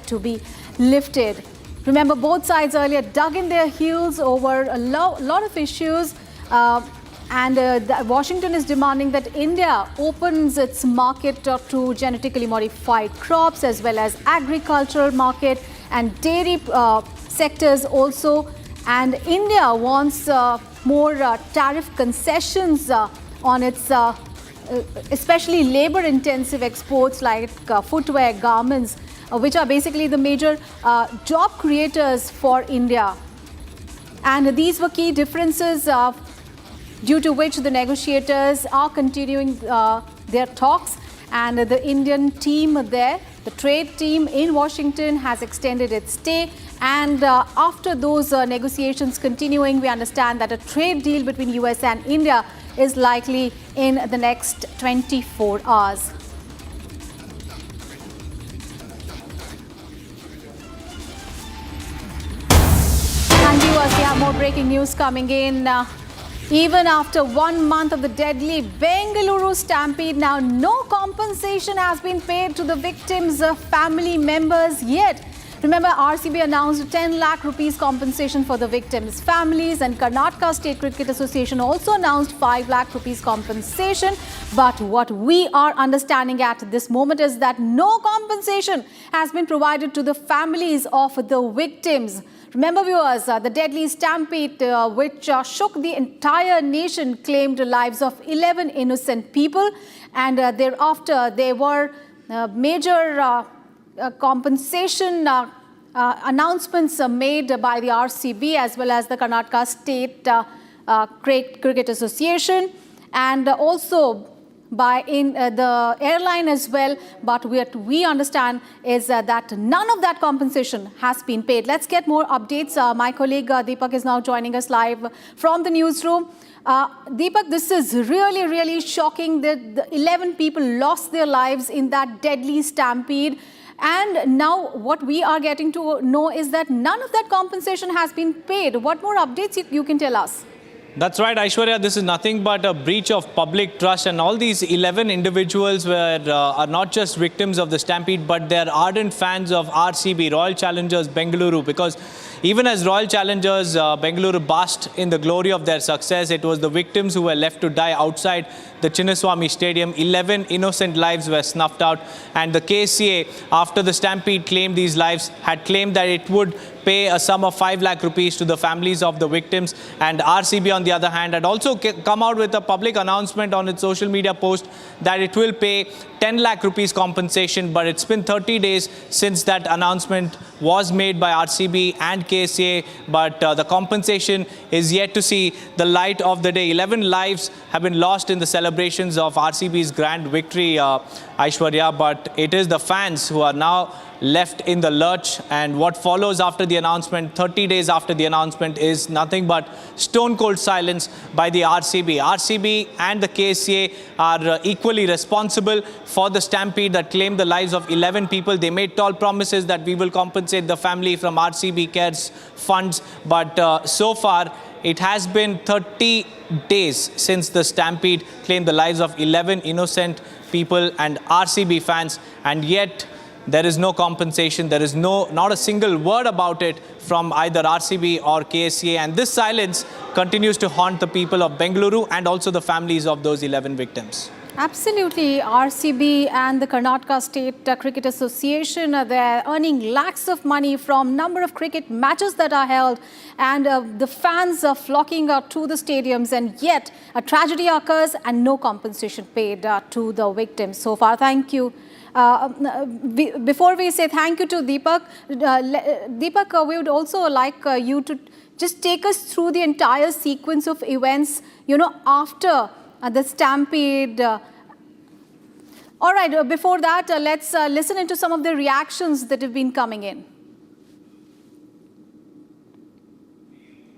to be lifted. Remember, both sides earlier dug in their heels over a lot of issues, and Washington is demanding that India opens its market to genetically modified crops as well as agricultural market and dairy sectors also. And India wants more tariff concessions on its especially labor-intensive exports like footwear, garments, which are basically the major job creators for India. And these were key differences due to which the negotiators are continuing their talks. And the Indian team there, the trade team in Washington, has extended its stay. And after those negotiations continuing, we understand that a trade deal between US and India is likely in the next 24 hours. And viewers, we have more breaking news coming in. Even after 1 month of the deadly Bengaluru stampede, now no compensation has been paid to the victims' family members yet. Remember, RCB announced 10 lakh rupees compensation for the victims' families, and Karnataka State Cricket Association also announced 5 lakh rupees compensation. But what we are understanding at this moment is that no compensation has been provided to the families of the victims. Remember, viewers, the deadly stampede which shook the entire nation claimed the lives of 11 innocent people, and thereafter there were major compensation announcements made by the RCB as well as the Karnataka State Cricket Association, and also by the airline as well. But what we understand is that none of that compensation has been paid. Let's get more updates. My colleague Deepak is now joining us live from the newsroom. Deepak, this is really shocking that the 11 people lost their lives in that deadly stampede. And now what we are getting to know is that none of that compensation has been paid. What more updates you can tell us? That's right, Aishwarya. This is nothing but a breach of public trust, and all these 11 individuals are not just victims of the stampede, but they're ardent fans of RCB, Royal Challengers Bengaluru, because even as Royal Challengers Bengaluru basked in the glory of their success, it was the victims who were left to die outside the Chinnaswamy Stadium. 11 innocent lives were snuffed out, and the KCA, after the stampede claimed these lives, had claimed that it would pay a sum of 5 lakh rupees to the families of the victims. And RCB, on the other hand, had also come out with a public announcement on its social media post that it will pay 10 lakh rupees compensation. But it's been 30 days since that announcement was made by RCB and KCA, but the compensation is yet to see the light of the day. 11 lives have been lost in the celebrations of RCB's grand victory, Aishwarya, but it is the fans who are now left in the lurch. And what follows after the announcement, 30 days after the announcement, is nothing but stone cold silence by the RCB. RCB and the KCA are equally responsible for the stampede that claimed the lives of 11 people. They made tall promises that we will compensate the family from RCB Cares funds, but so far it has been 30 days since the stampede claimed the lives of 11 innocent people and RCB fans, and yet there is no compensation. There is not a single word about it from either RCB or KCA, and this silence continues to haunt the people of Bengaluru and also the families of those 11 victims. Absolutely. RCB and the Karnataka State Cricket Association, they're earning lakhs of money from number of cricket matches that are held, and the fans are flocking to the stadiums, and yet a tragedy occurs and no compensation paid to the victims so far. Thank you. Before we say thank you to Deepak, Deepak, we would also like you to just take us through the entire sequence of events, after the stampede. All right, before that, let's listen into some of the reactions that have been coming in.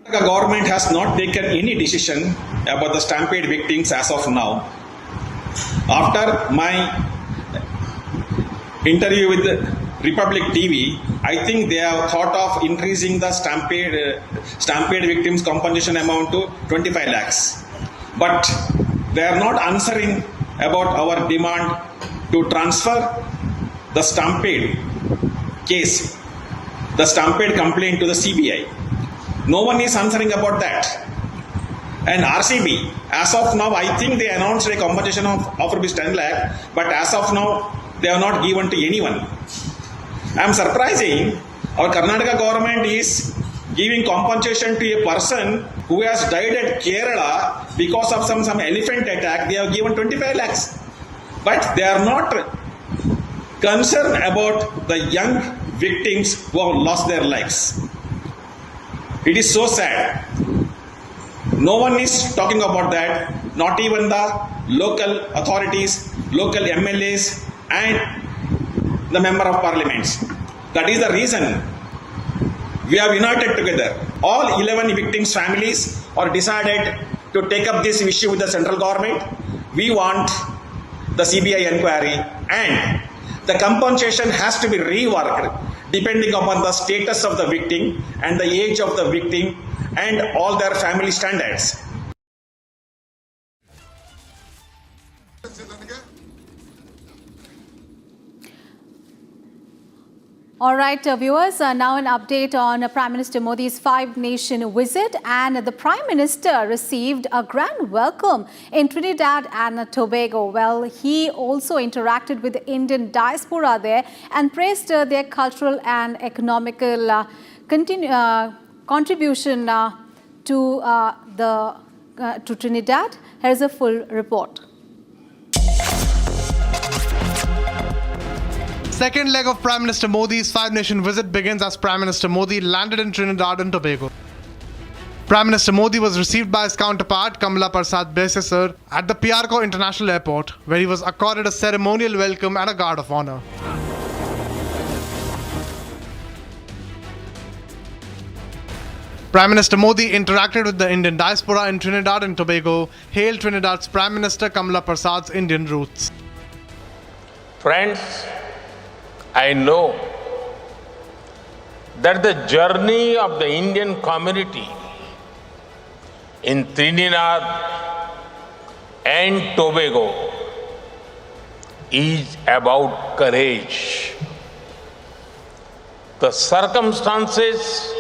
The government has not taken any decision about the stampede victims as of now. After my interview with Republic TV, I think they have thought of increasing the stampede victims compensation amount to 25 lakhs. But they are not answering about our demand to transfer the stampede case, the stampede complaint to the CBI. No one is answering about that. And RCB, as of now, I think they announced a compensation of rupees 10 lakh, but as of now, they are not given to anyone. I am surprising, our Karnataka government is giving compensation to a person who has died at Kerala because of some elephant attack. They have given 25 lakhs. But they are not concerned about the young victims who have lost their lives. It is so sad. No one is talking about that, not even the local authorities, local MLAs and the member of parliaments. That is the reason we have united together. All 11 victims' families are decided to take up this issue with the central government. We want the CBI inquiry and the compensation has to be reworked depending upon the status of the victim and the age of the victim and all their family standards. All right, viewers, now an update on Prime Minister Modi's five-nation visit, and the Prime Minister received a grand welcome in Trinidad and Tobago. Well, he also interacted with the Indian diaspora there and praised their cultural and economical contribution to Trinidad. Here's a full report. Second leg of Prime Minister Modi's five-nation visit begins as Prime Minister Modi landed in Trinidad and Tobago. Prime Minister Modi was received by his counterpart Kamala Prasad Besesar at the Piarco International Airport, where he was accorded a ceremonial welcome and a guard of honor. Prime Minister Modi interacted with the Indian diaspora in Trinidad and Tobago, hailed Trinidad's Prime Minister Kamala Prasad's Indian roots. Friends, I know that the journey of the Indian community in Trinidad and Tobago is about courage. The circumstances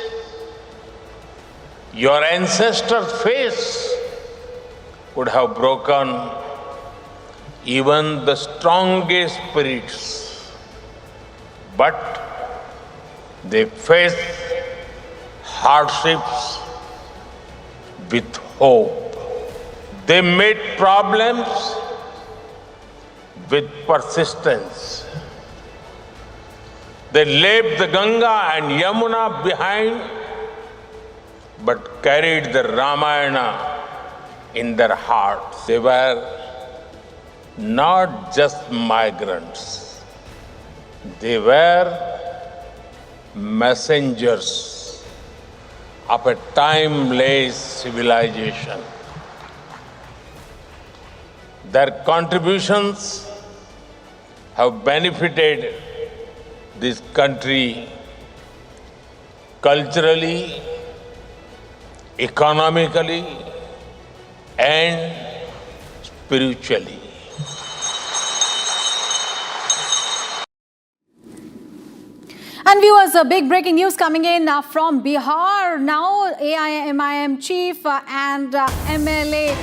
your ancestors faced would have broken even the strongest spirits. But they face hardships with hope. They met problems with persistence. They left the Ganga and Yamuna behind, but carried the Ramayana in their hearts. They were not just migrants. They were messengers of a timeless civilization. Their contributions have benefited this country culturally, economically, and spiritually. And viewers, big breaking news coming in from Bihar. Now, AIMIM chief and MLA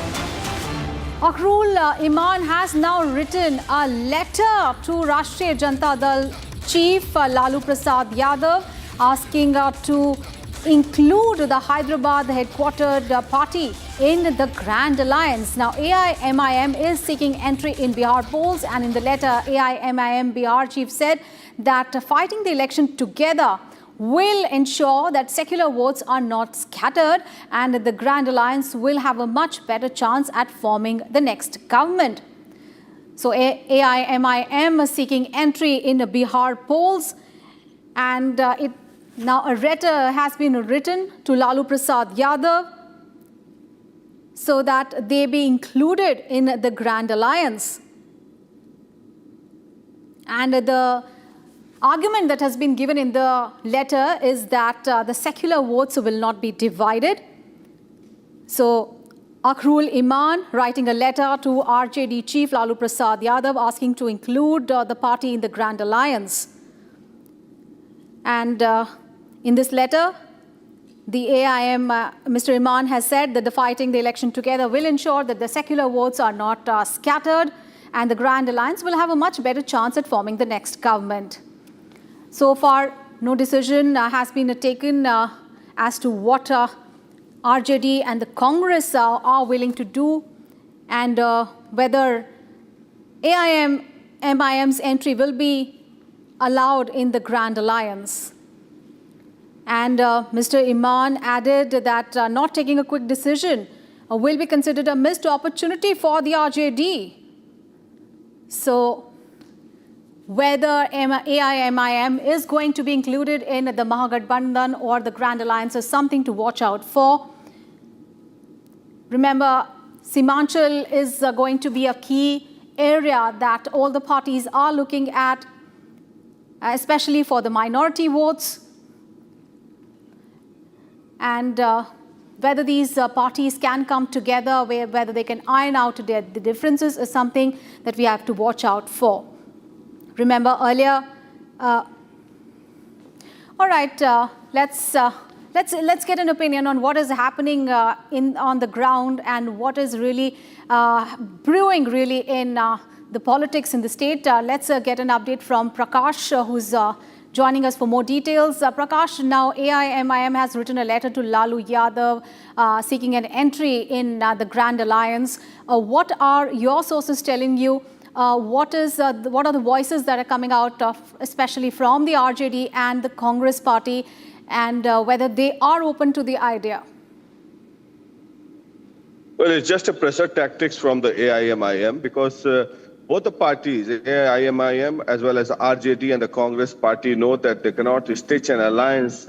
Akhrul Iman has now written a letter to Rashtriya Janata Dal chief Lalu Prasad Yadav asking to include the Hyderabad headquartered party in the Grand Alliance. Now, AIMIM is seeking entry in Bihar polls, and in the letter, AIMIM Bihar chief said that fighting the election together will ensure that secular votes are not scattered and the Grand Alliance will have a much better chance at forming the next government. So AIMIM is seeking entry in the Bihar polls, and now a letter has been written to Lalu Prasad Yadav so that they be included in the Grand Alliance. And the argument that has been given in the letter is that the secular votes will not be divided. So Akhrul Iman writing a letter to RJD chief Lalu Prasad Yadav asking to include the party in the Grand Alliance. And in this letter, the AIM, Mr. Iman has said that the fighting the election together will ensure that the secular votes are not scattered, and the Grand Alliance will have a much better chance at forming the next government. So far, no decision has been taken as to what RJD and the Congress are willing to do, and whether MIM's entry will be allowed in the Grand Alliance. And Mr. Iman added that not taking a quick decision will be considered a missed opportunity for the RJD. So whether AIMIM is going to be included in the Mahagathbandhan or the Grand Alliance is something to watch out for. Remember, Simanchal is going to be a key area that all the parties are looking at, especially for the minority votes. And whether these parties can come together, whether they can iron out the differences is something that we have to watch out for. Remember earlier, all right, let's get an opinion on what is happening on the ground and what is really brewing really in the politics in the state. Let's get an update from Prakash, who's joining us for more details. Prakash, now AIMIM has written a letter to Lalu Yadav seeking an entry in the Grand Alliance. What are your sources telling you? What are the voices that are coming out of, especially from the RJD and the Congress party, and whether they are open to the idea? Well, it's just a pressure tactics from the AIMIM because both the parties, AIMIM as well as the RJD and the Congress party, know that they cannot stitch an alliance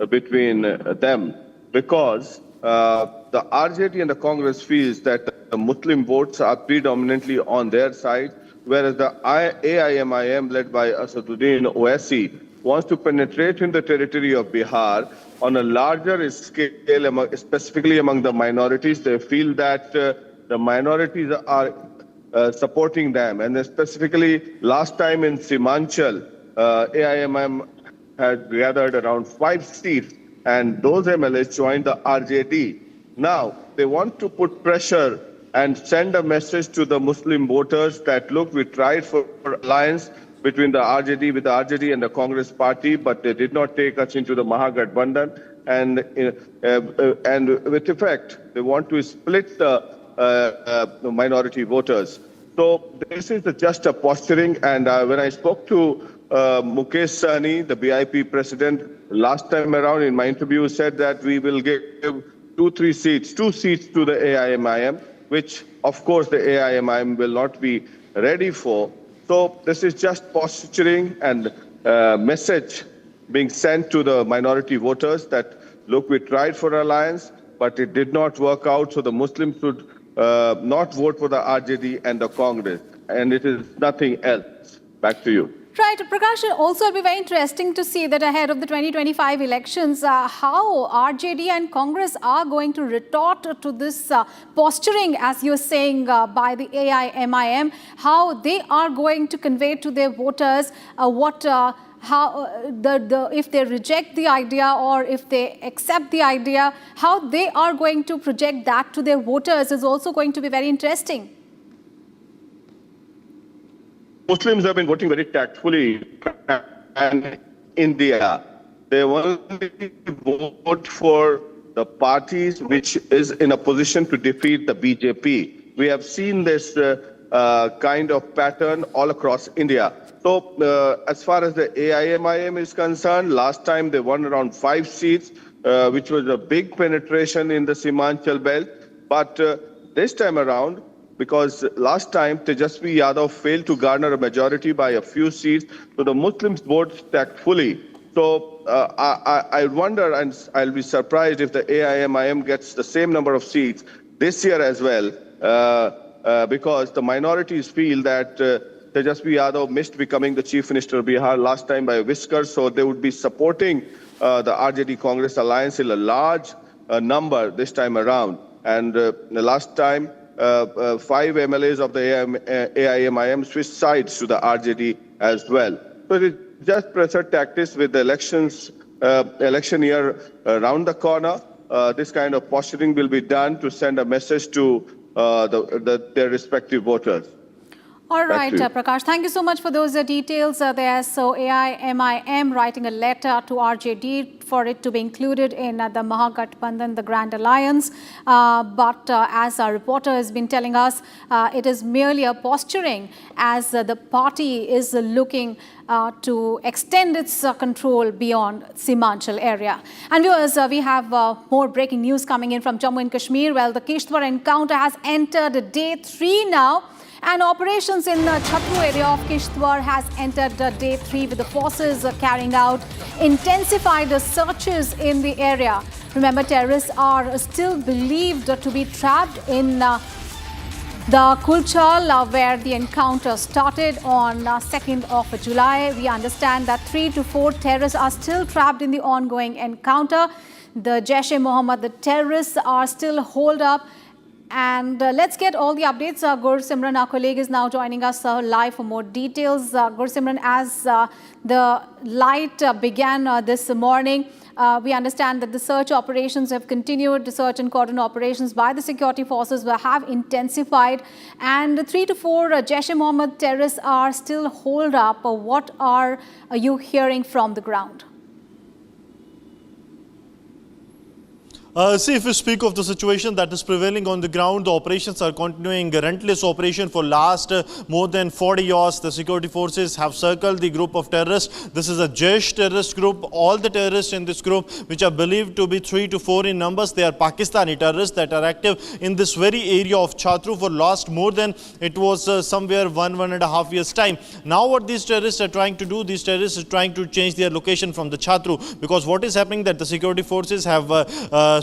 between them because the RJD and the Congress feels that the Muslim votes are predominantly on their side, whereas the AIMIM, led by Asaduddin Owaisi, wants to penetrate in the territory of Bihar on a larger scale, specifically among the minorities. They feel that the minorities are supporting them. And specifically, last time in Simanchal, AIMIM had gathered around 5 seats, and those MLAs joined the RJD. Now, they want to put pressure and send a message to the Muslim voters that, look, we tried for alliance between the RJD, with the RJD and the Congress party, but they did not take us into the Mahagathbandhan. And with effect, they want to split the minority voters. So this is just a posturing. And when I spoke to Mukesh Sahni, the BIP president, last time around in my interview, said that we will give 2 seats to the AIMIM, which of course the AIMIM will not be ready for. So this is just posturing and message being sent to the minority voters that, look, we tried for alliance, but it did not work out. So the Muslims should not vote for the RJD and the Congress. And it is nothing else. Back to you. Right. Prakash, also it'll be very interesting to see that ahead of the 2025 elections, how RJD and Congress are going to retort to this posturing, as you're saying, by the AIMIM, how they are going to convey to their voters if they reject the idea or if they accept the idea, how they are going to project that to their voters is also going to be very interesting. Muslims have been voting very tactfully, and in India, they only vote for the parties which is in a position to defeat the BJP. We have seen this kind of pattern all across India. So as far as the AIMIM is concerned, last time they won around 5 seats, which was a big penetration in the Simanchal belt. But this time around, because last time Tejasvi Yadav failed to garner a majority by a few seats, so the Muslims vote tactfully. So I wonder, and I'll be surprised if the AIMIM gets the same number of seats this year as well, because the minorities feel that Tejasvi Yadav missed becoming the Chief Minister of Bihar last time by a whisker, so they would be supporting the RJD-Congress alliance in a large number this time around. And the last time, 5 MLAs of the AIMIM switched sides to the RJD as well. So it is just pressure tactics with the election year around the corner. This kind of posturing will be done to send a message to their respective voters. All right, Prakash, thank you so much for those details there. So AIMIM writing a letter to RJD for it to be included in the Mahagathbandhan, the Grand Alliance. But as our reporter has been telling us, it is merely a posturing as the party is looking to extend its control beyond Simachal area. And viewers, we have more breaking news coming in from Jammu and Kashmir. Well, the Kishtwar encounter has entered day 3 now. And operations in the Chhatru area of Kishtwar has entered day 3 with the forces carrying out intensified searches in the area. Remember, terrorists are still believed to be trapped in the Kulchal where the encounter started on 2nd of July. We understand that 3 to 4 terrorists are still trapped in the ongoing encounter. The Jaish-e-Mohammed, the terrorists are still holed up. And let's get all the updates. Gursimran, our colleague, is now joining us live for more details. Gursimran, as the light began this morning, we understand that the search operations have continued. The search and cordon operations by the security forces have intensified. And 3 to 4 Jaish-e-Mohammed terrorists are still holed up. What are you hearing from the ground? See, if we speak of the situation that is prevailing on the ground, the operations are continuing, a relentless operation for last more than 40 hours. The security forces have circled the group of terrorists. This is a Jaish terrorist group. All the terrorists in this group, which are believed to be 3 to 4 in numbers, they are Pakistani terrorists that are active in this very area of Chhatru for last more than, it was somewhere 1.5 years time. Now what these terrorists are trying to do, these terrorists are trying to change their location from the Chhatru, because what is happening that the security forces have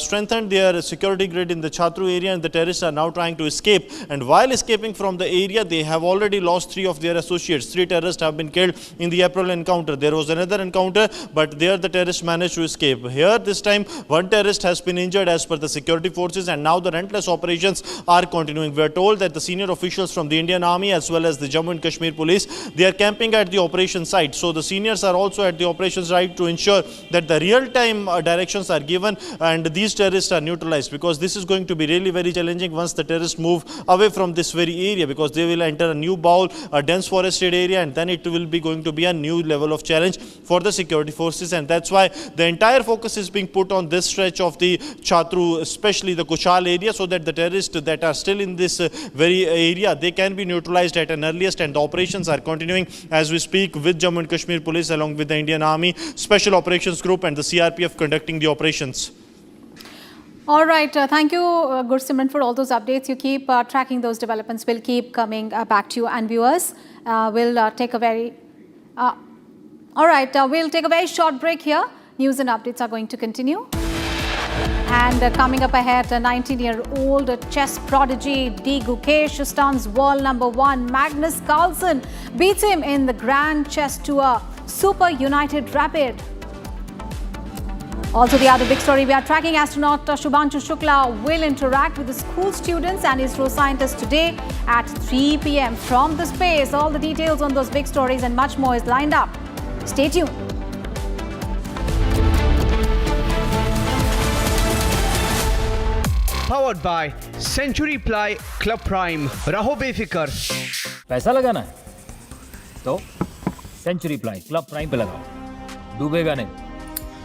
strengthened their security grid in the Chhatru area, and the terrorists are now trying to escape. And while escaping from the area, they have already lost 3 of their associates. 3 terrorists have been killed in the April encounter. There was another encounter, but there the terrorists managed to escape. Here this time 1 terrorist has been injured as per the security forces, and now the relentless operations are continuing. We are told that the senior officials from the Indian Army as well as the Jammu and Kashmir police, they are camping at the operation site. So the seniors are also at the operations site to ensure that the real-time directions are given and these terrorists are neutralized, because this is going to be really very challenging once the terrorists move away from this very area, because they will enter a new bowl, a dense forested area, and then it will be going to be a new level of challenge for the security forces. And that's why the entire focus is being put on this stretch of the Chhatru, especially the Kushal area, so that the terrorists that are still in this very area, they can be neutralized at an earliest. And the operations are continuing as we speak, with Jammu and Kashmir police along with the Indian Army Special Operations Group and the CRPF conducting the operations. All right. Thank you, Gursimran, for all those updates. You keep tracking those developments. We'll keep coming back to you. And viewers, we'll take a very... we'll take a very short break here. News and updates are going to continue. And coming up ahead, a 19-year-old chess prodigy D. Gukesh stuns world number 1 Magnus Carlsen, beats him in the Grand Chess Tour Super United Rapid. Also, the other big story, we are tracking astronaut Shubhanshu Shukla will interact with the school students and ISRO scientists today at 3 p.m. from the space. All the details on those big stories and much more is lined up. Stay tuned. Powered by Century Ply Club Prime. Raho befikar. पैसा लगाना है तो century Ply Club prime पे लगाओ, डूबेगा नहीं,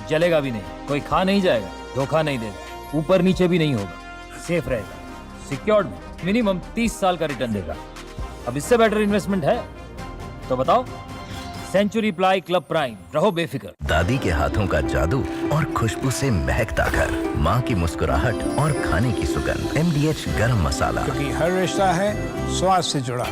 जलेगा भी नहीं, कोई खा नहीं जाएगा, धोखा नहीं देगा, ऊपर नीचे भी नहीं होगा, सेफ रहेगा, सिक्योर्ड में मिनिमम 30 साल का रिटर्न देगा। अब इससे बेटर इन्वेस्टमेंट है तो बताओ। सेंचुरी प्लाई क्लब प्राइम, रहो बेफिक्र। दादी के हाथों का जादू और खुशबू से महकता घर, माँ की मुस्कुराहट और खाने की सुगंध। MDH गरम मसाला, क्योंकि हर रिश्ता है स्वाद से जुड़ा।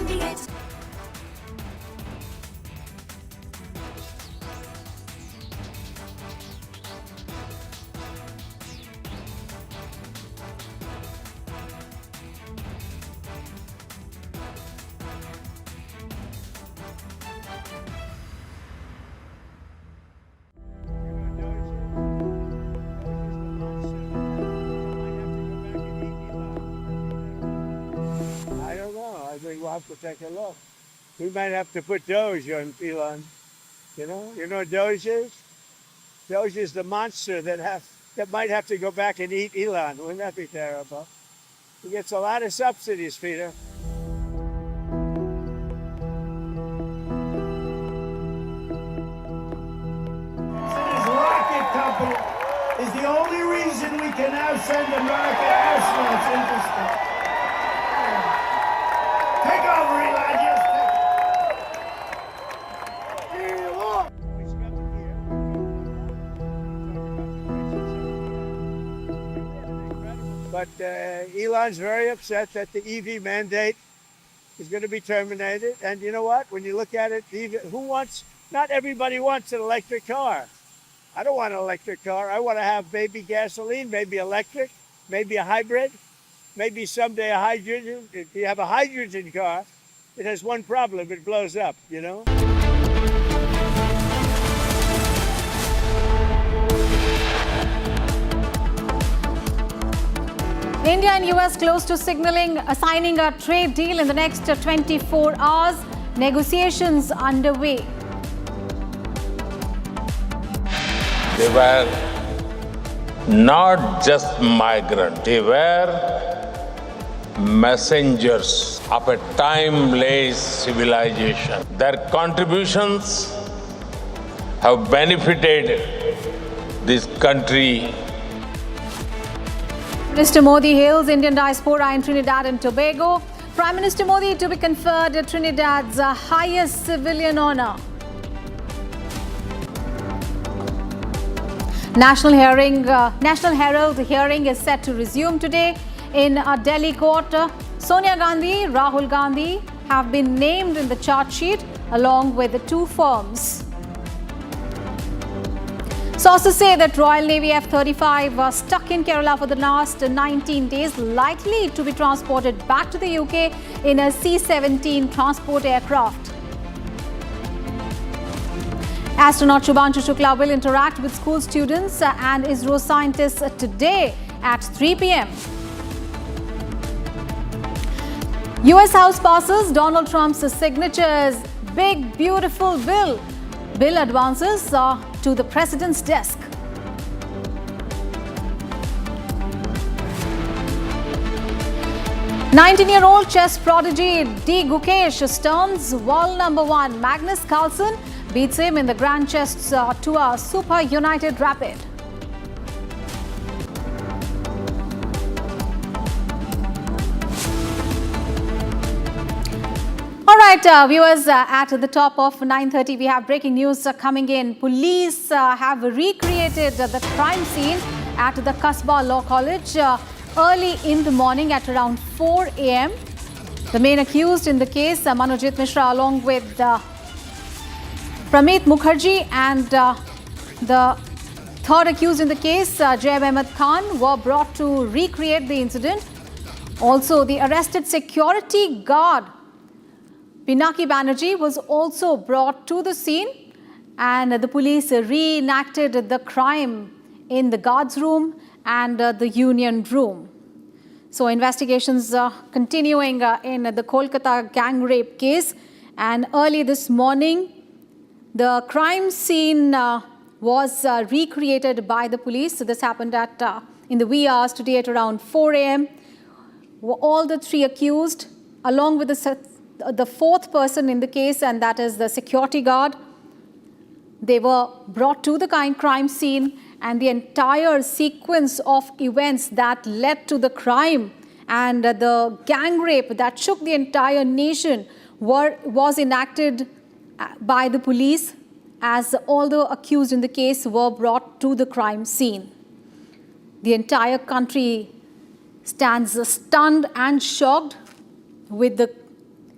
We'll have to take a look. We might have to put those on Elon. You know what Doge is? Doge is the monster that might have to go back and eat Elon. Wouldn't that be terrible? He gets a lot of subsidies, Peter. His rocket company is the only reason we can now send American astronauts into space. Take over, Elon. Yes, But Elon's very upset that the EV mandate is going to be terminated. And you know what? When you look at it, not everybody wants an electric car. I don't want an electric car. I want to have maybe gasoline, maybe electric, maybe a hybrid, maybe someday a hydrogen. If you have a hydrogen car, it has one problem. It blows up, you know? India and US close to signing a trade deal in the next 24 hours. Negotiations underway. They were not just migrants, they were messengers of a timeless civilization. Their contributions have benefited this country. Mr. Modi hails Indian diaspora in Trinidad and Tobago. Prime Minister Modi to be conferred Trinidad's highest civilian honor. National Herald hearing is set to resume today in a Delhi court. Sonia Gandhi, Rahul Gandhi have been named in the charge sheet along with the two firms. Sources say that Royal Navy F-35 was stuck in Kerala for the last 19 days, likely to be transported back to the UK in a C-17 transport aircraft. Astronaut Shubhanshu Shukla will interact with school students and ISRO scientists today at 3 p.m. US House passes Donald Trump's signatures. Big, beautiful bill. Bill advances to the president's desk. "19-year-old chess prodigy D. Gukesh storms wall number 1. Magnus Carlsen beats him in the Grand Chess Tour Super United Rapid. All right, viewers, at the top of 9:30, we have breaking news coming in. Police have recreated the crime scene at the Kasbah Law College early in the morning at around 4 a.m. The main accused in the case, Manojit Mishra, along with Pramit Mukherjee, and the third accused in the case, Jaib Ahmed Khan, were brought to recreate the incident. Also, the arrested security guard, Pinaki Banerjee, was also brought to the scene, and the police reenacted the crime in the guards room and the union room. So investigations continuing in the Kolkata gang rape case, and early this morning the crime scene was recreated by the police. So this happened at in the wee hours today at around 4 a.m. All the three accused, along with the fourth person in the case, and that is the security guard, they were brought to the crime scene, and the entire sequence of events that led to the crime and the gang rape that shook the entire nation was enacted by the police, as all the accused in the case were brought to the crime scene. The entire country stands stunned and shocked with the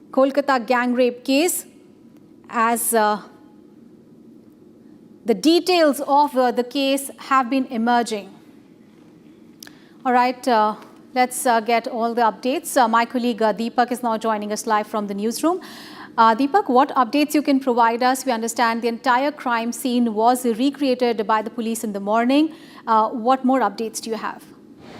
Kolkata gang rape case, as the details of the case have been emerging. All right, let's get all the updates. My colleague Deepak is now joining us live from the newsroom. Deepak, what updates you can provide us? We understand the entire crime scene was recreated by the police in the morning. What more updates do you have?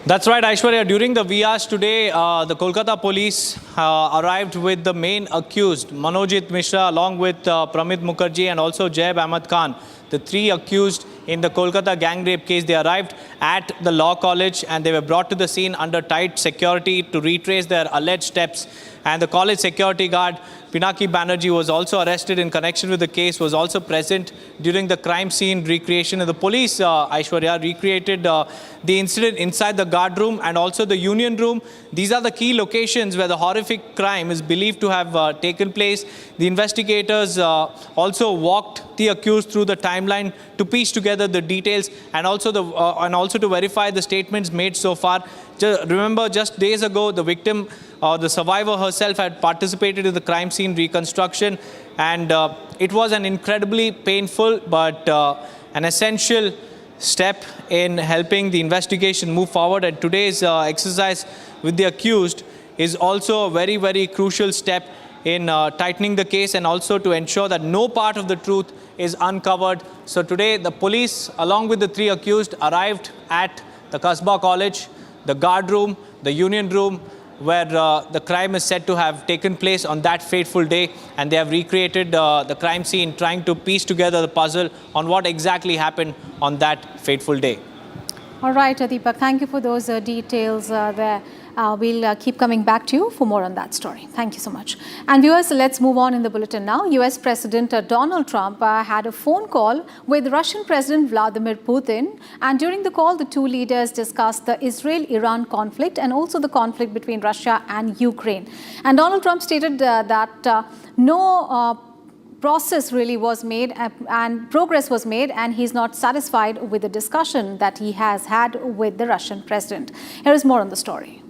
That's right, Aishwarya. During the VRs today, the Kolkata police arrived with the main accused, Manojit Mishra, along with Pramit Mukherjee and also Jaib Ahmed Khan. The three accused in the Kolkata gang rape case, they arrived at the law college and they were brought to the scene under tight security to retrace their alleged steps. And the college security guard, Pinaki Banerjee, was also arrested in connection with the case, was also present during the crime scene recreation. And the police, Aishwarya, recreated the incident inside the guard room and also the union room. These are the key locations where the horrific crime is believed to have taken place. The investigators also walked the accused through the timeline to piece together the details and also to verify the statements made so far. Remember, just days ago, the victim, the survivor herself, had participated in the crime scene reconstruction, and it was an incredibly painful but an essential step in helping the investigation move forward. And today's exercise with the accused is also a very, very crucial step in tightening the case and also to ensure that no part of the truth is uncovered. So today, the police, along with the three accused, arrived at the Kasbah College, the guard room, the union room, where the crime is said to have taken place on that fateful day, and they have recreated the crime scene, trying to piece together the puzzle on what exactly happened on that fateful day. All right, Deepak, thank you for those details there. We'll keep coming back to you for more on that story. Thank you so much. And viewers, let's move on in the bulletin now. US President Donald Trump had a phone call with Russian President Vladimir Putin. And during the call, the two leaders discussed the Israel-Iran conflict and also the conflict between Russia and Ukraine. And Donald Trump stated that no process really was made and progress was made, and he's not satisfied with the discussion that he has had with the Russian president. Here is more on the story.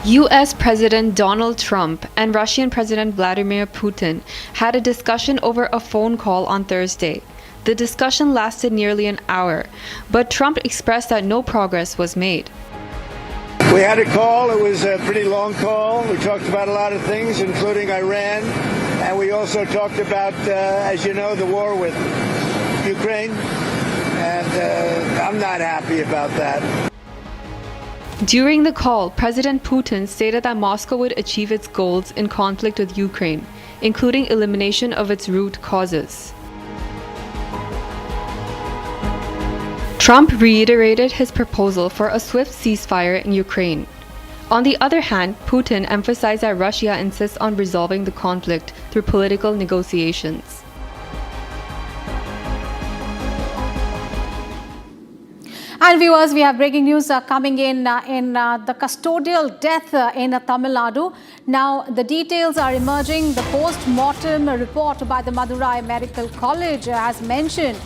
US President Donald Trump and Russian President Vladimir Putin had a discussion over a phone call on Thursday. The discussion lasted nearly an hour, but Trump expressed that no progress was made. We had a call. It was a pretty long call. We talked about a lot of things, including Iran. And we also talked about, as you know, the war with Ukraine. And I'm not happy about that. During the call, President Putin stated that Moscow would achieve its goals in conflict with Ukraine, including elimination of its root causes. Trump reiterated his proposal for a swift ceasefire in Ukraine. On the other hand, Putin emphasized that Russia insists on resolving the conflict through political negotiations. And viewers, we have breaking news coming in the custodial death in Tamil Nadu. Now, the details are emerging. The post-mortem report by the Madurai Medical College has mentioned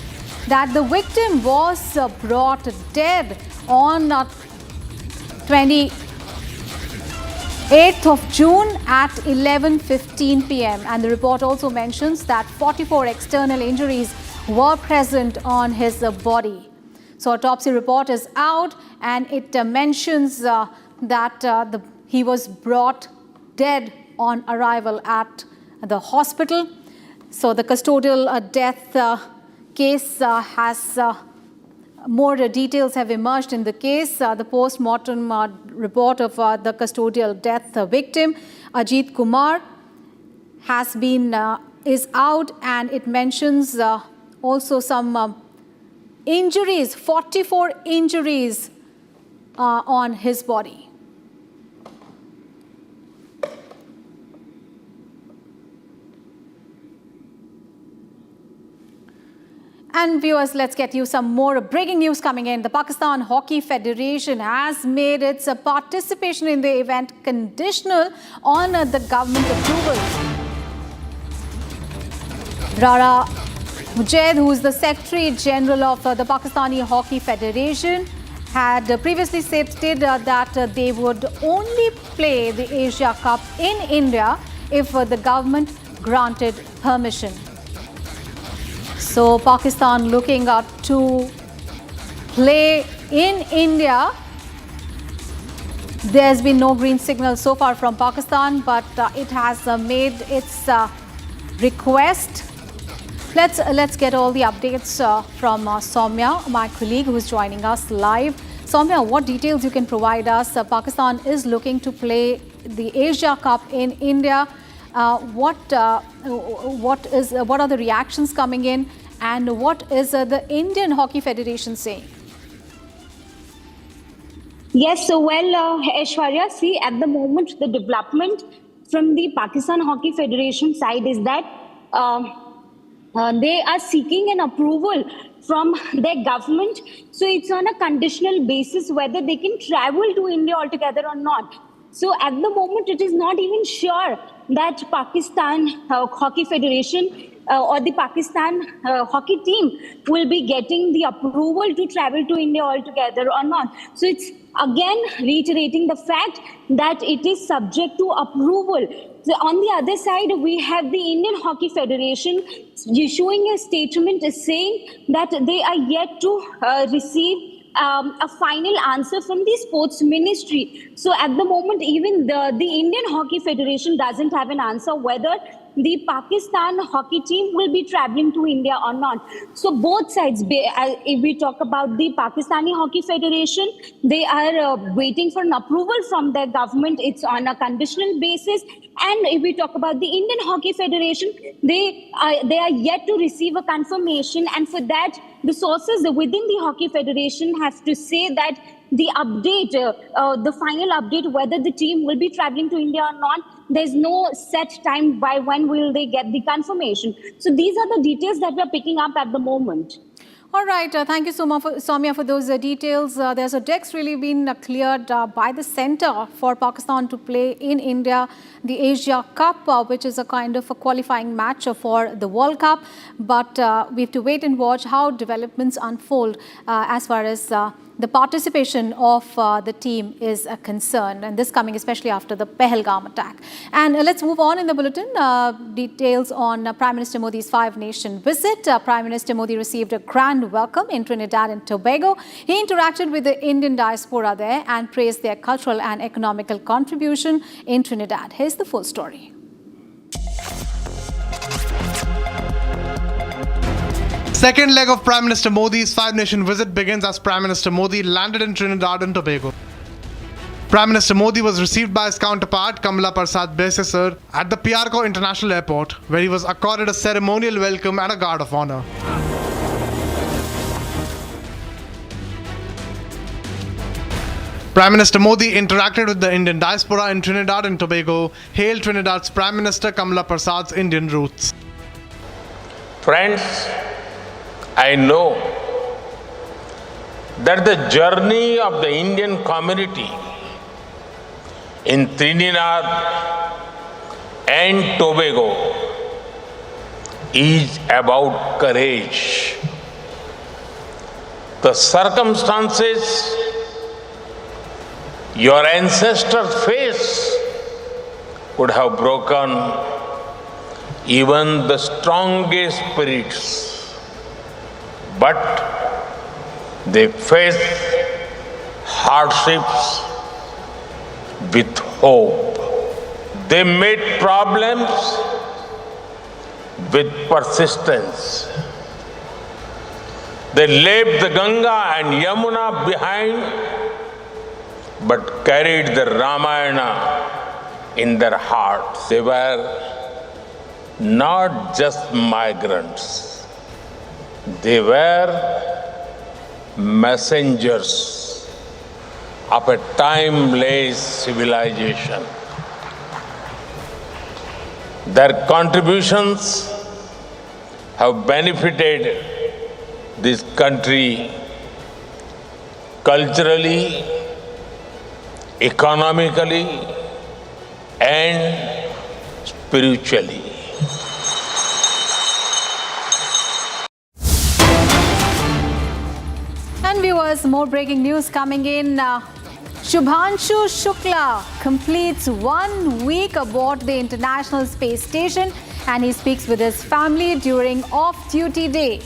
that the victim was brought dead on 28th of June at 11:15 p.m. And the report also mentions that 44 external injuries were present on his body. So autopsy report is out, and it mentions that he was brought dead on arrival at the hospital. So the custodial death case has more details have emerged in the case. The post-mortem report of the custodial death victim, Ajit Kumar, has been is out, and it mentions also some injuries, 44 injuries on his body. And viewers, let's get you some more breaking news coming in. The Pakistan Hockey Federation has made its participation in the event conditional on the government approval. Rara Mujaid, who is the Secretary General of the Pakistani Hockey Federation, had previously stated that they would only play the Asia Cup in India if the government granted permission. So Pakistan looking to play in India. There's been no green signal so far from Pakistan, but it has made its request Let's get all the updates from Soumya, my colleague who is joining us live. Soumya, what details you can provide us? Pakistan is looking to play the Asia Cup in India. What are the reactions coming in, and what is the Indian Hockey Federation saying? Yes, so well, Aishwarya, see, at the moment, the development from the Pakistan Hockey Federation side is that they are seeking an approval from their government. So it's on a conditional basis whether they can travel to India altogether or not. So at the moment, it is not even sure that Pakistan Hockey Federation or the Pakistan hockey team will be getting the approval to travel to India altogether or not. So it's again reiterating the fact that it is subject to approval. So on the other side, we have the Indian Hockey Federation issuing a statement saying that they are yet to receive a final answer from the sports ministry. So at the moment, even the Indian Hockey Federation doesn't have an answer whether the Pakistan hockey team will be traveling to India or not. So both sides, if we talk about the Pakistani Hockey Federation, they are waiting for an approval from their government. It's on a conditional basis. And if we talk about the Indian Hockey Federation, they are yet to receive a confirmation. And for that, the sources within the Hockey Federation have to say that the update, the final update, whether the team will be traveling to India or not, there's no set time by when will they get the confirmation. So these are the details that we're picking up at the moment. All right. Thank you so much, Soumya, for those details. There's a deck's really been cleared by the centre for Pakistan to play in India the Asia Cup, which is a kind of a qualifying match for the World Cup. But we have to wait and watch how developments unfold as far as the participation of the team is concerned, and this coming especially after the Pahalgam attack. And let's move on in the bulletin. Details on Prime Minister Modi's five-nation visit. Prime Minister Modi received a grand welcome in Trinidad and Tobago. He interacted with the Indian diaspora there and praised their cultural and economical contribution in Trinidad. Here's the full story. Second leg of Prime Minister Modi's five-nation visit begins as Prime Minister Modi landed in Trinidad and Tobago. Prime Minister Modi was received by his counterpart Kamala Prasad Besesar at the Piarco International Airport, where he was accorded a ceremonial welcome and a guard of honor. Prime Minister Modi interacted with the Indian diaspora in Trinidad and Tobago, hailed Trinidad's Prime Minister Kamala Prasad's Indian roots. Friends, I know that the journey of the Indian community in Trinidad and Tobago is about courage. The circumstances your ancestors faced would have broken even the strongest spirits. But they faced hardships with hope. They made problems with persistence. They left the Ganga and Yamuna behind, but carried the Ramayana in their hearts. They were not just migrants. They were messengers of a timeless civilization. Their contributions have benefited this country culturally, economically, and spiritually. And viewers, more breaking news coming in. Shubhanshu Shukla completes 1 week aboard the International Space Station, and he speaks with his family during off-duty day.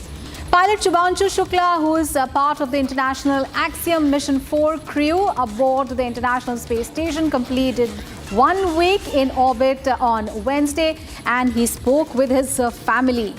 Pilot Shubhanshu Shukla, who is a part of the International Axiom Mission 4 crew aboard the International Space Station, completed 1 week in orbit on Wednesday, and he spoke with his family.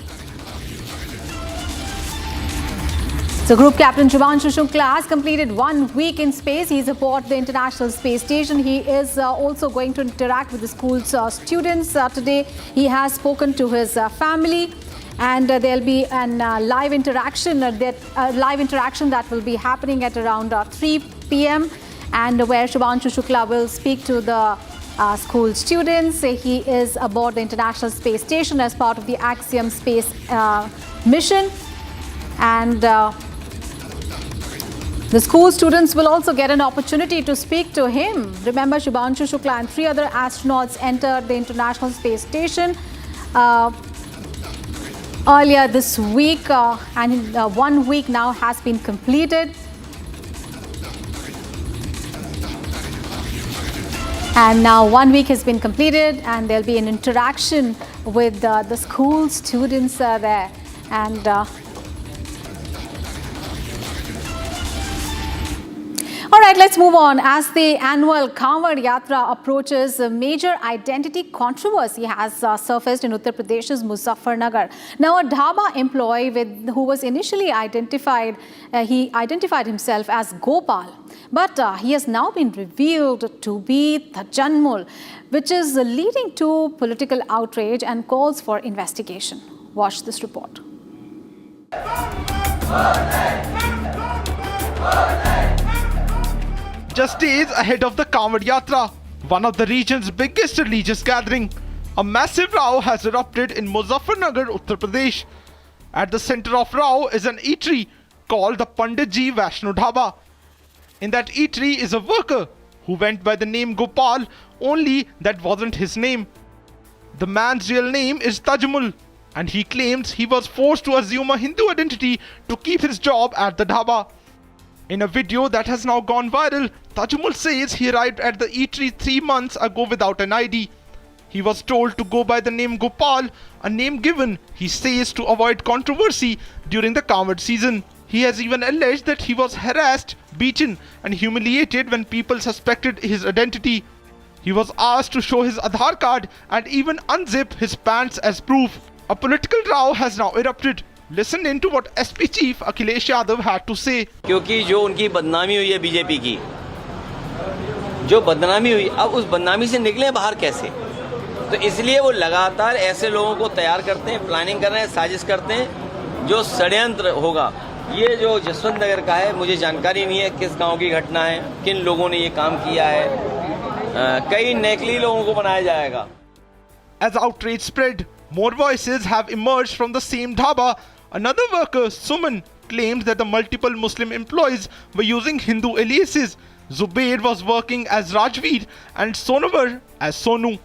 So Group Captain Shubhanshu Shukla has completed 1 week in space. He's aboard the International Space Station. He is also going to interact with the school's students today. He has spoken to his family, and there'll be an live interaction that will be happening at around 3 p.m. and where Shubhanshu Shukla will speak to the school students. He is aboard the International Space Station as part of the Axiom space mission, and the school students will also get an opportunity to speak to him. Remember, Shubhanshu Shukla and 3 other astronauts entered the International Space Station earlier this week, and 1 week now has been completed. And now 1 week has been completed, and there'll be an interaction with the school students there. And all right, let's move on. As the annual Kanwad Yatra approaches, a major identity controversy has surfaced in Uttar Pradesh's Muzaffarnagar. Now, a dhaba employee who was initially identified, he identified himself as Gopal, but he has now been revealed to be Tajanmul, which is leading to political outrage and calls for investigation. Watch this report. Just days ahead of the Kanwad Yatra, one of the region's biggest religious gathering, a massive row has erupted in Muzaffarnagar, Uttar Pradesh. At the center of row is an eatery called the Pandit Ji Vaishno Dhaba. In that eatery is a worker who went by the name Gopal, only that wasn't his name. The man's real name is Tajmul, and he claims he was forced to assume a Hindu identity to keep his job at the dhaba. In a video that has now gone viral, Tajmul says he arrived at the eatery 3 months ago without an ID. He was told to go by the name Gopal, a name given, he says, to avoid controversy during the Kanwad season. He has even alleged that he was harassed, beaten and humiliated when people suspected his identity. He was asked to show his Aadhaar card and even unzip his pants as proof. A political row has now erupted. Listen in to what SP Chief Akhilesh Yadav had to say. क्योंकि जो उनकी बदनामी हुई है BJP की, जो बदनामी हुई, अब उस बदनामी से निकले बाहर कैसे? तो इसलिए वो लगातार ऐसे लोगों को तैयार करते हैं, प्लानिंग कर रहे हैं, साजिश करते हैं, जो षड्यंत्र होगा। ये जो जसवंत नगर का है, मुझे जानकारी नहीं है किस गांव की घटना है, किन लोगों ने ये काम किया है। कई नकली लोगों को बनाया जाएगा। As outrage spread, more voices have emerged from the same dhaba. Another worker, Suman, claims that the multiple Muslim employees were using Hindu aliases. Zubair was working as Rajveer and Sonavar as Sonu.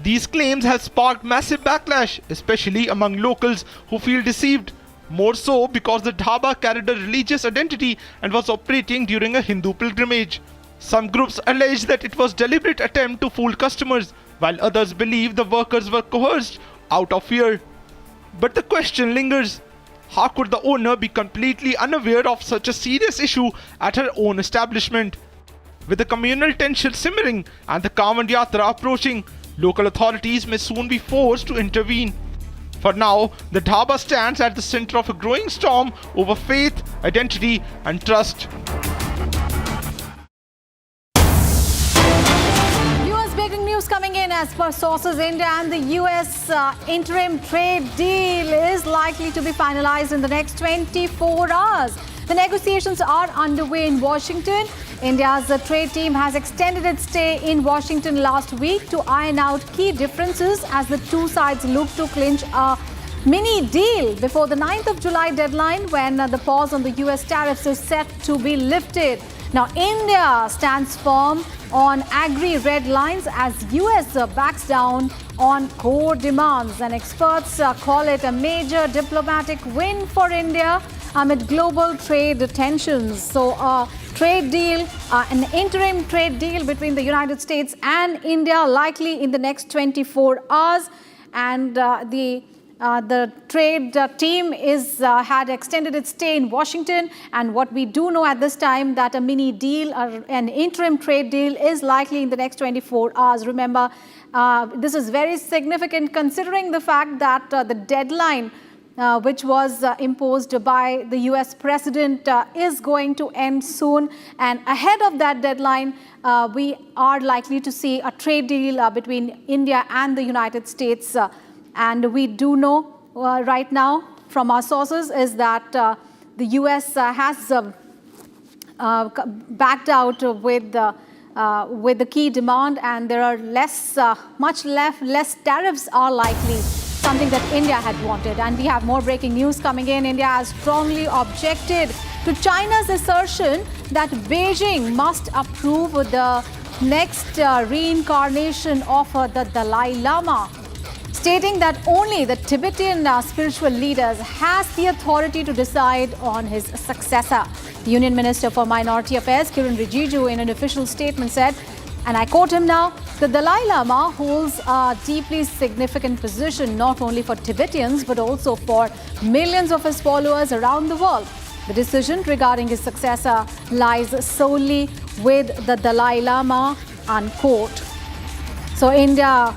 These claims have sparked massive backlash, especially among locals who feel deceived. More so because the dhaba carried a religious identity and was operating during a Hindu pilgrimage. Some groups allege that it was a deliberate attempt to fool customers, while others believe the workers were coerced out of fear. But the question lingers. How could the owner be completely unaware of such a serious issue at her own establishment? With the communal tension simmering and the Kanwad Yatra approaching, local authorities may soon be forced to intervene. For now, the dhaba stands at the center of a growing storm over faith, identity and trust. Coming in as per sources, India and the US interim trade deal is likely to be finalized in the next 24 hours. The negotiations are underway in Washington. India's trade team has extended its stay in Washington last week to iron out key differences as the two sides look to clinch a mini deal before the 9th of July deadline, when the pause on the US tariffs is set to be lifted. Now, India stands firm on agri-red lines as US backs down on core demands, and experts call it a major diplomatic win for India amid global trade tensions. So, a trade deal, an interim trade deal between the United States and India likely in the next 24 hours, and the trade team had extended its stay in Washington, and what we do know at this time that a mini deal, an interim trade deal, is likely in the next 24 hours. Remember, this is very significant considering the fact that the deadline which was imposed by the US president, is going to end soon. And ahead of that deadline, we are likely to see a trade deal between India and the United States. And we do know right now from our sources is that the US has backed out with the key demand, and there are much less tariffs are likely, something that India had wanted. And we have more breaking news coming in. India has strongly objected to China's assertion that Beijing must approve the next reincarnation of the Dalai Lama, stating that only the Tibetan spiritual leaders has the authority to decide on his successor. The Union Minister for Minority Affairs, Kiren Rijiju, in an official statement said, and I quote him now, "The Dalai Lama holds a deeply significant position not only for Tibetans but also for millions of his followers around the world. The decision regarding his successor lies solely with the Dalai Lama," unquote. So India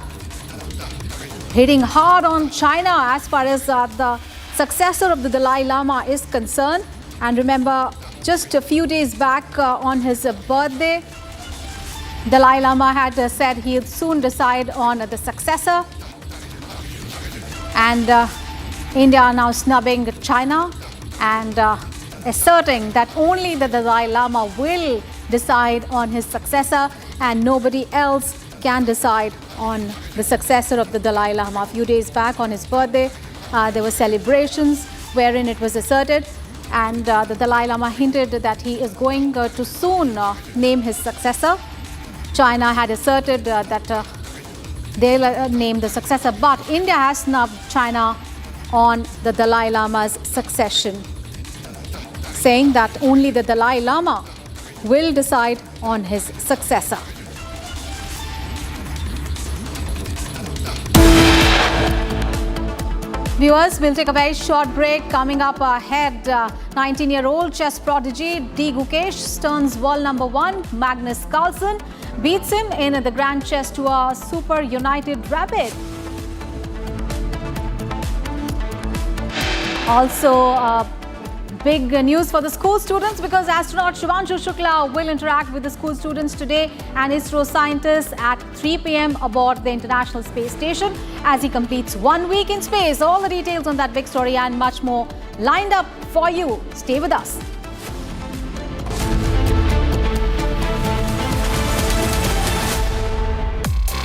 hitting hard on China as far as the successor of the Dalai Lama is concerned. And remember, just a few days back on his birthday, Dalai Lama had said he would soon decide on the successor. And India now snubbing China and asserting that only the Dalai Lama will decide on his successor and nobody else can decide on the successor of the Dalai Lama. A few days back on his birthday, there were celebrations wherein it was asserted, and the Dalai Lama hinted that he is going to soon name his successor. China had asserted that they'll name the successor, but India has snubbed China on the Dalai Lama's succession, saying that only the Dalai Lama will decide on his successor. Viewers, we'll take a very short break. Coming up ahead, 19-year-old chess prodigy D. Gukesh turns world number 1. Magnus Carlsen beats him in the Grand Chess Tour Super United Rapid. Also, big news for the school students, because astronaut Shivanshu Shukla will interact with the school students today and ISRO scientists at 3 p.m. aboard the International Space Station as he completes 1 week in space. All the details on that big story and much more lined up for you. Stay with us.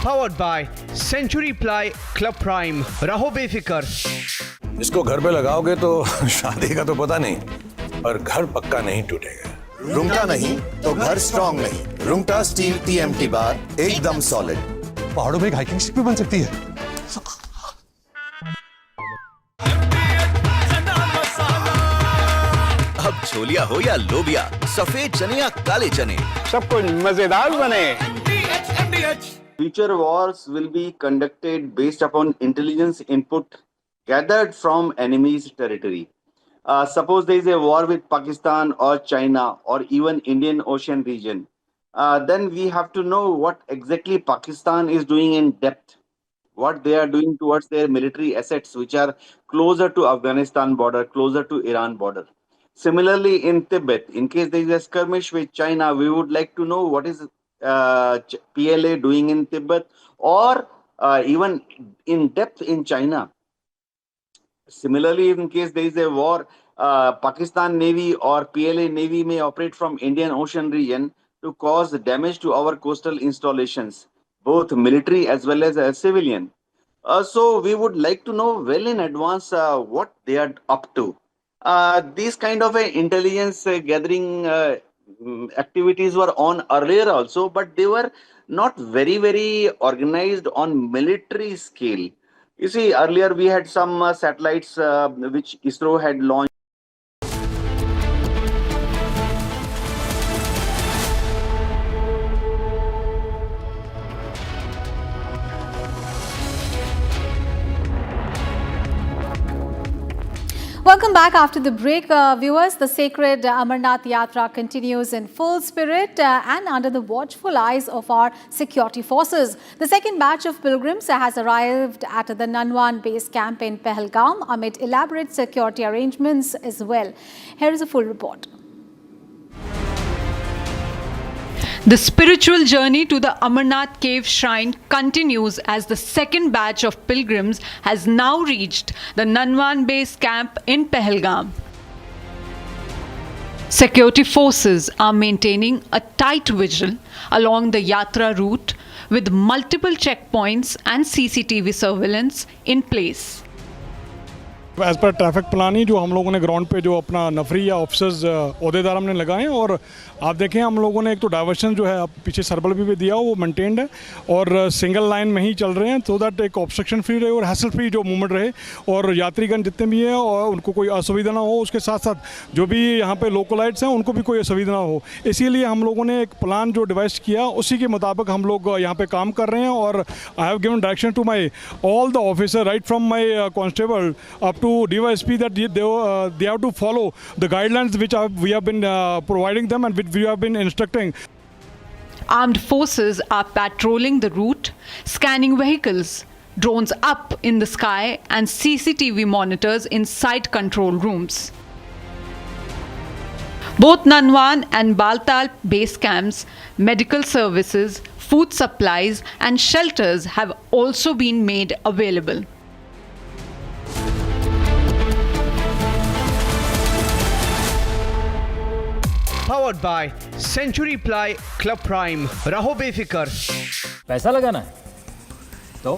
Powered by Century Ply Club Prime. Raho befikar. इसको घर पे लगाओगे तो शादी का तो पता नहीं, पर घर पक्का नहीं टूटेगा। रुंगटा नहीं तो घर स्ट्रॉन्ग नहीं। रुंगटा स्टील TMT बार एकदम सॉलिड। पहाड़ों में एक हाइकिंग स्टिक भी बन सकती है। अब छोलिया हो या लोबिया, सफेद चने या काले चने, सब कुछ मजेदार बने। Future wars will be conducted based upon intelligence input gathered from enemy's territory. Suppose there is a war with Pakistan or China or even Indian Ocean region, then we have to know what exactly Pakistan is doing in depth, what they are doing towards their military assets, which are closer to Afghanistan border, closer to Iran border. Similarly, in Tibet, in case there is a skirmish with China, we would like to know what is PLA doing in Tibet or even in depth in China. Similarly, in case there is a war, Pakistan Navy or PLA Navy may operate from Indian Ocean region to cause damage to our coastal installations, both military as well as civilian. So we would like to know well in advance what they are up to. These kind of intelligence gathering activities were on earlier also, but they were not very organized on military scale. You see, earlier we had some satellites which ISRO had launched. Welcome back after the break, viewers. The sacred Amarnath Yatra continues in full spirit and under the watchful eyes of our security forces. The second batch of pilgrims has arrived at the Nanwan base camp in Pahalgam amid elaborate security arrangements as well. Here is a full report. The spiritual journey to the Amarnath cave shrine continues as the second batch of pilgrims has now reached the Nanwan base camp in Pahalgam. Security forces are maintaining a tight vigil along the Yatra route with multiple checkpoints and CCTV surveillance in place. As per traffic plan ही जो हम लोगों ने ground पे जो अपना नफरी या officers अहदेदार हमने लगाए हैं और आप देखें हम लोगों ने एक तो डाइवर्शन जो है आप पीछे सर्कल भी दिया वो मेंटेन्ड है और सिंगल लाइन में ही चल रहे हैं सो दैट एक ऑब्स्ट्रक्शन फ्री रहे और हैसल फ्री जो मूवमेंट रहे और यात्रीगण जितने भी हैं और उनको कोई असुविधा ना हो उसके साथ साथ जो भी यहाँ पे लोकलाइट्स हैं उनको भी कोई असुविधा ना हो इसीलिए हम लोगों ने एक प्लान जो डिवाइस किया उसी के मुताबिक हम लोग यहाँ पे काम कर रहे हैं और I have given direction to my all the officer right from my constable up to DYSP that they have to follow the guidelines which we have been providing them and which we have been instructing. Armed forces are patrolling the route, scanning vehicles, drones up in the sky and CCTV monitors inside control rooms. Both Nanwan and Baltal base camps, medical services, food supplies and shelters have also been made available. Powered by Century Ply Club Prime. रहो बेफिक्र. पैसा लगाना है तो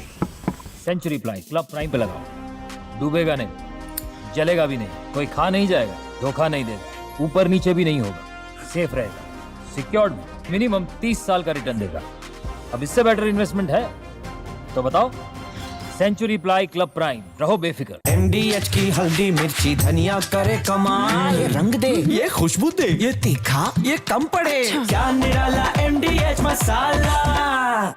century Ply Club prime पे लगाओ. डूबेगा नहीं, जलेगा भी नहीं, कोई खा नहीं जाएगा, धोखा नहीं देगा, ऊपर नीचे भी नहीं होगा, सेफ रहेगा, सिक्योर्ड, मिनिमम 30 साल का रिटर्न देगा. अब इससे बेटर इन्वेस्टमेंट है तो बताओ. सेंचुरी प्लाई क्लब प्राइम, रहो बेफिक्र. MDH की हल्दी मिर्ची धनिया करे कमाल. ये रंग दे, ये खुशबू दे, ये तीखा, ये कम पड़े. क्या निराला MDH masala.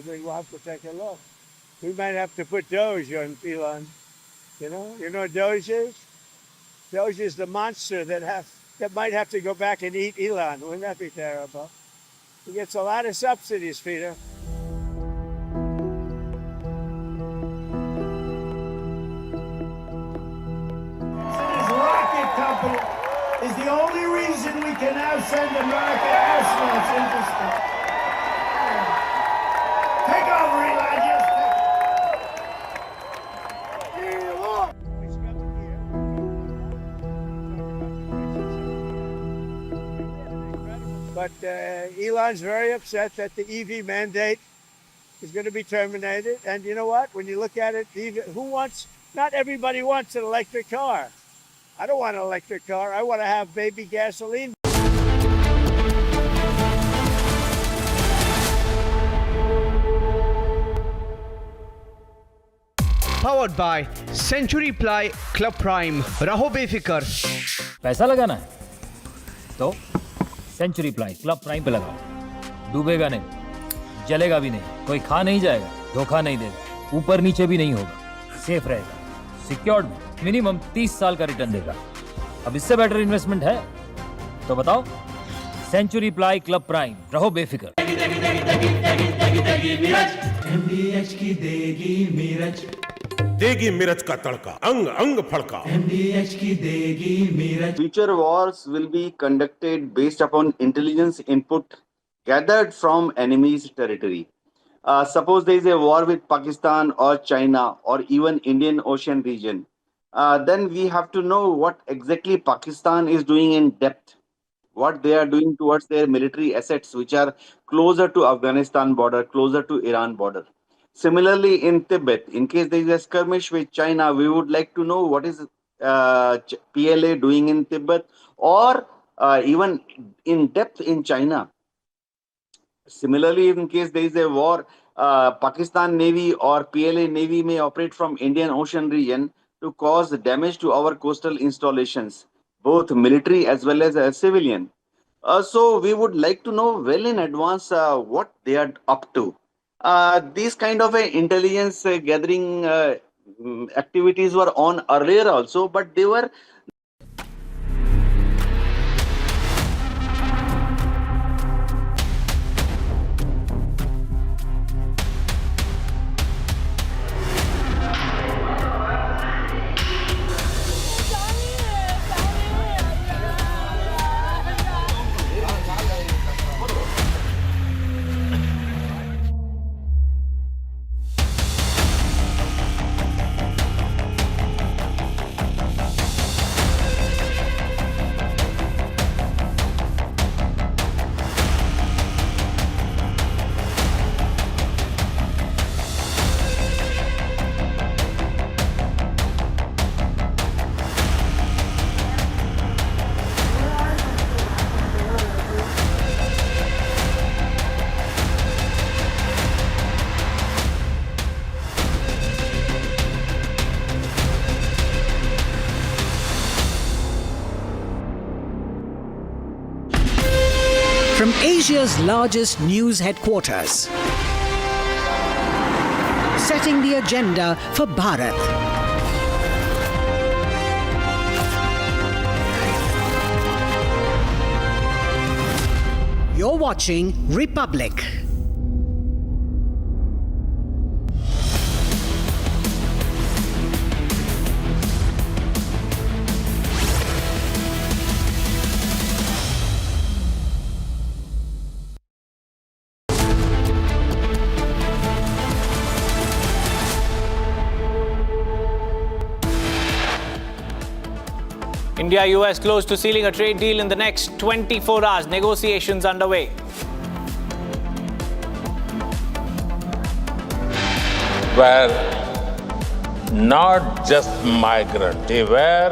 We'll have to take a look. We might have to put Doge on Elon. You know what Doge is? Doge is the monster that might have to go back and eat Elon. Wouldn't that be terrible? He gets a lot of subsidies, Peter. His rocket company is the only reason we can now send America astronauts into space. Take over, Elon. Just But Elon's very upset that the EV mandate is going to be terminated. And you know what? When you look at it, not everybody wants an electric car. I don't want an electric car. I want to have baby gasoline. Powered by Century Ply Club Prime. रहो बेफिक्र. पैसा लगाना है तो century Ply Club prime पे लगाओ. डूबेगा नहीं, जलेगा भी नहीं, कोई खा नहीं जाएगा, धोखा नहीं देगा, ऊपर नीचे भी नहीं होगा, सेफ रहेगा, सिक्योर्ड, मिनिमम 30 साल का रिटर्न देगा. अब इससे बेटर इन्वेस्टमेंट है तो बताओ. सेंचुरी प्लाई क्लब प्राइम, रहो बेफिक्र. MDH की देगी मिर्च. देगी मिर्च का तड़का, अंग अंग फड़का. MDH की देगी मिर्च. Future wars will be conducted based upon intelligence input gathered from enemy's territory. Suppose there is a war with Pakistan or China or even Indian Ocean region. Then we have to know what exactly Pakistan is doing in depth, what they are doing towards their military assets, which are closer to Afghanistan border, closer to Iran border. Similarly, in Tibet, in case there is a skirmish with China, we would like to know what is PLA doing in Tibet, or even in depth in China. Similarly, in case there is a war, Pakistan Navy or PLA Navy may operate from Indian Ocean region to cause damage to our coastal installations, both military as well as civilian. So we would like to know well in advance what they are up to. These kind of intelligence gathering activities were on earlier also, but they were from Asia's largest news headquarters, setting the agenda for Bharat. You're watching Republic. India-US close to sealing a trade deal in the next 24 hours. Negotiations underway. Were not just migrants, they were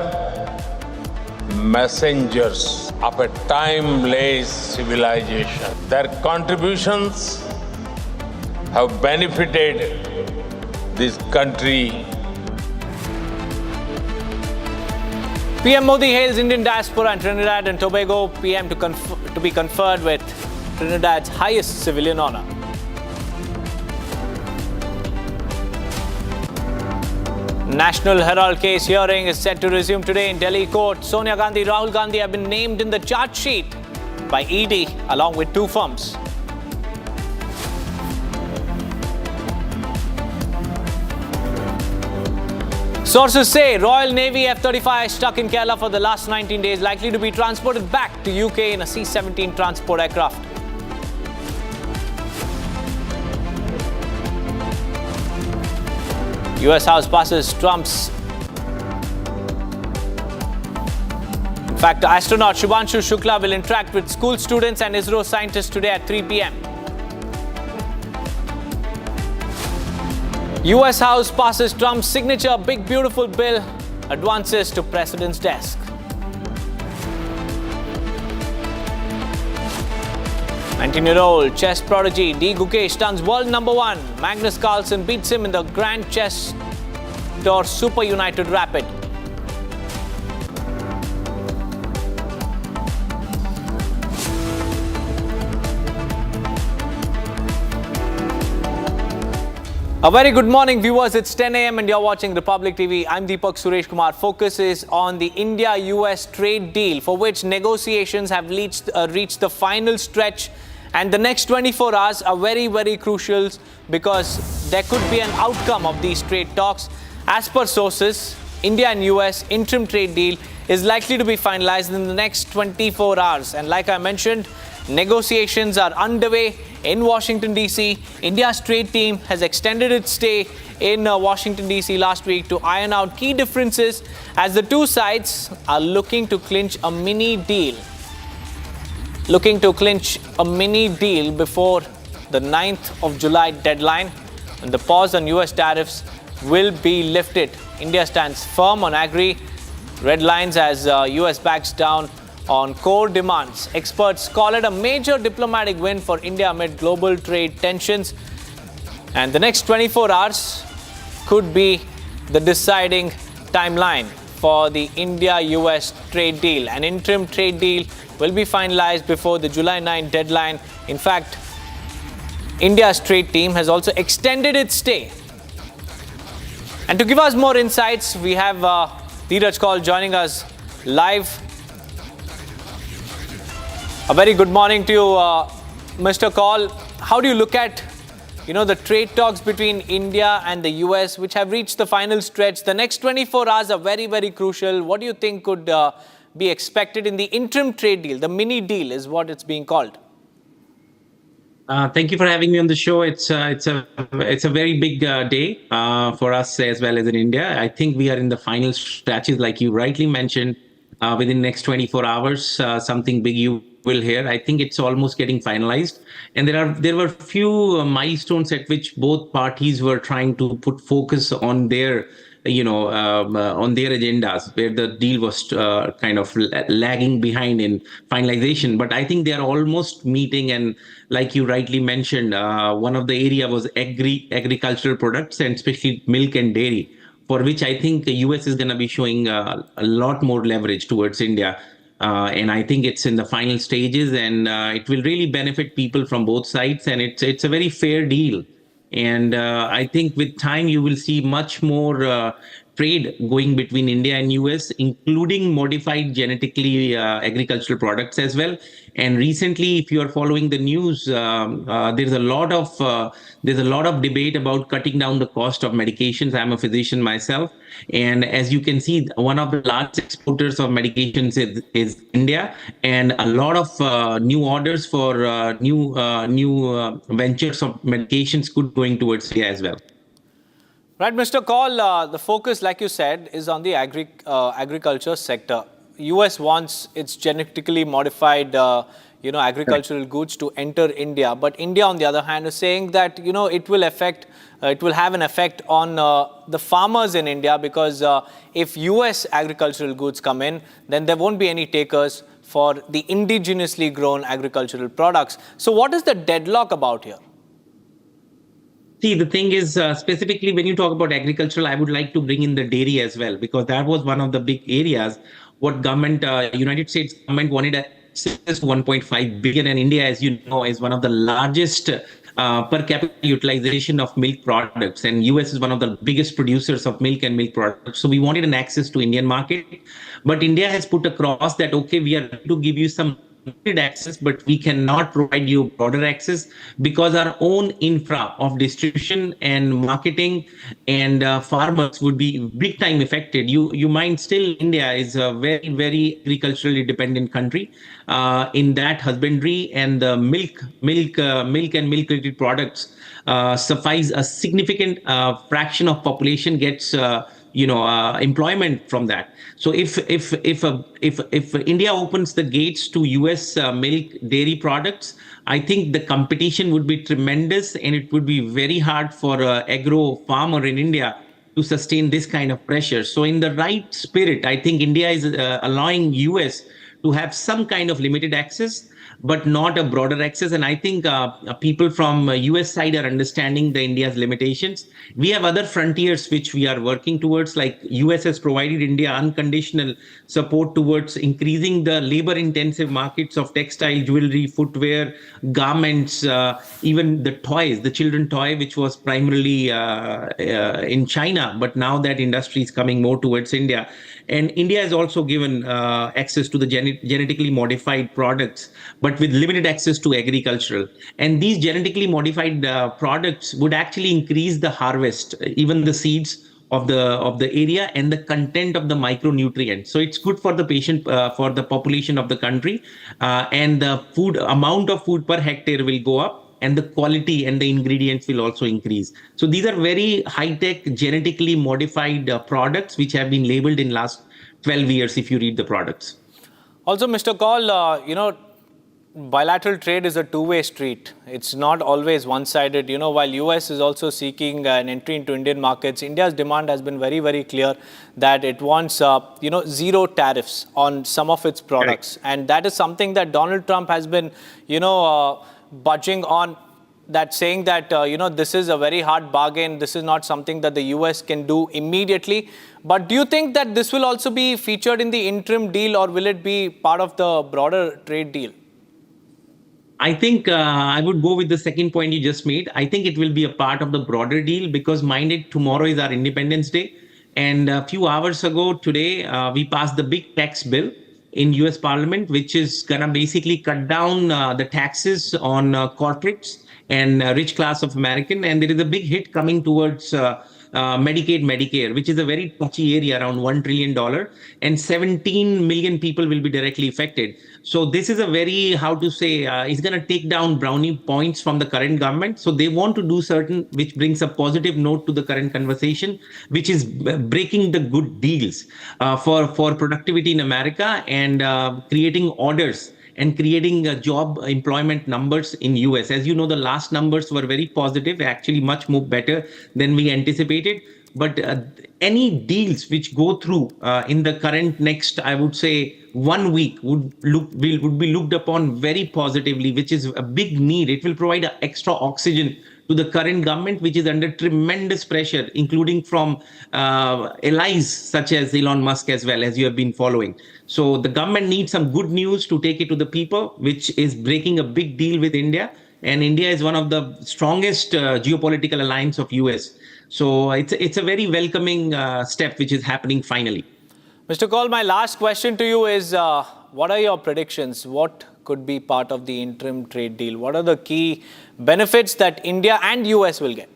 messengers of a timeless civilization. Their contributions have benefited this country. PM Modi hails Indian diaspora and Trinidad and Tobago. PM to be conferred with Trinidad's highest civilian honor. National Herald case hearing is set to resume today in Delhi court. Sonia Gandhi, Rahul Gandhi have been named in the charge sheet by Eide along with two firms. Sources say Royal Navy F-35 stuck in Kerala for the last 19 days, likely to be transported back to UK in a C-17 transport aircraft. US House passes Trump's. In fact, astronaut Shubhanshu Shukla will interact with school students and ISRO scientists today at 3 p.m. US House passes Trump's signature Big Beautiful Bill, advances to President's desk. 19-year-old chess prodigy D. Gukesh stuns world number 1. Magnus Carlsen beats him in the Grand Chess Tour Super United Rapid. A very good morning, viewers. It's 10 a.m. and you're watching Republic TV. I'm Deepak Suresh Kumar. Focus is on the India-US trade deal, for which negotiations have reached the final stretch. And the next 24 hours are very, very crucial because there could be an outcome of these trade talks. As per sources, India and US interim trade deal is likely to be finalized in the next 24 hours. And like I mentioned, negotiations are underway in Washington, D.C. India's trade team has extended its stay in Washington, D.C. last week to iron out key differences as the two sides are looking to clinch a mini deal. Before the 9th of July deadline, and the pause on US tariffs will be lifted. India stands firm on agri red lines as US backs down on core demands. Experts call it a major diplomatic win for India amid global trade tensions. And the next 24 hours could be the deciding timeline for the India-US trade deal. An interim trade deal will be finalized before the July 9 deadline. In fact, India's trade team has also extended its stay. And to give us more insights, we have Dheeraj Kaul joining us live. A very good morning to you, Mr. Kaul. How do you look at, the trade talks between India and the US, which have reached the final stretch? The next 24 hours are very, very crucial. What do you think could be expected in the interim trade deal? The mini deal is what it's being called. Thank you for having me on the show. It's a very big day for us as well as in India. I think we are in the final stretches, like you rightly mentioned. Within the next 24 hours, something big you will hear. I think it's almost getting finalized, and there were few milestones at which both parties were trying to put focus on their on their agendas, where the deal was kind of lagging behind in finalization. But I think they are almost meeting, and like you rightly mentioned, one of the area was agricultural products, and especially milk and dairy, for which I think the US is going to be showing a lot more leverage towards India. And I think it's in the final stages, and it will really benefit people from both sides, and it's a very fair deal. And I think with time you will see much more trade going between India and US, including modified genetically agricultural products as well. And recently, if you are following the news, there's a lot of debate about cutting down the cost of medications. I'm a physician myself, and as you can see, one of the largest exporters of medications is India, and a lot of new orders for new ventures of medications could going towards India as well. Right, Mr. Kaul, the focus, like you said, is on the agriculture sector. US wants its genetically modified, agricultural goods to enter India. But India, on the other hand, is saying that, it will have an effect on the farmers in India, because if US agricultural goods come in, then there won't be any takers for the indigenously grown agricultural products. So what is the deadlock about here? See, the thing is, specifically when you talk about agricultural, I would like to bring in the dairy as well, because that was one of the big areas. What United States government wanted access to 1.5 billion, and India, as you know, is one of the largest per capita utilization of milk products, and US is one of the biggest producers of milk and milk products. So we wanted an access to Indian market, but India has put across that, okay, we are going to give you some limited access, but we cannot provide you broader access, because our own infra of distribution and marketing and farmers would be big time affected. You mind still India is a very, very agriculturally dependent country in that husbandry, and the milk and milk related products suffice a significant fraction of population gets employment from that. So if India opens the gates to US milk dairy products, I think the competition would be tremendous, and it would be very hard for an agro farmer in India to sustain this kind of pressure. So in the right spirit, I think India is allowing US to have some kind of limited access, but not a broader access. And I think people from US side are understanding the India's limitations. We have other frontiers which we are working towards, like US has provided India unconditional support towards increasing the labor intensive markets of textile, jewelry, footwear, garments, even the toys, the children toy, which was primarily in China, but now that industry is coming more towards India. And India has also given access to the genetically modified products, but with limited access to agricultural. And these genetically modified products would actually increase the harvest, even the seeds of the area, and the content of the micronutrients. So it's good for the patient, for the population of the country, and the food amount of food per hectare will go up, and the quality and the ingredients will also increase. So these are very high-tech, genetically modified products which have been labeled in last 12 years if you read the products. Also, Mr. Kaul, bilateral trade is a two-way street. It's not always one-sided. You know, while US is also seeking an entry into Indian markets, India's demand has been very, very clear that it wants, zero tariffs on some of its products. Correct. And that is something that Donald Trump has been, budging on, that saying that, this is a very hard bargain. This is not something that the US can do immediately. But do you think that this will also be featured in the interim deal, or will it be part of the broader trade deal? I think I would go with the second point you just made. I think it will be a part of the broader deal because, mind it, tomorrow is our Independence Day. And a few hours ago today, we passed the big tax bill in US Parliament, which is going to basically cut down the taxes on corporates and rich class of American. And there is a big hit coming towards Medicaid, Medicare, which is a very touchy area, around $1 trillion, and 17 million people will be directly affected. So this is a very, it's going to take down brownie points from the current government. So they want to do certain, which brings a positive note to the current conversation, which is breaking the good deals for productivity in America and creating orders and creating job employment numbers in US. As you know, the last numbers were very positive, actually much more better than we anticipated. But any deals which go through in the current next, I would say, 1 week would be looked upon very positively, which is a big need. It will provide extra oxygen to the current government, which is under tremendous pressure, including from allies such as Elon Musk as well, as you have been following. So the government needs some good news to take it to the people, which is breaking a big deal with India. And India is one of the strongest geopolitical alliance of US. So it's a very welcoming step which is happening finally. Mr. Kaul, my last question to you is, what are your predictions? What could be part of the interim trade deal? What are the key benefits that India and US will get?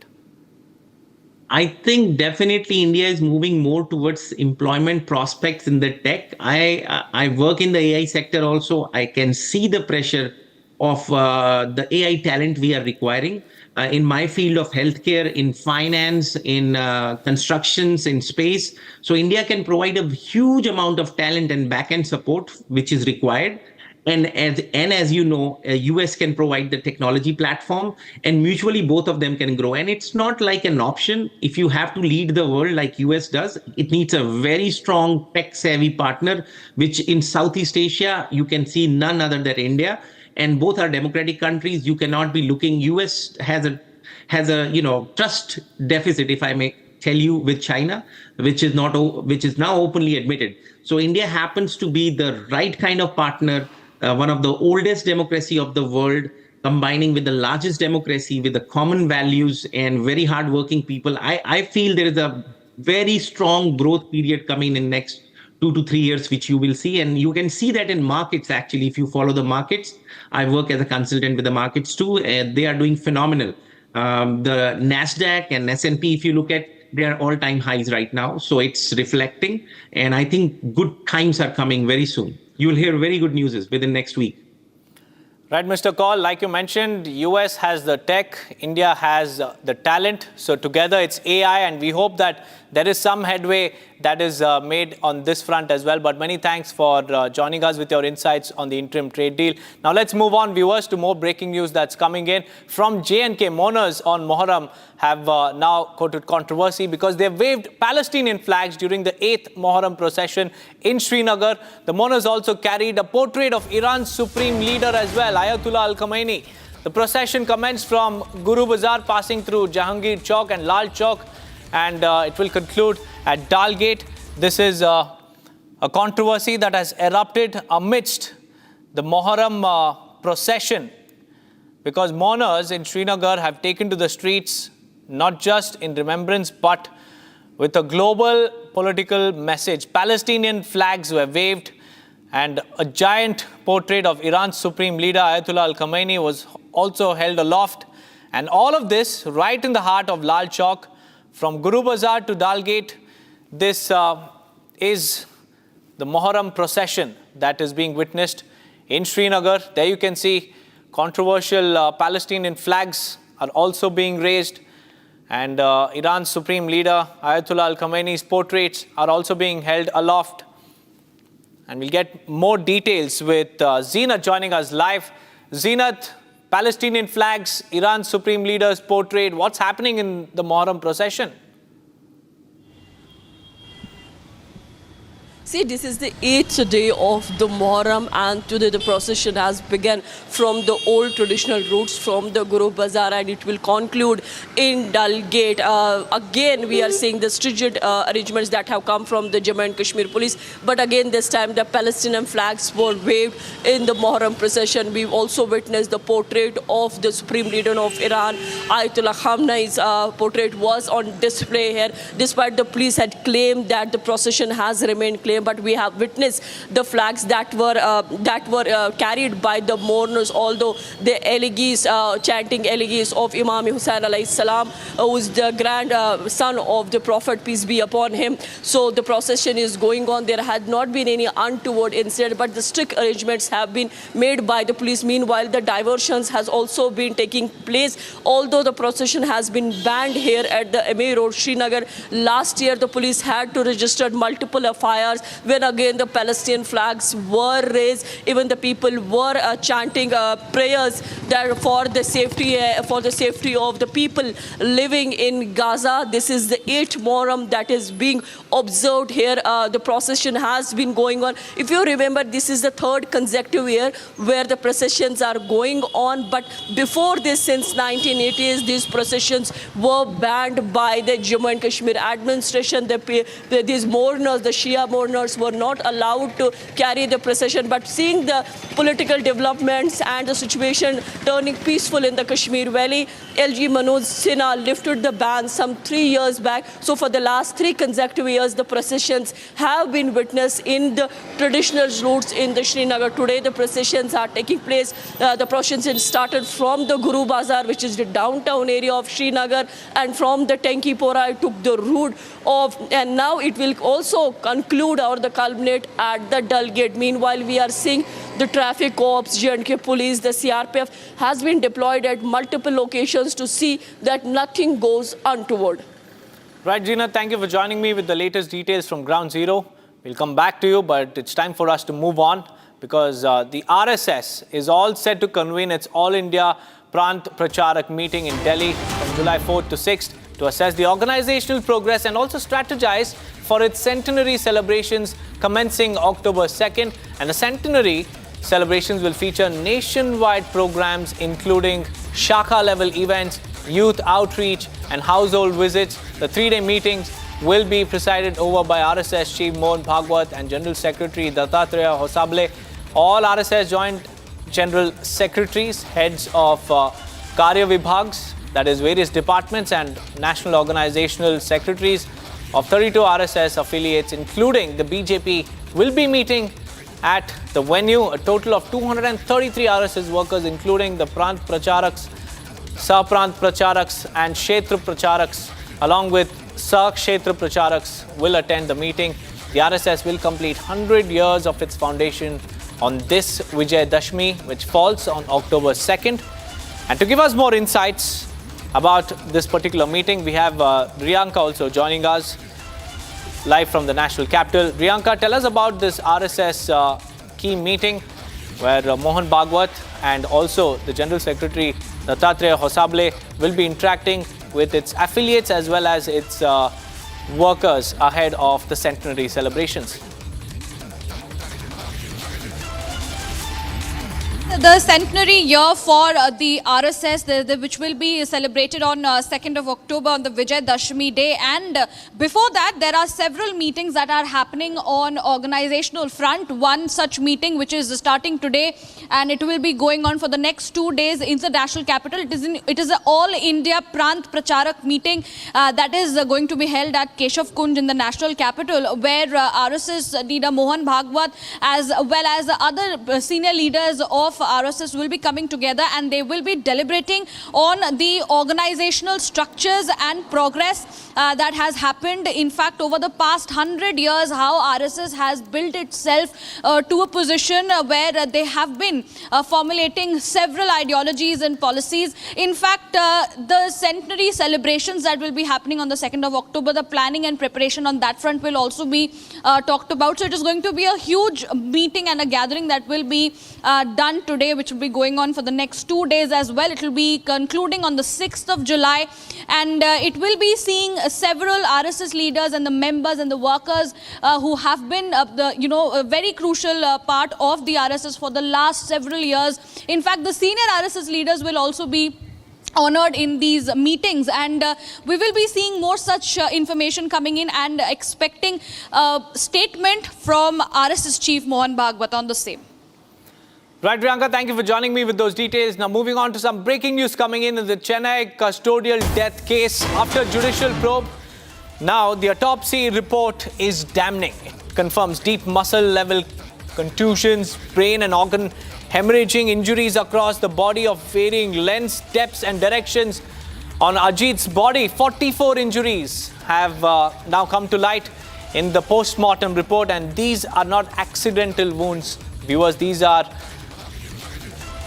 I think definitely India is moving more towards employment prospects in the tech. I work in the AI sector also. I can see the pressure of the AI talent we are requiring in my field of healthcare, in finance, in constructions, in space. So India can provide a huge amount of talent and back-end support, which is required. And as you know, US can provide the technology platform, and mutually both of them can grow. And it's not like an option. If you have to lead the world like US does, it needs a very strong tech-savvy partner, which in Southeast Asia, you can see none other than India. And both are democratic countries. You cannot be looking. US has a trust deficit, if I may tell you, with China, which is now openly admitted. So India happens to be the right kind of partner. One of the oldest democracy of the world, combining with the largest democracy, with the common values and very hardworking people. I feel there is a very strong growth period coming in next 2 to 3 years, which you will see. And you can see that in markets, actually, if you follow the markets. I work as a consultant with the markets too. They are doing phenomenal. The NASDAQ and S&P, if you look at, they are all-time highs right now. So it's reflecting. And I think good times are coming very soon. You will hear very good news within next week. Right, Mr. Kaul, like you mentioned, US has the tech, India has the talent. So together it's AI, and we hope that there is some headway that is made on this front as well. But many thanks for joining us with your insights on the interim trade deal. Now let's move on, viewers, to more breaking news that's coming in. From J&K, mourners on Muharram have now quoted controversy because they waved Palestinian flags during the 8th Muharram procession in Srinagar. The mourners also carried a portrait of Iran's supreme leader as well, Ayatollah Al-Khamenei. The procession commenced from Guru Bazaar, passing through Jahangir Chowk and Lal Chowk, and it will conclude at Dal Gate. This is a controversy that has erupted amidst the Muharram procession, because mourners in Srinagar have taken to the streets not just in remembrance but with a global political message. Palestinian flags were waved, and a giant portrait of Iran's supreme leader Ayatollah Al-Khamenei was also held aloft. And all of this right in the heart of Lal Chowk. From Guru Bazaar to Dal Gate, this is the Muharram procession that is being witnessed in Srinagar. There you can see controversial Palestinian flags are also being raised, and Iran's supreme leader Ayatollah Al-Khamenei's portraits are also being held aloft. And we'll get more details with Zina joining us live. Zenat, Palestinian flags, Iran's supreme leaders portrayed. What's happening in the Muharram procession? See, this is the 8th day of the Muharram, and today the procession has begun from the old traditional routes from the Guru Bazaar, and it will conclude in Dal Gate. Again, we are seeing the stringent arrangements that have come from the Jammu and Kashmir police, but again this time the Palestinian flags were waved in the Muharram procession. We've also witnessed the portrait of the Supreme Leader of Iran, Ayatollah Khamenei's portrait was on display here, despite the police had claimed that the procession has remained clear. But we have witnessed the flags that were carried by the mourners, although the elegies, chanting elegies of Imam Hussain alayhi salam, who is the grandson of the Prophet, peace be upon him. So the procession is going on. There had not been any untoward incident, but the strict arrangements have been made by the police. Meanwhile, the diversions has also been taking place. Although the procession has been banned here at the Amir Road, Srinagar, last year the police had to register multiple FIRs when again the Palestinian flags were raised. Even the people were chanting prayers that for the safety of the people living in Gaza. This is the 8th Muharram that is being observed here. The procession has been going on. If you remember, this is the 3rd consecutive year where the processions are going on. But before this, since 1980s, these processions were banned by the Jammu and Kashmir administration. These mourners, the Shia mourners, were not allowed to carry the procession. But seeing the political developments and the situation turning peaceful in the Kashmir Valley, LG Manoj Sinha lifted the ban some 3 years back. So for the last 3 consecutive years, the processions have been witnessed in the traditional routes in the Srinagar. Today, the processions are taking place. The procession started from the Guru Bazaar, which is the downtown area of Srinagar, and from the Tenkipora, it took the route of, and now it will also conclude or the culminate at the Dal Gate. Meanwhile, we are seeing the traffic corps, J&K police, the CRPF has been deployed at multiple locations to see that nothing goes untoward. Right, Gina, thank you for joining me with the latest details from Ground Zero. We'll come back to you, but it's time for us to move on because the RSS is all set to convene its All India Prant Pracharak meeting in Delhi from July 4th to 6th to assess the organizational progress and also strategize for its centenary celebrations commencing October 2nd. And the centenary celebrations will feature nationwide programs including Shakha-level events, youth outreach and household visits. The 3-day meetings will be presided over by RSS Chief Mohan Bhagwat and General Secretary Dattatreya Hosable. All RSS Joint General Secretaries, heads of Karya Vibhags, that is various departments, and National Organizational Secretaries of 32 RSS affiliates, including the BJP, will be meeting at the venue. A total of 233 RSS workers, including the Prant Pracharaks, Saprant Pracharaks and Kshetra Pracharaks, along with Kshetra Pracharaks, will attend the meeting. The RSS will complete 100 years of its foundation on this Vijay Dashmi, which falls on October 2nd. And to give us more insights about this particular meeting, we have Riyanka also joining us live from the national capital. Riyanka, tell us about this RSS key meeting where Mohan Bhagwat and also the General Secretary Dattatreya Hosable will be interacting with its affiliates as well as its workers ahead of the centenary celebrations. The centenary year for the RSS, which will be celebrated on 2nd of October on the Vijay Dashmi day. And before that, there are several meetings that are happening on organizational front. One such meeting, which is starting today, and it will be going on for the next 2 days in the national capital. It is an All India Prant Pracharak meeting that is going to be held at Keshav Kunj in the national capital, where RSS leader Mohan Bhagwat as well as other senior leaders of RSS will be coming together, and they will be deliberating on the organizational structures and progress that has happened. In fact, over the past 100 years, how RSS has built itself to a position where they have been formulating several ideologies and policies. In fact, the centenary celebrations that will be happening on the 2nd of October, the planning and preparation on that front will also be talked about. So it is going to be a huge meeting and a gathering that will be done today, which will be going on for the next 2 days as well. It will be concluding on the 6th of July, and it will be seeing several RSS leaders and the members and the workers who have been a very crucial part of the RSS for the last several years. In fact, the senior RSS leaders will also be honored in these meetings, and we will be seeing more such information coming in and expecting a statement from RSS Chief Mohan Bhagwat on the same. Right, Priyanka, thank you for joining me with those details. Now moving on to some breaking news coming in the Chennai custodial death case. After judicial probe, now the autopsy report is damning. It confirms deep muscle level contusions, brain and organ hemorrhaging, injuries across the body of varying lengths, depths and directions. On Ajit's body, 44 injuries have now come to light in the post-mortem report, and these are not accidental wounds. Viewers, these are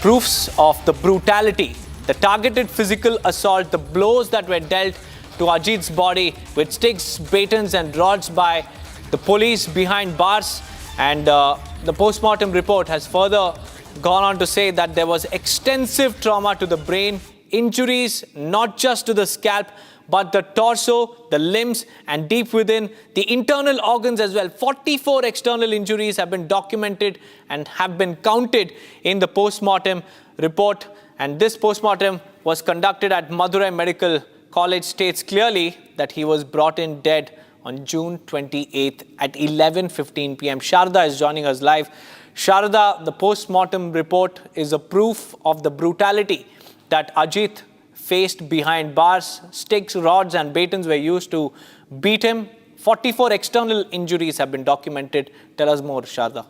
proofs of the brutality, the targeted physical assault, the blows that were dealt to Ajit's body with sticks, batons and rods by the police behind bars. And the post-mortem report has further gone on to say that there was extensive trauma to the brain, injuries not just to the scalp, but the torso, the limbs, and deep within the internal organs as well. 44 external injuries have been documented and have been counted in the post-mortem report. And this post-mortem was conducted at Madurai Medical College, states clearly that he was brought in dead on June 28th at 11:15 p.m. Sharda is joining us live. Sharda, the post-mortem report is a proof of the brutality that Ajit faced behind bars. Sticks, rods and batons were used to beat him. 44 external injuries have been documented. Tell us more, Sharda.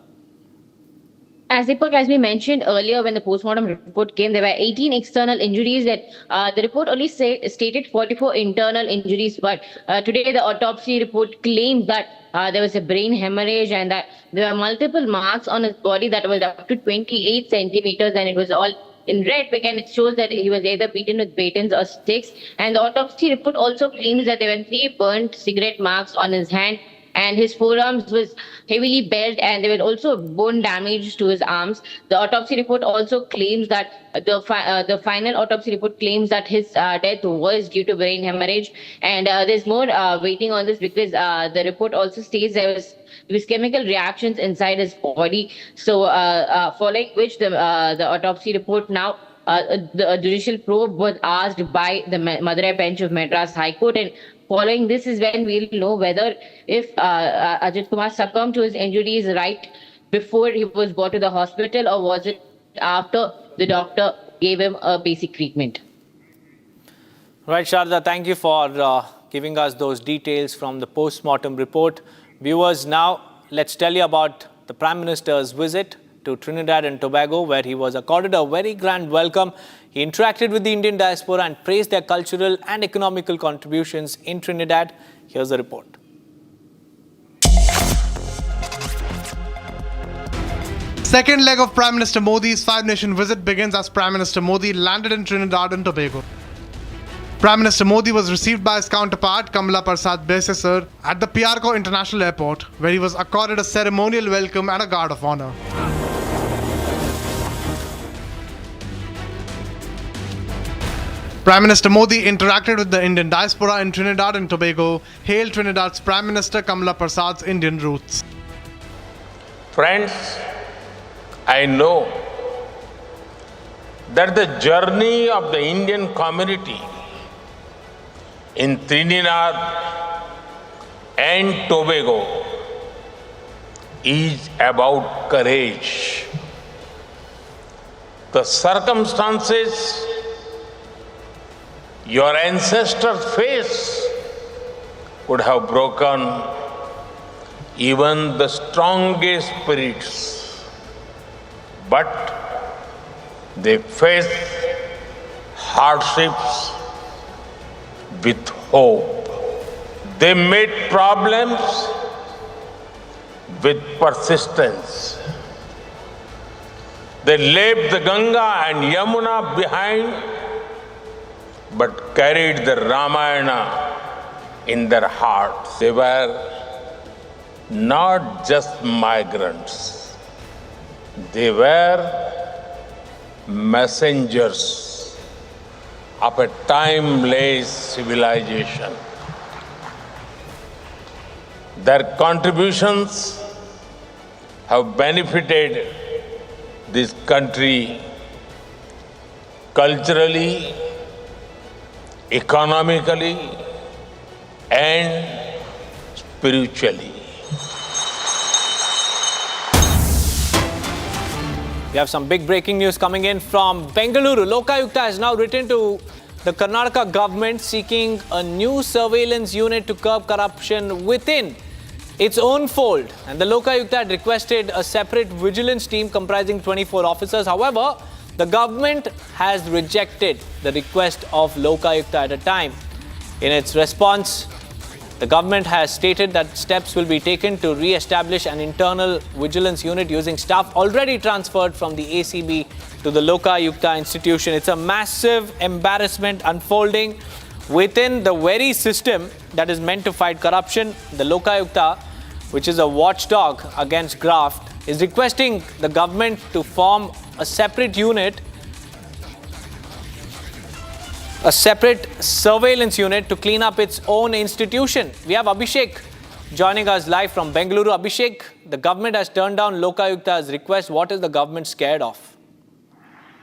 As we mentioned earlier, when the postmortem report came, there were 18 external injuries. That the report only stated 44 internal injuries. But today, the autopsy report claimed that there was a brain hemorrhage and that there were multiple marks on his body that was up to 28 centimeters, and it was all in red, and it shows that he was either beaten with batons or sticks. And the autopsy report also claims that there were 3 burnt cigarette marks on his hand, and his forearms was heavily belt, and there was also bone damage to his arms. The autopsy report also claims that the final autopsy report claims that his death was due to brain hemorrhage, and there's more waiting on this, because the report also states there was chemical reactions inside his body. So following which the autopsy report now, the judicial probe was asked by the Madurai bench of Madras High Court, and following this is when we'll know whether if Ajit Kumar succumbed to his injuries right before he was brought to the hospital, or was it after the doctor gave him a basic treatment. Right, Sharda, thank you for giving us those details from the post-mortem report. Viewers, now let's tell you about the Prime Minister's visit to Trinidad and Tobago, where he was accorded a very grand welcome. He interacted with the Indian diaspora and praised their cultural and economical contributions in Trinidad. Here's the report. Second leg of Prime Minister Modi's five-nation visit begins as Prime Minister Modi landed in Trinidad and Tobago. Prime Minister Modi was received by his counterpart Kamala Prasad Besesar at the Piarco International Airport, where he was accorded a ceremonial welcome and a guard of honor. Prime Minister Modi interacted with the Indian diaspora in Trinidad and Tobago, hailed Trinidad's Prime Minister Kamala Prasad's Indian roots. Friends, I know that the journey of the Indian community in Trinidad and Tobago is about courage. The circumstances your ancestors faced would have broken even the strongest spirits, but they faced hardships with hope. They met problems with persistence. They left the Ganga and Yamuna behind, but carried the Ramayana in their hearts. They were not just migrants. They were messengers of a timeless civilization. Their contributions have benefited this country culturally, economically, and spiritually. We have some big breaking news coming in from Bengaluru. Lokayukta has now written to the Karnataka government seeking a new surveillance unit to curb corruption within its own fold. And the Lokayukta had requested a separate vigilance team comprising 24 officers. However, the government has rejected the request of Lokayukta at a time. In its response, the government has stated that steps will be taken to re-establish an internal vigilance unit using staff already transferred from the ACB to the Lokayukta institution. It's a massive embarrassment unfolding within the very system that is meant to fight corruption. The Lokayukta, which is a watchdog against graft, is requesting the government to form a separate unit, a separate surveillance unit to clean up its own institution. We have Abhishek joining us live from Bengaluru. Abhishek, the government has turned down Lokayukta's request. What is the government scared of?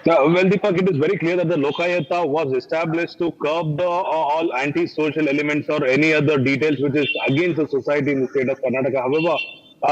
Well, Deepak, it is very clear that the Lokayukta was established to curb the all anti-social elements or any other details which is against the society in the state of Karnataka. However,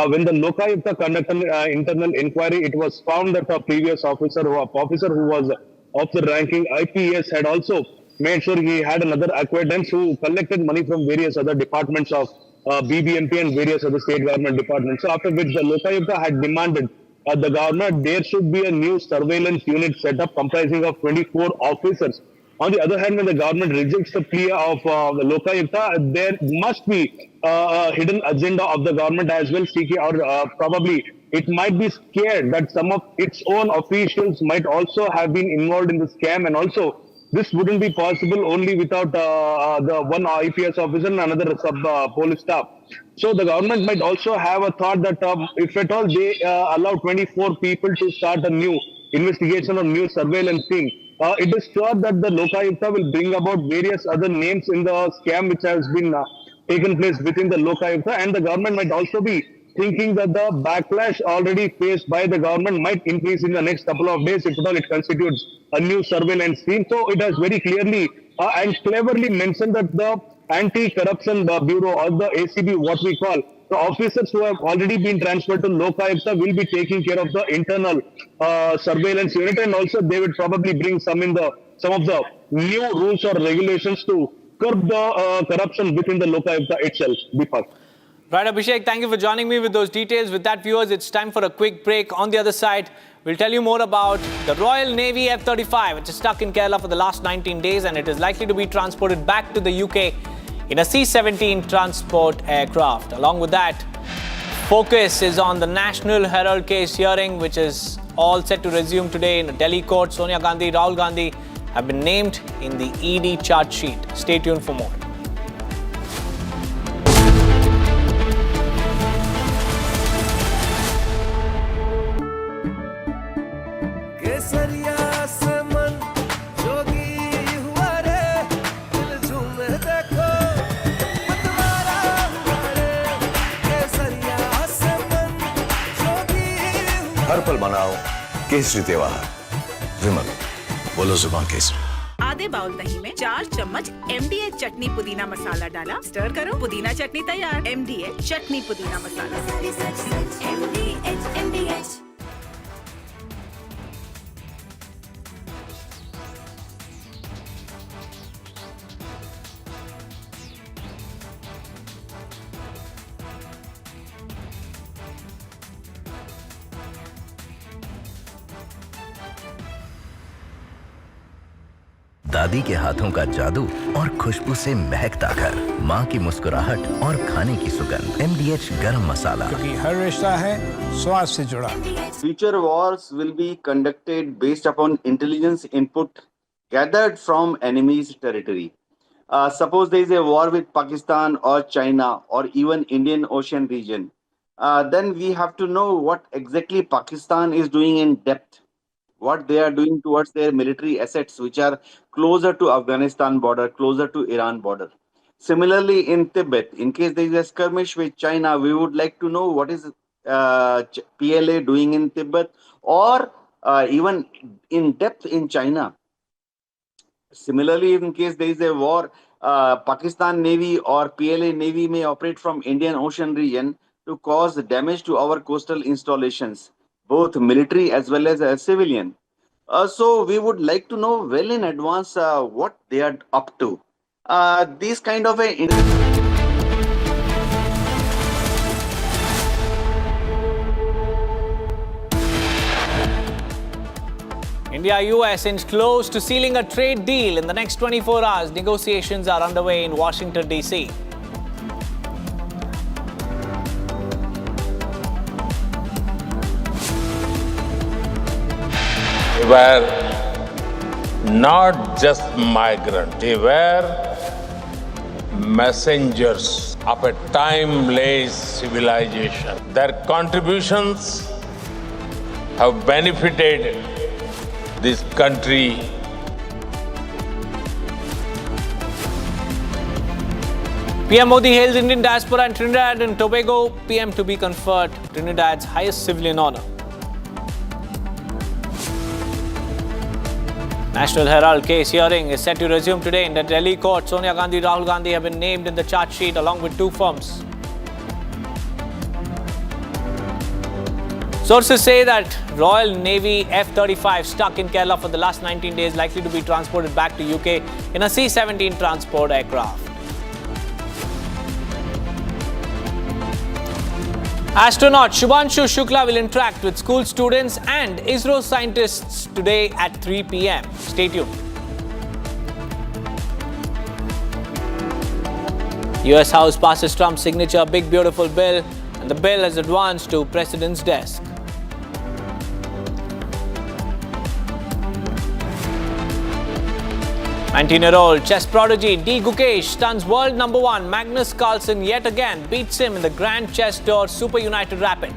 when the Lokayukta conducted internal inquiry, it was found that a previous officer who was of the ranking IPS had also made sure he had another acquaintance who collected money from various other departments of BBMP and various other state government departments. So after which the Lokayukta had demanded the government there should be a new surveillance unit set up comprising of 24 officers. On the other hand, when the government rejects the plea of the Lokayukta, there must be a hidden agenda of the government as well, seeking, or probably it might be scared that some of its own officials might also have been involved in the scam, and also this wouldn't be possible only without the one IPS officer and another police staff. So the government might also have a thought that if at all they allow 24 people to start a new investigation or new surveillance team, it is sure that the Lokayukta will bring about various other names in the scam which has been taken place within the Lokayukta, and the government might also be thinking that the backlash already faced by the government might increase in the next couple of days if at all it constitutes a new surveillance team. So it has very clearly and cleverly mentioned that the Anti-Corruption Bureau or the ACB, what we call, the officers who have already been transferred to Lokayukta will be taking care of the internal surveillance unit, and also they would probably bring some of the new rules or regulations to curb the corruption within the Lokayukta itself. Deepak. Right, Abhishek, thank you for joining me with those details. With that, viewers, it's time for a quick break. On the other side, we'll tell you more about the Royal Navy F-35, which is stuck in Kerala for the last 19 days, and it is likely to be transported back to the UK in a C-17 transport aircraft. Along with that, focus is on the National Herald case hearing, which is all set to resume today in a Delhi court. Sonia Gandhi, Rahul Gandhi have been named in the ED charge sheet. Stay tuned for more. हर पल मनाओ केसरी त्योहार। विमल, बोलो जुबान केसरी। आधे bowl दही में 4 चम्मच MDH चटनी पुदीना मसाला डाला, स्टर करो, पुदीना चटनी तैयार। MDH चटनी पुदीना मसाला। MDH। दादी के हाथों का जादू और खुशबू से महकता घर, माँ की मुस्कुराहट और खाने की सुगंध। MDH गरम मसाला, क्योंकि हर रिश्ता है स्वाद से जुड़ा। Future wars will be conducted based upon intelligence input gathered from enemy's territory. Suppose there is a war with Pakistan or China or even Indian Ocean region, then we have to know what exactly Pakistan is doing in depth. what they are doing towards their military assets, which are closer to Afghanistan border, closer to Iran border. Similarly, in Tibet, in case there is a skirmish with China, we would like to know what is PLA doing in Tibet, or even in depth in China. Similarly, in case there is a war, Pakistan Navy or PLA Navy may operate from Indian Ocean region to cause damage to our coastal installations, both military as well as civilian. So we would like to know well in advance what they are up to. These kind of a India-US inch close to sealing a trade deal in the next 24 hours. Negotiations are underway in Washington, D.C. They were not just migrants, they were messengers of a timeless civilization. Their contributions have benefited this country. PM Modi hails Indian diaspora in Trinidad and Tobago. PM to be conferred Trinidad's highest civilian honor. National Herald case hearing is set to resume today in the Delhi court. Sonia Gandhi, Rahul Gandhi have been named in the charge sheet along with two firms. Sources say that Royal Navy F-35 stuck in Kerala for the last 19 days, likely to be transported back to UK in a C-17 transport aircraft. Astronaut Shubhanshu Shukla will interact with school students and ISRO scientists today at 3 p.m. Stay tuned. US House passes Trump's signature Big Beautiful Bill, and the bill has advanced to President's desk. Nineteen-year-old chess prodigy D. Gukesh stuns world number one Magnus Carlsen yet again, beats him in the Grand Chess Tour Super United Rapid.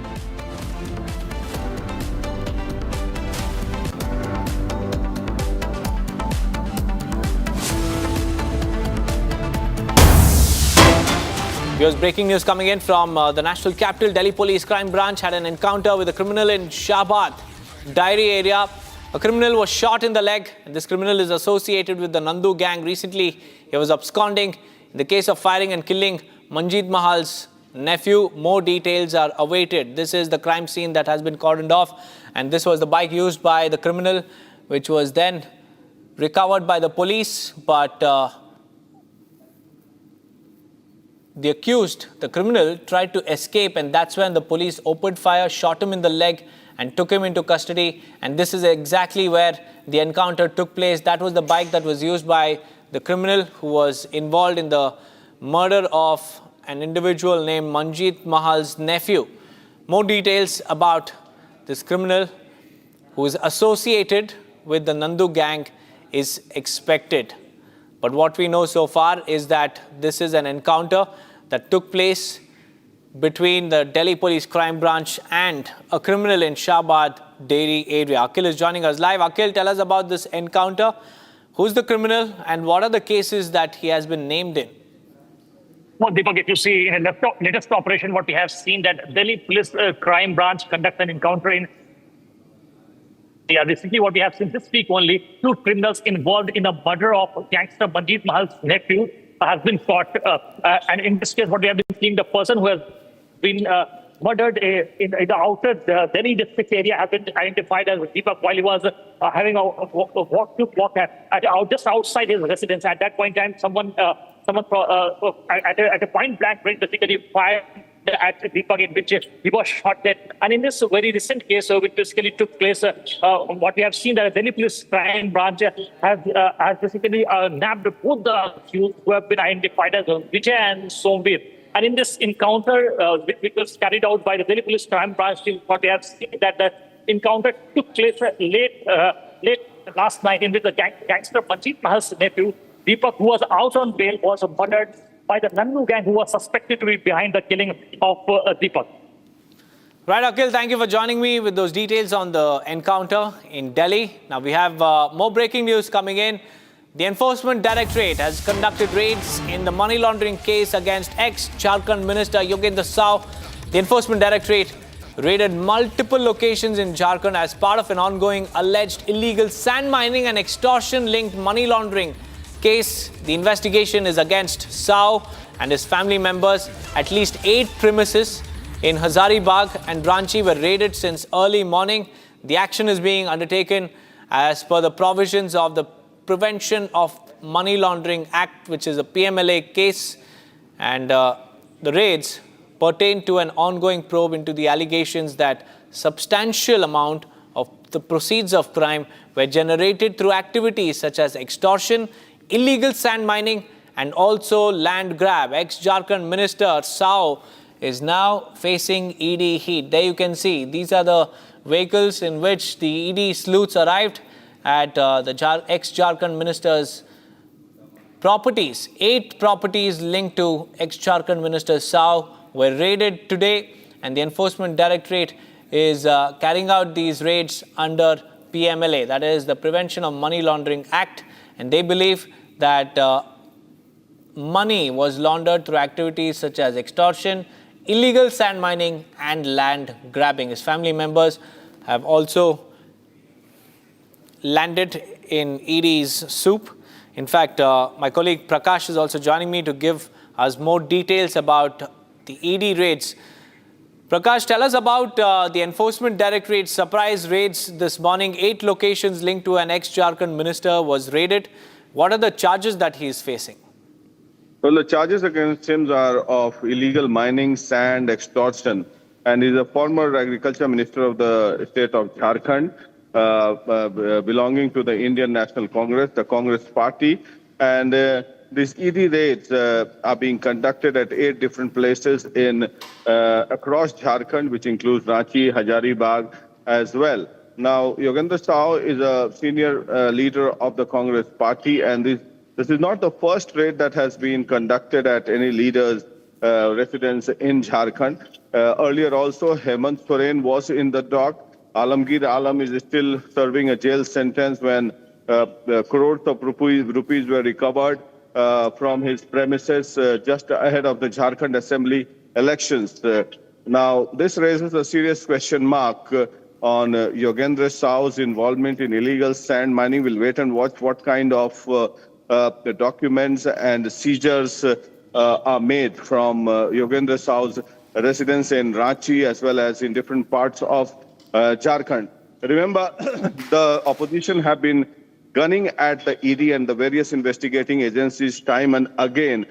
Here's breaking news coming in from the national capital. Delhi Police Crime Branch had an encounter with a criminal in Shehbaz Diary area. A criminal was shot in the leg, and this criminal is associated with the Nandu gang. Recently, he was absconding. In the case of firing and killing Manjeet Mahal's nephew, more details are awaited. This is the crime scene that has been cordoned off, and this was the bike used by the criminal, which was then recovered by the police. But the accused, the criminal, tried to escape, and that's when the police opened fire, shot him in the leg, and took him into custody. And this is exactly where the encounter took place. That was the bike that was used by the criminal who was involved in the murder of an individual named Manjeet Mahal's nephew. More details about this criminal who is associated with the Nandu gang is expected. But what we know so far is that this is an encounter that took place between the Delhi Police Crime Branch and a criminal in Shehbaz Diary area. Akhil is joining us live. Akhil, tell us about this encounter. Who's the criminal and what are the cases that he has been named in? Well, Deepak, if you see in the latest operation, what we have seen that Delhi Police Crime Branch conduct an encounter in recently, what we have seen this week only, two criminals involved in the murder of gangster Manjeet Mahal's nephew has been caught. And in this case, what we have been seeing, the person who has been murdered in the outer Delhi district area has been identified as Deepak while he was having a walk just outside his residence. At that point in time, someone at a point blank range basically fired at Deepak, in which he was shot dead. And in this very recent case, which basically took place, what we have seen that the Delhi Police Crime Branch has basically nabbed both the accused who have been identified as Vijay and Somveer. And in this encounter, which was carried out by the Delhi Police Crime Branch, what we have seen that the encounter took place late last night, in which the gangster Manjeet Mahal's nephew, Deepak, who was out on bail, was murdered by the Nandu gang, who was suspected to be behind the killing of Deepak. Right, Akhil, thank you for joining me with those details on the encounter in Delhi. Now we have more breaking news coming in. The Enforcement Directorate has conducted raids in the money laundering case against ex-Jharkhand Minister Yogendra Sahu. The Enforcement Directorate raided multiple locations in Jharkhand as part of an ongoing alleged illegal sand mining and extortion-linked money laundering case. The investigation is against Sahu and his family members. At least 8 premises in Hazaribagh and Ranchi were raided since early morning. The action is being undertaken as per the provisions of the Prevention of Money Laundering Act, which is a PMLA case. And the raids pertain to an ongoing probe into the allegations that substantial amount of the proceeds of crime were generated through activities such as extortion, illegal sand mining, and also land grab. Ex-Jharkhand Minister Sahu is now facing ED heat. There you can see, these are the vehicles in which the ED sleuths arrived at the ex-Jharkhand Minister's properties. 8 properties linked to ex-Jharkhand Minister Sahu were raided today, and the Enforcement Directorate is carrying out these raids under PMLA, that is the Prevention of Money Laundering Act, and they believe that money was laundered through activities such as extortion, illegal sand mining, and land grabbing. His family members have also landed in ED's soup. In fact, my colleague Prakash is also joining me to give us more details about the ED raids. Prakash, tell us about the Enforcement Directorate surprise raids this morning. 8 locations linked to an ex-Jharkhand minister was raided. What are the charges that he is facing? Well, the charges against him are of illegal mining, sand, extortion, and he's a former agriculture minister of the state of Jharkhand, belonging to the Indian National Congress, the Congress party. And these ED raids are being conducted at 8 different places in across Jharkhand, which includes Ranchi, Hazaribagh as well. Now, Yogendra Sahu is a senior leader of the Congress party, and this is not the first raid that has been conducted at any leader's residence in Jharkhand. Earlier also, Hemant Soren was in the dock. Alamgir Alam is still serving a jail sentence when crores of rupees were recovered from his premises just ahead of the Jharkhand Assembly elections. Now, this raises a serious question mark on Yogendra Sahu's involvement in illegal sand mining. We'll wait and watch what kind of the documents and seizures are made from Yogendra Sahu's residence in Ranchi as well as in different parts of Jharkhand. Remember, the opposition have been gunning at the ED and the various investigating agencies time and again,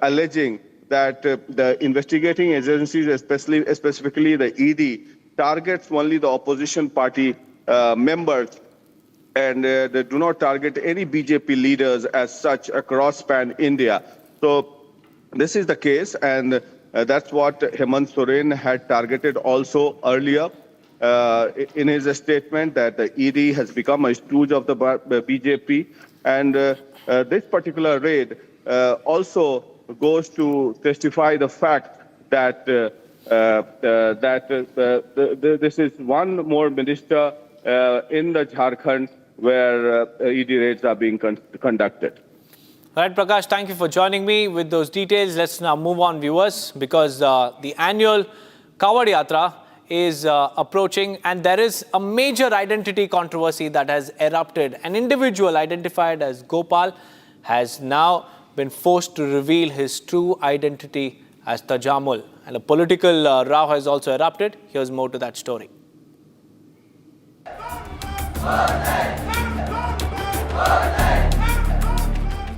alleging that the investigating agencies, specifically the ED, targets only the opposition party members, and they do not target any BJP leaders as such across pan-India. So this is the case, and that's what Hemant Soren had targeted also earlier in his statement, that the ED has become a stooge of the BJP. And this particular raid also goes to testify the fact that this is one more minister in the Jharkhand where ED raids are being conducted. All right, Prakash, thank you for joining me with those details. Let's now move on, viewers, because the annual Kawad Yatra is approaching, and there is a major identity controversy that has erupted. An individual identified as Gopal has now been forced to reveal his true identity as Tajamul. And a political row has also erupted. Here's more to that story.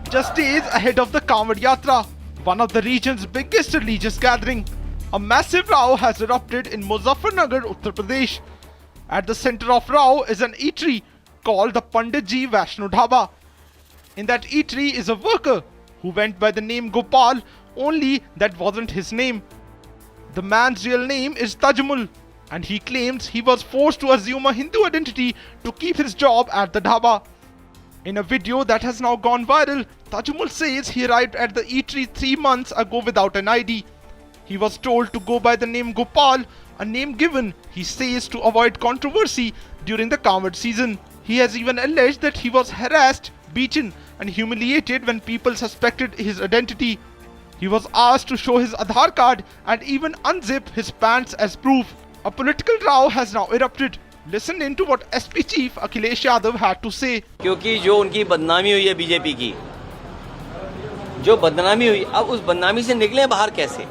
Just days ahead of the Kawad Yatra, one of the region's biggest religious gathering, a massive row has erupted in Muzaffarnagar, Uttar Pradesh. At the center of row is an eatery called the Pandit Ji Vaishno Dhaba. In that eatery is a worker who went by the name Gopal, only that wasn't his name. The man's real name is Tajamul, and he claims he was forced to assume a Hindu identity to keep his job at the dhaba. In a video that has now gone viral, Tajamul says he arrived at the eatery 3 months ago without an ID. He was told to go by the name Gopal, a name given, he says, to avoid controversy during the Kawad season. He has even alleged that he was harassed, beaten and humiliated when people suspected his identity. He was asked to show his Aadhaar card and even unzip his pants as proof. A political row has now erupted. Listen in to what SP Chief Akhilesh Yadav had to say. क्योंकि जो उनकी बदनामी हुई है BJP की, जो बदनामी हुई, अब उस बदनामी से निकले बाहर कैसे?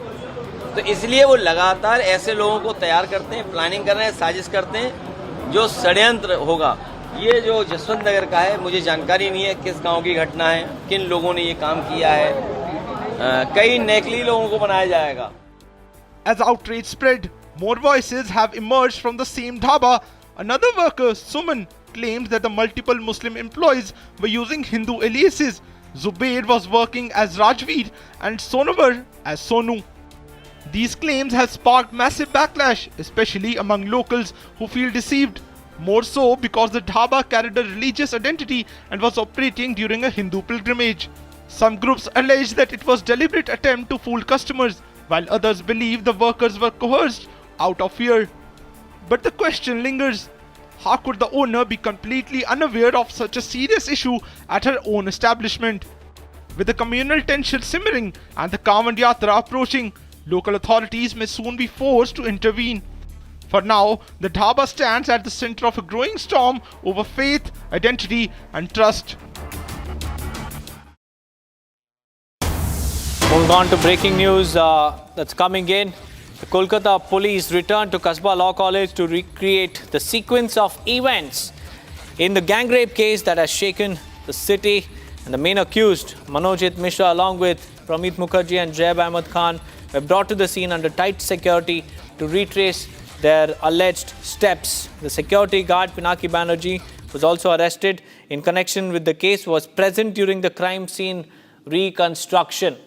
तो इसलिए वो लगातार ऐसे लोगों को तैयार करते हैं, प्लानिंग कर रहे हैं, साजिश करते हैं, जो षड्यंत्र होगा। ये जो जसवंत नगर का है, मुझे जानकारी नहीं है किस गांव की घटना है, किन लोगों ने ये काम किया है, कई नकली लोगों को बनाया जाएगा। As outrage spread, more voices have emerged from the same dhaba. Another worker, Suman, claims that the multiple Muslim employees were using Hindu aliases. Zubair was working as Rajveer and Sonavar as Sonu. These claims have sparked massive backlash, especially among locals who feel deceived. More so because the dhaba carried a religious identity and was operating during a Hindu pilgrimage. Some groups allege that it was a deliberate attempt to fool customers, while others believe the workers were coerced out of fear. But the question lingers. How could the owner be completely unaware of such a serious issue at her own establishment? With the communal tension simmering and the Kawad Yatra approaching, local authorities may soon be forced to intervene. For now, the dhaba stands at the center of a growing storm over faith, identity and trust. Moving on to breaking news that's coming in. The Kolkata police returned to Kasba Law College to recreate the sequence of events in the gang rape case that has shaken the city. And the main accused, Manojit Mishra, along with Pramit Mukherjee and Jeb Ahmed Khan, were brought to the scene under tight security to retrace their alleged steps. The security guard, Pinaki Banerjee, was also arrested in connection with the case, was present during the crime scene reconstruction.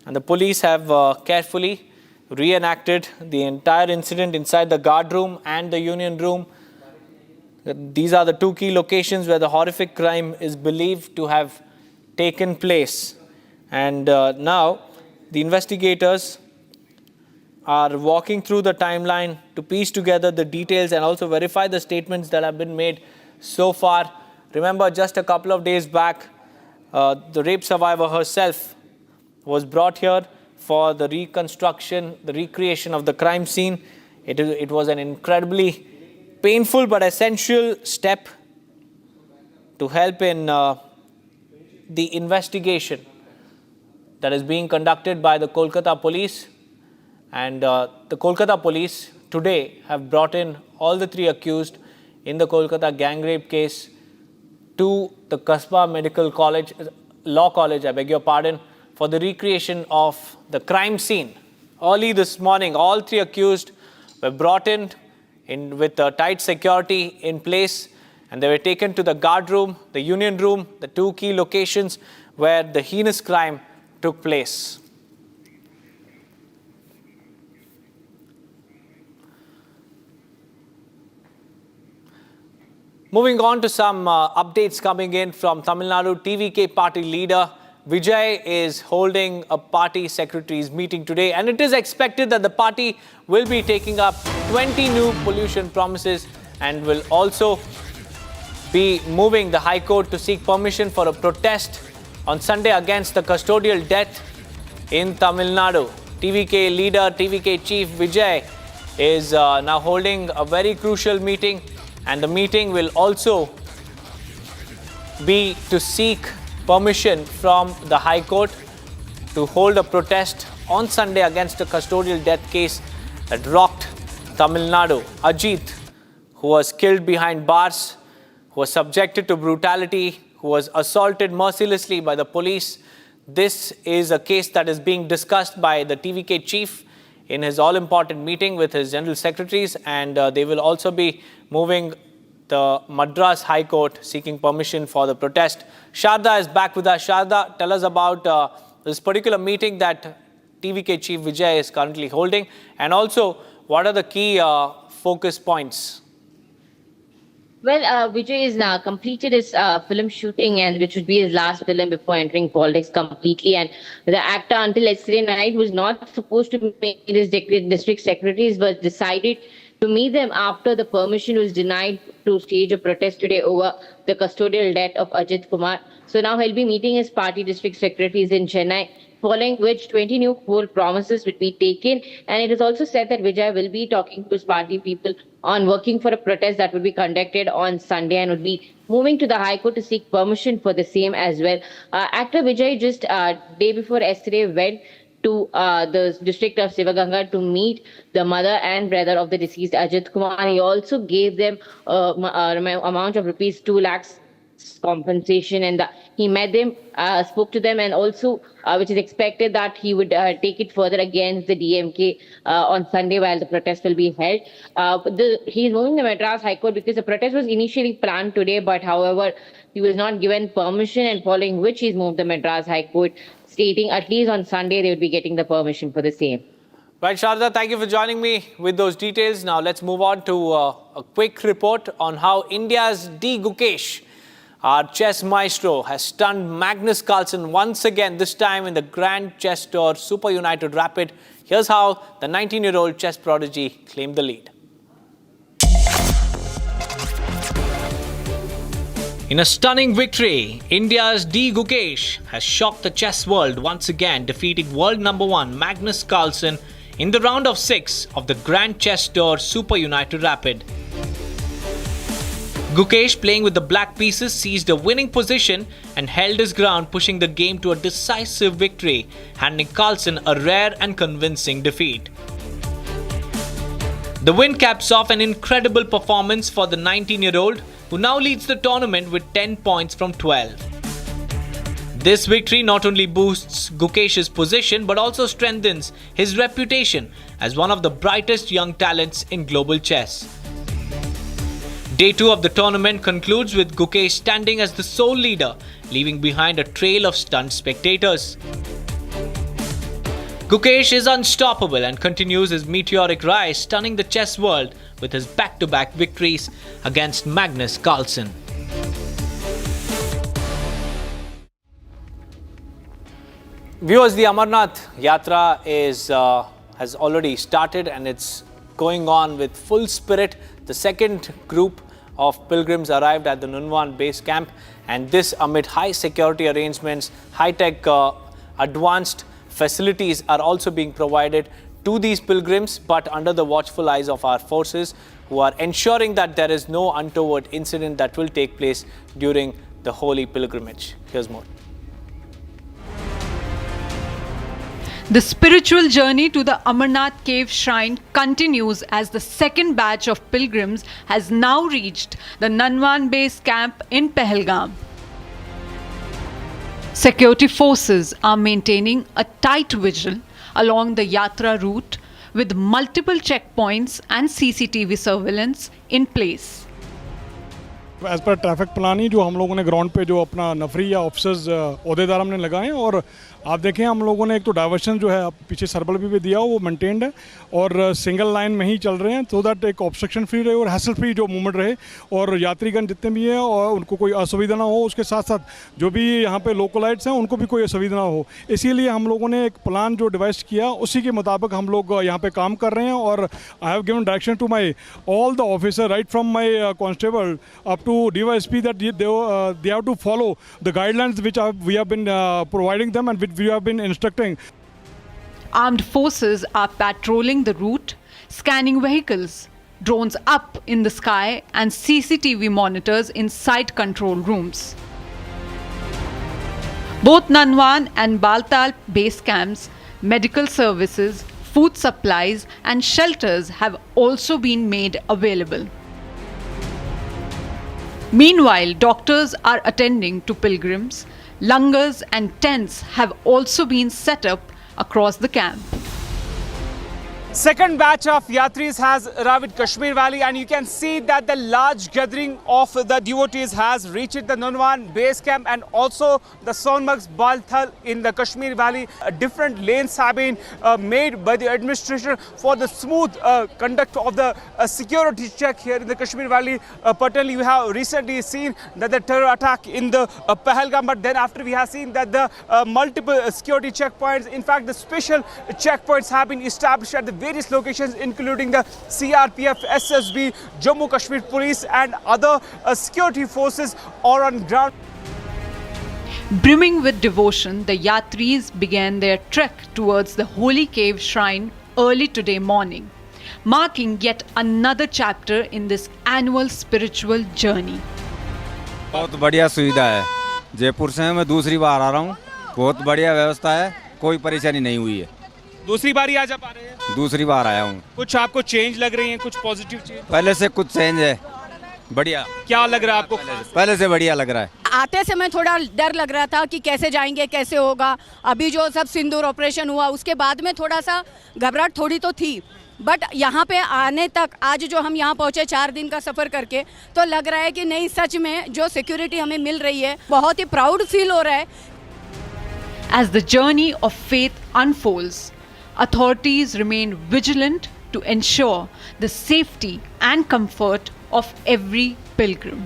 And the police have carefully reenacted the entire incident inside the guard room and the union room. These are the two key locations where the horrific crime is believed to have taken place. And now the investigators are walking through the timeline to piece together the details and also verify the statements that have been made so far. Remember, just a couple of days back, the rape survivor herself was brought here for the reconstruction, the recreation of the crime scene. It was an incredibly painful but essential step to help in the investigation that is being conducted by the Kolkata police. And the Kolkata police today have brought in all the three accused in the Kolkata gang rape case to the Kasba Medical College, Law College, I beg your pardon, for the recreation of the crime scene. Early this morning, all three accused were brought in with tight security in place, and they were taken to the guard room, the union room, the two key locations where the heinous crime took place. Moving on to some updates coming in from Tamil Nadu. TVK party leader Vijay is holding a party secretaries meeting today, and it is expected that the party will be taking up 20 new pollution promises and will also be moving the High Court to seek permission for a protest on Sunday against the custodial death in Tamil Nadu. TVK leader, TVK chief Vijay is now holding a very crucial meeting, and the meeting will also be to seek permission from the High Court to hold a protest on Sunday against the custodial death case that rocked Tamil Nadu. Ajit, who was killed behind bars, who was subjected to brutality, who was assaulted mercilessly by the police. This is a case that is being discussed by the TVK chief in his all-important meeting with his general secretaries, and they will also be moving the Madras High Court seeking permission for the protest. Sharda is back with us. Sharda, tell us about this particular meeting that TVK Chief Vijay is currently holding, and also what are the key focus points? Well, Vijay is now completed his film shooting, and which would be his last film before entering politics completely. And the actor, until yesterday night, was not supposed to meet his district secretaries, but decided to meet them after the permission was denied to stage a protest today over the custodial death of Ajit Kumar. So now he'll be meeting his party district secretaries in Chennai, following which 20 new coal promises will be taken. And it is also said that Vijay will be talking to his party people on working for a protest that will be conducted on Sunday and would be moving to the High Court to seek permission for the same as well. Actor Vijay just day before yesterday went to the district of Sivaganga to meet the mother and brother of the deceased Ajit Kumar. He also gave them amount of rupees 2 lakhs compensation, and he met them, spoke to them, and also which is expected that he would take it further against the DMK on Sunday while the protest will be held. He is moving the Madras High Court because the protest was initially planned today, but however he was not given permission, and following which he's moved the Madras High Court, stating at least on Sunday they would be getting the permission for the same. Right, Sharda, thank you for joining me with those details. Now let's move on to a quick report on how India's D. Gukesh, our chess maestro, has stunned Magnus Carlsen once again, this time in the Grand Chess Tour Super United Rapid. Here's how the 19-year-old chess prodigy claimed the lead. In a stunning victory, India's D. Gukesh has shocked the chess world once again, defeating world number 1 Magnus Carlsen in the round of 6 of the Grand Chess Tour Super United Rapid. Gukesh, playing with the black pieces, seized a winning position and held his ground, pushing the game to a decisive victory, handing Carlsen a rare and convincing defeat. The win caps off an incredible performance for the 19-year-old, who now leads the tournament with 10 points from 12. This victory not only boosts Gukesh's position but also strengthens his reputation as one of the brightest young talents in global chess. Day 2 of the tournament concludes with Gukesh standing as the sole leader, leaving behind a trail of stunned spectators. Gukesh is unstoppable and continues his meteoric rise, stunning the chess world with his back-to-back victories against Magnus Carlsen. Viewers, the Amarnath Yatra has already started and it's going on with full spirit. The second group of pilgrims arrived at the Nunwan base camp, and this amid high security arrangements. High-tech advanced facilities are also being provided to these pilgrims, but under the watchful eyes of our forces, who are ensuring that there is no untoward incident that will take place during the holy pilgrimage. Here's more. The spiritual journey to the Amarnath Cave Shrine continues as the second batch of pilgrims has now reached the Nunwan base camp in Pahalgam. Security forces are maintaining a tight vigil along the Yatra route with multiple checkpoints and CCTV surveillance in place. As per traffic plan ही जो हम लोगों ने ground पे जो अपना नफरी या officers ओहदेदार हमने लगाए हैं, और आप देखें हम लोगों ने एक तो डाइवर्शन जो है पीछे सर्कल भी दिया वो मेंटेन्ड है और सिंगल लाइन में ही चल रहे हैं, सो दैट एक ऑब्स्ट्रक्शन फ्री रहे और हैसल फ्री जो मूवमेंट रहे और यात्रीगण जितने भी हैं और उनको कोई असुविधा ना हो, उसके साथ साथ जो भी यहाँ पे लोकलाइट्स हैं उनको भी कोई असुविधा ना हो। इसीलिए हम लोगों ने एक प्लान जो डिवाइस किया उसी के मुताबिक हम लोग यहाँ पे काम कर रहे हैं। और I have given direction to my all the officer right from my constable up to DYSP that they have to follow the guidelines which we have been providing them and which we have been instructing. Armed forces are patrolling the route, scanning vehicles, drones up in the sky and CCTV monitors inside control rooms. Both Nunwan and Baltal base camps, medical services, food supplies and shelters have also been made available. Meanwhile, doctors are attending to pilgrims. Langars and tents have also been set up across the camp. Second batch of Yatris has arrived at Kashmir Valley, and you can see that the large gathering of the devotees has reached the Nanwan base camp and also the Sonmarg's Balthal in the Kashmir Valley. Different lanes have been made by the administration for the smooth conduct of the security check here in the Kashmir Valley. Particularly, we have recently seen that the terror attack in the Pahalgam, but then after we have seen that the multiple security checkpoints, in fact the special checkpoints have been established at the various locations, including the CRPF, SSB, Jammu Kashmir Police and other security forces are on ground. Brimming with devotion, the Yatris began their trek towards the holy cave shrine early today morning, marking yet another chapter in this annual spiritual journey. बहुत बढ़िया सुविधा है। जयपुर से मैं दूसरी बार आ रहा हूँ। बहुत बढ़िया व्यवस्था है, कोई परेशानी नहीं हुई है। दूसरी बार ही आज आप आ रहे हैं? दूसरी बार आया हूँ। कुछ आपको चेंज लग रही है, कुछ पॉजिटिव चेंज? पहले से कुछ चेंज है, बढ़िया। क्या लग रहा है आपको? पहले से बढ़िया लग रहा है। आते समय थोड़ा डर लग रहा था कि कैसे जाएंगे, कैसे होगा। अभी जो सब सिंदूर ऑपरेशन हुआ उसके बाद में थोड़ा सा घबराहट थोड़ी तो थी, बट यहाँ पे आने तक आज जो हम यहाँ पहुँचे 4 दिन का सफ़र करके, तो लग रहा है कि नहीं, सच में जो सिक्योरिटी हमें मिल रही है बहुत ही प्राउड फील हो रहा है। As the journey of faith unfolds, authorities remain vigilant to ensure the safety and comfort of every pilgrim.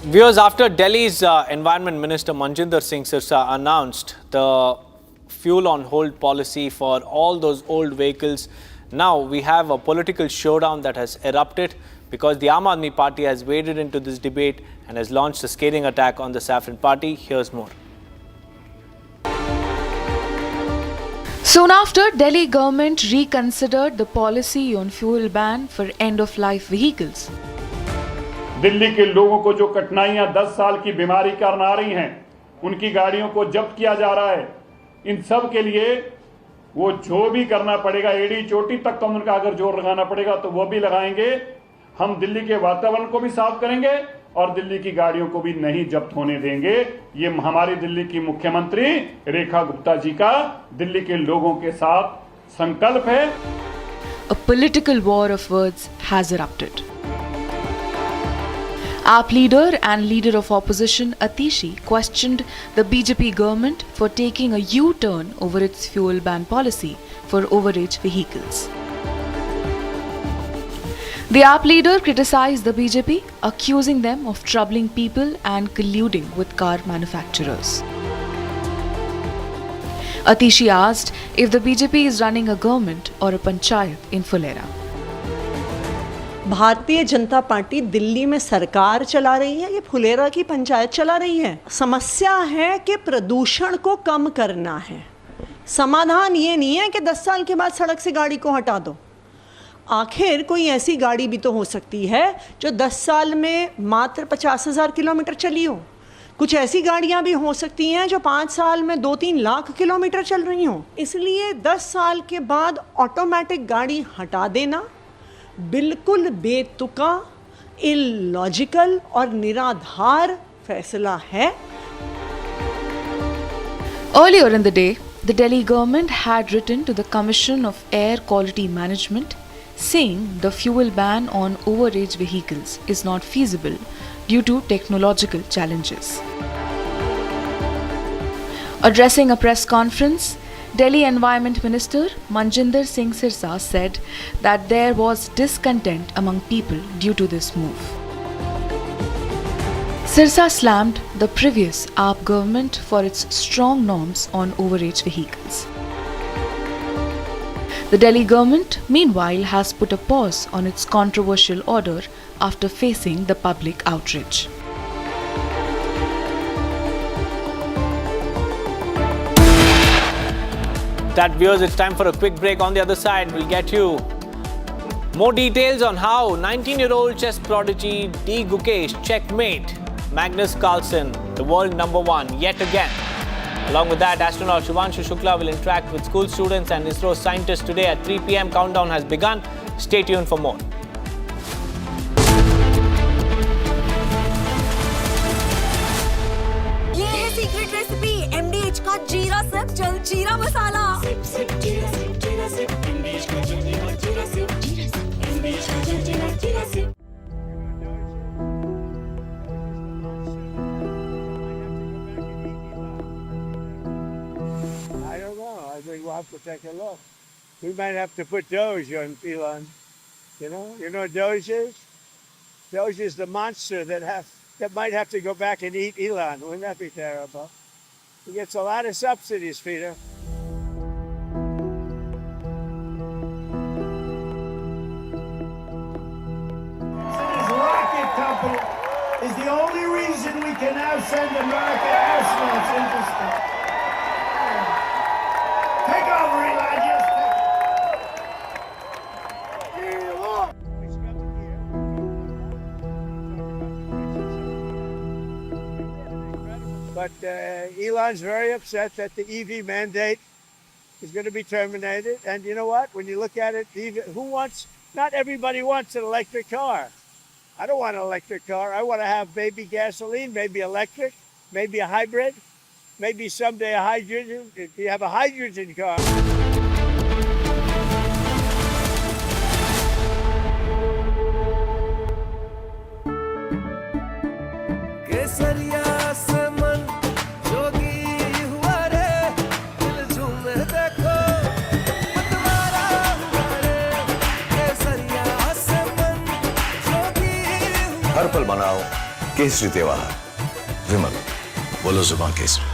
Viewers, after Delhi's Environment Minister Manjinder Singh Sirsa announced the fuel on hold policy for all those old vehicles, now we have a political showdown that has erupted because the Aam Aadmi Party has waded into this debate and has launched a scathing attack on the Saffron Party. Here's more. Soon after, Delhi government reconsidered the policy on fuel ban for end-of-life vehicles. Delhi के लोगों को जो कठिनाइयां 10 साल की बीमारी कारण आ रही हैं, उनकी गाड़ियों को जब्त किया जा रहा है। इन सब के लिए वो जो भी करना पड़ेगा, एड़ी चोटी तक का उनका अगर जोर लगाना पड़ेगा तो वो भी लगाएंगे। हम दिल्ली के वातावरण को भी साफ करेंगे और दिल्ली की गाड़ियों को भी नहीं जब्त होने देंगे। ये हमारी दिल्ली की मुख्यमंत्री रेखा गुप्ता जी का दिल्ली के लोगों के साथ संकल्प है। A political war of words has erupted. AAP leader and leader of opposition Atishi questioned the BJP government for taking a U-turn over its fuel ban policy for overage vehicles. The AAP leader criticized the BJP, accusing them of troubling people and colluding with car manufacturers. Atishi asked if the BJP is running a government or a panchayat in Fulera. Bharatiya Janata party Delhi में सरकार चला रही है, ये फुलेरा की पंचायत चला रही है। समस्या है कि प्रदूषण को कम करना है। समाधान ये नहीं है कि 10 साल के बाद सड़क से गाड़ी को हटा दो। आखिर कोई ऐसी गाड़ी भी तो हो सकती है जो 10 साल में मात्र 50,000 किलोमीटर चली हो। कुछ ऐसी गाड़ियां भी हो सकती हैं जो 5 साल में 2-3 लाख किलोमीटर चल रही हों। इसलिए 10 साल के बाद ऑटोमेटिक गाड़ी हटा देना बिल्कुल बेतुका, इलॉजिकल और निराधार फैसला है। Earlier in the day, the Delhi government had written to the Commission of Air Quality Management saying the fuel ban on overage vehicles is not feasible due to technological challenges. Addressing a press conference, Delhi Environment Minister Manjinder Singh Sirsa said that there was discontent among people due to this move. Sirsa slammed the previous AAP government for its strong norms on overage vehicles. The Delhi government, meanwhile, has put a pause on its controversial order after facing the public outrage. That, viewers, it's time for a quick break. On the other side, we'll get you more details on how 19-year-old chess prodigy D. Gukesh checkmate Magnus Carlsen, the world #1 yet again. Along with that, astronaut Shubhanshu Shukla will interact with school students and ISRO scientists today at 3 p.m. Countdown has begun. Stay tuned for more. ये है secret recipe MDH का जीरा सिर्फ जल जीरा मसाला। SIP SIP जीरा SIP जीरा SIP MDH का जलजीरा जीरा सिप MDH का जलजीरा जीरा SIP. I don't know. I think we'll have to take a look. We might have to put Doge on Elon. You know what Doge is? Doge is the monster that might have to go back and eat Elon. Wouldn't that be terrible? He gets a lot of subsidies, Peter. His rocket company is the only reason we can now send American astronauts into space. Take over, Elon. Just But Elon's very upset that the EV mandate is going to be terminated. And you know what? When you look at it, not everybody wants an electric car. I don't want an electric car. I want to have maybe gasoline, maybe electric, maybe a hybrid, maybe someday a hydrogen. If you have a hydrogen car. हर पल मनाओ केसरी त्योहार। विमल, बोलो जुबान केसरी।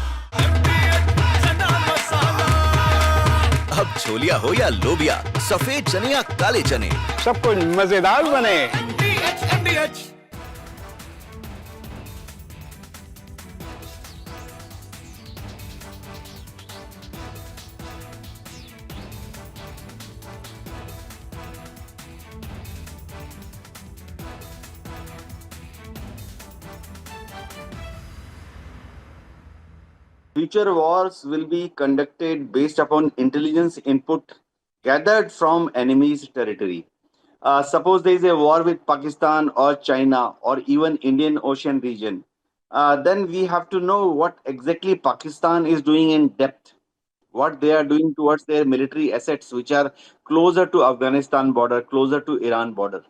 अब छोलिया हो या लोबिया, सफेद चने या काले चने, सब कुछ मजेदार बने। Future wars will be conducted based upon intelligence input gathered from enemy's territory. Suppose there is a war with Pakistan or China or even Indian Ocean region, then we have to know what exactly Pakistan is doing in depth, what they are doing towards their military assets, which are closer to Afghanistan border, closer to Iran border.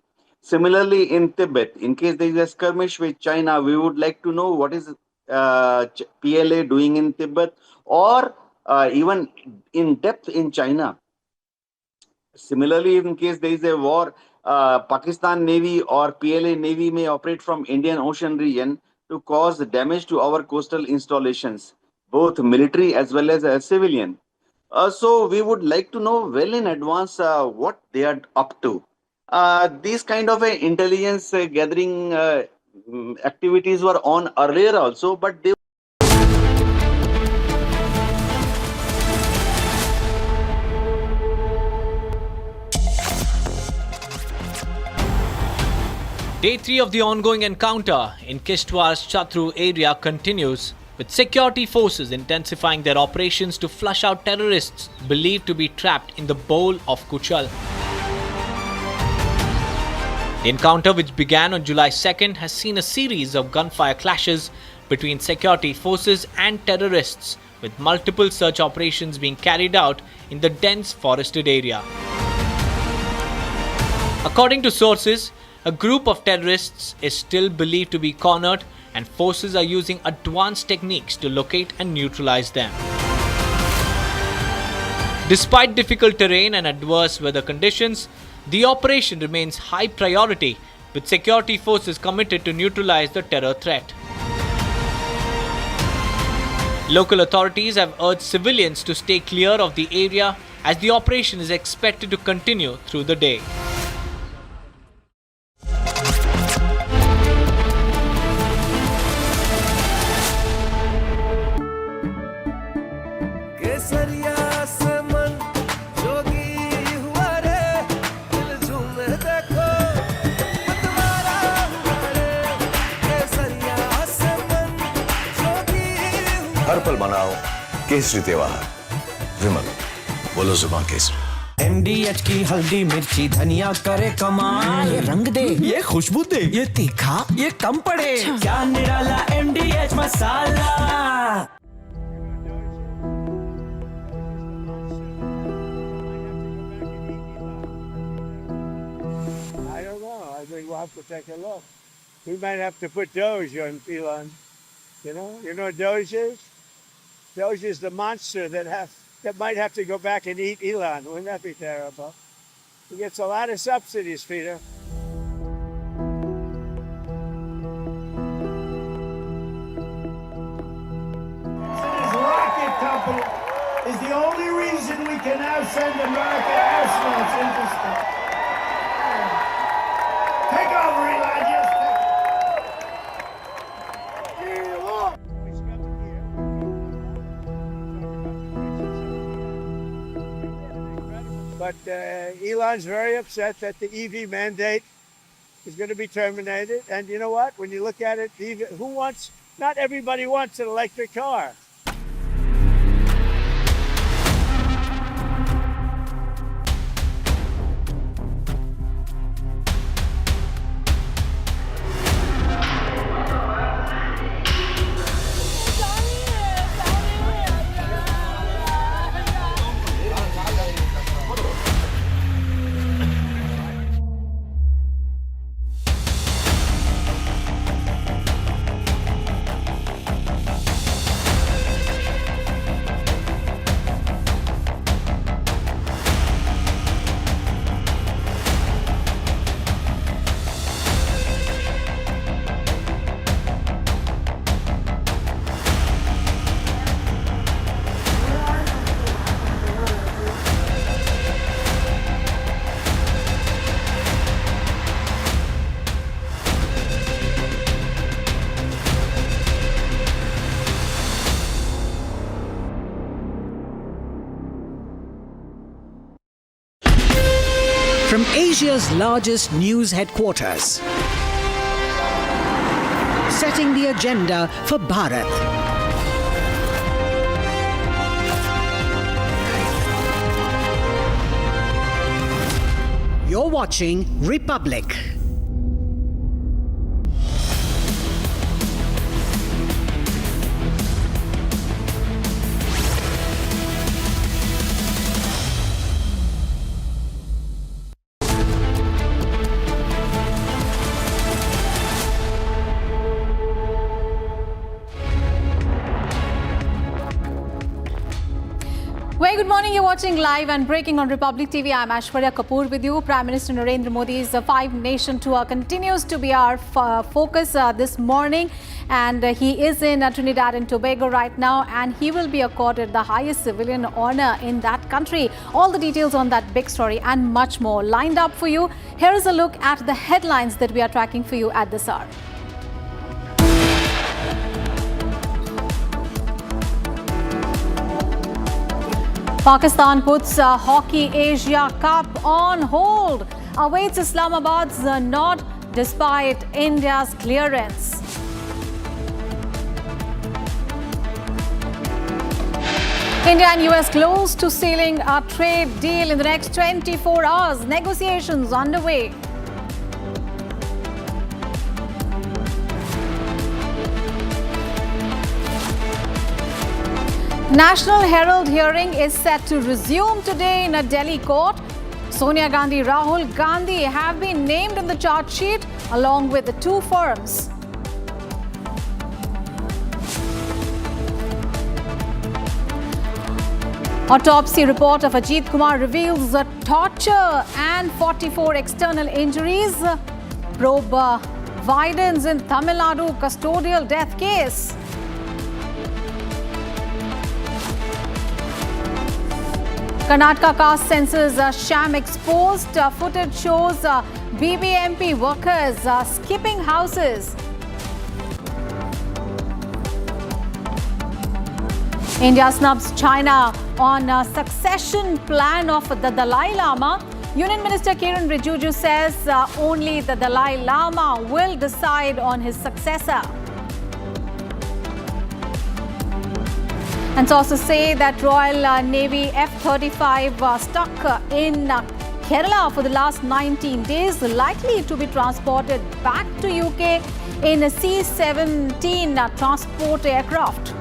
Similarly, in Tibet, in case there is a skirmish with China, we would like to know what is PLA doing in Tibet or even in depth in China. Similarly, in case there is a war, Pakistan Navy or PLA Navy may operate from Indian Ocean region to cause damage to our coastal installations, both military as well as civilian. So we would like to know well in advance what they are up to. These kind of intelligence gathering activities were on earlier also, but they Day 3 of the ongoing encounter in Kishtwar's Chatru area continues, with security forces intensifying their operations to flush out terrorists believed to be trapped in the bowl of Kuchal. The encounter, which began on July 2nd, has seen a series of gunfire clashes between security forces and terrorists, with multiple search operations being carried out in the dense forested area. According to sources, a group of terrorists is still believed to be cornered, and forces are using advanced techniques to locate and neutralize them. Despite difficult terrain and adverse weather conditions, the operation remains high priority, with security forces committed to neutralize the terror threat. Local authorities have urged civilians to stay clear of the area as the operation is expected to continue through the day. हर पल मनाओ केसरी त्योहार। विमल, बोलो जुबान Kesari. MDH की हल्दी मिर्ची धनिया करे कमाल, ये रंग दे, ये खुशबू दे, ये तीखा, ये कम पड़े, क्या निराला MDH masala. we'll have to take a look. We might have to put Doge on Elon. You know what Doge is? Doge is the monster that might have to go back and eat Elon. Wouldn't that be terrible? He gets a lot of subsidies, Peter. His rocket company is the only reason we can now send American astronauts into space. Take over, Elon. Just But Elon's very upset that the EV mandate is going to be terminated. And you know what? When you look at it, not everybody wants an electric car. From Asia's largest news headquarters, setting the agenda for Bharat. You're watching Republic. Very good morning. You're watching live and breaking on Republic TV. I'm Aishwarya Kapoor with you. Prime Minister Narendra Modi's five-nation tour continues to be our focus this morning. And he is in Trinidad and Tobago right now, and he will be accorded the highest civilian honor in that country. All the details on that big story and much more lined up for you. Here is a look at the headlines that we are tracking for you at this hour. Pakistan puts Hockey Asia Cup on hold, awaits Islamabad's nod despite India's clearance. India and US close to sealing a trade deal in the next 24 hours. Negotiations underway. National Herald hearing is set to resume today in a Delhi court. Sonia Gandhi, Rahul Gandhi have been named in the charge sheet along with the two firms. Autopsy report of Ajit Kumar reveals torture and 44 external injuries. Probe widens in Tamil Nadu custodial death case. Karnataka caste census sham exposed. Footage shows BBMP workers skipping houses. India snubs China on a succession plan of the Dalai Lama. Union Minister Kiran Rijiju says only the Dalai Lama will decide on his successor. And sources say that Royal Navy F-35 stuck in Kerala for the last 19 days, likely to be transported back to UK in a C-17 transport aircraft.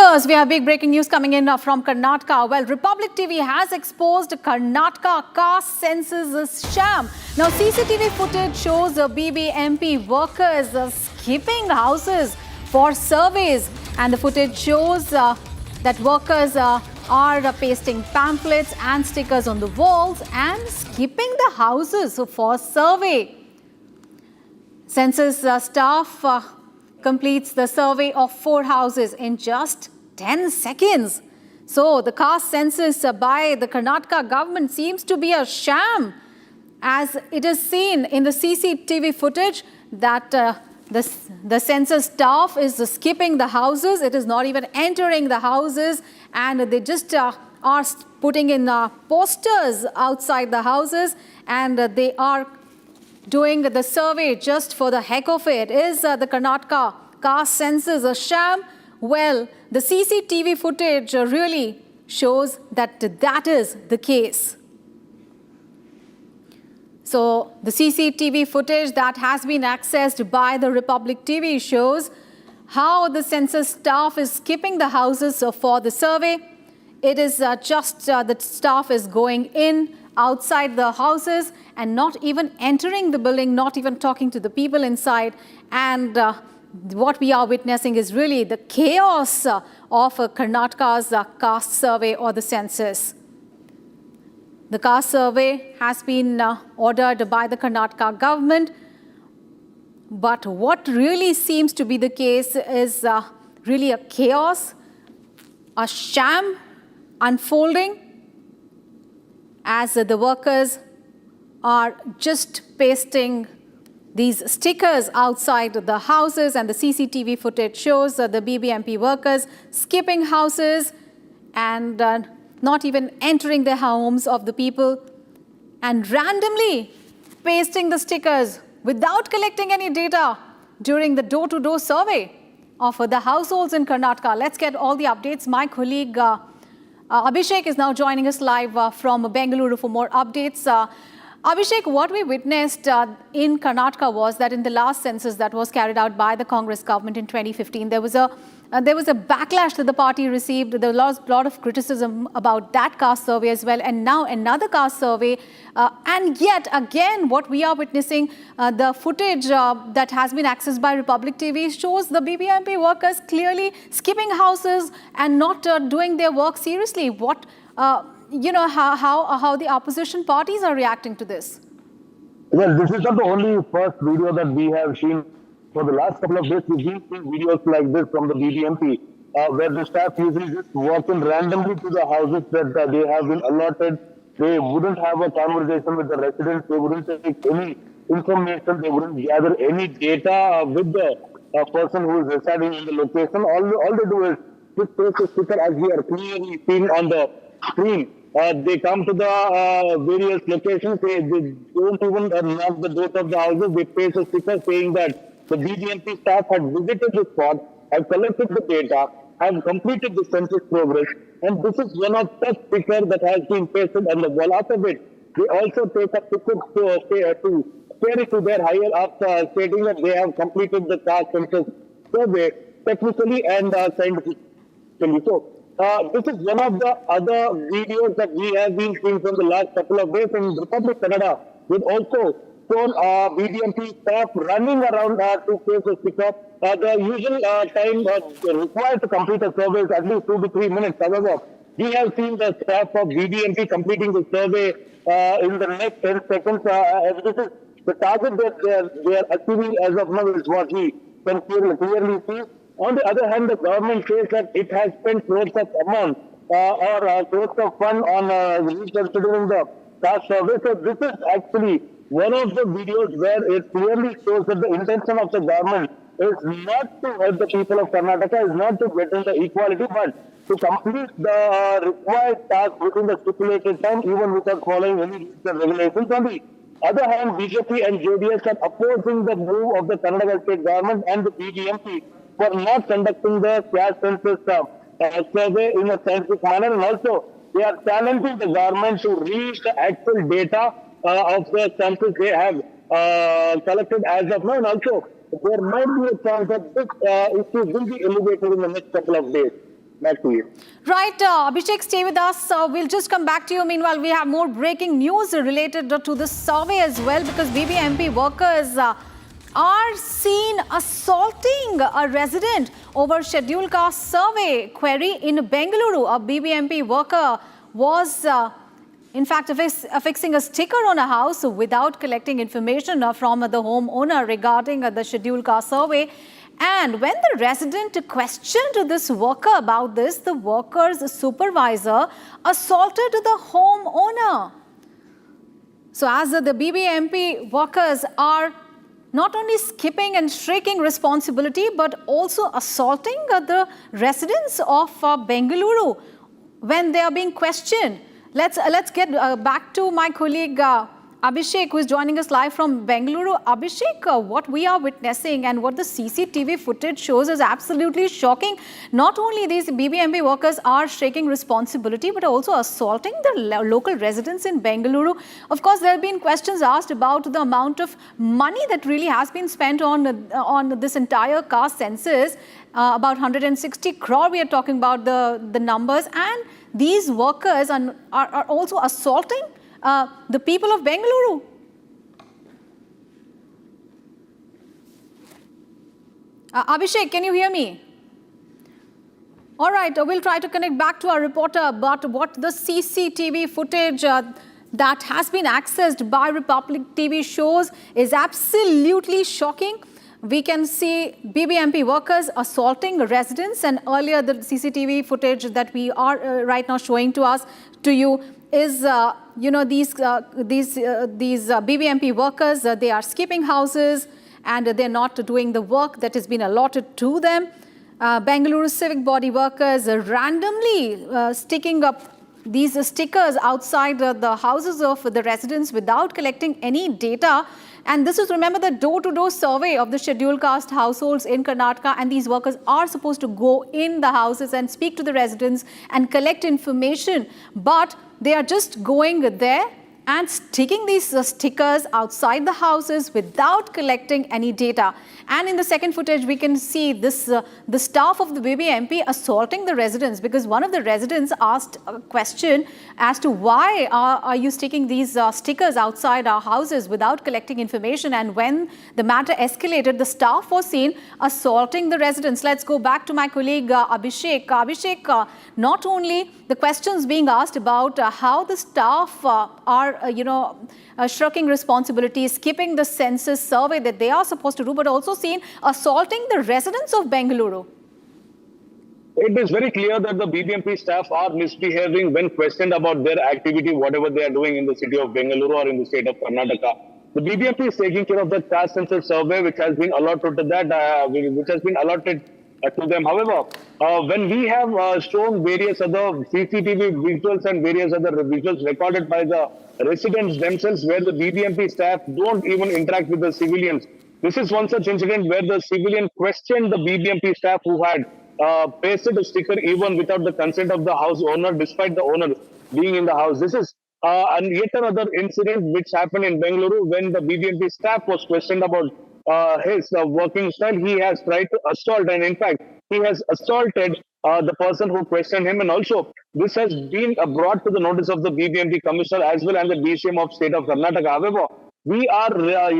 Viewers, we have big breaking news coming in from Karnataka. Well, Republic TV has exposed Karnataka caste census sham. Now, CCTV footage shows BBMP workers skipping houses for surveys, and the footage shows that workers are pasting pamphlets and stickers on the walls and skipping the houses for survey. Census staff completes the survey of 4 houses in just 10 seconds. So the caste census by the Karnataka government seems to be a sham, as it is seen in the CCTV footage that the census staff is skipping the houses. It is not even entering the houses, and they just are putting in posters outside the houses, and they are doing the survey just for the heck of it. Is the Karnataka caste census a sham? Well, the CCTV footage really shows that that is the case. So the CCTV footage that has been accessed by the Republic TV shows how the census staff is skipping the houses for the survey. It is just the staff is going in outside the houses and not even entering the building, not even talking to the people inside. And what we are witnessing is really the chaos of Karnataka's caste survey or the census. The caste survey has been ordered by the Karnataka government, but what really seems to be the case is really a chaos, a sham unfolding, as the workers are just pasting these stickers outside the houses, and the CCTV footage shows the BBMP workers skipping houses and not even entering the homes of the people and randomly pasting the stickers without collecting any data during the door-to-door survey of the households in Karnataka. Let's get all the updates. My colleague Abhishek is now joining us live from Bengaluru for more updates. Abhishek, what we witnessed in Karnataka was that in the last census that was carried out by the Congress government in 2015, there was a backlash that the party received. There was a lot of criticism about that caste survey as well, and now another caste survey. And yet again, what we are witnessing, the footage that has been accessed by Republic TV shows the BBMP workers clearly skipping houses and not doing their work seriously. What how the opposition parties are reacting to this? Well, this is not the only first video that we have seen. For the last couple of days, we've been seeing videos like this from the BBMP, where the staff usually just walk in randomly to the houses that they have been allotted. They wouldn't have a conversation with the residents. They wouldn't take any information. They wouldn't gather any data with the person who is residing in the location. All they do is just take a sticker, as we are clearly seeing on the screen. They come to the various locations. They don't even knock the doors of the houses. They paste a sticker saying that the BBMP staff had visited the spot, have collected the data, have completed the census progress, and this is one of such stickers that has been pasted on the wall. After it, they also take a ticket to share it to their higher ups, stating that they have completed the caste census survey technically and scientifically. So, this is one of the other videos that we have been seeing from the last couple of days in Republic Canada. We've also shown BBMP staff running around to place a sticker. The usual time required to complete a survey is at least 2 to 3 minutes. However, we have seen the staff of BBMP completing the survey in the next 10 seconds. This is the target that they are achieving as of now is what we can clearly see. On the other hand, the government says that it has spent crores of amount or crores of fund on reconsidering the caste survey. So this is actually one of the videos where it clearly shows that the intention of the government is not to help the people of Karnataka, is not to get into equality, but to complete the required task within the stipulated time, even without following any rules and regulations. On the other hand, BJP and JDS are opposing the move of the Karnataka state government and the BBMP for not conducting the caste census survey in a scientific manner, and also they are challenging the government to release the actual data of the census they have collected as of now, and also there might be a chance that this issue will be elevated in the next couple of days. Back to you. Right, Abhishek, stay with us. We'll just come back to you. Meanwhile, we have more breaking news related to this survey as well, because BBMP workers are seen assaulting a resident over scheduled caste survey query in Bengaluru. A BBMP worker was in fact affixing a sticker on a house without collecting information from the homeowner regarding the scheduled caste survey. And when the resident questioned this worker about this, the worker's supervisor assaulted the homeowner. So as the BBMP workers are not only skipping and shirking responsibility, but also assaulting the residents of Bengaluru when they are being questioned. Let's get back to my colleague Abhishek, who is joining us live from Bengaluru. Abhishek, what we are witnessing and what the CCTV footage shows is absolutely shocking. Not only these BBMP workers are shirking responsibility, but also assaulting the local residents in Bengaluru. Of course, there have been questions asked about the amount of money that really has been spent on this entire caste census. About 160 crore, we are talking about the numbers. And these workers are also assaulting the people of Bengaluru. Abhishek, can you hear me? All right, we'll try to connect back to our reporter, but what the CCTV footage that has been accessed by Republic TV shows is absolutely shocking. We can see BBMP workers assaulting residents, and earlier the CCTV footage that we are right now showing to you is, these BBMP workers, they are skipping houses and they're not doing the work that has been allotted to them. Bengaluru civic body workers randomly sticking up these stickers outside the houses of the residents without collecting any data. And this is, remember, the door-to-door survey of the scheduled caste households in Karnataka, and these workers are supposed to go in the houses and speak to the residents and collect information, but they are just going there and sticking these stickers outside the houses without collecting any data. And in the second footage, we can see this the staff of the BBMP assaulting the residents, because one of the residents asked a question as to why are you sticking these stickers outside our houses without collecting information. And when the matter escalated, the staff was seen assaulting the residents. Let's go back to my colleague Abhishek. Abhishek, not only the questions being asked about how the staff are shirking responsibilities, skipping the census survey that they are supposed to do, but also seen assaulting the residents of Bengaluru. It is very clear that the BBMP staff are misbehaving when questioned about their activity, whatever they are doing in the city of Bengaluru or in the state of Karnataka. The BBMP is taking care of the caste census survey, which has been allotted to that, which has been allotted to them. However, when we have shown various other CCTV visuals and various other visuals recorded by the residents themselves, where the BBMP staff don't even interact with the civilians. This is one such incident where the civilian questioned the BBMP staff who had pasted a sticker even without the consent of the house owner, despite the owner being in the house. This is and yet another incident which happened in Bengaluru when the BBMP staff was questioned about his working style. He has tried to assault, and in fact, he has assaulted the person who questioned him. And also, this has been brought to the notice of the BBMP commissioner as well and the DCM of state of Karnataka. However, we are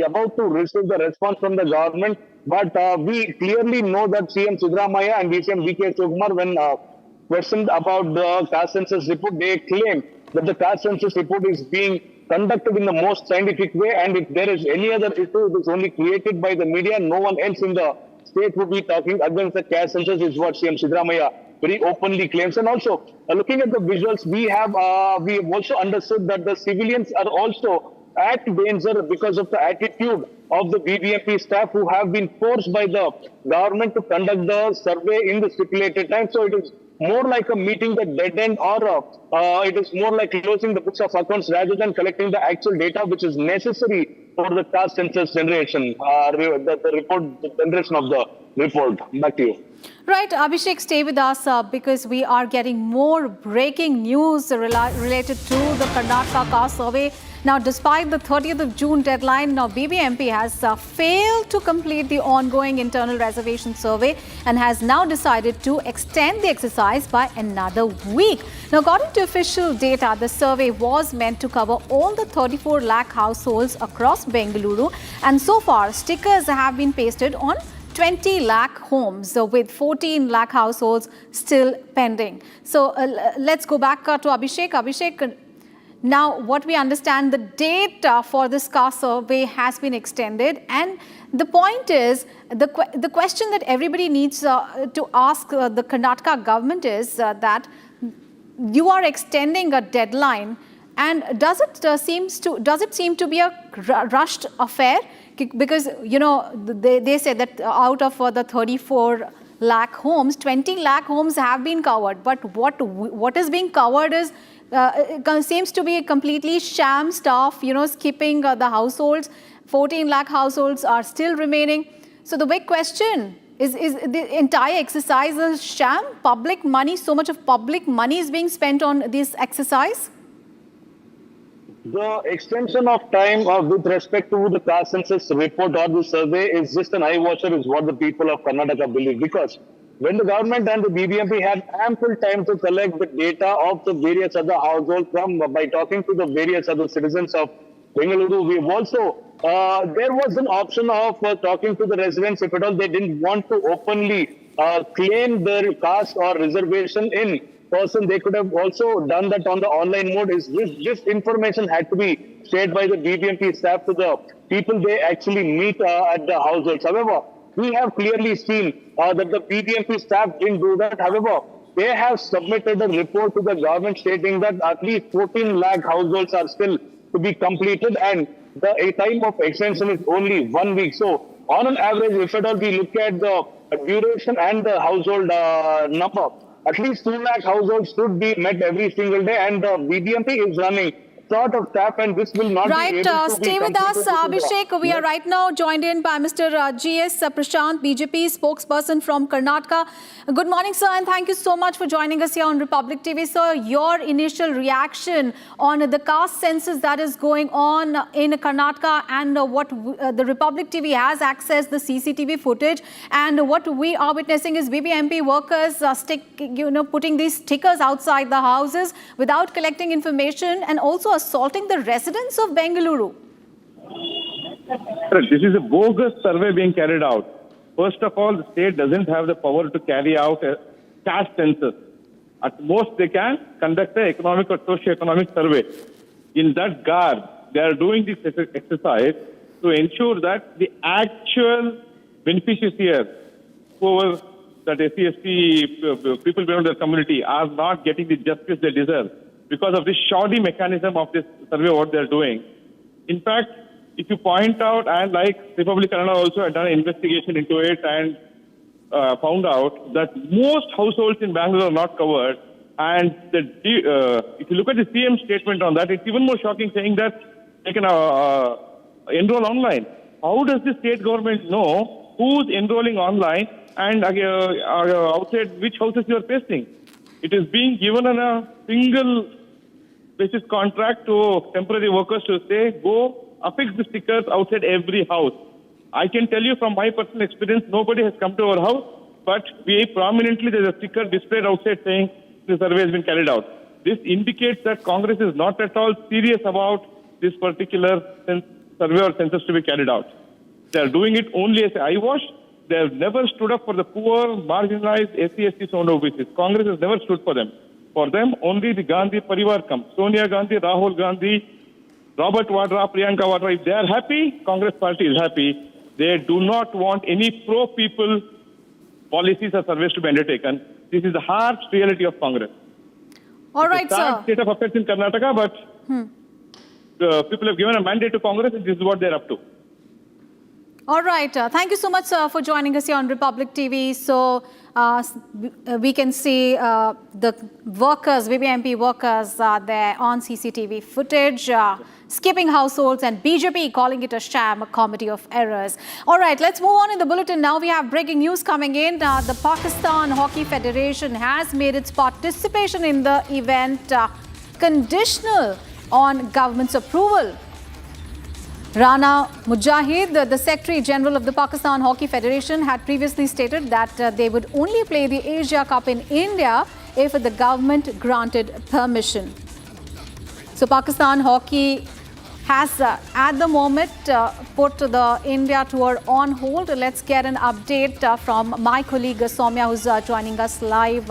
about to receive the response from the government, but we clearly know that CM Siddaramaiah and DCM VK Shivakumar, when questioned about the caste census report, they claim that the caste census report is being conducted in the most scientific way, and if there is any other issue that is only created by the media, no one else in the state would be talking against the caste census, is what CM Siddaramaiah very openly claims. And also, looking at the visuals, we have also understood that the civilians are also at danger because of the attitude of the BBMP staff, who have been forced by the government to conduct the survey in the stipulated time. So it is more like a meeting the dead end, or it is more like closing the books of accounts rather than collecting the actual data which is necessary for the caste census generation, the generation of the report. Back to you. Right, Abhishek, stay with us because we are getting more breaking news related to the Karnataka caste survey. Now, despite the 30th of June deadline, now BBMP has failed to complete the ongoing internal reservation survey and has now decided to extend the exercise by another week. Now, according to official data, the survey was meant to cover all the 34 lakh households across Bengaluru, and so far stickers have been pasted on 20 lakh homes, with 14 lakh households still pending. So let's go back to Abhishek. Abhishek, now what we understand, the date for this car survey has been extended, and the point is, the question that everybody needs to ask the Karnataka government is that you are extending a deadline, and does it seem to be a rushed affair? Because, you know, they say that out of the 34 lakh homes, 20 lakh homes have been covered. But what is being covered is seems to be completely sham stuff, you know, skipping the households. 14 lakh households are still remaining. So the big question is the entire exercise a sham? Public money, so much of public money is being spent on this exercise? The extension of time with respect to the caste census report or the survey is just an eye washer, is what the people of Karnataka believe. Because when the government and the BBMP had ample time to collect the data of the various other households by talking to the various other citizens of Bengaluru, we've also, there was an option of talking to the residents if at all they didn't want to openly claim their caste or reservation in person. They could have also done that on the online mode. This information had to be shared by the BBMP staff to the people they actually meet at the households. However, we have clearly seen that the BBMP staff didn't do that. However, they have submitted a report to the government stating that at least 14 lakh households are still to be completed, and the time of extension is only 1 week. So on an average, if at all we look at the duration and the household number, at least 2 lakh households should be met every single day, and the BBMP is running short of staff, and this will not be able to stay with us, Abhishek. We are right now joined in by Mr. G.S. Prashant, BJP spokesperson from Karnataka. Good morning, sir, and thank you so much for joining us here on Republic TV. Sir, your initial reaction on the caste census that is going on in Karnataka, and what the Republic TV has accessed the CCTV footage, and what we are witnessing is BBMP workers putting these stickers outside the houses without collecting information, and also assaulting the residents of Bengaluru. This is a bogus survey being carried out. First of all, the state doesn't have the power to carry out a caste census. At most, they can conduct an economic or socio-economic survey. In that garb, they are doing this exercise to ensure that the actual beneficiaries here, whoever that SC/ST people belong to the community, are not getting the justice they deserve, because of this shoddy mechanism of this survey, what they're doing. In fact, if you point out, and like Republic Canada also had done an investigation into it and found out that most households in Bangalore are not covered. And if you look at the CM statement on that, it's even more shocking, saying that they can enroll online. How does the state government know who's enrolling online and outside which houses you are pasting? It is being given on a single basis contract to temporary workers to say, go affix the stickers outside every house. I can tell you from my personal experience, nobody has come to our house, but prominently there's a sticker displayed outside saying the survey has been carried out. This indicates that Congress is not at all serious about this particular survey or census to be carried out. They are doing it only as an eyewash. They have never stood up for the poor, marginalized, SC/ST, and OBCs. Congress has never stood for them. For them, only the Gandhi Parivar comes. Sonia Gandhi, Rahul Gandhi, Robert Vadra, Priyanka Vadra. If they are happy, Congress party is happy. They do not want any pro-people policies or surveys to be undertaken. This is the harsh reality of Congress. All right, sir. State of affairs in Karnataka, but people have given a mandate to Congress, and this is what they're up to. All right. Thank you so much, sir, for joining us here on Republic TV. So we can see the workers, BBMP workers, there on CCTV footage, skipping households, and BJP calling it a sham, a comedy of errors. All right, let's move on in the bulletin. Now we have breaking news coming in. The Pakistan Hockey Federation has made its participation in the event conditional. on government's approval. Rana Mujahid, the Secretary General of the Pakistan Hockey Federation, had previously stated that they would only play the Asia Cup in India if the government granted permission. So Pakistan Hockey has at the moment put the India tour on hold. Let's get an update from my colleague Soumya, who's joining us live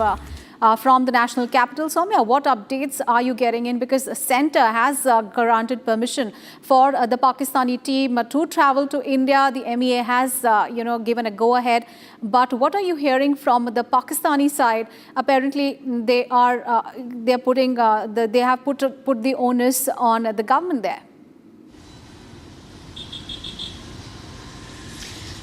from the national capital. Soumya, what updates are you getting in? Because the centre has granted permission for the Pakistani team to travel to India. The MEA has, given a go-ahead. But what are you hearing from the Pakistani side? Apparently, they have put the onus on the government there.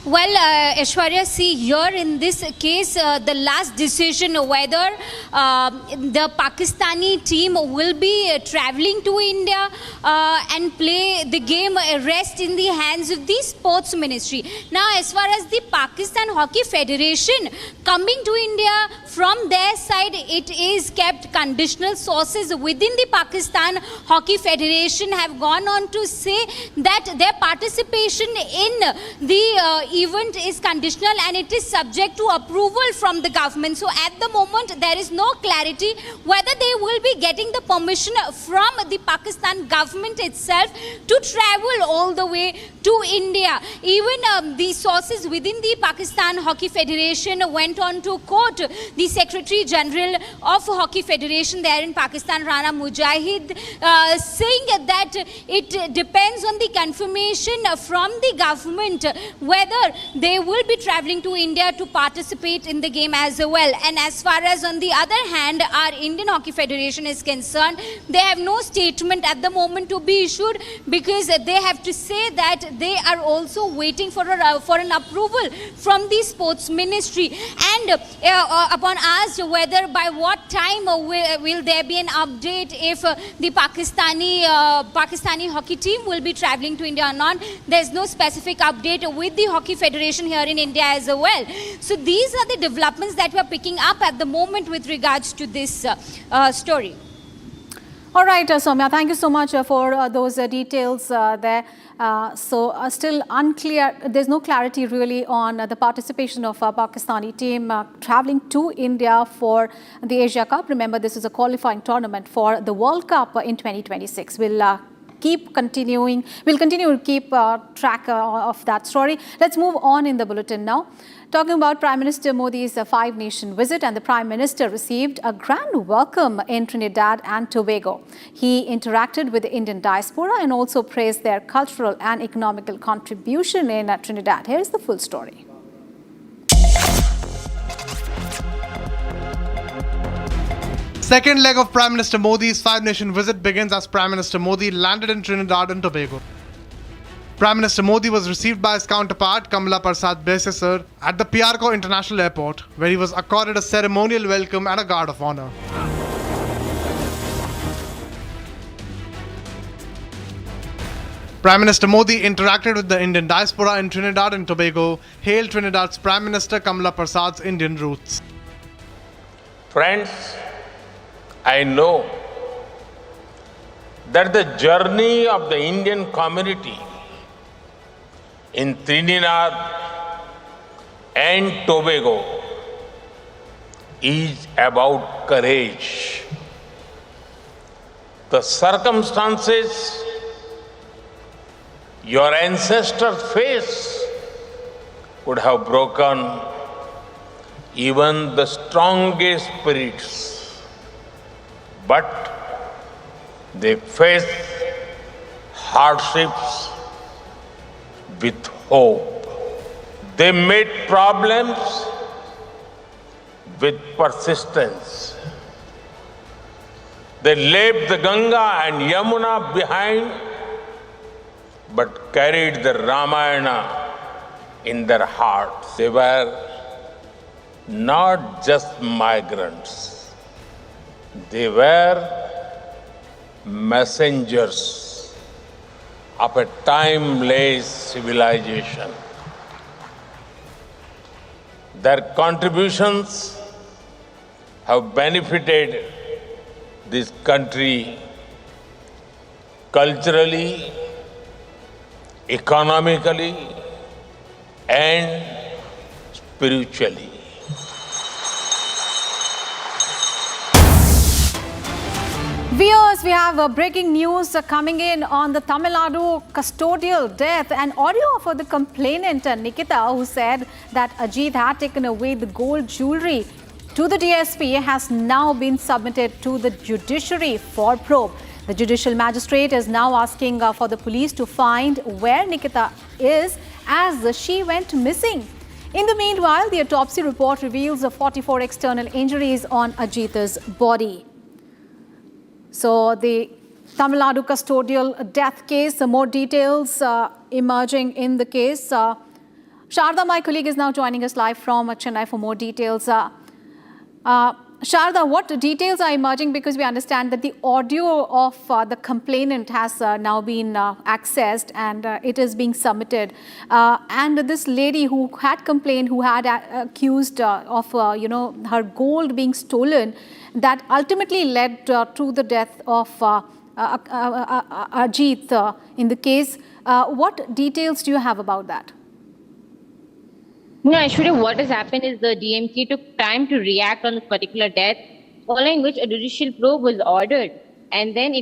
Well, Aishwarya, see here in this case, the last decision whether the Pakistani team will be travelling to India and play the game rests in the hands of the Sports Ministry. Now, as far as the Pakistan Hockey Federation coming to India, from their side, it is kept conditional. Sources within the Pakistan Hockey Federation have gone on to say that their participation in the event is conditional and it is subject to approval from the government. So at the moment there is no clarity whether they will be getting the permission from the Pakistan government itself to travel all the way to India. Even the sources within the Pakistan Hockey Federation went on to quote the Secretary General of Hockey Federation there in Pakistan, Rana Mujahid, saying that it depends on the confirmation from the government whether they will be travelling to India to participate in the game as well. And as far as on the other hand, our Indian Hockey Federation is concerned, they have no statement at the moment to be issued because they have to say that they are also waiting for an approval from the Sports Ministry. And upon asked whether by what time will there be an update if the Pakistani hockey team will be travelling to India or not, there's no specific update with the Hockey Federation here in India as well. So these are the developments that we are picking up at the moment with regards to this story. All right, Soumya, thank you so much for those details there. Still unclear, there's no clarity really on the participation of Pakistani team travelling to India for the Asia Cup. Remember, this is a qualifying tournament for the World Cup in 2026. We'll continue to keep track of that story. Let's move on in the bulletin now. Talking about Prime Minister Modi's five-nation visit, and the Prime Minister received a grand welcome in Trinidad and Tobago. He interacted with the Indian diaspora and also praised their cultural and economical contribution in Trinidad. Here's the full story. Second leg of Prime Minister Modi's five-nation visit begins as Prime Minister Modi landed in Trinidad and Tobago. Prime Minister Modi was received by his counterpart Kamala Prasad Besesar at the Piarco International Airport, where he was accorded a ceremonial welcome and a guard of honor. Prime Minister Modi interacted with the Indian diaspora in Trinidad and Tobago, hailed Trinidad's Prime Minister Kamala Prasad's Indian roots. Friends, I know that the journey of the Indian community in Trinidad and Tobago is about courage. The circumstances your ancestors faced would have broken even the strongest spirits, but they faced hardships with hope. They met problems with persistence. They left the Ganga and Yamuna behind, but carried the Ramayana in their hearts. They were not just migrants. They were messengers of a timeless civilization. Their contributions have benefited this country culturally, economically, and spiritually. Viewers, we have breaking news coming in on the Tamil Nadu custodial death. An audio of the complainant Nikita, who said that Ajit had taken away the gold jewellery to the DSP, has now been submitted to the judiciary for probe. The judicial magistrate is now asking for the police to find where Nikita is, as she went missing. In the meanwhile, the autopsy report reveals 44 external injuries on Ajit's body. So the Tamil Nadu custodial death case, more details emerging in the case. Sharda, my colleague, is now joining us live from Chennai for more details. Sharda, what details are emerging? Because we understand that the audio of the complainant has now been accessed and it is being submitted. And this lady who had complained, who had accused of her gold being stolen, that ultimately led to the death of Ajit in the case. What details do you have about that? No, Aishwarya, what has happened is the DMK took time to react on this particular death, following which a judicial probe was ordered. And then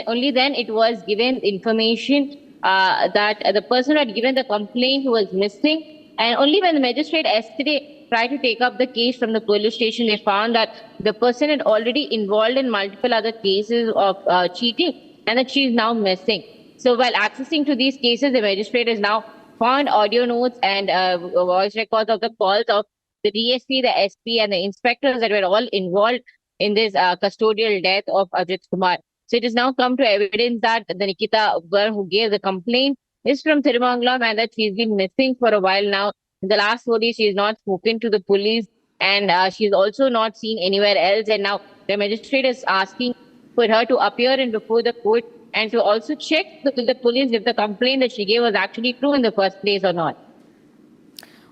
only then it was given information that the person who had given the complaint was missing. And only when the magistrate yesterday tried to take up the case from the police station, they found that the person had already involved in multiple other cases of cheating and that she is now missing. So while accessing to these cases, the magistrate has now found audio notes and voice records of the calls of the DSP, the SP, and the inspectors that were all involved in this custodial death of Ajit Kumar. So it has now come to evidence that the Nikita girl who gave the complaint is from Thirumangalam and that she's been missing for a while now. In the last 4 days, she has not spoken to the police and she's also not seen anywhere else. And now the magistrate is asking for her to appear in before the court and to also check with the police if the complaint that she gave was actually true in the first place or not.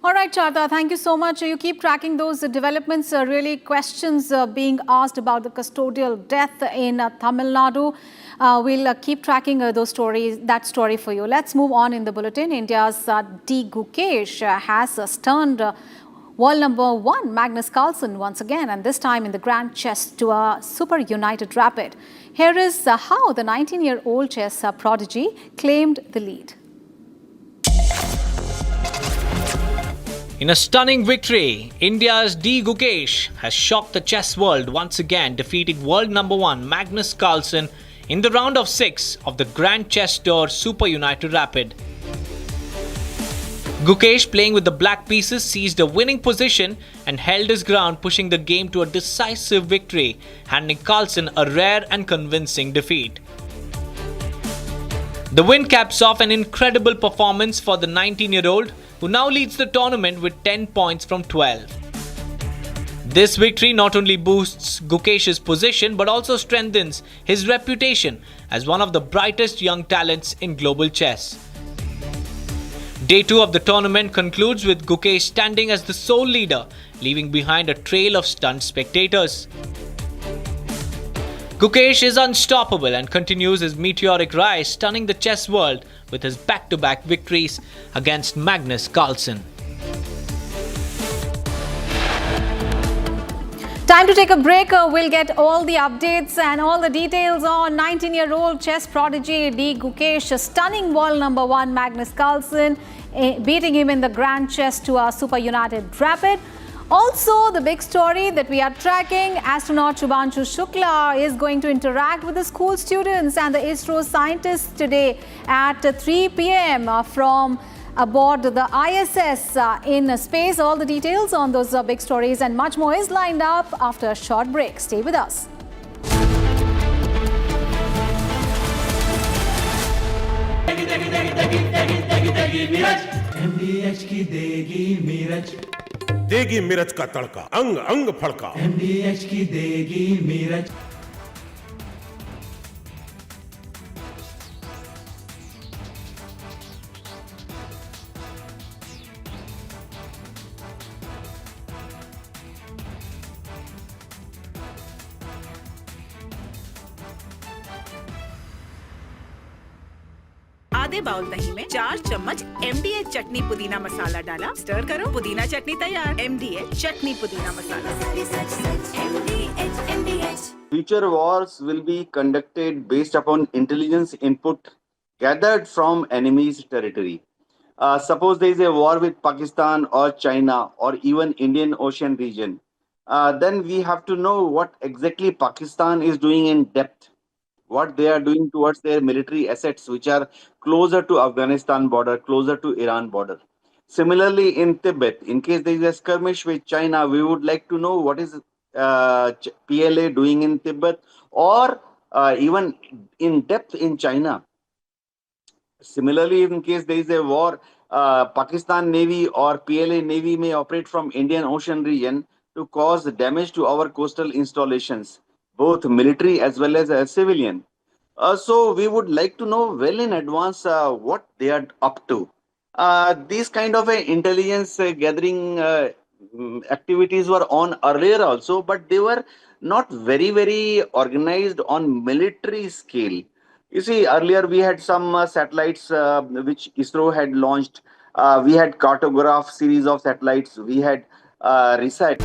All right, Sharda, thank you so much. You keep tracking those developments, really questions being asked about the custodial death in Tamil Nadu. We'll keep tracking that story for you. Let's move on in the bulletin. India's D. Gukesh has stunned world number 1 Magnus Carlsen once again, and this time in the Grand Chess Tour Super United Rapid. Here is how the 19-year-old chess prodigy claimed the lead. In a stunning victory, India's D. Gukesh has shocked the chess world once again, defeating world number 1 Magnus Carlsen in the round of 6 of the Grand Chess Tour Super United Rapid. Gukesh, playing with the black pieces, seized a winning position and held his ground, pushing the game to a decisive victory, handing Carlsen a rare and convincing defeat. The win caps off an incredible performance for the 19-year-old, who now leads the tournament with 10 points from 12. This victory not only boosts Gukesh's position but also strengthens his reputation as one of the brightest young talents in global chess. Day 2 of the tournament concludes with Gukesh standing as the sole leader, leaving behind a trail of stunned spectators. Gukesh is unstoppable and continues his meteoric rise, stunning the chess world with his back-to-back victories against Magnus Carlsen. Time to take a break. We'll get all the updates and all the details on 19-year-old chess prodigy D. Gukesh stunning world number 1 Magnus Carlsen, beating him in the Grand Chess Tour Super United Rapid. Also, the big story that we are tracking, astronaut Shubhanshu Shukla is going to interact with the school students and the ISRO scientists today at 3 p.m. from aboard the ISS in space. All the details on those big stories and much more is lined up after a short break. Stay with us. देगी मिर्च का तड़का अंग अंग फड़का MDH की देगी मिर्च आधे बाउल दही में 4 चम्मच MDH चटनी पुदीना मसाला डाला, स्टर करो, पुदीना चटनी तैयार। MDH चटनी पुदीना मसाला। Future wars will be conducted based upon intelligence input gathered from enemy's territory. Suppose there is a war with Pakistan or China or even Indian Ocean region, then we have to know what exactly Pakistan is doing in depth, what they are doing towards their military assets, which are closer to Afghanistan border, closer to Iran border. Similarly, in Tibet, in case there is a skirmish with China, we would like to know what is PLA doing in Tibet or even in depth in China. Similarly, in case there is a war, Pakistan Navy or PLA Navy may operate from Indian Ocean region to cause damage to our coastal installations, both military as well as civilian. So we would like to know well in advance what they are up to. These kind of intelligence gathering activities were on earlier also, but they were not very organized on military scale. You see, earlier we had some satellites which ISRO had launched. We had cartograph series of satellites. We had research.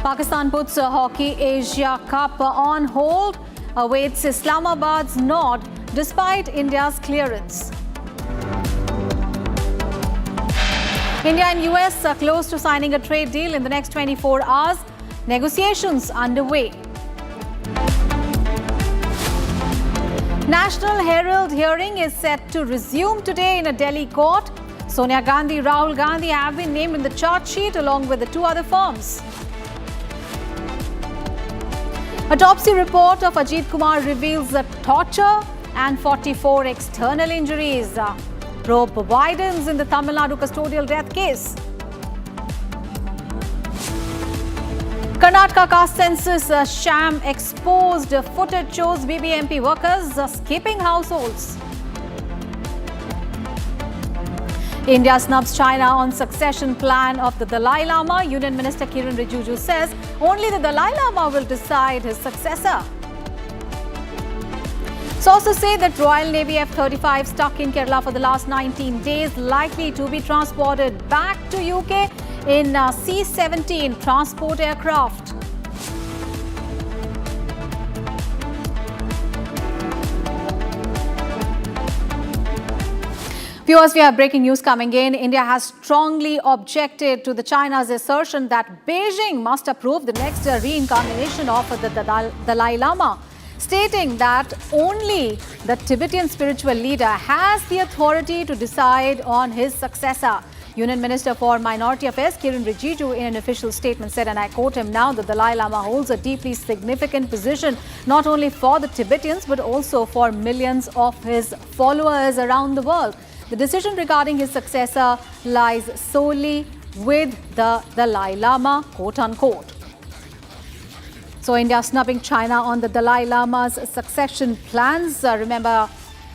Pakistan puts a Hockey Asia Cup on hold, awaits Islamabad's nod despite India's clearance. India and US are close to signing a trade deal in the next 24 hours. Negotiations underway. National Herald hearing is set to resume today in a Delhi court. Sonia Gandhi, Rahul Gandhi have been named in the charge sheet along with the two other firms. Autopsy report of Ajit Kumar reveals torture and 44 external injuries. Probe widens in the Tamil Nadu custodial death case. Karnataka caste census sham exposed. Footage shows BBMP workers skipping households. India snubs China on succession plan of the Dalai Lama. Union Minister Kiren Rijiju says only the Dalai Lama will decide his successor. Sources say that Royal Navy F-35 stuck in Kerala for the last 19 days, likely to be transported back to UK in C-17 transport aircraft. Viewers, we have breaking news coming in. India has strongly objected to China's assertion that Beijing must approve the next reincarnation of the Dalai Lama, stating that only the Tibetan spiritual leader has the authority to decide on his successor. Union Minister for Minority Affairs Kiren Rijiju in an official statement said, and I quote him now, the Dalai Lama holds a deeply significant position not only for the Tibetans but also for millions of his followers around the world. The decision regarding his successor lies solely with the Dalai Lama, quote unquote. So India snubbing China on the Dalai Lama's succession plans. Remember,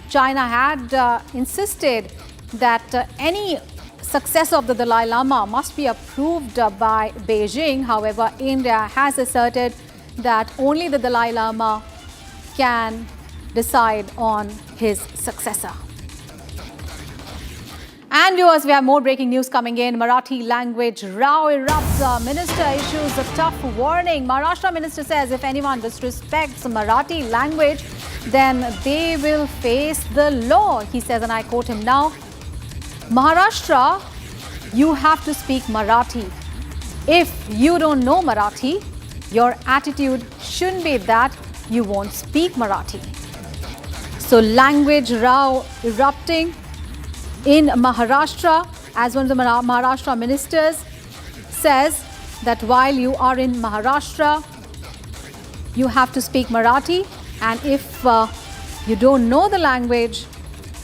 China had insisted that any successor of the Dalai Lama must be approved by Beijing. However, India has asserted that only the Dalai Lama can decide on his successor. And viewers, we have more breaking news coming in. Marathi language row erupts. Minister issues a tough warning. Maharashtra minister says if anyone disrespects Marathi language, then they will face the law. He says, and I quote him now, Maharashtra, you have to speak Marathi. If you don't know Marathi, your attitude shouldn't be that you won't speak Marathi. So language row erupting in Maharashtra, as one of the Maharashtra ministers says that while you are in Maharashtra, you have to speak Marathi, and if you don't know the language,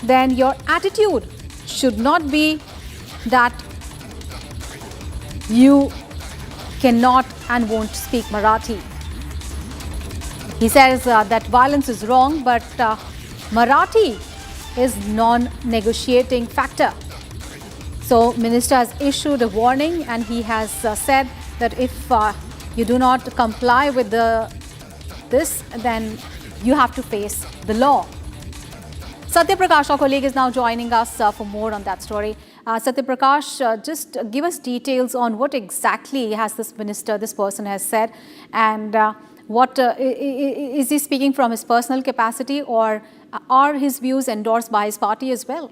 then your attitude should not be that you cannot and won't speak Marathi. He says that violence is wrong, but Marathi is non-negotiating factor. So minister has issued a warning, and he has said that if you do not comply with this, then you have to face the law. Satya Prakash, our colleague, is now joining us for more on that story. Satya Prakash, just give us details on what exactly has this person has said, and what is he speaking from his personal capacity, or are his views endorsed by his party as well?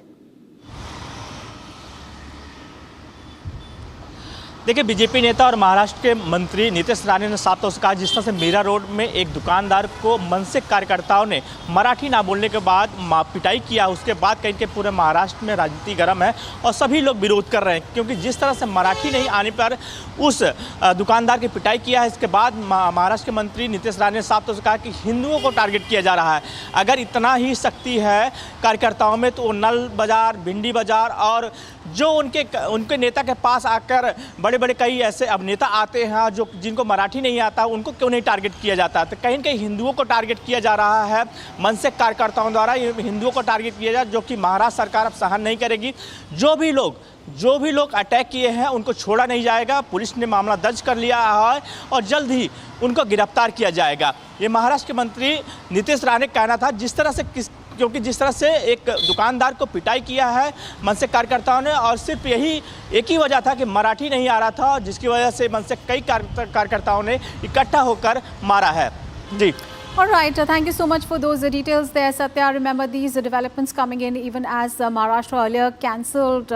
देखिए, BJP नेता और महाराष्ट्र के मंत्री नीतीश राणे ने साफ तौर से कहा, जिस तरह से मीरा रोड में एक दुकानदार को मनसे कार्यकर्ताओं ने मराठी ना बोलने के बाद पिटाई किया, उसके बाद कहीं के पूरे महाराष्ट्र में राजनीति गर्म है और सभी लोग विरोध कर रहे हैं, क्योंकि जिस तरह से मराठी नहीं आने पर उस दुकानदार की पिटाई किया है, इसके बाद महाराष्ट्र के मंत्री नीतीश राणे ने साफ तौर से कहा कि हिंदुओं को टारगेट किया जा रहा है। अगर इतना ही शक्ति है कार्यकर्ताओं में, तो नल बाजार, भिंडी बाजार और जो उनके नेता के पास आकर बड़े बड़े कई ऐसे अब नेता आते हैं जो जिनको मराठी नहीं आता, उनको क्यों नहीं टारगेट किया जाता? तो कहीं न कहीं हिंदुओं को टारगेट किया जा रहा है, मनसे कार्यकर्ताओं द्वारा हिंदुओं को टारगेट किया जा, जो कि महाराष्ट्र सरकार अब सहन नहीं करेगी। जो भी लोग अटैक किए हैं उनको छोड़ा नहीं जाएगा। पुलिस ने मामला दर्ज कर लिया है और जल्द ही उनको गिरफ्तार किया जाएगा। ये महाराष्ट्र के मंत्री नीतीश राणे का कहना था। क्योंकि जिस तरह से एक दुकानदार को पिटाई किया है मनसे कार्यकर्ताओं ने, और सिर्फ एक ही वजह था कि मराठी नहीं आ रहा था, जिसकी वजह से मनसे कई कार्यकर्ताओं ने इकट्ठा होकर मारा है। जी। All right, thank you so much for those details there, Satya. Remember, these developments coming in even as Maharashtra earlier cancelled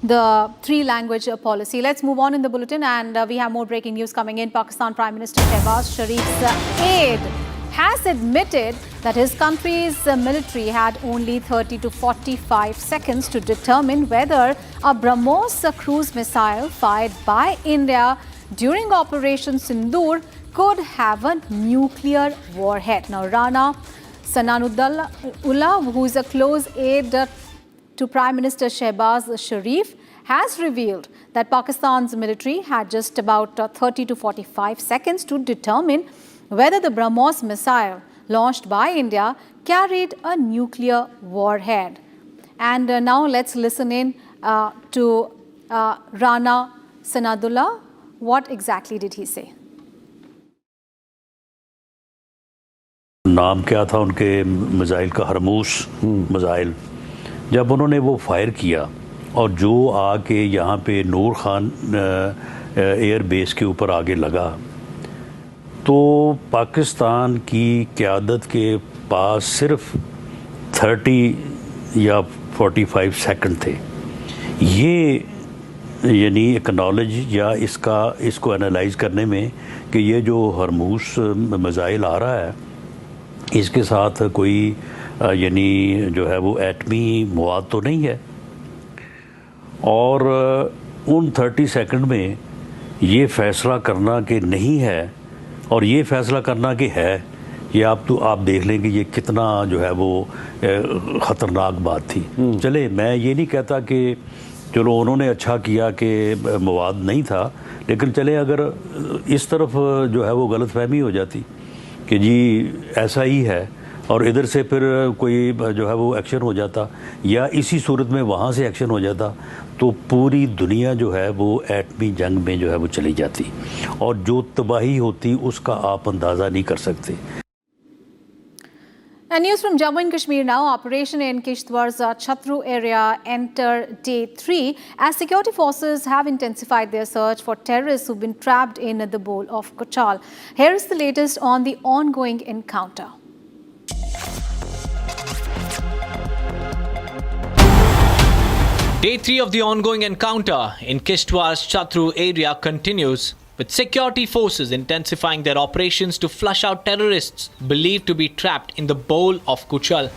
the 3-language policy. Let's move on in the bulletin, and we have more breaking news coming in. Pakistan Prime Minister Shehbaz Sharif's aide has admitted that his country's military had only 30 to 45 seconds to determine whether a BrahMos cruise missile fired by India during Operation Sindoor could have a nuclear warhead. Now, Rana Sananudullah, who is a close aide to Prime Minister Shehbaz Sharif, has revealed that Pakistan's military had just about 30 to 45 seconds to determine whether the BrahMos missile launched by India carried a nuclear warhead. And now let's listen in to Rana Sananudullah. What exactly did he say? नाम क्या था उनके missile का? हरमूस missile. जब उन्होंने वो fire किया और जो आके यहाँ पे नूर खान एयर बेस के ऊपर आगे लगा, तो पाकिस्तान की क़यादत के पास सिर्फ 30 या 45 सेकंड थे। ये यानी एक्नॉलेज या इसको एनालाइज करने में कि ये जो हरमूस मिसाइल आ रहा है, इसके साथ कोई यानी जो है वो एटमी मवाद तो नहीं है, और उन 30 सेकंड में ये फ़ैसला करना कि नहीं है और ये फ़ैसला करना कि है, ये आप देख लेंगे ये कितना जो है वो ख़तरनाक बात थी। चले, मैं ये नहीं कहता कि चलो उन्होंने अच्छा किया कि मवाद नहीं था, लेकिन चले अगर इस तरफ जो है वो गलतफहमी हो जाती कि जी ऐसा ही है और इधर से फिर कोई जो है वो एक्शन हो जाता, या इसी सूरत में वहाँ से एक्शन हो जाता, तो पूरी दुनिया जो है वो एटमी जंग में जो है वो चली जाती और जो तबाही होती उसका आप अंदाज़ा नहीं कर सकते। And news from Jammu and Kashmir now. Operation in Kishtwar's Chhatru area enter day 3 as security forces have intensified their search for terrorists who've been trapped in the bowl of Kuchal. Here is the latest on the ongoing encounter. Day 3 of the ongoing encounter in Kishtwar's Chhatru area continues, with security forces intensifying their operations to flush out terrorists believed to be trapped in the bowl of Kuchal.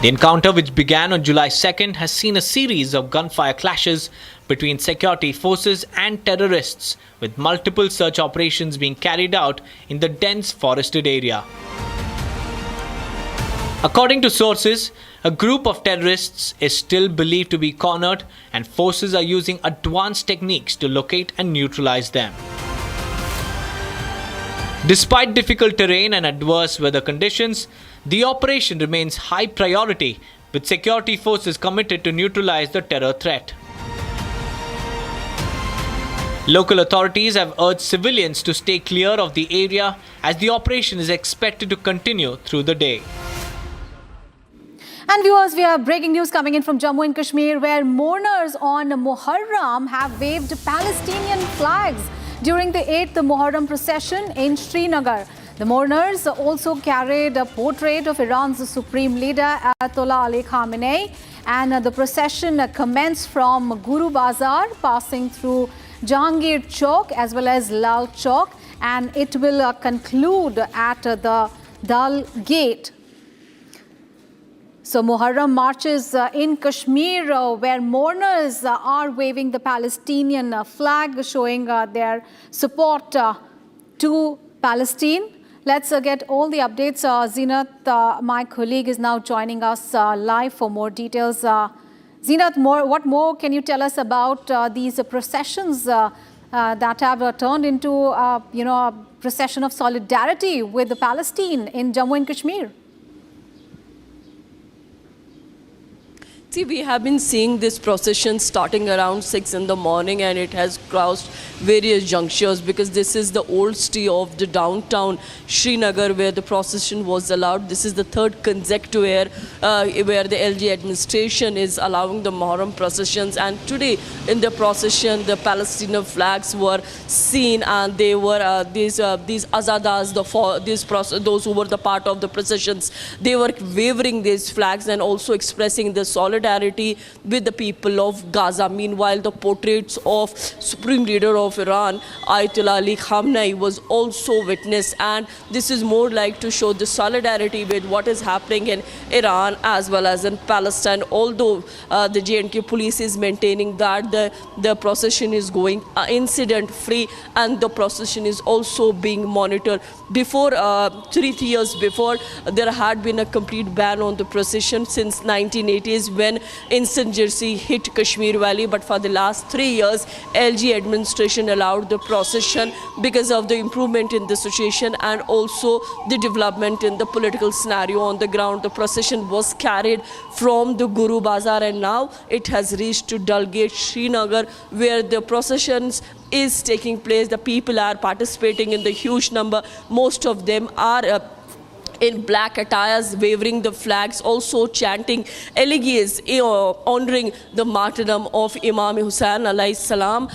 The encounter, which began on July 2nd, has seen a series of gunfire clashes between security forces and terrorists, with multiple search operations being carried out in the dense forested area. According to sources, a group of terrorists is still believed to be cornered, and forces are using advanced techniques to locate and neutralize them. Despite difficult terrain and adverse weather conditions, the operation remains high priority, with security forces committed to neutralize the terror threat. Local authorities have urged civilians to stay clear of the area as the operation is expected to continue through the day. And viewers, we have breaking news coming in from Jammu and Kashmir, where mourners on Muharram have waved Palestinian flags during the 8th Muharram procession in Srinagar. The mourners also carried a portrait of Iran's supreme leader Ayatollah Ali Khamenei, and the procession commenced from Guru Bazar, passing through Jahangir Chowk as well as Lal Chowk, and it will conclude at the Dal Gate. So Muharram marches in Kashmir, where mourners are waving the Palestinian flag, showing their support to Palestine. Let's get all the updates. Zeenat, my colleague, is now joining us live for more details. Zeenat, what more can you tell us about these processions that have turned into a procession of solidarity with Palestine in Jammu and Kashmir? See, we have been seeing this procession starting around 6 in the morning, and it has crossed various junctures, because this is the old city of the downtown Srinagar where the procession was allowed. This is the third consecutive year where the LG administration is allowing the Muharram processions, and today in the procession the Palestinian flags were seen, and they were these Azadas, those who were the part of the processions, they were waving these flags and also expressing the solidarity with the people of Gaza. Meanwhile, the portraits of Supreme Leader of Iran, Ayatollah Ali Khamenei, was also witnessed, and this is more like to show the solidarity with what is happening in Iran as well as in Palestine. Although the J&K police is maintaining that the procession is going incident-free, and the procession is also being monitored. Before 3 years before, there had been a complete ban on the procession since 1980s when insurgency hit Kashmir Valley, but for the last 3 years LG administration allowed the procession because of the improvement in the situation and also the development in the political scenario on the ground. The procession was carried from the Guru Bazar, and now it has reached to Dal Gate, Srinagar, where the processions is taking place. The people are participating in the huge number. Most of them are in black attires, waving the flags, also chanting elegies honoring the martyrdom of Imam Hussain alayhi salam,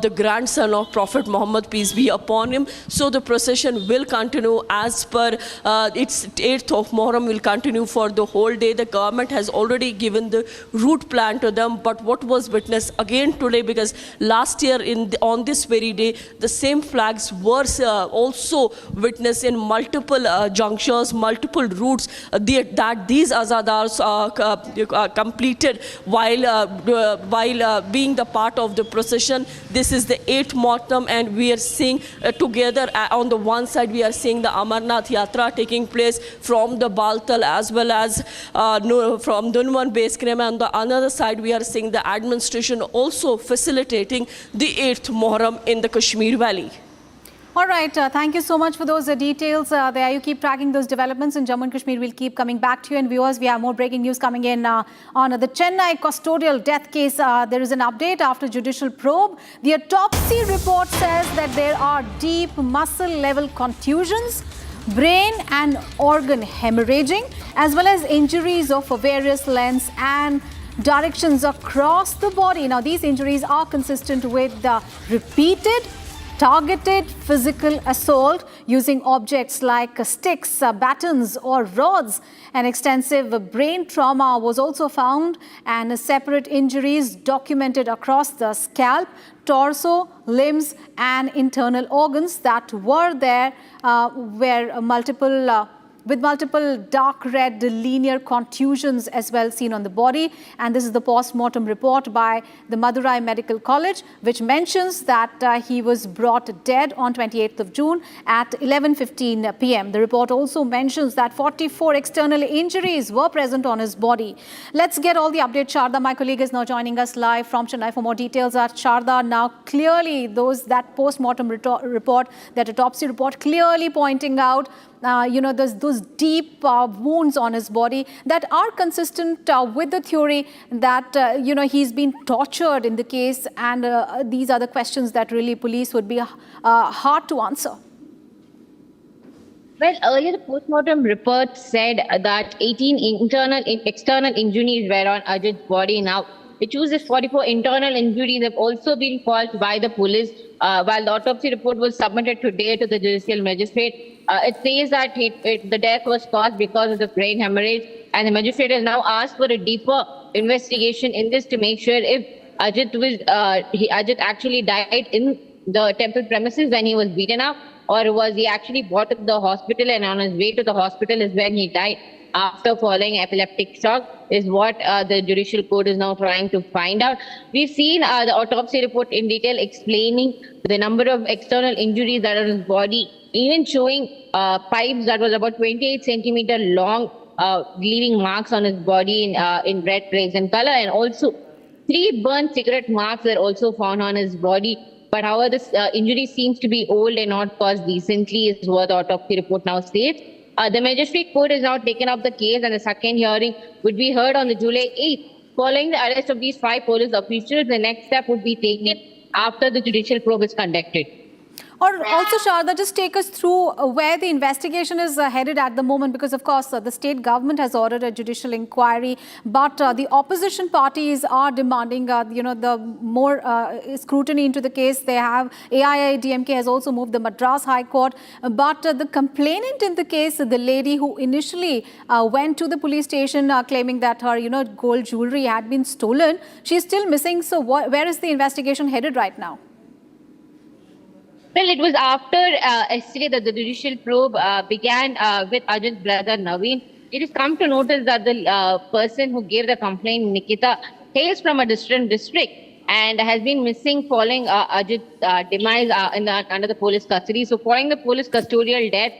the grandson of Prophet Muhammad, peace be upon him. So the procession will continue as per its 8th of Muharram, will continue for the whole day. The government has already given the route plan to them, but what was witnessed again today, because last year on this very day the same flags were also witnessed in multiple junctures, multiple routes that these azadars completed while being the part of the procession. This is the 8th Muharram, and we are seeing together on the one side we are seeing the Amarnath Yatra taking place from the Baltal as well as from Dunwan base camp, and on the another side we are seeing the administration also facilitating the 8th Muharram in the Kashmir Valley. All right, thank you so much for those details there. You keep tracking those developments in Jammu and Kashmir. We'll keep coming back to you. And viewers, we have more breaking news coming in on the Chennai custodial death case. There is an update after judicial probe. The autopsy report says that there are deep muscle-level contusions, brain and organ hemorrhaging, as well as injuries of various lengths and directions across the body. Now, these injuries are consistent with repeated targeted physical assault using objects like sticks, batons or rods. An extensive brain trauma was also found, and separate injuries documented across the scalp, torso, limbs and internal organs that were there with multiple dark red linear contusions as well seen on the body. And this is the post-mortem report by the Madurai Medical College, which mentions that he was brought dead on 28th of June at 11:15 p.m. The report also mentions that 44 external injuries were present on his body. Let's get all the updates. Sharda, my colleague, is now joining us live from Chennai for more details. Sharda, now clearly that post-mortem report, that autopsy report clearly pointing out those those deep wounds on his body that are consistent with the theory that, he's been tortured in the case, and these are the questions that really police would be hard to answer. Well, earlier the postmortem report said that 18 external injuries were on Ajit's body. Now, it chooses 44 internal injuries have also been caused by the police. While the autopsy report was submitted today to the judicial magistrate, it says that the death was caused because of the brain hemorrhage, and the magistrate has now asked for a deeper investigation in this to make sure if Ajit actually died in the temple premises when he was beaten up, or was he actually brought to the hospital, and on his way to the hospital is when he died after following epileptic shock, is what the judicial court is now trying to find out. We've seen the autopsy report in detail explaining the number of external injuries that are in his body, even showing pipes that was about 28 centimeter long, leaving marks on his body in red, rays in color, and also 3 burnt cigarette marks were also found on his body. But however, this injury seems to be old and not caused recently, is what the autopsy report now states. The magistrate court has now taken up the case, and the second hearing would be heard on the July 8th. Following the arrest of these 5 police officials, the next step would be taken after the judicial probe is conducted. Or also, Sharda, just take us through where the investigation is headed at the moment, because of course the state government has ordered a judicial inquiry, but the opposition parties are demanding the more scrutiny into the case. They have AIADMK has also moved the Madras High Court, but the complainant in the case, the lady who initially went to the police station claiming that her gold jewelry had been stolen, she is still missing. So where is the investigation headed right now? Well, it was after yesterday that the judicial probe began with Ajit's brother Naveen. It has come to notice that the person who gave the complaint, Nikita, hails from a different district and has been missing following Ajit's demise under the police custody. So, following the police custodial death,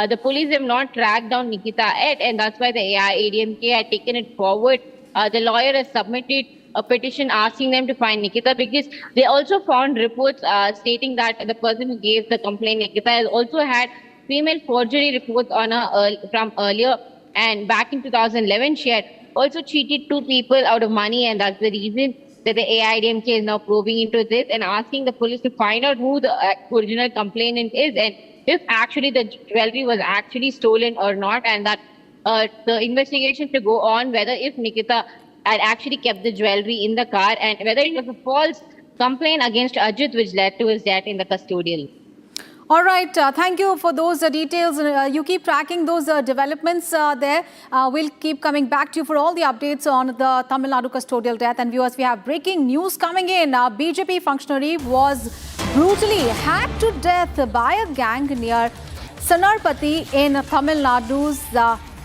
the police have not tracked down Nikita yet, and that's why the AIADMK had taken it forward. The lawyer has submitted a petition asking them to find Nikita, because they also found reports stating that the person who gave the complaint, Nikita, has also had female forgery reports on her from earlier. And back in 2011, she had also cheated 2 people out of money, and that's the reason that the AIDMK is now probing into this and asking the police to find out who the original complainant is, and if actually the jewelry was actually stolen or not, and that the investigation to go on whether if Nikita had actually kept the jewelry in the car, and whether it was a false complaint against Ajit which led to his death in the custodial. All right, thank you for those details. You keep tracking those developments there. We'll keep coming back to you for all the updates on the Tamil Nadu custodial death. And viewers, we have breaking news coming in. A BJP functionary was brutally hacked to death by a gang near Sanarpati in Tamil Nadu's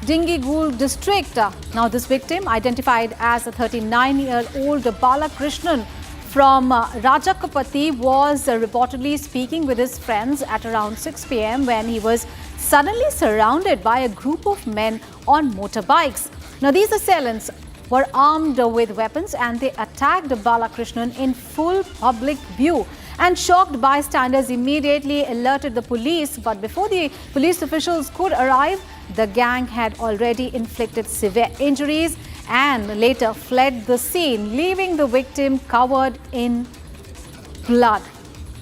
Dindigul district. Now this victim, identified as a 39-year-old Balakrishnan from Rajakapati, was reportedly speaking with his friends at around 6 p.m. when he was suddenly surrounded by a group of men on motorbikes. Now these assailants were armed with weapons and they attacked Balakrishnan in full public view. And shocked bystanders immediately alerted the police, but before the police officials could arrive, the gang had already inflicted severe injuries and later fled the scene, leaving the victim covered in blood.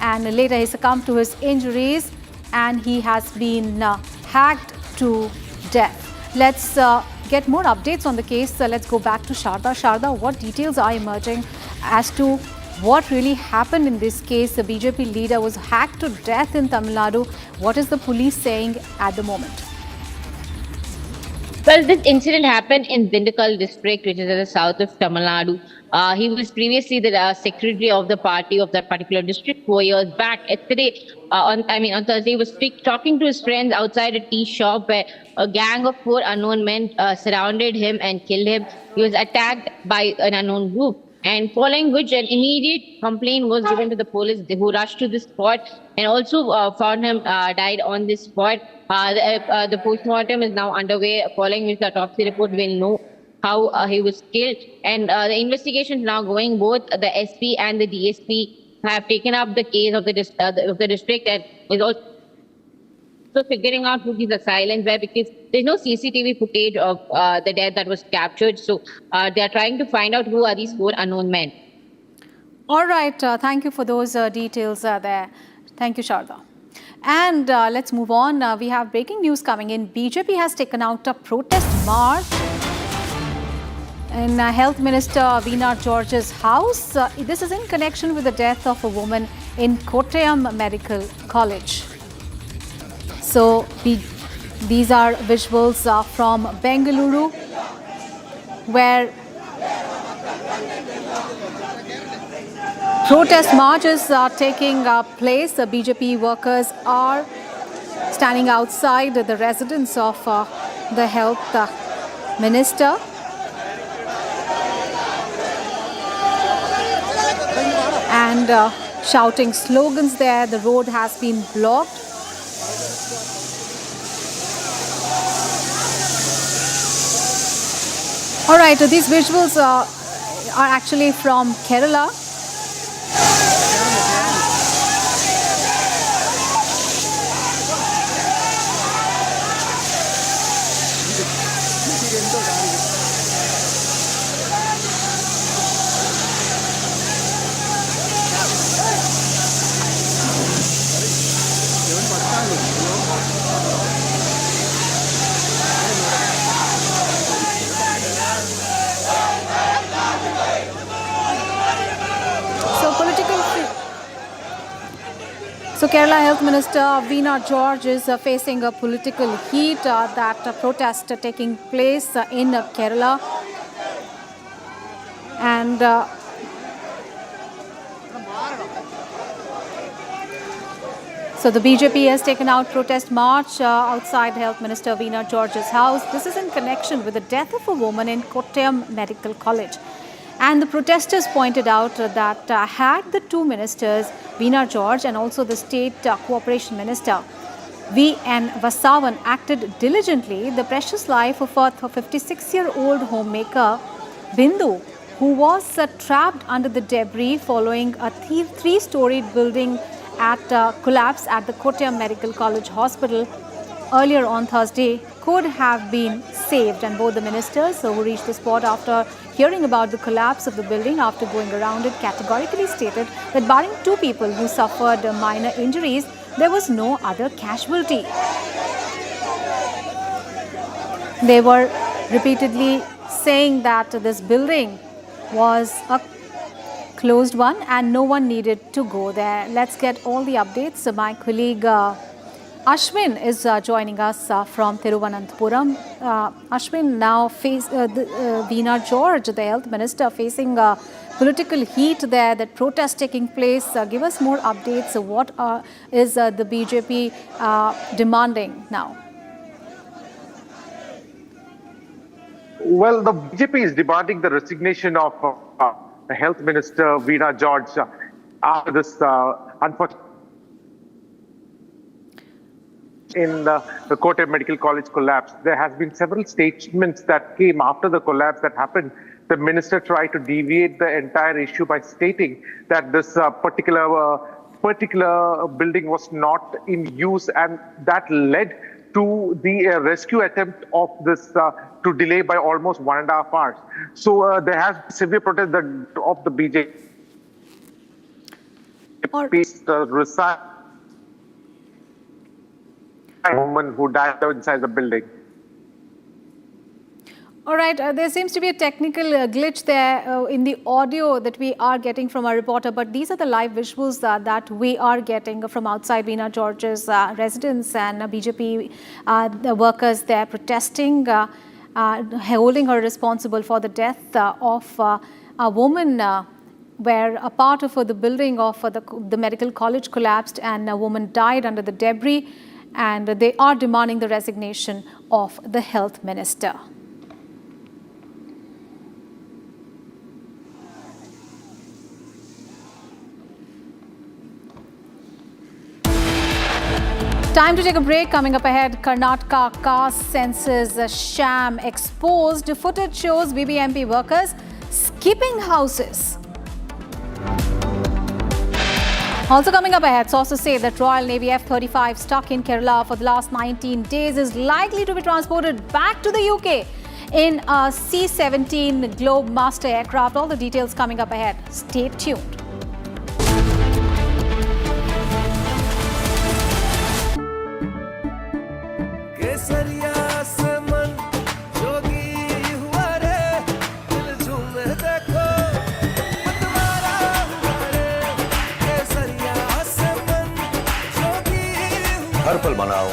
And later he succumbed to his injuries and he has been hacked to death. Let's get more updates on the case. Let's go back to Sharda. Sharda, what details are emerging as to what really happened in this case? The BJP leader was hacked to death in Tamil Nadu. What is the police saying at the moment? Well, this incident happened in Dindigul district, which is at the south of Tamil Nadu. He was previously the secretary of the party of that particular district 4 years back. Yesterday, on Thursday, he was talking to his friends outside a tea shop where a gang of 4 unknown men surrounded him and killed him. He was attacked by an unknown group. And following which an immediate complaint was given to the police, who rushed to the spot and also found him died on this spot. The postmortem is now underway, following which the autopsy report will know how he was killed. And the investigation is now going. Both the SP and the DSP have taken up the case of the district and is also So figuring out who these assailants were, because there's no CCTV footage of the death that was captured. So they are trying to find out who are these 4 unknown men. All right. Thank you for those details there. Thank you, Sharda. And let's move on. We have breaking news coming in. BJP has taken out a protest march in Health Minister Veena George's house. This is in connection with the death of a woman in Kottayam Medical College. So these are visuals from Bengaluru, where protest marches are taking place. The BJP workers are standing outside the residence of the health minister. And shouting slogans there. The road has been blocked. All right, these visuals are actually from Kerala. So Kerala Health Minister Veena George is facing a political heat. That protest taking place in Kerala. And so the BJP has taken out protest march outside Health Minister Veena George's house. This is in connection with the death of a woman in Kottayam Medical College. And the protesters pointed out that had the 2 ministers, Veena George and also the State Cooperation Minister, V.N. Vasavan, acted diligently, the precious life of a 56-year-old homemaker, Bindu, who was trapped under the debris following a 3-storied building collapse at the Kottayam Medical College Hospital earlier on Thursday, could have been saved. And both the ministers who reached the spot after hearing about the collapse of the building after going around it categorically stated that barring 2 people who suffered minor injuries, there was no other casualty. They were repeatedly saying that this building was a closed one and no one needed to go there. Let's get all the updates. My colleague Ashwin is joining us from Thiruvananthapuram. Ashwin, now Veena George, the health minister, facing political heat there, that protest taking place. Give us more updates. What is the BJP demanding now? Well, the BJP is demanding the resignation of the health minister, Veena George, after this unfortunate in the Kottayam Medical College collapse. There has been several statements that came after the collapse that happened. The minister tried to deviate the entire issue by stating that this particular building was not in use, and that led to the rescue attempt of this to delay by almost 1.5 hours. So there has been severe protest of the BJP. Woman who died inside the building. All right, there seems to be a technical glitch there in the audio that we are getting from our reporter, but these are the live visuals that we are getting from outside Veena George's residence, and BJP the workers there protesting, holding her responsible for the death of a woman where a part of the building of the medical college collapsed and a woman died under the debris. And they are demanding the resignation of the health minister. Time to take a break. Coming up ahead, Karnataka caste census sham exposed. Footage shows BBMP workers skipping houses. Also coming up ahead, sources say that Royal Navy F-35 stuck in Kerala for the last 19 days is likely to be transported back to the UK in a C-17 Globemaster aircraft. All the details coming up ahead. Stay tuned. हर पल मनाओ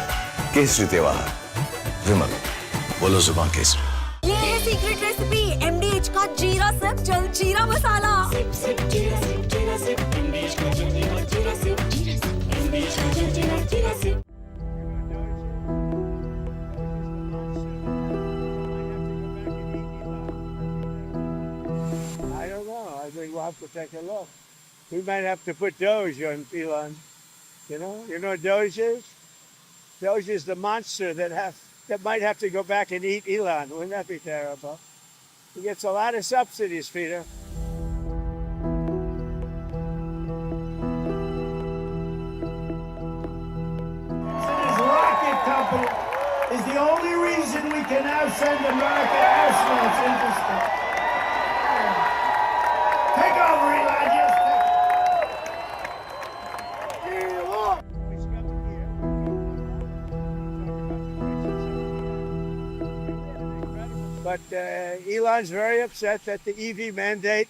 केसरी त्योहार। विमल, बोलो जुबान केसरी। ये है secret recipe MDH का जीरा SIP जल जीरा मसाला। सिप सिप जीरा सिप जीरा सिप MDH का जल जीरा सिप जीरा सिप MDH का जल जीरा SIP. I don't know. I think we'll have to take a look. We might have to put Doge on Elon. You know what Doge is? Doge is the monster that might have to go back and eat Elon. Wouldn't that be terrible? He gets a lot of subsidies, Peter. His rocket company is the only reason we can now send America astronauts into space. Take over, Elon. Just But Elon's very upset that the EV mandate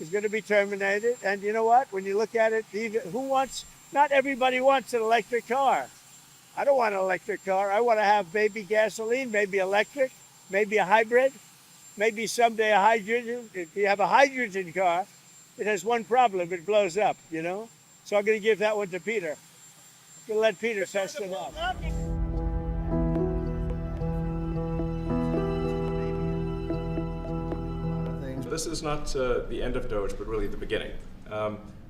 is going to be terminated. And you know what? When you look at it, not everybody wants an electric car. I don't want an electric car. I want to have maybe gasoline, maybe electric, maybe a hybrid, maybe someday a hydrogen. If you have a hydrogen car, it has one problem. It blows up, So I'm going to give that one to Peter. I'm going to let Peter test it out. This is not the end of Doge, but really the beginning.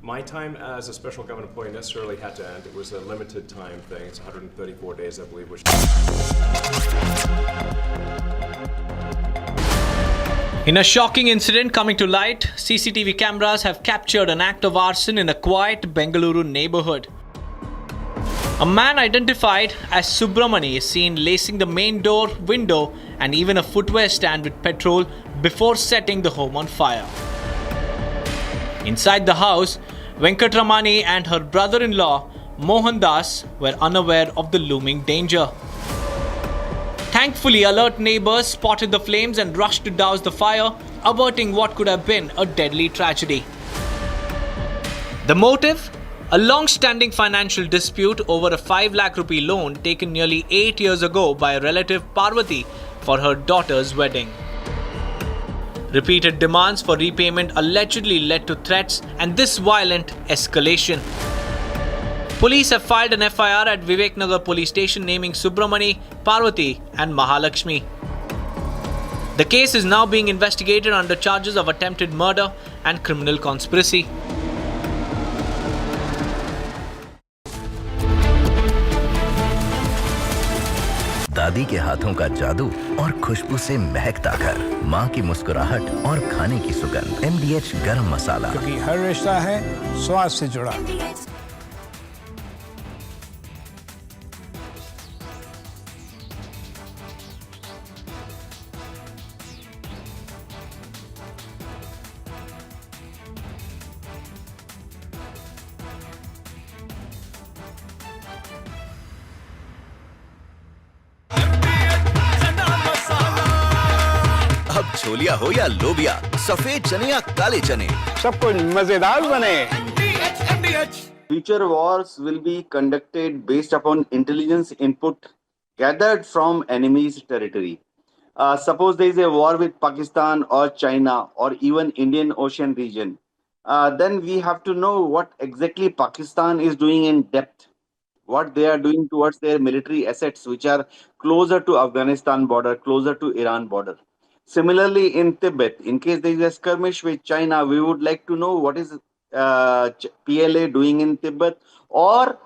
My time as a special government employee necessarily had to end. It was a limited time thing. It's 134 days, I believe, which... In a shocking incident coming to light, CCTV cameras have captured an act of arson in a quiet Bengaluru neighborhood. A man identified as Subramani is seen lacing the main door, window, and even a footwear stand with petrol before setting the home on fire. Inside the house, Venkatramani and her brother-in-law, Mohan Das, were unaware of the looming danger. Thankfully, alert neighbors spotted the flames and rushed to douse the fire, averting what could have been a deadly tragedy. The motive? A long-standing financial dispute over a 5 lakh rupee loan taken nearly 8 years ago by a relative Parvati for her daughter's wedding. Repeated demands for repayment allegedly led to threats and this violent escalation. Police have filed an FIR at Viveknagar police station naming Subramani, Parvati and Mahalakshmi. The case is now being investigated under charges of attempted murder and criminal conspiracy. दादी के हाथों का जादू और खुशबू से महकता घर, माँ की मुस्कुराहट और खाने की सुगंध। MDH गरम मसाला, क्योंकि हर रिश्ता है स्वाद से जुड़ा। अब छोलिया हो या लोबिया, सफेद चने या काले चने, सब कुछ मजेदार बने। Future wars will be conducted based upon intelligence input gathered from enemy's territory. Suppose there is a war with Pakistan or China or even Indian Ocean region, then we have to know what exactly Pakistan is doing in depth, what they are doing towards their military assets, which are closer to Afghanistan border, closer to Iran border. Similarly, in Tibet, in case there is a skirmish with China, we would like to know what is PLA doing in Tibet or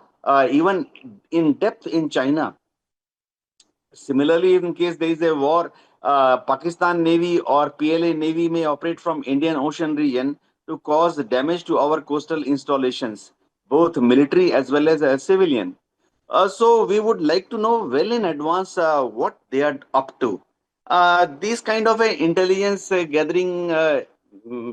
even in depth in China. Similarly, in case there is a war, Pakistan Navy or PLA Navy may operate from Indian Ocean region to cause damage to our coastal installations. both military as well as civilian. So we would like to know well in advance what they are up to. These kind of intelligence gathering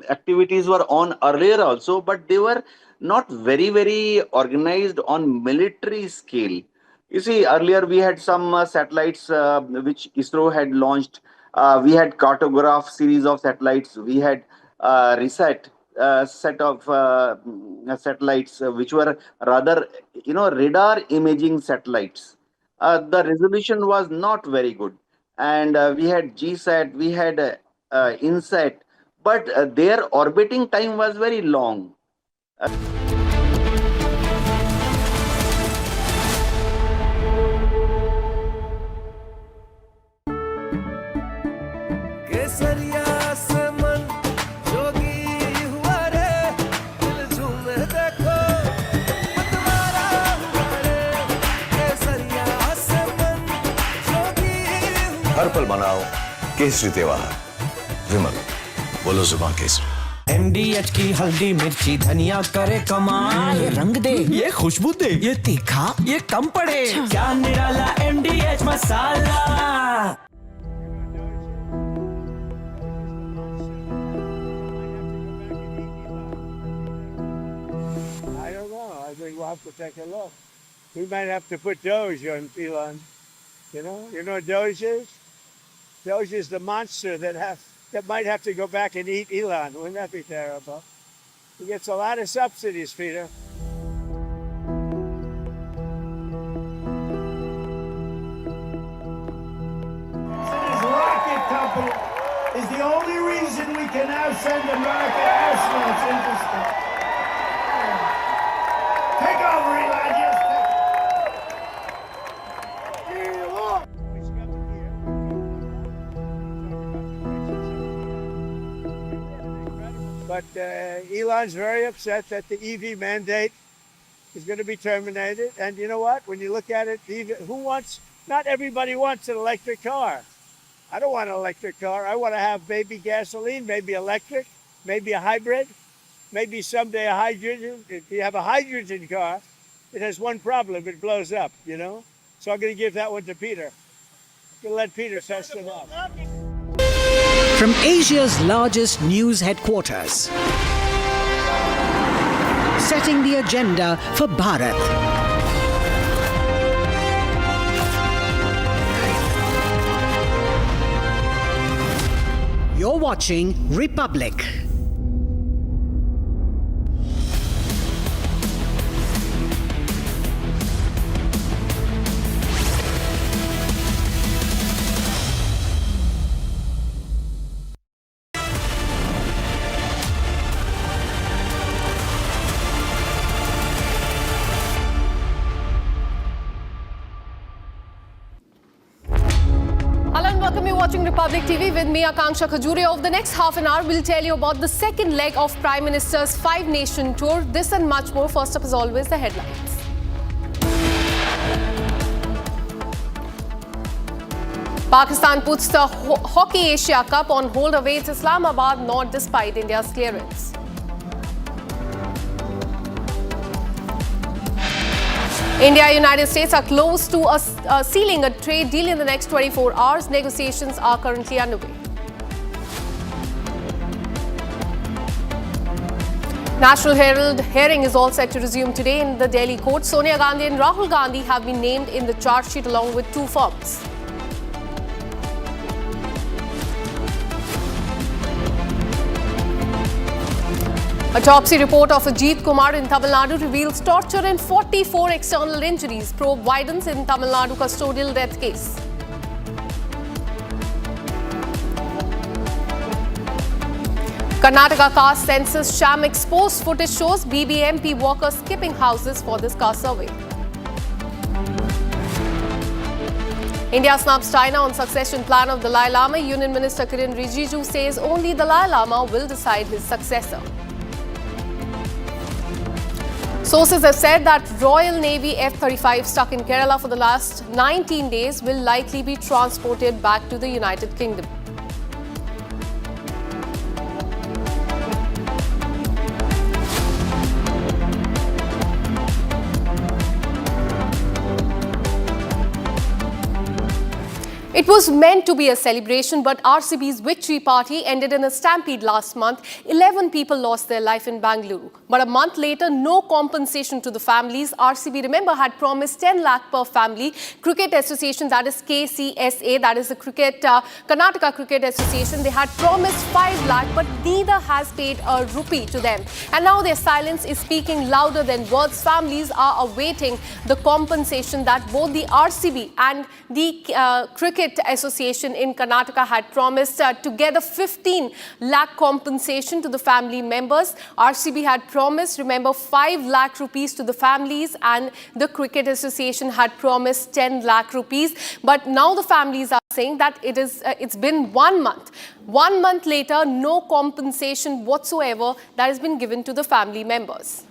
activities were on earlier also, but they were not very organized on military scale. You see, earlier we had some satellites which ISRO had launched. We had cartograph series of satellites. We had reset set of satellites which were rather, radar imaging satellites. The resolution was not very good, and we had GSAT, we had INSAT, but their orbiting time was very long. हर पल मनाओ केसरी त्योहार। विमल, बोलो जुबान Kesari. MDH की हल्दी मिर्ची धनिया करे कमाल, ये रंग दे, ये खुशबू दे, ये तीखा, ये कम पड़े, क्या निराला MDH masala. I don't know. I think we'll have to take a look. We might have to put Doge on Elon. You know what Doge is? Doge is the monster that might have to go back and eat Elon. Wouldn't that be terrible? He gets a lot of subsidies, Peter. His rocket company is the only reason we can now send American astronauts into space. Take over, Elon. Yes, But Elon's very upset that the EV mandate is going to be terminated. And you know what? When you look at it, not everybody wants an electric car. I don't want an electric car. I want to have maybe gasoline, maybe electric, maybe a hybrid, maybe someday a hydrogen. If you have a hydrogen car, it has one problem. It blows up, So I'm going to give that one to Peter. I'm going to let Peter test it out. From Asia's largest news headquarters, setting the agenda for Bharat. You're watching Republic. Watching Republic TV with me, Akanksha Khajure. Over the next half an hour, we'll tell you about the second leg of Prime Minister's 5-nation tour. This and much more. First up, as always, the headlines. Pakistan puts the Hockey Asia Cup on hold, awaits Islamabad not despite India's clearance. India and United States are close to sealing a trade deal in the next 24 hours. Negotiations are currently underway. National Herald hearing is all set to resume today in the Delhi court. Sonia Gandhi and Rahul Gandhi have been named in the charge sheet along with 2 firms. Autopsy report of Ajit Kumar in Tamil Nadu reveals torture and 44 external injuries. Probe widens in Tamil Nadu custodial death case. Karnataka caste census sham exposed footage shows BBMP workers skipping houses for this caste survey. India snubs China on succession plan of Dalai Lama. Union Minister Kiren Rijiju says only Dalai Lama will decide his successor. Sources have said that Royal Navy F-35 stuck in Kerala for the last 19 days will likely be transported back to the United Kingdom. It was meant to be a celebration, but RCB's victory party ended in a stampede last month. 11 people lost their life in Bangalore. But a month later, no compensation to the families. RCB, remember, had promised 10 lakh per family. Cricket Association, that is KCSA, that is the Karnataka Cricket Association, they had promised 5 lakh, but neither has paid a rupee to them. And now their silence is speaking louder than words. Families are awaiting the compensation that both the RCB and the Cricket Association in Karnataka had promised, together 15 lakh compensation to the family members. RCB had promised, remember, 5 lakh rupees to the families, and the Cricket Association had promised 10 lakh rupees. But now the families are saying that it's been 1 month. 1 month later, no compensation whatsoever that has been given to the family members.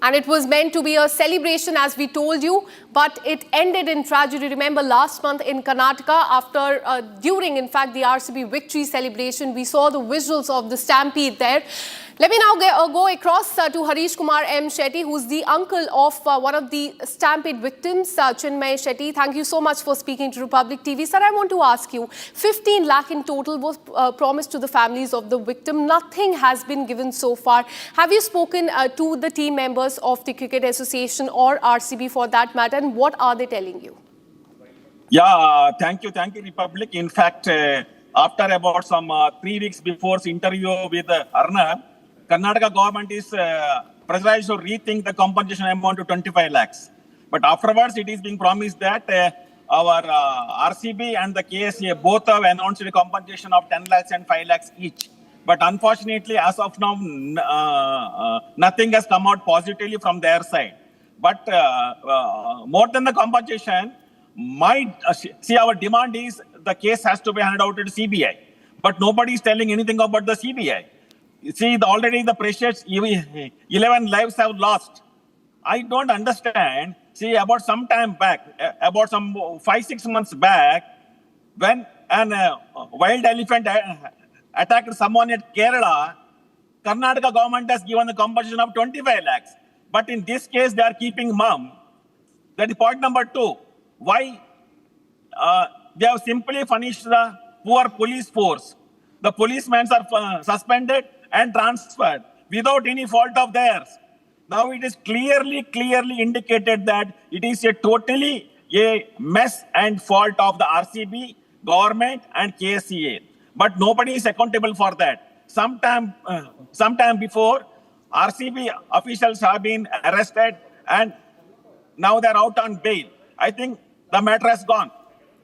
And it was meant to be a celebration, as we told you, but it ended in tragedy. Remember, last month in Karnataka, during, in fact, the RCB victory celebration, we saw the visuals of the stampede there. Let me now go across to Harish Kumar M. Shetty, who's the uncle of one of the stampede victims, Chinmay Shetty. Thank you so much for speaking to Republic TV. Sir, I want to ask you, 15 lakh in total was promised to the families of the victim. Nothing has been given so far. Have you spoken to the team members of the Cricket Association or RCB for that matter, and what are they telling you? Yeah, thank you, Republic. In fact, after about some 3 weeks before the interview with Arnab, Karnataka government is pressurized to rethink the compensation amount to 25 lakhs. But afterwards, it is being promised that our RCB and the KSA both have announced a compensation of 10 lakhs and 5 lakhs each. But unfortunately, as of now, nothing has come out positively from their side. But more than the compensation, our demand is the case has to be handed out to the CBI. But nobody is telling anything about the CBI. You see, already the precious 11 lives have lost. I don't understand. See, about some time back, about some 5-6 months back, when an wild elephant attacked someone at Kerala, Karnataka government has given a compensation of 25 lakhs. But in this case, they are keeping mum. That is point number 2. Why? They have simply punished the poor police force. The policemen are suspended and transferred without any fault of theirs. Now it is clearly indicated that it is totally a mess and fault of the RCB, government and KSCA. But nobody is accountable for that. Sometime before, RCB officials have been arrested and now they're out on bail. I think the matter has gone.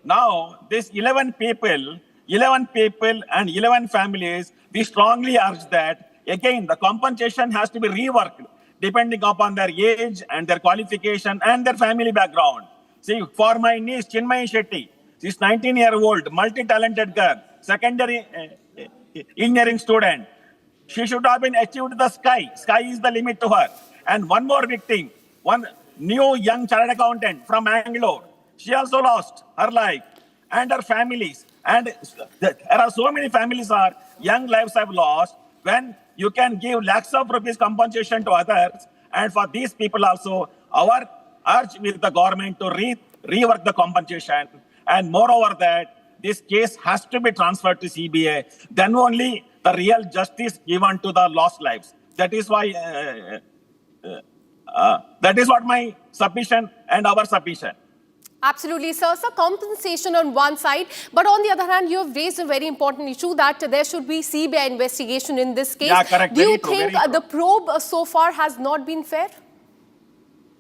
Now, this 11 people and 11 families, we strongly urge that, again, the compensation has to be reworked depending upon their age and their qualification and their family background. See, for my niece, Chinmay Shetty, she's 19-year-old, multi-talented girl, secondary engineering student. She should have been achieved the sky. Sky is the limit to her. And one more victim, one new young chartered accountant from Bangalore. She also lost her life and her families. And there are so many families young lives have lost when you can give lakhs of rupees compensation to others. And for these people also, our urge with the government to rework the compensation. And moreover that, this case has to be transferred to CBI. Then only the real justice given to the lost lives. That is why, that is what my submission and our submission. Absolutely, sir. So compensation on one side, but on the other hand, you have raised a very important issue that there should be CBI investigation in this case. Yeah, correct. Do you think the probe so far has not been fair?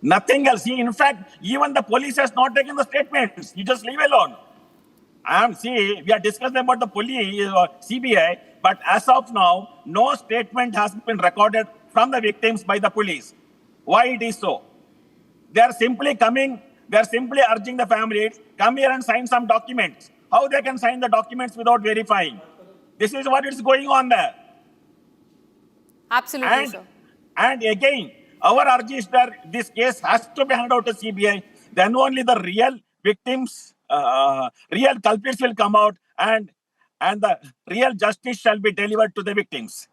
Nothing else. See, in fact, even the police has not taken the statements. You just leave alone. See, we are discussing about the police or CBI, but as of now, no statement has been recorded from the victims by the police. Why it is so? They are simply coming. They are simply urging the families, come here and sign some documents. How they can sign the documents without verifying? This is what is going on there. Absolutely, sir. And again, our urge is that this case has to be handed out to CBI. Then only the real victims, real culprits will come out and the real justice shall be delivered to the victims.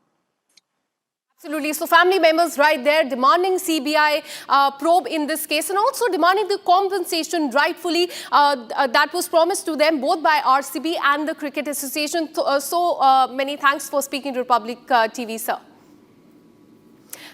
Absolutely. So family members right there demanding CBI probe in this case and also demanding the compensation rightfully that was promised to them both by RCB and the Cricket Association. Many thanks for speaking to Republic TV, sir.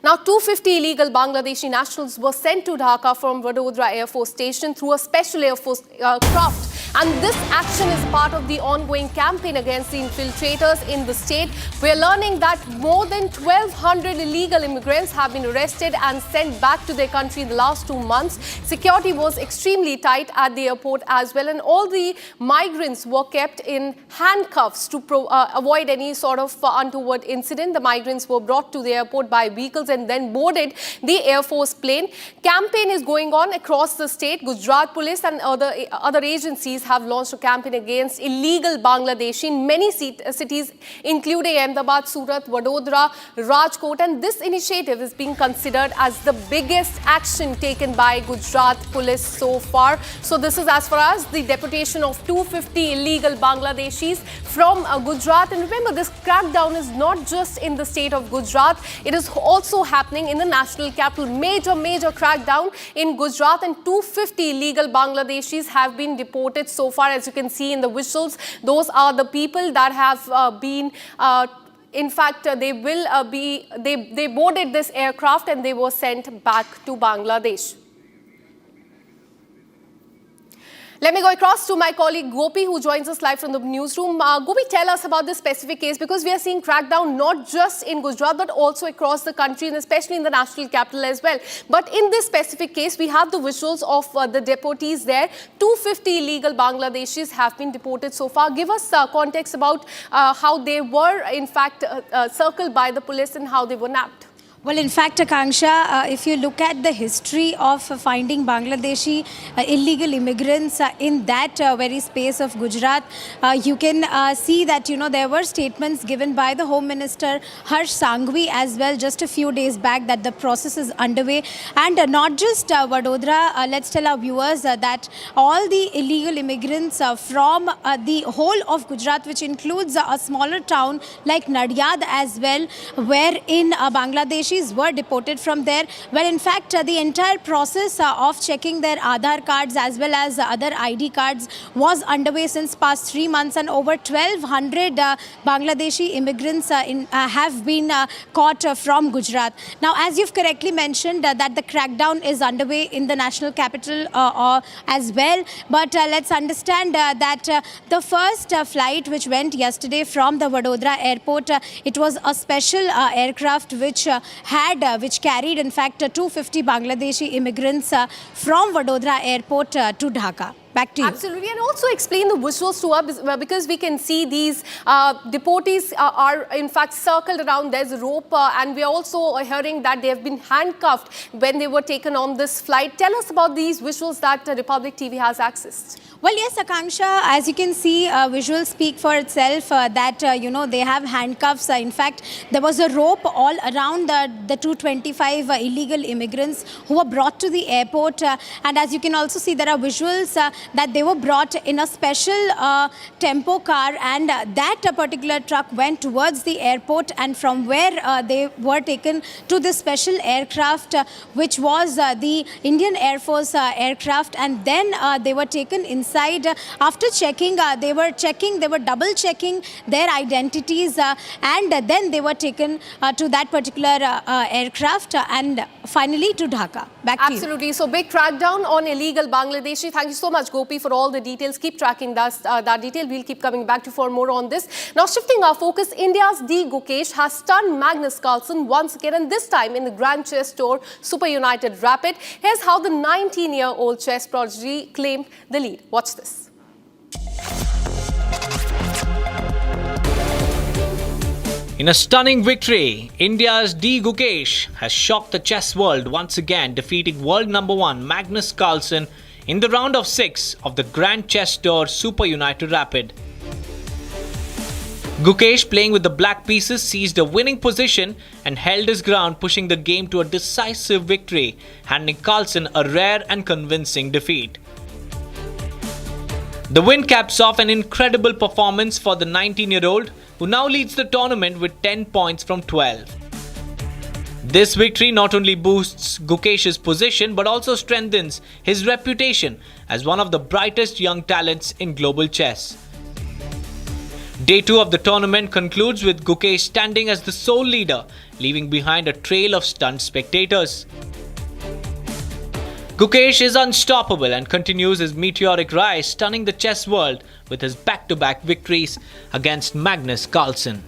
Now, 250 illegal Bangladeshi nationals were sent to Dhaka from Vadodara Air Force Station through a special Air Force craft. And this action is part of the ongoing campaign against the infiltrators in the state. We are learning that more than 1,200 illegal immigrants have been arrested and sent back to their country in the last 2 months. Security was extremely tight at the airport as well, and all the migrants were kept in handcuffs to avoid any sort of untoward incident. The migrants were brought to the airport by vehicles and then boarded the Air Force plane. Campaign is going on across the state. Gujarat Police and other agencies have launched a campaign against illegal Bangladeshi in many cities, including Ahmedabad, Surat, Vadodara, Rajkot. And this initiative is being considered as the biggest action taken by Gujarat Police so far. So this is as far as the deportation of 250 illegal Bangladeshis from Gujarat. And remember, this crackdown is not just in the state of Gujarat. It is also happening in the national capital. Major crackdown in Gujarat, and 250 illegal Bangladeshis have been deported so far. As you can see in the visuals, those are the people that have been in fact, they boarded this aircraft and they were sent back to Bangladesh. Let me go across to my colleague Gopi, who joins us live from the newsroom. Gopi, tell us about this specific case, because we are seeing crackdown not just in Gujarat but also across the country, and especially in the national capital as well. But in this specific case, we have the visuals of the deportees there. 250 illegal Bangladeshis have been deported so far. Give us context about how they were, in fact, circled by the police and how they were nabbed. Well, in fact, Akanksha, if you look at the history of finding Bangladeshi illegal immigrants in that very space of Gujarat, you can see that, there were statements given by the Home Minister Harsh Sanghvi as well just a few days back that the process is underway. And not just Vadodara, let's tell our viewers that all the illegal immigrants from the whole of Gujarat, which includes a smaller town like Nadiad as well, wherein Bangladesh were deported from there. Well, in fact, the entire process of checking their Aadhaar cards as well as other ID cards was underway since past 3 months, and over 1,200 Bangladeshi immigrants have been caught from Gujarat. Now, as you've correctly mentioned, that the crackdown is underway in the national capital as well. But let's understand that the first flight which went yesterday from the Vadodara airport, it was a special aircraft which carried, in fact, 250 Bangladeshi immigrants from Vadodara airport to Dhaka. Back to you. Absolutely. And also explain the visuals to us, because we can see these deportees are in fact circled around. There's a rope and we are also hearing that they have been handcuffed when they were taken on this flight. Tell us about these visuals that Republic TV has accessed. Well, yes, Akanksha, as you can see, visuals speak for itself that, they have handcuffs. In fact, there was a rope all around the 225 illegal immigrants who were brought to the airport. And as you can also see, there are visuals that they were brought in a special tempo car, and that particular truck went towards the airport, and from where they were taken to this special aircraft, which was the Indian Air Force aircraft, and then they were taken inside. After checking, they were double checking their identities, and then they were taken to that particular aircraft and finally to Dhaka. Back to you. Absolutely. So big crackdown on illegal Bangladeshi. Thank you so much, Gopi, for all the details. Keep tracking that detail. We'll keep coming back to for more on this. Now, shifting our focus, India's D. Gukesh has stunned Magnus Carlsen once again, and this time in the Grand Chess Tour Super United Rapid. Here's how the 19-year-old chess prodigy claimed the lead. Watch this. In a stunning victory, India's D. Gukesh has shocked the chess world once again, defeating world number 1 Magnus Carlsen in the round of 6 of the Grand Chess Tour Super United Rapid. Gukesh, playing with the black pieces, seized a winning position and held his ground, pushing the game to a decisive victory, handing Carlsen a rare and convincing defeat. The win caps off an incredible performance for the 19-year-old, who now leads the tournament with 10 points from 12. This victory not only boosts Gukesh's position but also strengthens his reputation as one of the brightest young talents in global chess. Day 2 of the tournament concludes with Gukesh standing as the sole leader, leaving behind a trail of stunned spectators. Gukesh is unstoppable and continues his meteoric rise, stunning the chess world with his back-to-back victories against Magnus Carlsen.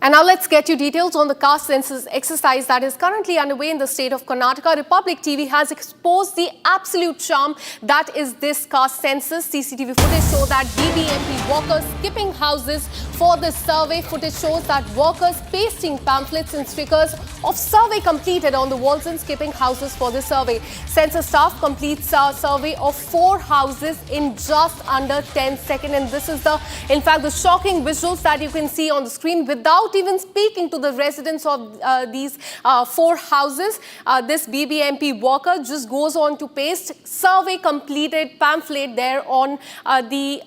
And now let's get you details on the caste census exercise that is currently underway in the state of Karnataka. Republic TV has exposed the absolute charm that is this caste census. CCTV footage shows that BBMP workers skipping houses for this survey. Footage shows that workers pasting pamphlets and stickers of survey completed on the walls and skipping houses for this survey. Census staff completes a survey of 4 houses in just under 10 seconds. And this is in fact, the shocking visuals that you can see on the screen without even speaking to the residents of these 4 houses. This BBMP worker just goes on to paste survey completed pamphlet there on the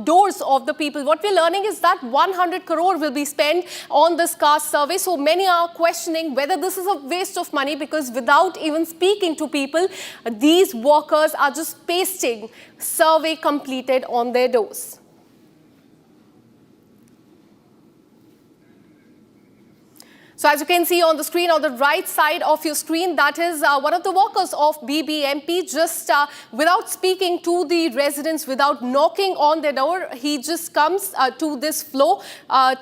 doors of the people. What we're learning is that 100 crore will be spent on this caste survey. So many are questioning whether this is a waste of money, because without even speaking to people, these workers are just pasting survey completed on their doors. So as you can see on the screen, on the right side of your screen, that is one of the workers of BBMP, just without speaking to the residents, without knocking on their door, he just comes to this floor,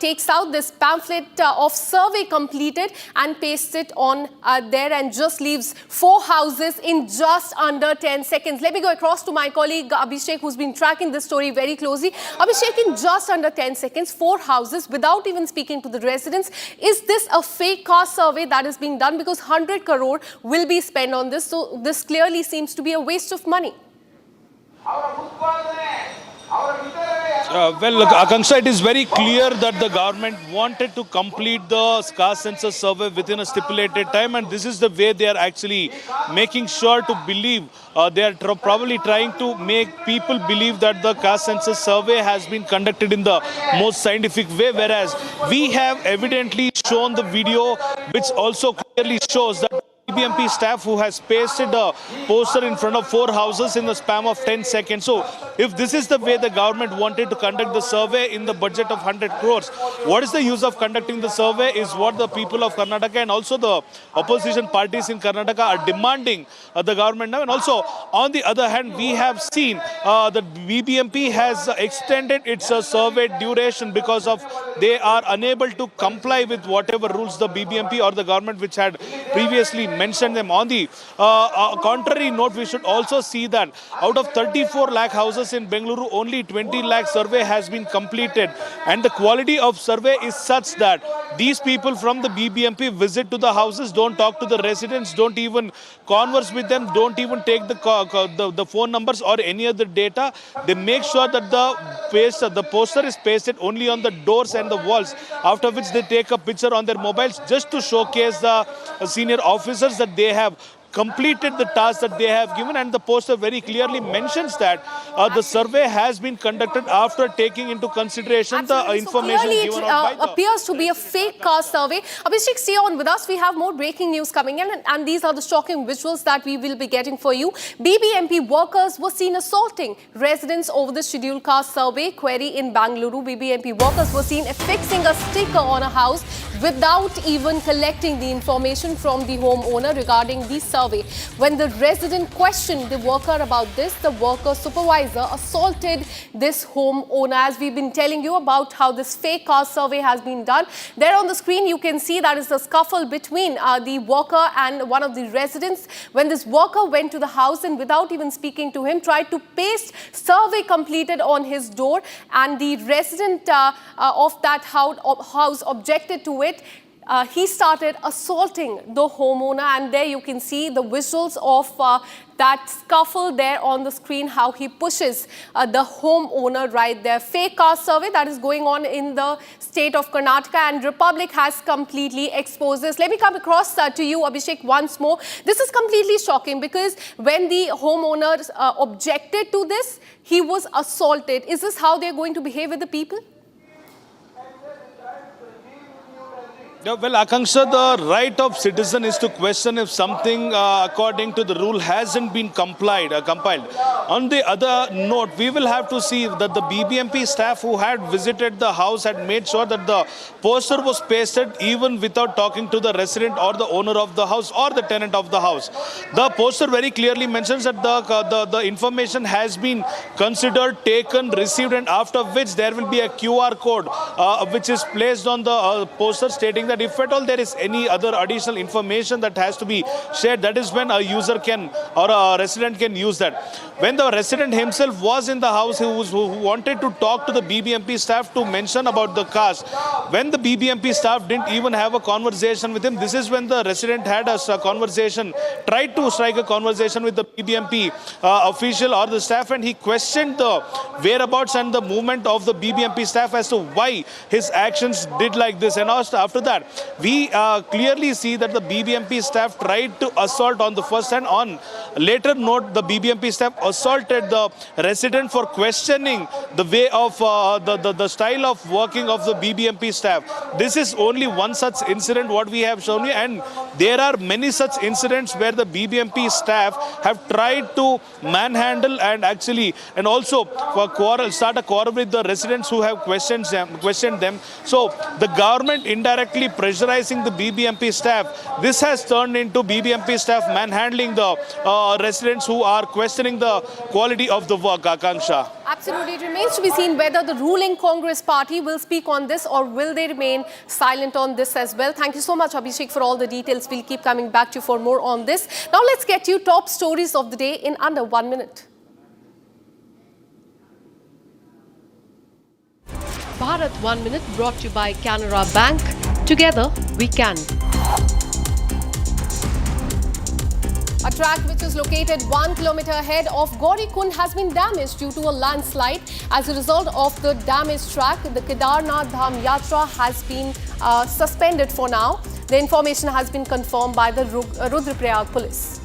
takes out this pamphlet of survey completed and pastes it on there, and just leaves 4 houses in just under 10 seconds. Let me go across to my colleague Abhishek, who's been tracking this story very closely. Abhishek, in just under 10 seconds, 4 houses without even speaking to the residents. Is this a fake caste survey that is being done? Because 100 crore will be spent on this. So this clearly seems to be a waste of money. Well, look, Akanksha, it is very clear that the government wanted to complete the caste census survey within a stipulated time, and this is the way they are actually making sure to believe. They are probably trying to make people believe that the caste census survey has been conducted in the most scientific way, whereas we have evidently shown the video which also clearly shows that BBMP staff who has pasted a poster in front of 4 houses in the span of 10 seconds. So if this is the way the government wanted to conduct the survey in the budget of 100 crores, what is the use of conducting the survey is what the people of Karnataka and also the opposition parties in Karnataka are demanding the government now. And also, on the other hand, we have seen that BBMP has extended its survey duration because of they are unable to comply with whatever rules the BBMP or the government which had previously mentioned them. On the contrary note, we should also see that out of 34 lakh houses in Bengaluru, only 20 lakh survey has been completed, and the quality of survey is such that these people from the BBMP visit to the houses, don't talk to the residents, don't even converse with them, don't even take the phone numbers or any other data. They make sure that the poster is pasted only on the doors and the walls, after which they take a picture on their mobiles just to showcase the senior officers that they have completed the task that they have given. And the poster very clearly mentions that the survey has been conducted after taking into consideration the information given out by the... appears to be a fake caste survey. Abhishek, stay on with us. We have more breaking news coming in, and these are the shocking visuals that we will be getting for you. BBMP workers were seen assaulting residents over the scheduled caste survey query in Bangalore. BBMP workers were seen affixing a sticker on a house without even collecting the information from the homeowner regarding the survey. When the resident questioned the worker about this, the worker supervisor assaulted this homeowner. As we've been telling you about how this fake caste survey has been done, there on the screen you can see that is the scuffle between the worker and one of the residents. When this worker went to the house and without even speaking to him, tried to paste survey completed on his door, and the resident of that house objected to it. He started assaulting the homeowner, and there you can see the visuals of that scuffle there on the screen, how he pushes the homeowner right there. Fake caste survey that is going on in the state of Karnataka, and Republic has completely exposed this. Let me come across to you, Abhishek, once more. This is completely shocking because when the homeowner objected to this, he was assaulted. Is this how they're going to behave with the people? Yeah, well, Akanksha, the right of citizen is to question if something according to the rule hasn't been compiled. On the other note, we will have to see that the BBMP staff who had visited the house had made sure that the poster was pasted even without talking to the resident or the owner of the house or the tenant of the house. The poster very clearly mentions that the information has been considered, taken, received, and after which there will be a QR code which is placed on the poster stating that if at all there is any other additional information that has to be shared, that is when a user can or a resident can use that. When the resident himself was in the house, who wanted to talk to the BBMP staff to mention about the caste, when the BBMP staff didn't even have a conversation with him, this is when the resident had a conversation, tried to strike a conversation with the BBMP official or the staff, and he questioned the whereabouts and the movement of the BBMP staff as to why his actions did like this. And after that, we clearly see that the BBMP staff tried to assault on the first hand. On later note, the BBMP staff assaulted the resident for questioning the way of the style of working of the BBMP staff. This is only one such incident what we have shown you, and there are many such incidents where the BBMP staff have tried to manhandle and also start a quarrel with the residents who have questioned them. So the government indirectly pressurizing the BBMP staff. This has turned into BBMP staff manhandling the residents who are questioning the quality of the work, Akanksha. Absolutely. It remains to be seen whether the ruling Congress party will speak on this or will they remain silent on this as well. Thank you so much, Abhishek, for all the details. We'll keep coming back to you for more on this. Now let's get you top stories of the day in under 1 minute. Bharat 1 Minute brought to you by Canara Bank. Together we can. A track which is located 1 kilometer ahead of Gaurikund has been damaged due to a landslide. As a result of the damaged track, the Kedarnath Dham Yatra has been suspended for now. The information has been confirmed by the Rudraprayag police.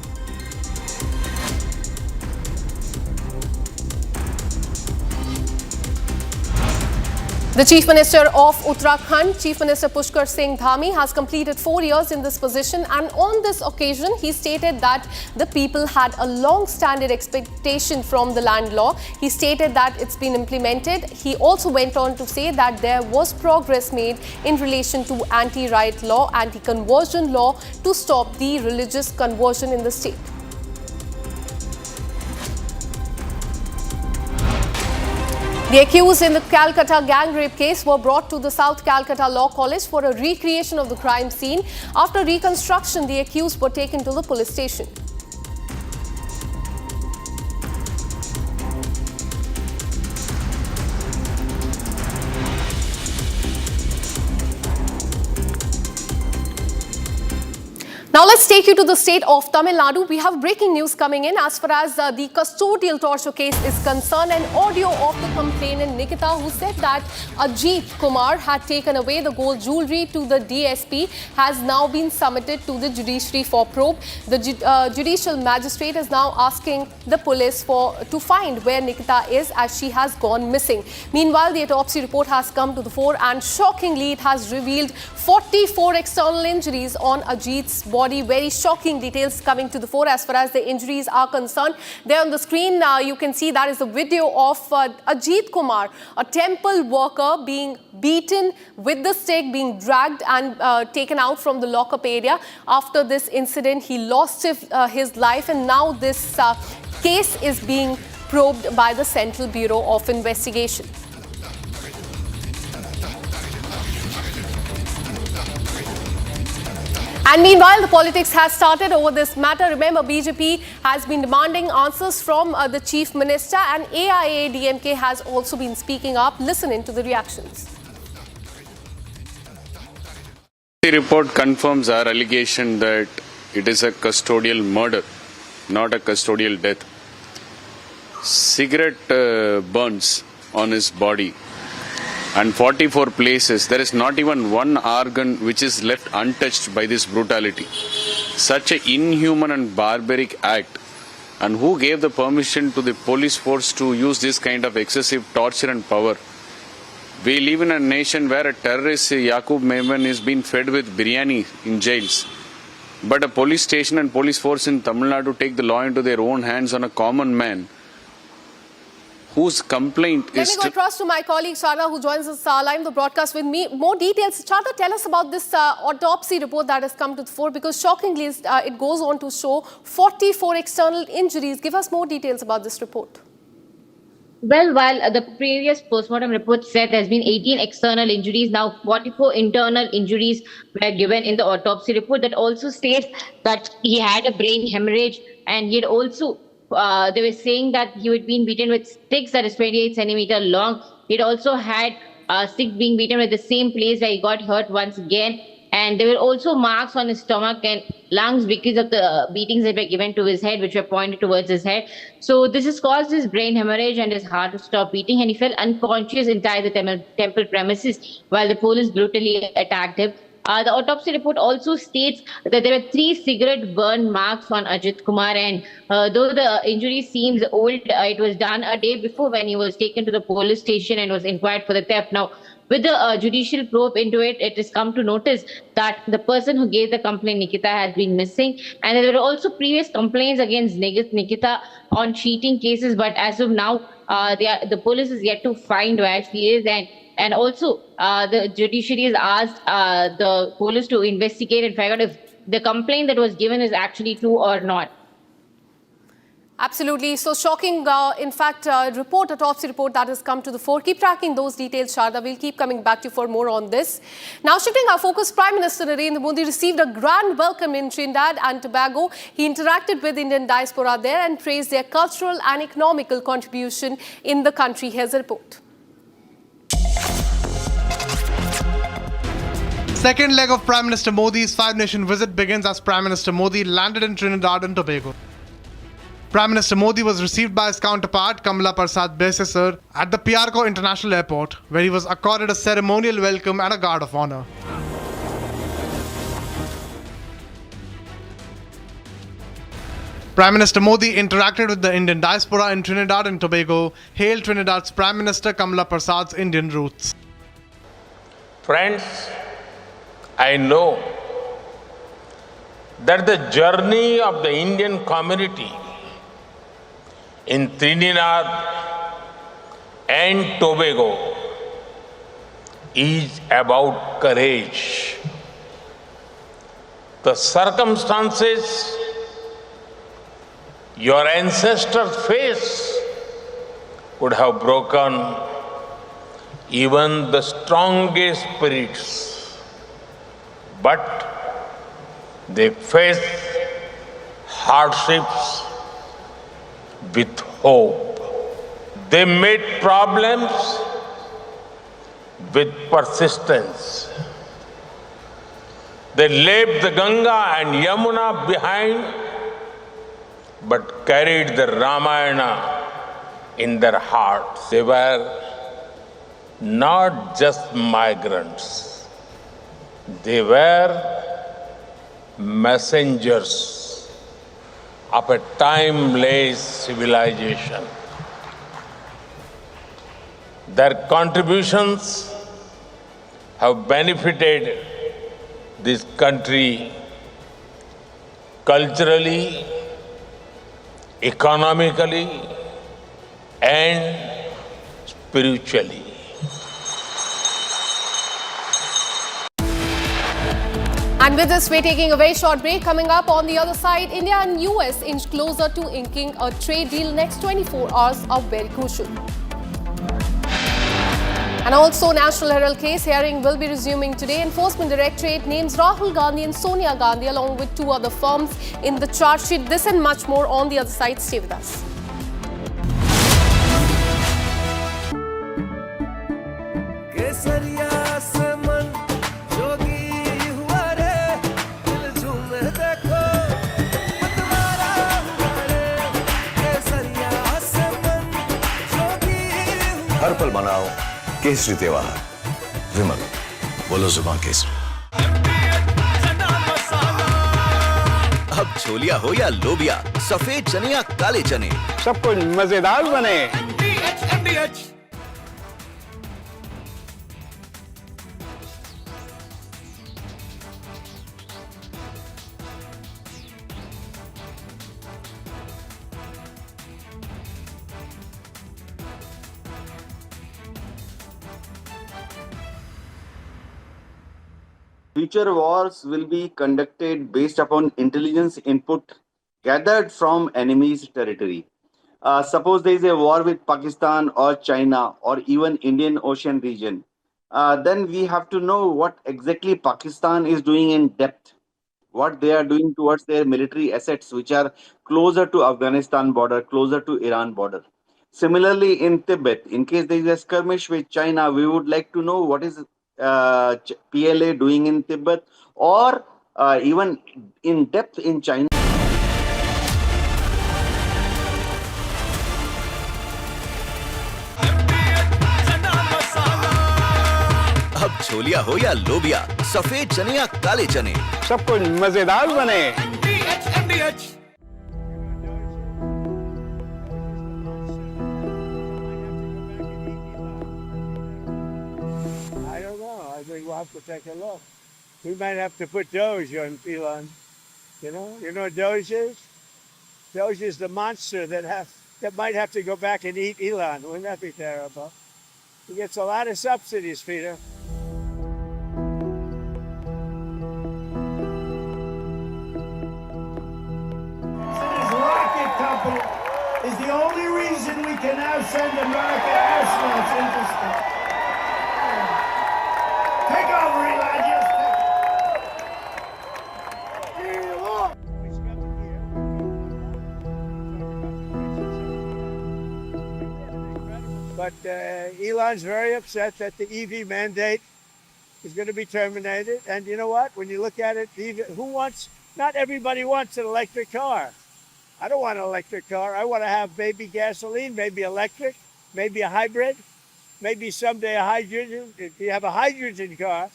The Chief Minister of Uttarakhand, Chief Minister Pushkar Singh Dhami, has completed 4 years in this position, and on this occasion he stated that the people had a long-standing expectation from the land law. He stated that it's been implemented. He also went on to say that there was progress made in relation to anti-riot law, anti-conversion law to stop the religious conversion in the state. The accused in the Calcutta gang rape case were brought to the South Calcutta Law College for a recreation of the crime scene. After reconstruction, the accused were taken to the police station. Now let's take you to the state of Tamil Nadu. We have breaking news coming in as far as the custodial torture case is concerned. An audio of the complainant Nikita, who said that Ajit Kumar had taken away the gold jewellery to the DSP, has now been submitted to the judiciary for probe. The judicial magistrate is now asking the police to find where Nikita is, as she has gone missing. Meanwhile, the autopsy report has come to the fore, and shockingly, it has revealed 44 external injuries on Ajit's body. Very shocking details coming to the fore as far as the injuries are concerned. There on the screen, you can see that is a video of Ajit Kumar, a temple worker, being beaten with the stick, being dragged and taken out from the lockup area. After this incident, he lost his life, and now this case is being probed by the Central Bureau of Investigation. And meanwhile, the politics has started over this matter. Remember, BJP has been demanding answers from the Chief Minister, and AIADMK has also been speaking up. Listen into the reactions. The report confirms our allegation that it is a custodial murder, not a custodial death. Cigarette burns on his body, and 44 places. There is not even one organ which is left untouched by this brutality. Such an inhuman and barbaric act. And who gave the permission to the police force to use this kind of excessive torture and power? We live in a nation where a terrorist, Yaqub Memon, is being fed with biryani in jails. But a police station and police force in Tamil Nadu take the law into their own hands on a common man whose complaint Let is... me go across to my colleague Shada, who joins us live the broadcast with me. More details. Shada, tell us about this autopsy report that has come to the fore, because shockingly, it goes on to show 44 external injuries. Give us more details about this report. Well, while the previous postmortem report said there's been 18 external injuries, now 44 internal injuries were given in the autopsy report. That also states that he had a brain hemorrhage, and he had also, they were saying that he had been beaten with sticks that is 28 centimeter long. He'd also had sticks being beaten with the same place where he got hurt once again. And there were also marks on his stomach and lungs because of the beatings that were given to his head, which were pointed towards his head. So this has caused his brain hemorrhage and his heart to stop beating, and he fell unconscious inside the temple premises while the police brutally attacked him. The autopsy report also states that there were 3 cigarette burn marks on Ajit Kumar, and though the injury seems old, it was done a day before when he was taken to the police station and was inquired for the theft. Now, with the judicial probe into it, it has come to notice that the person who gave the complaint, Nikita, has been missing. And there were also previous complaints against Nikita on cheating cases. But as of now, the police is yet to find where she is. And also, the judiciary has asked the police to investigate and figure out if the complaint that was given is actually true or not. Absolutely. So shocking, in fact, autopsy report that has come to the fore. Keep tracking those details, Sharda. We'll keep coming back to you for more on this. Now, shifting our focus, Prime Minister Narendra Modi received a grand welcome in Trinidad and Tobago. He interacted with Indian diaspora there and praised their cultural and economical contribution in the country. Here's a report. Second leg of Prime Minister Modi's 5-nation visit begins as Prime Minister Modi landed in Trinidad and Tobago. Prime Minister Modi was received by his counterpart Kamala Prasad Besesar at the Piarco International Airport, where he was accorded a ceremonial welcome and a guard of honor. Prime Minister Modi interacted with the Indian diaspora in Trinidad and Tobago, hailed Trinidad's Prime Minister Kamala Prasad's Indian roots. Friends, I know that the journey of the Indian community in Trinidad and Tobago is about courage. The circumstances your ancestors faced would have broken even the strongest spirits, but they faced hardships with hope. They met problems with persistence. They left the Ganga and Yamuna behind, but carried the Ramayana in their hearts. They were not just migrants. They were messengers of a timeless civilization. Their contributions have benefited this country culturally, economically, and spiritually. And with this, we're taking a very short break. Coming up on the other side, India and US inch closer to inking a trade deal. Next 24 hours are very crucial. And also, National Herald case hearing will be resuming today. Enforcement Directorate names Rahul Gandhi and Sonia Gandhi along with 2 other firms in the charge sheet. This and much more on the other side. Stay with us. हर पल मनाओ केसरी त्योहार विमल बोलो जुबान केसरी। अब छोलिया हो या लोबिया, सफेद चने या काले चने, सब कुछ मजेदार बने। future wars will be conducted based upon intelligence input gathered from enemy's territory. Suppose there is a war with Pakistan or China or even Indian Ocean region, then we have to know what exactly Pakistan is doing in depth, what they are doing towards their military assets, which are closer to Afghanistan border, closer to Iran border. Similarly, in Tibet, in case there is a skirmish with China, we would like to know what is PLA doing in Tibet or even in depth in China. अब छोलिया हो या लोबिया, सफेद चने या काले चने, सब कुछ मजेदार बने। I don't know. I think we'll have to take a look. We might have to put Doge on Elon. You know what Doge is? Doge is the monster that might have to go back and eat Elon. Wouldn't that be terrible? He gets a lot of subsidies, Peter. His rocket company is the only reason we can now send America astronauts into space. Take over, Elon. Just But Elon's very upset that the EV mandate is going to be terminated. And you know what? When you look at it, not everybody wants an electric car. I don't want an electric car. I want to have maybe gasoline, maybe electric, maybe a hybrid, maybe someday a hydrogen. If you have a hydrogen car,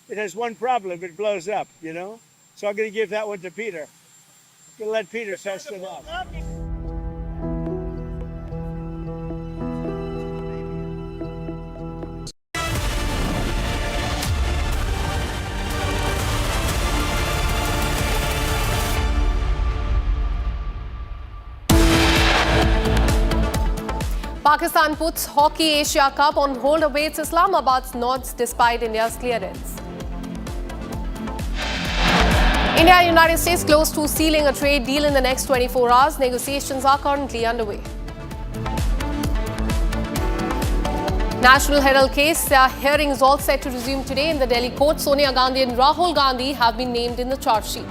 it has one problem. It blows up, you know? So I'm going to give that one to Peter. I'm going to let Peter test it out. Pakistan puts Hockey Asia Cup on hold, awaits Islamabad's nods despite India's clearance. India and United States close to sealing a trade deal in the next 24 hours. Negotiations are currently underway. National Herald case hearing is all set to resume today in the Delhi court. Sonia Gandhi and Rahul Gandhi have been named in the charge sheet.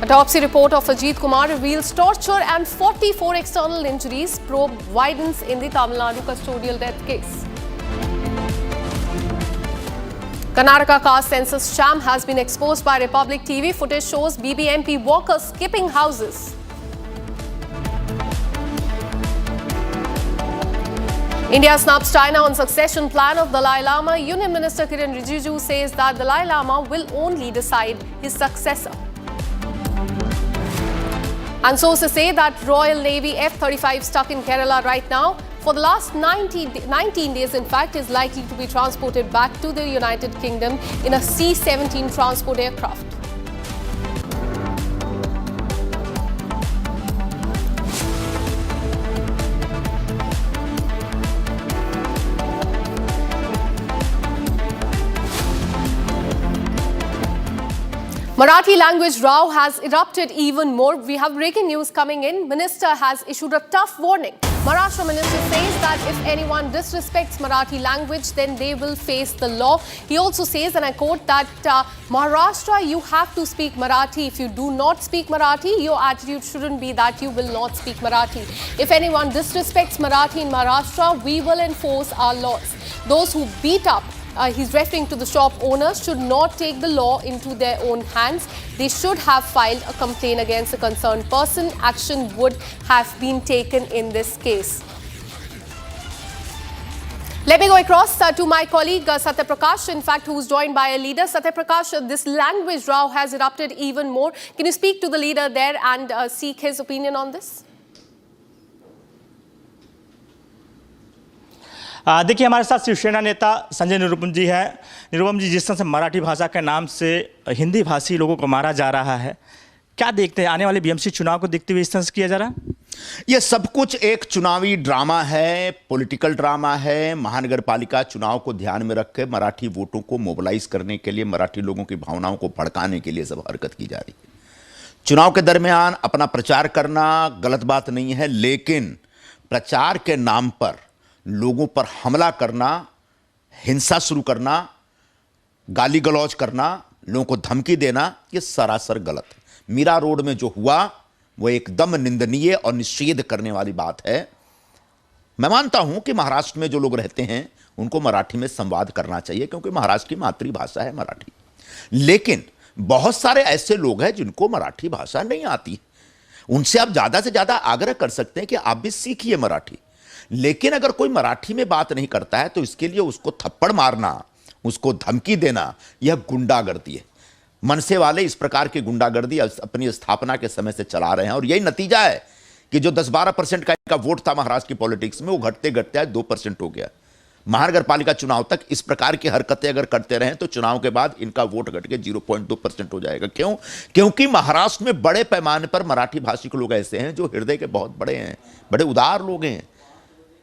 Autopsy report of Ajit Kumar reveals torture and 44 external injuries. Probe widens in the Tamil Nadu custodial death case. Karnataka caste census sham has been exposed by Republic TV. Footage shows BBMP workers skipping houses. India snubs China on succession plan of Dalai Lama. Union Minister Kiren Rijiju says that Dalai Lama will only decide his successor. And sources say that Royal Navy F-35 stuck in Kerala right now for the last 19 days, in fact, is likely to be transported back to the United Kingdom in a C-17 transport aircraft. Marathi language row has erupted even more. We have breaking news coming in. Minister has issued a tough warning. Maharashtra Minister says that if anyone disrespects Marathi language, then they will face the law. He also says, and I quote, that Maharashtra, you have to speak Marathi. If you do not speak Marathi, your attitude shouldn't be that you will not speak Marathi. If anyone disrespects Marathi in Maharashtra, we will enforce our laws. Those who beat up, he's referring to the shop owners, should not take the law into their own hands. They should have filed a complaint against a concerned person. Action would have been taken in this case. Let me go across to my colleague Satya Prakash, in fact, who's joined by a leader. Satya Prakash, this language row has erupted even more. Can you speak to the leader there and seek his opinion on this? देखिए, हमारे साथ शिवसेना नेता संजय निरुपम जी हैं। निरुपम जी, जिस तरह से मराठी भाषा के नाम से हिंदी भाषी लोगों को मारा जा रहा है, क्या देखते हैं? आने वाले बीएमसी चुनाव को देखते हुए इस तरह से किया जा रहा है? ये सब कुछ एक चुनावी ड्रामा है, पॉलिटिकल ड्रामा है। महानगर पालिका चुनाव को ध्यान में रख के मराठी वोटों को मोबिलाइज करने के लिए, मराठी लोगों की भावनाओं को भड़काने के लिए सब हरकत की जा रही है। चुनाव के दरमियान अपना प्रचार करना गलत बात नहीं है, लेकिन प्रचार के नाम पर लोगों पर हमला करना, हिंसा शुरू करना, गाली गलौज करना, लोगों को धमकी देना, यह सरासर गलत है। मीरा रोड में जो हुआ वो एकदम निंदनीय और निषेध करने वाली बात है। मैं मानता हूं कि महाराष्ट्र में जो लोग रहते हैं उनको मराठी में संवाद करना चाहिए, क्योंकि महाराष्ट्र की मातृभाषा है मराठी। लेकिन बहुत सारे ऐसे लोग हैं जिनको मराठी भाषा नहीं आती, उनसे आप ज्यादा से ज्यादा आग्रह कर सकते हैं कि आप भी सीखिए मराठी। लेकिन अगर कोई मराठी में बात नहीं करता है तो इसके लिए उसको थप्पड़ मारना, उसको धमकी देना, यह गुंडागर्दी है। मनसे वाले इस प्रकार की गुंडागर्दी अपनी स्थापना के समय से चला रहे हैं, और यही नतीजा है कि जो 10-12% का इनका वोट था महाराष्ट्र की पॉलिटिक्स में, वो घटते घटते आज 2% हो गया। महानगर पालिका चुनाव तक इस प्रकार की हरकतें अगर करते रहें तो चुनाव के बाद इनका वोट घट के 0.2% हो जाएगा। क्यों? क्योंकि महाराष्ट्र में बड़े पैमाने पर मराठी भाषी के लोग ऐसे हैं जो हृदय के बहुत बड़े हैं, बड़े उदार लोग हैं।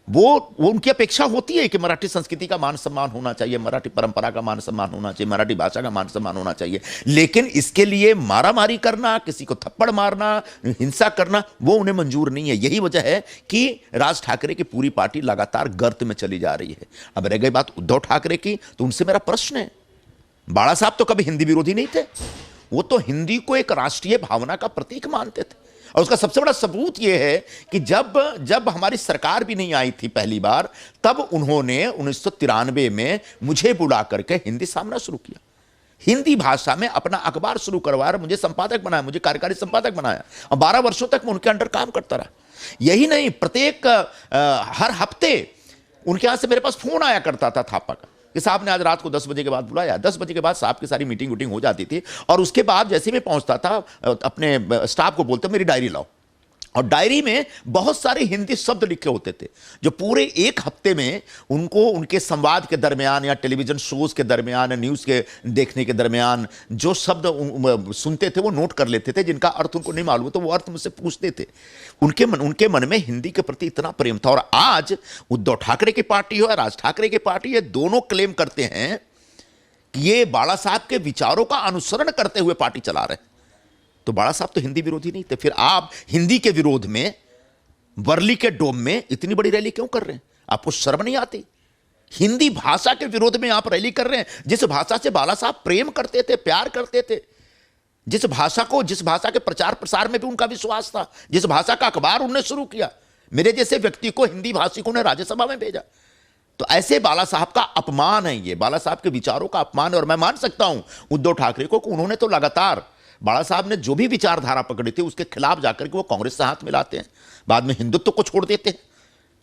वो उनकी अपेक्षा होती है कि मराठी संस्कृति का मान सम्मान होना चाहिए, मराठी परंपरा का मान सम्मान होना चाहिए, मराठी भाषा का मान सम्मान होना चाहिए। लेकिन इसके लिए मारामारी करना, किसी को थप्पड़ मारना, हिंसा करना, वो उन्हें मंजूर नहीं है। यही वजह है कि राज ठाकरे की पूरी पार्टी लगातार गर्त में चली जा रही है। अब रह गई बात उद्धव ठाकरे की, तो उनसे मेरा प्रश्न है, बाला साहब तो कभी हिंदी विरोधी नहीं थे, वो तो हिंदी को एक राष्ट्रीय भावना का प्रतीक मानते थे। और उसका सबसे बड़ा सबूत यह है कि जब हमारी सरकार भी नहीं आई थी पहली बार, तब उन्होंने 1993 में मुझे बुला करके हिंदी सामना शुरू किया, हिंदी भाषा में अपना अखबार शुरू करवाया, मुझे संपादक बनाया, मुझे कार्यकारी संपादक बनाया, और 12 वर्षों तक मैं उनके अंडर काम करता रहा। यही नहीं, प्रत्येक हर हफ्ते उनके यहां से मेरे पास फोन आया करता था थापा का कि साहब ने आज रात को 10 बजे के बाद बुलाया। 10 बजे के बाद साहब की सारी मीटिंग वूटिंग हो जाती थी, और उसके बाद जैसे मैं पहुंचता था अपने स्टाफ को बोलते मेरी डायरी लाओ, और डायरी में बहुत सारे हिंदी शब्द लिखे होते थे जो पूरे एक हफ्ते में उनको उनके संवाद के दरमियान या टेलीविजन शोज के दरमियान, न्यूज़ के देखने के दरमियान जो शब्द सुनते थे वो नोट कर लेते थे, जिनका अर्थ उनको नहीं मालूम तो वो अर्थ मुझसे पूछते थे। उनके मन में हिंदी के प्रति इतना प्रेम था। और आज उद्धव ठाकरे की पार्टी हो या राज ठाकरे की पार्टी, ये दोनों क्लेम करते हैं कि ये बाला साहब के विचारों का अनुसरण करते हुए पार्टी चला रहे हैं। तो बाला साहब तो हिंदी विरोधी नहीं थे, फिर आप हिंदी के विरोध में वर्ली के डोम में इतनी बड़ी रैली क्यों कर रहे हैं? आपको शर्म नहीं आती? हिंदी भाषा के विरोध में आप रैली कर रहे हैं, जिस भाषा से बाला साहब प्रेम करते थे, प्यार करते थे, जिस भाषा के प्रचार प्रसार में भी उनका विश्वास था, जिस भाषा का अखबार उन्होंने शुरू किया, मेरे जैसे व्यक्ति को, हिंदी भाषिकों ने राज्यसभा में भेजा। तो ऐसे बाला साहब का अपमान है, ये बाला साहब के विचारों का अपमान है। और मैं मान सकता हूं उद्धव ठाकरे को कि उन्होंने तो लगातार बाला साहब ने जो भी विचारधारा पकड़ी थी उसके खिलाफ जाकर के वो कांग्रेस से हाथ मिलाते हैं, बाद में हिंदुत्व को छोड़ देते हैं।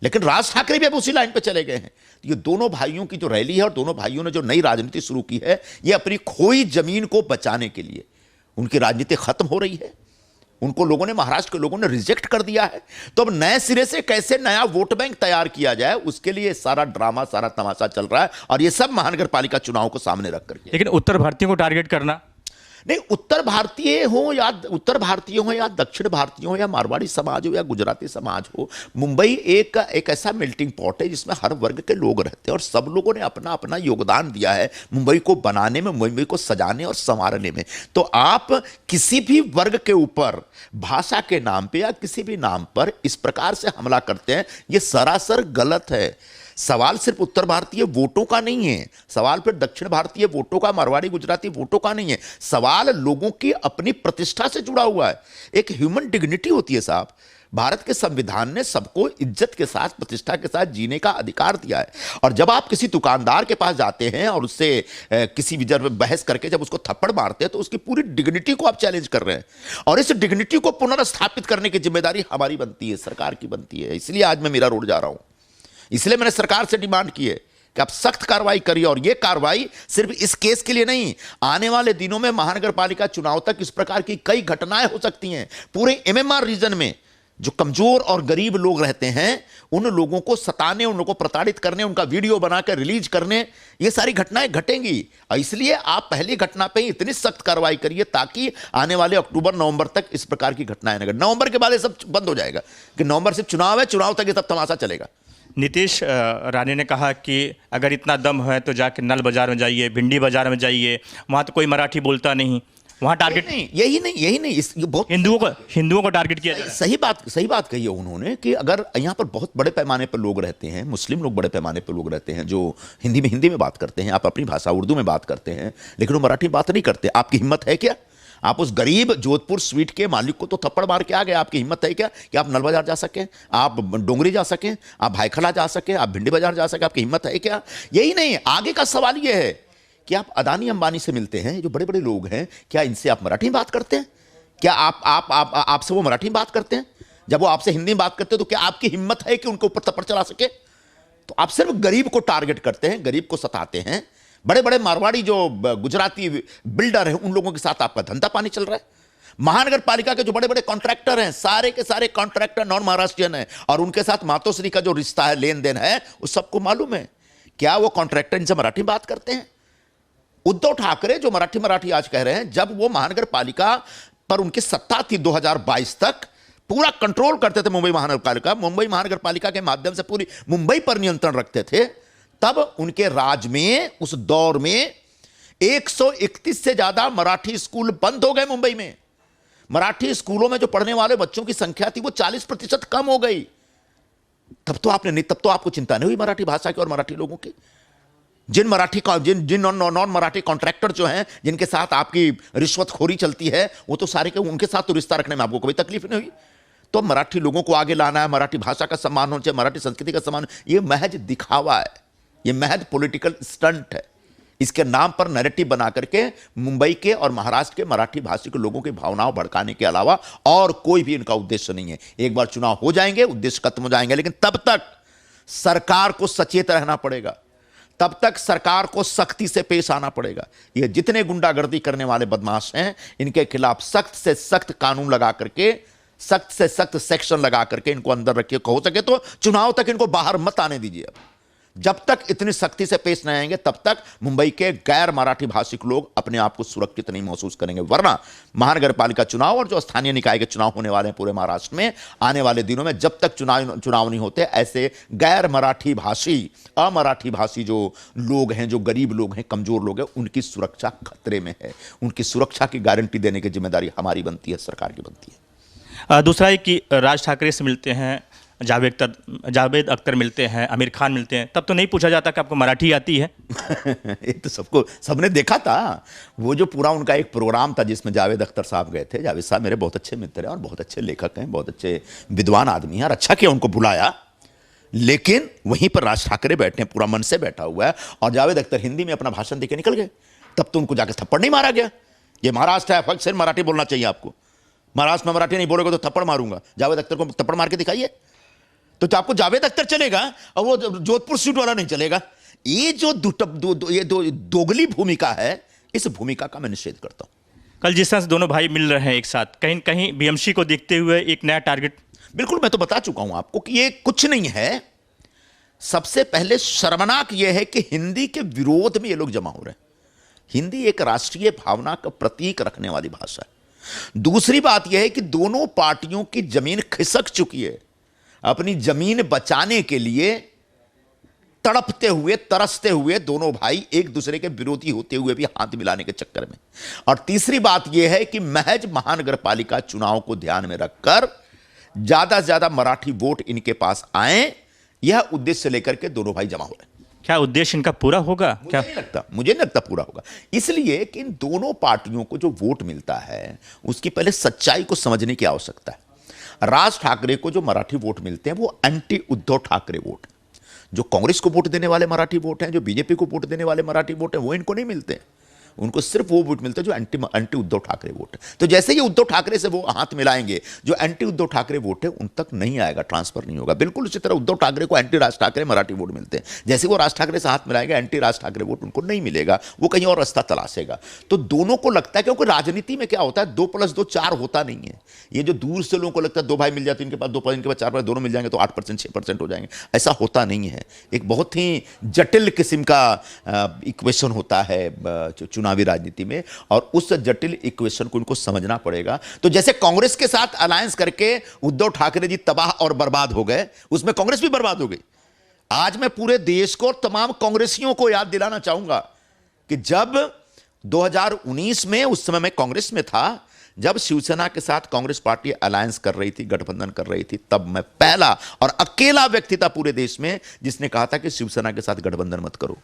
लेकिन राज ठाकरे भी अब उसी लाइन पे चले गए हैं। ये दोनों भाइयों की जो रैली है और दोनों भाइयों ने जो नई राजनीति शुरू की है, ये अपनी खोई जमीन को बचाने के लिए, उनकी राजनीति खत्म हो रही है, उनको लोगों ने, महाराष्ट्र के लोगों ने रिजेक्ट कर दिया है। तो अब नए सिरे से कैसे नया वोट बैंक तैयार किया जाए, उसके लिए सारा ड्रामा, सारा तमाशा चल रहा है, और ये सब महानगर पालिका चुनाव को सामने रख करके। लेकिन उत्तर भारतीयों को टारगेट करना नहीं, उत्तर भारतीय हो या दक्षिण भारतीय हो या मारवाड़ी समाज हो या गुजराती समाज हो, मुंबई एक ऐसा मेल्टिंग पॉट है जिसमें हर वर्ग के लोग रहते हैं, और सब लोगों ने अपना अपना योगदान दिया है मुंबई को बनाने में, मुंबई को सजाने और संवारने में। तो आप किसी भी वर्ग के ऊपर भाषा के नाम पे या किसी भी नाम पर इस प्रकार से हमला करते हैं, यह सरासर गलत है। सवाल सिर्फ उत्तर भारतीय वोटों का नहीं है, सवाल फिर दक्षिण भारतीय वोटों का, मारवाड़ी गुजराती वोटों का नहीं है, सवाल लोगों की अपनी प्रतिष्ठा से जुड़ा हुआ है। एक ह्यूमन डिग्निटी होती है साहब। भारत के संविधान ने सबको इज्जत के साथ, प्रतिष्ठा के साथ जीने का अधिकार दिया है। और जब आप किसी दुकानदार के पास जाते हैं और उससे किसी विजय में बहस करके जब उसको थप्पड़ मारते हैं, तो उसकी पूरी डिग्निटी को आप चैलेंज कर रहे हैं, और इस डिग्निटी को पुनर्स्थापित करने की जिम्मेदारी हमारी बनती है, सरकार की बनती है। इसलिए आज मैं मीरा रोड जा रहा हूं, इसलिए मैंने सरकार से डिमांड की है कि आप सख्त कार्रवाई करिए। और यह कार्रवाई सिर्फ इस केस के लिए नहीं, आने वाले दिनों में महानगर पालिका चुनाव तक इस प्रकार की कई घटनाएं हो सकती हैं। पूरे एमएमआर रीजन में जो कमजोर और गरीब लोग रहते हैं उन लोगों को सताने, उन लोगों को प्रताड़ित करने, उनका वीडियो बनाकर रिलीज करने, ये सारी घटनाएं घटेंगी। इसलिए आप पहली घटना पे इतनी सख्त कार्रवाई करिए ताकि आने वाले अक्टूबर नवंबर तक इस प्रकार की घटनाएं न घटें। नवंबर के बाद ये सब बंद हो जाएगा कि नवंबर से चुनाव है, चुनाव तक ये सब तमाशा चलेगा। नीतीश राणे ने कहा कि अगर इतना दम है तो जाके नल बाजार में जाइए, भिंडी बाजार में जाइए, वहां तो कोई मराठी बोलता नहीं, वहां टारगेट यही नहीं बहुत हिंदुओं को टारगेट किया जाए। सही बात कही है उन्होंने कि अगर यहाँ पर बहुत बड़े पैमाने पर लोग रहते हैं, मुस्लिम लोग बड़े पैमाने पर लोग रहते हैं जो हिंदी में बात करते हैं, आप अपनी भाषा उर्दू में बात करते हैं, लेकिन वो मराठी बात नहीं करते। आपकी हिम्मत है क्या? आप उस गरीब जोधपुर स्वीट के मालिक को तो थप्पड़ मार के आ गए। आपकी हिम्मत है क्या कि आप नल बाजार जा सकें, आप डोंगरी जा सकें, आप भाईखला जा सकें, आप भिंडी बाजार जा सकें? आपकी हिम्मत है क्या? यही नहीं, आगे का सवाल यह है कि आप अदानी अंबानी से मिलते हैं, जो बड़े बड़े लोग हैं, क्या इनसे आप मराठी में बात करते हैं? क्या आपसे वो मराठी में बात करते हैं? जब वो आपसे हिंदी में बात करते हैं तो क्या आपकी हिम्मत है कि उनके ऊपर थप्पड़ चला सके? तो आप सिर्फ गरीब को टारगेट करते हैं, गरीब को सताते हैं। बड़े बड़े मारवाड़ी जो गुजराती बिल्डर हैं उन लोगों के साथ आपका धंधा पानी चल रहा है। महानगर पालिका के जो बड़े बड़े कॉन्ट्रैक्टर हैं, सारे के सारे कॉन्ट्रैक्टर नॉन महाराष्ट्रियन हैं और उनके साथ मातोश्री का जो रिश्ता है, लेन देन है, वो सबको मालूम है। क्या वो कॉन्ट्रैक्टर इनसे मराठी में बात करते हैं? उद्धव ठाकरे जो मराठी आज कह रहे हैं, जब वो महानगर पालिका पर उनकी सत्ता थी 2022 तक, पूरा कंट्रोल करते थे मुंबई महानगर पालिका, मुंबई महानगर पालिका के माध्यम से पूरी मुंबई पर नियंत्रण रखते थे, तब उनके राज में उस दौर में 131 से ज्यादा मराठी स्कूल बंद हो गए मुंबई में। मराठी स्कूलों में जो पढ़ने वाले बच्चों की संख्या थी वो 40% कम हो गई। तब तो आपको चिंता नहीं हुई मराठी भाषा की और मराठी लोगों की। जिन नॉन मराठी कॉन्ट्रैक्टर जो हैं, जिनके साथ आपकी रिश्वतखोरी चलती है, वो तो सारे के उनके साथ तो रिश्ता रखने में आपको कोई तकलीफ नहीं हुई। तो मराठी लोगों को आगे लाना है, मराठी भाषा का सम्मान होना चाहिए, मराठी संस्कृति का सम्मान, ये महज दिखावा है, ये महज पॉलिटिकल स्टंट है। इसके नाम पर नैरेटिव बना करके मुंबई के और महाराष्ट्र के मराठी भाषी के लोगों की भावनाओं भड़काने के अलावा और कोई भी इनका उद्देश्य नहीं है। एक बार चुनाव हो जाएंगे, उद्देश्य खत्म हो जाएंगे, लेकिन तब तक सरकार को सचेत रहना पड़ेगा, तब तक सरकार को सख्ती से पेश आना पड़ेगा। ये जितने गुंडागर्दी करने वाले बदमाश हैं, इनके खिलाफ सख्त से सख्त कानून लगा करके, सख्त से सख्त सेक्शन लगा करके इनको अंदर रखिए। हो सके तो चुनाव तक इनको बाहर मत आने दीजिए। अब जब तक इतनी सख्ती से पेश नहीं आएंगे, तब तक मुंबई के गैर मराठी भाषिक लोग अपने आप को सुरक्षित नहीं महसूस करेंगे। वरना महानगर पालिका चुनाव और जो स्थानीय निकाय के चुनाव होने वाले हैं पूरे महाराष्ट्र में आने वाले दिनों में, जब तक चुनाव नहीं होते, ऐसे गैर मराठी भाषी, अमराठी भाषी जो लोग हैं, जो गरीब लोग हैं, कमजोर लोग हैं, उनकी सुरक्षा खतरे में है। उनकी सुरक्षा की गारंटी देने की जिम्मेदारी हमारी बनती है, सरकार की बनती है। दूसरा है कि राज ठाकरे से मिलते हैं, जावेद अख्तर मिलते हैं, आमिर खान मिलते हैं, तब तो नहीं पूछा जाता कि आपको मराठी आती है? ये तो सबने देखा था। वो जो पूरा उनका एक प्रोग्राम था जिसमें जावेद अख्तर साहब गए थे। जावेद साहब मेरे बहुत अच्छे मित्र हैं और बहुत अच्छे लेखक हैं, बहुत अच्छे विद्वान आदमी हैं, और अच्छा किया उनको बुलाया। लेकिन वहीं पर राज ठाकरे बैठे हैं, पूरा मन से बैठा हुआ है, और जावेद अख्तर हिंदी में अपना भाषण देके निकल गए। तब तो उनको जाकर थप्पड़ नहीं मारा गया। ये महाराष्ट्र है, फर्क सिर्फ मराठी बोलना चाहिए आपको। महाराष्ट्र में मराठी नहीं बोलोगे तो थप्पड़ मारूंगा। जावेद अख्तर को थप्पड़ मार के दिखाइए, तो आपको जावेद अख्तर चलेगा और वो जोधपुर सीट वाला नहीं चलेगा। ये जो दोगली भूमिका है, इस भूमिका का मैं निषेध करता हूं। कल जिस तरह से दोनों भाई मिल रहे हैं एक साथ, कहीं न कहीं बीएमसी को देखते हुए एक नया टारगेट। बिल्कुल, मैं तो बता चुका हूं आपको कि ये कुछ नहीं है। सबसे पहले शर्मनाक यह है कि हिंदी के विरोध में ये लोग जमा हो रहे हैं। हिंदी एक राष्ट्रीय भावना का प्रतीक रखने वाली भाषा है। दूसरी बात यह है कि दोनों पार्टियों की जमीन खिसक चुकी है। अपनी जमीन बचाने के लिए तड़पते हुए, तरसते हुए दोनों भाई एक दूसरे के विरोधी होते हुए भी हाथ मिलाने के चक्कर में। और तीसरी बात यह है कि महज महानगर पालिका चुनाव को ध्यान में रखकर ज्यादा से ज्यादा मराठी वोट इनके पास आए, यह उद्देश्य लेकर के दोनों भाई जमा हो रहे हैं। क्या उद्देश्य इनका पूरा होगा? क्या मुझे नहीं लगता पूरा होगा, इसलिए कि इन दोनों पार्टियों को जो वोट मिलता है उसकी पहले सच्चाई को समझने की आवश्यकता है। राज ठाकरे को जो मराठी वोट मिलते हैं वो एंटी उद्धव ठाकरे वोट, जो कांग्रेस को वोट देने वाले मराठी वोट हैं, जो बीजेपी को वोट देने वाले मराठी वोट हैं, वो इनको नहीं मिलते। उनको सिर्फ वो वोट मिलते हैं जो एंटी उद्धव ठाकरे वोट है। तो जैसे ही उद्धव ठाकरे से वो हाथ मिलाएंगे, जो एंटी उद्धव ठाकरे वोट है उन तक नहीं आएगा, ट्रांसफर नहीं होगा। बिल्कुल उसी तरह उद्धव ठाकरे को एंटी राज ठाकरे मराठी वोट मिलते हैं, जैसे वो राज ठाकरे से हाथ मिलाएंगे एंटी राज ठाकरे वोट उनको नहीं मिलेगा, वो कहीं और रास्ता तलाशेगा। तो दोनों को लगता है, क्योंकि राजनीति में क्या होता है 2 + 2 4 होता नहीं है। ये जो दूर से लोगों को लगता है 2 भाई मिल जाते हैं, इनके पास 2 भाई, इनके पास 4 भाई, दोनों मिल जाएंगे तो 8% 6% हो जाएंगे, ऐसा होता नहीं है। एक बहुत ही जटिल किस्म का इक्वेशन होता है चुनावी राजनीति में, और उस जटिल इक्वेशन को इनको समझना पड़ेगा। तो जैसे कांग्रेस के साथ अलायंस करके उद्धव ठाकरे जी तबाह और बर्बाद हो गए, उसमें कांग्रेस भी बर्बाद हो गई। आज मैं पूरे देश को और तमाम कांग्रेसियों को याद दिलाना चाहूंगा कि जब 2019 में, उस समय मैं कांग्रेस में था, जब शिवसेना के साथ कांग्रेस पार्टी अलायंस कर रही थी, गठबंधन कर रही थी, तब मैं पहला और अकेला व्यक्ति था पूरे देश में जिसने कहा था कि शिवसेना के साथ गठबंधन मत करो,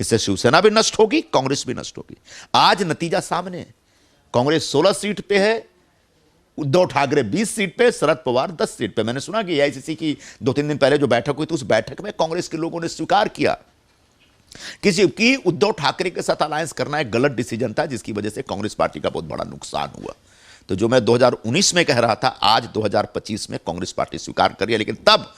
इससे शिवसेना भी नष्ट होगी, कांग्रेस भी नष्ट होगी। आज नतीजा सामने है, कांग्रेस 16 सीट पे है, उद्धव ठाकरे 20 सीट पे, शरद पवार 10 सीट पे। मैंने सुना कि एआईसीसी की 2-3 दिन पहले जो बैठक हुई थी, उस बैठक में कांग्रेस के लोगों ने स्वीकार किया कि उद्धव ठाकरे के साथ अलायंस करना एक गलत डिसीजन था, जिसकी वजह से कांग्रेस पार्टी का बहुत बड़ा नुकसान हुआ। तो जो मैं 2019 में कह रहा था, आज 2025 में कांग्रेस पार्टी स्वीकार कर रही है, लेकिन तब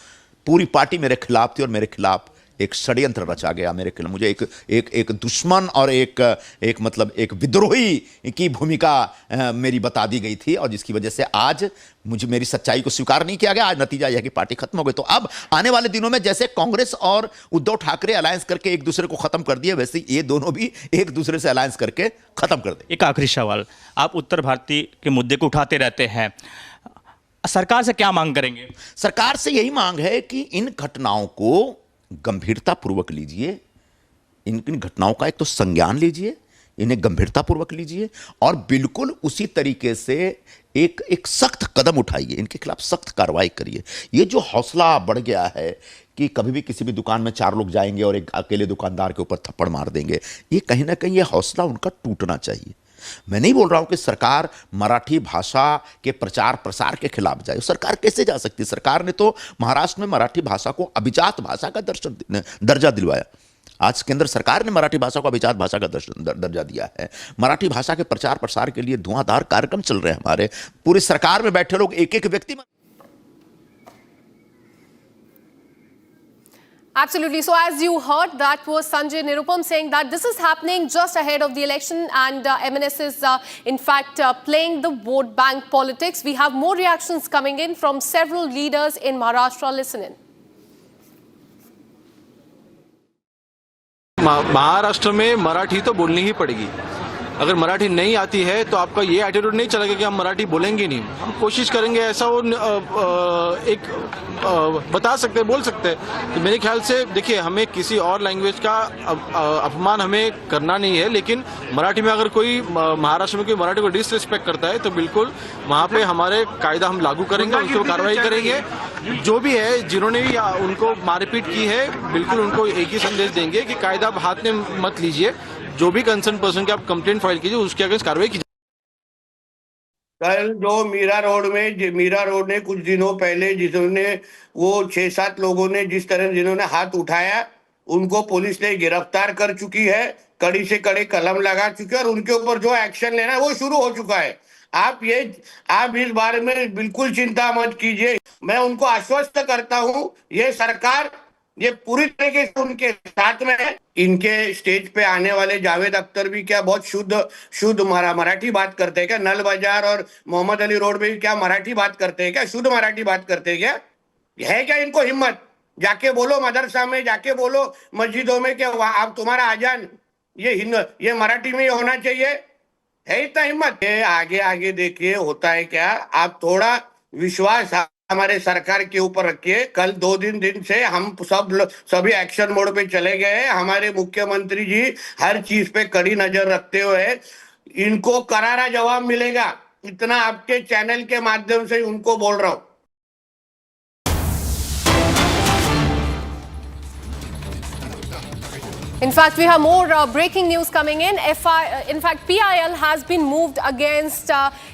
पूरी पार्टी मेरे खिलाफ थी और मेरे खिलाफ एक षड्यंत्र रचा गया। मेरे खिलाफ मुझे एक दुश्मन और एक विद्रोही की भूमिका मेरी बता दी गई थी, और जिसकी वजह से आज मुझे मेरी सच्चाई को स्वीकार नहीं किया गया। आज नतीजा यह है कि पार्टी खत्म हो गई। तो अब आने वाले दिनों में जैसे कांग्रेस और उद्धव ठाकरे अलायंस करके एक दूसरे को खत्म कर दिए, वैसे ये दोनों भी एक दूसरे से अलायंस करके खत्म कर दे। एक आखिरी सवाल, आप उत्तर भारतीय के मुद्दे को उठाते रहते हैं, सरकार से क्या मांग करेंगे? सरकार से यही मांग है कि इन घटनाओं को गंभीरतापूर्वक लीजिए, इन घटनाओं का एक तो संज्ञान लीजिए, इन्हें गंभीरतापूर्वक लीजिए, और बिल्कुल उसी तरीके से एक सख्त कदम उठाइए, इनके खिलाफ सख्त कार्रवाई करिए। ये जो हौसला बढ़ गया है कि कभी भी किसी भी दुकान में 4 लोग जाएंगे और एक अकेले दुकानदार के ऊपर थप्पड़ मार देंगे, ये कहीं ना कहीं ये हौसला उनका टूटना चाहिए। मैं नहीं बोल रहा हूं कि सरकार मराठी भाषा के प्रचार प्रसार के खिलाफ जाए। सरकार कैसे जा सकती है? सरकार ने तो महाराष्ट्र में मराठी भाषा को अभिजात भाषा का दर्जा दिलवाया। आज केंद्र सरकार ने मराठी भाषा को अभिजात भाषा का दर्जा दिया है। मराठी भाषा के प्रचार प्रसार के लिए धुआंधार कार्यक्रम चल रहे हैं हमारे। पूरी सरकार में बैठे लोग एक व्यक्ति। Absolutely. So as you heard, that was Sanjay Nirupam saying that this is happening just ahead of the election, and MNS is in fact playing the vote bank politics. We have more reactions coming in from several leaders in Maharashtra. Listen in. Maharashtra में मराठी तो बोलनी ही पड़ेगी। अगर मराठी नहीं आती है तो आपका ये एटीट्यूड नहीं चलेगा कि हम मराठी बोलेंगे नहीं। हम कोशिश करेंगे ऐसा वो बता सकते हैं, बोल सकते हैं। तो मेरे ख्याल से देखिए, हमें किसी और लैंग्वेज का अपमान हमें करना नहीं है, लेकिन मराठी में अगर कोई महाराष्ट्र में कोई मराठी को डिसरिस्पेक्ट करता है तो बिल्कुल वहाँ पे हमारे कायदा हम लागू करेंगे, उनको कार्रवाई करेंगे। जो भी है, जिन्होंने भी उनको मारपीट की है, बिल्कुल उनको एक ही संदेश देंगे कि कायदा हाथ में मत लीजिए। जो भी कंसर्न पर्सन की आप कंप्लेंट फाइल कीजिए, उसके अगेंस्ट कार्रवाई कीजिए। कल जो मीरा रोड ने कुछ दिनों पहले जिन्होंने वो 6-7 लोगों ने जिन्होंने हाथ उठाया, उनको पुलिस ने गिरफ्तार कर चुकी है, कड़ी से कड़ी कलम लगा चुकी है, और उनके ऊपर जो एक्शन लेना है वो शुरू हो चुका है। आप इस बारे में बिल्कुल चिंता मत कीजिए। मैं उनको आश्वस्त करता हूं, ये सरकार ये पूरी तरीके से उनके साथ में है। इनके स्टेज पे आने वाले जावेद अख्तर भी क्या बहुत शुद्ध मराठी बात करते हैं क्या? नल बाजार और मोहम्मद अली रोड में भी क्या मराठी बात करते हैं क्या? शुद्ध मराठी बात करते हैं क्या? है क्या इनको हिम्मत? जाके बोलो मदरसा में, जाके बोलो मस्जिदों में कि आप तुम्हारा आजान ये मराठी में होना चाहिए। है इतना हिम्मत? आगे देखिए होता है क्या। आप थोड़ा विश्वास हमारे सरकार के ऊपर रखिए। कल 2 दिन से हम सभी एक्शन मोड पे चले गए। हमारे मुख्यमंत्री जी हर चीज पे कड़ी नजर रखते हुए इनको करारा जवाब मिलेगा। इतना आपके चैनल के माध्यम से उनको बोल रहा हूं। In fact, we have more breaking news coming in. In fact, PIL has been moved against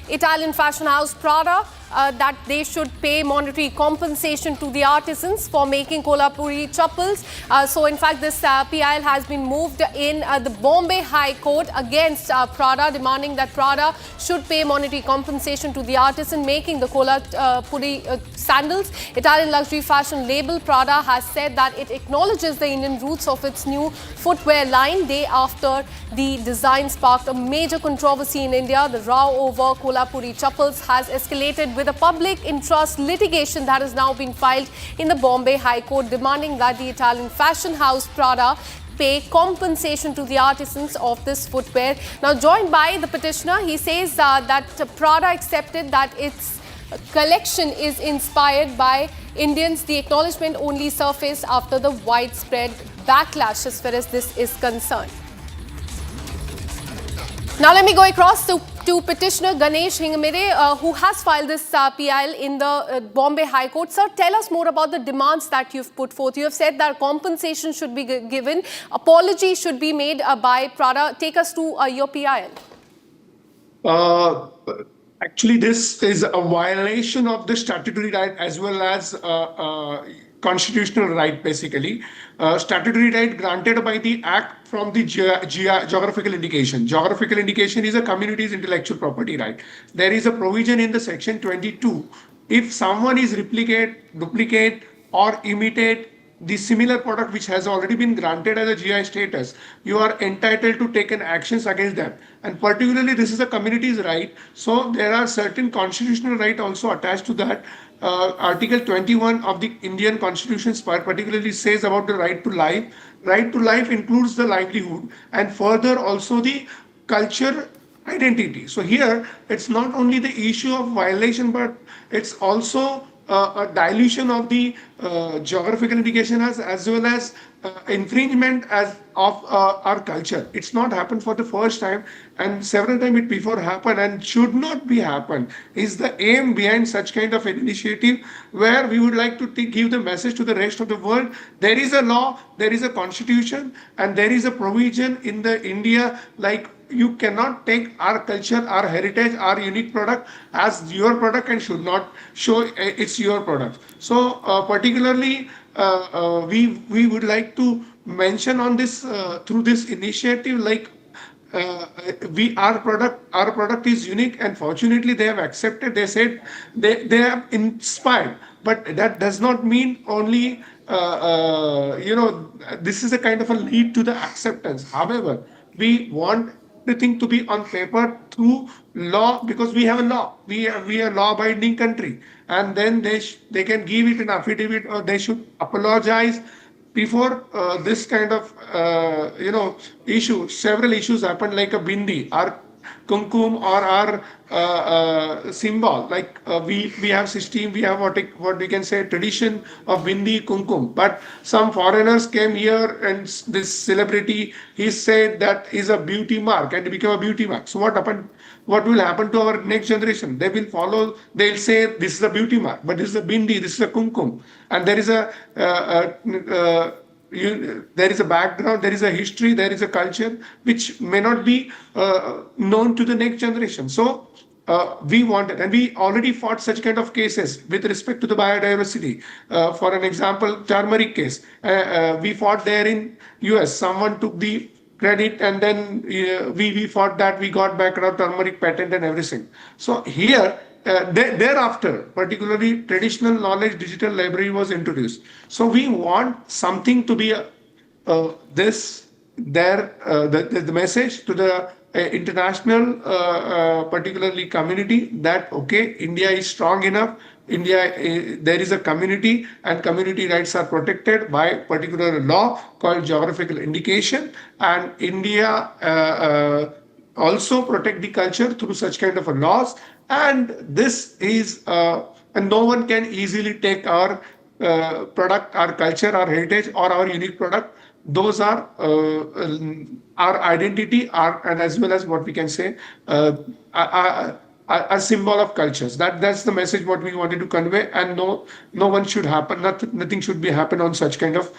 Italian fashion house Prada. that they should pay monetary compensation to the artisans for making Kolhapuri chappals. So in fact, this PIL has been moved in the Bombay High Court against Prada, demanding that Prada should pay monetary compensation to the artisan making the Kolhapuri sandals. Italian luxury fashion label Prada has said that it acknowledges the Indian roots of its new footwear line day after the design sparked a major controversy in India. The row over Kolhapuri chappals has escalated with a public interest litigation that has now been filed in the Bombay High Court, demanding that the Italian fashion house Prada pay compensation to the artisans of this footwear. Now, joined by the petitioner, he says that Prada accepted that its collection is inspired by Indians. The acknowledgement only surfaced after the widespread backlash as far as this is concerned. Now let me go across to petitioner Ganesh Hingamere, who has filed this PIL in the Bombay High Court. Sir, tell us more about the demands that you've put forth. You have said that compensation should be given, apology should be made by Prada. Take us to your PIL. Actually, this is a violation of the statutory right as well as constitutional right, basically. Statutory right granted by the Act from the geographical indication. Geographical indication is a community's intellectual property right. There is a provision in the section 22. If someone is duplicate or imitate the similar product which has already been granted as a GI status, you are entitled to take an actions against them. And particularly, this is a community's right. So there are certain constitutional right also attached to that. Article 21 of the Indian Constitution particularly says about the right to life. Right to life includes the livelihood and further also the culture identity. So here, it's not only the issue of violation, but it's also a dilution of the geographical indication as well as infringement of our culture. It's not happened for the first time, and several times it before happened and should not be happen. Is the aim behind such kind of an initiative where we would like to give the message to the rest of the world. There is a law, there is a constitution, and there is a provision in the India like you cannot take our culture, our heritage, our unique product as your product and should not show it's your product. So particularly we would like to mention on this through this initiative, like our product is unique, and fortunately they have accepted. They said they have inspired, but that does not mean only this is a kind of a lead to the acceptance. However, we want the thing to be on paper through law, because we have a law. We are a law-abiding country, and then they can give it an affidavit, or they should apologize before this kind of issue. Several issues happened, like a bindi, our kumkum, or our symbol. Like we have system, we have what we can say tradition of bindi, kumkum. But some foreigners came here, and this celebrity, he said that is a beauty mark, and it became a beauty mark. So what happened? What will happen to our next generation? They will follow. They'll say this is a beauty mark, but this is a bindi, this is a kumkum, and there is a there is a background, there is a history, there is a culture which may not be known to the next generation. So we wanted, and we already fought such kind of cases with respect to the biodiversity. For an example, turmeric case, we fought there in US. Someone took the credit, and then we fought that. We got back our turmeric patent and everything. So here, thereafter, particularly traditional knowledge digital library was introduced. So we want something to be the message to the international, particularly community, that okay, India is strong enough. India, there is a community, and community rights are protected by particular law called geographical indication, and India also protect the culture through such kind of a laws. And this is, and no one can easily take our product, our culture, our heritage, or our unique product. Those are our identity, and as well as what we can say, a symbol of cultures. That's the message what we wanted to convey, and no one should happen. Nothing should be happen on such kind of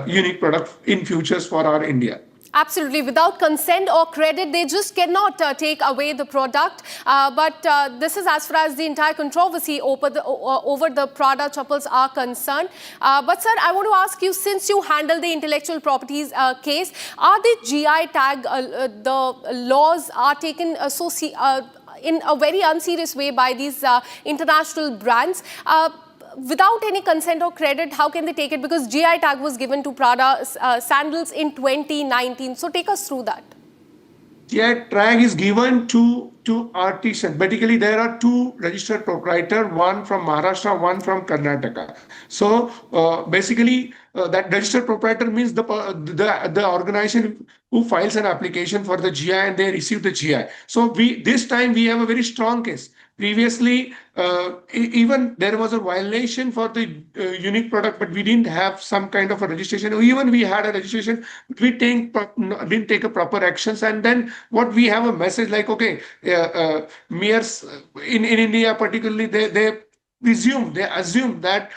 unique product in futures for our India. Absolutely. Without consent or credit, they just cannot take away the product. But this is as far as the entire controversy over the Prada chappals are concerned. But sir, I want to ask you, since you handle the intellectual properties case, are the GI tag, the laws are taken in a very unserious way by these international brands? Without any consent or credit, how can they take it? Because GI tag was given to Prada sandals in 2019. So take us through that. GI tag is given to artisans. Basically, there are two registered proprietors, one from Maharashtra, one from Karnataka. So basically, that registered proprietor means the organization who files an application for the GI and they receive the GI. So this time we have a very strong case. Previously, even there was a violation for the unique product, but we didn't have some kind of a registration. Even we had a registration, we didn't take a proper actions. And then what we have a message like, okay, mayors in India particularly, they assume that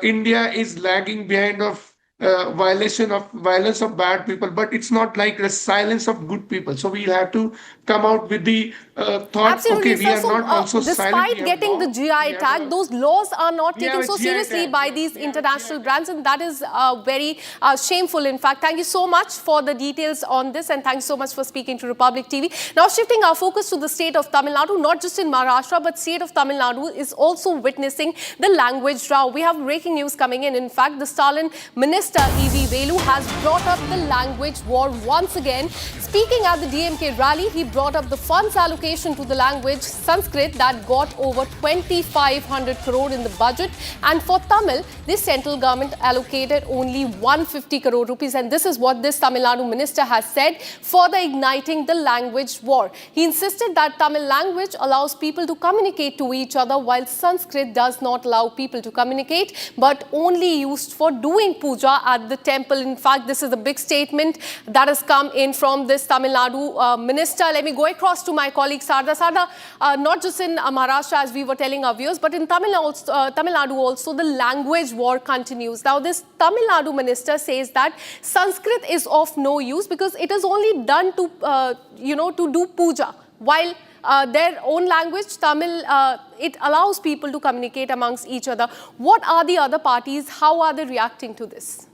India is lagging behind of violence of bad people, but it's not like the silence of good people. So we'll have to come out with the thought. Absolutely, okay, we are not also silent. Despite getting the GI tag, those laws are not taken so seriously by these international brands, and that is very shameful. In fact, thank you so much for the details on this, and thanks so much for speaking to Republic TV. Now, shifting our focus to the state of Tamil Nadu, not just in Maharashtra, but state of Tamil Nadu is also witnessing the language row. We have breaking news coming in. In fact, the Stalin minister E.V. Velu has brought up the language war once again. Speaking at the DMK rally, he brought up the funds allocation to the language Sanskrit that got over 2,500 crore in the budget, and for Tamil, the central government allocated only 150 crore rupees, and this is what this Tamil Nadu minister has said, further igniting the language war. He insisted that Tamil language allows people to communicate to each other, while Sanskrit does not allow people to communicate, but only used for doing puja at the temple. In fact, this is a big statement that has come in from this Tamil Nadu minister. Let me go across to my colleague Sarda. Sarda, not just in Maharashtra, as we were telling our viewers, but in Tamil Nadu also, the language war continues. Now, this Tamil Nadu minister says that Sanskrit is of no use because it is only done to, to do puja, while their own language, Tamil, it allows people to communicate amongst each other. What are the other parties? How are they reacting to this?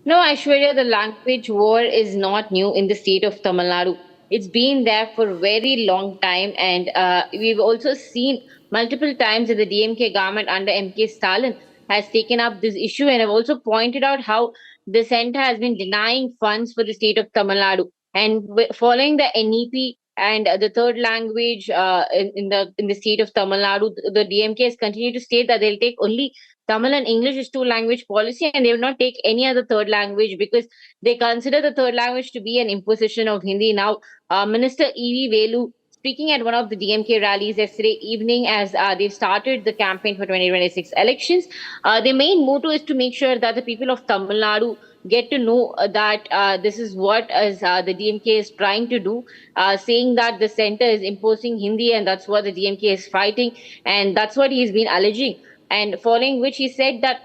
No, Aishwarya, the language war is not new in the state of Tamil Nadu. It's been there for a very long time, and we've also seen multiple times that the DMK government under MK Stalin has taken up this issue, and have also pointed out how the centre has been denying funds for the state of Tamil Nadu. And following the NEP and the third language in the state of Tamil Nadu, the DMK has continued to state that they'll take only Tamil and English is two-language policy, and they will not take any other third language because they consider the third language to be an imposition of Hindi. Now, Minister E.V. Velu, speaking at one of the DMK rallies yesterday evening as they've started the campaign for 2026 elections, their main motto is to make sure that the people of Tamil Nadu get to know that this is what the DMK is trying to do, saying that the centre is imposing Hindi and that's what the DMK is fighting, and that's what he's been alleging. And following which he said that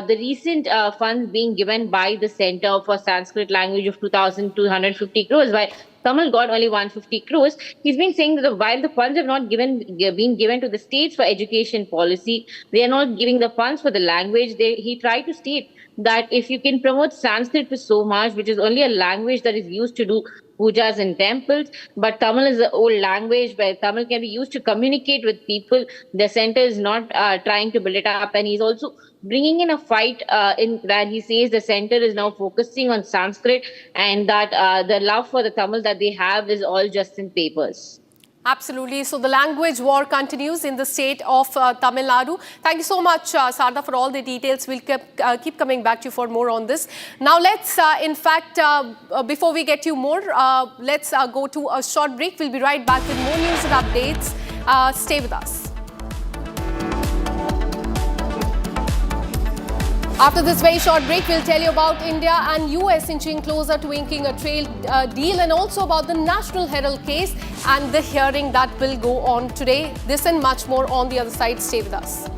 the recent funds being given by the Centre for Sanskrit Language of 2,250 crores, while Tamil got only 150 crores, he's been saying that while the funds have not been given to the states for education policy, they are not giving the funds for the language. He tried to state that if you can promote Sanskrit for so much, which is only a language that is used to do pujas in temples, but Tamil is the old language where Tamil can be used to communicate with people. The centre is not trying to build it up, and he's also bringing in a fight in that he says the centre is now focusing on Sanskrit, and that the love for the Tamil that they have is all just in papers. Absolutely. So the language war continues in the state of Tamil Nadu. Thank you so much, Sarda, for all the details. We'll keep coming back to you for more on this. Now, let's, in fact, before we get you more, let's go to a short break. We'll be right back with more news and updates. Stay with us. After this very short break, we'll tell you about India and US inching closer to inking a trade deal, and also about the National Herald case and the hearing that will go on today. This and much more on the other side. Stay with us.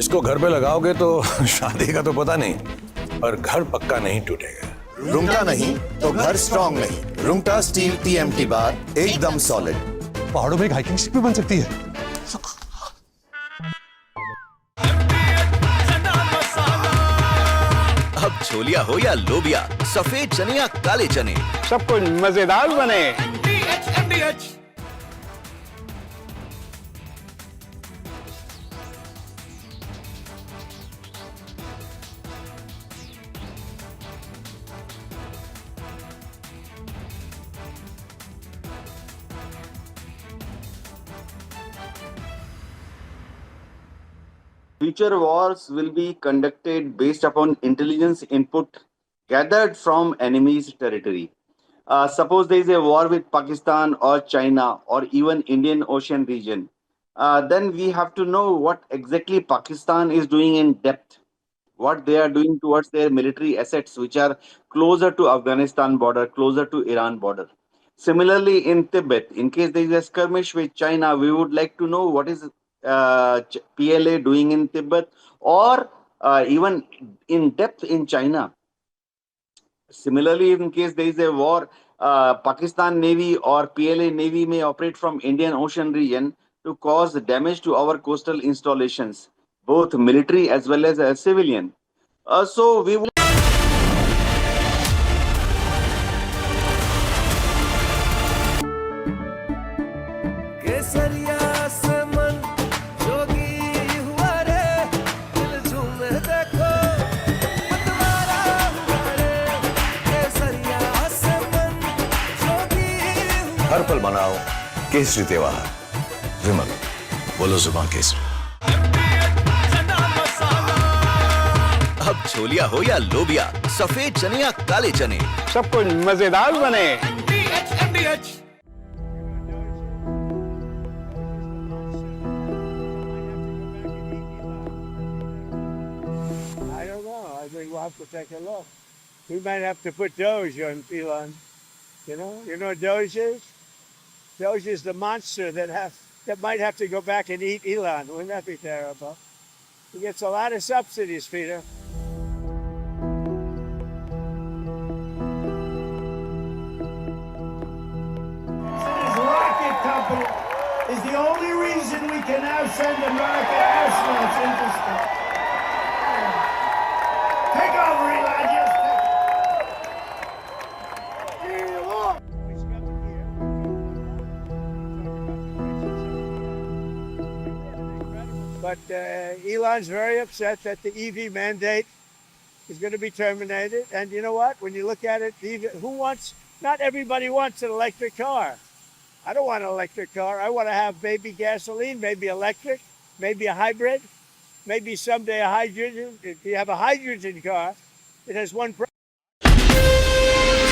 इसको घर पे लगाओगे तो शादी का तो पता नहीं, पर घर पक्का नहीं टूटेगा। रुंगटा नहीं तो घर स्ट्रॉन्ग नहीं। रुंगटा स्टील TMT बार एकदम सॉलिड। पहाड़ों में एक हाइकिंग स्टिक भी बन सकती है। अब छोलिया हो या लोबिया, सफेद चने या काले चने, सब कुछ मजेदार बने। Future wars will be conducted based upon intelligence input gathered from enemy's territory. Suppose there is a war with Pakistan or China or even Indian Ocean region, then we have to know what exactly Pakistan is doing in depth, what they are doing towards their military assets, which are closer to Afghanistan border, closer to Iran border. Similarly, in Tibet, in case there is a skirmish with China, we would like to know what is PLA doing in Tibet or even in depth in China. Similarly, in case there is a war, Pakistan Navy or PLA Navy may operate from Indian Ocean region to cause damage to our coastal installations, both military as well as civilian. So we will. हर पल मनाओ केसरी त्योहार, विमल बोलो जुबान केसरी। अब छोलिया हो या लोबिया, सफेद चने या काले चने, सब कुछ मजेदार बने। I don't know. I think we'll have to take a look. We might have to put Doge on Elon. You know what Doge is? Doge is the monster that might have to go back and eat Elon. Wouldn't that be terrible? He gets a lot of subsidies, Peter. His rocket company is the only reason we can now send American astronauts into space. Take over, Elon. Just But Elon's very upset that the EV mandate is going to be terminated. And you know what? When you look at it, not everybody wants an electric car. I don't want an electric car. I want to have maybe gasoline, maybe electric, maybe a hybrid, maybe someday a hydrogen. If you have a hydrogen car, it has one problem.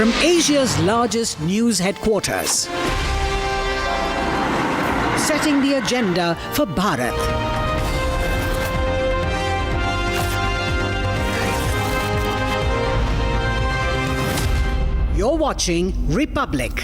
From Asia's largest news headquarters, setting the agenda for Bharat. You're watching Republic.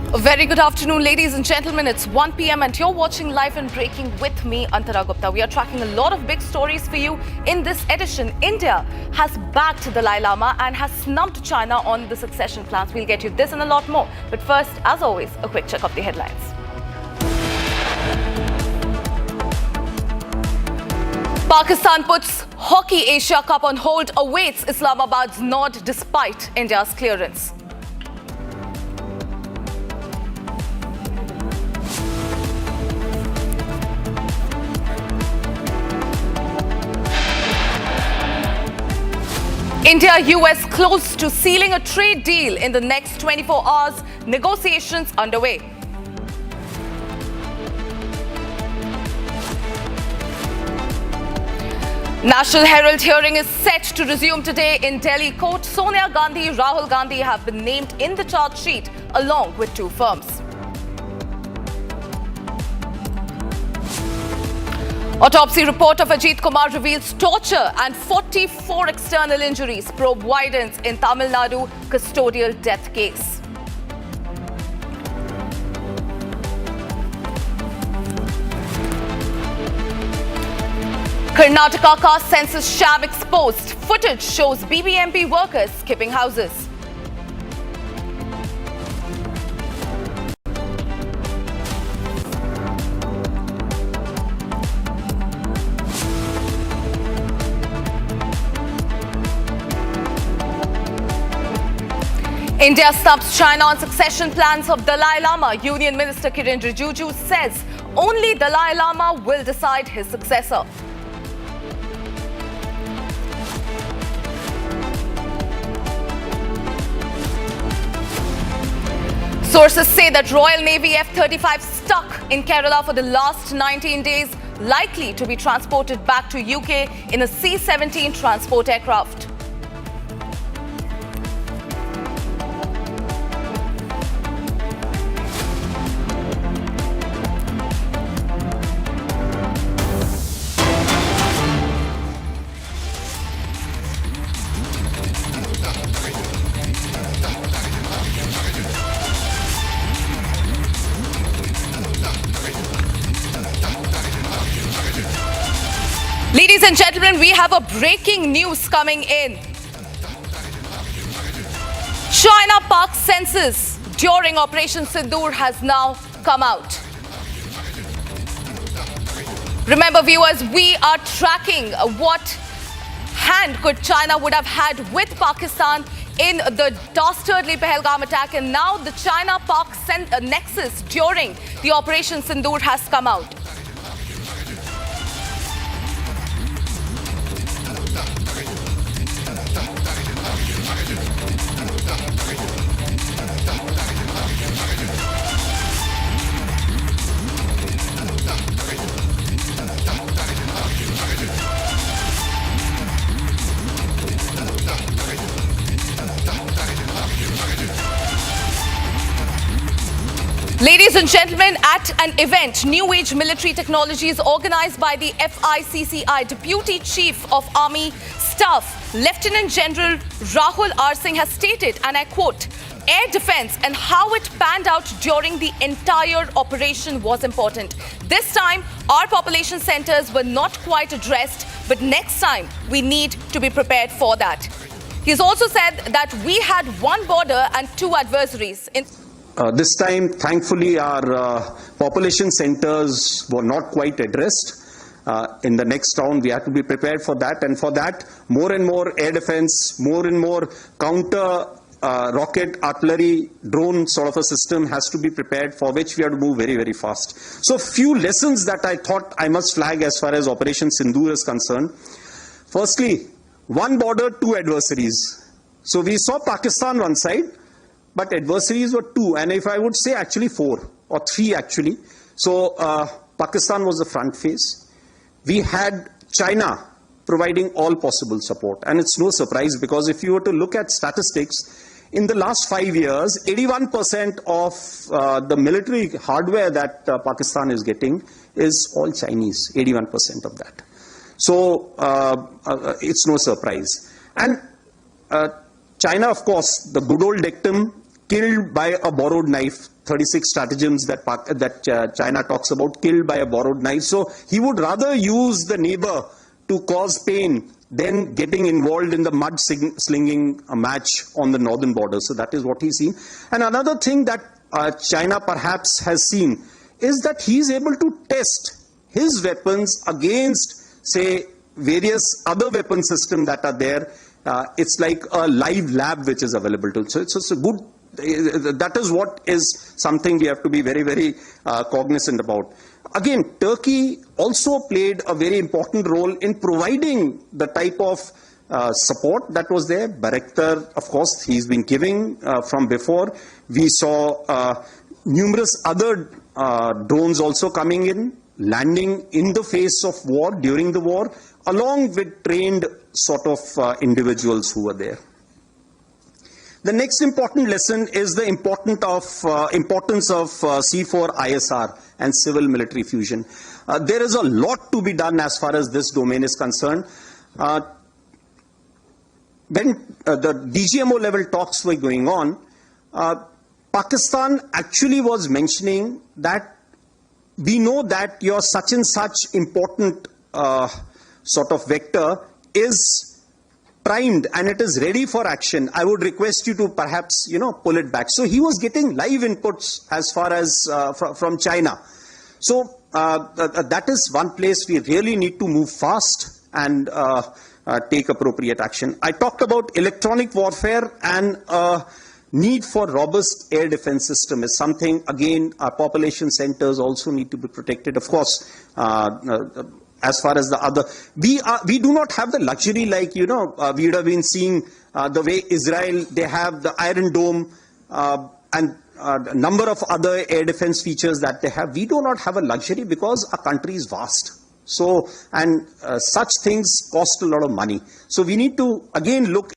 A very good afternoon, ladies and gentlemen. It's 1 p.m. and you're watching Live and Breaking with me, Antara Gupta. We are tracking a lot of big stories for you in this edition. India has backed the Dalai Lama and has snubbed China on the succession plans. We'll get you this and a lot more. But first, as always, a quick check of the headlines. Pakistan puts Hockey Asia Cup on hold, awaits Islamabad's nod despite India's clearance. India-US close to sealing a trade deal in the next 24 hours. Negotiations underway. National Herald hearing is set to resume today in Delhi court. Sonia Gandhi, Rahul Gandhi have been named in the charge sheet along with two firms. Autopsy report of Ajit Kumar reveals torture and 44 external injuries. Probe widens in Tamil Nadu custodial death case. Karnataka caste census sham exposed. Footage shows BBMP workers skipping houses. India stumps China on succession plans of Dalai Lama. Union Minister Kiren Rijiju says only Dalai Lama will decide his successor. Sources say that Royal Navy F-35 stuck in Kerala for the last 19 days, likely to be transported back to UK in a C-17 transport aircraft. Ladies and gentlemen, we have a breaking news coming in. China Pak census during Operation Sindoor has now come out. Remember, viewers, we are tracking what hand could China would have had with Pakistan in the dastardly Pahalgam attack, and now the China-Pak nexus during the Operation Sindoor has come out. Ladies and gentlemen, at an event, New Age Military Technologies organized by the FICCI, Deputy Chief of Army Staff, Lieutenant General Rahul R. Singh has stated, and I quote, "Air defense and how it panned out during the entire operation was important. This time, our population centers were not quite addressed, but next time, we need to be prepared for that." He's also said that we had one border and two adversaries. This time, thankfully, our population centers were not quite addressed. In the next round, we have to be prepared for that. And for that, more and more air defense, more and more counter rocket, artillery, drone sort of a system has to be prepared, for which we have to move very, very fast. So few lessons that I thought I must flag as far as Operation Sindoor is concerned. Firstly, one border, two adversaries. So we saw Pakistan one side, but adversaries were two, and if I would say actually four or three actually. So Pakistan was the front face. We had China providing all possible support, and it's no surprise, because if you were to look at statistics, in the last 5 years, 81% of the military hardware that Pakistan is getting is all Chinese, 81% of that. So it's no surprise. And China, of course, the good old dictum, killed by a borrowed knife, 36 stratagems that China talks about, killed by a borrowed knife. So he would rather use the neighbor to cause pain than getting involved in the mud slinging match on the northern border. So that is what he's seen. And another thing that China perhaps has seen is that he's able to test his weapons against, say, various other weapon systems that are there. It's like a live lab which is available to. So it's a good. That is what is something we have to be very, very cognizant about. Again, Turkey also played a very important role in providing the type of support that was there. Bayraktar, of course, he's been giving from before. We saw numerous other drones also coming in, landing in the face of war, during the war. along with trained sort of individuals who were there. The next important lesson is the importance of C4ISR and civil military fusion. There is a lot to be done as far as this domain is concerned. When the DGMO level talks were going on, Pakistan actually was mentioning that we know that your such and such important sort of vector is primed and it is ready for action. I would request you to perhaps, pull it back. So he was getting live inputs as far as from China. So that is one place we really need to move fast and take appropriate action. I talked about electronic warfare, and need for robust air defense system is something, again, our population centers also need to be protected. Of course, as far as the other, we do not have the luxury like, we would have been seeing the way Israel, they have the Iron Dome and a number of other air defense features that they have. We do not have a luxury because our country is vast. So, and such things cost a lot of money. So we need to again look.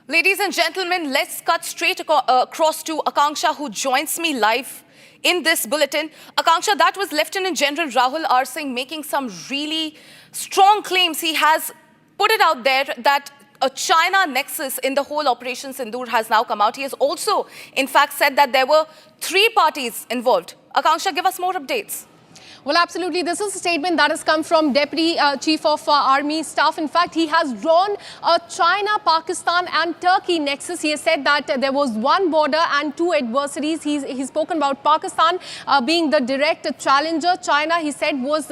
Ladies and gentlemen, let's cut straight across to Akanksha, who joins me live in this bulletin. Akanksha, that was Lieutenant General Rahul R. Singh making some really strong claims. He has put it out there that a China nexus in the whole Operation Sindoor has now come out. He has also, in fact, said that there were 3 parties involved. Akanksha, give us more updates. Well, absolutely. This is a statement that has come from Deputy Chief of Army Staff. In fact, he has drawn a China, Pakistan and Turkey nexus. He has said that there was one border and 2 adversaries. He's spoken about Pakistan being the direct challenger. China, he said, was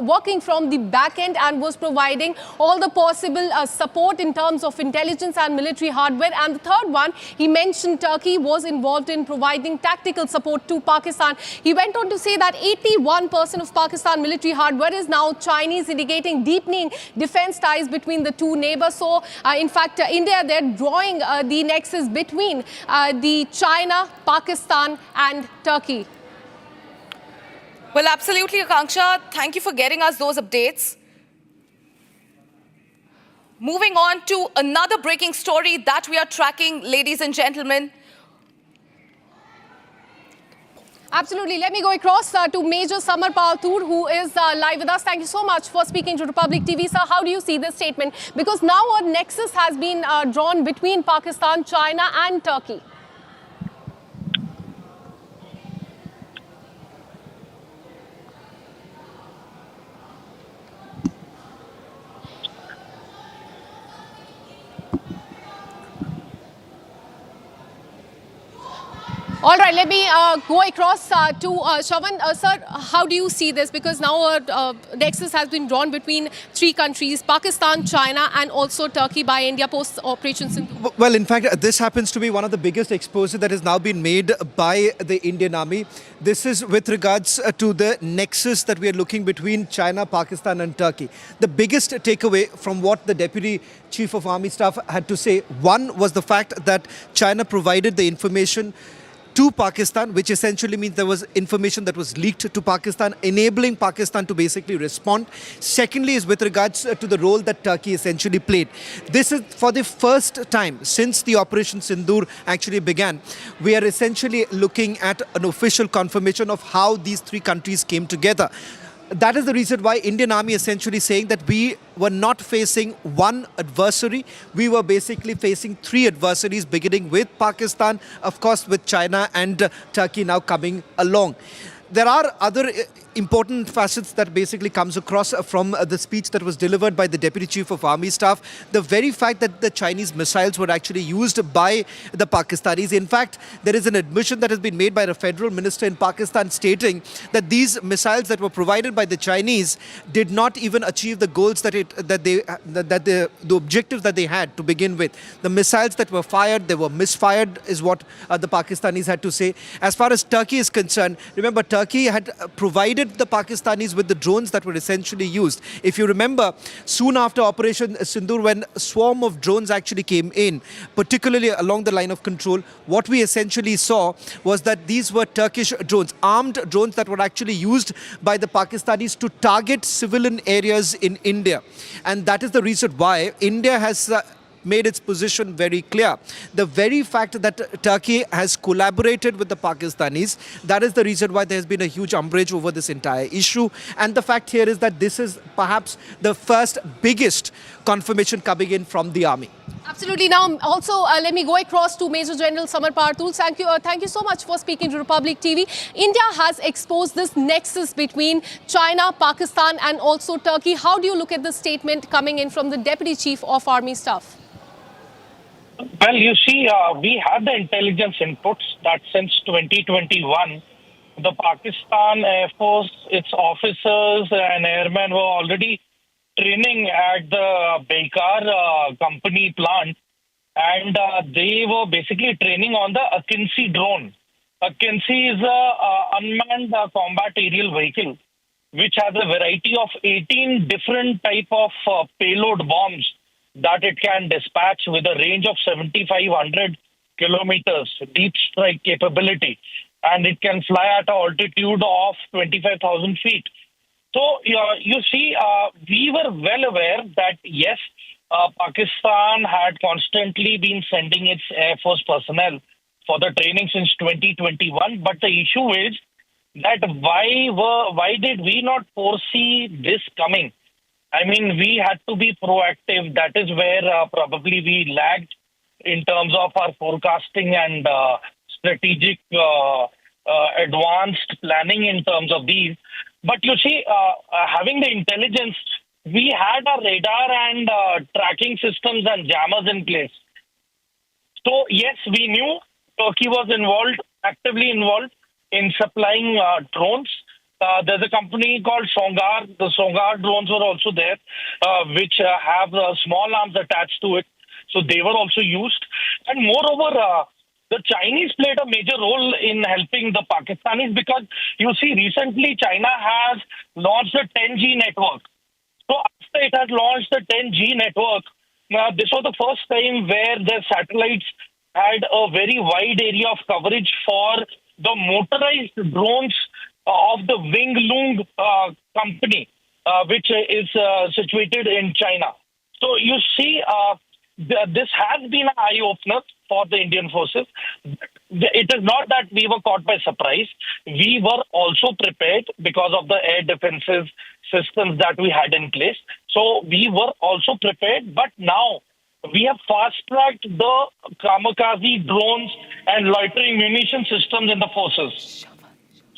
working from the back end and was providing all the possible support in terms of intelligence and military hardware. And the third one, he mentioned Turkey was involved in providing tactical support to Pakistan. He went on to say that 81% of Pakistan military hardware is now Chinese, indicating deepening defense ties between the 2 neighbors. So, in fact, India, they're drawing the nexus between the China, Pakistan and Turkey. Well, absolutely, Akanksha. Thank you for getting us those updates. Moving on to another breaking story that we are tracking, ladies and gentlemen. Absolutely. Let me go across to Major Samar Paltur, who is live with us. Thank you so much for speaking to Republic TV. Sir, how do you see this statement? Because now a nexus has been drawn between Pakistan, China and Turkey. All right, let me go across to Shravan. Sir, how do you see this? Because now a nexus has been drawn between 3 countries, Pakistan, China and also Turkey by India post-Operation Sindoor. Well, in fact, this happens to be one of the biggest exposures that has now been made by the Indian Army. This is with regards to the nexus that we are looking between China, Pakistan and Turkey. The biggest takeaway from what the Deputy Chief of Army Staff had to say, one was the fact that China provided the information to Pakistan, which essentially means there was information that was leaked to Pakistan, enabling Pakistan to basically respond. Secondly is with regards to the role that Turkey essentially played. This is for the first time since the Operation Sindoor actually began. We are essentially looking at an official confirmation of how these 3 countries came together. That is the reason why Indian Army essentially saying that we were not facing one adversary. We were basically facing 3 adversaries, beginning with Pakistan, of course with China and Turkey now coming along. There are other important facets that basically comes across from the speech that was delivered by the Deputy Chief of Army Staff. The very fact that the Chinese missiles were actually used by the Pakistanis. In fact, there is an admission that has been made by the federal minister in Pakistan stating that these missiles that were provided by the Chinese did not even achieve the goals that the objectives that they had to begin with. The missiles that were fired, they were misfired, is what the Pakistanis had to say. As far as Turkey is concerned, remember Turkey had provided hit the Pakistanis with the drones that were essentially used. If you remember, soon after Operation Sindoor, when a swarm of drones actually came in, particularly along the line of control, what we essentially saw was that these were Turkish drones, armed drones that were actually used by the Pakistanis to target civilian areas in India. And that is the reason why India has made its position very clear. The very fact that Turkey has collaborated with the Pakistanis, that is the reason why there has been a huge umbrage over this entire issue. And the fact here is that this is perhaps the first biggest confirmation coming in from the army. Absolutely. Now, also, let me go across to Major General Samar Partul. Thank you so much for speaking to Republic TV. India has exposed this nexus between China, Pakistan and also Turkey. How do you look at the statement coming in from the Deputy Chief of Army Staff? Well, you see, we had the intelligence inputs that since 2021, the Pakistan Air Force, its officers and airmen were already training at the Baykar company plant, and they were basically training on the Akinci drone. Akinci is an unmanned combat aerial vehicle, which has a variety of 18 different type of payload bombs that it can dispatch with a range of 7,500 kilometers, deep strike capability, and it can fly at an altitude of 25,000 feet. So, you see, we were well aware that, yes, Pakistan had constantly been sending its Air Force personnel for the training since 2021. But the issue is that why did we not foresee this coming? I mean, we had to be proactive. That is where probably we lagged in terms of our forecasting and strategic advanced planning in terms of these. But you see, having the intelligence, we had our radar and tracking systems and jammers in place. So, yes, we knew Turkey was involved, actively involved in supplying drones. There's a company called Songar. The Songar drones were also there, which have small arms attached to it. So they were also used. And moreover, the Chinese played a major role in helping the Pakistanis because, you see, recently China has launched the 10G network. So after it has launched the 10G network, this was the first time where the satellites had a very wide area of coverage for the motorized drones of the Wing Lung company, which is situated in China. So you see, this has been an eye-opener for the Indian forces. It is not that we were caught by surprise. We were also prepared because of the air defensive systems that we had in place. So we were also prepared, but now we have fast-tracked the kamikaze drones and loitering munition systems in the forces.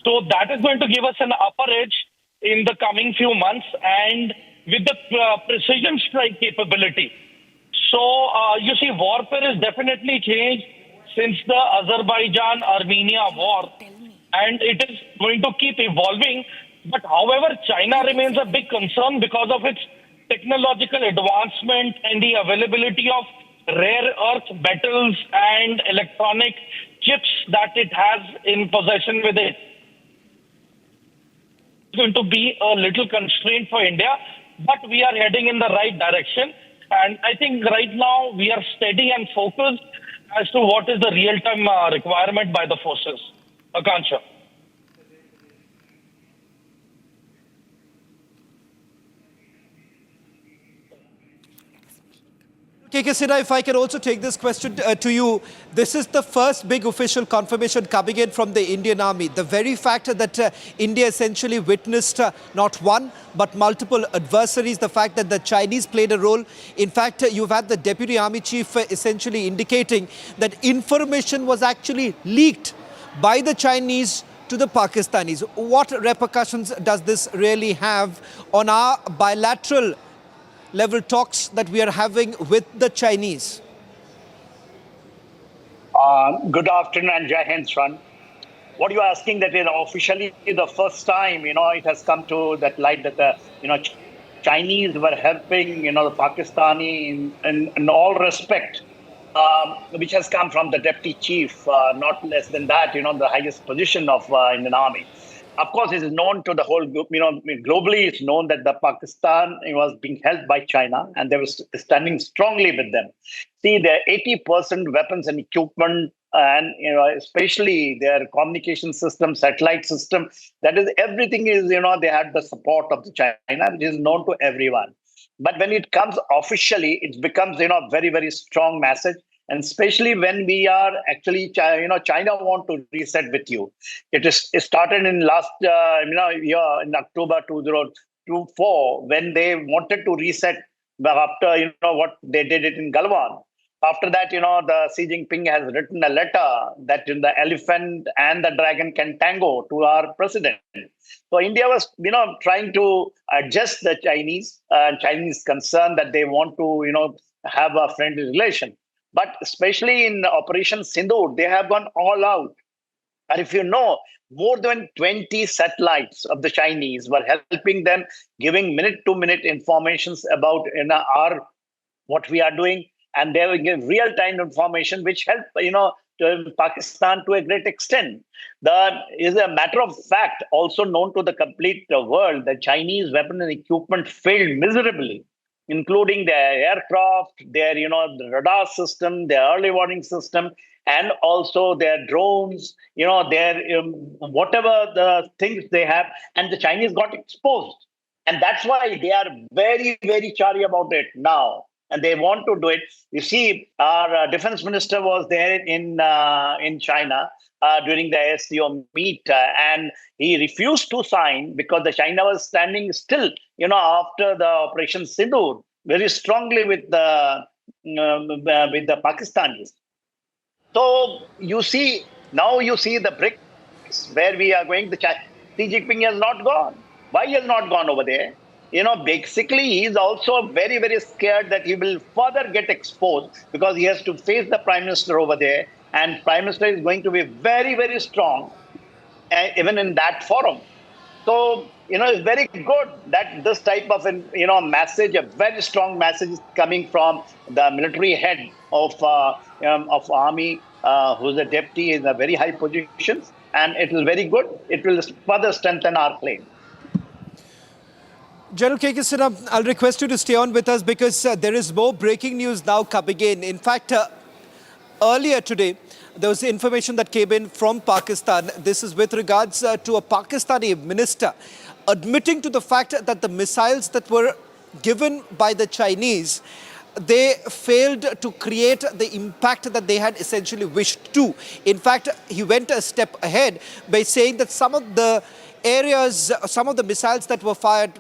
So that is going to give us an upper edge in the coming few months, and with the precision strike capability. So, you see, warfare has definitely changed since the Azerbaijan-Armenia war, and it is going to keep evolving. But however, China remains a big concern because of its technological advancement and the availability of rare earth metals and electronic chips that it has in possession with it. It's going to be a little constraint for India, but we are heading in the right direction. And I think right now we are steady and focused as to what is the real-time requirement by the forces. Akansha. KK Sinha, if I can also take this question to you. This is the first big official confirmation coming in from the Indian Army. The very fact that India essentially witnessed not one, but multiple adversaries. The fact that the Chinese played a role. In fact, you've had the Deputy Army Chief essentially indicating that information was actually leaked by the Chinese to the Pakistanis. What repercussions does this really have on our bilateral level talks that we are having with the Chinese? Good afternoon and Jai Hind, Shran. What you are asking that is officially the first time, it has come to that light that the, Chinese were helping, the Pakistani in all respect, which has come from the Deputy Chief, not less than that, the highest position of Indian Army. Of course, it is known to the whole group, globally it's known that the Pakistan was being held by China and they were standing strongly with them. See, their 80% weapons and equipment and, especially their communication system, satellite system, that is, everything is, they had the support of the China, which is known to everyone. But when it comes officially, it becomes, very, very strong message. And especially when we are actually, China want to reset with you. It started in last, year in October 2024 when they wanted to reset after, what they did it in Galwan. After that, the Xi Jinping has written a letter that the elephant and the dragon can tango to our president. So India was, trying to adjust the Chinese concern that they want to, have a friendly relation. But especially in Operation Sindoor, they have gone all out. And if you know, more than 20 satellites of the Chinese were helping them, giving minute-to-minute informations about what we are doing. And they will give real-time information, which help, to Pakistan to a great extent. That is a matter of fact, also known to the complete world, that Chinese weapon and equipment failed miserably, including their aircraft, their, the radar system, their early warning system, and also their drones, their whatever the things they have. And the Chinese got exposed. And that's why they are very, very chary about it now. And they want to do it. You see, our defense minister was there in China during the SCO meet, and he refused to sign because the China was standing still, after the Operation Sindoor, very strongly with the Pakistanis. So you see, now you see the BRICS where we are going. Xi Jinping has not gone. Why he has not gone over there? Basically, he is also very, very scared that he will further get exposed because he has to face the Prime Minister over there. And Prime Minister is going to be very, very strong, even in that forum. So, it's very good that this type of, message, a very strong message is coming from the military head of army, who's a deputy in a very high position. And it is very good. It will further strengthen our claim. General K.K. Sinha, I'll request you to stay on with us because there is more breaking news now coming in. In fact, earlier today, there was information that came in from Pakistan. This is with regards to a Pakistani minister admitting to the fact that the missiles that were given by the Chinese, they failed to create the impact that they had essentially wished to. In fact, he went a step ahead by saying that some of the areas, some of the missiles that were fired,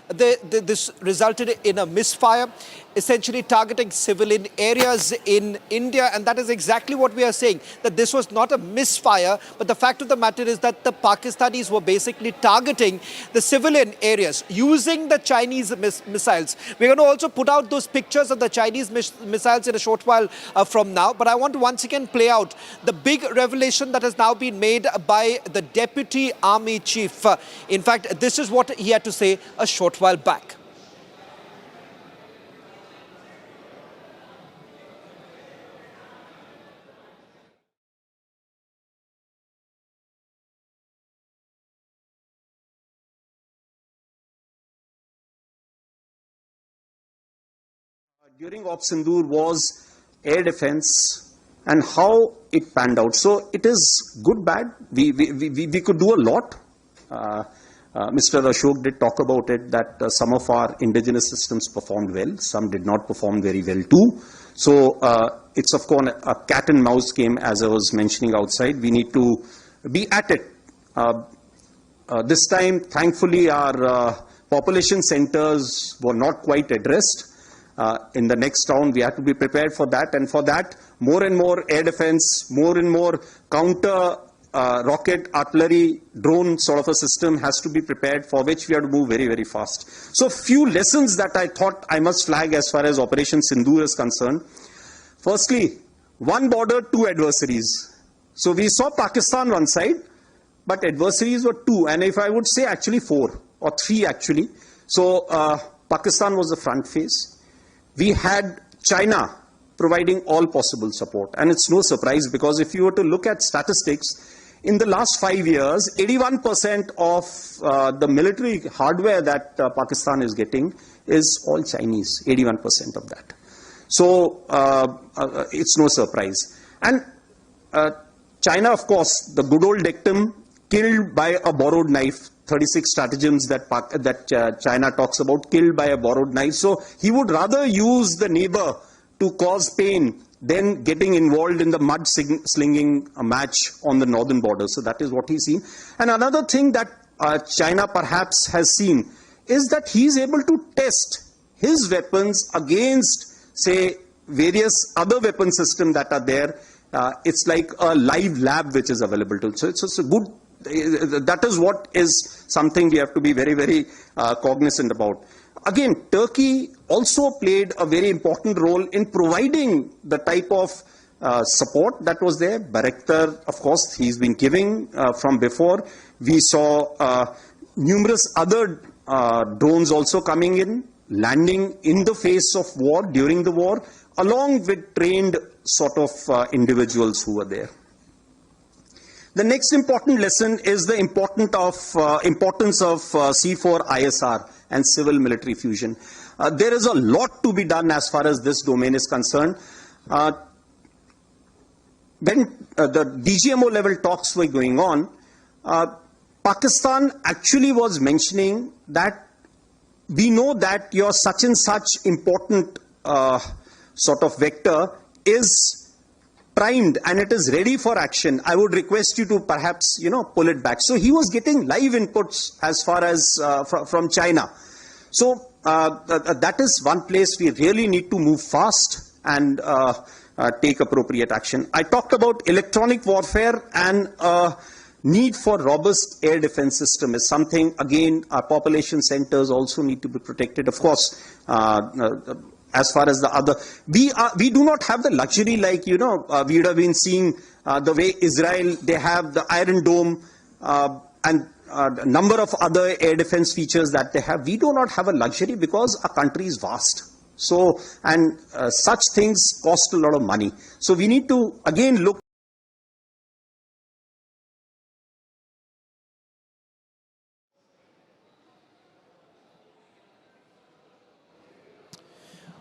this resulted in a misfire, essentially targeting civilian areas in India. And that is exactly what we are saying, that this was not a misfire, but the fact of the matter is that the Pakistanis were basically targeting the civilian areas using the Chinese missiles. We're going to also put out those pictures of the Chinese missiles in a short while from now. But I want to once again play out the big revelation that has now been made by the Deputy Army Chief. In fact, this is what he had to say a short while back. During Op Sindoor was air defense and how it panned out. So it is good, bad. We could do a lot. Mr. Ashok did talk about it, that some of our indigenous systems performed well, some did not perform very well too. So it's of course a cat and mouse game, as I was mentioning outside. We need to be at it. This time, thankfully, our population centers were not quite addressed. In the next round, we have to be prepared for that. And for that, more and more air defense, more and more counter rocket, artillery, drone sort of a system has to be prepared, for which we have to move very, very fast. So few lessons that I thought I must flag as far as Operation Sindoor is concerned. Firstly, one border, two adversaries. So we saw Pakistan one side, but adversaries were two. And if I would say actually four or three actually. So Pakistan was the front face. We had China providing all possible support. And it's no surprise, because if you were to look at statistics, in the last 5 years, 81% of the military hardware that Pakistan is getting is all Chinese, 81% of that. So it's no surprise. And China, of course, the good old dictum, killed by a borrowed knife, 36 stratagems that China talks about, killed by a borrowed knife. So he would rather use the neighbor to cause pain than getting involved in the mud slinging match on the northern border. So that is what he's seen. And another thing that China perhaps has seen is that he's able to test his weapons against, say, various other weapon systems that are there. It's like a live lab which is available to. So it's a good, that is what is something we have to be very, very cognizant about. Again, Turkey also played a very important role in providing the type of support that was there. Bayraktar, of course, he's been giving from before. We saw numerous other drones also coming in, landing in the face of war, during the war, along with trained sort of individuals who were there. The next important lesson is the importance of C4ISR and civil military fusion. There is a lot to be done as far as this domain is concerned. When the DGMO level talks were going on, Pakistan actually was mentioning that we know that your such and such important sort of vector is primed and it is ready for action. I would request you to perhaps, pull it back. So he was getting live inputs as far as from China. So that is one place we really need to move fast and take appropriate action. I talked about electronic warfare, and need for robust air defense system is something, again, our population centers also need to be protected. Of course, as far as the other, we do not have the luxury like, we would have been seeing the way Israel, they have the Iron Dome and a number of other air defense features that they have. We do not have a luxury because our country is vast. So, and such things cost a lot of money. So we need to again look.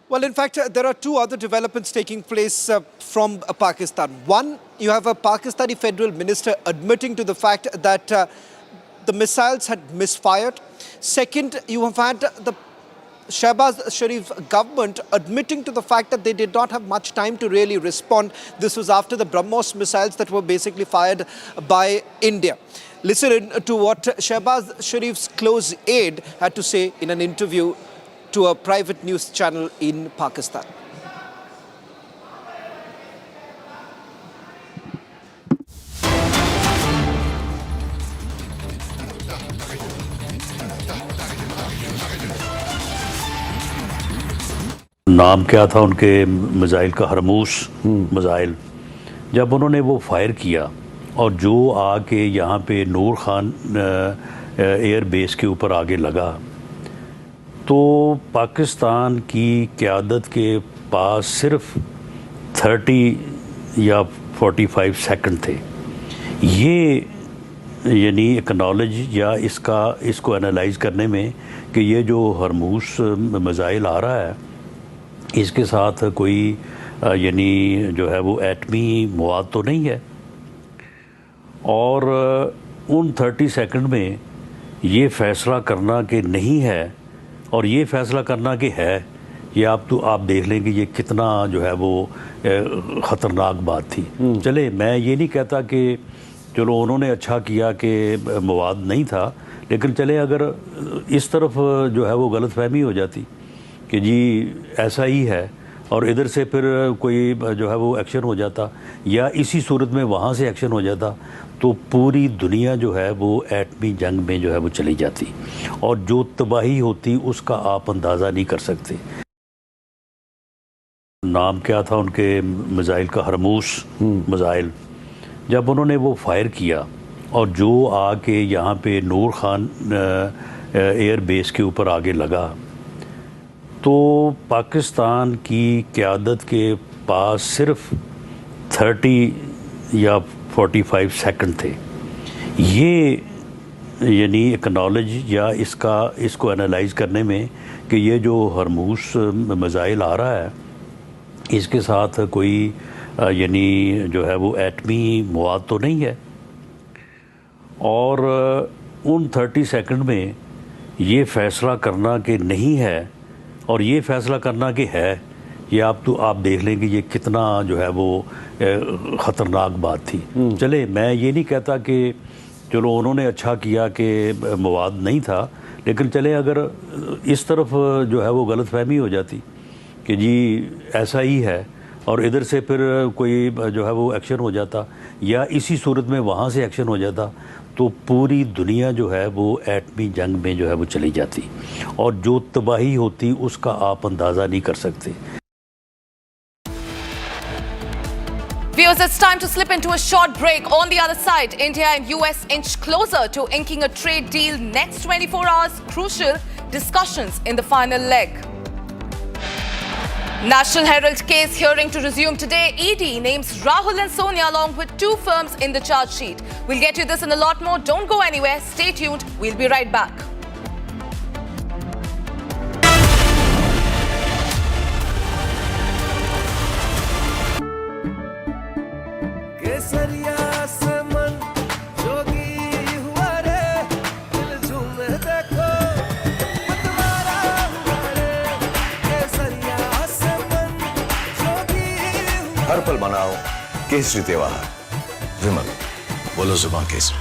Well, in fact, there are two other developments taking place from Pakistan. One, you have a Pakistani federal minister admitting to the fact that the missiles had misfired. Second, you have had the Shehbaz Sharif government admitting to the fact that they did not have much time to really respond. This was after the BrahMos missiles that were basically fired by India. Listen to what Shehbaz Sharif's close aide had to say in an interview to a private news channel in Pakistan. नाम क्या था उनके missile का? हरमूस missile. जब उन्होंने वो fire किया और जो आके यहाँ पे नूर खान एयर बेस के ऊपर आगे लगा, तो पाकिस्तान की क़यादत के पास सिर्फ 30 या 45 सेकंड थे। ये यानी एक्नॉलेज या इसको एनालाइज करने में कि ये जो हरमूस मिसाइल आ रहा है, इसके साथ कोई यानी जो है वो एटमी मवाद तो नहीं है, और उन 30 सेकंड में ये फ़ैसला करना कि नहीं है और ये फ़ैसला करना कि है, ये आप देख लें कि ये कितना जो है वो ख़तरनाक बात थी। चले, मैं ये नहीं कहता कि चलो उन्होंने अच्छा किया कि मवाद नहीं था, लेकिन चले अगर इस तरफ जो है वो गलतफहमी हो जाती कि जी ऐसा ही है और इधर से फिर कोई जो है वो एक्शन हो जाता या इसी सूरत में वहाँ से एक्शन हो जाता, तो पूरी दुनिया जो है वो एटमी जंग में जो है वो चली जाती और जो तबाही होती उसका आप अंदाज़ा नहीं कर सकते। नाम क्या था उनके मिसाइल का? हरमूस मिसाइल। जब उन्होंने वो फायर किया और जो आके यहाँ पे नूर खान एयर बेस के ऊपर आगे लगा, तो पाकिस्तान की क़यादत के पास सिर्फ 30 या 45 सेकंड थे। ये यानी एक नॉलेज या इसको एनालाइज करने में कि ये जो हरमूस मिसाइल आ रहा है इसके साथ कोई यानी जो है वो एटमी मवाद तो नहीं है, और उन 30 सेकंड में ये फैसला करना कि नहीं है और ये फैसला करना कि है, ये आप देख लें कि ये कितना जो है वो ख़तरनाक बात थी। चले, मैं ये नहीं कहता कि चलो उन्होंने अच्छा किया कि मवाद नहीं था, लेकिन चले अगर इस तरफ जो है वो गलतफहमी हो जाती कि जी ऐसा ही है और इधर से फिर कोई जो है वो एक्शन हो जाता या इसी सूरत में वहाँ से एक्शन हो जाता, तो पूरी दुनिया जो है वो एटमी जंग में जो है वो चली जाती और जो तबाही होती उसका आप अंदाज़ा नहीं कर सकते। Viewers, it's time to slip into a short break. On the other side, India and US inch closer to inking a trade deal next 24 hours. Crucial discussions in the final leg. National Herald case hearing to resume today. Aide names Rahul and Sonia along with 2 firms in the charge sheet. We'll get you this and a lot more. Don't go anywhere. Stay tuned. We'll be right back. हर पल मनाओ केसरी त्योहार, विमल बोलो जुबान केसरी।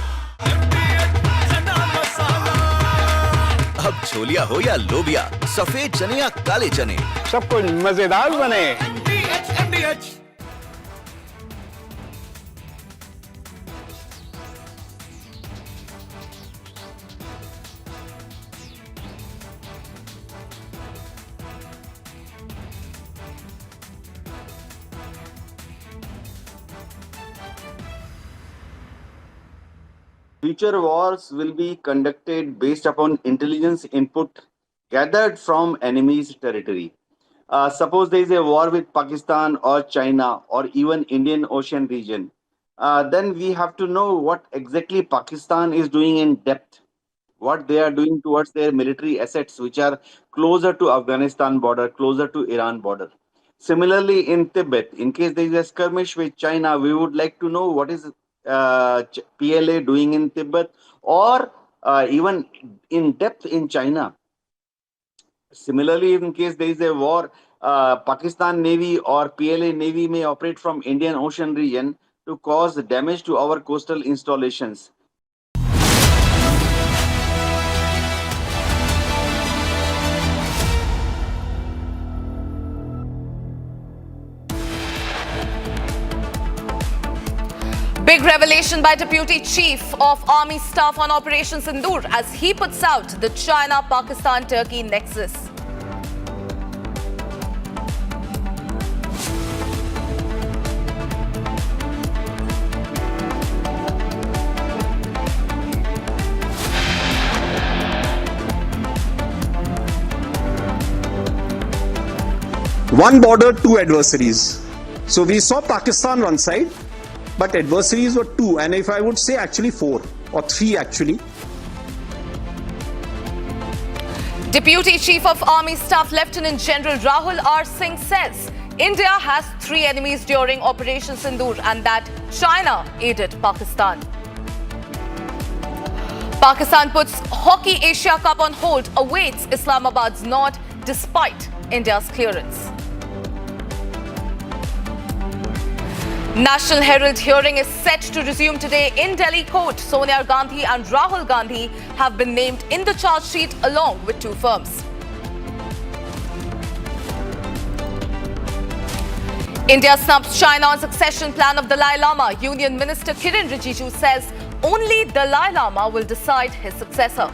अब छोलिया हो या लोबिया, सफेद चने या काले चने, सब कुछ मजेदार बने। Future wars will be conducted based upon intelligence input gathered from enemy's territory. Suppose there is a war with Pakistan or China or even Indian Ocean region, then we have to know what exactly Pakistan is doing in depth, what they are doing towards their military assets, which are closer to Afghanistan border, closer to Iran border. Similarly, in Tibet, in case there is a skirmish with China, we would like to know what is PLA doing in Tibet or even in depth in China. Similarly, in case there is a war, Pakistan Navy or PLA Navy may operate from Indian Ocean region to cause damage to our coastal installations. Big revelation by Deputy Chief of Army Staff on Operation Sindoor as he puts out the China-Pakistan-Turkey nexus. One border, 2 adversaries. So we saw Pakistan one side, but adversaries were 2, and if I would say actually 4 or 3 actually. Deputy Chief of Army Staff Lieutenant General Rahul R. Singh says India has 3 enemies during Operation Sindoor and that China aided Pakistan. Pakistan puts Hockey Asia Cup on hold, awaits Islamabad's nod despite India's clearance. National Herald hearing is set to resume today in Delhi court. Sonia Gandhi and Rahul Gandhi have been named in the charge sheet along with 2 firms. India snubs China on succession plan of Dalai Lama. Union Minister Kiren Rijiju says only Dalai Lama will decide his successor.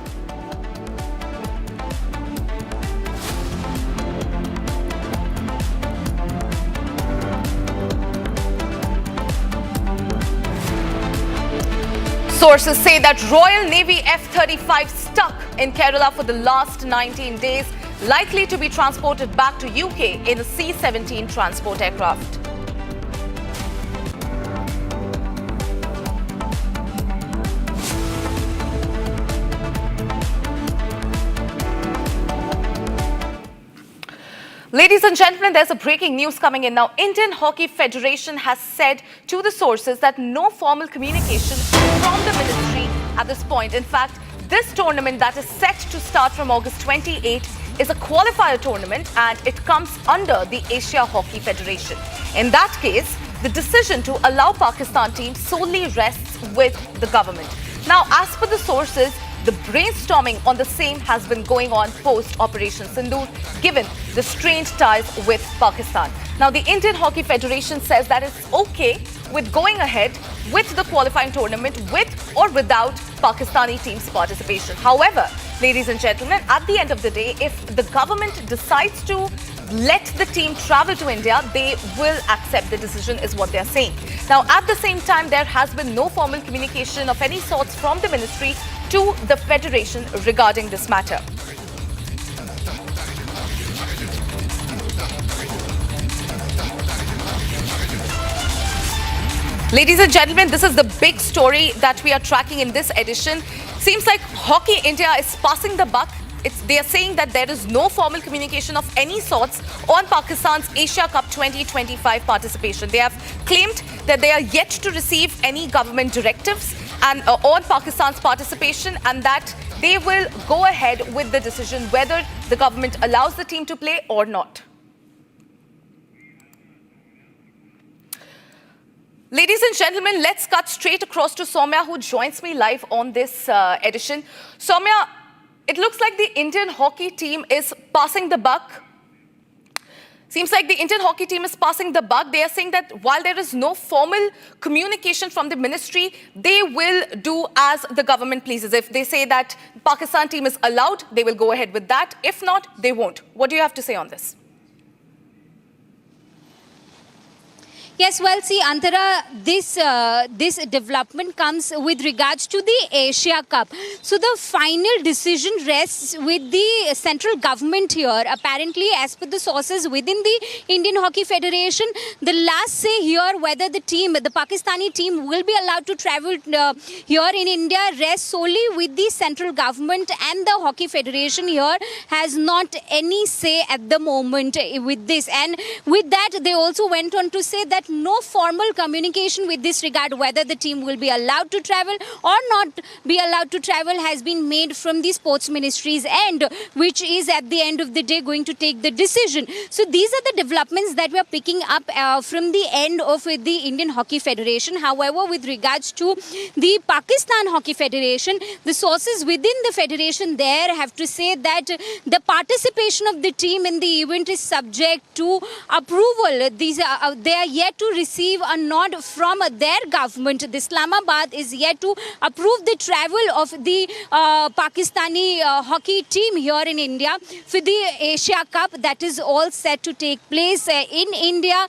Sources say that Royal Navy F-35 stuck in Kerala for the last 19 days, likely to be transported back to UK in a C-17 transport aircraft. Ladies and gentlemen, there's a breaking news coming in now. Indian Hockey Federation has said to the sources that no formal communication from the ministry at this point. In fact, this tournament that is set to start from August 28 is a qualifier tournament and it comes under the Asia Hockey Federation. In that case, the decision to allow Pakistan team solely rests with the government. Now, as per the sources, the brainstorming on the same has been going on post-Operation Sindoor, given the strained ties with Pakistan. Now, the Indian Hockey Federation says that it's okay with going ahead with the qualifying tournament with or without Pakistani team's participation. However, ladies and gentlemen, at the end of the day, if the government decides to let the team travel to India, they will accept the decision, is what they're saying. Now, at the same time, there has been no formal communication of any sorts from the ministry to the federation regarding this matter. Ladies and gentlemen, this is the big story that we are tracking in this edition. Seems like Hockey India is passing the buck. They are saying that there is no formal communication of any sorts on Pakistan's Asia Cup 2025 participation. They have claimed that they are yet to receive any government directives and on Pakistan's participation, and that they will go ahead with the decision whether the government allows the team to play or not. Ladies and gentlemen, let's cut straight across to Soumya, who joins me live on this edition. Soumya, it looks like the Indian hockey team is passing the buck. Seems like the Indian hockey team is passing the buck. They are saying that while there is no formal communication from the ministry, they will do as the government pleases. If they say that Pakistan team is allowed, they will go ahead with that. If not, they won't. What do you have to say on this? Yes, well, see, Antara, this development comes with regards to the Asia Cup. So the final decision rests with the central government here. Apparently, as per the sources within the Indian Hockey Federation, the last say here whether the Pakistani team will be allowed to travel here in India rests solely with the central government, and the Hockey Federation here has not any say at the moment with this. And with that, they also went on to say that no formal communication with this regard whether the team will be allowed to travel or not be allowed to travel has been made from the sports ministry's end, which is at the end of the day going to take the decision. So these are the developments that we are picking up from the end of the Indian Hockey Federation. However, with regards to the Pakistan Hockey Federation, the sources within the federation there have to say that the participation of the team in the event is subject to approval. They are yet to receive a nod from their government. The Islamabad is yet to approve the travel of the Pakistani hockey team here in India for the Asia Cup that is all set to take place in India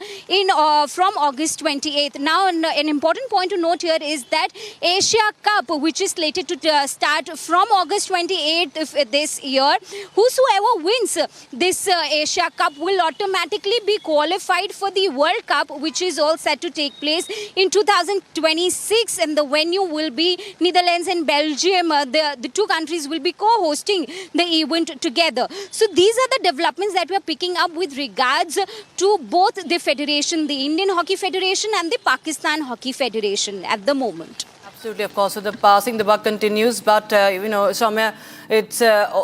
from August 28th. Now, an important point to note here is that Asia Cup, which is slated to start from August 28th of this year, whosoever wins this Asia Cup will automatically be qualified for the World Cup, which is all set to take place in 2026, and the venue will be Netherlands and Belgium. The two countries will be co-hosting the event together. So these are the developments that we are picking up with regards to both the federation, the Indian Hockey Federation and the Pakistan Hockey Federation at the moment. Absolutely, of course. So the passing the buck continues, but Soumya,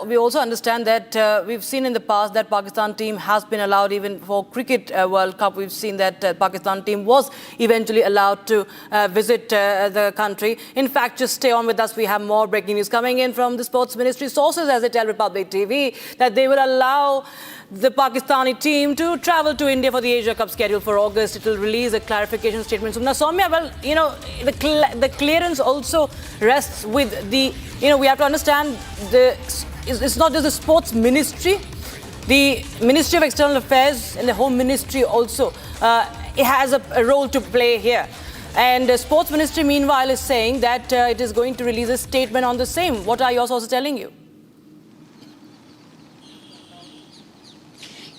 we also understand that we've seen in the past that Pakistan team has been allowed even for Cricket World Cup. We've seen that Pakistan team was eventually allowed to visit the country. In fact, just stay on with us. We have more breaking news coming in from the Sports Ministry sources, as they tell Republic TV, that they will allow the Pakistani team to travel to India for the Asia Cup scheduled for August. It will release a clarification statement. So now, Soumya, well, the clearance also rests with the, we have to understand it's not just the sports ministry. The Ministry of External Affairs and the Home Ministry also it has a role to play here. And the Sports Ministry, meanwhile, is saying that it is going to release a statement on the same. What are your sources telling you?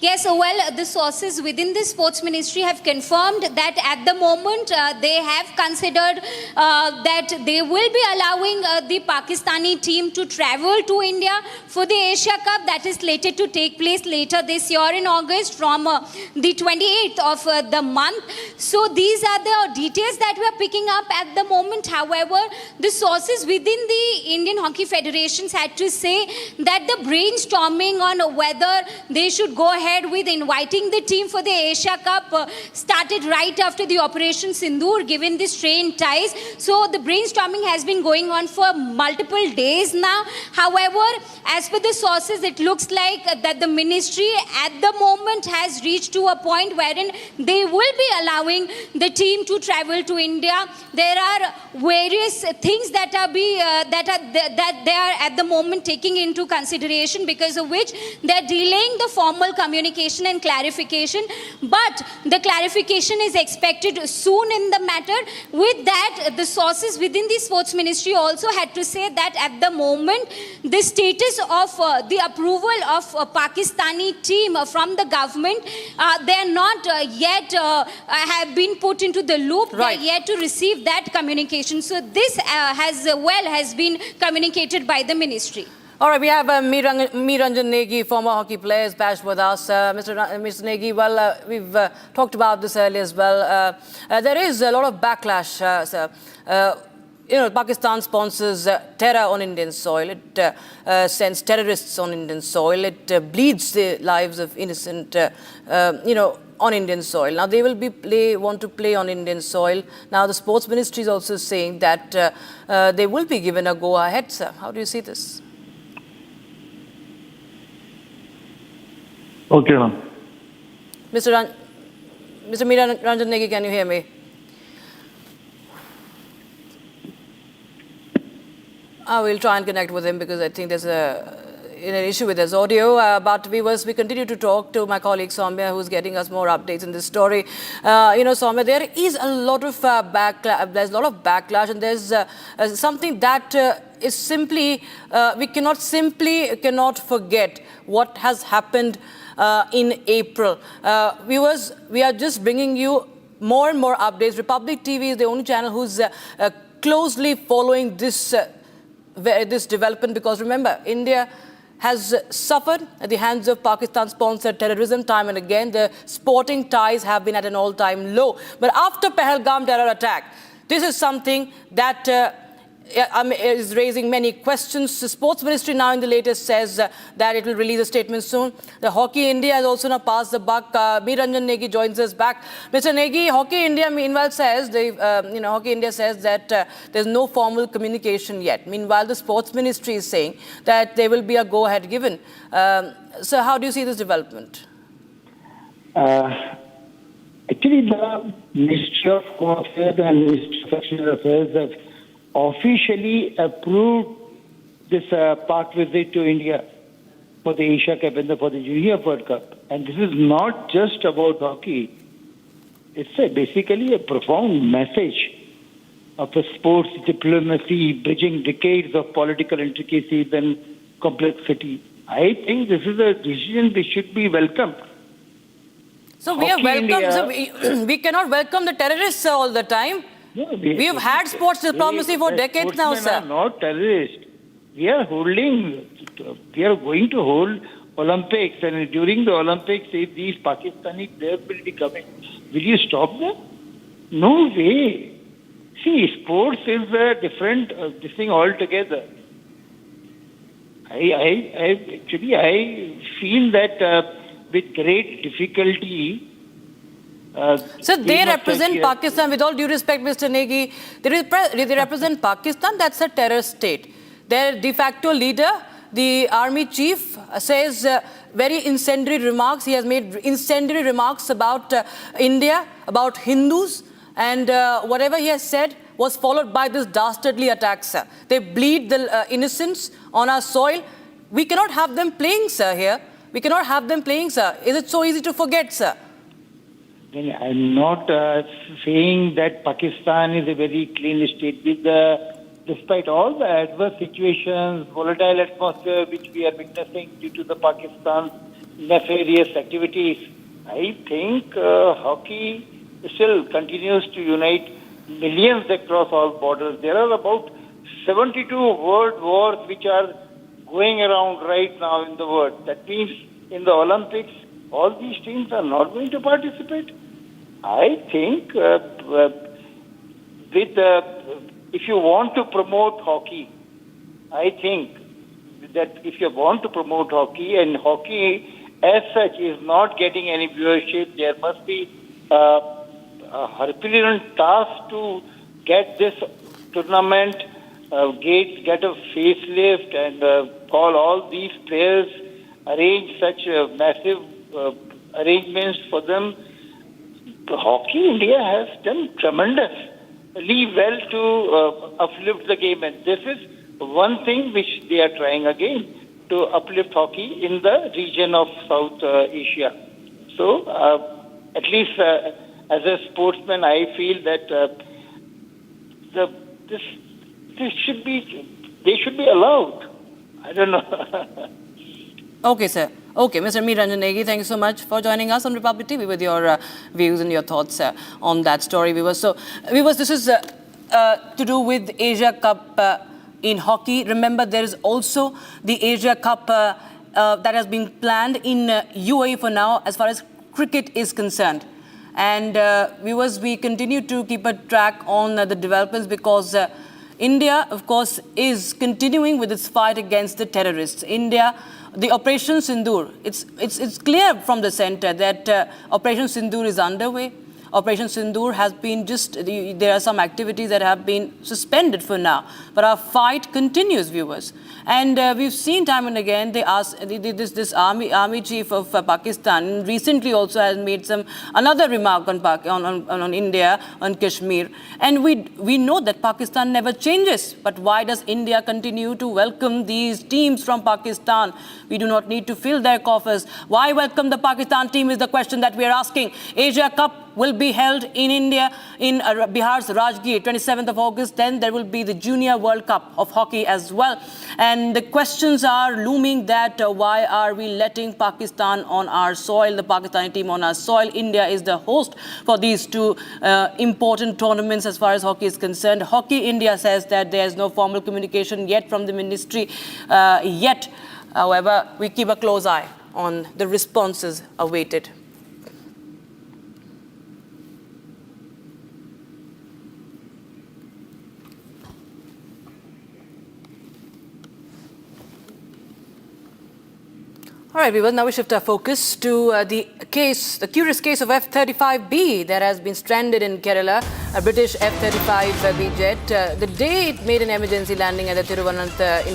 Yes, well, the sources within the sports ministry have confirmed that at the moment they have considered that they will be allowing the Pakistani team to travel to India for the Asia Cup that is slated to take place later this year in August from the 28th of the month. So these are the details that we are picking up at the moment. However, the sources within the Indian Hockey Federations had to say that the brainstorming on whether they should go ahead with inviting the team for the Asia Cup started right after the Operation Sindoor, given the strained ties. So the brainstorming has been going on for multiple days now. However, as per the sources, it looks like that the ministry at the moment has reached to a point wherein they will be allowing the team to travel to India. There are various things that they are at the moment taking into consideration, because of which they are delaying the formal communication and clarification. But the clarification is expected soon in the matter. With that, the sources within the sports ministry also had to say that at the moment, the status of the approval of a Pakistani team from the government, they are not yet have been put into the loop. Right. They are yet to receive that communication. So this has been communicated by the ministry. All right, we have Meeranjan Negi, former hockey player, is back with us. Mr. Negi, well, we've talked about this earlier as well. There is a lot of backlash, sir. Pakistan sponsors terror on Indian soil. It sends terrorists on Indian soil. It bleeds the lives of innocent, on Indian soil. Now, they will want to play on Indian soil. Now, the sports ministry is also saying that they will be given a go-ahead, sir. How do you see this? Okay, ma'am. Mr. Meeranjan Negi, can you hear me? I will try and connect with him because I think there's an issue with his audio. But we continue to talk to my colleague Soumya, who's getting us more updates in this story. Soumya, there is a lot of backlash. There's a lot of backlash, and there's something that is simply we cannot forget what has happened in April. Viewers, we are just bringing you more and more updates. Republic TV is the only channel who's closely following this development, because remember, India has suffered at the hands of Pakistan-sponsored terrorism time and again. The sporting ties have been at an all-time low. But after Pahalgam terror attack, this is something that is raising many questions. The sports ministry now in the latest says that it will release a statement soon. The Hockey India has also now passed the buck. Meeranjan Negi joins us back. Mr. Negi, Hockey India meanwhile says, Hockey India says that there's no formal communication yet. Meanwhile, the sports ministry is saying that there will be a go-ahead given. So how do you see this development? Actually, the Ministry of Home Affairs and Ministry of External Affairs have officially approved this park visit to India for the Asia Cup and for the Junior World Cup. And this is not just about hockey. It's basically a profound message of a sports diplomacy bridging decades of political intricacies and complexity. I think this is a decision that should be welcomed. So we we cannot welcome the terrorists all the time. No, we have had sports diplomacy for decades now, sir. Are not terrorists. We are going to hold Olympics, and during the Olympics, if these Pakistani players will be coming, will you stop them? No way. See, sports is a different thing altogether. I feel that with great difficulty. So they represent Pakistan, with all due respect, Mr. Negi, they represent Pakistan. That's a terror state. Their de facto leader, the army chief, says very incendiary remarks. He has made incendiary remarks about India, about Hindus, and whatever he has said was followed by this dastardly attack, sir. They bleed the innocents on our soil. We cannot have them playing, sir, here. We cannot have them playing, sir. Is it so easy to forget, sir? I'm not saying that Pakistan is a very clean state. Despite all the adverse situations, volatile atmosphere which we are witnessing due to the Pakistan nefarious activities. I think hockey still continues to unite millions across all borders. There are about 72 world wars which are going around right now in the world. That means in the Olympics, all these teams are not going to participate. I think if you want to promote hockey, I think that if you want to promote hockey, and hockey as such is not getting any viewership, there must be a Herculean task to get this tournament, get a facelift and call all these players, arrange such massive arrangements for them. Hockey India has done tremendously well to uplift the game, and this is one thing which they are trying again, to uplift hockey in the region of South Asia. So, at least as a sportsman, I feel that they should be allowed. I don't know. Okay, sir. Okay, Mr. Mir Ranjan Negi, thank you so much for joining us on Republic TV with your views and your thoughts on that story, viewers. So, viewers, this is to do with Asia Cup in hockey. Remember, there is also the Asia Cup that has been planned in UAE for now, as far as cricket is concerned. And viewers, we continue to keep a track on the developments because India, of course, is continuing with its fight against the terrorists. India, the Operation Sindoor, it's clear from the center that Operation Sindoor is underway. Operation Sindoor has been there are some activities that have been suspended for now, but our fight continues, viewers. And we've seen time and again, this army chief of Pakistan recently also has made another remark on India, on Kashmir. And we know that Pakistan never changes, but why does India continue to welcome these teams from Pakistan? We do not need to fill their coffers. Why welcome the Pakistan team is the question that we are asking. Asia Cup will be held in India, in Bihar's Rajgir, 27th of August. Then there will be the Junior World Cup of hockey as well. And the questions are looming that why are we letting Pakistan on our soil, the Pakistani team on our soil? India is the host for these two important tournaments as far as hockey is concerned. Hockey India says that there is no formal communication yet from the ministry yet. However, we keep a close eye on the responses awaited. All right, viewers, now we shift our focus to the curious case of F-35B that has been stranded in Kerala, a British F-35B jet. The day it made an emergency landing at the Thiruvananthapuram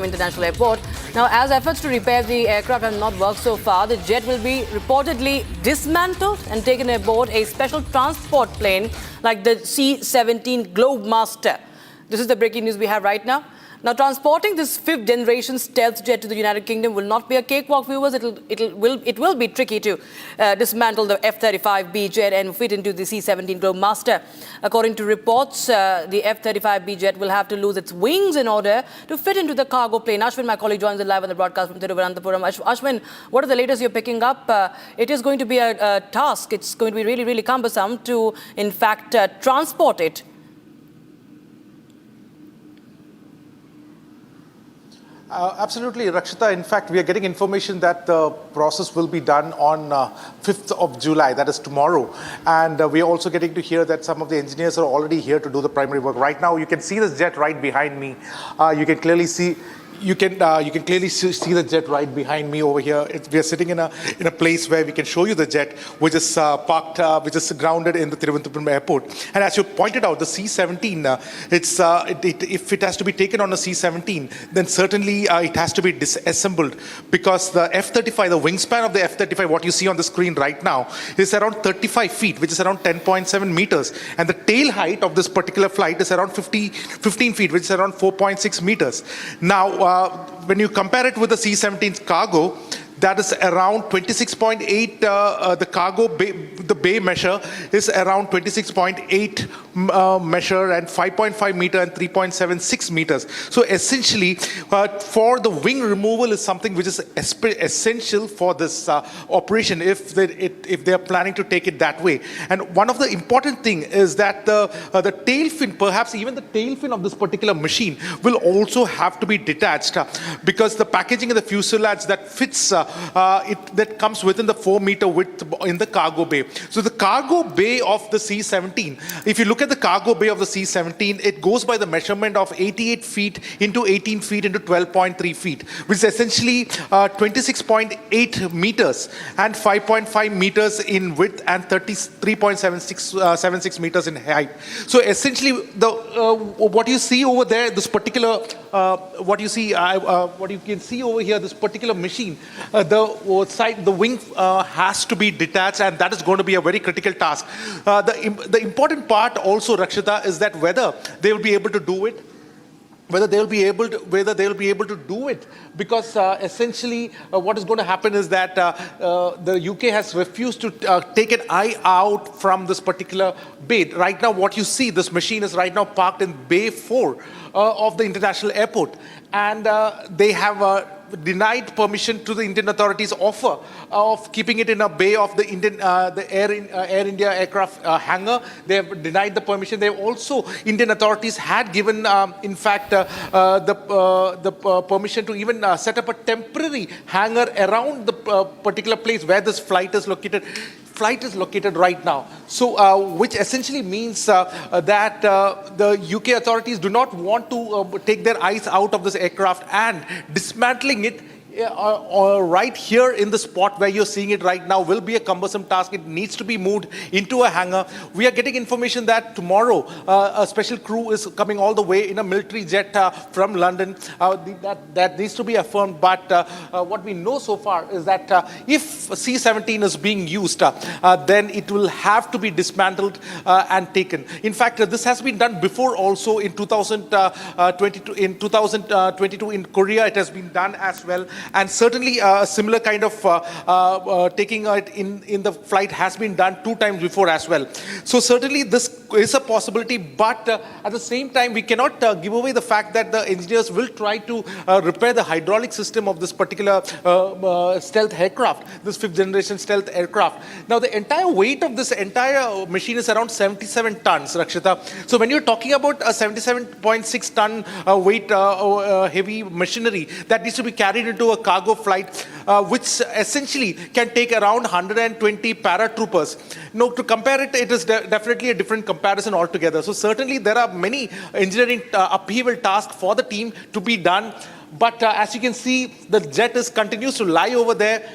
International Airport. Now, as efforts to repair the aircraft have not worked so far, the jet will be reportedly dismantled and taken aboard a special transport plane like the C-17 Globemaster. This is the breaking news we have right now. Now, transporting this fifth-generation stealth jet to the United Kingdom will not be a cakewalk, viewers. It will be tricky to dismantle the F-35B jet and fit into the C-17 Globemaster. According to reports, the F-35B jet will have to lose its wings in order to fit into the cargo plane. Ashwin, my colleague, joins us live on the broadcast from Thiruvananthapuram. Ashwin, what are the latest you're picking up? It is going to be a task. It's going to be really, really cumbersome to, in fact, transport it. Absolutely, Rakshita. In fact, we are getting information that the process will be done on 5th of July, that is tomorrow. And we are also getting to hear that some of the engineers are already here to do the primary work. Right now, you can see this jet right behind me. You can clearly see. You can clearly see the jet right behind me over here. We are sitting in a place where we can show you the jet, which is parked, which is grounded in the Thiruvananthapuram airport. And as you pointed out, the C-17, if it has to be taken on a C-17, then certainly it has to be disassembled, because the F-35, the wingspan of the F-35, what you see on the screen right now, is around 35 feet, which is around 10.7 meters. And the tail height of this particular flight is around 15 feet, which is around 4.6 meters. Now, when you compare it with the C-17's cargo, that is around 26.8. The cargo bay, the bay measure is around 26.8 measure and 5.5 meter and 3.76 meters. So essentially, for the wing removal is something which is essential for this operation if they are planning to take it that way. And one of the important thing is that the tail fin, perhaps even the tail fin of this particular machine will also have to be detached because the packaging of the fuselage that fits that comes within the 4-meter width in the cargo bay. So the cargo bay of the C-17, if you look at the cargo bay of the C-17, it goes by the measurement of 88 feet into 18 feet into 12.3 feet, which is essentially 26.8 meters and 5.5 meters in width and 33.76 meters in height. So essentially, what you see over there, this particular, what you can see over here, this particular machine, the wing has to be detached, and that is going to be a very critical task. The important part also, Rakshita, is that whether they will be able to do it, whether they'll be able to do it, because essentially what is going to happen is that the UK has refused to take an eye out from this particular bay. Right now, what you see, this machine is right now parked in Bay 4 of the international airport, and they have denied permission to the Indian authorities' offer of keeping it in a bay of the Air India aircraft hangar. They have denied the permission. They have also, Indian authorities had given, in fact, the permission to even set up a temporary hangar around the particular place where this flight is located. Right now. So, which essentially means that the UK authorities do not want to take their eyes out of this aircraft, and dismantling it right here in the spot where you're seeing it right now will be a cumbersome task. It needs to be moved into a hangar. We are getting information that tomorrow a special crew is coming all the way in a military jet from London. That needs to be affirmed. But what we know so far is that if C-17 is being used, then it will have to be dismantled and taken. In fact, this has been done before also in 2022. In 2022 in Korea, it has been done as well. And certainly a similar kind of taking it in the flight has been done 2 times before as well. So certainly this is a possibility, but at the same time, we cannot give away the fact that the engineers will try to repair the hydraulic system of this particular stealth aircraft, this 5th generation stealth aircraft. Now, the entire weight of this entire machine is around 77 tons, Rakshita. So when you're talking about a 77.6 ton weight heavy machinery that needs to be carried into a cargo flight, which essentially can take around 120 paratroopers. Now, to compare it, it is definitely a different comparison altogether. So certainly there are many engineering upheaval tasks for the team to be done. But as you can see, the jet continues to lie over there.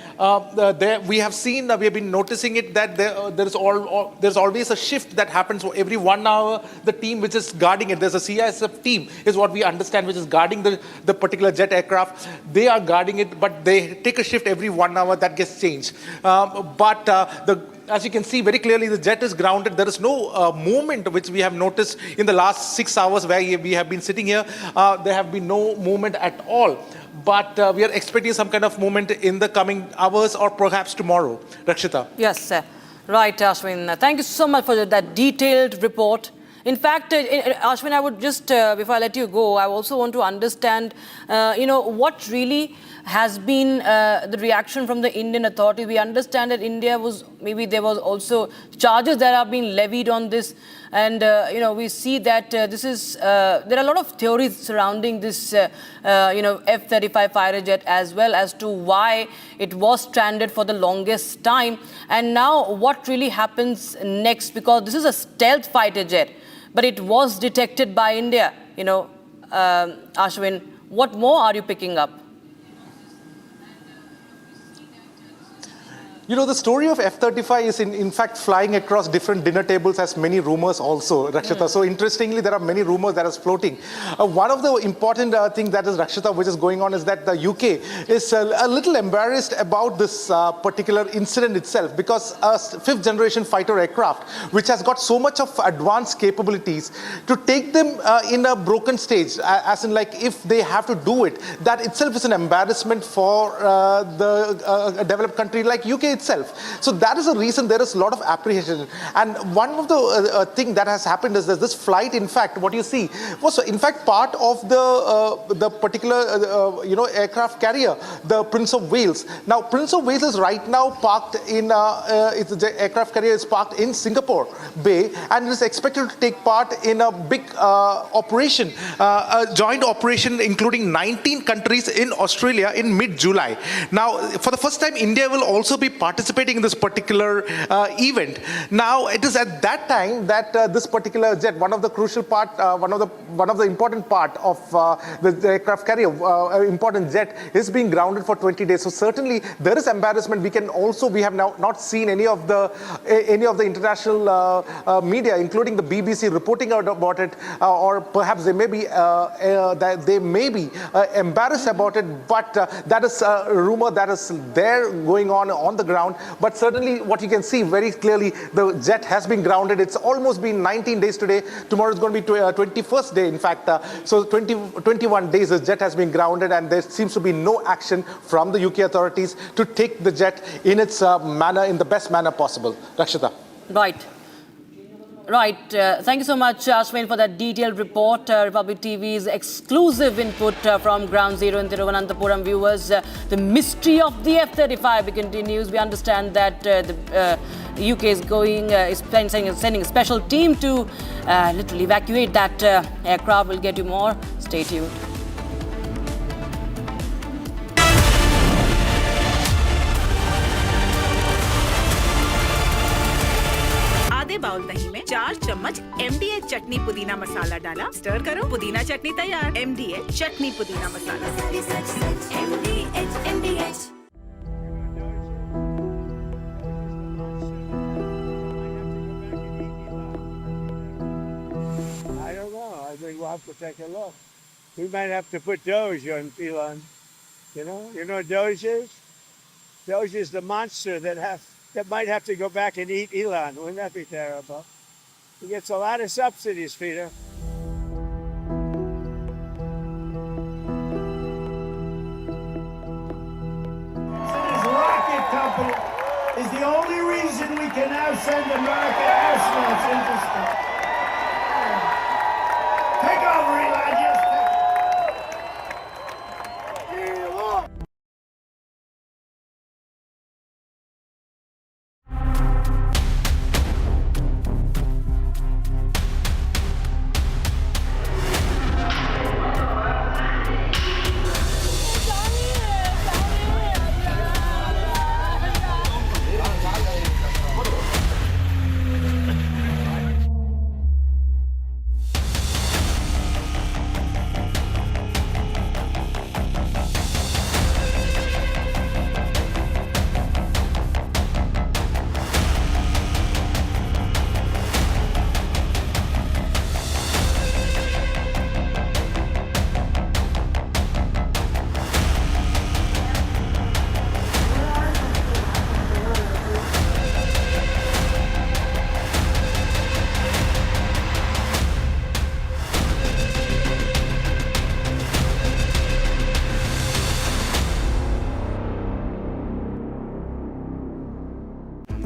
We have been noticing it that there's always a shift that happens for every 1 hour. The team which is guarding it, there's a CISF team, is what we understand, which is guarding the particular jet aircraft. They are guarding it, but they take a shift every 1 hour. That gets changed. As you can see very clearly, the jet is grounded. There is no movement which we have noticed in the last 6 hours where we have been sitting here. There have been no movement at all. But we are expecting some kind of movement in the coming hours or perhaps tomorrow. Rakshita. Yes, right, Ashwin. Thank you so much for that detailed report. In fact, Ashwin, I would just, before I let you go, I also want to understand, what really has been the reaction from the Indian authorities. We understand that there was also charges that are being levied on this. And, we see that there are a lot of theories surrounding this, F-35 fighter jet, as well as to why it was stranded for the longest time. And now what really happens next? Because this is a stealth fighter jet, but it was detected by India. Ashwin, what more are you picking up? You know, the story of F-35 is in fact flying across different dinner tables has many rumors also, Rakshita. So interestingly, there are many rumors that is floating. One of the important things that is, Rakshita, which is going on is that the UK is a little embarrassed about this particular incident itself, because a fifth generation fighter aircraft, which has got so much of advanced capabilities, to take them in a broken stage, as in like if they have to do it, that itself is an embarrassment for the developed country like UK itself. So that is the reason there is a lot of apprehension. And one of the thing that has happened is that this flight, in fact, what you see was in fact part of the particular aircraft carrier, the Prince of Wales. Now, Prince of Wales is right now parked in the aircraft carrier is parked in Singapore Bay, and it is expected to take part in a big operation, a joint operation including 19 countries in Australia in mid-July. Now, for the first time, India will also be participating in this particular event. Now, it is at that time that this particular jet, one of the crucial part, one of the important part of the aircraft carrier, important jet, is being grounded for 20 days. So certainly there is embarrassment. We have now not seen any of the international media, including the BBC, reporting out about it, or perhaps they may be embarrassed about it. But that is a rumor that is there going on the ground. But certainly what you can see very clearly, the jet has been grounded. It's almost been 19 days today. Tomorrow is going to be 21st day, in fact. So 21 days the jet has been grounded, and there seems to be no action from the UK authorities to take the jet in its manner, in the best manner possible. Rakshita. Right. Thank you so much, Ashwin, for that detailed report. Republic TV's exclusive input from Ground Zero in Thiruvananthapuram. Viewers, the mystery of the F-35 continues. We understand that the UK is sending a special team to literally evacuate that aircraft. We'll get you more. Stay tuned. आधे bowl दही में 4 चम्मच MDH चटनी पुदीना मसाला डाला, stir करो, पुदीना चटनी तैयार। MDH चटनी पुदीना मसाला। MDH। I don't know. I think we'll have to take a look. We might have to put Doge on Elon. You know what Doge is? Doge is the monster that might have to go back and eat Elon. Wouldn't that be terrible? He gets a lot of subsidies, Peter. His rocket company is the only reason we can now send American astronauts into space. Take over, Elon. Yes, Elon.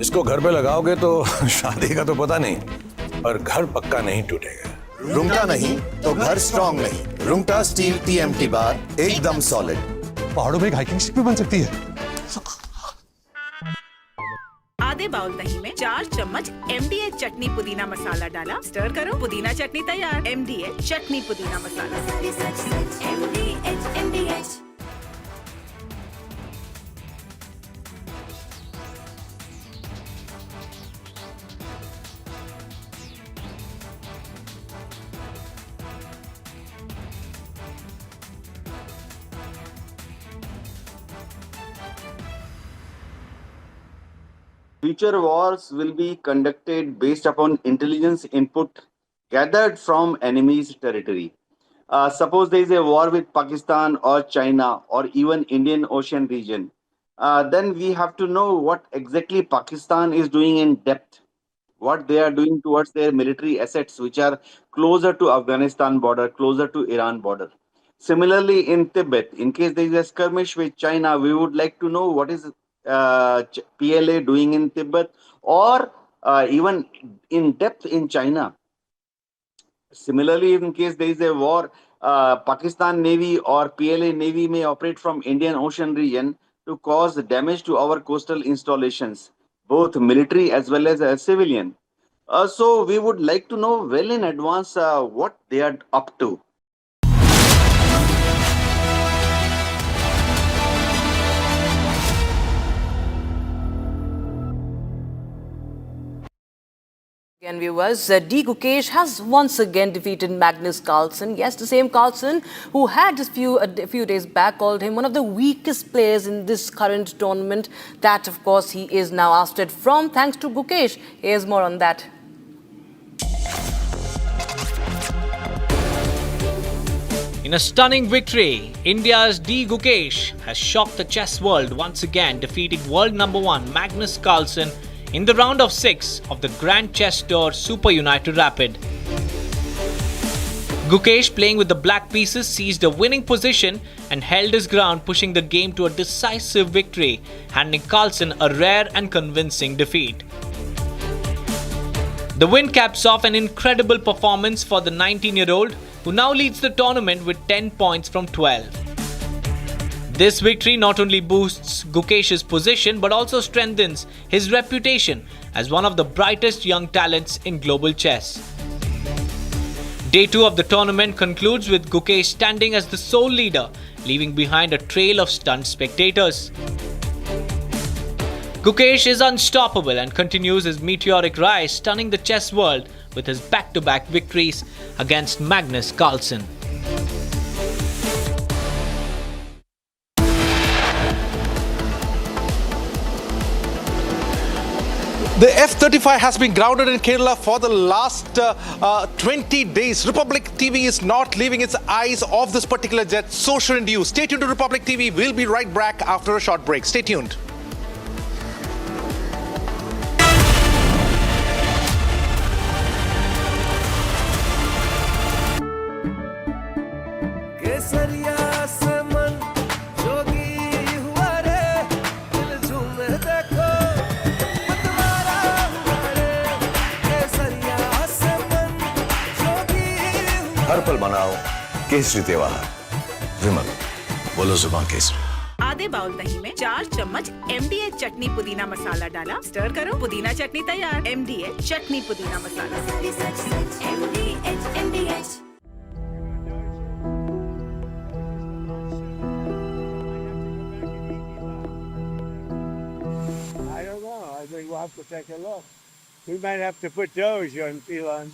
इसको घर पे लगाओगे तो शादी का तो पता नहीं, पर घर पक्का नहीं टूटेगा। रुंगटा नहीं तो घर स्ट्रॉन्ग नहीं। रुंगटा स्टील TMT बार एकदम सॉलिड। पहाड़ों में एक हाइकिंग शिप भी बन सकती है। आधे बाउल दही में 4 चम्मच MDH चटनी पुदीना मसाला डाला, स्टर करो, पुदीना चटनी तैयार। MDH चटनी पुदीना मसाला। MDH। Future wars will be conducted based upon intelligence input gathered from enemy's territory. Suppose there is a war with Pakistan or China or even Indian Ocean region, then we have to know what exactly Pakistan is doing in depth, what they are doing towards their military assets, which are closer to Afghanistan border, closer to Iran border. Similarly, in Tibet, in case there is a skirmish with China, we would like to know what is PLA doing in Tibet or even in depth in China. Similarly, in case there is a war, Pakistan Navy or PLA Navy may operate from Indian Ocean region to cause damage to our coastal installations, both military as well as civilian. So we would like to know well in advance what they are up to. Again, viewers, D. Gukesh has once again defeated Magnus Carlsen. Yes, the same Carlsen who had a few days back called him one of the weakest players in this current tournament. That, of course, he is now ousted from, thanks to Gukesh. Here's more on that. In a stunning victory, India's D. Gukesh has shocked the chess world once again, defeating world number 1 Magnus Carlsen in the round of 6 of the Grand Chess Tour Super United Rapid. Gukesh, playing with the black pieces, seized a winning position and held his ground, pushing the game to a decisive victory, handing Carlsen a rare and convincing defeat. The win caps off an incredible performance for the 19-year-old, who now leads the tournament with 10 points from 12. This victory not only boosts Gukesh's position but also strengthens his reputation as one of the brightest young talents in global chess. Day 2 of the tournament concludes with Gukesh standing as the sole leader, leaving behind a trail of stunned spectators. Gukesh is unstoppable and continues his meteoric rise, stunning the chess world with his back-to-back victories against Magnus Carlsen. The F-35 has been grounded in Kerala for the last 20 days. Republic TV is not leaving its eyes off this particular jet. So shouldn't you. Stay tuned to Republic TV. We'll be right back after a short break. Stay tuned. हर पल मनाओ केसरी त्योहार विमल बोलो जुबान केसरी आधे bowl दही में 4 चम्मच MDH चटनी पुदीना मसाला डाला, स्टर करो, पुदीना चटनी तैयार। MDH चटनी पुदीना मसाला। MDH I don't know. I think we'll have to take a look. We might have to put Doge on Elon.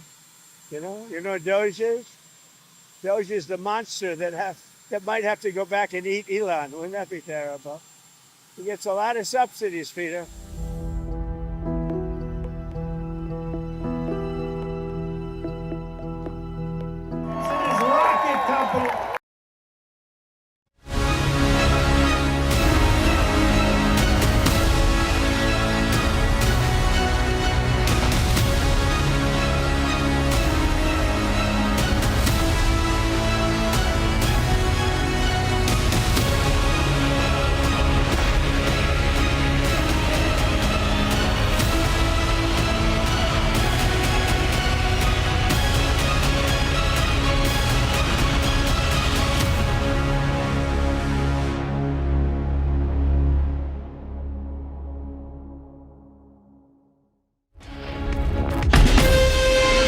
You know what Doge is? Doge is the monster that might have to go back and eat Elon. Wouldn't that be terrible? He gets a lot of subsidies, Peter. His rocket company.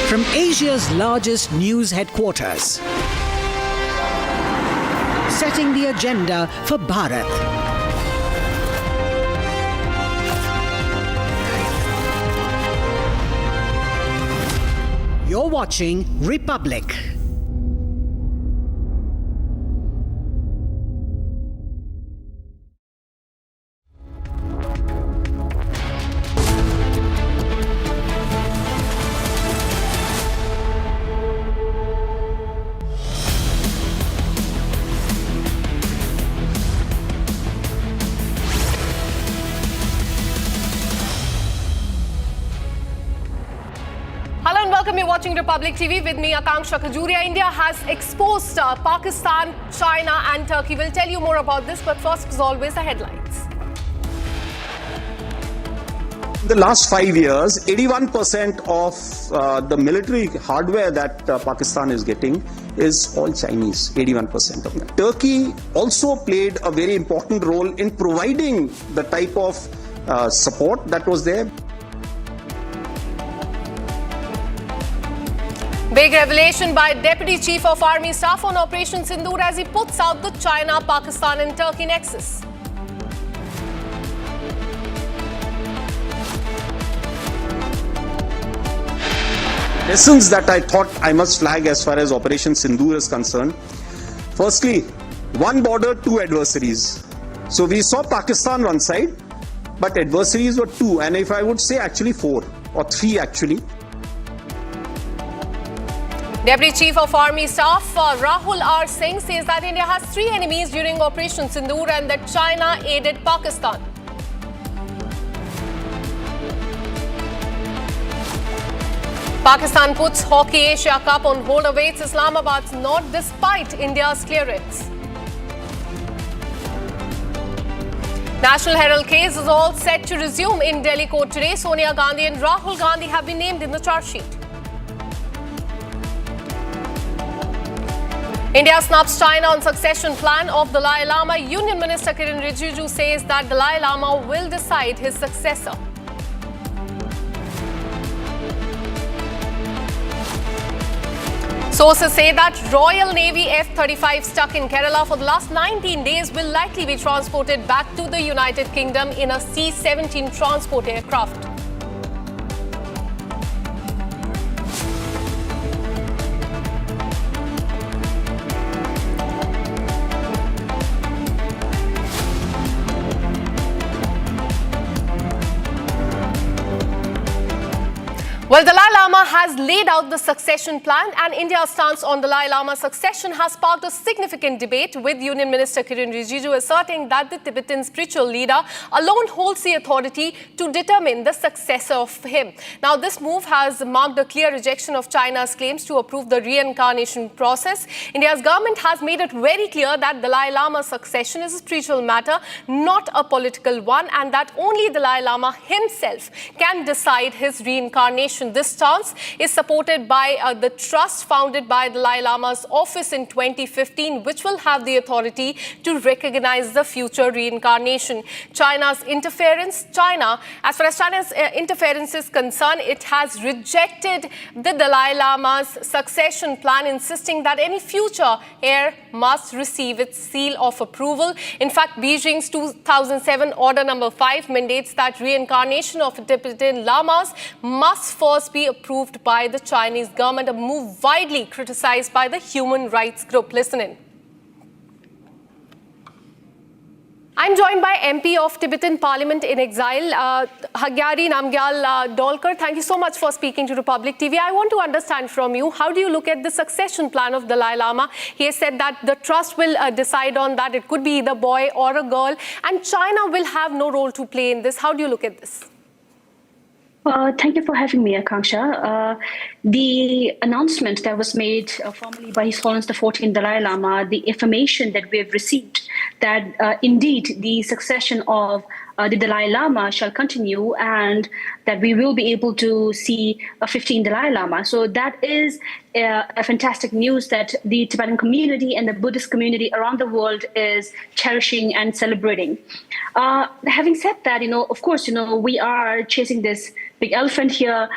From Asia's largest news headquarters, setting the agenda for Bharat. You're watching Republic. welcome. You're watching Republic TV with me, Akanksha Khajuria. India has exposed Pakistan, China and Turkey. We'll tell you more about this, but first, as always, the headlines. In the last 5 years, 81% of the military hardware that Pakistan is getting is all Chinese, 81% of that. Turkey also played a very important role in providing the type of support that was there. Big revelation by Deputy Chief of Army Staff on Operation Sindoor as he puts out the China, Pakistan and Turkey nexus. Lessons that I thought I must flag as far as Operation Sindoor is concerned. Firstly, one border, two adversaries. So we saw Pakistan one side, but adversaries were two, and if I would say actually four or three actually. Deputy Chief of Army Staff Rahul R. Singh says that India has three enemies during Operation Sindoor and that China aided Pakistan. Pakistan puts Hockey Asia Cup on hold, awaits Islamabad's nod despite India's clearance. National Herald case is all set to resume in Delhi court today. Sonia Gandhi and Rahul Gandhi have been named in the charge sheet. India snubs China on succession plan of Dalai Lama. Union Minister Kiren Rijiju says that Dalai Lama will decide his successor. Sources say that Royal Navy F-35 stuck in Kerala for the last 19 days will likely be transported back to the United Kingdom in a C-17 transport aircraft. Well, Dalai Lama has laid out the succession plan, and India's stance on Dalai Lama's succession has sparked a significant debate, with Union Minister Kiren Rijiju asserting that the Tibetan spiritual leader alone holds the authority to determine the successor of him. Now, this move has marked a clear rejection of China's claims to approve the reincarnation process. India's government has made it very clear that Dalai Lama's succession is a spiritual matter, not a political one, and that only Dalai Lama himself can decide his reincarnation. This stance is supported by the trust founded by Dalai Lama's office in 2015, which will have the authority to recognize the future reincarnation. As far as China's interference is concerned, it has rejected the Dalai Lama's succession plan, insisting that any future heir must receive its seal of approval. In fact, Beijing's 2007 Order Number 5 mandates that reincarnation of Tibetan lamas must first be approved by the Chinese government, a move widely criticized by the human rights group. Listen in. I'm joined by MP of Tibetan Parliament in Exile, Hagyari Namgyal Dolkar. Thank you so much for speaking to Republic TV. I want to understand from you, how do you look at the succession plan of Dalai Lama? He has said that the trust will decide on that. It could be either boy or a girl, and China will have no role to play in this. How do you look at this? Thank you for having me, Akanksha. The announcement that was made formally by His Holiness the 14th Dalai Lama, the information that we have received that indeed the succession of the Dalai Lama shall continue and that we will be able to see a 15th Dalai Lama. So that is a fantastic news that the Tibetan community and the Buddhist community around the world is cherishing and celebrating. Having said that, of course, we are chasing this big elephant here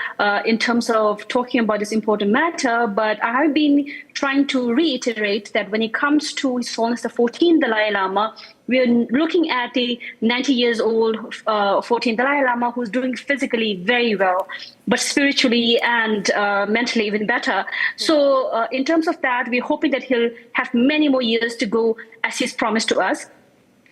in terms of talking about this important matter, but I have been trying to reiterate that when it comes to His Holiness the 14th Dalai Lama, we are looking at the 90 years old 14th Dalai Lama who's doing physically very well, but spiritually and mentally even better. So in terms of that, we're hoping that he'll have many more years to go as he's promised to us.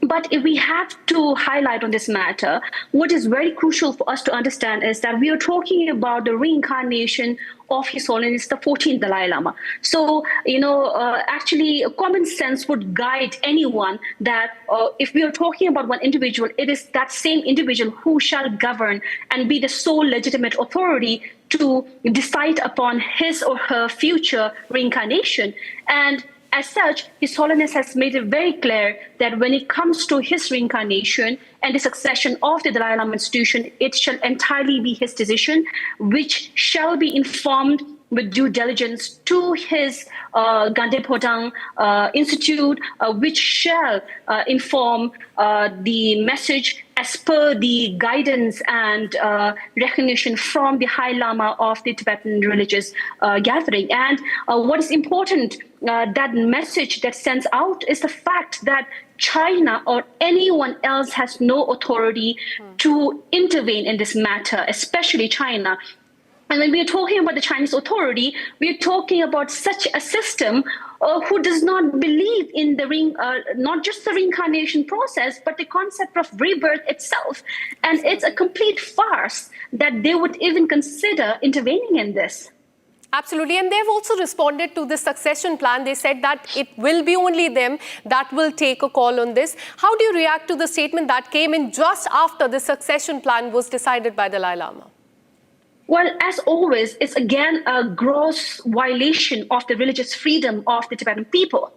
But if we have to highlight on this matter, what is very crucial for us to understand is that we are talking about the reincarnation of His Holiness the 14th Dalai Lama. So, actually common sense would guide anyone that if we are talking about one individual, it is that same individual who shall govern and be the sole legitimate authority to decide upon his or her future reincarnation. And as such, His Holiness has made it very clear that when it comes to his reincarnation and the succession of the Dalai Lama institution, it shall entirely be his decision, which shall be informed with due diligence to his Gande Podang Institute, which shall inform the message as per the guidance and recognition from the High Lama of the Tibetan religious gathering. And what is important, that message that sends out is the fact that China or anyone else has no authority to intervene in this matter, especially China. And when we are talking about the Chinese authority, we are talking about such a system who does not believe in the not just the reincarnation process, but the concept of rebirth itself. And it's a complete farce that they would even consider intervening in this. Absolutely. And they've also responded to the succession plan. They said that it will be only them that will take a call on this. How do you react to the statement that came in just after the succession plan was decided by the Dalai Lama? Well, as always, it's again a gross violation of the religious freedom of the Tibetan people.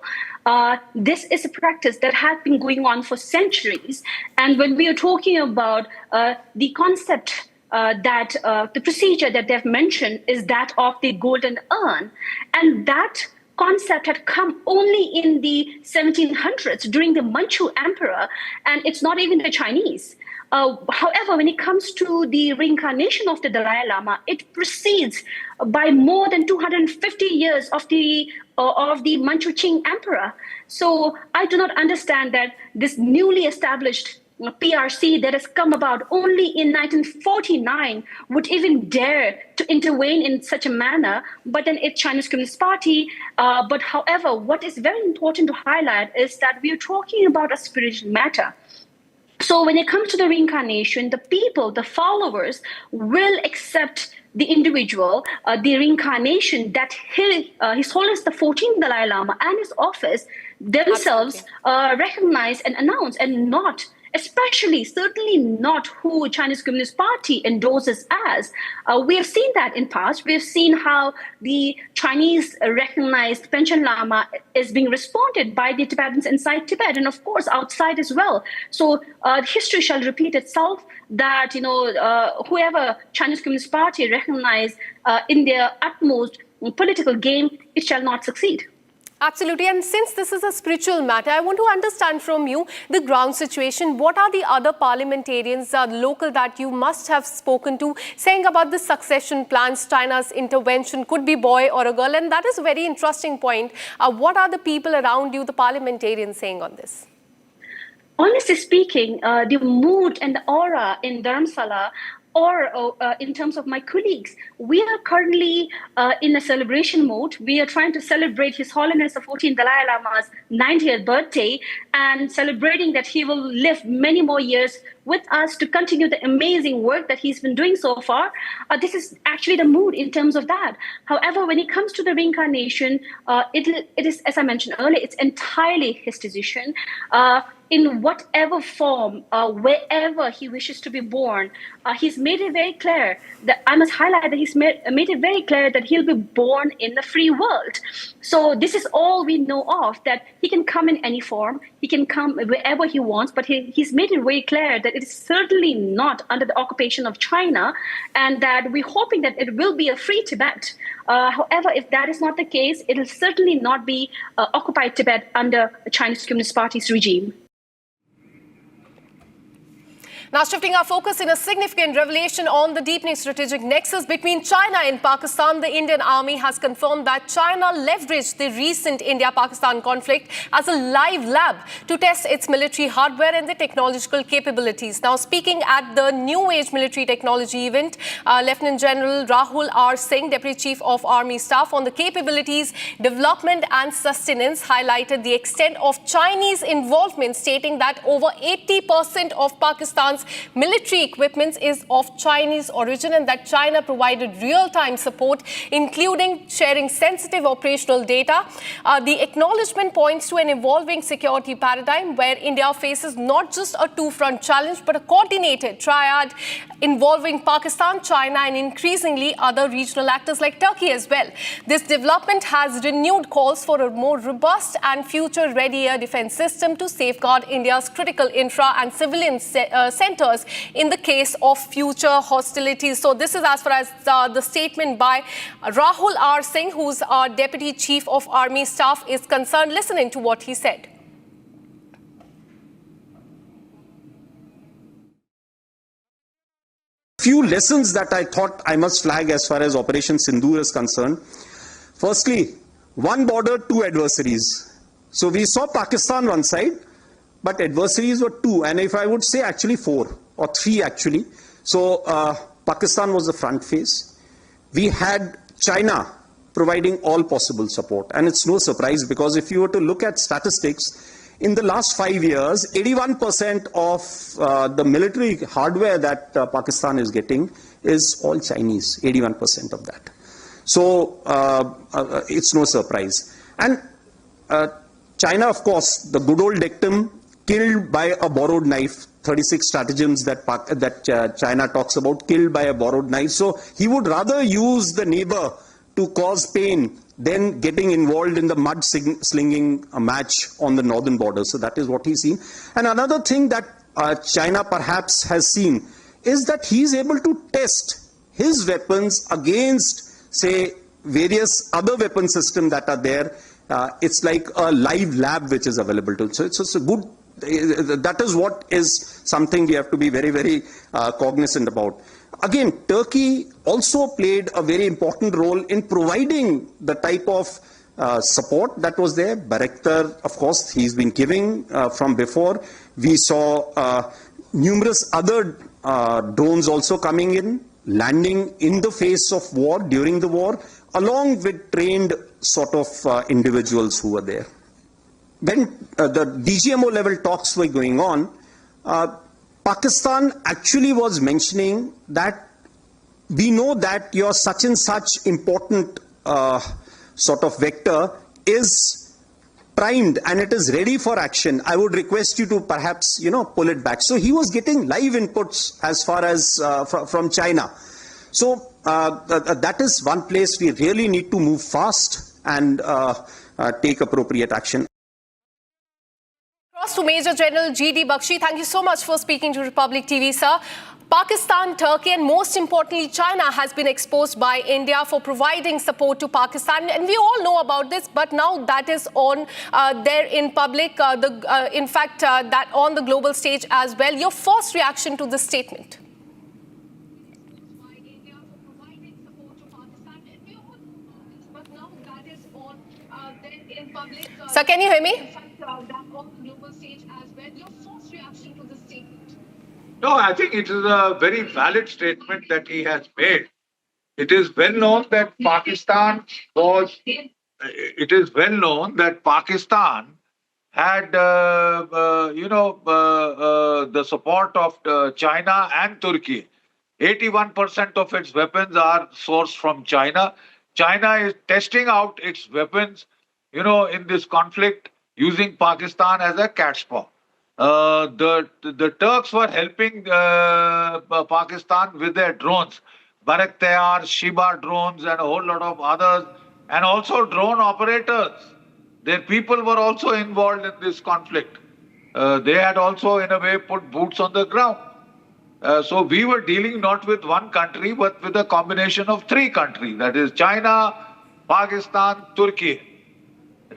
This is a practice that has been going on for centuries. And when we are talking about the concept that the procedure that they've mentioned is that of the golden urn, and that concept had come only in the 1700s during the Manchu emperor, and it's not even the Chinese. However, when it comes to the reincarnation of the Dalai Lama, it precedes by more than 250 years of the Manchu Qing emperor. So I do not understand that this newly established PRC that has come about only in 1949 would even dare to intervene in such a manner, but then it's Chinese Communist Party. But however, what is very important to highlight is that we are talking about a spiritual matter. So when it comes to the reincarnation, the people, the followers, will accept the individual, the reincarnation that His Holiness the 14th Dalai Lama and his office themselves recognize and announce, and not, especially, certainly not who Chinese Communist Party endorses as. We have seen that in past. We have seen how the Chinese recognized Panchen Lama is being responded by the Tibetans inside Tibet, and of course outside as well. So history shall repeat itself that, whoever Chinese Communist Party recognize in their utmost political game, it shall not succeed. Absolutely. And since this is a spiritual matter, I want to understand from you the ground situation. What are the other parliamentarians local that you must have spoken to saying about the succession plans, China's intervention, could be boy or a girl? And that is a very interesting point. What are the people around you, the parliamentarians, saying on this? Honestly speaking, the mood and the aura in Dharamsala, or in terms of my colleagues, we are currently in a celebration mode. We are trying to celebrate His Holiness the 14th Dalai Lama's 90th birthday and celebrating that he will live many more years with us to continue the amazing work that he's been doing so far. This is actually the mood in terms of that. However, when it comes to the reincarnation, it is, as I mentioned earlier, it's entirely his decision. In whatever form, wherever he wishes to be born, he's made it very clear that, I must highlight that he's made it very clear that he'll be born in the free world. So this is all we know of, that he can come in any form, he can come wherever he wants, but he's made it very clear that it is certainly not under the occupation of China, and that we're hoping that it will be a free Tibet. However, if that is not the case, it will certainly not be occupied Tibet under the Chinese Communist Party's regime. Now shifting our focus in a significant revelation on the deepening strategic nexus between China and Pakistan, the Indian Army has confirmed that China leveraged the recent India-Pakistan conflict as a live lab to test its military hardware and the technological capabilities. Now speaking at the New Age Military Technology event, Lieutenant General Rahul R. Singh, Deputy Chief of Army Staff on the capabilities, development and sustenance, highlighted the extent of Chinese involvement, stating that over 80% of Pakistan's India's military equipment is of Chinese origin and that China provided real-time support, including sharing sensitive operational data. The acknowledgement points to an evolving security paradigm where India faces not just a two-front challenge, but a coordinated triad involving Pakistan, China, and increasingly other regional actors like Turkey as well. This development has renewed calls for a more robust and future-ready air defense system to safeguard India's critical infra and civilian centers in the case of future hostilities. So this is as far as the statement by Rahul R. Singh, who's our Deputy Chief of Army Staff, is concerned. Listening to what he said. Few lessons that I thought I must flag as far as Operation Sindoor is concerned. Firstly, one border, two adversaries. So we saw Pakistan one side, but adversaries were two, and if I would say actually four or three actually. So Pakistan was the front face. We had China providing all possible support, and it's no surprise because if you were to look at statistics, in the last 5 years, 81% of the military hardware that Pakistan is getting is all Chinese, 81% of that. So it's no surprise. And China, of course, the good old dictum, killed by a borrowed knife, 36 stratagems that China talks about, killed by a borrowed knife. So he would rather use the neighbor to cause pain than getting involved in the mud slinging match on the northern border. So that is what he's seen. And another thing that China perhaps has seen is that he's able to test his weapons against, say, various other weapon systems that are there. It's like a live lab which is available to him. So it's a good, that is what is something we have to be very, very cognizant about. Again, Turkey also played a very important role in providing the type of support that was there. Bayraktar, of course, he's been giving from before. We saw numerous other drones also coming in, landing in the face of war, during the war, along with trained sort of individuals who were there. When the DGMO level talks were going on, Pakistan actually was mentioning that we know that your such and such important sort of vector is primed and it is ready for action. I would request you to perhaps, pull it back. So he was getting live inputs as far as from China. So that is one place we really need to move fast and take appropriate action. Across to Major General G.D. Bakshi, thank you so much for speaking to Republic TV, sir. Pakistan, Turkey and most importantly China has been exposed by India for providing support to Pakistan, and we all know about this, but now that is on there in public, in fact that on the global stage as well. Your first reaction to this statement? Sir, can you hear me? No, I think it is a very valid statement that he has made. It is well known that Pakistan was. It is well known that Pakistan had, the support of China and Turkey. 81% of its weapons are sourced from China. China is testing out its weapons, in this conflict using Pakistan as a cat's paw. The Turks were helping Pakistan with their drones, Bayraktar, Sheba drones and a whole lot of others, and also drone operators. Their people were also involved in this conflict. They had also in a way put boots on the ground. So we were dealing not with one country but with a combination of three countries, that is China, Pakistan, Turkey,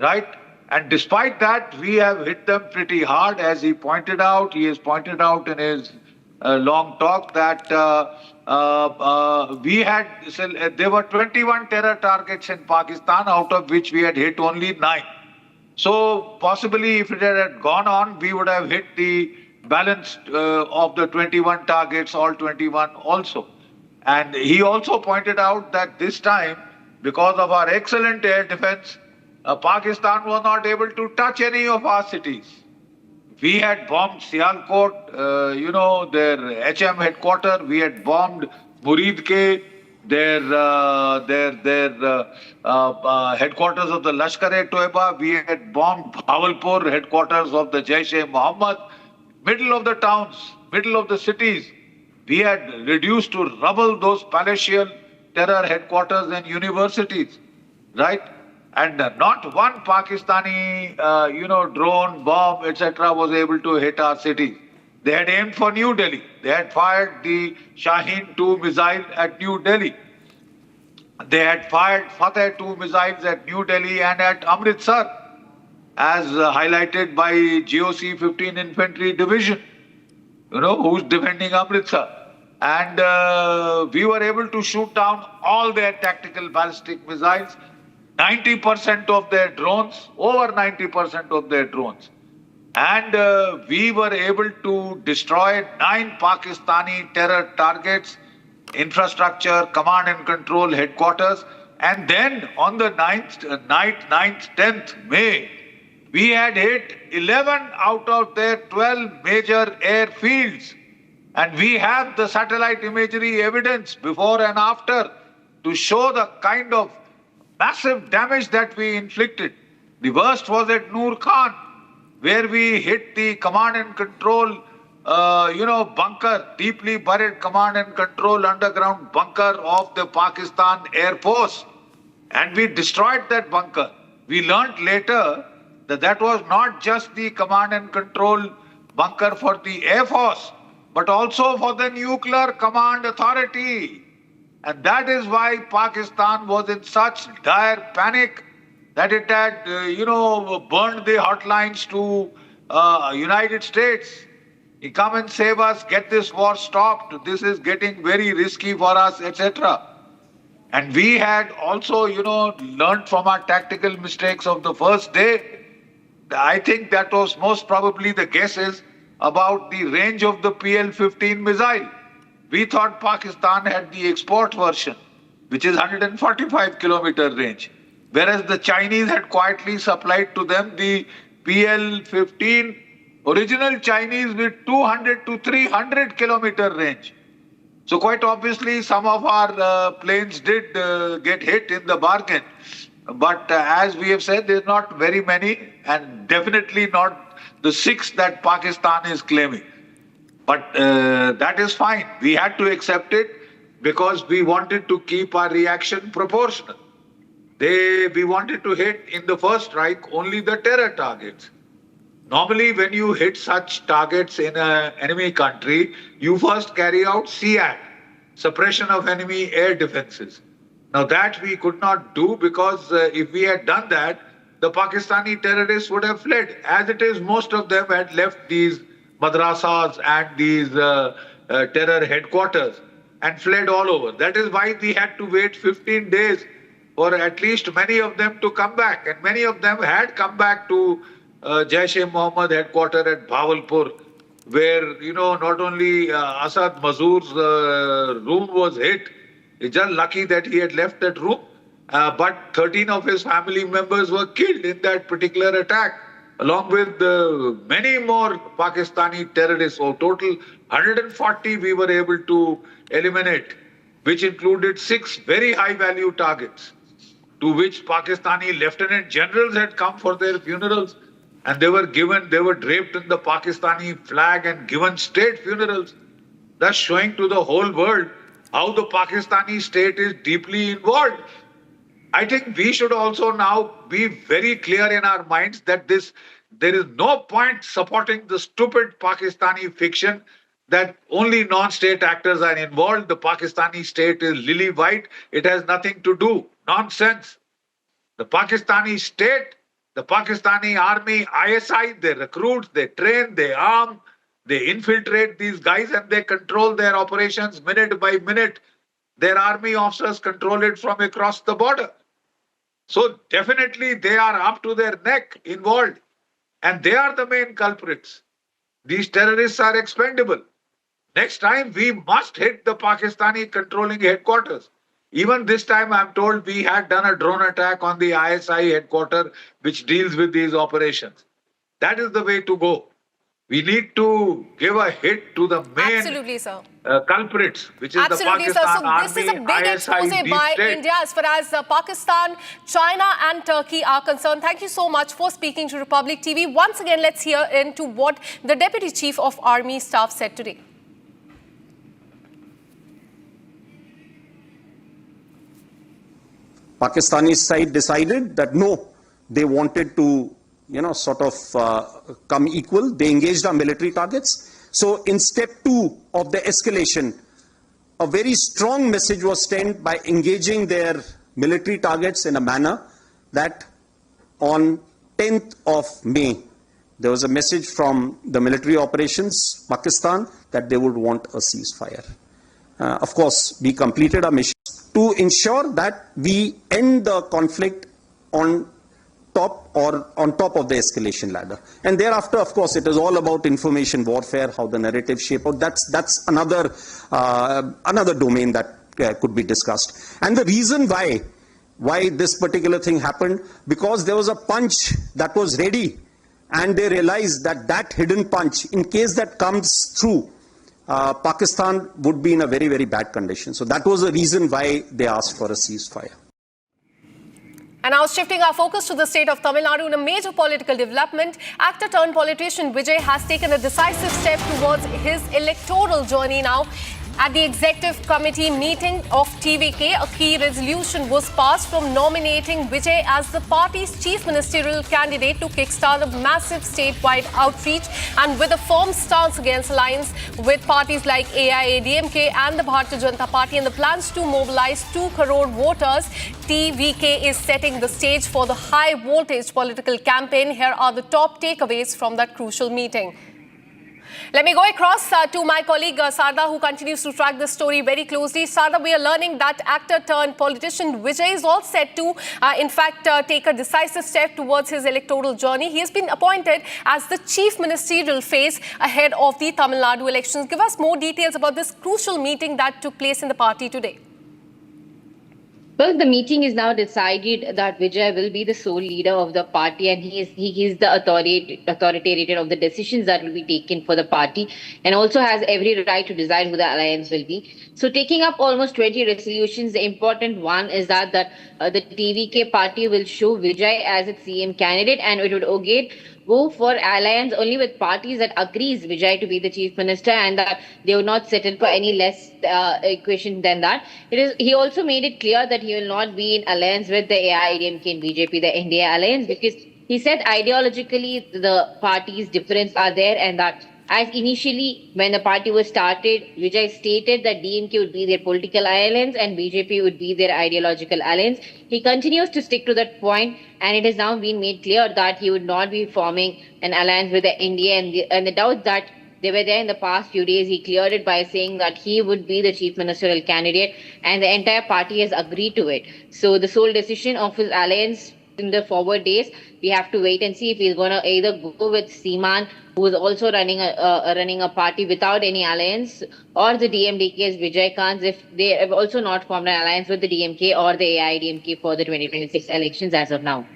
right? And despite that, we have hit them pretty hard, as he pointed out. He has pointed out in his long talk that there were 21 terror targets in Pakistan, out of which we had hit only 9. So possibly if it had gone on, we would have hit the balance of the 21 targets, all 21 also. And he also pointed out that this time, because of our excellent air defense, Pakistan was not able to touch any of our cities. We had bombed Sialkot, their HM headquarters. We had bombed Muridke, their headquarters of the Lashkar-e-Toiba. We had bombed Bhavalpur, headquarters of the Jaish-e-Mohammed. Middle of the towns, middle of the cities, we had reduced to rubble those palatial terror headquarters and universities, right? And not one Pakistani, drone, bomb, etc. was able to hit our cities. They had aimed for New Delhi. They had fired the Shaheen 2 missile at New Delhi. They had fired Fateh 2 missiles at New Delhi and at Amritsar, as highlighted by GOC 15 Infantry Division, who's defending Amritsar. And we were able to shoot down all their tactical ballistic missiles, 90% of their drones, over 90% of their drones. And we were able to destroy 9 Pakistani terror targets, infrastructure, command and control headquarters. And then on the 10th May, we had hit 11 out of their 12 major airfields. And we have the satellite imagery evidence before and after to show the kind of massive damage that we inflicted. The worst was at Noor Khan, where we hit the command and control, bunker, deeply buried command and control underground bunker of the Pakistan Air Force. And we destroyed that bunker. We learnt later that was not just the command and control bunker for the Air Force, but also for the Nuclear Command Authority. And that is why Pakistan was in such dire panic that it had, burned the hotlines to United States. Come and save us, get this war stopped. This is getting very risky for us, etc. And we had also, learned from our tactical mistakes of the first day. I think that was most probably the guesses about the range of the PL-15 missile. We thought Pakistan had the export version, which is 145 kilometer range, whereas the Chinese had quietly supplied to them the PL-15 original Chinese with 200 to 300 kilometer range. So quite obviously some of our planes did get hit in the bargain. But as we have said, there's not very many, and definitely not the 6 that Pakistan is claiming. But that is fine. We had to accept it because we wanted to keep our reaction proportional. We wanted to hit in the first strike only the terror targets. Normally, when you hit such targets in an enemy country, you first carry out SEAD, suppression of enemy air defenses. Now that we could not do because if we had done that, the Pakistani terrorists would have fled. As it is, most of them had left these madrasas and these terror headquarters and fled all over. That is why we had to wait 15 days for at least many of them to come back. And many of them had come back to Jaish-e-Mohammed headquarters at Bhavalpur, where, not only Asad Mazur's room was hit. It's just lucky that he had left that room, but 13 of his family members were killed in that particular attack, along with many more Pakistani terrorists. So total 140 we were able to eliminate, which included 6 very high-value targets, to which Pakistani lieutenant generals had come for their funerals, and they were draped in the Pakistani flag and given state funerals, thus showing to the whole world how the Pakistani state is deeply involved. I think we should also now be very clear in our minds that there is no point supporting the stupid Pakistani fiction that only non-state actors are involved. The Pakistani state is lily white. It has nothing to do. Nonsense. The Pakistani state, the Pakistani army, ISI, they recruit, they train, they arm, they infiltrate these guys and they control their operations minute by minute. Their army officers control it from across the border. So definitely they are up to their neck involved. And they are the main culprits. These terrorists are expendable. Next time we must hit the Pakistani controlling headquarters. Even this time I'm told we had done a drone attack on the ISI headquarters which deals with these operations. That is the way to go. We need to give a hit to the main Absolutely, sir. culprits, which is Absolutely, the sir. Pakistan So Army, this is a big ISI, expose deep by state. India as far as Pakistan, China and Turkey are concerned. Thank you so much for speaking to Republic TV. Once again, let's hear into what the Deputy Chief of Army Staff said today. Pakistani side decided that no, they wanted to, sort of come equal. They engaged our military targets. So in step 2 of the escalation, a very strong message was sent by engaging their military targets in a manner that on 10th of May, there was a message from the military operations, Pakistan, that they would want a ceasefire. Of course, we completed our mission to ensure that we end the conflict on top of the escalation ladder. And thereafter, of course, it is all about information warfare, how the narrative shape out. That's another domain that could be discussed. And the reason why this particular thing happened, because there was a punch that was ready, and they realized that hidden punch, in case that comes through, Pakistan would be in a very, very bad condition. So that was the reason why they asked for a ceasefire. And now shifting our focus to the state of Tamil Nadu in a major political development, actor turned politician Vijay has taken a decisive step towards his electoral journey now. At the executive committee meeting of TVK, a key resolution was passed from nominating Vijay as the party's chief ministerial candidate to kickstart a massive statewide outreach, and with a firm stance against alliance with parties like AIADMK and the Bharatiya Janata Party and the plans to mobilize 2 crore voters, TVK is setting the stage for the high voltage political campaign. Here are the top takeaways from that crucial meeting. Let me go across to my colleague Sarda, who continues to track this story very closely. Sarda, we are learning that actor turned politician Vijay is all set to, take a decisive step towards his electoral journey. He has been appointed as the chief ministerial face ahead of the Tamil Nadu elections. Give us more details about this crucial meeting that took place in the party today. Well, the meeting is now decided that Vijay will be the sole leader of the party, and he is the authoritarian of the decisions that will be taken for the party, and also has every right to decide who the alliance will be. So taking up almost 20 resolutions, the important one is that the TVK party will show Vijay as its CM candidate, and it would go for alliance only with parties that agrees Vijay to be the chief minister, and that they would not settle for any less equation than that. He also made it clear that he will not be in alliance with the AIADMK and BJP, the NDA alliance, because he said ideologically the parties' difference are there, and that as initially when the party was started, Vijay stated that DMK would be their political alliance and BJP would be their ideological alliance. He continues to stick to that point, and it has now been made clear that he would not be forming an alliance with the NDA, and the doubt that they were there in the past few days, he cleared it by saying that he would be the chief ministerial candidate, and the entire party has agreed to it. So the sole decision of his alliance in the forward days, we have to wait and see if he's going to either go with Seeman, who is also running a party without any alliance, or the DMDK's Vijay Kant, if they have also not formed an alliance with the DMK or the AIDMK for the 2026 elections as of now.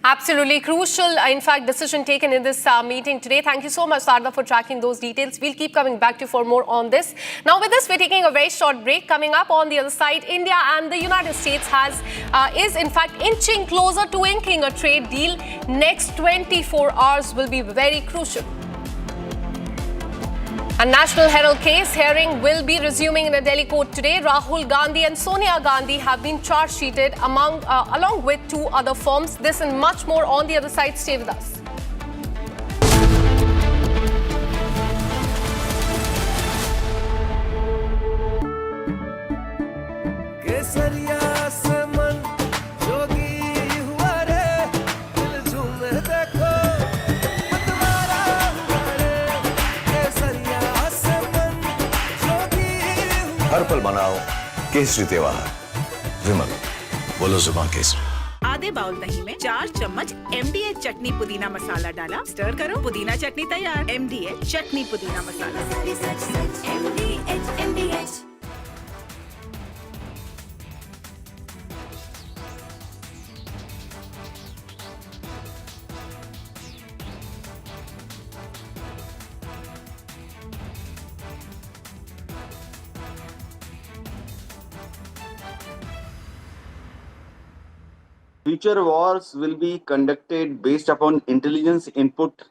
Absolutely crucial, in fact, decision taken in this meeting today. Thank you so much, Sarda, for tracking those details. We'll keep coming back to you for more on this. Now, with this, we're taking a very short break. Coming up on the other side, India and the United States is in fact inching closer to inking a trade deal. Next 24 hours will be very crucial. A National Herald case hearing will be resuming in a Delhi court today. Rahul Gandhi and Sonia Gandhi have been charge-sheeted along with 2 other firms. This and much more on the other side. Stay with us. हर पल मनाओ केसरी त्योहार विमल बोलो जुबान केसरी। आधे bowl दही में 4 चम्मच MDH चटनी पुदीना मसाला डाला, स्टर करो, पुदीना चटनी तैयार। MDH चटनी पुदीना मसाला। MDH। Future wars will be conducted based upon intelligence input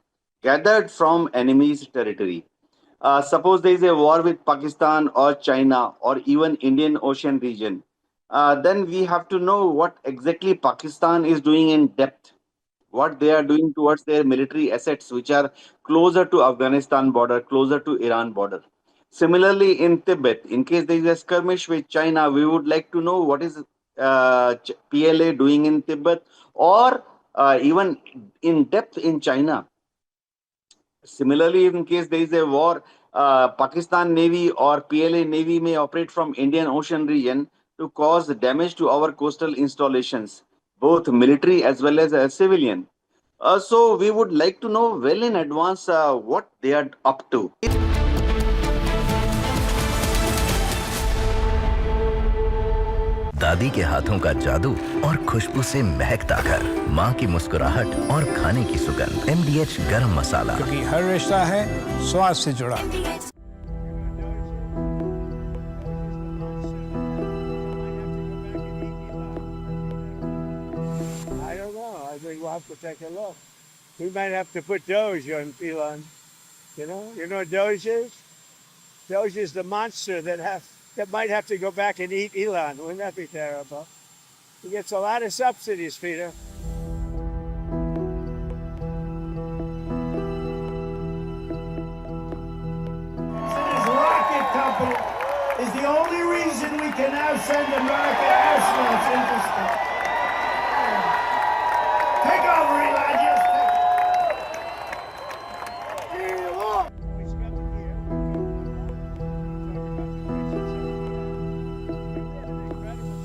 gathered from enemy's territory. Suppose there is a war with Pakistan or China or even Indian Ocean region, then we have to know what exactly Pakistan is doing in depth, what they are doing towards their military assets, which are closer to Afghanistan border, closer to Iran border. Similarly, in Tibet, in case there is a skirmish with China, we would like to know what is PLA doing in Tibet or even in depth in China. Similarly, in case there is a war, Pakistan Navy or PLA Navy may operate from Indian Ocean region to cause damage to our coastal installations, both military as well as civilian. So we would like to know well in advance what they are up to. दादी के हाथों का जादू और खुशबू से महकता घर, माँ की मुस्कुराहट और खाने की सुगंध। MDH गरम मसाला, क्योंकि हर रिश्ता है स्वाद से जुड़ा। I don't know. I think we'll have to take a look. We might have to put Doge on Elon. You know what Doge is? Doge is the monster that might have to go back and eat Elon. Wouldn't that be terrible? He gets a lot of subsidies, Peter. His rocket company is the only reason we can now send America astronauts into space. Take over, Elon. Just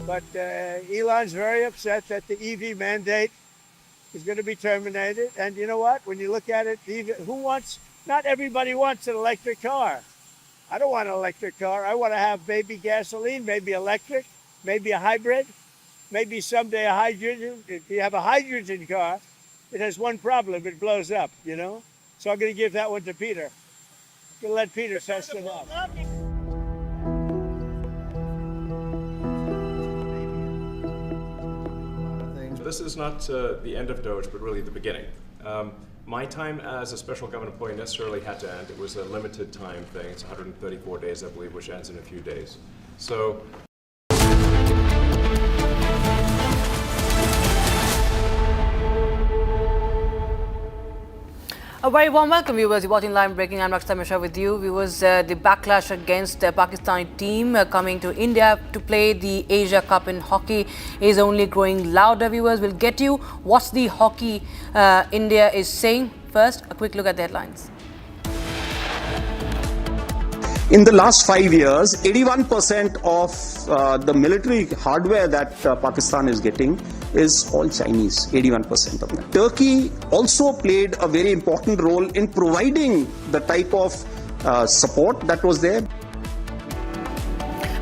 But Elon's very upset that the EV mandate is going to be terminated. And you know what? When you look at it, not everybody wants an electric car. I don't want an electric car. I want to have maybe gasoline, maybe electric, maybe a hybrid, maybe someday a hydrogen. If you have a hydrogen car, it has one problem. It blows up, So I'm going to give that one to Peter. I'm going to let Peter test it out. This is not the end of Doge, but really the beginning. My time as a special government employee necessarily had to end. It was a limited time thing. It's 134 days, I believe, which ends in a few days. So. A very warm welcome, viewers. You're watching Live Breaking. I'm Rakshita Mishra with you. Viewers, the backlash against the Pakistani team coming to India to play the Asia Cup in hockey is only growing louder, viewers. We'll get you what the hockey India is saying. First, a quick look at the headlines. In the last 5 years, 81% of the military hardware that Pakistan is getting is all Chinese, 81% of them. Turkey also played a very important role in providing the type of support that was there.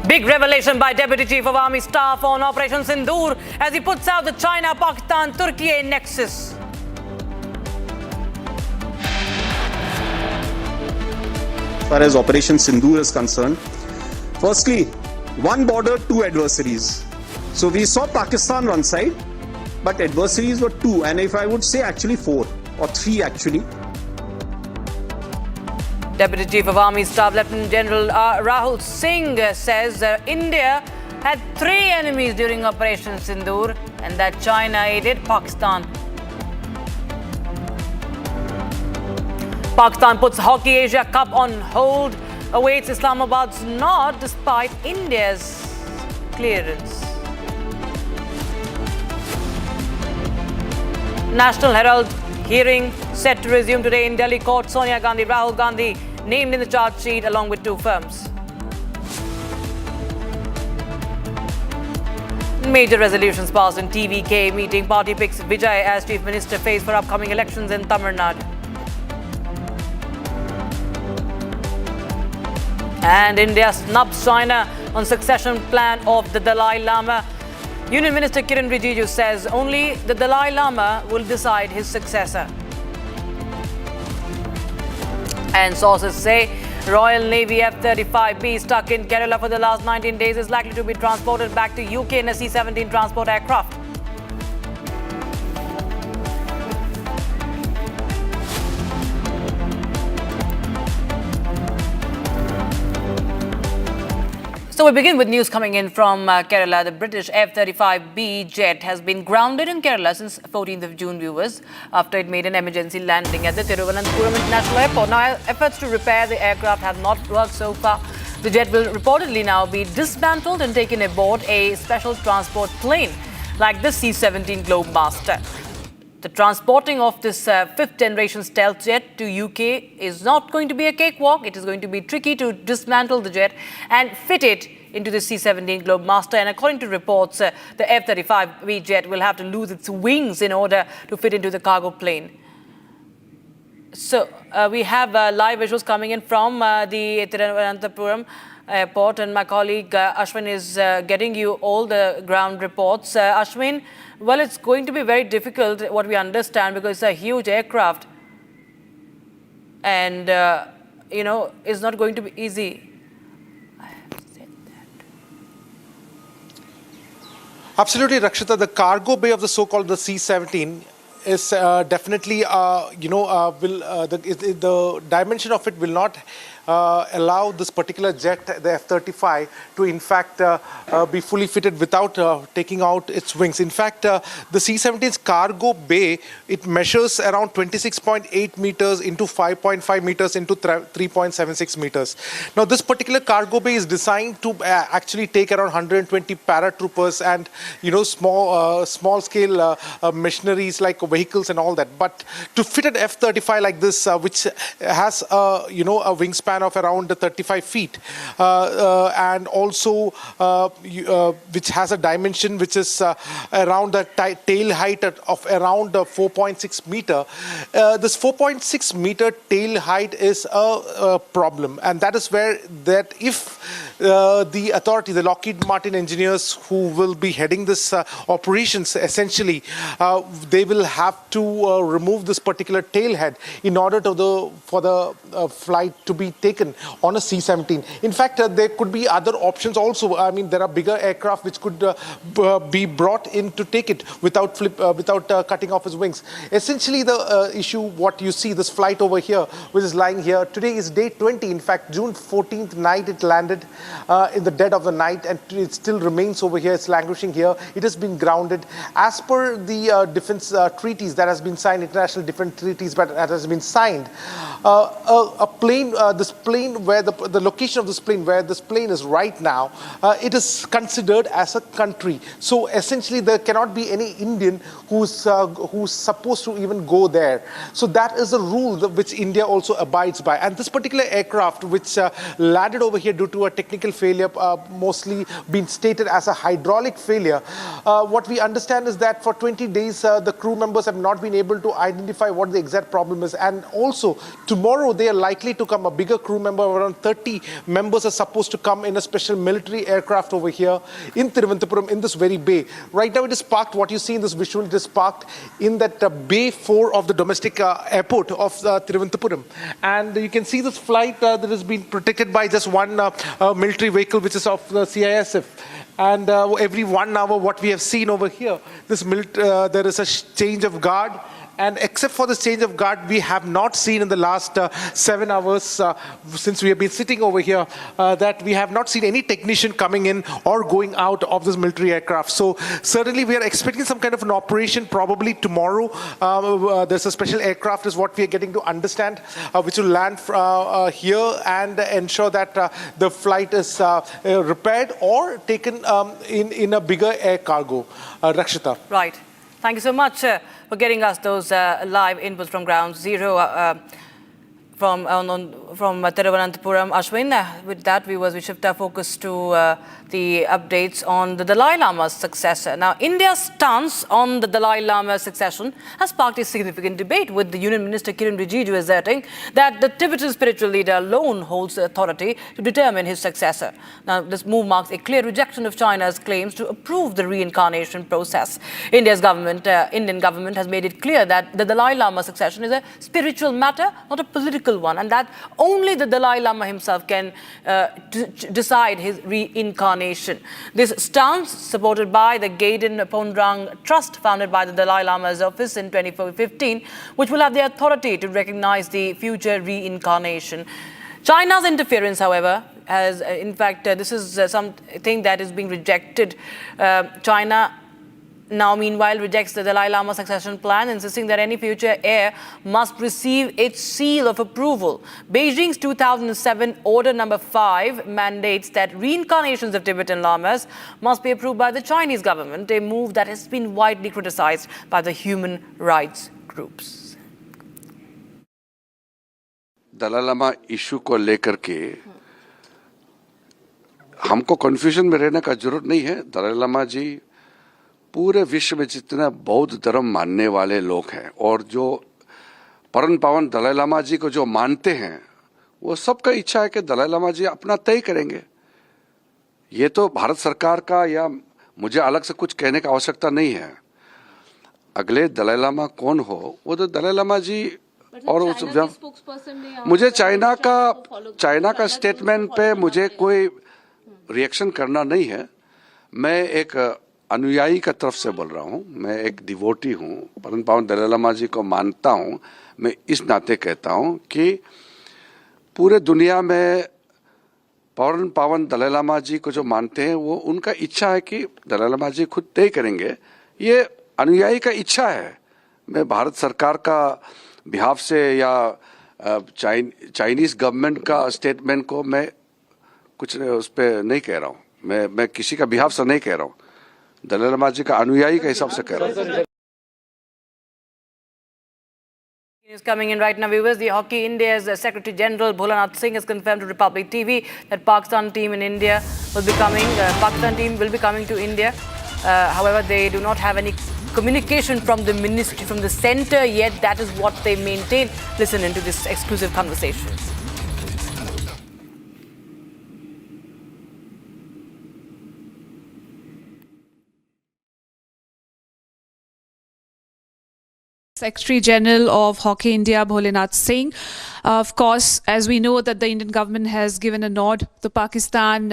Big revelation by Deputy Chief of Army Staff on Operation Sindoor as he puts out the China-Pakistan-Turkey nexus. As far as Operation Sindoor is concerned, firstly, one border, two adversaries. So we saw Pakistan one side, but adversaries were two, and if I would say actually four or three actually. Deputy Chief of Army Staff Lieutenant General Rahul Singh says India had 3 enemies during Operation Sindoor and that China aided Pakistan. Pakistan puts Hockey Asia Cup on hold, awaits Islamabad's nod despite India's clearance. National Herald hearing set to resume today in Delhi court. Sonia Gandhi, Rahul Gandhi named in the charge sheet along with 2 firms. Major resolutions passed in TVK meeting. Party picks Vijay as Chief Minister face for upcoming elections in Tamil Nadu. And India snubs China on succession plan of the Dalai Lama. Union Minister Kiran Rijiju says only the Dalai Lama will decide his successor. And sources say Royal Navy F-35B stuck in Kerala for the last 19 days is likely to be transported back to UK in a C-17 transport aircraft. So we begin with news coming in from Kerala. The British F-35B jet has been grounded in Kerala since 14th of June, viewers, after it made an emergency landing at the Thiruvananthapuram International Airport. Now, efforts to repair the aircraft have not worked so far. The jet will reportedly now be dismantled and taken aboard a special transport plane like the C-17 Globemaster. The transporting of this fifth-generation stealth jet to UK is not going to be a cakewalk. It is going to be tricky to dismantle the jet and fit it into the C-17 Globemaster. And according to reports, the F-35B jet will have to lose its wings in order to fit into the cargo plane. So we have live visuals coming in from the Thiruvananthapuram airport, and my colleague Ashwin is getting you all the ground reports. Ashwin, well, it's going to be very difficult, what we understand, because it's a huge aircraft and, it's not going to be easy. Absolutely, Rakshita. The cargo bay of the so-called the C-17 is definitely, the dimension of it will not allow this particular jet, the F-35, to in fact be fully fitted without taking out its wings. In fact, the C-17's cargo bay, it measures around 26.8 meters into 5.5 meters into 3.76 meters. Now, this particular cargo bay is designed to actually take around 120 paratroopers and, small-scale machineries like vehicles and all that. But to fit an F-35 like this, which has, a wingspan of around 35 feet and also which has a dimension which is around the tail height of around 4.6 meter. This 4.6 meter tail height is a problem, and that is where that if the authority, the Lockheed Martin engineers who will be heading this operations, essentially they will have to remove this particular tail head in order for the flight to be taken on a C-17. In fact, there could be other options also. I mean, there are bigger aircraft which could be brought in to take it without cutting off its wings. Essentially, the issue, what you see, this flight over here, which is lying here, today is day 20. In fact, June 14th night, it landed in the dead of the night, and it still remains over here. It's languishing here. It has been grounded. As per the defense treaties that has been signed, international defense treaties that has been signed, this plane, where the location of this plane, where this plane is right now, it is considered as a country. So essentially, there cannot be any Indian who's supposed to even go there. So that is a rule which India also abides by. And this particular aircraft, which landed over here due to a technical failure, mostly been stated as a hydraulic failure. What we understand is that for 20 days, the crew members have not been able to identify what the exact problem is. And also, tomorrow they are likely to come, a bigger crew member, around 30 members are supposed to come in a special military aircraft over here in Thiruvananthapuram, in this very bay. Right now it is parked, what you see in this visual, it is parked in that bay 4 of the domestic airport of Thiruvananthapuram. And you can see this flight that has been protected by just one military vehicle, which is of the CISF. And every 1 hour, what we have seen over here, there is a change of guard. And except for the change of guard, we have not seen in the last 7 hours since we have been sitting over here that we have not seen any technician coming in or going out of this military aircraft. So certainly we are expecting some kind of an operation probably tomorrow. There's a special aircraft is what we are getting to understand, which will land here and ensure that the flight is repaired or taken in a bigger air cargo. Rakshita. Right. Thank you so much for getting us those live inputs from Ground Zero from Thiruvananthapuram. Ashwin, with that, viewers, we shift our focus to the updates on the Dalai Lama's successor. Now, India's stance on the Dalai Lama's succession has sparked a significant debate, with the Union Minister Kiren Rijiju asserting that the Tibetan spiritual leader alone holds the authority to determine his successor. Now, this move marks a clear rejection of China's claims to approve the reincarnation process. Indian government has made it clear that the Dalai Lama's succession is a spiritual matter, not a political one, and that only the Dalai Lama himself can decide his reincarnation. This stance, supported by the Gaiden Pondrang Trust, founded by the Dalai Lama's office in 2015, which will have the authority to recognize the future reincarnation. China's interference, however, has, in fact, this is something that is being rejected. China now, meanwhile, rejects the Dalai Lama succession plan, insisting that any future heir must receive its seal of approval. Beijing's 2007 Order Number 5 mandates that reincarnations of Tibetan lamas must be approved by the Chinese government, a move that has been widely criticized by the human rights groups. Dalai Lama issue को लेकर के हमको confusion में रहने का जरूरत नहीं है। दलाई लामा जी पूरे विश्व में जितने बौद्ध धर्म मानने वाले लोग हैं और जो परम पावन दलाई लामा जी को जो मानते हैं, वो सबका इच्छा है कि दलाई लामा जी अपना तय करेंगे। ये तो भारत सरकार का या मुझे अलग से कुछ कहने का आवश्यकता नहीं है। अगले दलाई लामा कौन हो, वो तो दलाई लामा जी और मुझे चाइना का स्टेटमेंट पे मुझे कोई रिएक्शन करना नहीं है। मैं एक अनुयायी का तरफ से बोल रहा हूँ, मैं एक डिवोटी हूँ, परम पावन दलाई लामा जी को मानता हूँ। मैं इस नाते कहता हूँ कि पूरे दुनिया में परम पावन दलाई लामा जी को जो मानते हैं, वो उनका इच्छा है कि दलाई लामा जी खुद तय करेंगे। ये अनुयायी का इच्छा है। मैं भारत सरकार का बिहाफ से या चाइनीज गवर्नमेंट का स्टेटमेंट को मैं कुछ उस पर नहीं कह रहा हूँ। मैं किसी का बिहाफ से नहीं कह रहा हूँ, दलाई लामा जी का अनुयायी के हिसाब से कह रहा हूँ। News coming in right now, viewers. The Hockey India's Secretary General Bholanath Singh has confirmed to Republic TV that Pakistan team will be coming to India. However, they do not have any communication from the ministry, from the centre yet. That is what they maintain. Listen into this exclusive conversation. Secretary General of Hockey India, Bholanath Singh. Of course, as we know that the Indian government has given a nod to the Pakistan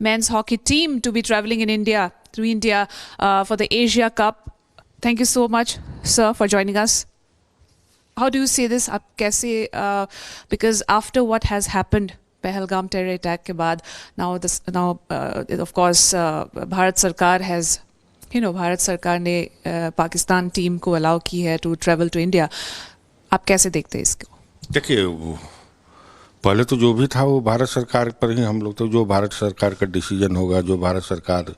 men's hockey team to be travelling in India, to India for the Asia Cup. Thank you so much, sir, for joining us. How do you see this? Because after what has happened, Pahalgam terror attack के बाद, now of course Bharat Sarkar has, Bharat सरकार ने Pakistan team को allow की है to travel to India. आप कैसे देखते हैं इसको? देखिए, पहले तो जो भी था वो भारत सरकार पर ही हम लोग, तो जो भारत सरकार का डिसीजन होगा, जो भारत सरकार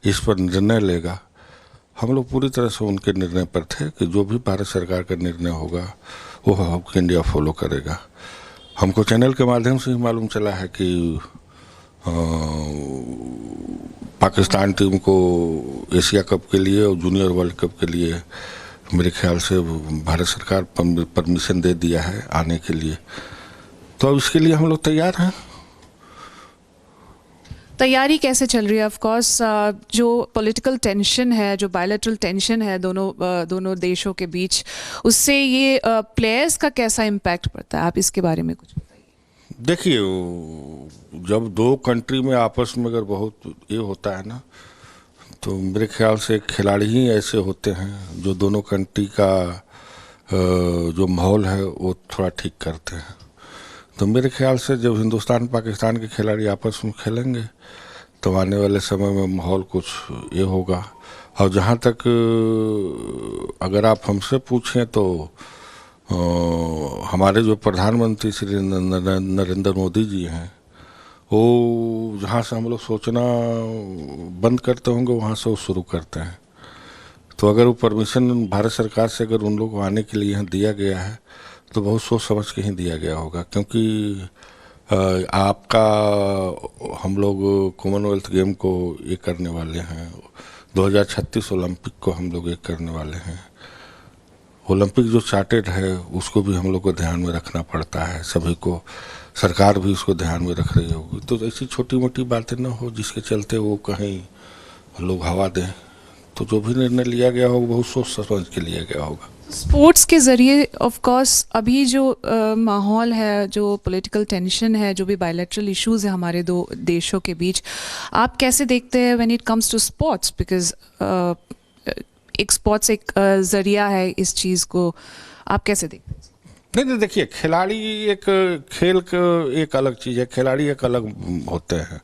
इस पर निर्णय लेगा, हम लोग पूरी तरह से उनके निर्णय पर थे कि जो भी भारत सरकार का निर्णय होगा वो हॉकी इंडिया फॉलो करेगा। हमको चैनल के माध्यम से ही मालूम चला है कि पाकिस्तान टीम को एशिया कप के लिए और जूनियर वर्ल्ड कप के लिए मेरे ख्याल से भारत सरकार परमिशन दे दिया है आने के लिए, तो अब इसके लिए हम लोग तैयार हैं। तैयारी कैसे चल रही है? ऑफ कोर्स जो पॉलिटिकल टेंशन है, जो बायलैटरल टेंशन है दोनों देशों के बीच, उससे ये प्लेयर्स का कैसा इम्पैक्ट पड़ता है? आप इसके बारे में कुछ बताइए। देखिए, जब दो कंट्री में आपस में अगर बहुत ये होता है ना, तो मेरे ख्याल से खिलाड़ी ही ऐसे होते हैं जो दोनों कंट्री का जो माहौल है वो थोड़ा ठीक करते हैं। तो मेरे ख्याल से जब हिंदुस्तान पाकिस्तान के खिलाड़ी आपस में खेलेंगे तो आने वाले समय में माहौल कुछ ये होगा। और जहाँ तक अगर आप हमसे पूछें तो हमारे जो प्रधानमंत्री श्री नरेंद्र मोदी जी हैं, वो जहाँ से हम लोग सोचना बंद करते होंगे वहाँ से वो शुरू करते हैं। तो अगर वो परमिशन भारत सरकार से अगर उन लोगों को आने के लिए यहाँ दिया गया है तो बहुत सोच समझ के ही दिया गया होगा, क्योंकि आपका हम लोग कॉमनवेल्थ गेम को ये करने वाले हैं, 2036 ओलंपिक को हम लोग ये करने वाले हैं। ओलंपिक जो चार्टेड है उसको भी हम लोग को ध्यान में रखना पड़ता है, सभी को, सरकार भी उसको ध्यान में रख रही होगी। तो ऐसी छोटी मोटी बातें ना हो जिसके चलते वो कहीं लोग हवा दें। तो जो भी निर्णय लिया गया होगा बहुत सोच समझ के लिया गया होगा। स्पोर्ट्स के ज़रिए ऑफ कोर्स अभी जो माहौल है, जो पॉलिटिकल टेंशन है, जो भी बायलैटरल इश्यूज है हमारे दो देशों के बीच, आप कैसे देखते हैं when it comes to sports? Because एक स्पोर्ट्स एक ज़रिया है इस चीज़ को, आप कैसे देखते हैं? नहीं, देखिए, खिलाड़ी एक खेल का एक अलग चीज़ है, खिलाड़ी एक अलग होते हैं।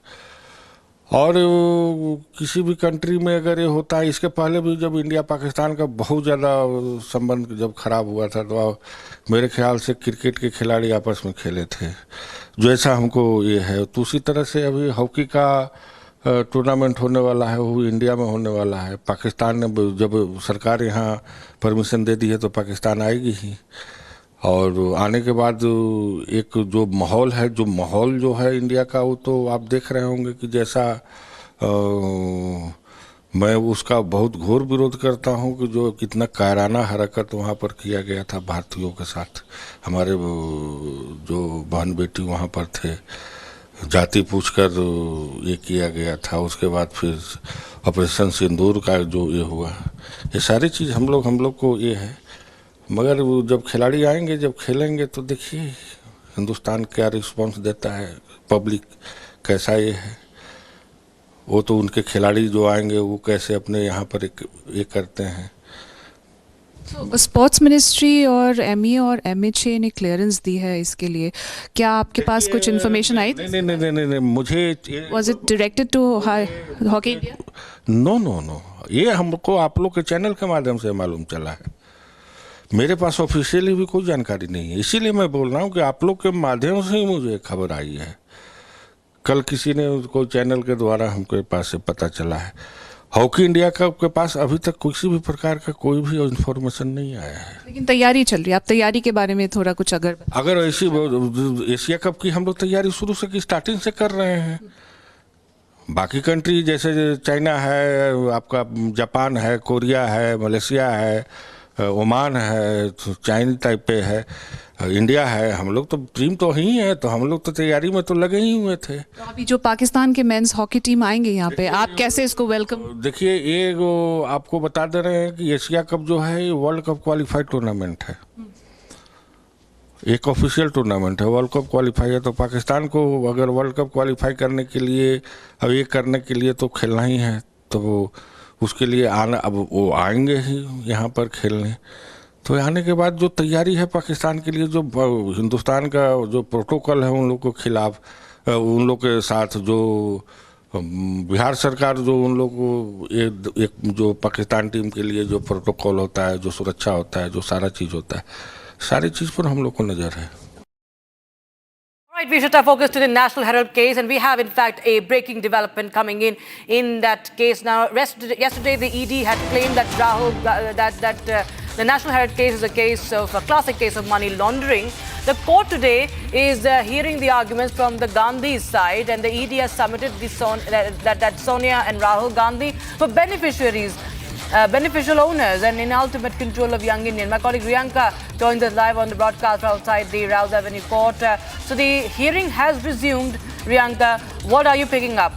और किसी भी कंट्री में अगर ये होता है, इसके पहले भी जब इंडिया पाकिस्तान का बहुत ज़्यादा संबंध जब खराब हुआ था, तो मेरे ख्याल से क्रिकेट के खिलाड़ी आपस में खेले थे, जो ऐसा हमको ये है। तो उसी तरह से अभी हॉकी का टूर्नामेंट होने वाला है, वो इंडिया में होने वाला है। पाकिस्तान ने जब सरकार यहाँ परमिशन दे दी है तो पाकिस्तान आएगी ही, और आने के बाद एक जो माहौल है, जो है इंडिया का, वो तो आप देख रहे होंगे कि जैसा मैं उसका बहुत घोर विरोध करता हूं कि जो कितना कायराना हरकत वहाँ पर किया गया था भारतीयों के साथ। हमारे जो बहन बेटी वहाँ पर थे, जाति पूछकर ये किया गया था। उसके बाद फिर ऑपरेशन सिंदूर का जो ये हुआ, ये सारी चीज़ हम लोग को ये है। मगर वो जब खिलाड़ी आएंगे, जब खेलेंगे, तो देखिए हिंदुस्तान क्या रिस्पांस देता है, पब्लिक कैसा ये है। वो तो उनके खिलाड़ी जो आएंगे वो कैसे अपने यहाँ पर ये करते हैं। तो स्पोर्ट्स मिनिस्ट्री और एमई और एमएचए ने क्लियरेंस दी है इसके लिए, क्या आपके पास कुछ इन्फॉर्मेशन आई? नहीं, मुझे was it directed to hockey India? No, ये हमको आप लोग के चैनल के माध्यम से मालूम चला है। मेरे पास ऑफिशियली भी कोई जानकारी नहीं है, इसीलिए मैं बोल रहा हूँ कि आप लोग के माध्यम से ही मुझे खबर आई है। कल किसी ने कोई चैनल के द्वारा हमके पास से पता चला है। हॉकी इंडिया के पास अभी तक किसी भी प्रकार का कोई भी इन्फॉर्मेशन नहीं आया है, लेकिन तैयारी चल रही है। आप तैयारी के बारे में थोड़ा कुछ अगर ऐसी एशिया कप की हम लोग तैयारी शुरू से स्टार्टिंग से कर रहे हैं। बाकी कंट्री जैसे चाइना है, आपका जापान है, कोरिया है, मलेशिया है, ओमान है, चाइना टाइपे है, इंडिया है, हम लोग तो टीम तो ही है, तो हम लोग तो तैयारी में तो लगे ही हुए थे। तो अभी जो पाकिस्तान के मेंस हॉकी टीम आएंगे यहाँ पे, आप कैसे इसको वेलकम? देखिए, ये आपको बता दे रहे हैं कि एशिया कप जो है ये वर्ल्ड कप क्वालिफाइड टूर्नामेंट है, एक ऑफिशियल टूर्नामेंट है, वर्ल्ड कप क्वालिफाई है। तो पाकिस्तान को अगर वर्ल्ड कप क्वालिफाई करने के लिए, अब ये करने के लिए तो खेलना ही है, तो उसके लिए आना, अब वो आएंगे ही यहाँ पर खेलने। तो आने के बाद जो तैयारी है पाकिस्तान के लिए, जो हिंदुस्तान का जो प्रोटोकॉल है उन लोग के खिलाफ, उन लोग के साथ जो बिहार सरकार जो उन लोग को एक जो पाकिस्तान टीम के लिए जो प्रोटोकॉल होता है, जो सुरक्षा होता है, जो सारा चीज़ होता है, सारी चीज़ पर हम लोग को नज़र है। Right, we shift our focus to the National Herald case, and we have, in fact, a breaking development coming in that case. Now, yesterday, the ED had claimed that the National Herald case is a classic case of money laundering. The court today is hearing the arguments from the Gandhi side, and the ED has submitted that Sonia and Rahul Gandhi were beneficial owners and in ultimate control of young Indian. My colleague Riyanka joins us live on the broadcast outside the Rouse Avenue court. So the hearing has resumed. Riyanka, what are you picking up?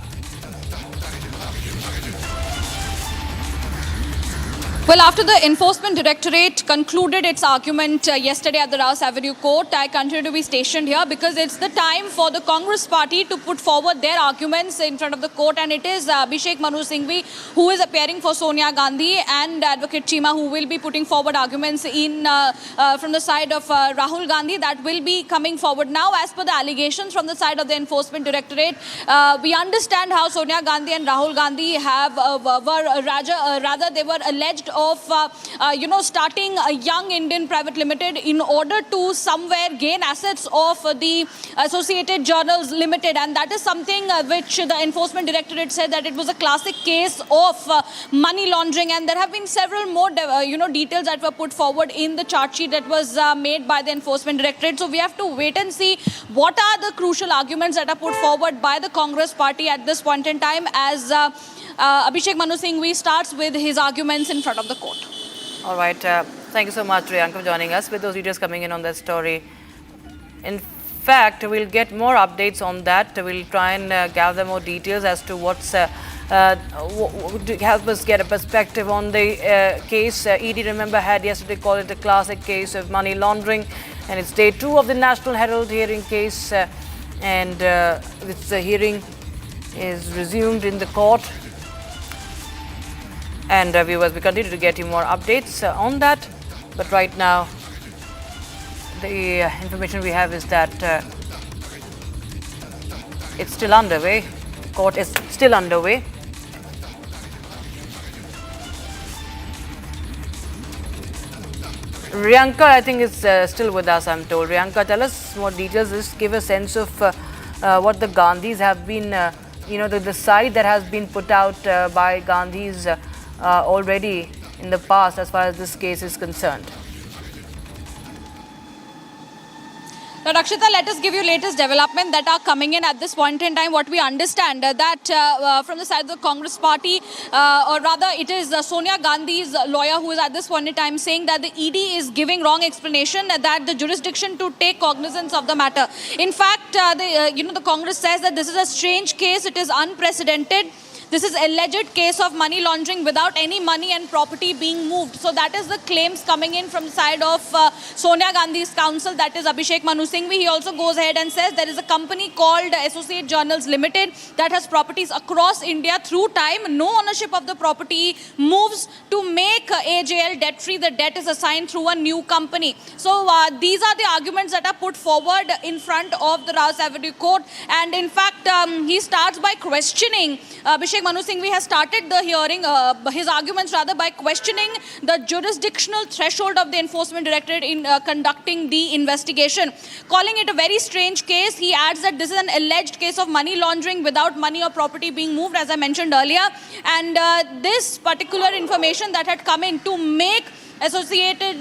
Well, after the Enforcement Directorate concluded its argument yesterday at the Rouse Avenue court, I continue to be stationed here because it's the time for the Congress party to put forward their arguments in front of the court, and it is Abhishek Manu Singhvi who is appearing for Sonia Gandhi and Advocate Chima who will be putting forward arguments from the side of Rahul Gandhi that will be coming forward. Now, as per the allegations from the side of the Enforcement Directorate, we understand how Sonia Gandhi and Rahul Gandhi they were alleged of starting a Young Indian Private Limited in order to somewhere gain assets of the Associated Journals Limited, and that is something which the Enforcement Directorate said that it was a classic case of money laundering, and there have been several more details that were put forward in the charge sheet that was made by the Enforcement Directorate. So we have to wait and see what are the crucial arguments that are put forward by the Congress party at this point in time as Abhishek Manu Singhvi starts with his arguments in front of the court. All right. Thank you so much, Riyanka, for joining us with those details coming in on that story. In fact, we'll get more updates on that. We'll try and gather more details as to what's to help us get a perspective on the case. ED, remember, had yesterday called it a classic case of money laundering, and it's day 2 of the National Herald hearing case, and the hearing is resumed in the court. And viewers, we continue to get you more updates on that. But right now, the information we have is that it's still underway. Court is still underway. Riyanka, I think, is still with us, I'm told. Riyanka, tell us more details. Just give a sense of what the Gandhis have been, the side that has been put out by Gandhis already in the past as far as this case is concerned. Now, Rakshita, let us give you latest development that are coming in at this point in time. What we understand that from the side of the Congress party, or rather it is Sonia Gandhi's lawyer who is at this point in time saying that the ED is giving wrong explanation, that the jurisdiction to take cognizance of the matter. In fact, the Congress says that this is a strange case. It is unprecedented. This is alleged case of money laundering without any money and property being moved. So that is the claims coming in from the side of Sonia Gandhi's counsel, that is Abhishek Manu Singhvi. He also goes ahead and says there is a company called Associate Journals Limited that has properties across India. Through time, no ownership of the property moves to make AJL debt-free. The debt is assigned through a new company. So these are the arguments that are put forward in front of the Rouse Avenue Court. And in fact, he starts by questioning Abhishek Manu Singhvi has started the hearing, his arguments rather, by questioning the jurisdictional threshold of the Enforcement Directorate in conducting the investigation. Calling it a very strange case, he adds that this is an alleged case of money laundering without money or property being moved, as I mentioned earlier. And this particular information that had come in to make Associated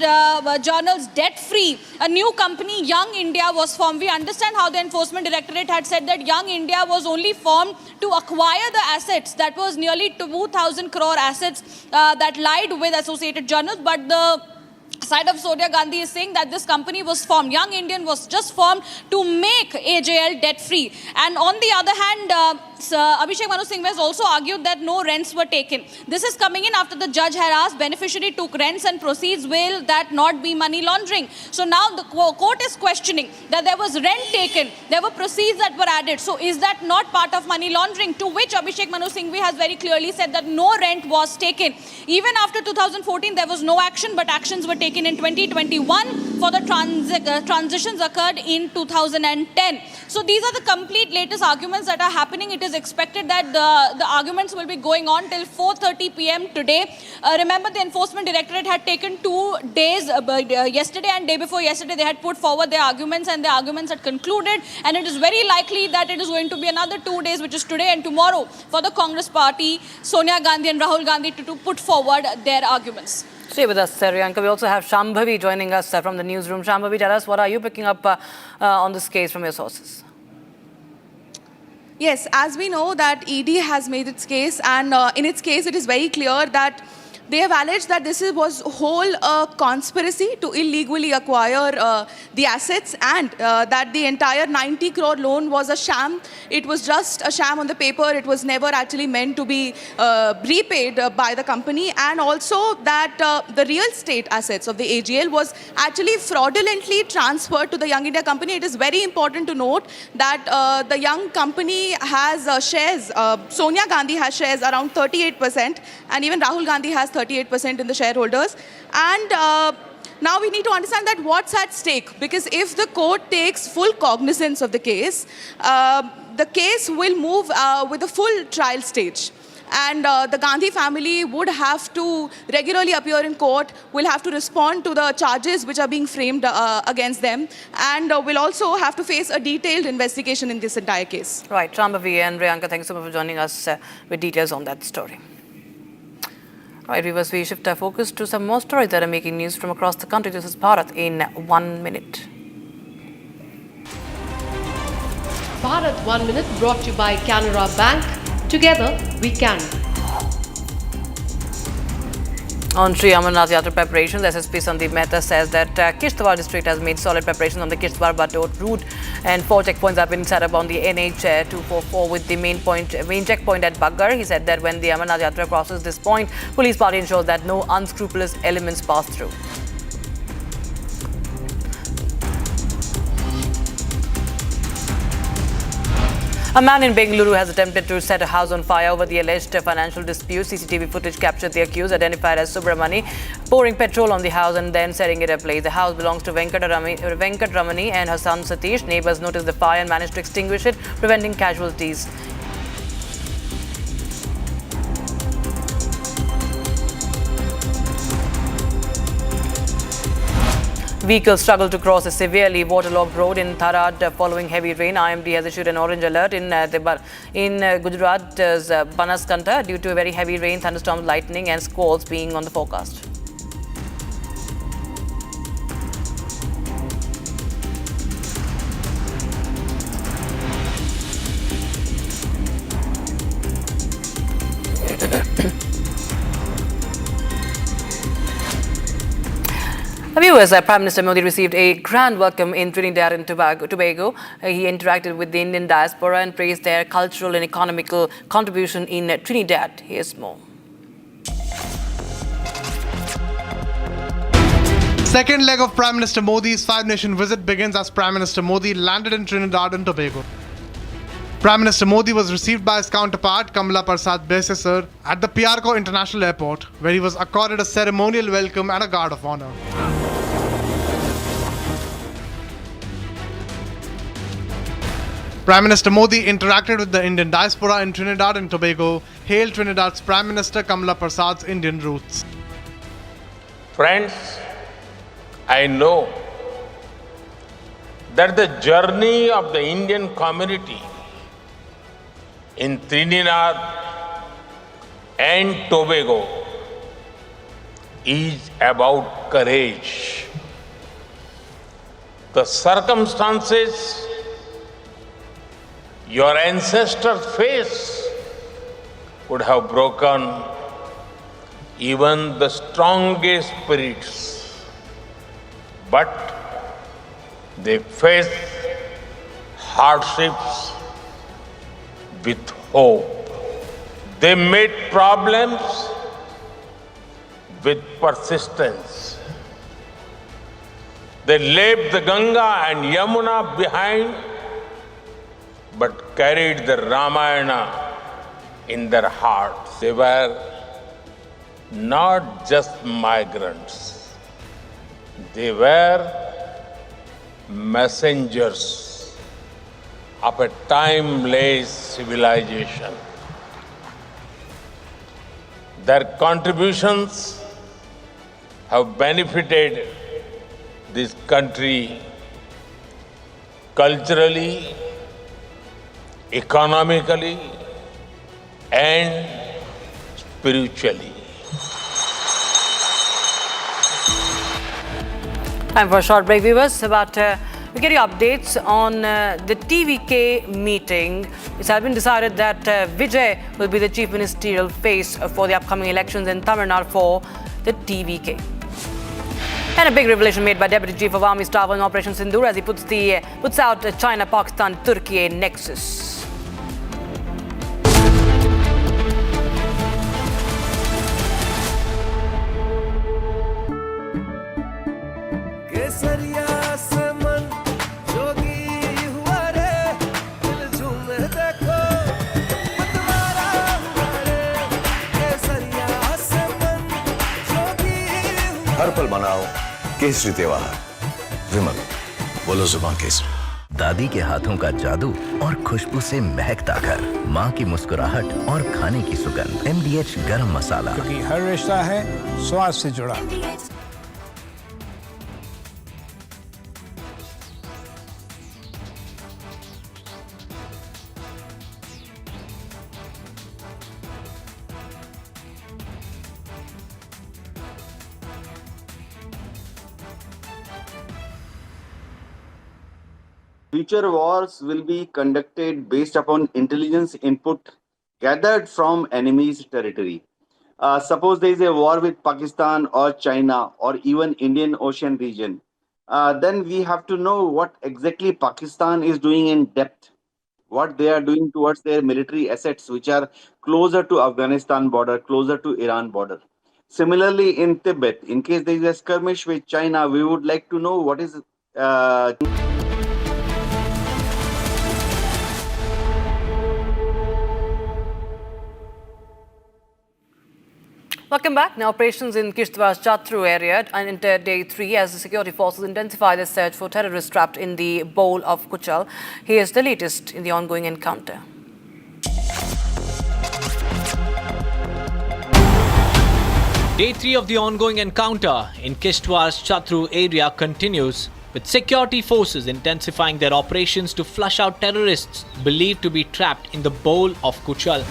Journals debt-free, a new company, Young India, was formed. We understand how the Enforcement Directorate had said that Young India was only formed to acquire the assets. That was nearly 2,000 crore assets that lied with Associated Journals. But the side of Sonia Gandhi is saying that this company was formed, Young Indian was just formed to make AJL debt-free. And on the other hand, Abhishek Manu Singhvi has also argued that no rents were taken. This is coming in after the judge had asked beneficiary took rents and proceeds, will that not be money laundering? So now the court is questioning that there was rent taken, there were proceeds that were added. So is that not part of money laundering? To which Abhishek Manu Singhvi has very clearly said that no rent was taken. Even after 2014, there was no action, but actions were taken in 2021 for the transitions occurred in 2010. So these are the complete latest arguments that are happening. It is expected that the arguments will be going on till 4:30 p.m. today. Remember, the Enforcement Directorate had taken 2 days, yesterday and day before yesterday, they had put forward their arguments and the arguments had concluded. And it is very likely that it is going to be another 2 days, which is today and tomorrow, for the Congress party, Sonia Gandhi and Rahul Gandhi to put forward their arguments. Stay with us, Riyanka. We also have Shambhavi joining us from the newsroom. Shambhavi, tell us, what are you picking up on this case from your sources? Yes, as we know that ED has made its case, and in its case it is very clear that they have alleged that this was whole conspiracy to illegally acquire the assets, and that the entire 90 crore loan was a sham. It was just a sham on the paper. It was never actually meant to be repaid by the company, and also that the real estate assets of the AGL was actually fraudulently transferred to the Young India company. It is very important to note that the Young company has shares, Sonia Gandhi has shares around 38%, and even Rahul Gandhi has 38% in the shareholders. And now we need to understand that what's at stake, because if the court takes full cognizance of the case will move with a full trial stage. And the Gandhi family would have to regularly appear in court, will have to respond to the charges which are being framed against them, and will also have to face a detailed investigation in this entire case. Right, Shambhavi and Riyanka, thank you so much for joining us with details on that story. Right, viewers, we shift our focus to some more stories that are making news from across the country. This is Bharat in 1 minute. Bharat 1 Minute brought to you by Canara Bank. Together we can. On Sri Amarnath Yatra preparations, SSP Sandeep Mehta says that Kishtwar district has made solid preparations on the Kishtwar-Batot route, and 4 checkpoints have been set up on the NH 244 with the main checkpoint at Baggar. He said that when the Amarnath Yatra crosses this point, police party ensures that no unscrupulous elements pass through. A man in Bengaluru has attempted to set a house on fire over the alleged financial dispute. CCTV footage captured the accused, identified as Subramani, pouring petrol on the house and then setting it ablaze. The house belongs to Venkat Ramani and her son Satish. Neighbours noticed the fire and managed to extinguish it, preventing casualties. Vehicles struggle to cross a severely waterlogged road in Tharad following heavy rain. IMD has issued an orange alert in Gujarat's Banaskantha due to very heavy rain, thunderstorms, lightning and squalls being on the forecast. Viewers, Prime Minister Modi received a grand welcome in Trinidad and Tobago. He interacted with the Indian diaspora and praised their cultural and economical contribution in Trinidad. Here's more. Second leg of Prime Minister Modi's five-nation visit begins as Prime Minister Modi landed in Trinidad and Tobago. Prime Minister Modi was received by his counterpart Kamala Prasad Besesar at the Piarco International Airport, where he was accorded a ceremonial welcome and a guard of honor. Prime Minister Modi interacted with the Indian diaspora in Trinidad and Tobago, hailed Trinidad's Prime Minister Kamala Prasad's Indian roots. Friends, I know that the journey of the Indian community in Trinidad and Tobago is about courage. The circumstances your ancestors faced would have broken even the strongest spirits, but they faced hardships with hope. They met problems with persistence. They left the Ganga and Yamuna behind, but carried the Ramayana in their hearts. They were not just migrants. They were messengers of a timeless civilization. Their contributions have benefited this country culturally, economically, and spiritually. Time for a short break, viewers. We get you updates on the TVK meeting. It has been decided that Vijay will be the chief ministerial face for the upcoming elections in Tamil Nadu for the TVK. And a big revelation made by Deputy Chief of Army Staff on Operation Sindoor as he puts out China, Pakistan, Turkey nexus. हर पल मनाओ केसरी त्योहार विमल बोलो जुबान केसरी। दादी के हाथों का जादू और खुशबू से महकता घर, माँ की मुस्कुराहट और खाने की सुगंध। MDH गरम मसाला, क्योंकि हर रिश्ता है स्वाद से जुड़ा। Future wars will be conducted based upon intelligence input gathered from enemy's territory. Suppose there is a war with Pakistan or China or even Indian Ocean region, then we have to know what exactly Pakistan is doing in depth, what they are doing towards their military assets, which are closer to Afghanistan border, closer to Iran border. Similarly, in Tibet, in case there is a skirmish with China, we would like to know what is Welcome back. Now, operations in Kishtwar's Chatru area entered day 3 as the security forces intensify their search for terrorists trapped in the bowl of Kuchal. Here's the latest in the ongoing encounter. Day 3 of the ongoing encounter in Kishtwar's Chatru area continues, with security forces intensifying their operations to flush out terrorists believed to be trapped in the bowl of Kuchal.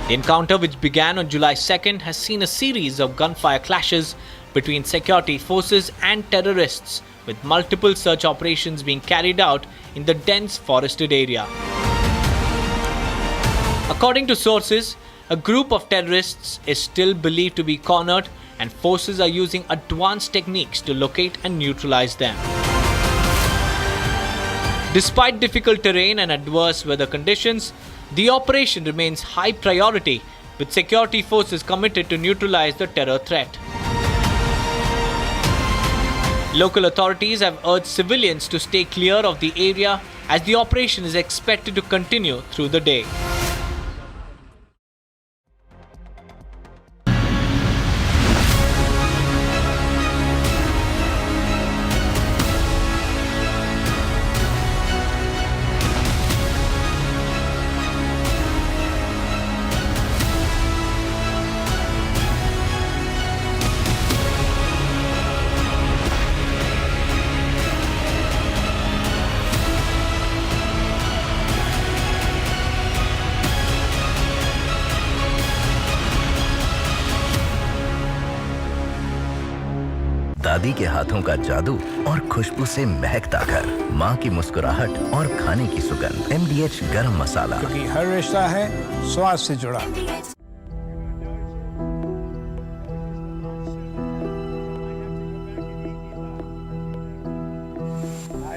The encounter, which began on July 2nd, has seen a series of gunfire clashes between security forces and terrorists, with multiple search operations being carried out in the dense forested area. According to sources, a group of terrorists is still believed to be cornered, and forces are using advanced techniques to locate and neutralize them. Despite difficult terrain and adverse weather conditions, the operation remains high priority, with security forces committed to neutralize the terror threat. Local authorities have urged civilians to stay clear of the area as the operation is expected to continue through the day. दादी के हाथों का जादू और खुशबू से महकता घर, माँ की मुस्कुराहट और खाने की सुगंध। MDH गरम मसाला, क्योंकि हर रिश्ता है स्वाद से जुड़ा। I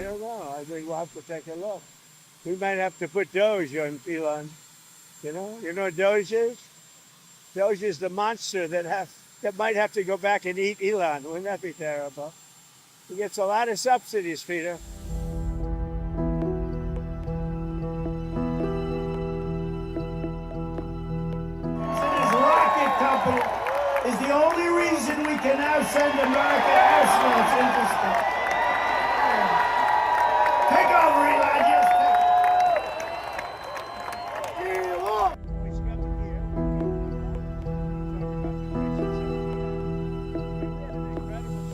don't know. I think we'll have to take a look. We might have to put Doge on Elon. You know what Doge is? Doge is the monster that might have to go back and eat Elon. Wouldn't that be terrible? He gets a lot of subsidies, Peter. His rocket company is the only reason we can now send America astronauts into space. Take over, Elon. Just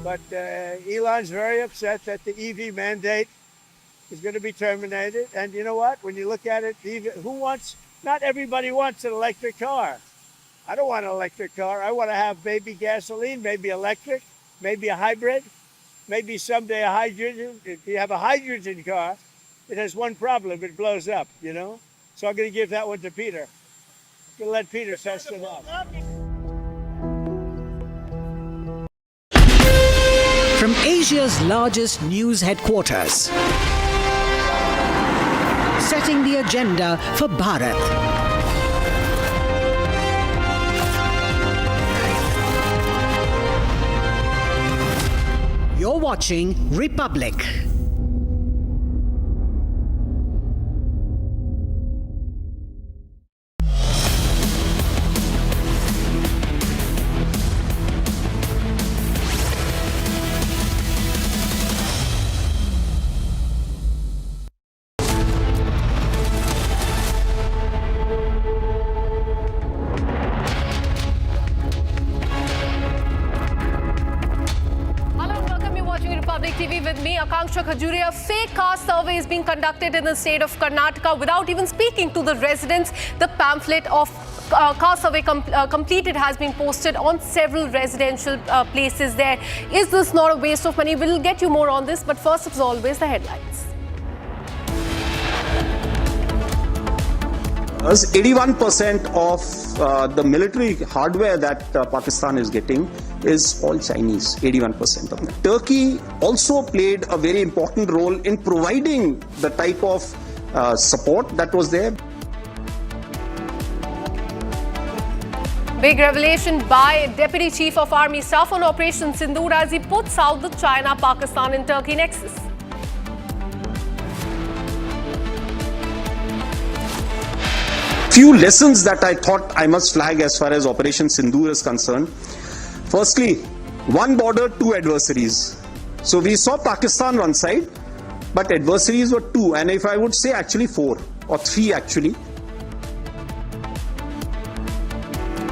But Elon's very upset that the EV mandate is going to be terminated. And you know what? When you look at it, not everybody wants an electric car. I don't want an electric car. I want to have maybe gasoline, maybe electric, maybe a hybrid, maybe someday a hydrogen. If you have a hydrogen car, it has one problem. It blows up, So I'm going to give that one to Peter. I'm going to let Peter test it out. From Asia's largest news headquarters, setting the agenda for Bharat. You're watching Republic. A fake caste survey is being conducted in the state of Karnataka without even speaking to the residents. The pamphlet of caste survey completed has been posted on several residential places there. Is this not a waste of money? We'll get you more on this, but first, as always, the headlines. 81% of the military hardware that Pakistan is getting is all Chinese, 81% of them. Turkey also played a very important role in providing the type of support that was there. Big revelation by Deputy Chief of Army Staff on Operation Sindoor as he puts out the China, Pakistan and Turkey nexus. few lessons that I thought I must flag as far as Operation Sindoor is concerned. Firstly, one border, two adversaries. So we saw Pakistan one side, but adversaries were two, and if I would say actually four or three actually.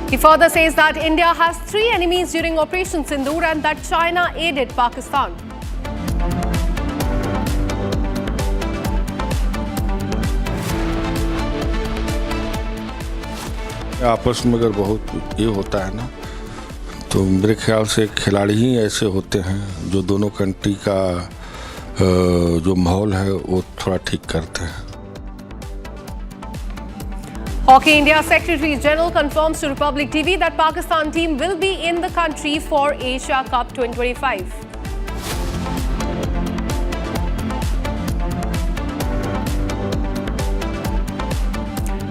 He further says that India has 3 enemies during Operation Sindoor and that China aided Pakistan. आपस में अगर बहुत ये होता है ना, तो मेरे ख्याल से खिलाड़ी ही ऐसे होते हैं जो दोनों कंट्री का जो माहौल है वो थोड़ा ठीक करते हैं. Hockey India Secretary General confirms to Republic TV that Pakistan team will be in the country for Asia Cup 2025.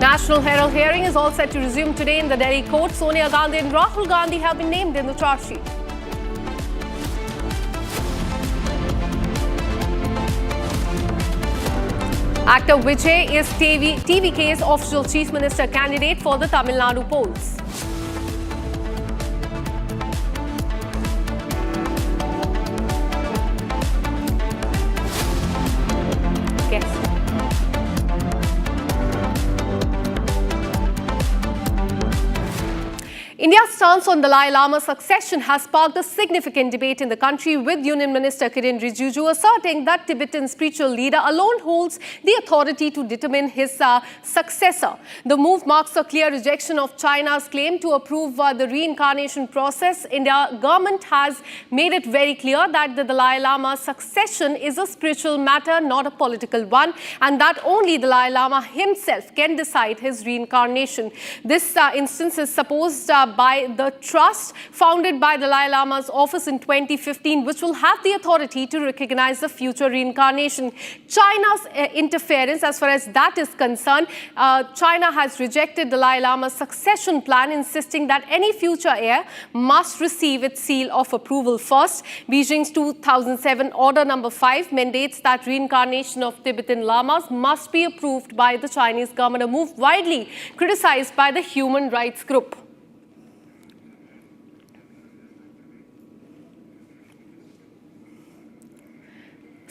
National Herald hearing is all set to resume today in the Delhi court. Sonia Gandhi and Rahul Gandhi have been named in the charge sheet. Actor Vijay is TVK's official Chief Minister candidate for the Tamil Nadu polls. India's stance on Dalai Lama's succession has sparked a significant debate in the country, with Union Minister Kiren Rijiju asserting that Tibetan spiritual leader alone holds the authority to determine his successor. The move marks a clear rejection of China's claim to approve the reincarnation process. India's government has made it very clear that the Dalai Lama's succession is a spiritual matter, not a political one, and that only Dalai Lama himself can decide his reincarnation. This instance is supposed by the trust founded by Dalai Lama's office in 2015, which will have the authority to recognize the future reincarnation. China's interference, as far as that is concerned, China has rejected Dalai Lama's succession plan, insisting that any future heir must receive its seal of approval first. Beijing's 2007 Order No. 5 mandates that reincarnation of Tibetan lamas must be approved by the Chinese government, a move widely criticized by the human rights group.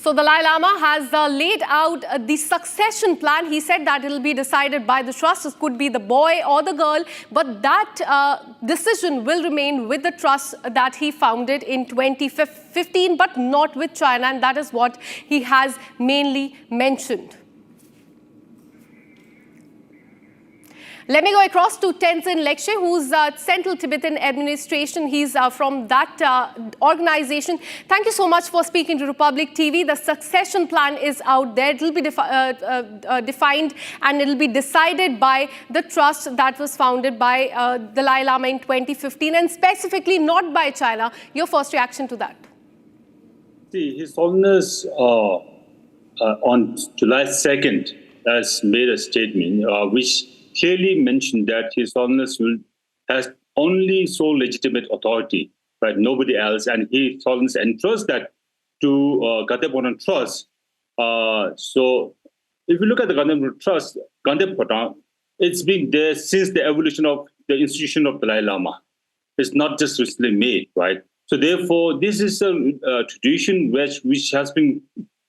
So Dalai Lama has laid out the succession plan. He said that it will be decided by the trust. It could be the boy or the girl, but that decision will remain with the trust that he founded in 2015, but not with China, and that is what he has mainly mentioned. Let me go across to Tenzin Lekshe, who's Central Tibetan Administration. He's from that organization. Thank you so much for speaking to Republic TV. The succession plan is out there. It will be defined and it will be decided by the trust that was founded by Dalai Lama in 2015, and specifically not by China. Your first reaction to that? See, His Holiness on July 2nd has made a statement which clearly mentioned that His Holiness has only sole legitimate authority, right? Nobody else, and His Holiness entrusts that to Gandhi Trust. So, if you look at the Gandhi Trust, Gandhi it's been there since the evolution of the institution of Dalai Lama. It's not just recently made, right? So, therefore, this is a tradition which has been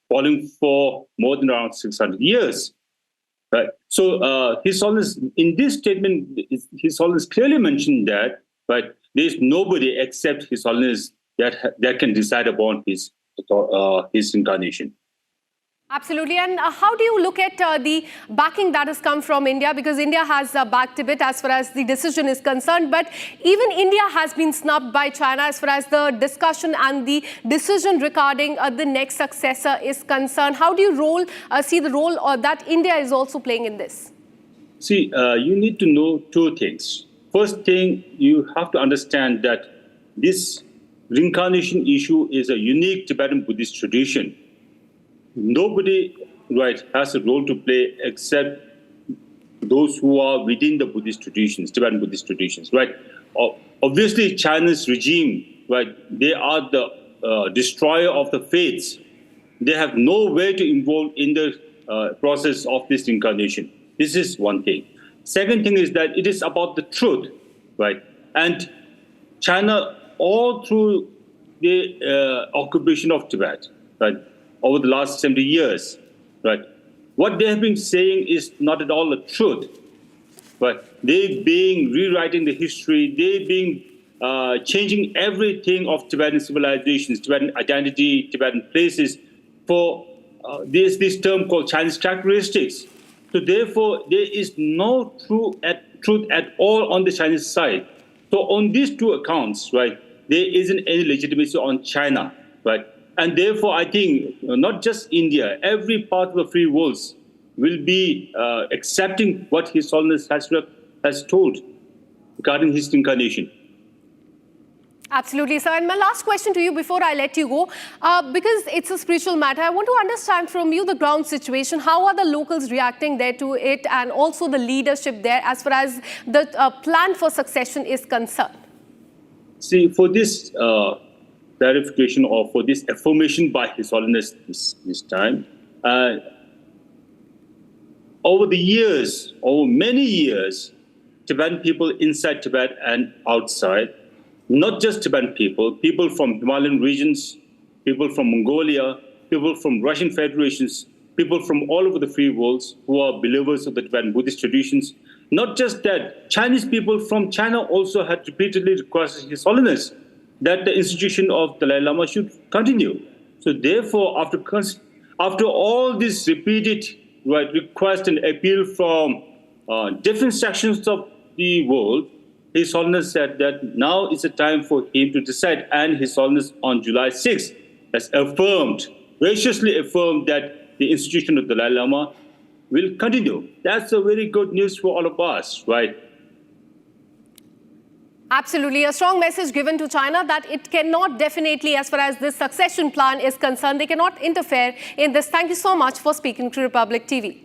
following for more than around 600 years. Right. So His Holiness, in this statement, His Holiness clearly mentioned that, right, there is nobody except His Holiness that can decide upon his incarnation. Absolutely. And how do you look at the backing that has come from India? Because India has backed Tibet as far as the decision is concerned. But even India has been snubbed by China as far as the discussion and the decision regarding the next successor is concerned. How do you see the role that India is also playing in this? See, you need to know two things. First thing, you have to understand that this reincarnation issue is a unique Tibetan Buddhist tradition. Nobody, right, has a role to play except those who are within the Buddhist traditions, Tibetan Buddhist traditions, right? Obviously, China's regime, right, they are the destroyer of the faiths. They have no way to involve in the process of this incarnation. This is one thing. Second thing is that it is about the truth, right? And China, all through the occupation of Tibet, right, over the last 70 years, right, what they have been saying is not at all the truth, but they being rewriting the history, they being changing everything of Tibetan civilizations, Tibetan identity, Tibetan places for this term called Chinese characteristics. So therefore, there is no truth at all on the Chinese side. So on these two accounts, right, there isn't any legitimacy on China, right? And therefore, I think not just India, every part of the free world will be accepting what His Holiness has told regarding his incarnation. Absolutely, sir. And my last question to you before I let you go, because it's a spiritual matter, I want to understand from you the ground situation. How are the locals reacting there to it, and also the leadership there as far as the plan for succession is concerned? See, for this clarification or for this affirmation by His Holiness this time, over the years, over many years, Tibetan people inside Tibet and outside, not just Tibetan people, people from Himalayan regions, people from Mongolia, people from Russian federations, people from all over the free world who are believers of the Tibetan Buddhist traditions. Not just that, Chinese people from China also had repeatedly requested His Holiness that the institution of Dalai Lama should continue. So therefore, after all these repeated requests and appeal from different sections of the world, His Holiness said that now is the time for him to decide, and His Holiness on July 6th has affirmed, graciously affirmed that the institution of the Dalai Lama will continue. That's a very good news for all of us, right? Absolutely. A strong message given to China that it cannot definitely, as far as this succession plan is concerned, they cannot interfere in this. Thank you so much for speaking to Republic TV.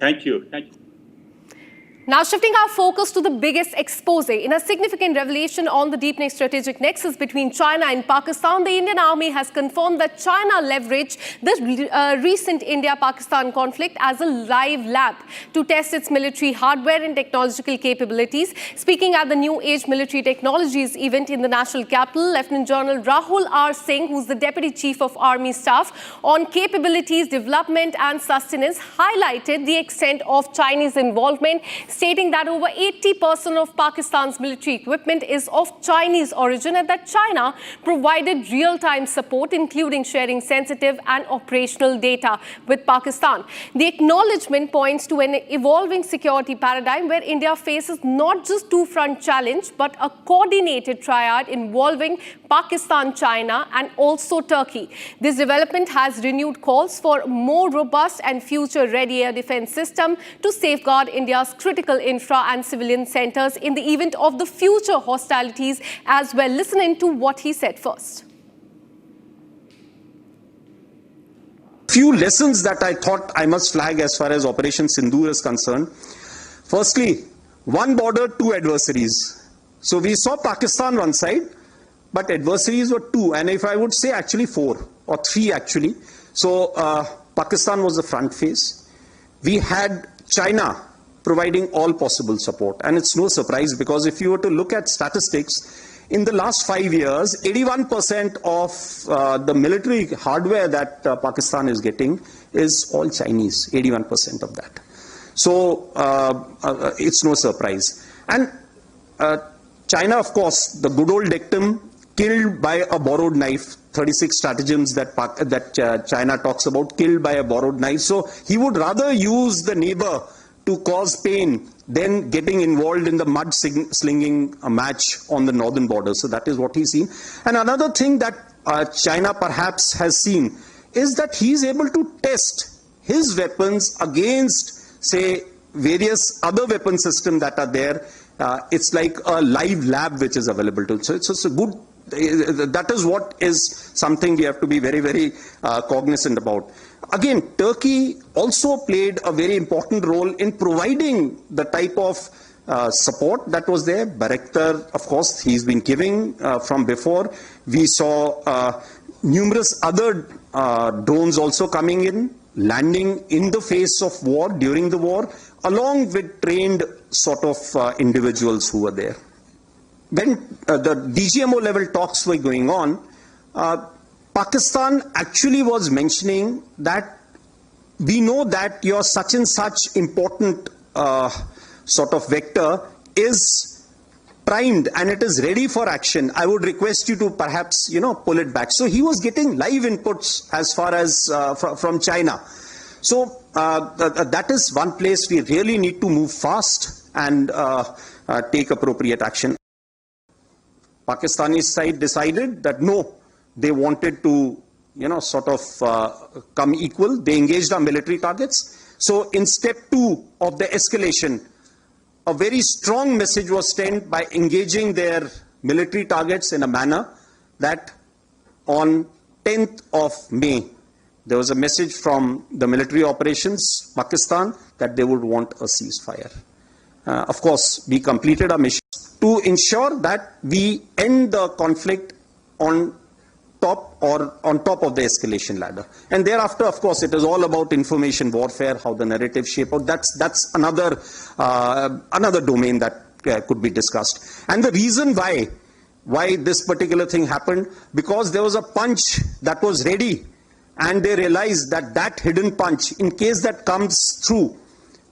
Thank you. Thank you. Now shifting our focus to the biggest expose. In a significant revelation on the deepening strategic nexus between China and Pakistan, the Indian Army has confirmed that China leveraged the recent India-Pakistan conflict as a live lab to test its military hardware and technological capabilities. Speaking at the New Age Military Technologies event in the national capital, Lieutenant General Rahul R. Singh, who's the Deputy Chief of Army Staff on Capabilities Development and Sustenance, highlighted the extent of Chinese involvement, stating that over 80% of Pakistan's military equipment is of Chinese origin and that China provided real-time support, including sharing sensitive and operational data with Pakistan. The acknowledgement points to an evolving security paradigm where India faces not just two-front challenge, but a coordinated triad involving Pakistan, China, and also Turkey. This development has renewed calls for more robust and future-ready air defense system to safeguard India's critical infra and civilian centers in the event of the future hostilities as well. Listen into what he said first. Few lessons that I thought I must flag as far as Operation Sindoor is concerned. Firstly, one border, two adversaries. So we saw Pakistan one side, but adversaries were two, and if I would say actually four or three actually. So Pakistan was the front face. We had China providing all possible support, and it's no surprise because if you were to look at statistics, in the last 5 years, 81% of the military hardware that Pakistan is getting is all Chinese, 81% of that. So it's no surprise. And China, of course, the good old dictum, killed by a borrowed knife, 36 stratagems that China talks about, killed by a borrowed knife. So he would rather use the neighbor to cause pain than getting involved in the mud-slinging match on the northern border. So that is what he's seen. And another thing that China perhaps has seen is that he's able to test his weapons against, say, various other weapon systems that are there. It's like a live lab which is available to him. So it's a good, that is what is something we have to be very, very cognizant about. Again, Turkey also played a very important role in providing the type of support that was there. Bayraktar, of course, he's been giving from before. We saw numerous other drones also coming in. landing in the face of war, during the war, along with trained sort of individuals who were there. When the DGMO level talks were going on, Pakistan actually was mentioning that we know that your such and such important sort of vector is primed and it is ready for action. I would request you to perhaps, pull it back. So he was getting live inputs as far as from China. So that is one place we really need to move fast and take appropriate action. Pakistani side decided that no, they wanted to, sort of come equal. They engaged our military targets. So in step 2 of the escalation, a very strong message was sent by engaging their military targets in a manner that on 10th of May, there was a message from the military operations, Pakistan, that they would want a ceasefire. Of course, we completed our mission to ensure that we end the conflict on top of the escalation ladder. And thereafter, of course, it is all about information warfare, how the narrative shape out. That's another domain that could be discussed. And the reason why this particular thing happened, because there was a punch that was ready, and they realized that hidden punch, in case that comes through,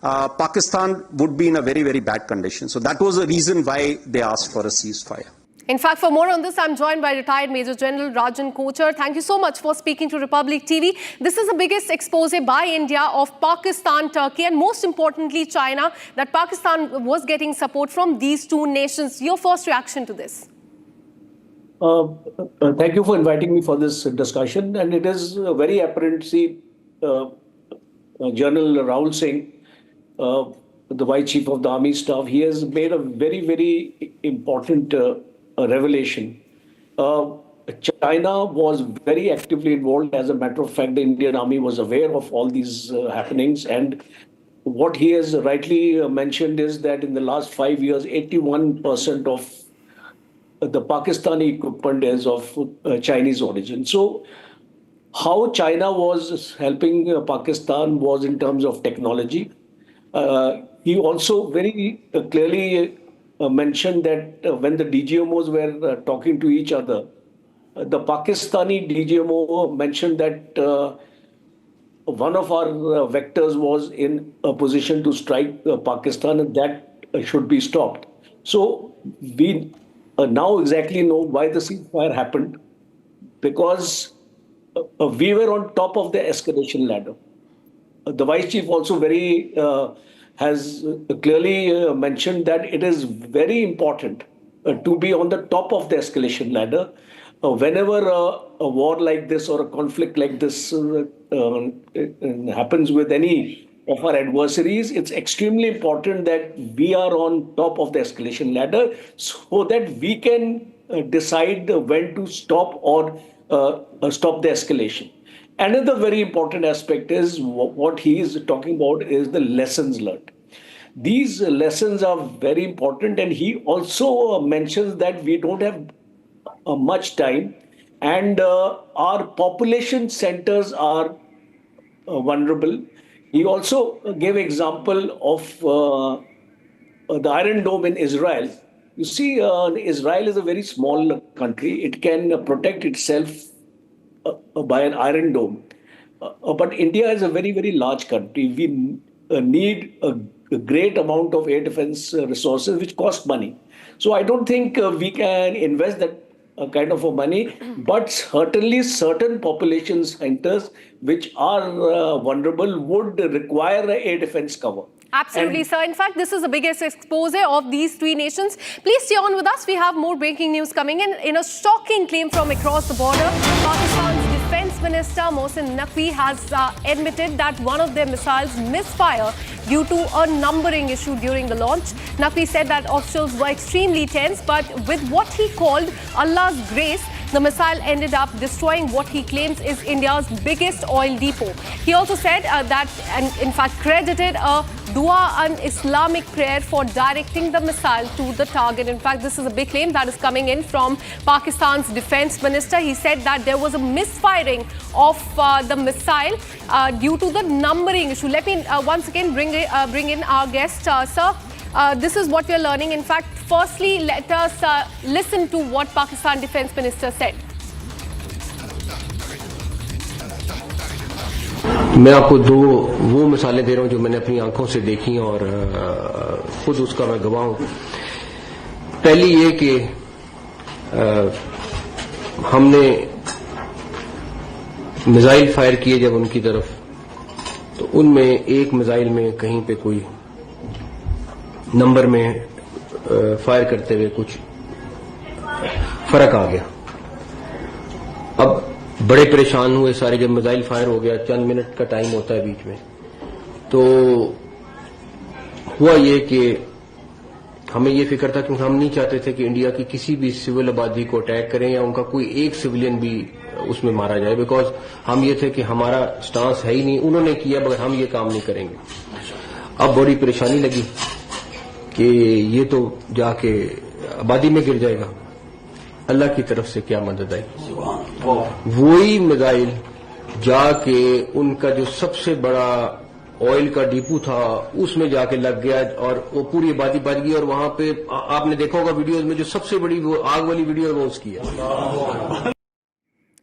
Pakistan would be in a very, very bad condition. So that was the reason why they asked for a ceasefire. In fact, for more on this, I'm joined by retired Major General Rajan Kochar. Thank you so much for speaking to Republic TV. This is the biggest expose by India of Pakistan, Turkey, and most importantly, China, that Pakistan was getting support from these two nations. Your first reaction to this? Thank you for inviting me for this discussion. And it is very apparent, General Rahul Singh, the Vice Chief of the Army Staff, he has made a very, very important revelation. China was very actively involved. As a matter of fact, the Indian Army was aware of all these happenings. And what he has rightly mentioned is that in the last 5 years, 81% of the Pakistani equipment is of Chinese origin. So how China was helping Pakistan was in terms of technology. He also very clearly mentioned that when the DGMOs were talking to each other, the Pakistani DGMO mentioned that one of our vectors was in a position to strike Pakistan, and that should be stopped. So we now exactly know why the ceasefire happened, because we were on top of the escalation ladder. The Vice Chief also has clearly mentioned that it is very important to be on the top of the escalation ladder. Whenever a war like this or a conflict like this happens with any of our adversaries, it's extremely important that we are on top of the escalation ladder so that we can decide when to stop or stop the escalation. Another very important aspect is what he is talking about is the lessons learned. These lessons are very important, and he also mentions that we don't have much time, and our population centers are vulnerable. He also gave example of the Iron Dome in Israel. You see, Israel is a very small country. It can protect itself by an Iron Dome. But India is a very, very large country. We need a great amount of air defense resources, which cost money. So I don't think we can invest that kind of money, but certainly certain population centers which are vulnerable would require air defense cover. Absolutely, sir. In fact, this is the biggest expose of these three nations. Please stay on with us. We have more breaking news coming in. In a shocking claim from across the border, Pakistan's Defense Minister Mohsin Naqvi has admitted that one of their missiles misfired due to a numbering issue during the launch. Naqvi said that officials were extremely tense, but with what he called Allah's grace, the missile ended up destroying what he claims is India's biggest oil depot. He also said that, and in fact credited a dua, an Islamic prayer for directing the missile to the target. In fact, this is a big claim that is coming in from Pakistan's defense minister. He said that there was a misfiring of the missile due to the numbering issue. Let me once again bring in our guest, sir. This is what we are learning. In fact, firstly, let us listen to what Pakistan defense minister said. मैं आपको दो वो मिसालें दे रहा हूं जो मैंने अपनी आंखों से देखी और खुद उसका मैं गवाह हूं। पहली ये कि हमने मिसाइल फायर किए जब उनकी तरफ, तो उनमें एक मिसाइल में कहीं पे कोई नंबर में फायर करते हुए कुछ फर्क आ गया। अब बड़े परेशान हुए सारे, जब मिसाइल फायर हो गया, चंद मिनट का टाइम होता है बीच में, तो हुआ ये कि हमें ये फिक्र था, क्योंकि हम नहीं चाहते थे कि इंडिया की किसी भी सिविल आबादी को अटैक करें या उनका कोई एक सिविलियन भी उसमें मारा जाए, बिकॉज हम ये थे कि हमारा स्टांस है ही नहीं, उन्होंने किया मगर हम ये काम नहीं करेंगे। अब बड़ी परेशानी लगी कि ये तो जाके आबादी में गिर जाएगा, अल्लाह की तरफ से क्या मदद आई। वही मिसाइल जाके उनका जो सबसे बड़ा ऑयल का डिपो था उसमें जाके लग गया और वो पूरी आबादी बच गई। और वहां पे आपने देखा होगा वीडियोस में, जो सबसे बड़ी वो आग वाली वीडियो है वो उसकी है।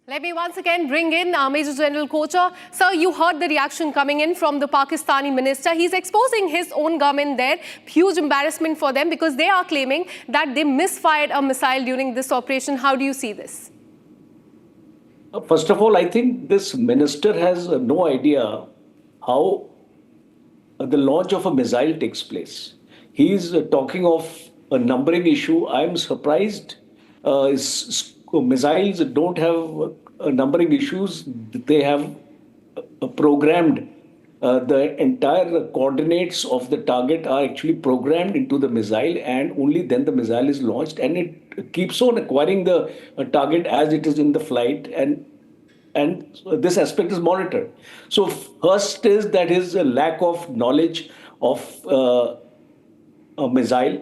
Let me once again bring in Major General Kocha. Sir, you heard the reaction coming in from the Pakistani minister. He's exposing his own government there. Huge embarrassment for them because they are claiming that they misfired a missile during this operation. How do you see this? First of all, I think this minister has no idea how the launch of a missile takes place. He's talking of a numbering issue. I'm surprised. Missiles don't have numbering issues. They have programmed the entire coordinates of the target are actually programmed into the missile, and only then the missile is launched, and it keeps on acquiring the target as it is in the flight, and this aspect is monitored. So first is that his lack of knowledge of a missile.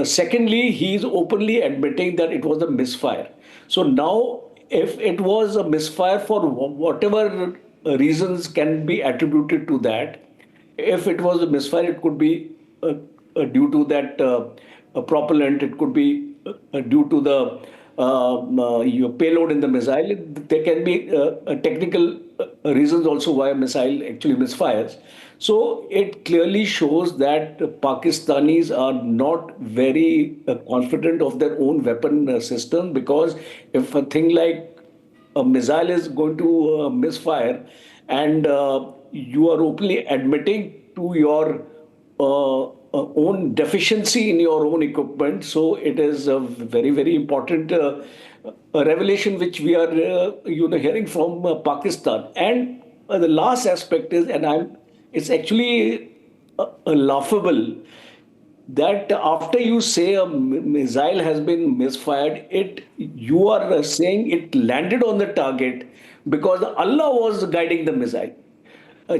Secondly, he is openly admitting that it was a misfire. So now, if it was a misfire for whatever reasons can be attributed to that, if it was a misfire, it could be due to that propellant, it could be due to the your payload in the missile. There can be technical reasons also why a missile actually misfires. So it clearly shows that Pakistanis are not very confident of their own weapon system, because if a thing like a missile is going to misfire and you are openly admitting to your own deficiency in your own equipment, so it is a very, very important revelation which we are hearing from Pakistan. And the last aspect is, it's actually laughable that after you say a missile has been misfired, you are saying it landed on the target because Allah was guiding the missile.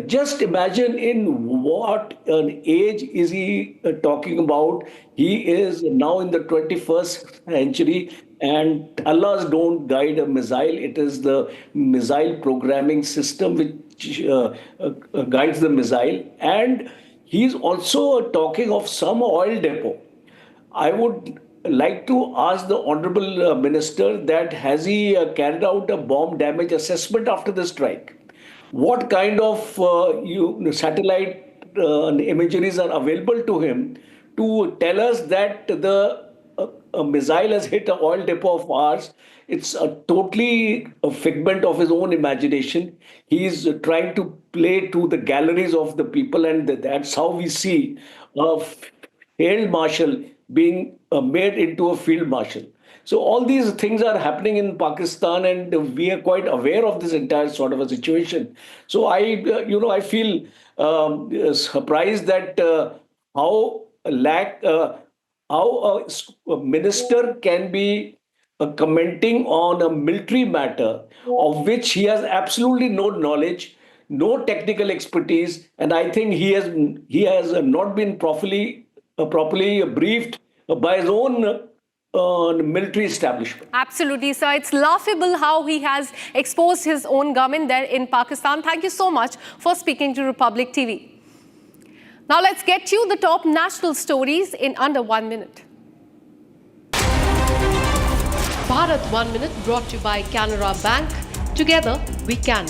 Just imagine in what an age is he talking about. He is now in the 21st century, and Allahs don't guide a missile. It is the missile programming system which guides the missile. And he's also talking of some oil depot. I would like to ask the Honorable Minister that has he carried out a bomb damage assessment after the strike? What kind of satellite imageries are available to him to tell us that the missile has hit an oil depot of ours? It's totally a figment of his own imagination. He is trying to play to the galleries of the people, and that's how we see a field marshal being made into a field marshal. So all these things are happening in Pakistan, and we are quite aware of this entire sort of a situation. So I feel surprised that how a minister can be commenting on a military matter of which he has absolutely no knowledge. no technical expertise, and I think he has not been properly briefed by his own military establishment. Absolutely, sir. It's laughable how he has exposed his own government there in Pakistan. Thank you so much for speaking to Republic TV. Now let's get you the top national stories in under 1 minute. Bharat 1 Minute brought to you by Canara Bank. Together we can.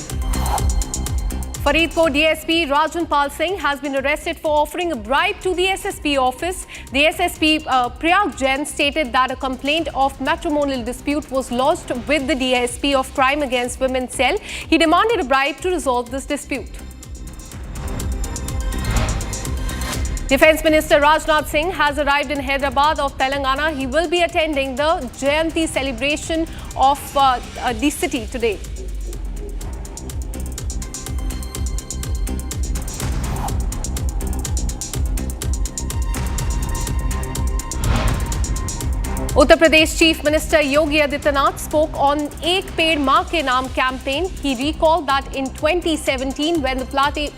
Faridkot DSP Rajanpal Singh has been arrested for offering a bribe to the SSP office. The SSP Priyag Jain stated that a complaint of matrimonial dispute was lodged with the DSP of Crime Against Women cell. He demanded a bribe to resolve this dispute. Defence Minister Rajnath Singh has arrived in Hyderabad of Telangana. He will be attending the Jayanti celebration of the city today. Uttar Pradesh Chief Minister Yogi Adityanath spoke on Ek Ped Maa Ke Naam campaign. He recalled that in 2017, when the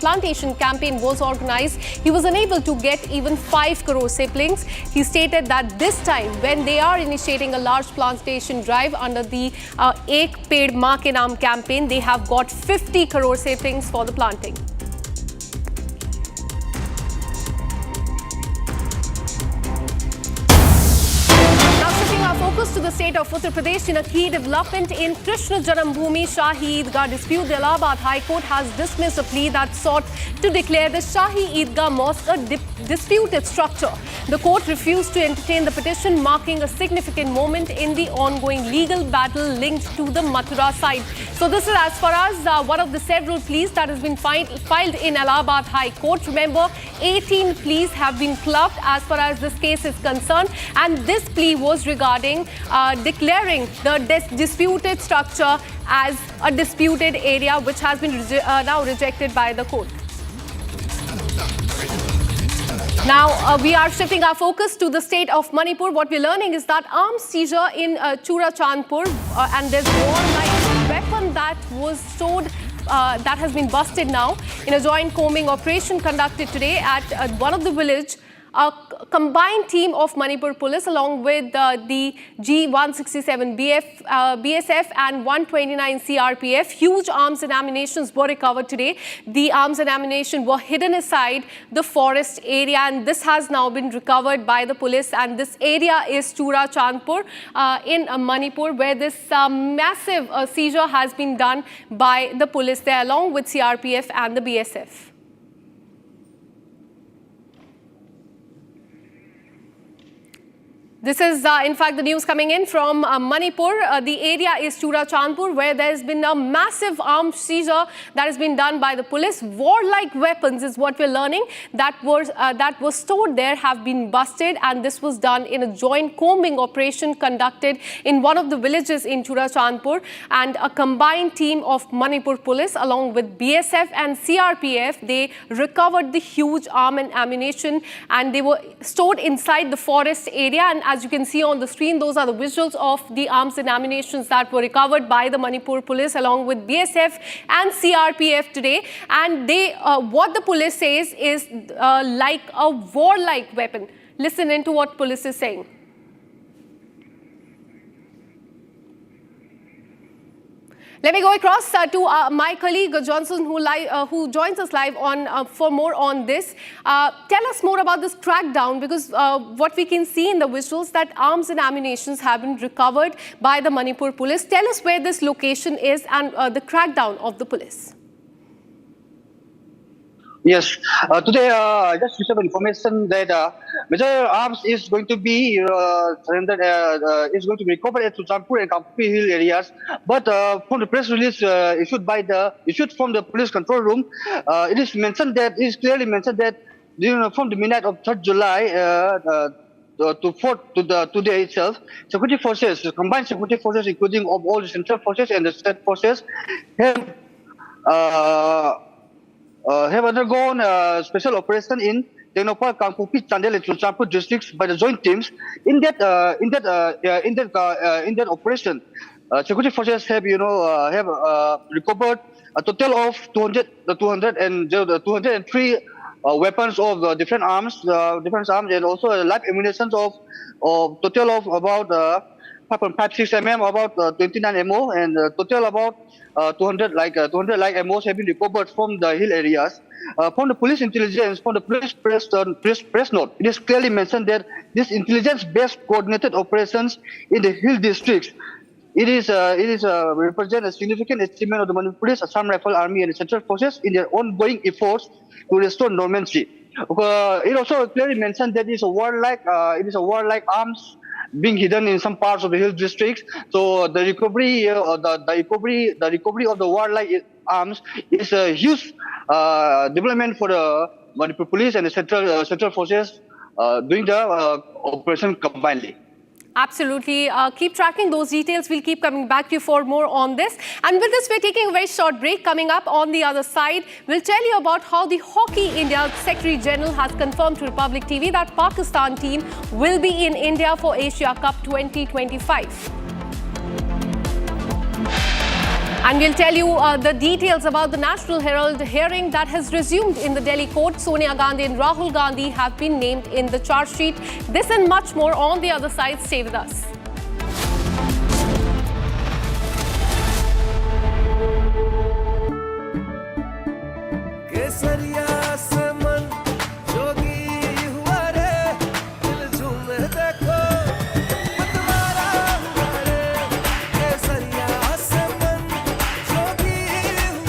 plantation campaign was organized, he was unable to get even 5 crore saplings. He stated that this time, when they are initiating a large plantation drive under the Ek Ped Maa Ke Naam campaign, they have got 50 crore saplings for the planting. Focus to the state of Uttar Pradesh in a key development in Krishna Janambhoomi Shahi Eidgah dispute. The Allahabad High Court has dismissed a plea that sought to declare the Shahi Eidgah Mosque a disputed structure. The court refused to entertain the petition, marking a significant moment in the ongoing legal battle linked to the Mathura site. So this is as far as one of the several pleas that has been filed in Allahabad High Court. Remember, 18 pleas have been clubbed as far as this case is concerned, and this plea was regarding declaring the disputed structure as a disputed area, which has been now rejected by the court. Now, we are shifting our focus to the state of Manipur. What we're learning is that arms seizure in Churachandpur and there's war-like weapon that was stored that has been busted now in a joint combing operation conducted today at one of the village. A combined team of Manipur police along with the G167 BSF and 129 CRPF, huge arms and ammunition were recovered today. The arms and ammunition were hidden inside the forest area, and this has now been recovered by the police. And this area is Churachandpur in Manipur, where this massive seizure has been done by the police there along with CRPF and the BSF. This is, in fact, the news coming in from Manipur. The area is Churachandpur, where there has been a massive arms seizure that has been done by the police. Warlike weapons is what we're learning that was stored there have been busted, and this was done in a joint combing operation conducted in one of the villages in Churachandpur. And a combined team of Manipur police along with BSF and CRPF, they recovered the huge arm and ammunition, and they were stored inside the forest area. And as you can see on the screen, those are the visuals of the arms and ammunition that were recovered by the Manipur police along with BSF and CRPF today. And they, what the police says is like a warlike weapon. Listen into what police is saying. Let me go across to my colleague Johnson, who joins us live on for more on this. Tell us more about this crackdown, because what we can see in the visuals that arms and ammunition have been recovered by the Manipur police. Tell us where this location is and the crackdown of the police. Yes, today I just received information that major arms is going to be surrendered, is going to be recovered at Churachandpur and Kampi Hill areas. But from the press release issued from the police control room, it is clearly mentioned that from the midnight of 3rd July to today itself, security forces, combined security forces, including of all the central forces and the state forces, have undergone a special operation in Tenopal, Kangkupi, Chandel, and Churachandpur districts by the joint teams. In that operation, security forces have recovered a total of 203 weapons of different arms, and also live ammunition of total of about 5.56 mm, about 29 ammo, and total about 200 like ammos have been recovered from the hill areas. From the police intelligence, from the police press note, it is clearly mentioned that this intelligence-based coordinated operations in the hill districts, it is represent a significant achievement of the Manipur Police, Assam Rifle Army, and the Central Forces in their ongoing efforts to restore normalcy. It also clearly mentioned that it is a warlike arms being hidden in some parts of the hill districts. So the recovery, the recovery of the warlike arms is a huge development for the Manipur Police and the Central Forces doing the operation combinedly. Absolutely. Keep tracking those details. We'll keep coming back to you for more on this. And with this, we're taking a very short break. Coming up on the other side, we'll tell you about how the Hockey India Secretary General has confirmed to Republic TV that Pakistan team will be in India for Asia Cup 2025. And we'll tell you the details about the National Herald hearing that has resumed in the Delhi court. Sonia Gandhi and Rahul Gandhi have been named in the charge sheet. This and much more on the other side. Stay with us.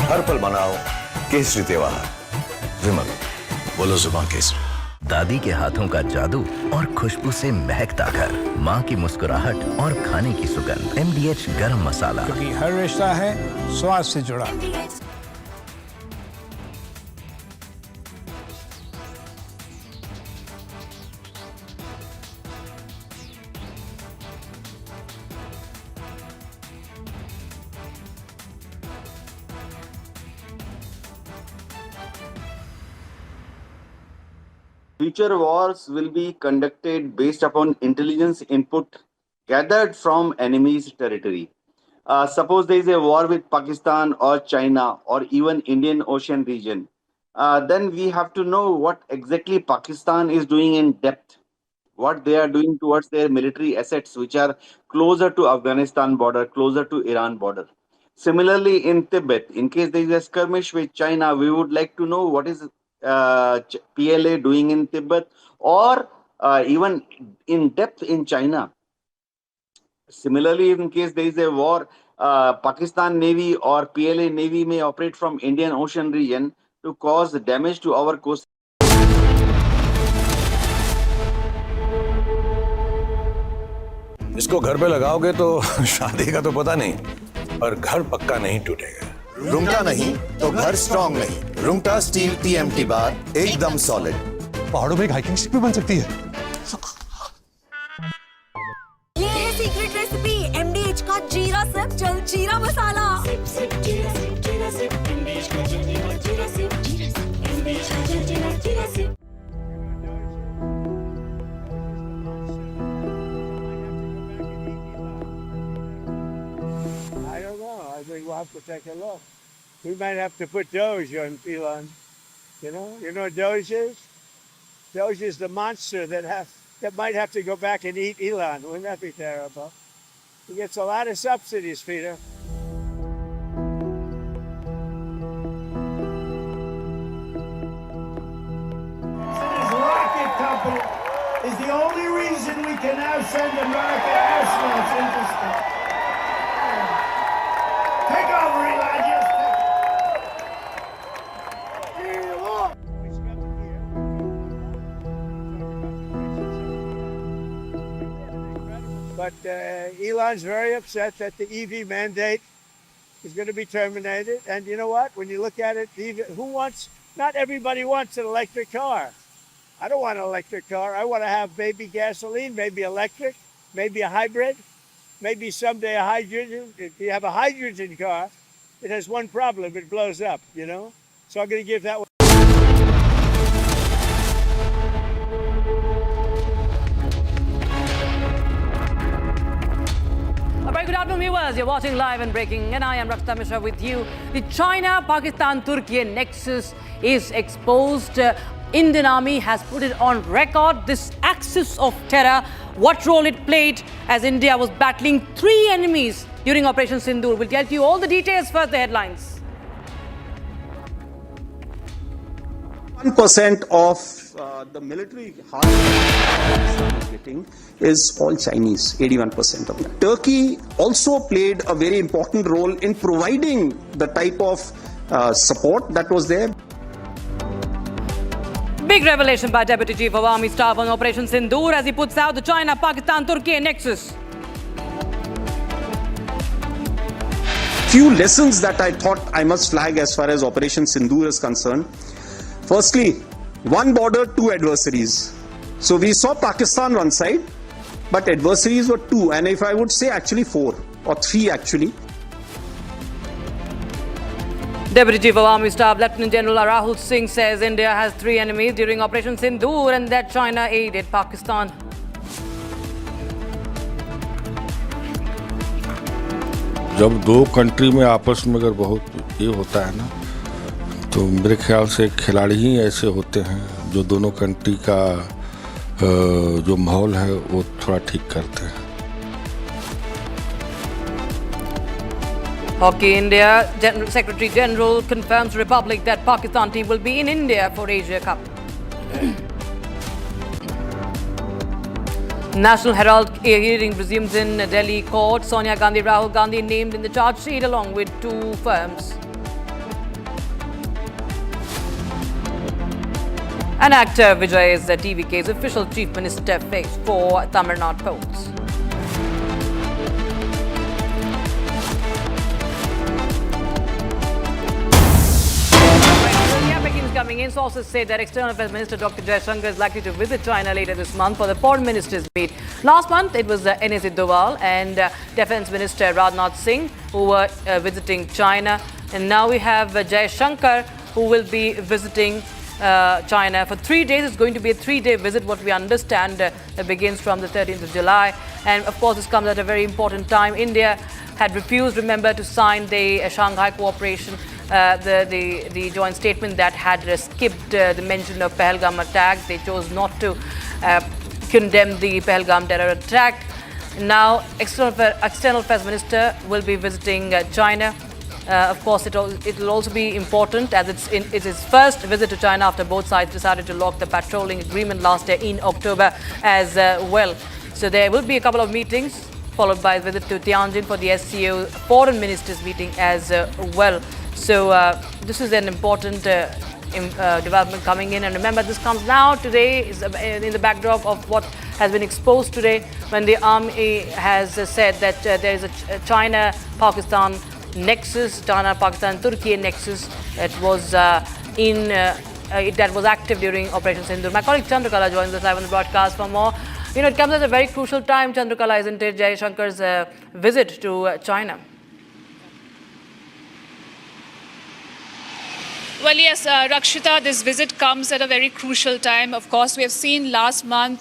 हर पल मनाओ केसरी त्योहार विमल बोलो जुबां केसरी। दादी के हाथों का जादू और खुशबू से महकता घर, माँ की मुस्कुराहट और खाने की सुगंध, MDH गरम मसाला, क्योंकि हर रिश्ता है स्वाद से जुड़ा। Future wars will be conducted based upon intelligence input gathered from enemy's territory. Suppose there is a war with Pakistan or China or even Indian Ocean region, then we have to know what exactly Pakistan is doing in depth, what they are doing towards their military assets, which are closer to Afghanistan border, closer to Iran border. Similarly, in Tibet, in case there is a skirmish with China, we would like to know what is PLA doing in Tibet or even in depth in China. Similarly, in case there is a war, Pakistan Navy or PLA Navy may operate from Indian Ocean region to cause damage to our coast. इसको घर पे लगाओगे तो शादी का तो पता नहीं, पर घर पक्का नहीं टूटेगा। रुंगटा नहीं तो घर स्ट्रॉन्ग नहीं। रुंगटा स्टील TMT बार एकदम सॉलिड। पहाड़ों में एक हाइकिंग स्टिक भी बन सकती है। ये है सीक्रेट रेसिपी MDH का जीरा सिप जल जीरा मसाला। I don't know. I think we'll have to take a look. We might have to put Doge on Elon. You know what Doge is? Doge is the monster that might have to go back and eat Elon. Wouldn't that be terrible? He gets a lot of subsidies, Peter. His rocket company is the only reason we can now send American astronauts into space. Take over, Elon. Yes, But Elon's very upset that the EV mandate is going to be terminated. And you know what? When you look at it, not everybody wants an electric car. I don't want an electric car. I want to have maybe gasoline, maybe electric, maybe a hybrid, maybe someday a hydrogen. If you have a hydrogen car, it has one problem. It blows up, So I'm going to give that one. All right, good afternoon, viewers. viewers, you're watching live and breaking, and I am Rakshita Mishra with you. The China-Pakistan-Turkey nexus is exposed. Indian Army has put it on record, this axis of terror, what role it played as India was battling 3 enemies during Operation Sindoor. We'll tell you all the details. First, the headlines. 1% of the military hardware getting is all Chinese, 81% of that. Turkey also played a very important role in providing the type of support that was there. Big revelation by Deputy Chief of Army Staff on Operation Sindoor as he puts out the China-Pakistan-Turkey nexus. Few lessons that I thought I must flag as far as Operation Sindoor is concerned. Firstly, one border, 2 adversaries. So we saw Pakistan one side, but adversaries were 2, and if I would say actually 4 or 3 actually. Deputy Chief of Army Staff Lieutenant General Rahul Singh says India has 3 enemies during Operation Sindoor and that China aided Pakistan. जब 2 country में आपस में अगर बहुत ये होता है ना, तो मेरे ख्याल से खिलाड़ी ही ऐसे होते हैं जो दोनों कंट्री का जो माहौल है वो थोड़ा ठीक करते हैं. Hockey India Secretary General confirms to Republic that Pakistan team will be in India for Asia Cup. National Herald hearing resumes in Delhi court. Sonia Gandhi, Rahul Gandhi named in the charge sheet along with 2 firms. An actor Vijay is the TVK's official chief minister face for Tamil Nadu polls. Coming in, sources say that External Affairs Minister Dr. Jaishankar is likely to visit China later this month for the foreign ministers meet. Last month, it was Aide Doval and Defence Minister Rajnath Singh who were visiting China. And now we have Jaishankar who will be visiting China for 3 days. It's going to be a 3-day visit, what we understand, that begins from the 13th of July. And of course, this comes at a very important time. India had refused, remember, to sign the Shanghai Cooperation, the joint statement that had skipped the mention of Pahalgam attack. They chose not to condemn the Pahalgam terror attack. Now, External Affairs Minister will be visiting China. Of course, it will also be important as it's his first visit to China after both sides decided to lock the patrolling agreement last year in October as well. So there will be a couple of meetings, followed by a visit to Tianjin for the SCO foreign ministers meeting as well. So this is an important development coming in. And remember, this comes now today is in the backdrop of what has been exposed today when the army has said that there is a China-Pakistan nexus, China-Pakistan-Turkey nexus that was that was active during Operation Sindoor. My colleague Chandrakala joins us live on the broadcast for more. You know, it comes at a very crucial time, Chandrakala, isn't it, Jaishankar's visit to China? Well, yes, Rakshita, this visit comes at a very crucial time. Of course, we have seen last month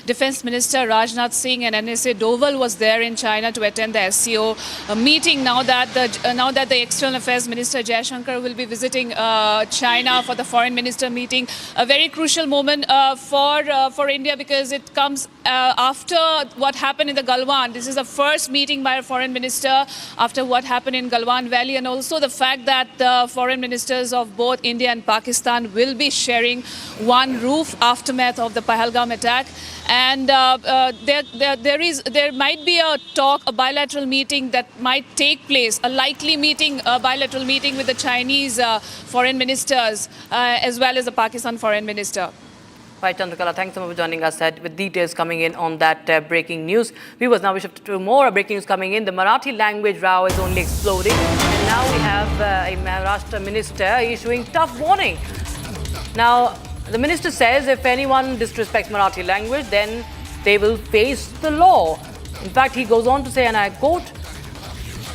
Defence Minister Rajnath Singh and NSA Doval was there in China to attend the SCO meeting. Now that the External Affairs Minister Jaishankar will be visiting China for the Foreign Minister meeting, a very crucial moment for India because it comes after what happened in the Galwan. This is the first meeting by a Foreign Minister after what happened in Galwan Valley, and also the fact that the Foreign Ministers of both India and Pakistan will be sharing one roof aftermath of the Pahalgam attack. And there might be a bilateral meeting that might take place, a likely meeting, a bilateral meeting with the Chinese foreign ministers as well as the Pakistan foreign minister. Right, Chandrakala, thanks so much for joining us with details coming in on that breaking news. Viewers, now we shift to more breaking news coming in. The Marathi language row is only exploding. And now we have a Maharashtra minister issuing tough warning. Now, the minister says if anyone disrespects Marathi language, then they will face the law. In fact, he goes on to say, and I quote,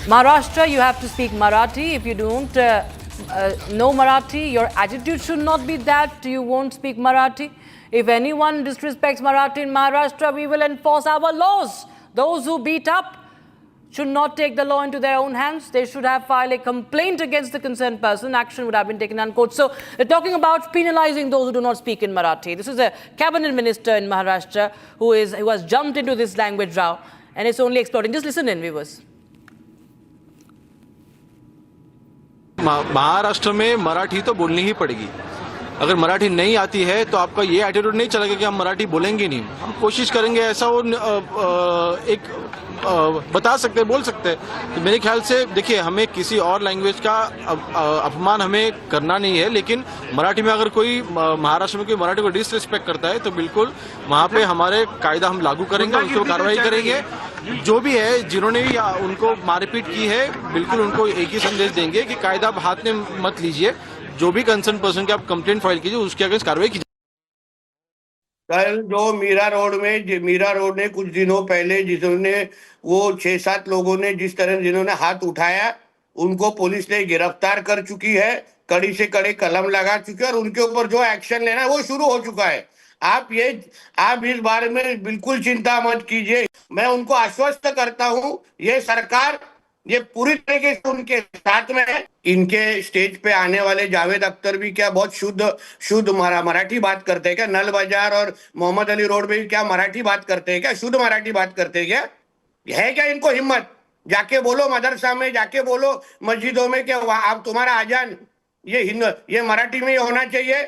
Maharashtra, you have to speak Marathi. If you don't know Marathi, your attitude should not be that you won't speak Marathi. If anyone disrespects Marathi in Maharashtra, we will enforce our laws. Those who beat up should not take the law into their own hands. They should have filed a complaint against the concerned person. Action would have been taken, unquote. So they're talking about penalizing those who do not speak in Marathi. This is a cabinet minister in Maharashtra who has jumped into this language row, and it's only exploding. Just listen in, viewers. Maharashtra में मराठी तो बोलनी ही पड़ेगी. अगर मराठी नहीं आती है तो आपका ये एटीट्यूड नहीं चलेगा कि हम मराठी बोलेंगे नहीं. हम कोशिश करेंगे ऐसा वो एक बता सकते हैं, बोल सकते हैं. मेरे ख्याल से देखिए, हमें किसी और लैंग्वेज का अपमान हमें करना नहीं है, लेकिन मराठी में अगर कोई महाराष्ट्र में कोई मराठी को डिसरिस्पेक्ट करता है तो बिल्कुल वहाँ पे हमारे कायदा हम लागू करेंगे, उसको कार्रवाई करेंगे. जो भी है, जिन्होंने भी उनको मारपीट की है, बिल्कुल उनको एक ही संदेश देंगे कि कायदा आप हाथ में मत लीजिए. जो भी कंसर्न पर्सन की आप कंप्लेंट फाइल कीजिए, उसके अगेंस्ट कार्रवाई कीजिए. कल जो मीरा रोड ने कुछ दिनों पहले जिन्होंने वो 6-7 लोगों ने जिन्होंने हाथ उठाया, उनको पुलिस ने गिरफ्तार कर चुकी है, कड़ी से कड़े कलम लगा चुकी है और उनके ऊपर जो एक्शन लेना है वो शुरू हो चुका है. आप इस बारे में बिल्कुल चिंता मत कीजिए. मैं उनको आश्वस्त करता हूं, ये सरकार ये पूरी तरीके से उनके साथ में है. इनके स्टेज पे आने वाले जावेद अख्तर भी क्या बहुत शुद्ध मराठी बात करते हैं क्या? नल बाजार और मोहम्मद अली रोड में क्या मराठी बात करते हैं क्या? शुद्ध मराठी बात करते हैं क्या? है क्या इनको हिम्मत? जाके बोलो मदरसा में, जाके बोलो मस्जिदों में, क्या आप तुम्हारा आजान ये मराठी में होना चाहिए?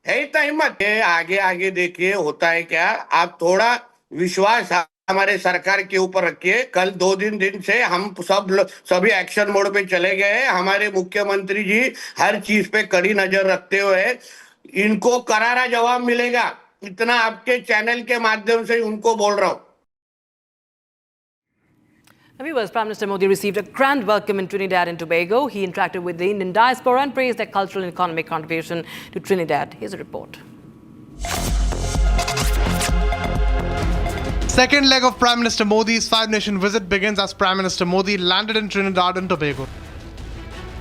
है इतना हिम्मत? आगे देखिए होता है क्या. आप थोड़ा विश्वास हमारे सरकार के ऊपर रखिए. कल 2 दिन से हम सभी एक्शन मोड पे चले गए. हमारे मुख्यमंत्री जी हर चीज पे कड़ी नजर रखते हुए इनको करारा जवाब मिलेगा. इतना आपके चैनल के माध्यम से उनको बोल रहा हूं. Viewers, Prime Minister Modi received a grand welcome in Trinidad and Tobago. He interacted with the Indian diaspora and praised their cultural and economic contribution to Trinidad. Here's a report. Second leg of Prime Minister Modi's 5-nation visit begins as Prime Minister Modi landed in Trinidad and Tobago.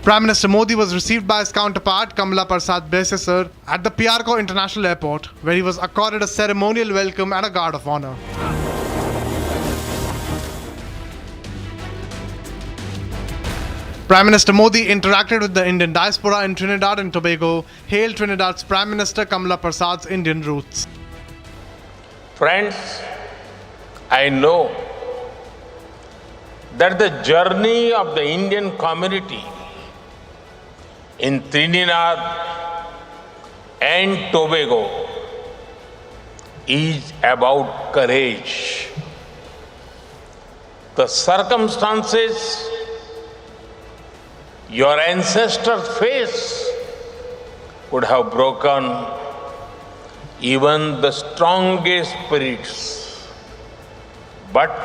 Prime Minister Modi was received by his counterpart Kamala Prasad Besesar at the Piarco International Airport, where he was accorded a ceremonial welcome and a guard of honor. Prime Minister Modi interacted with the Indian diaspora in Trinidad and Tobago, hailed Trinidad's Prime Minister Kamala Prasad's Indian roots. Friends, I know that the journey of the Indian community in Trinidad and Tobago is about courage. The circumstances your ancestors faced would have broken even the strongest spirits. But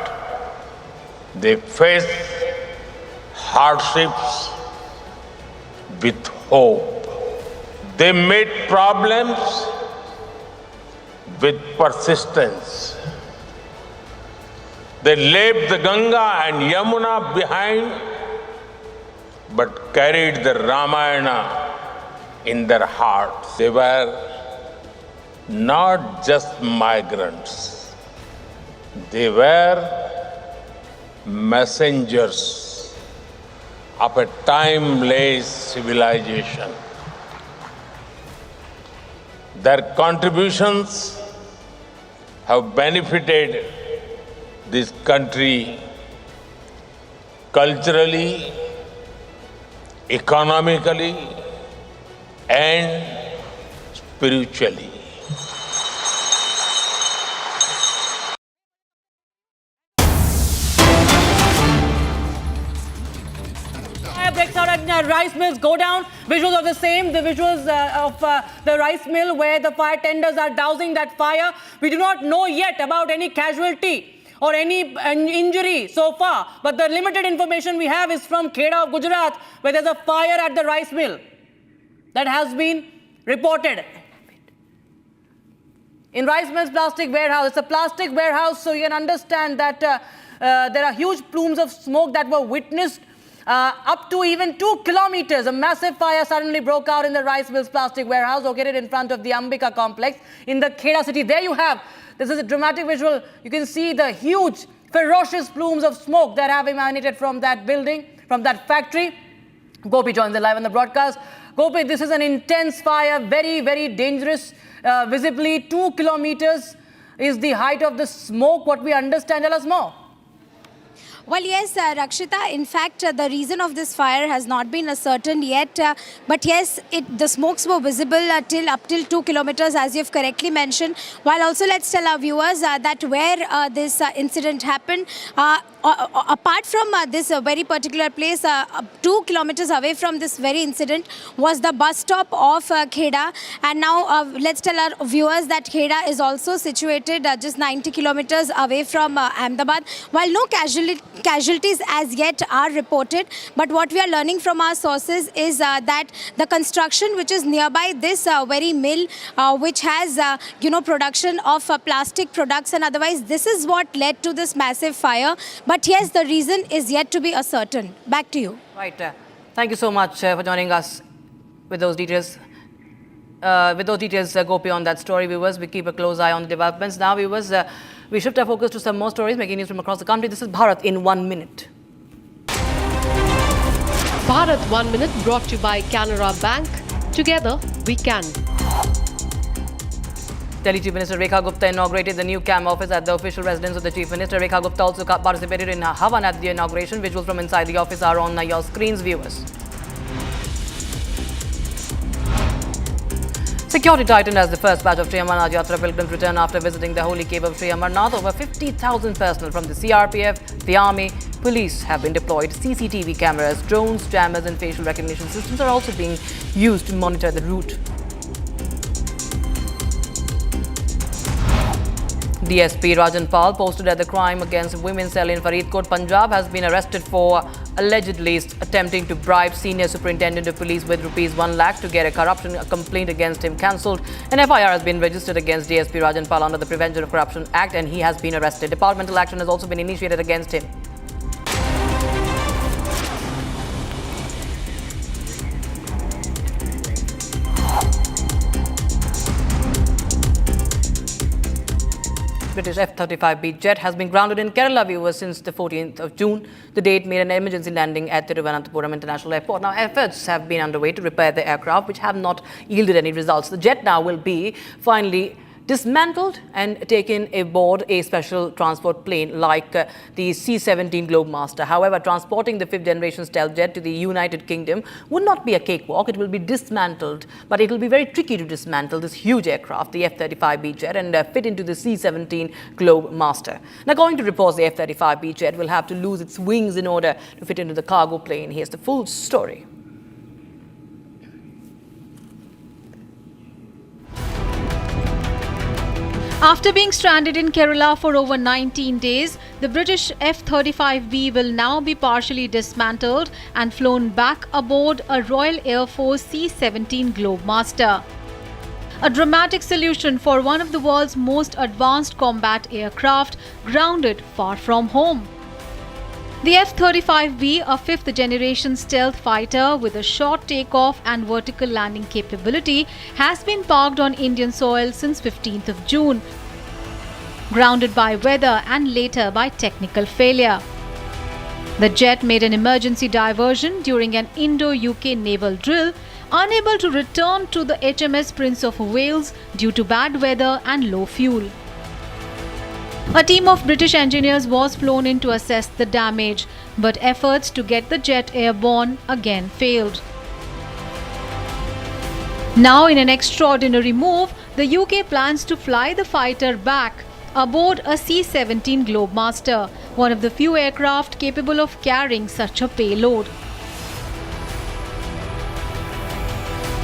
they faced hardships with hope. They met problems with persistence. They left the Ganga and Yamuna behind, but carried the Ramayana in their hearts. They were not just migrants. They were messengers of a timeless civilization. Their contributions have benefited this country culturally, economically, and spiritually. Breaks out at rice mills go down. Visuals of the same, the visuals of the rice mill where the fire tenders are dousing that fire. We do not know yet about any casualty or any injury so far, but the limited information we have is from Kheda of Gujarat, where there's a fire at the rice mill that has been reported. In rice mill's plastic warehouse, it's a plastic warehouse, so you can understand that there are huge plumes of smoke that were witnessed up to even 2 kilometers. A massive fire suddenly broke out in the rice mill's plastic warehouse located in front of the Ambika complex in the Kheda city. There you have, this is a dramatic visual. You can see the huge ferocious plumes of smoke that have emanated from that building, from that factory. Gopi joins us live on the broadcast. Gopi, this is an intense fire, very, very dangerous. Visibly 2 kilometers is the height of the smoke. What we understand, tell us more. Well, yes, Rakshita, in fact, the reason of this fire has not been ascertained yet. But yes, the smokes were visible up till 2 kilometers, as you've correctly mentioned. While also, let's tell our viewers that where this incident happened, apart from this very particular place, 2 kilometers away from this very incident was the bus stop of Kheda. And now let's tell our viewers that Kheda is also situated just 90 kilometers away from Ahmedabad. While no casualties as yet are reported, but what we are learning from our sources is that the construction which is nearby this very mill, which has production of plastic products and otherwise, this is what led to this massive fire. But yes, the reason is yet to be ascertained. Back to you. Right. Thank you so much for joining us with those details. Gopi, on that story. Viewers, we keep a close eye on the developments. Now, viewers, we shift our focus to some more stories making news from across the country. This is Bharat in 1 minute. Bharat 1 minute brought to you by Canara Bank. Together, we can. Delhi Chief Minister Rekha Gupta inaugurated the new CAM office at the official residence of the Chief Minister. Rekha Gupta also participated in Havan at the inauguration. Visuals from inside the office are on your screens, viewers. Security tightened as the first batch of Sri Amarnath Yatra pilgrims return after visiting the holy cave of Sri Amarnath. Over 50,000 personnel from the CRPF, the Army, police have been deployed. CCTV cameras, drones, jammers and facial recognition systems are also being used to monitor the route. DSP Rajan Pal, posted at the crime against women cell in Faridkot, Punjab, has been arrested for allegedly attempting to bribe senior superintendent of police with ₹1 lakh to get a corruption complaint against him cancelled. An FIR has been registered against DSP Rajan Pal under the Prevention of Corruption Act and he has been arrested. Departmental action has also been initiated against him. British F-35B jet has been grounded in Kerala, viewers, since the 14th of June. The date made an emergency landing at Thiruvananthapuram International Airport. Now, efforts have been underway to repair the aircraft, which have not yielded any results. The jet now will be finally dismantled and taken aboard a special transport plane like the C-17 Globemaster. However, transporting the 5th generation stealth jet to the United Kingdom would not be a cakewalk. It will be dismantled, but it will be very tricky to dismantle this huge aircraft, the F-35B jet, and fit into the C-17 Globemaster. Now, according to reports, the F-35B jet will have to lose its wings in order to fit into the cargo plane. Here's the full story. After being stranded in Kerala for over 19 days, the British F-35B will now be partially dismantled and flown back aboard a Royal Air Force C-17 Globemaster. A dramatic solution for one of the world's most advanced combat aircraft grounded far from home. The F-35B, a 5th generation stealth fighter with a short takeoff and vertical landing capability, has been parked on Indian soil since 15th of June, grounded by weather and later by technical failure. The jet made an emergency diversion during an Indo-UK naval drill, unable to return to the HMS Prince of Wales due to bad weather and low fuel. A team of British engineers was flown in to assess the damage, but efforts to get the jet airborne again failed. Now, in an extraordinary move, the UK plans to fly the fighter back aboard a C-17 Globemaster, one of the few aircraft capable of carrying such a payload.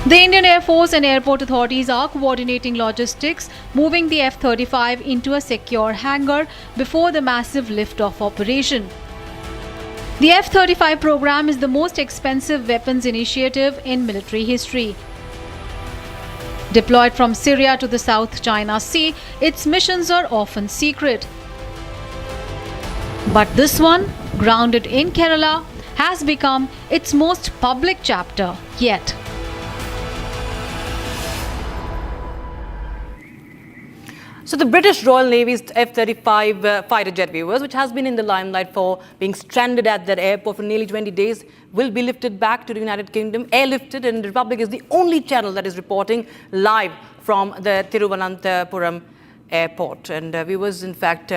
The Indian Air Force and airport authorities are coordinating logistics, moving the F-35 into a secure hangar before the massive lift-off operation. The F-35 program is the most expensive weapons initiative in military history. Deployed from Syria to the South China Sea, its missions are often secret. But this one, grounded in Kerala, has become its most public chapter yet. So the British Royal Navy's F-35 fighter jet, viewers, which has been in the limelight for being stranded at that airport for nearly 20 days, will be lifted back to the United Kingdom, airlifted, and the Republic is the only channel that is reporting live from the Thiruvananthapuram airport. And viewers, in fact,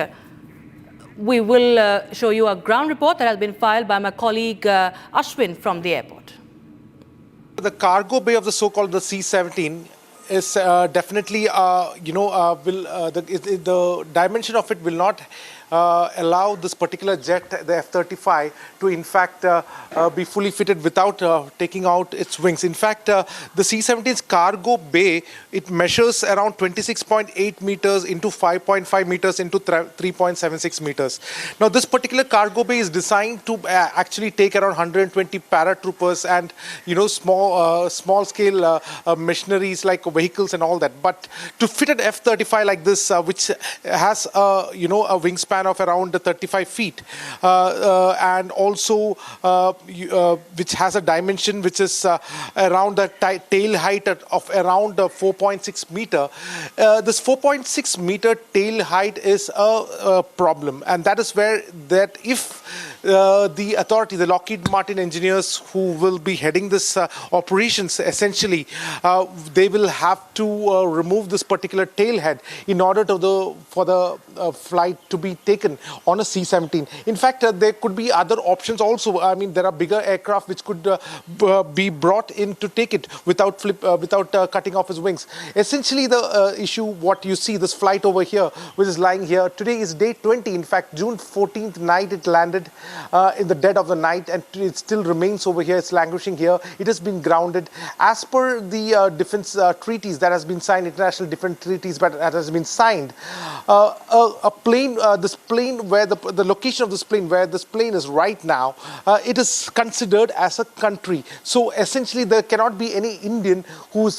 we will show you a ground report that has been filed by my colleague Ashwin from the airport. The cargo bay of the so-called the C-17 is definitely, the dimension of it will not allow this particular jet, the F-35, to in fact be fully fitted without taking out its wings. In fact, the C-17's cargo bay, it measures around 26.8 meters into 5.5 meters into 3.76 meters. Now, this particular cargo bay is designed to actually take around 120 paratroopers and, small-scale machineries like vehicles and all that. But to fit an F-35 like this, which has, a wingspan of around 35 feet and also which has a dimension which is around the tail height of around 4.6 meter. This 4.6 meter tail height is a problem, and that is where that if the authority, the Lockheed Martin engineers who will be heading this operations, essentially, they will have to remove this particular tail head in order for the flight to be taken on a C-17. In fact, there could be other options also. I mean, there are bigger aircraft which could be brought in to take it without cutting off his wings. Essentially, the issue, what you see, this flight over here, which is lying here, today is day 20. In fact, June 14th night it landed in the dead of the night, and it still remains over here. It's languishing here. It has been grounded. As per the defense treaties that has been signed, international defense treaties that has been signed, this plane where the location of this plane, where this plane is right now, it is considered as a country. So essentially, there cannot be any Indian who's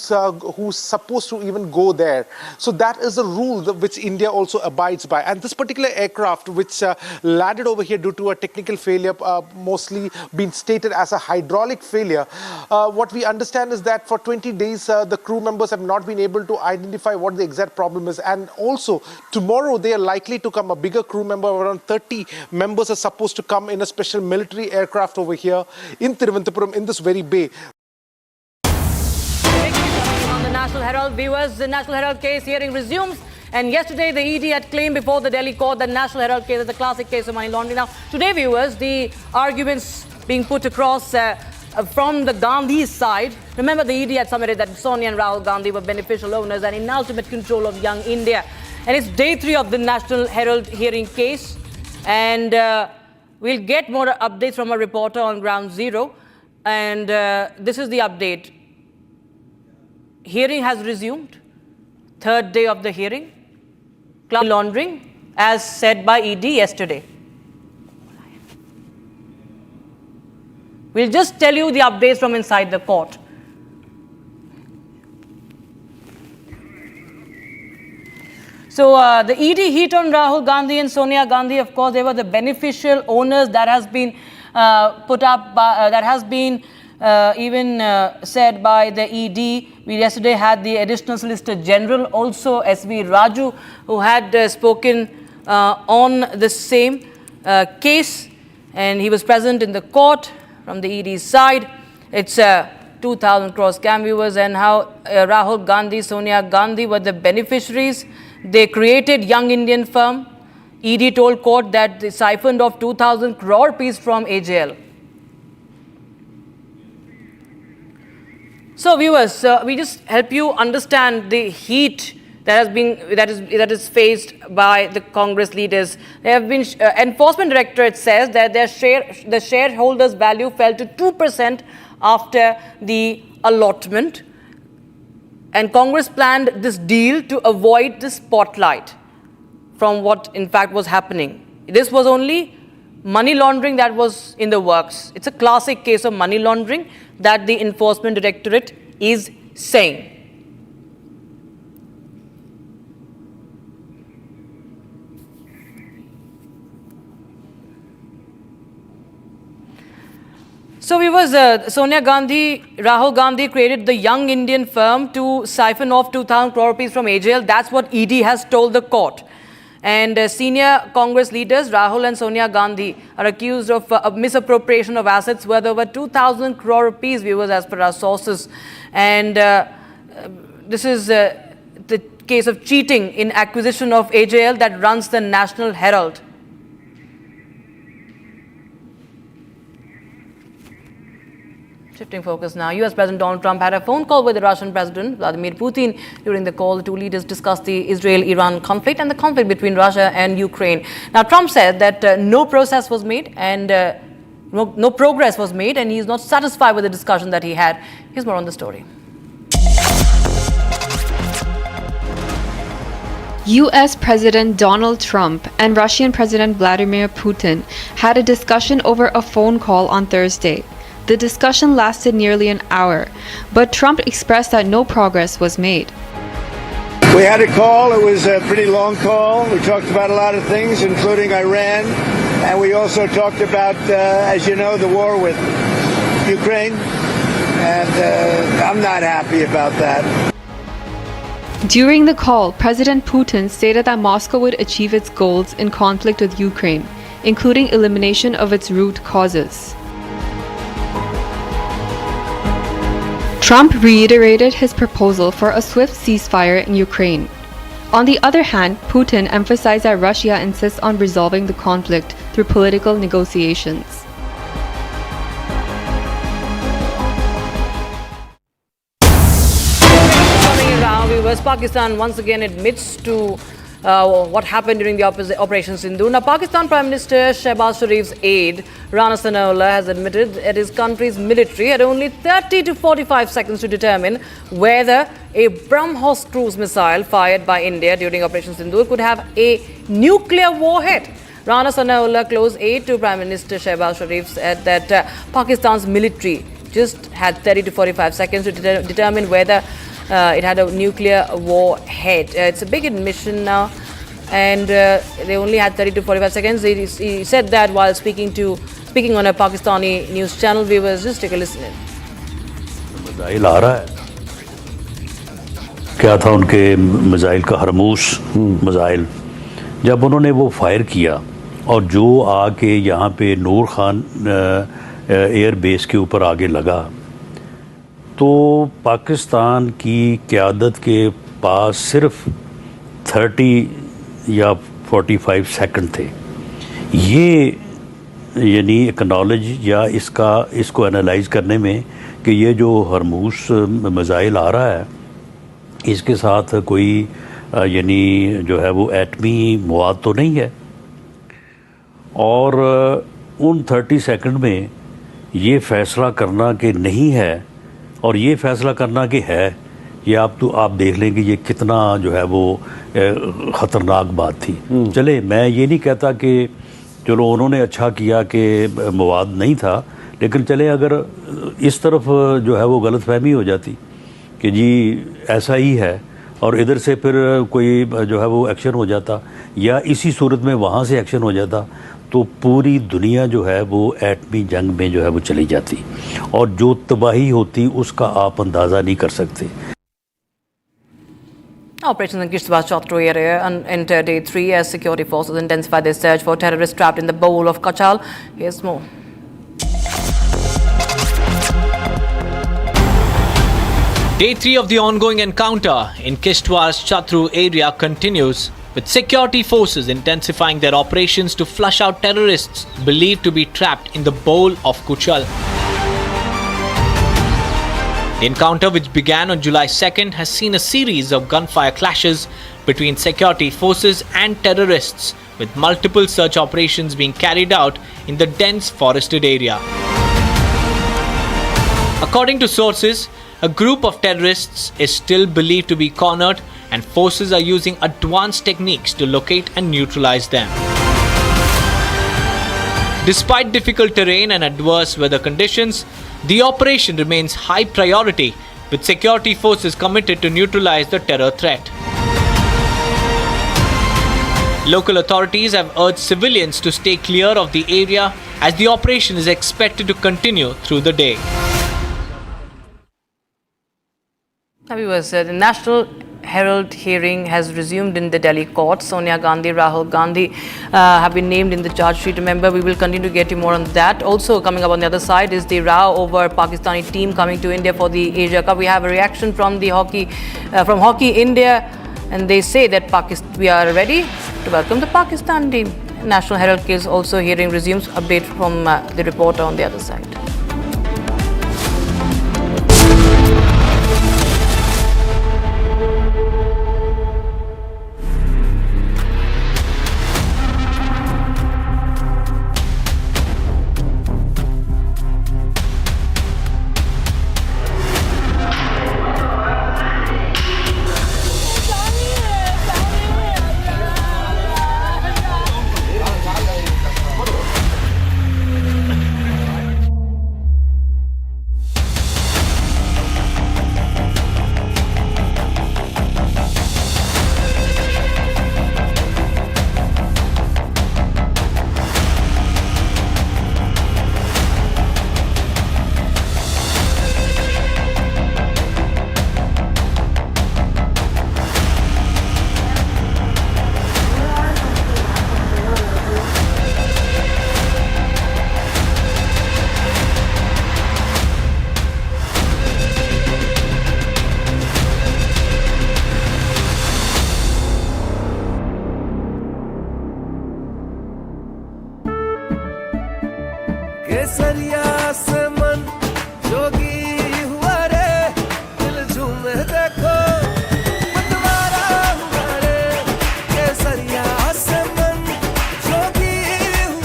supposed to even go there. So that is a rule which India also abides by. And this particular aircraft, which landed over here due to a technical failure, mostly been stated as a hydraulic failure. What we understand is that for 20 days, the crew members have not been able to identify what the exact problem is. And also, tomorrow they are likely to come, a bigger crew member, around 30 members are supposed to come in a special military aircraft over here in Thiruvananthapuram, in this very bay. On the National Herald, viewers, the National Herald case hearing resumes. And yesterday, the ED had claimed before the Delhi court that National Herald case is a classic case of money laundering. Now, today, viewers, the arguments being put across from the Gandhi side. Remember, the ED had submitted that Sonia and Rahul Gandhi were beneficial owners and in ultimate control of young India. And it's day 3 of the National Herald hearing case. And we'll get more updates from a reporter on ground zero. And this is the update. Hearing has resumed. 3rd day of the hearing. Laundering, as said by ED yesterday. We'll just tell you the updates from inside the court. So the ED heat on Rahul Gandhi and Sonia Gandhi, of course, they were the beneficial owners. That has been put up, that has been even said by the ED. We yesterday had the Additional Solicitor General, also SV Raju, who had spoken on the same case, and he was present in the court from the ED's side. It's 2,000 crore scam, viewers, and how Rahul Gandhi, Sonia Gandhi were the beneficiaries. They created Young Indian firm. ED told court that they siphoned off 2,000 crore rupees from AJL. So, viewers, we just help you understand the heat that is faced by the Congress leaders. There have been Enforcement Directorate says that the shareholders' value fell to 2% after the allotment. And Congress planned this deal to avoid the spotlight from what in fact was happening. This was only money laundering that was in the works. It's a classic case of money laundering that the Enforcement Directorate is saying. So Sonia Gandhi, Rahul Gandhi created the Young Indian firm to siphon off 2,000 crore rupees from AJL. That's what ED has told the court. And senior Congress leaders Rahul and Sonia Gandhi are accused of misappropriation of assets worth over 2,000 crore rupees, viewers, as per our sources. And this is the case of cheating in acquisition of AJL that runs the National Herald. Shifting focus now, US President Donald Trump had a phone call with the Russian President Vladimir Putin. During the call, the two leaders discussed the Israel-Iran conflict and the conflict between Russia and Ukraine. Now, Trump said that no process was made and no progress was made, and he is not satisfied with the discussion that he had. Here's more on the story. US President Donald Trump and Russian President Vladimir Putin had a discussion over a phone call on Thursday. The discussion lasted nearly an hour, but Trump expressed that no progress was made. We had a call. It was a pretty long call. We talked about a lot of things, including Iran. And we also talked about, as you know, the war with Ukraine. And I'm not happy about that. During the call, President Putin stated that Moscow would achieve its goals in conflict with Ukraine, including elimination of its root causes. Trump reiterated his proposal for a swift ceasefire in Ukraine. On the other hand, Putin emphasized that Russia insists on resolving the conflict through political negotiations. Coming around, viewers, Pakistan once again admits to what happened during the Operation Sindoor. Now, Pakistan Prime Minister Shehbaz Sharif's aide, Rana Sanaullah, has admitted that his country's military had only 30 to 45 seconds to determine whether a BrahMos cruise missile fired by India during Operation Sindoor could have a nuclear warhead. Rana Sanaullah, close aide to Prime Minister Shehbaz Sharif, said that Pakistan's military just had 30 to 45 seconds to determine whether it had a nuclear warhead. It's a big admission now, and they only had 30 to 45 seconds. He said that while speaking on a Pakistani news channel. Viewers, just take a listen in. Missile आ रहा है, क्या था उनके missile का हरमूस missile, जब उन्होंने वो फायर किया और जो आके यहाँ पे नूर खान एयर बेस के ऊपर आगे लगा, तो पाकिस्तान की क़यादत के पास सिर्फ 30 या 45 सेकंड थे। ये यानी एक्नॉलेज या इसको एनालाइज करने में कि ये जो हरमूस मिसाइल आ रहा है, इसके साथ कोई यानी जो है वो एटमी मवाद तो नहीं है, और उन 30 सेकंड में ये फ़ैसला करना कि नहीं है और ये फ़ैसला करना कि है, ये आप देख लें कि ये कितना जो है वो ख़तरनाक बात थी। चले, मैं ये नहीं कहता कि चलो उन्होंने अच्छा किया कि मवाद नहीं था, लेकिन चले अगर इस तरफ जो है वो गलतफहमी हो जाती कि जी ऐसा ही है और इधर से फिर कोई जो है वो एक्शन हो जाता या इसी सूरत में वहाँ से एक्शन हो जाता, तो पूरी दुनिया जो है वो एटमी जंग में जो है वो चली जाती और जो तबाही होती उसका आप अंदाज़ा नहीं कर सकते। Operations in Kishtwar Chatru area entered day 3 as security forces intensified their search for terrorists trapped in the bowl of Kachal. Here's more. Day 3 of the ongoing encounter in Kishtwar's Chatru area continues, with security forces intensifying their operations to flush out terrorists believed to be trapped in the bowl of Kuchal. The encounter, which began on July 2nd, has seen a series of gunfire clashes between security forces and terrorists, with multiple search operations being carried out in the dense forested area. According to sources, a group of terrorists is still believed to be cornered, and forces are using advanced techniques to locate and neutralize them. Despite difficult terrain and adverse weather conditions, the operation remains high priority, with security forces committed to neutralize the terror threat. Local authorities have urged civilians to stay clear of the area as the operation is expected to continue through the day. The National Herald hearing has resumed in the Delhi court. Sonia Gandhi, Rahul Gandhi have been named in the charge sheet. Remember, we will continue to get you more on that. Also coming up on the other side is the row over Pakistani team coming to India for the Asia Cup. We have a reaction from the Hockey India, and they say that we are ready to welcome the Pakistan team. National Herald case also hearing resumes. Update from the reporter on the other side.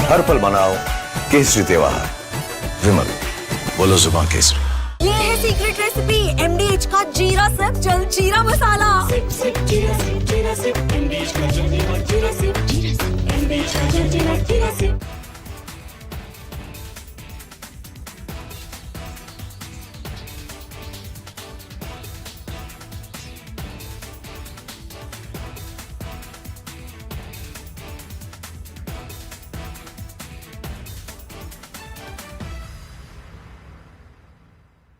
हर पल मनाओ केसरी त्योहार। विमल, बोलो जुबान केसरी। ये है secret recipe MDH का जीरा SIP जल जीरा मसाला। सिप सिप जीरा सिप जीरा सिप MDH का जल जीरा सिप MDH का जल जीरा SIP.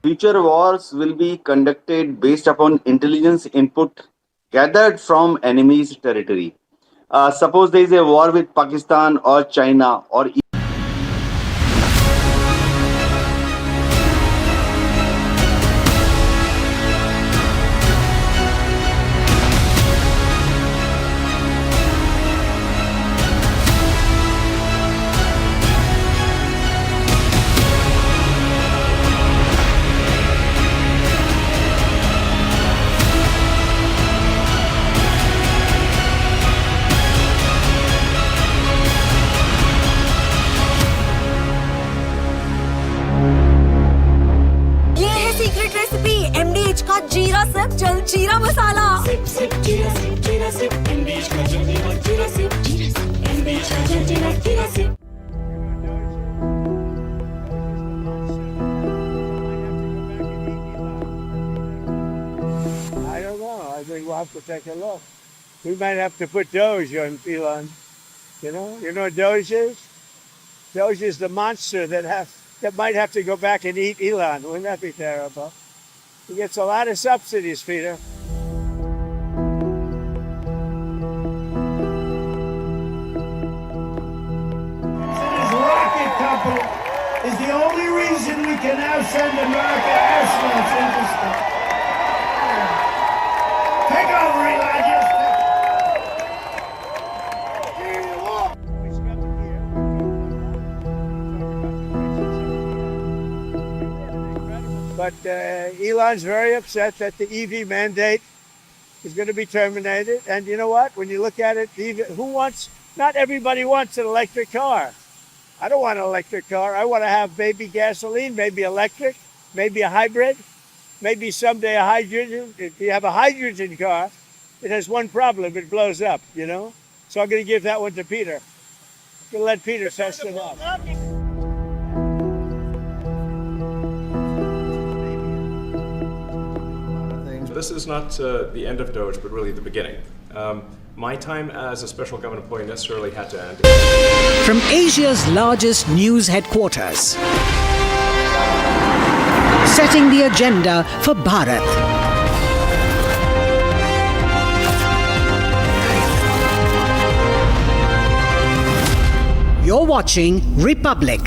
Future wars will be conducted based upon intelligence input gathered from enemy's territory. Suppose there is a war with Pakistan or China or जीरा SIP जल जीरा मसाला। सिप सिप जीरा सिप MDH का जल जीरा सिप MDH का जल जीरा SIP. I don't know. I think we'll have to take a look. We might have to put Doge on Elon. You know what Doge is? Doge is the monster that might have to go back and eat Elon. Wouldn't that be terrible? He gets a lot of subsidies, Peter. His rocket company is the only reason we can now send America astronauts into space. Take over, Elon. But Elon's very upset that the EV mandate is going to be terminated. And you know what? When you look at it, not everybody wants an electric car. I don't want an electric car. I want to have maybe gasoline, maybe electric, maybe a hybrid, maybe someday a hydrogen. If you have a hydrogen car, it has one problem. It blows up, So I'm going to give that one to Peter. I'm going to let Peter test it out. This is not the end of Doge, but really the beginning. my time as a special government employee necessarily had to end. From Asia's largest news headquarters, setting the agenda for Bharat. You're watching Republic.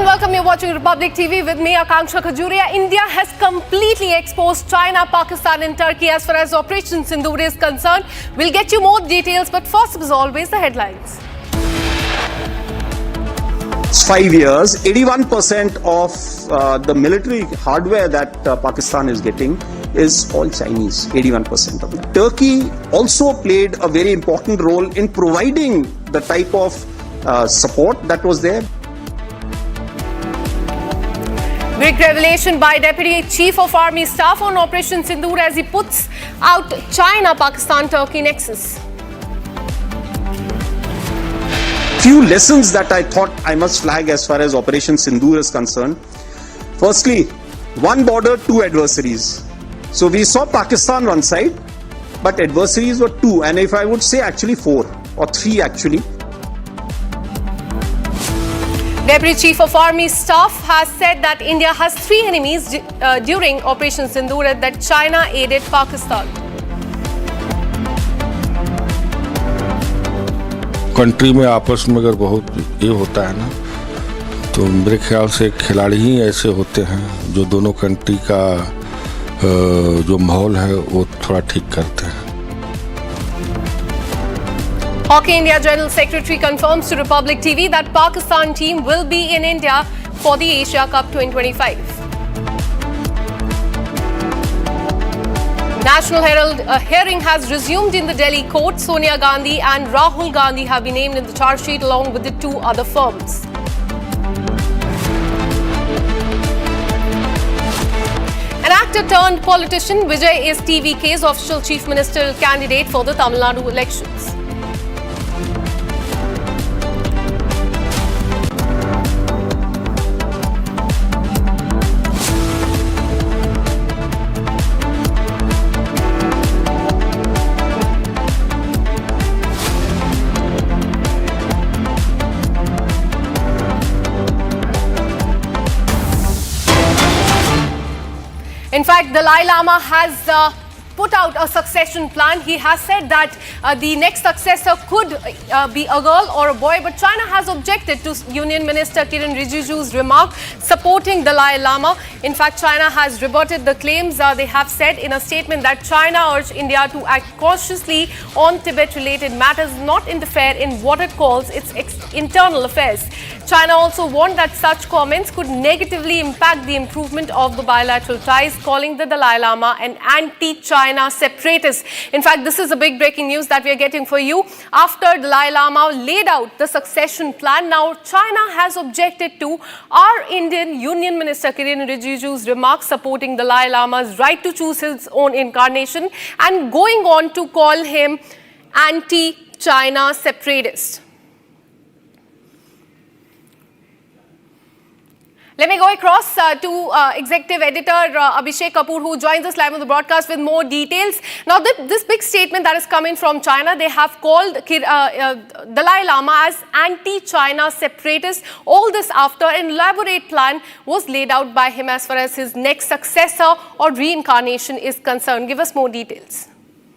Welcome, you're watching Republic TV with me, Akanksha Khajuria. India has completely exposed China, Pakistan and Turkey as far as Operation Sindoor is concerned. We'll get you more details, but first, as always, the headlines. 5 years, 81% of the military hardware that Pakistan is getting is all Chinese, 81% of it. Turkey also played a very important role in providing the type of support that was there. Big revelation by Deputy Chief of Army Staff on Operation Sindoor as he puts out China-Pakistan-Turkey nexus. Few lessons that I thought I must flag as far as Operation Sindoor is concerned. Firstly, one border, two adversaries. So we saw Pakistan one side, but adversaries were two, and if I would say actually four or three actually. Deputy Chief of Army Staff has said that India has three enemies during Operation Sindoor and that China aided Pakistan. Country में आपस में अगर बहुत ये होता है ना, तो मेरे ख्याल से खिलाड़ी ही ऐसे होते हैं जो दोनों कंट्री का जो माहौल है वो थोड़ा ठीक करते हैं. Hockey India General Secretary confirms to Republic TV that Pakistan team will be in India for the Asia Cup 2025. National Herald hearing has resumed in the Delhi court. Sonia Gandhi and Rahul Gandhi have been named in the charge sheet along with the two other firms. An actor turned politician, Vijay is TVK's official chief ministerial candidate for the Tamil Nadu elections. In fact, Dalai Lama has put out a succession plan. He has said that the next successor could be a girl or a boy, but China has objected to Union Minister Kiren Rijiju's remark supporting Dalai Lama. In fact, China has rebutted the claims. They have said in a statement that China urged India to act cautiously on Tibet-related matters, not interfere in what it calls its internal affairs. China also warned that such comments could negatively impact the improvement of the bilateral ties, calling the Dalai Lama an anti-China separatist. In fact, this is a big breaking news that we are getting for you. After Dalai Lama laid out the succession plan, now China has objected to our Indian Union Minister Kiren Rijiju's remarks supporting Dalai Lama's right to choose his own incarnation and going on to call him anti-China separatist. Let me go across to Executive Editor Abhishek Kapoor, who joins us live on the broadcast with more details. Now, this big statement that is coming from China, they have called Dalai Lama as anti-China separatist. All this after an elaborate plan was laid out by him as far as his next successor or reincarnation is concerned. Give us more details.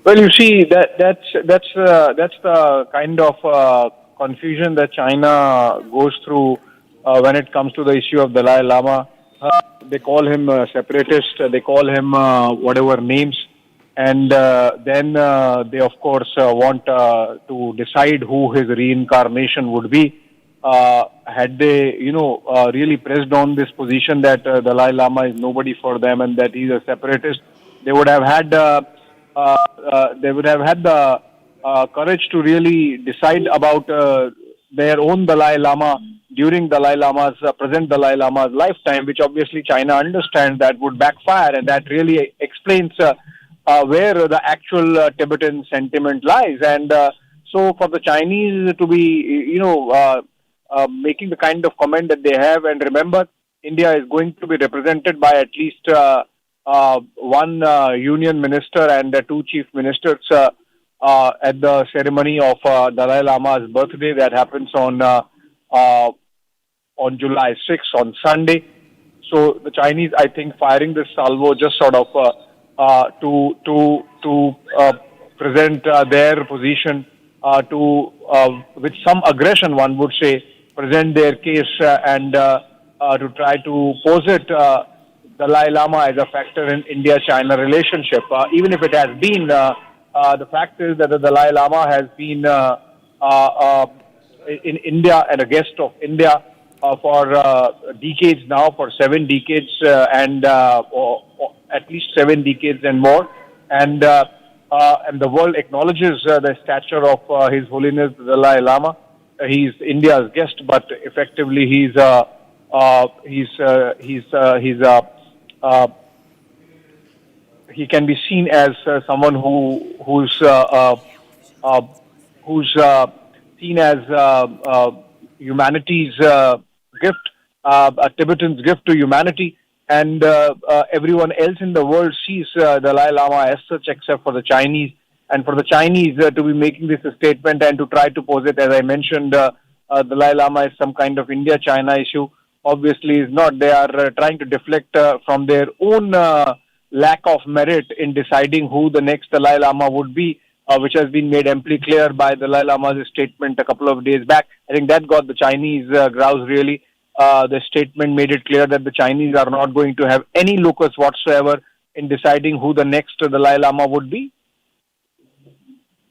Well, you see, that's the kind of confusion that China goes through when it comes to the issue of Dalai Lama. They call him separatist, they call him whatever names, and then they of course want to decide who his reincarnation would be. Had they, really pressed on this position that Dalai Lama is nobody for them and that he's a separatist, they would have had the courage to really decide about their own Dalai Lama during President Dalai Lama's lifetime, which obviously China understands that would backfire, and that really explains where the actual Tibetan sentiment lies. And so, for the Chinese to be, making the kind of comment that they have, and remember, India is going to be represented by at least one union minister and two chief ministers at the ceremony of Dalai Lama's birthday that happens on July 6th, on Sunday. So the Chinese, I think, firing this salvo just sort of to present their position, with some aggression, one would say, present their case and to try to posit Dalai Lama as a factor in India-China relationship. Even if it has been, the fact is that the Dalai Lama has been in India and a guest of India for decades now, for 7 decades or at least 7 decades and more. And the world acknowledges the stature of His Holiness the Dalai Lama. He's India's guest, but effectively he can be seen as someone who's seen as humanity's gift, a Tibetan's gift to humanity, and everyone else in the world sees Dalai Lama as such, except for the Chinese. And for the Chinese to be making this a statement and to try to pose it, as I mentioned, Dalai Lama is some kind of India-China issue, obviously is not. They are trying to deflect from their own lack of merit in deciding who the next Dalai Lama would be, which has been made amply clear by Dalai Lama's statement a couple of days back. I think that got the Chinese grouse really. The statement made it clear that the Chinese are not going to have any locus whatsoever in deciding who the next Dalai Lama would be.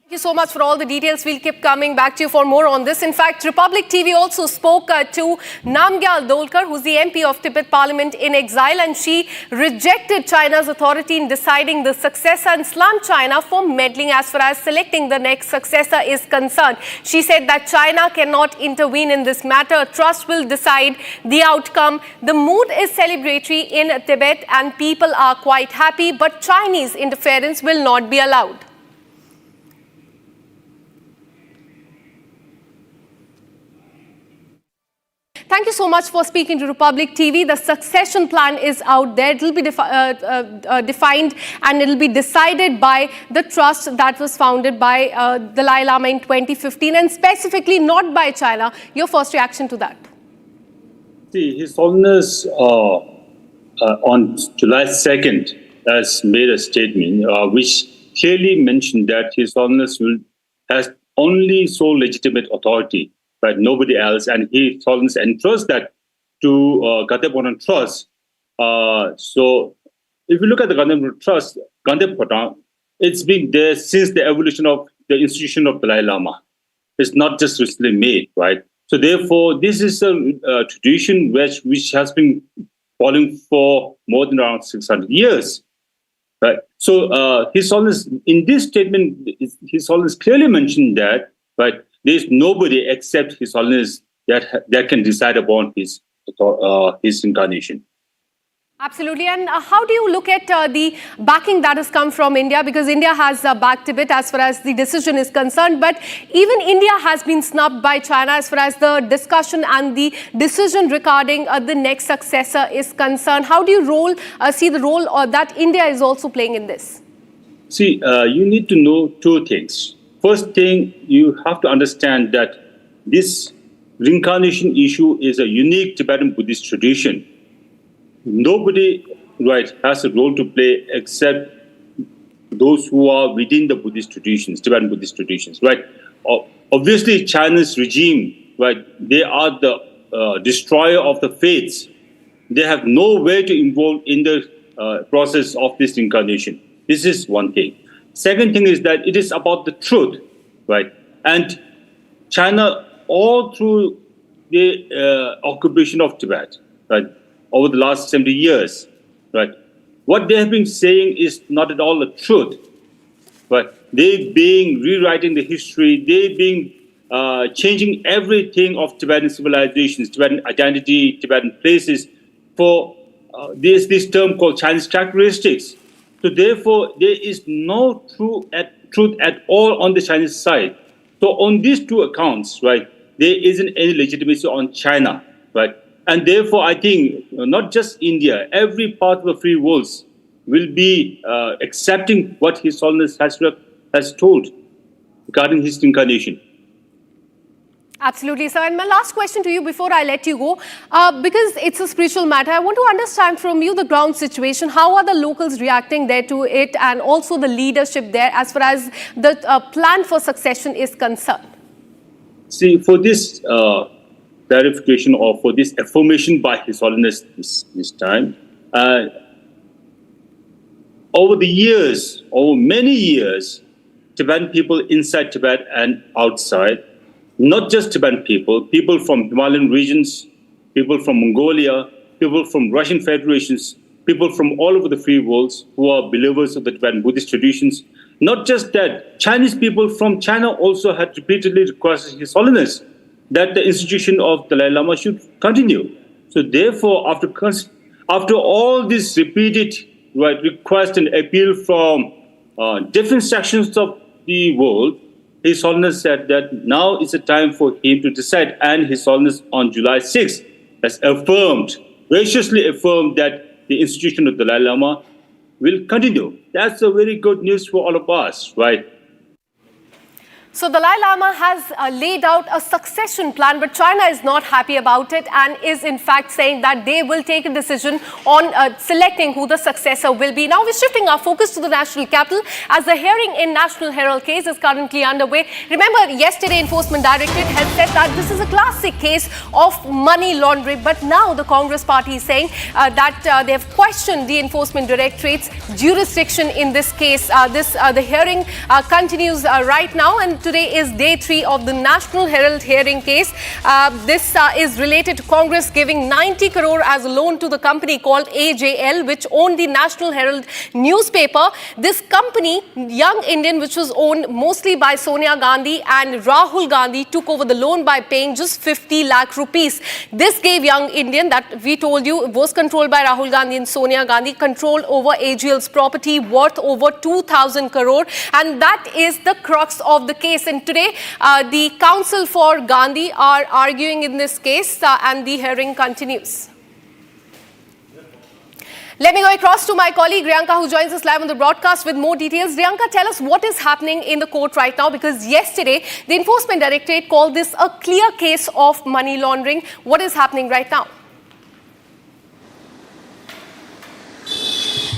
Thank you so much for all the details. We'll keep coming back to you for more on this. In fact, Republic TV also spoke to Namgyal Dolkar, who's the MP of Tibet Parliament in exile, and she rejected China's authority in deciding the successor and slammed China for meddling as far as selecting the next successor is concerned. She said that China cannot intervene in this matter. Trust will decide the outcome. The mood is celebratory in Tibet and people are quite happy, but Chinese interference will not be allowed. Thank you so much for speaking to Republic TV. The succession plan is out there. It will be defined and it will be decided by the trust that was founded by Dalai Lama in 2015 and specifically not by China. Your first reaction to that? See, His Holiness on July 2nd has made a statement which clearly mentioned that His Holiness has only sole legitimate authority, but nobody else, and His Holiness entrusts that to Gandhi Trust. So, if you look at the Gandhi Trust, Gandhi it's been there since the evolution of the institution of Dalai Lama. It's not just recently made, right? So, therefore, this is a tradition which has been following for more than around 600 years. Right? So, His Holiness, in this statement, His Holiness clearly mentioned that, right, there is nobody except His Holiness that can decide upon his incarnation. Absolutely. And how do you look at the backing that has come from India? Because India has backed Tibet as far as the decision is concerned. But even India has been snubbed by China as far as the discussion and the decision regarding the next successor is concerned. How do you see the role that India is also playing in this? See, you need to know two things. First thing, you have to understand that this reincarnation issue is a unique Tibetan Buddhist tradition. Nobody, right, has a role to play except those who are within the Buddhist traditions, Tibetan Buddhist traditions, right? Obviously, China's regime, right, they are the destroyer of the faiths. They have no way to involve in the process of this incarnation. This is one thing. Second thing is that it is about the truth, right? And China, all through the occupation of Tibet, right, over the last 70 years, right, what they have been saying is not at all the truth, right? They being rewriting the history, they being changing everything of Tibetan civilizations, Tibetan identity, Tibetan places for this term called Chinese characteristics. So therefore, there is no truth at all on the Chinese side. So on these two accounts, right, there isn't any legitimacy on China, right? And therefore, I think not just India, every part of the free world will be accepting what His Holiness has told regarding his incarnation. Absolutely, sir. And my last question to you before I let you go, because it's a spiritual matter, I want to understand from you the ground situation. How are the locals reacting there to it, and also the leadership there as far as the plan for succession is concerned? See, for this clarification or for this affirmation by His Holiness this time, over the years, over many years, Tibetan people inside Tibet and outside, not just Tibetan people, people from Himalayan regions, people from Mongolia, people from Russian federations, people from all over the free world who are believers of the Tibetan Buddhist traditions. Not just that, Chinese people from China also had repeatedly requested His Holiness that the institution of Dalai Lama should continue. So therefore, after all this repeated request and appeal from different sections of the world, His Holiness said that now is the time for him to decide, and His Holiness on July 6th has graciously affirmed that the institution of the Dalai Lama will continue. That's a very good news for all of us, right? So Dalai Lama has laid out a succession plan, but China is not happy about it and is in fact saying that they will take a decision on selecting who the successor will be. Now we're shifting our focus to the national capital as the hearing in National Herald case is currently underway. Remember, yesterday Enforcement Directorate had said that this is a classic case of money laundering, but now the Congress party is saying that they have questioned the Enforcement Directorate's jurisdiction in this case. The hearing continues right now, and today is day 3 of the National Herald hearing case. This is related to Congress giving 90 crore as a loan to the company called AJL, which owned the National Herald newspaper. This company, Young Indian, which was owned mostly by Sonia Gandhi and Rahul Gandhi, took over the loan by paying just 50 lakh rupees. This gave Young Indian, that we told you was controlled by Rahul Gandhi and Sonia Gandhi, control over AJL's property worth over 2,000 crore. And that is the crux of the case. And today, the counsel for Gandhi are arguing in this case, and the hearing continues. Let me go across to my colleague Riyanka, who joins us live on the broadcast with more details. Riyanka, tell us what is happening in the court right now, because yesterday the Enforcement Directorate called this a clear case of money laundering. What is happening right now?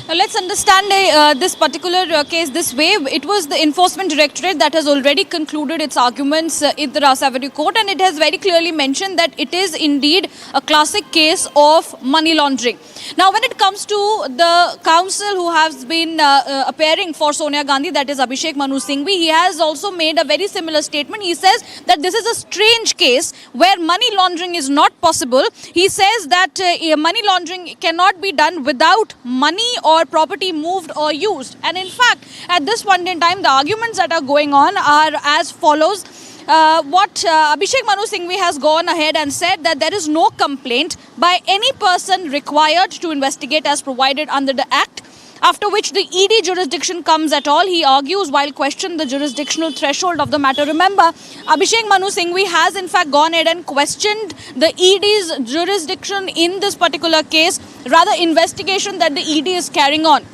Now let's understand this particular case this way. It was the Enforcement Directorate that has already concluded its arguments in the Rasavati court, and it has very clearly mentioned that it is indeed a classic case of money laundering. Now when it comes to the counsel who has been appearing for Sonia Gandhi, that is Abhishek Manu Singhvi, he has also made a very similar statement. He says that this is a strange case where money laundering is not possible. He says that money laundering cannot be done without money or property moved or used. And in fact, at this point in time, the arguments that are going on are as follows. Abhishek Manu Singhvi has gone ahead and said that there is no complaint by any person required to investigate as provided under the Act, after which the ED jurisdiction comes at all. He argues while questioning the jurisdictional threshold of the matter. Remember, Abhishek Manu Singhvi has in fact gone ahead and questioned the ED's jurisdiction in this particular case, rather investigation that the ED is carrying on.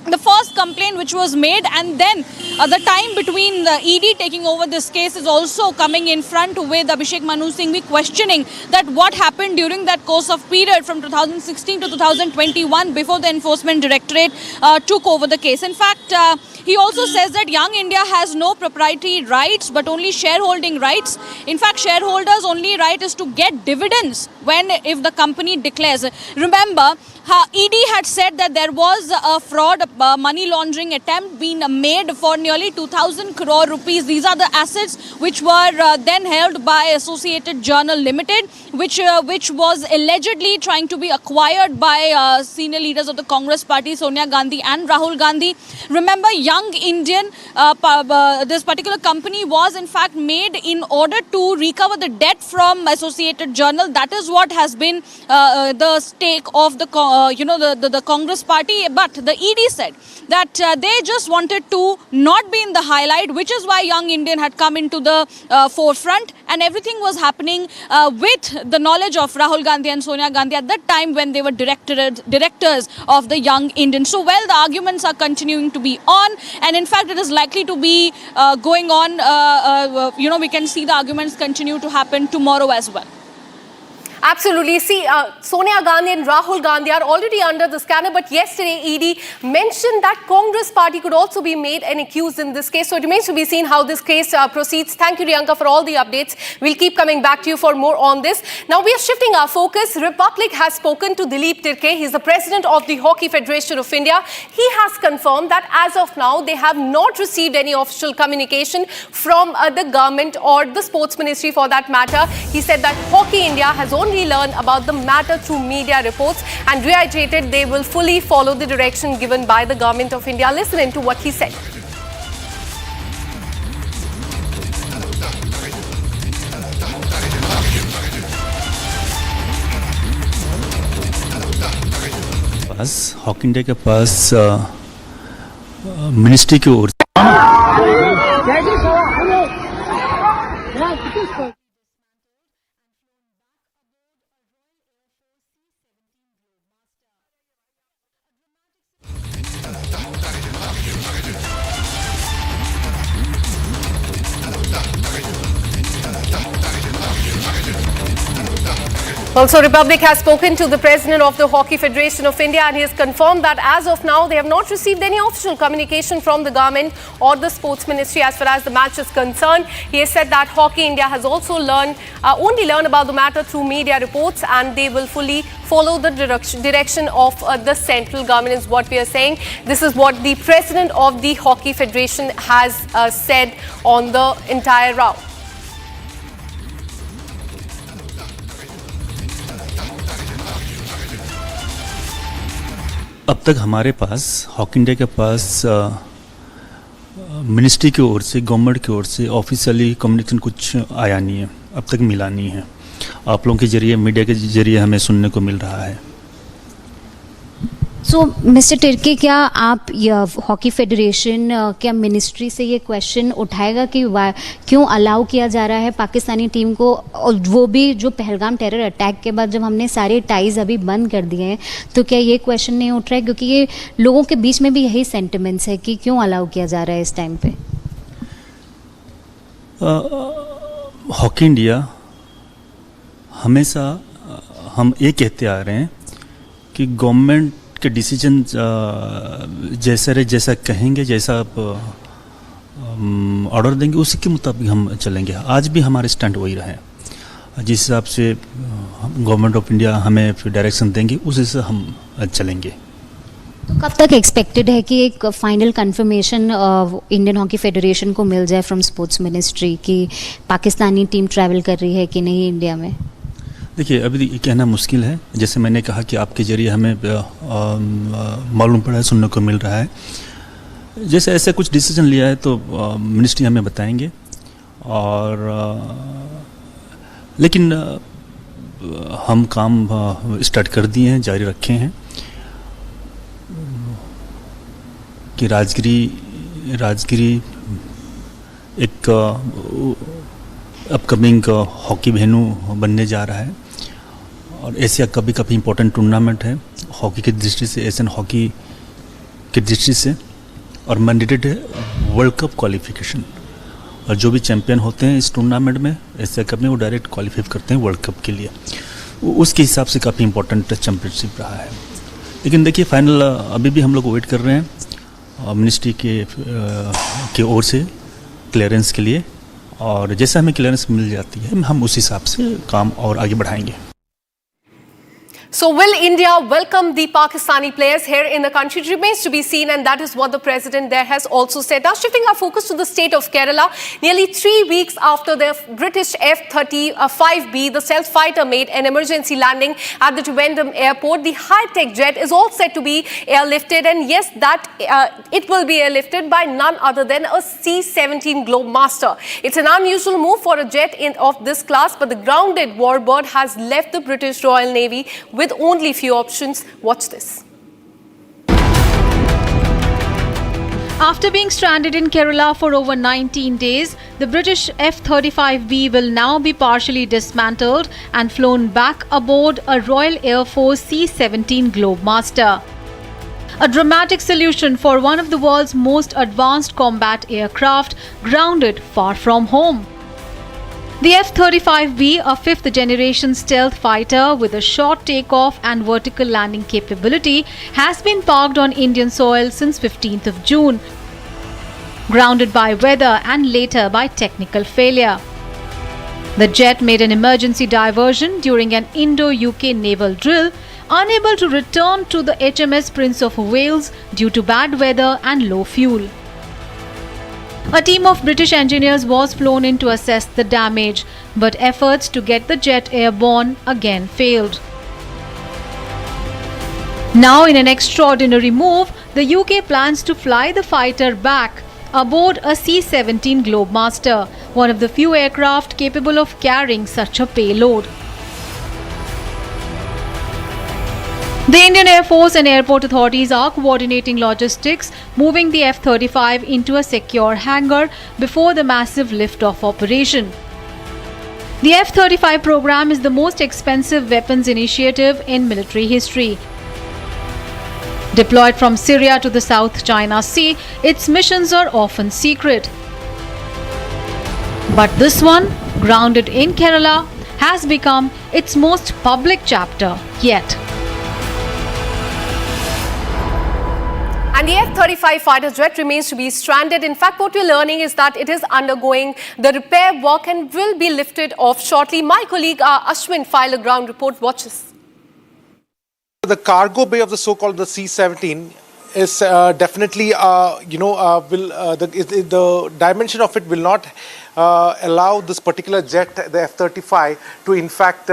The first complaint which was made, and then the time between the ED taking over this case is also coming in front with Abhishek Manu Singhvi questioning that what happened during that course of period from 2016 to 2021 before the Enforcement Directorate took over the case. In fact, he also says that Young India has no proprietary rights but only shareholding rights. In fact, shareholders' only right is to get dividends if the company declares. Remember, ED had said that there was a fraud money laundering attempt been made for nearly 2,000 crore rupees. These are the assets which were then held by Associated Journal Limited, which was allegedly trying to be acquired by senior leaders of the Congress party, Sonia Gandhi and Rahul Gandhi. Remember, Young Indian, this particular company was in fact made in order to recover the debt from Associated Journal. That is what has been the stake of the Congress party. But the ED said that they just wanted to not be in the highlight, which is why Young Indian had come into the forefront, and everything was happening with the knowledge of Rahul Gandhi and Sonia Gandhi at that time when they were directors of the Young Indian. So, well, the arguments are continuing to be on, and in fact it is likely to be going on. We can see the arguments continue to happen tomorrow as well. Absolutely. See, Sonia Gandhi and Rahul Gandhi are already under the scanner, but yesterday ED mentioned that Congress party could also be made an accused in this case. So it remains to be seen how this case proceeds. Thank you, Riyanka, for all the updates. We'll keep coming back to you for more on this. Now we are shifting our focus. Republic has spoken to Dilip Tirke. He's the president of the Hockey Federation of India. He has confirmed that as of now, they have not received any official communication from the government or the sports ministry for that matter. He said that Hockey India has only learned about the matter through media reports and reiterated they will fully follow the direction given by the government of India. Listen into what he said. Hockey India के पास ministry की ओर Also, Republic has spoken to the president of the Hockey Federation of India, and he has confirmed that as of now, they have not received any official communication from the government or the sports ministry as far as the match is concerned. He has said that Hockey India has also only learned about the matter through media reports, and they will fully follow the direction of the central government is what we are saying. This is what the president of the Hockey Federation has said on the entire round. अब तक हमारे पास hockey India के पास ministry की ओर से government की ओर से officially communication कुछ आया नहीं है, अब तक मिला नहीं है. आप लोगों के जरिए मीडिया के जरिए हमें सुनने को मिल रहा है. सो मिस्टर टिर्के, क्या आप हॉकी फेडरेशन क्या मिनिस्ट्री से ये क्वेश्चन उठाएगा कि क्यों अलाउ किया जा रहा है पाकिस्तानी टीम को, और वो भी जो पहलगाम टेरर अटैक के बाद जब हमने सारे टाइज अभी बंद कर दिए हैं, तो क्या ये क्वेश्चन नहीं उठ रहा है? क्योंकि ये लोगों के बीच में भी यही सेंटिमेंट्स है कि क्यों अलाउ किया जा रहा है इस टाइम पे. हॉकी इंडिया हमेशा हम ये कहते आ रहे हैं कि गवर्नमेंट के डिसीजन जैसा कहेंगे, जैसा आप ऑर्डर देंगे, उसी के मुताबिक हम चलेंगे. आज भी हमारे स्टैंड वही रहे. जिस हिसाब से गवर्नमेंट ऑफ इंडिया हमें डायरेक्शन देंगे, उसी से हम चलेंगे. तो कब तक एक्सपेक्टेड है कि एक final confirmation Indian hockey federation को मिल जाए फ्रॉम स्पोर्ट्स मिनिस्ट्री कि पाकिस्तानी टीम ट्रैवल कर रही है कि नहीं इंडिया में? देखिए, अभी कहना मुश्किल है. जैसे मैंने कहा कि आपके जरिए हमें मालूम पड़ा है, सुनने को मिल रहा है. जैसे ऐसे कुछ डिसीजन लिया है तो मिनिस्ट्री हमें बताएंगे. और लेकिन हम काम स्टार्ट कर दिए हैं, जारी रखे हैं कि राजगिरी एक अपकमिंग हॉकी वेन्यू बनने जा रहा है. और एशिया का भी काफ़ी इम्पोर्टेंट टूर्नामेंट है हॉकी की दृष्टि से, एशियन हॉकी की दृष्टि से. और मैंडेटेड है वर्ल्ड कप क्वालिफिकेशन, और जो भी चैंपियन होते हैं इस टूर्नामेंट में, एशिया कप में, वो डायरेक्ट क्वालिफाई करते हैं वर्ल्ड कप के लिए. उसके हिसाब से काफ़ी इम्पोर्टेंट चैंपियनशिप रहा है. लेकिन देखिए, फाइनल अभी भी हम लोग वेट कर रहे हैं मिनिस्ट्री के ओर से क्लियरेंस के लिए. और जैसे हमें क्लियरेंस मिल जाती है, हम उस हिसाब से काम और आगे बढ़ाएंगे. So will India welcome the Pakistani players here in the country? It remains to be seen, and that is what the president there has also said. Now shifting our focus to the state of Kerala, nearly 3 weeks after the British F-35B, the stealth fighter, made an emergency landing at the Trivandrum airport, the high-tech jet is all set to be airlifted, and yes, that it will be airlifted by none other than a C-17 Globemaster. It's an unusual move for a jet of this class, but the grounded warbird has left the British Royal Navy with only few options. Watch this. After being stranded in Kerala for over 19 days, the British F-35B will now be partially dismantled and flown back aboard a Royal Air Force C-17 Globemaster. A dramatic solution for one of the world's most advanced combat aircraft grounded far from home. The F-35B, a fifth-generation stealth fighter with a short takeoff and vertical landing capability, has been parked on Indian soil since 15th of June, grounded by weather and later by technical failure. The jet made an emergency diversion during an Indo-UK naval drill, unable to return to the HMS Prince of Wales due to bad weather and low fuel. A team of British engineers was flown in to assess the damage, but efforts to get the jet airborne again failed. Now, in an extraordinary move, the UK plans to fly the fighter back aboard a C-17 Globemaster, one of the few aircraft capable of carrying such a payload. The Indian Air Force and airport authorities are coordinating logistics, moving the F-35 into a secure hangar before the massive lift-off operation. The F-35 program is the most expensive weapons initiative in military history. Deployed from Syria to the South China Sea, its missions are often secret. But this one, grounded in Kerala, has become its most public chapter yet. And the F-35 fighter jet remains to be stranded. In fact, what we're learning is that it is undergoing the repair work and will be lifted off shortly. My colleague Ashwin filed a ground report. Watch this. The cargo bay of the so-called the C-17 is definitely, the dimension of it will not allow this particular jet, the F-35, to in fact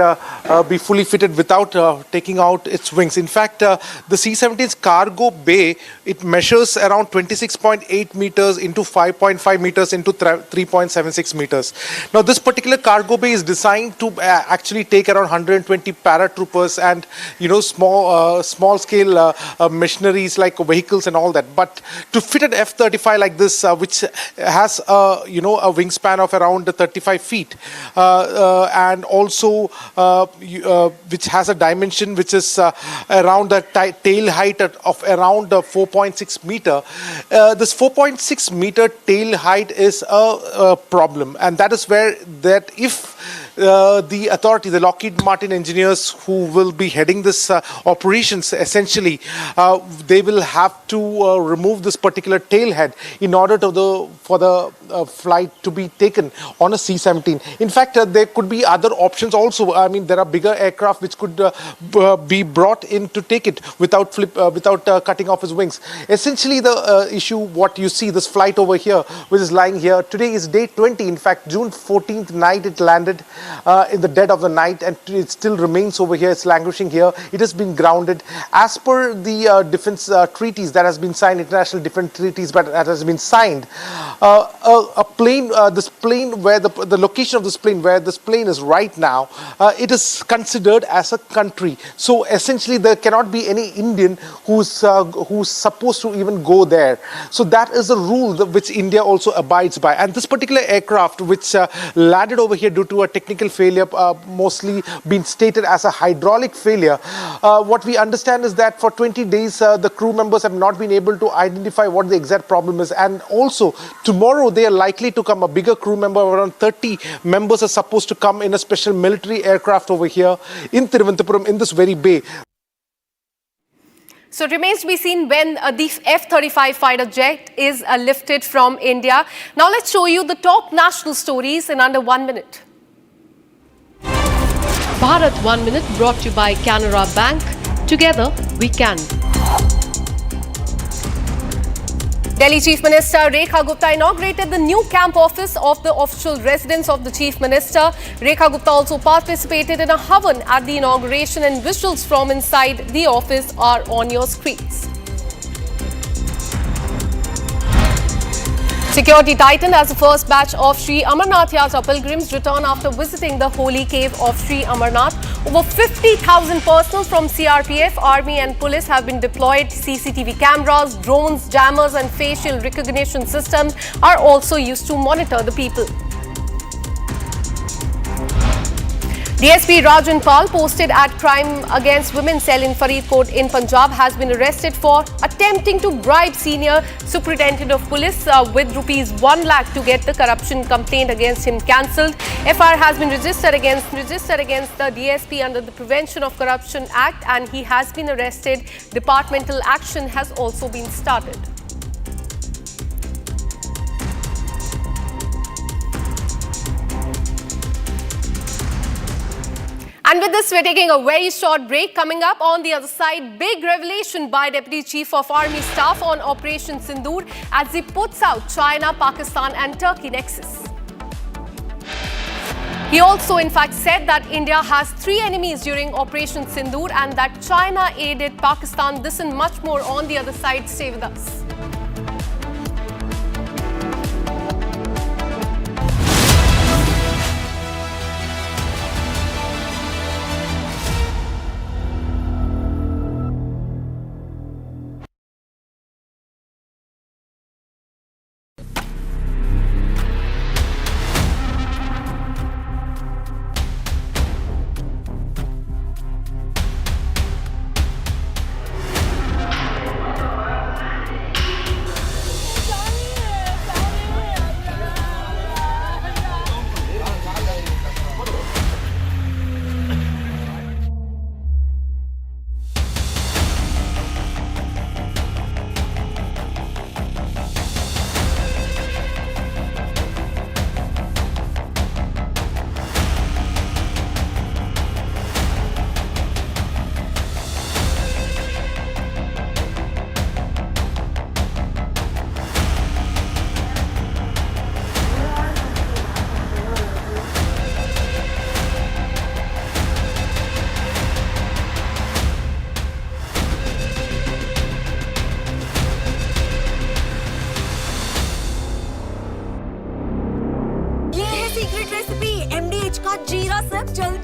be fully fitted without taking out its wings. In fact, the C-17's cargo bay, it measures around 26.8 meters into 5.5 meters into 3.76 meters. Now, this particular cargo bay is designed to actually take around 120 paratroopers and, small-scale machineries like vehicles and all that. But to fit an F-35 like this, which has, a wingspan of around 35 feet and also which has a dimension which is around the tail height of around 4.6 meter. This 4.6 meter tail height is a problem, and that is where that if the authority, the Lockheed Martin engineers who will be heading this operations, essentially, they will have to remove this particular tail head in order for the flight to be taken on a C-17. In fact, there could be other options also. I mean, there are bigger aircraft which could be brought in to take it without cutting off his wings. Essentially, the issue, what you see, this flight over here, which is lying here, today is day 20. In fact, June 14th night it landed in the dead of the night, and it still remains over here. It's languishing here. It has been grounded. As per the defense treaties that has been signed, international defense treaties that has been signed, this plane where the location of this plane, where this plane is right now, it is considered as a country. So essentially, there cannot be any Indian who's supposed to even go there. So that is a rule which India also abides by. And this particular aircraft, which landed over here due to a technical failure, mostly been stated as a hydraulic failure. What we understand is that for 20 days, the crew members have not been able to identify what the exact problem is. And also, tomorrow they are likely to come, a bigger crew member, around 30 members are supposed to come in a special military aircraft over here in Thiruvananthapuram, in this very bay. So it remains to be seen when the F-35 fighter jet is lifted from India. Now let's show you the top national stories in under 1 minute. Bharat 1 Minute brought to you by Canara Bank. Together we can. Delhi Chief Minister Rekha Gupta inaugurated the new camp office of the official residence of the Chief Minister. Rekha Gupta also participated in a havan at the inauguration, and visuals from inside the office are on your screens. Security tightened as the first batch of Sri Amarnath Yatra pilgrims return after visiting the holy cave of Sri Amarnath. Over 50,000 personnel from CRPF, Army and Police have been deployed. CCTV cameras, drones, jammers and facial recognition systems are also used to monitor the people. DSP Rajan Pal, posted at Crime Against Women Cell in Faridkot in Punjab, has been arrested for attempting to bribe senior superintendent of police with rupees 1 lakh to get the corruption complaint against him cancelled. FIR has been registered against the DSP under the Prevention of Corruption Act, and he has been arrested. Departmental action has also been started. And with this, we're taking a very short break. Coming up on the other side, big revelation by Deputy Chief of Army Staff on Operation Sindoor as he puts out China, Pakistan and Turkey nexus. He also, in fact, said that India has 3 enemies during Operation Sindoor and that China aided Pakistan. This and much more on the other side. Stay with us.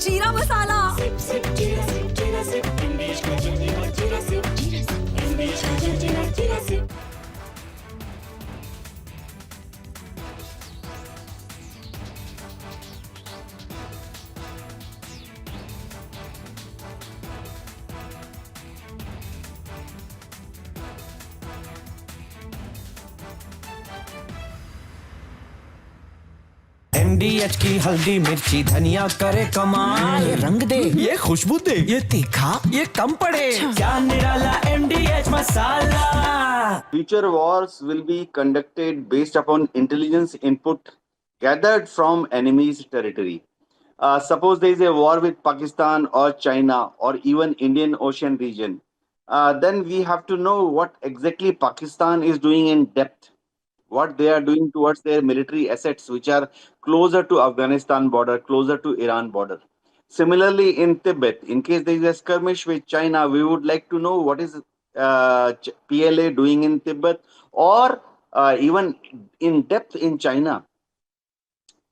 जीरा मसाला SIP SIP जीरा SIP MDH का जीरा SIP MDH का जीरा SIP MDH की हल्दी मिर्ची धनिया करे कमाल, ये रंग दे, ये खुशबू दे, ये तीखा, ये कम पड़े, क्या निराला एमडीएच मसाला. Future wars will be conducted based upon intelligence input gathered from enemy's territory. Suppose there is a war with Pakistan or China or even Indian Ocean region, then we have to know what exactly Pakistan is doing in depth, what they are doing towards their military assets, which are closer to Afghanistan border, closer to Iran border. Similarly, in Tibet, in case there is a skirmish with China, we would like to know what is PLA doing in Tibet or even in depth in China.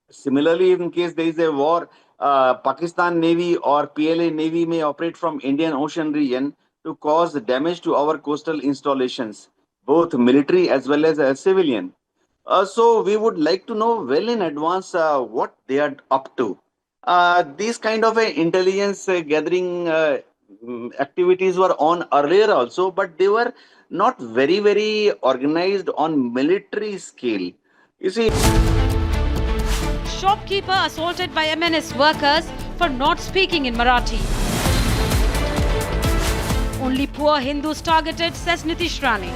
Similarly, in case there is a war, Pakistan Navy or PLA Navy may operate from Indian Ocean region to cause damage to our coastal installations, both military as well as civilian. So we would like to know well in advance what they are up to. These kind of intelligence gathering activities were on earlier also, but they were not very organized on military scale. You see, shopkeeper assaulted by MNS workers for not speaking in Marathi. Only poor Hindus targeted, says Nitish Rane.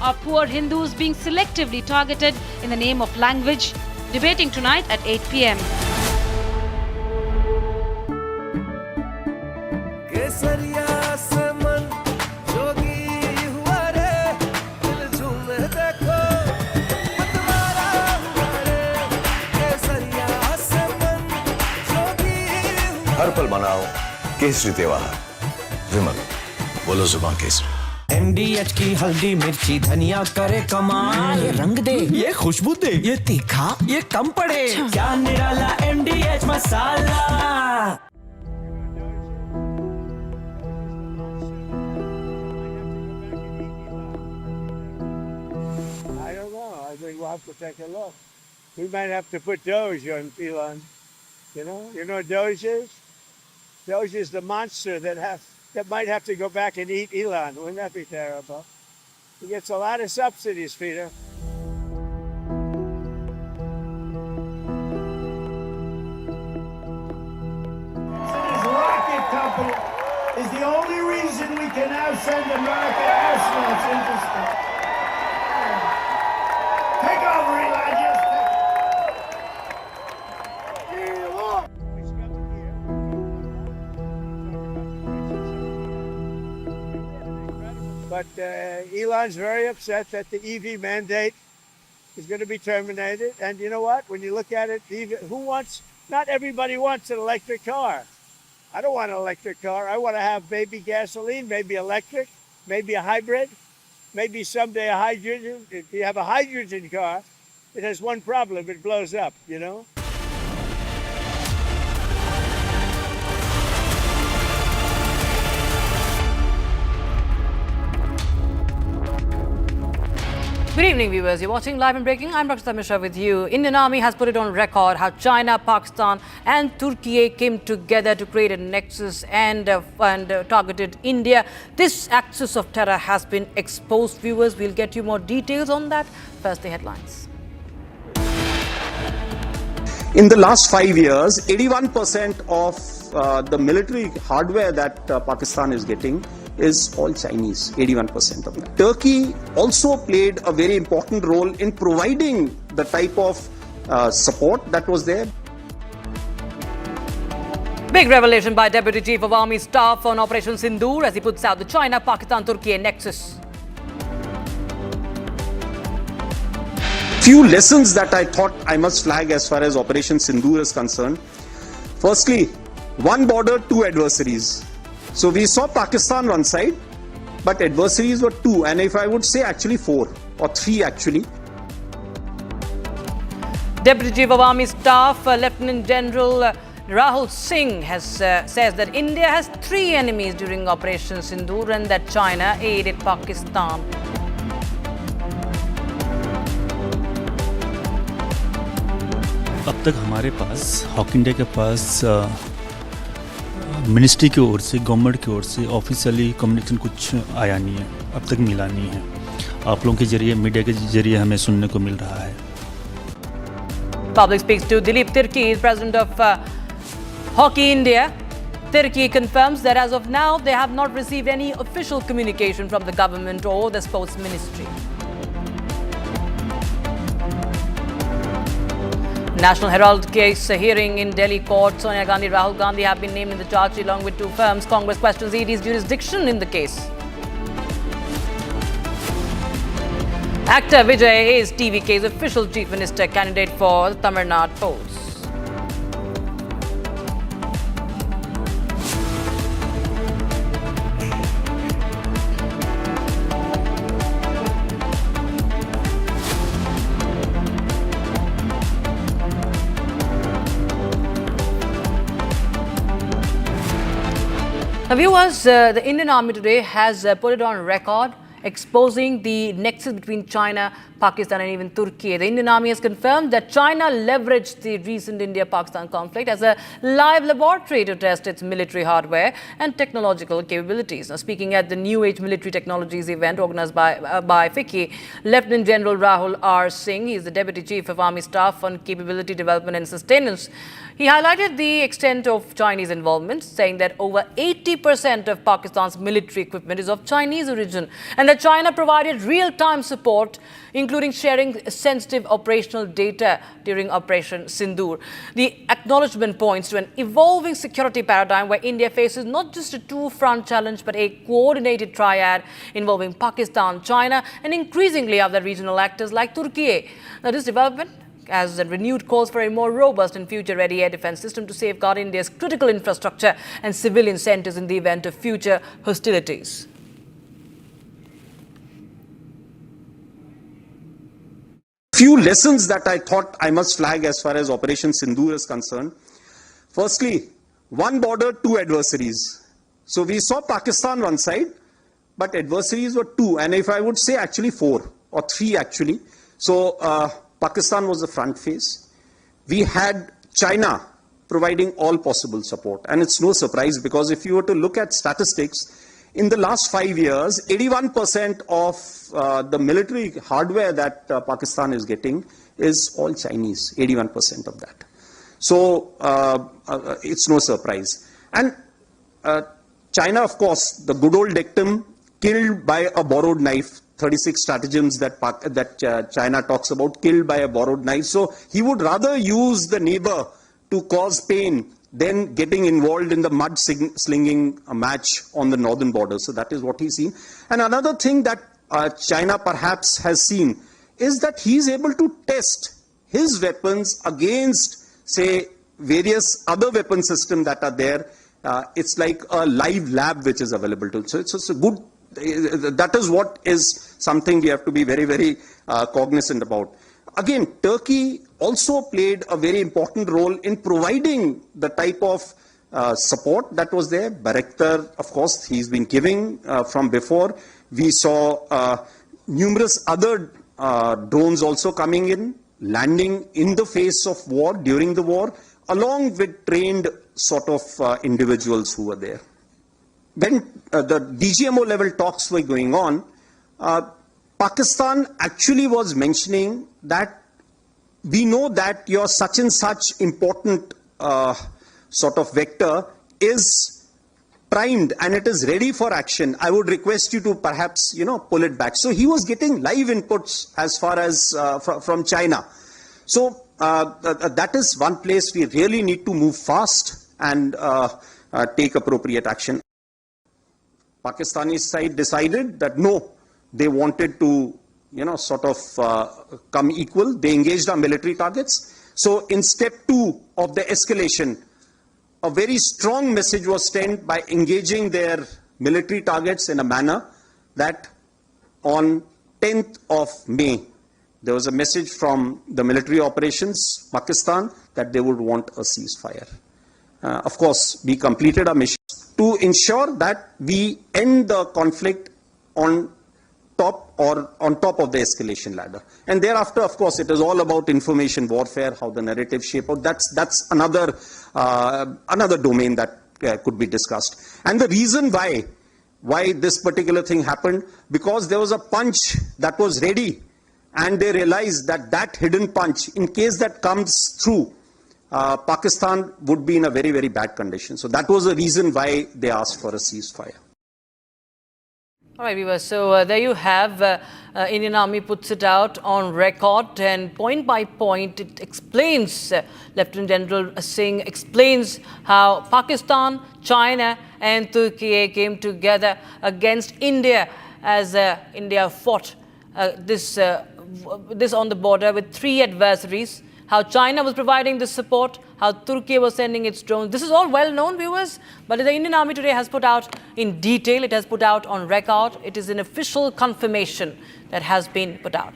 Are poor Hindus being selectively targeted in the name of language? debating tonight at 8 p.m. हर पल मनाओ केसरी त्योहार विमल बोलो जुबान Kesari MDH की हल्दी मिर्ची धनिया करे कमाल ये रंग दे ये खुशबू दे ये तीखा ये कम पड़े क्या निराला MDH masala I don't know. I think we'll have to take a look. We might have to put Doge on Elon. You know what Doge is? Doge is the monster that might have to go back and eat Elon. Wouldn't that be terrible? He gets a lot of subsidies, Peter. His rocket company is the only reason we can now send American astronauts into space. Take over, Elon. Just But Elon's very upset that the EV mandate is going to be terminated. And you know what? When you look at it, not everybody wants an electric car. I don't want an electric car. I want to have maybe gasoline, maybe electric, maybe a hybrid, maybe someday a hydrogen. If you have a hydrogen car, it has one problem. It blows up, you know? Good evening, viewers. You're watching Live and Breaking. I'm Dr. Tamisha with you. Indian Army has put it on record how China, Pakistan and Turkey came together to create a nexus and targeted India. This axis of terror has been exposed, viewers. We'll get you more details on that. First, the headlines. In the last 5 years, 81% of the military hardware that Pakistan is getting is all Chinese, 81% of that. Turkey also played a very important role in providing the type of support that was there. Big revelation by Deputy Chief of Army Staff on Operation Sindoor as he puts out the China-Pakistan-Turkey nexus. Few lessons that I thought I must flag as far as Operation Sindoor is concerned. Firstly, one border, two adversaries. So we saw Pakistan one side, but adversaries were two, and if I would say actually four or three actually. Deputy Chief of Army Staff Lieutenant General Rahul Singh says that India has three enemies during Operation Sindoor and that China aided Pakistan. अब तक हमारे पास hockey India के पास ministry की ओर से, government की ओर से officially communication कुछ आया नहीं है, अब तक मिला नहीं है. आप लोगों के जरिए, मीडिया के जरिए हमें सुनने को मिल रहा है. Public speaks to Dilip Tirki, president of Hockey India. Tirki confirms that as of now, they have not received any official communication from the government or the sports ministry. National Herald case hearing in Delhi court. Sonia Gandhi, Rahul Gandhi have been named in the charge along with two firms. Congress questions ED's jurisdiction in the case. Actor Vijay is TVK's official chief minister candidate for the Tamil Nadu polls. Now, viewers, the Indian Army today has put it on record, exposing the nexus between China, Pakistan and even Turkey. The Indian Army has confirmed that China leveraged the recent India-Pakistan conflict as a live laboratory to test its military hardware and technological capabilities. Now, speaking at the New Age Military Technologies event organized by FICCI, Lieutenant General Rahul R. Singh, he is the Deputy Chief of Army Staff on Capability Development and Sustenance, He highlighted the extent of Chinese involvement, saying that over 80% of Pakistan's military equipment is of Chinese origin and that China provided real-time support, including sharing sensitive operational data during Operation Sindoor. The acknowledgement points to an evolving security paradigm where India faces not just a two-front challenge but a coordinated triad involving Pakistan, China and increasingly other regional actors like Turkey. Now, this development as a renewed calls for a more robust and future-ready air defense system to safeguard India's critical infrastructure and civilian centers in the event of future hostilities. Few lessons that I thought I must flag as far as Operation Sindoor is concerned. Firstly, one border, two adversaries. So we saw Pakistan one side, but adversaries were two, and if I would say actually four or three actually. So Pakistan was the front face. We had China providing all possible support. And it's no surprise because if you were to look at statistics, in the last 5 years, 81% of the military hardware that Pakistan is getting is all Chinese, 81% of that. So it's no surprise. And China, of course, the good old dictum, killed by a borrowed knife, 36 stratagems that China talks about, killed by a borrowed knife. So he would rather use the neighbor to cause pain than getting involved in the mud-slinging match on the northern border. So that is what he's seen. And another thing that China perhaps has seen is that he's able to test his weapons against, say, various other weapon systems that are there. It's like a live lab which is available to him. So it's a good, that is what is something we have to be very, very cognizant about. Again, Turkey also played a very important role in providing the type of support that was there. Bayraktar, of course, he's been giving from before. We saw numerous other drones also coming in, landing in the face of war, during the war, along with trained sort of individuals who were there. When the DGMO level talks were going on, Pakistan actually was mentioning that we know that your such and such important sort of vector is primed and it is ready for action. I would request you to perhaps, pull it back. So he was getting live inputs as far as from China. So that is one place we really need to move fast and take appropriate action. Pakistani side decided that no, they wanted to, sort of come equal. They engaged our military targets. So in step 2 of the escalation, a very strong message was sent by engaging their military targets in a manner that on 10th of May, there was a message from the military operations, Pakistan, that they would want a ceasefire. Of course, we completed our mission to ensure that we end the conflict on top of the escalation ladder. And thereafter, of course, it is all about information warfare, how the narrative shape out. That's another domain that could be discussed. And the reason why this particular thing happened, because there was a punch that was ready, and they realized that hidden punch, in case that comes through, Pakistan would be in a very, very bad condition. So that was the reason why they asked for a ceasefire. All right, viewers. So there you have Indian Army puts it out on record, and point by point it explains, Lieutenant General Singh explains how Pakistan, China and Turkey came together against India as India fought this on the border with 3 adversaries. How China was providing the support, how Turkey was sending its drones. This is all well known, viewers, but the Indian Army today has put out in detail, it has put out on record, it is an official confirmation that has been put out.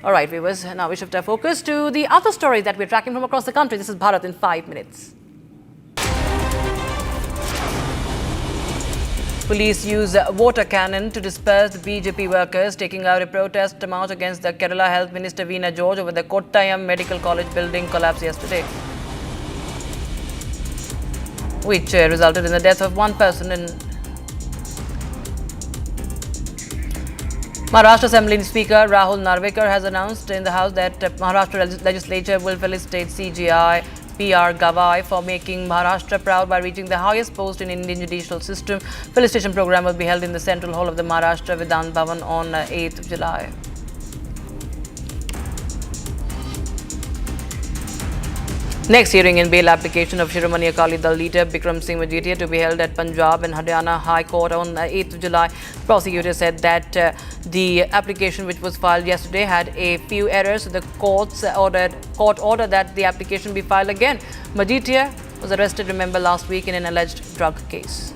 All right, viewers, now we shift our focus to the other stories that we're tracking from across the country. This is Bharat in 5 minutes. Police use water cannon to disperse the BJP workers taking out a protest march against the Kerala Health Minister Veena George over the Kottayam Medical College building collapse yesterday, which resulted in the death of one person in Maharashtra Assembly Speaker Rahul Narvekar has announced in the House that Maharashtra Legislature will felicitate CGI PR Gawai for making Maharashtra proud by reaching the highest post in Indian judicial system. Felicitation program will be held in the Central Hall of the Maharashtra Vidhan Bhavan on 8th July. Next hearing in bail application of Shiromani Akali Dal leader Bikram Singh Majitiya to be held at Punjab and Haryana High Court on 8th July. Prosecutor said that the application which was filed yesterday had a few errors. So the court ordered that the application be filed again. Majitiya was arrested, remember, last week in an alleged drug case.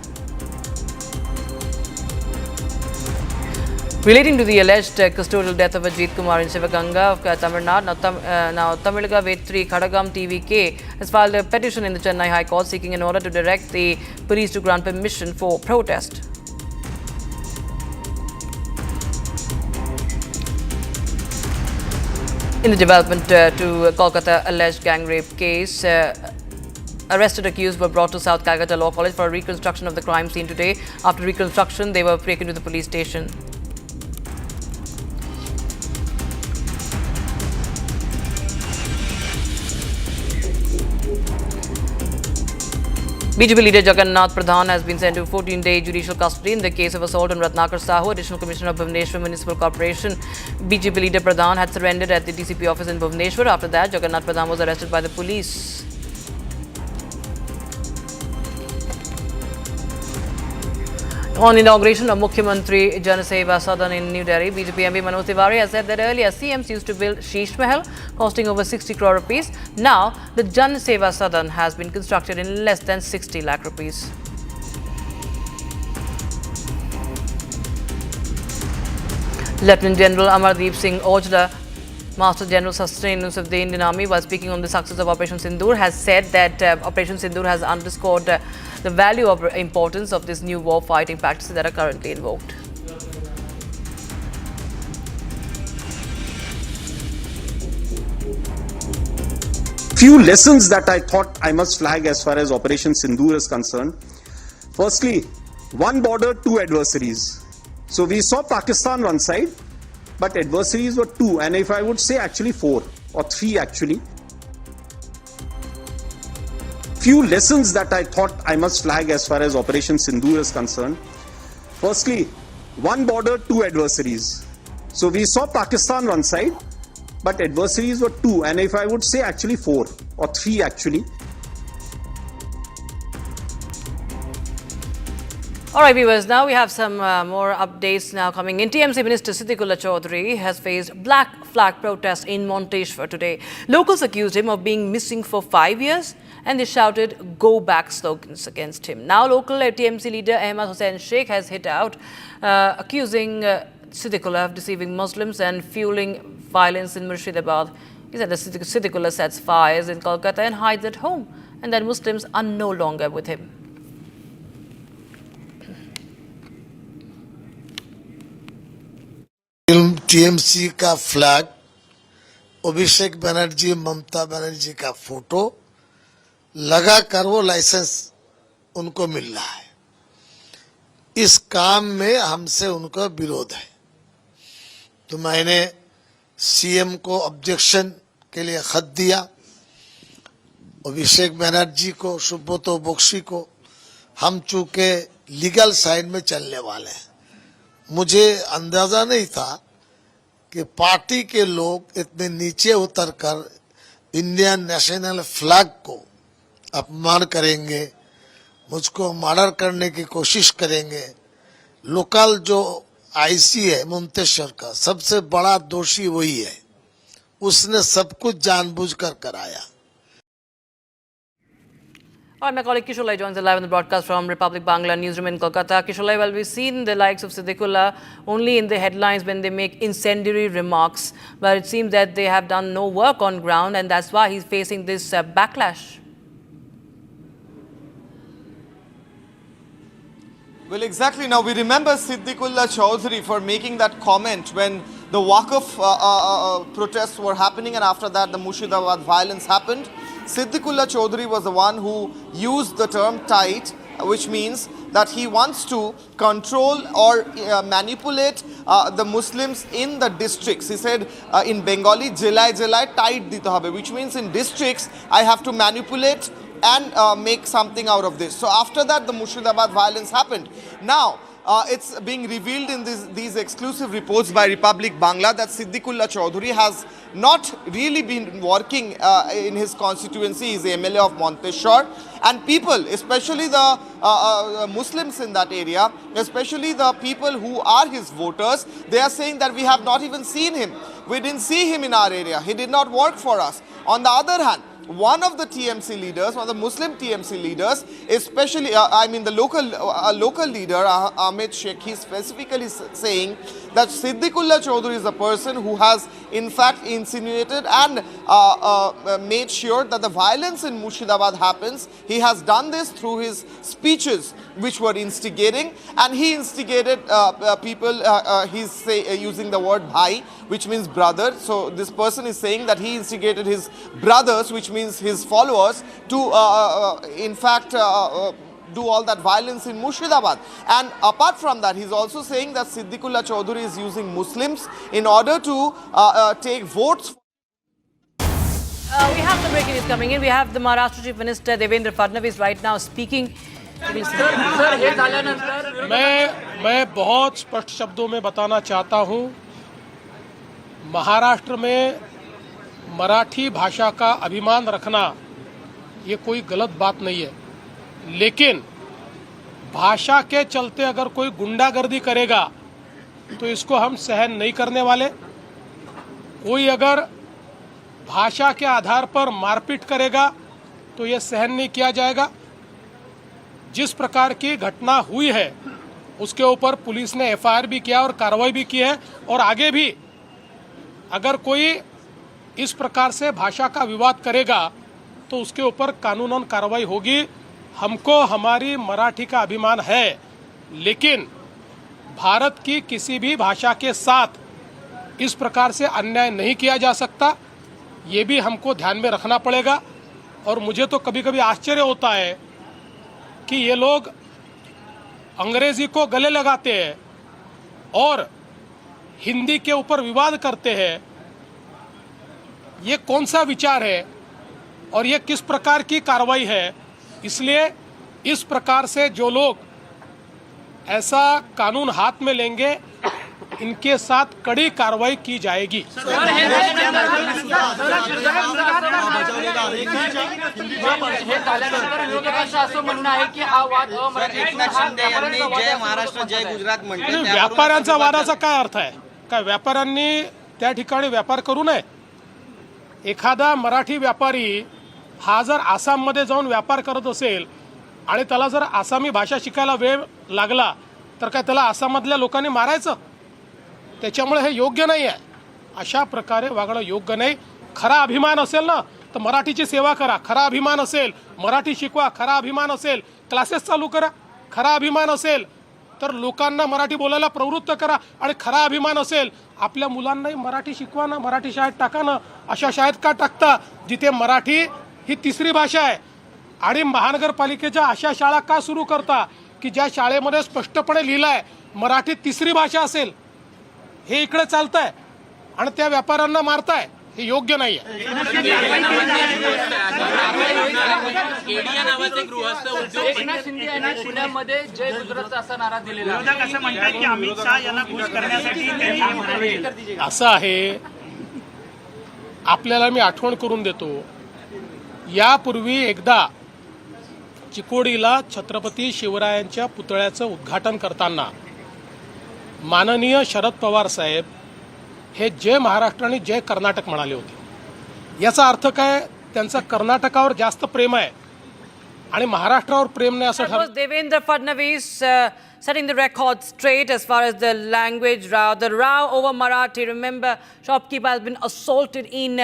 Relating to the alleged custodial death of Ajit Kumar in Sivaganga of Tamil Nadu, now Tamilaga Vetri Khadagam TVK has filed a petition in the Chennai High Court seeking an order to direct the police to grant permission for protest. In the development to Kolkata alleged gang rape case, arrested accused were brought to South Calcutta Law College for a reconstruction of the crime scene today. After reconstruction, they were taken to the police station. BJP leader Jagannath Pradhan has been sent to 14-day judicial custody in the case of assault on Ratnakar Sahu, Additional Commissioner of Bhubaneswar Municipal Corporation. BJP leader Pradhan had surrendered at the DCP office in Bhubaneswar. After that, Jagannath Pradhan was arrested by the police. On inauguration of Mukhyamantri Jan Seva Sadan in New Delhi, BJP MP Manoj Tiwari has said that earlier CMs used to build Sheesh Mahal costing over 60 crore rupees. Now, the Jan Seva Sadan has been constructed in less than 60 lakh rupees. Lieutenant General Amardeep Singh Ojla, Master General Sustenance of the Indian Army, while speaking on the success of Operation Sindoor, has said that Operation Sindoor has underscored the value of importance of these new war fighting practices that are currently invoked. Few lessons that I thought I must flag as far as Operation Sindoor is concerned. Firstly, one border, two adversaries. So we saw Pakistan one side, but adversaries were two, and if I would say actually four or three actually. Few lessons that I thought I must flag as far as Operation Sindoor is concerned. Firstly, one border, two adversaries. So we saw Pakistan one side, but adversaries were two, and if I would say actually four or three actually. All right, viewers, now we have some more updates now coming in. TMC Minister Siddiqullah Chaudhary has faced black flag protests in Monteshwar today. Locals accused him of being missing for 5 years and they shouted "Go back" slogans against him. Now local TMC leader Ahmad Hussain Sheikh has hit out, accusing Siddiqullah of deceiving Muslims and fueling violence in Murshidabad. He said that Siddiqullah sets fires in Kolkata and hides at home, and that Muslims are no longer with him. TMC का flag, Abhishek Banerjee, Mamata Banerjee का photo लगाकर वो licence उनको मिल रहा है। इस काम में हमसे उनका विरोध है, तो मैंने सीएम को ऑब्जेक्शन के लिए खत दिया। अभिषेक बनर्जी को, सुब्रतो बख्शी को हम चूंकि लीगल साइड में चलने वाले हैं, मुझे अंदाजा नहीं था कि पार्टी के लोग इतने नीचे उतरकर इंडियन नेशनल फ्लैग को अपमान करेंगे, मुझको मर्डर करने की कोशिश करेंगे। लोकल जो आईसी है मुंतेश्वर का, सबसे बड़ा दोषी वही है, उसने सब कुछ जानबूझकर कराया। All right, my colleague Kisholai joins us live on the broadcast from Republic Bangla newsroom in Kolkata. Kisholai, well, we've seen the likes of Siddiqullah only in the headlines when they make incendiary remarks, but it seems that they have done no work on ground, and that's why he's facing this backlash. Well, exactly. Now, we remember Siddiqullah Chaudhary for making that comment when the Waqf protests were happening, and after that the Murshidabad violence happened. Siddiqullah Chaudhary was the one who used the term tight which means that he wants to control or manipulate the Muslims in the districts. He said in Bengali, Jilai Jilai tight dite hobe, which means in districts I have to manipulate and make something out of this. So after that, the Murshidabad violence happened. Now, it's being revealed in these exclusive reports by Republic Bangla that Siddiqullah Chaudhary has not really been working in his constituency. He's the MLA of Monteshwar. And people, especially the Muslims in that area, especially the people who are his voters, they are saying that we have not even seen him. We didn't see him in our area. He did not work for us. On the other hand, one of the TMC leaders, one of the Muslim TMC leaders, especially, the local leader, Ahmed Sheikh, he's specifically saying that Siddiqullah Chaudhary is a person who has in fact insinuated and made sure that the violence in Murshidabad happens. He has done this through his speeches, which were instigating, and he instigated people, he's using the word bhai, which means brother. So this person is saying that he instigated his brothers, which means his followers, to in fact do all that violence in Murshidabad. And apart from that, he's also saying that Siddiqullah Chaudhary is using Muslims in order to take votes. We have the breaking news coming in. We have the Maharashtra Chief Minister Devendra Fadnavis right now speaking. मैं बहुत स्पष्ट शब्दों में बताना चाहता हूं, महाराष्ट्र में मराठी भाषा का अभिमान रखना ये कोई गलत बात नहीं है, लेकिन भाषा के चलते अगर कोई गुंडागर्दी करेगा तो इसको हम सहन नहीं करने वाले। कोई अगर भाषा के आधार पर मारपीट करेगा तो ये सहन नहीं किया जाएगा। जिस प्रकार की घटना हुई है उसके ऊपर पुलिस ने एफआईआर भी किया और कार्रवाई भी की है, और आगे भी अगर कोई इस प्रकार से भाषा का विवाद करेगा तो उसके ऊपर कानूनन कार्रवाई होगी। हमको हमारी मराठी का अभिमान है, लेकिन भारत की किसी भी भाषा के साथ इस प्रकार से अन्याय नहीं किया जा सकता, ये भी हमको ध्यान में रखना पड़ेगा। और मुझे तो कभी कभी आश्चर्य होता है कि ये लोग अंग्रेजी को गले लगाते हैं और हिंदी के ऊपर विवाद करते हैं। ये कौन सा विचार है और ये किस प्रकार की कार्रवाई है? इसलिए इस प्रकार से जो लोग ऐसा कानून हाथ में लेंगे, इनके साथ कड़ी कार्रवाई की जाएगी। व्यापाऱ्यांचा वादाचा काय अर्थ आहे? काय व्यापाऱ्यांनी त्या ठिकाणी व्यापार करू नये? एखादा मराठी व्यापारी हा जर आसाममध्ये जाऊन व्यापार करत असेल आणि त्याला जर आसामी भाषा शिकायला वेळ लागला तर काय त्याला आसाममधल्या लोकांनी मारायचं? त्याच्यामुळे हे योग्य नाही आहे। अशा प्रकारे वागणं योग्य नाही। खरा अभिमान असेल ना तर मराठीची सेवा करा, खरा अभिमान असेल मराठी शिकवा, खरा अभिमान असेल क्लासेस चालू करा, खरा अभिमान असेल तर लोकांना मराठी बोलायला प्रवृत्त करा, आणि खरा अभिमान असेल आपल्या मुलांनाही मराठी शिकवा ना, मराठी शाळेत टाका ना। अशा शाळेत का टाकता जिथे मराठी ही तिसरी भाषा आहे? आणि महानगरपालिकेच्या अशा शाळा का सुरू करता की ज्या शाळेमध्ये स्पष्टपणे लिहिलं आहे मराठी तिसरी भाषा असेल? हे इकडे चालतंय आणि त्या व्यापाऱ्यांना मारताय, हे योग्य नाही आहे। एकनाथ शिंदे यांनी पुण्यामध्ये जय गुजरातचा असा नारा दिलेला आहे। असं म्हणतात की अमित शहा यांना खुश करण्यासाठी त्यांनी असं आहे, आपल्याला मी आठवण करून देतो, यापूर्वी एकदा चिकोडीला छत्रपती शिवरायांच्या पुतळ्याचं उद्घाटन करताना माननीय शरद पवार साहेब हे जय महाराष्ट्र आणि जय कर्नाटक म्हणाले होते। याचा अर्थ काय? त्यांचं कर्नाटकावर जास्त प्रेम आहे आणि महाराष्ट्रावर प्रेम नाही असं ठरलं। Devendra Fadnavis setting the record straight as far as the language row. The row over Marathi. Remember, shopkeeper has been assaulted in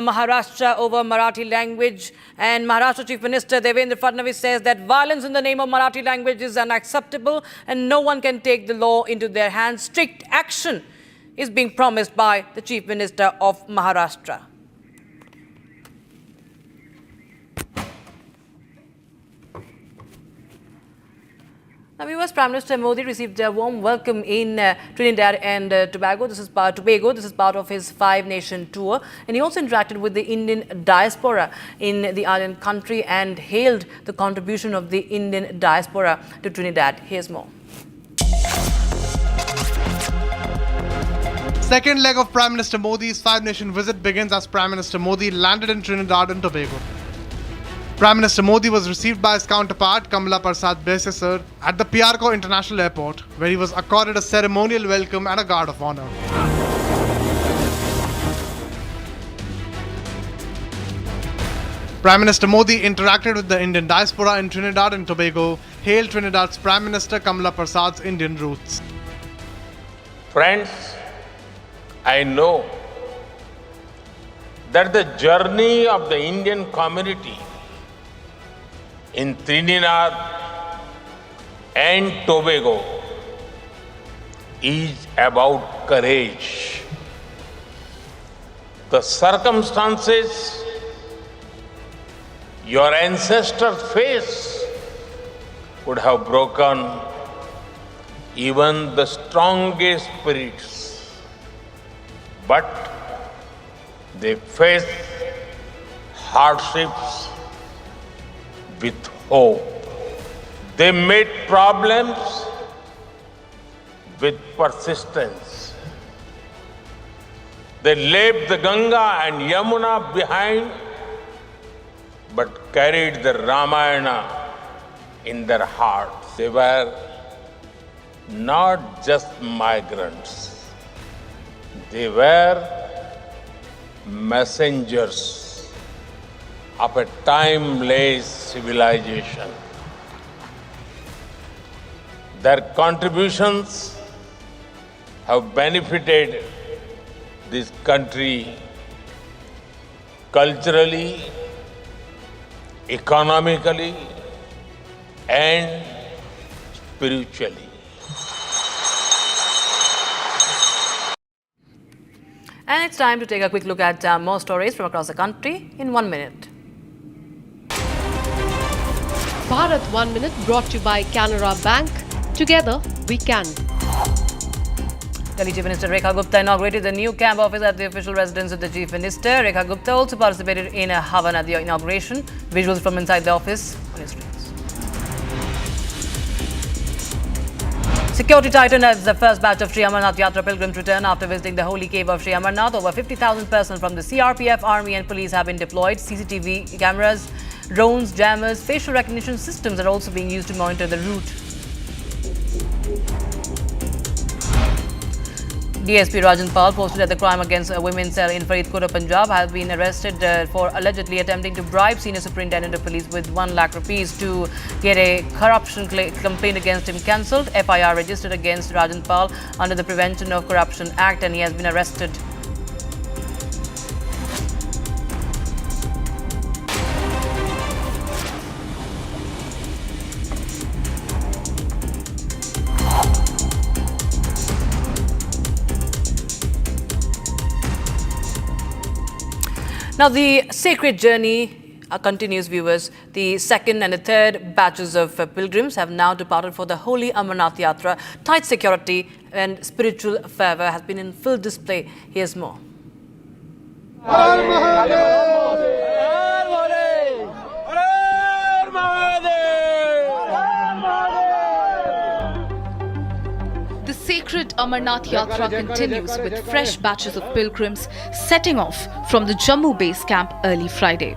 Maharashtra over Marathi language. And Maharashtra Chief Minister Devendra Fadnavis says that violence in the name of Marathi language is unacceptable and no one can take the law into their hands. Strict action is being promised by the Chief Minister of Maharashtra. Now, US Prime Minister Modi received a warm welcome in Trinidad and Tobago. This is part of his 5-nation tour, and he also interacted with the Indian diaspora in the island country and hailed the contribution of the Indian diaspora to Trinidad. Here's more. Second leg of Prime Minister Modi's 5-nation visit begins as Prime Minister Modi landed in Trinidad and Tobago. Prime Minister Modi was received by his counterpart Kamala Prasad Besesar at the Piarco International Airport, where he was accorded a ceremonial welcome and a guard of honor. Prime Minister Modi interacted with the Indian diaspora in Trinidad and Tobago, hailed Trinidad's Prime Minister Kamala Prasad's Indian roots. Friends, I know that the journey of the Indian community in Trinidad and Tobago is about courage. The circumstances your ancestors faced would have broken even the strongest spirits, but they faced hardships with hope. They met problems with persistence. They left the Ganga and Yamuna behind, but carried the Ramayana in their hearts. They were not just migrants. They were messengers of a timeless civilization. Their contributions have benefited this country culturally, economically, and spiritually. And it's time to take a quick look at more stories from across the country in 1 minute. Bharat 1 Minute brought to you by Canara Bank. Together we can. Delhi Chief Minister Rekha Gupta inaugurated the new camp office at the official residence of the Chief Minister. Rekha Gupta also participated in a Havan at the inauguration. Visuals from inside the office on your screens. Security tightened as the first batch of Sri Amarnath Yatra pilgrims return after visiting the holy cave of Sri Amarnath. Over 50,000 personnel from the CRPF, Army and Police have been deployed. CCTV cameras, drones, jammers, facial recognition systems are also being used to monitor the route. DSP Rajan Pal, posted at the crime against a women's cell in Faridkot, Punjab, has been arrested for allegedly attempting to bribe senior superintendent of police with 1 lakh rupees to get a corruption complaint against him cancelled. FIR registered against Rajan Pal under the Prevention of Corruption Act, and he has been arrested. Now, the sacred journey continues, viewers. The second and the third batches of pilgrims have now departed for the holy Amarnath Yatra. Tight security and spiritual fervour has been in full display. Here's more. The sacred Amarnath Yatra continues with fresh batches of pilgrims setting off from the Jammu base camp early Friday.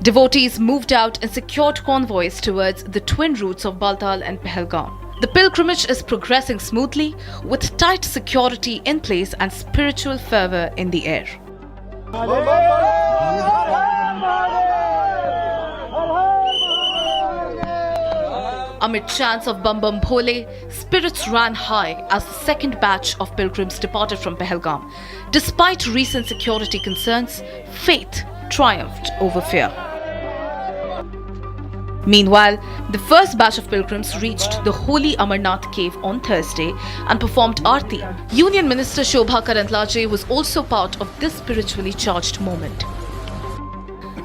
Devotees moved out in secured convoys towards the twin routes of Baltal and Pahalgam. The pilgrimage is progressing smoothly with tight security in place and spiritual fervour in the air. Amid chants of Bam Bam Bhole, spirits ran high as the second batch of pilgrims departed from Pahalgam. Despite recent security concerns, faith triumphed over fear. Meanwhile, the first batch of pilgrims reached the holy Amarnath cave on Thursday and performed Aarti. Union Minister Shobha Karandlaje was also part of this spiritually charged moment.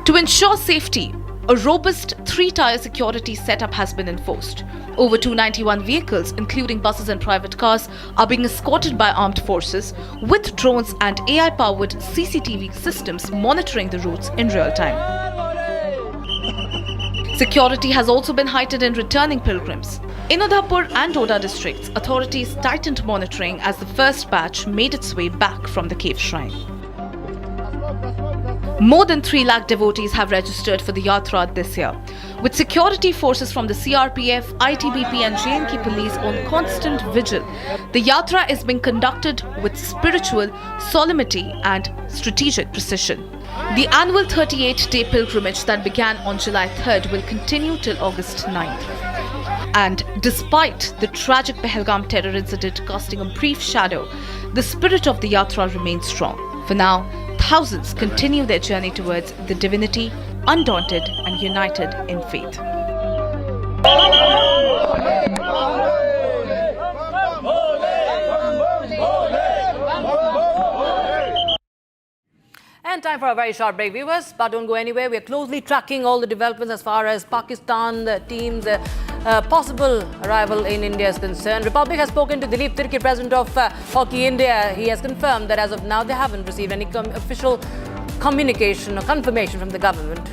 To ensure safety, A robust 3-tier security setup has been enforced. Over 291 vehicles, including buses and private cars, are being escorted by armed forces, with drones and AI-powered CCTV systems monitoring the routes in real time. Security has also been heightened in returning pilgrims. In Udhampur and Doda districts, authorities tightened monitoring as the first batch made its way back from the cave shrine. More than 3 lakh devotees have registered for the Yatra this year. With security forces from the CRPF, ITBP and JNK police on constant vigil, the Yatra is being conducted with spiritual solemnity and strategic precision. The annual 38-day pilgrimage that began on July 3rd will continue till August 9th. And despite the tragic Pahalgam terror incident casting a brief shadow, the spirit of the Yatra remains strong. For now, thousands continue their journey towards the divinity, undaunted and united in faith. And time for a very short break, viewers, but don't go anywhere. We are closely tracking all the developments as far as Pakistan, the team's possible arrival in India is concerned. Republic has spoken to Dilip Tirke, president of Hockey India. He has confirmed that as of now they haven't received any official communication or confirmation from the government.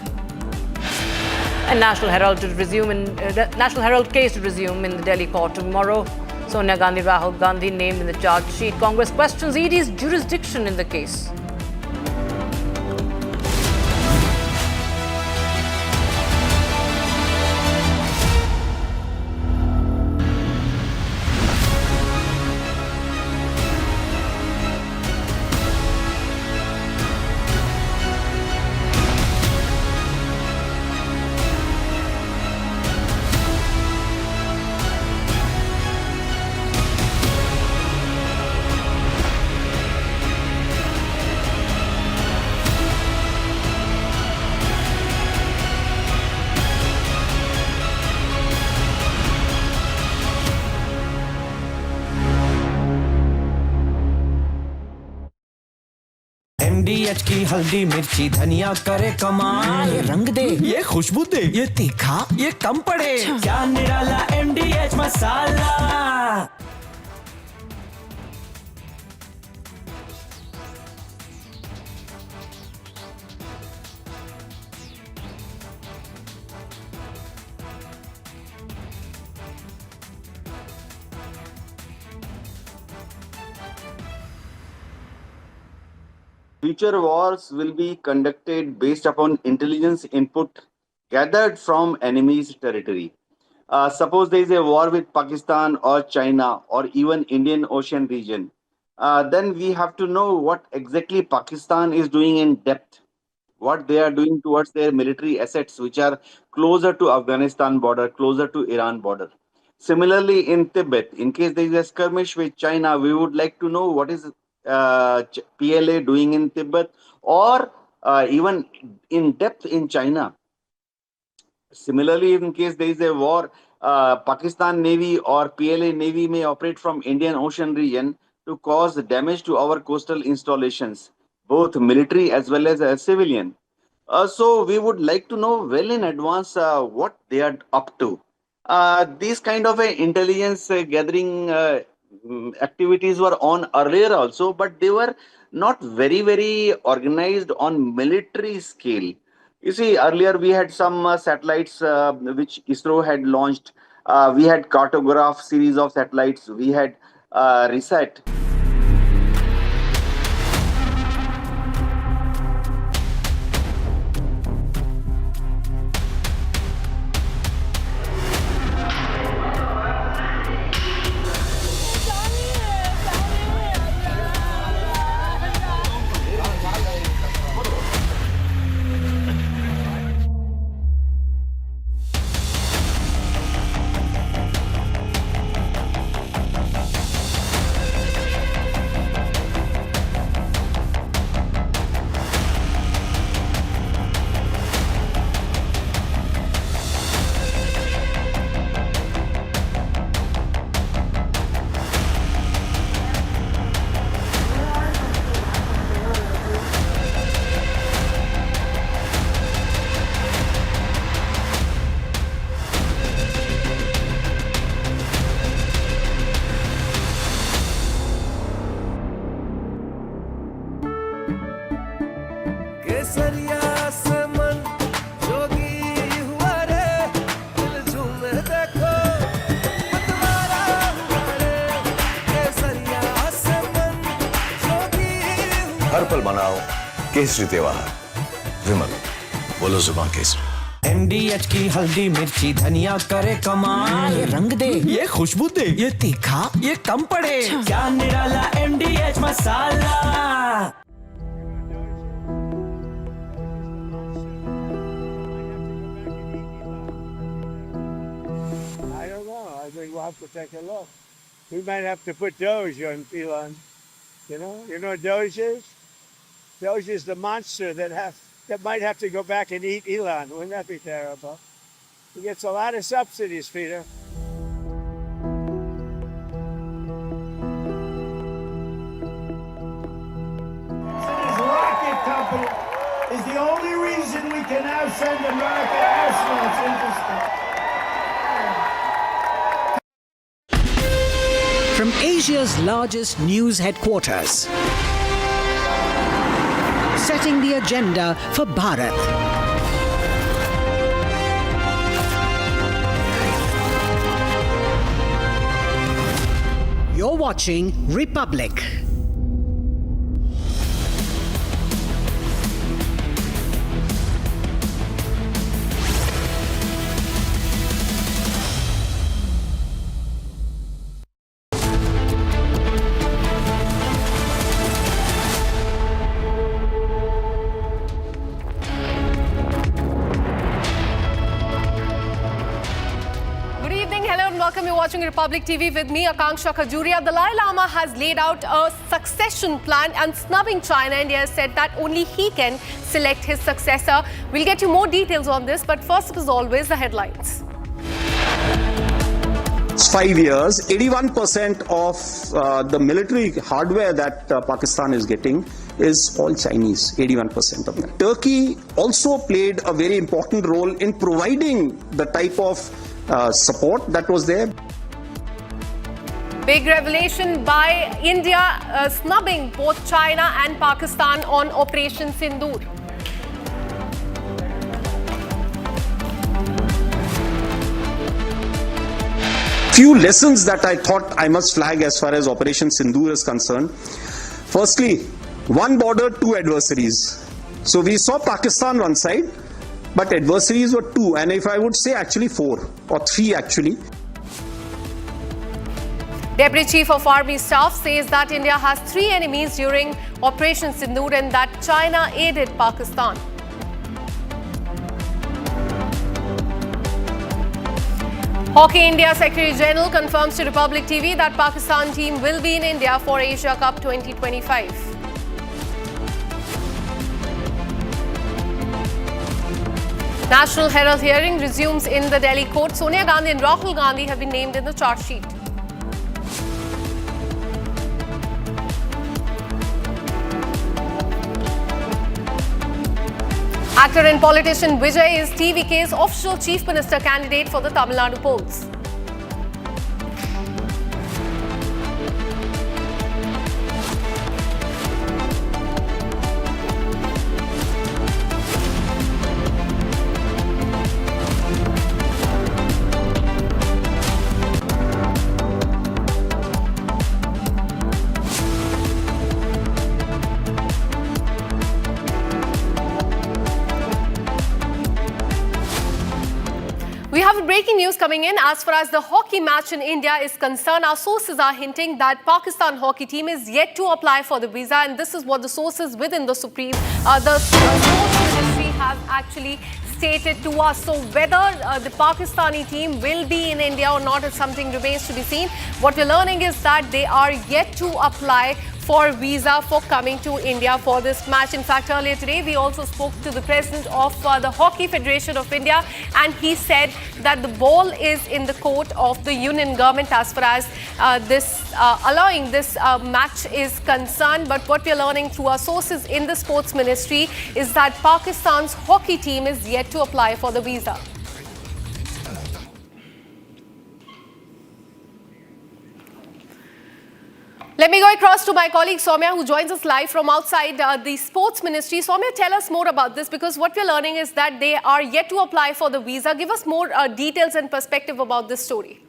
And National Herald case to resume in the Delhi court tomorrow. Sonia Gandhi, Rahul Gandhi named in the charge sheet. Congress questions ED's jurisdiction in the case. MDH की हल्दी मिर्ची धनिया करे कमाल, ये रंग दे, ये खुशबू दे, ये तीखा, ये कम पड़े, क्या निराला MDH masala. Future wars will be conducted based upon intelligence input gathered from enemy's territory. Suppose there is a war with Pakistan or China or even Indian Ocean region, then we have to know what exactly Pakistan is doing in depth, what they are doing towards their military assets, which are closer to Afghanistan border, closer to Iran border. Similarly, in Tibet, in case there is a skirmish with China, we would like to know what is PLA doing in Tibet or even in depth in China. Similarly, in case there is a war, Pakistan Navy or PLA Navy may operate from Indian Ocean region to cause damage to our coastal installations, both military as well as civilian. So we would like to know well in advance what they are up to. These kind of intelligence gathering activities were on earlier also, but they were not very organized on military scale. You see, earlier we had some satellites which ISRO had launched. We had cartograph series of satellites. We had reset. हर पल मनाओ केसरी त्योहार। विमल, बोलो जुबान Kesari. MDH की हल्दी मिर्ची धनिया करे कमाल, ये रंग दे, ये खुशबू दे, ये तीखा, ये कम पड़े, क्या निराला MDH masala. I don't know. I think we'll have to take a look. We might have to put Doge on Elon. You know what Doge is? Doge is the monster that might have to go back and eat Elon. Wouldn't that be terrible? He gets a lot of subsidies, Peter. His rocket company is the only reason we can now send American astronauts into space. From Asia's largest news headquarters, setting the agenda for Bharat. You're watching Republic. Welcome, you're watching Republic TV with me, Akanksha Khajuria. The Dalai Lama has laid out a succession plan and snubbing China. India has said that only he can select his successor. We'll get you more details on this, but first, as always, the headlines. It's 5 years, 81% of the military hardware that Pakistan is getting is all Chinese, 81% of them. Turkey also played a very important role in providing the type of support that was there. Big revelation by India snubbing both China and Pakistan on Operation Sindoor. Few lessons that I thought I must flag as far as Operation Sindoor is concerned. Firstly, one border, two adversaries. So we saw Pakistan one side, but adversaries were two, and if I would say actually 4 or 3 actually. Deputy Chief of Army Staff says that India has 3 enemies during Operation Sindoor and that China aided Pakistan. Hockey India Secretary General confirms to Republic TV that Pakistan team will be in India for Asia Cup 2025. National Herald hearing resumes in the Delhi court. Sonia Gandhi and Rahul Gandhi have been named in the charge sheet. Actor and politician Vijay is TVK's official Chief Minister candidate for the Tamil Nadu polls. We have breaking news coming in. As far as the hockey match in India is concerned, our sources are hinting that Pakistan hockey team is yet to apply for the visa, and this is what the sources within the Supreme, the sports ministry has actually stated to us. So whether the Pakistani team will be in India or not is something remains to be seen. What we're learning is that they are yet to apply for visa for coming to India for this match. In fact, earlier today, we also spoke to the president of the Hockey Federation of India, and he said that the ball is in the court of the union government as far as allowing this match is concerned. But what we're learning through our sources in the sports ministry is that Pakistan's hockey team is yet to apply for the visa. Let me go across to my colleague Soumya, who joins us live from outside the sports ministry. Soumya, tell us more about this, because what we're learning is that they are yet to apply for the visa. Give us more details and perspective about this story.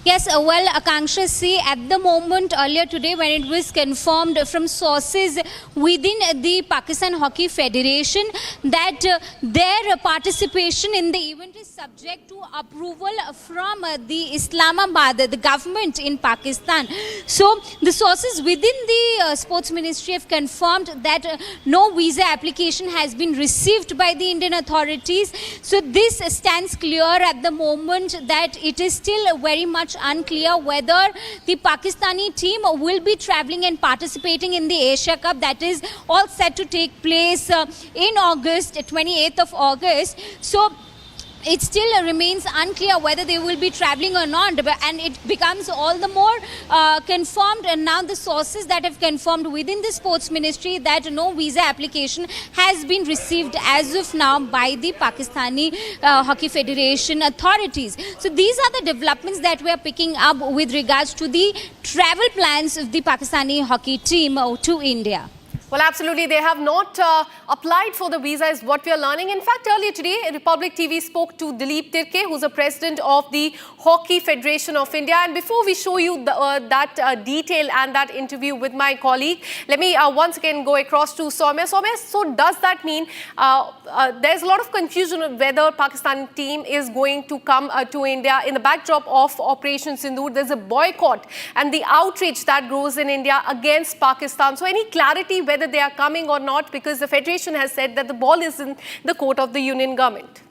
Yes, well, Akanksha, see, at the moment earlier today when it was confirmed from sources within the Pakistan Hockey Federation that their participation in the event is subject to approval from the Islamabad, the government in Pakistan. So the sources within the sports ministry have confirmed that no visa application has been received by the Indian authorities. So this stands clear at the moment that it is still very much unclear whether the Pakistani team will be travelling and participating in the Asia Cup that is all set to take place in August, 28th of August. So it still remains unclear whether they will be travelling or not, and it becomes all the more confirmed. And now the sources that have confirmed within the sports ministry that no visa application has been received as of now by the Pakistani Hockey Federation authorities. So these are the developments that we are picking up with regards to the travel plans of the Pakistani hockey team to India. Well, absolutely. They have not applied for the visa is what we are learning. In fact, earlier today, Republic TV spoke to Dileep Tirke, who's the president of the Hockey Federation of India. And before we show you that detail and that interview with my colleague, let me once again go across to Soumya. Soumya, so does that mean there's a lot of confusion of whether Pakistan team is going to come to India in the backdrop of Operation Sindoor? There's a boycott and the outrage that grows in India against Pakistan. So any clarity whether they are coming or not, because the Federation has said that the ball is in the court of the Union government?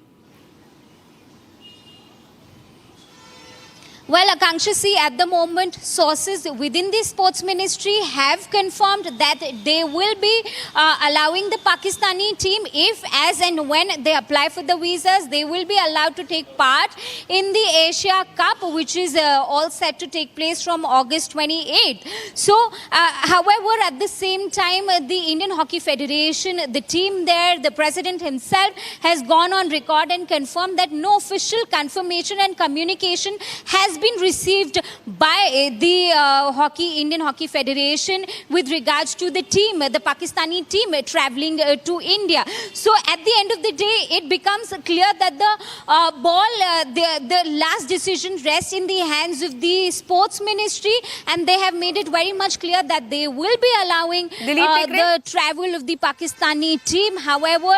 Well, Akanksha, see, at the moment, sources within the sports ministry have confirmed that they will be allowing the Pakistani team, if, as and when they apply for the visas, they will be allowed to take part in the Asia Cup, which is all set to take place from August 28th. So, however, at the same time, the Indian Hockey Federation, the team there, the president himself has gone on record and confirmed that no official confirmation and communication has been received by the Indian Hockey Federation with regards to the team, the Pakistani team travelling to India. So at the end of the day, it becomes clear that the last decision rests in the hands of the sports ministry, and they have made it very much clear that they will be allowing the travel of the Pakistani team. However,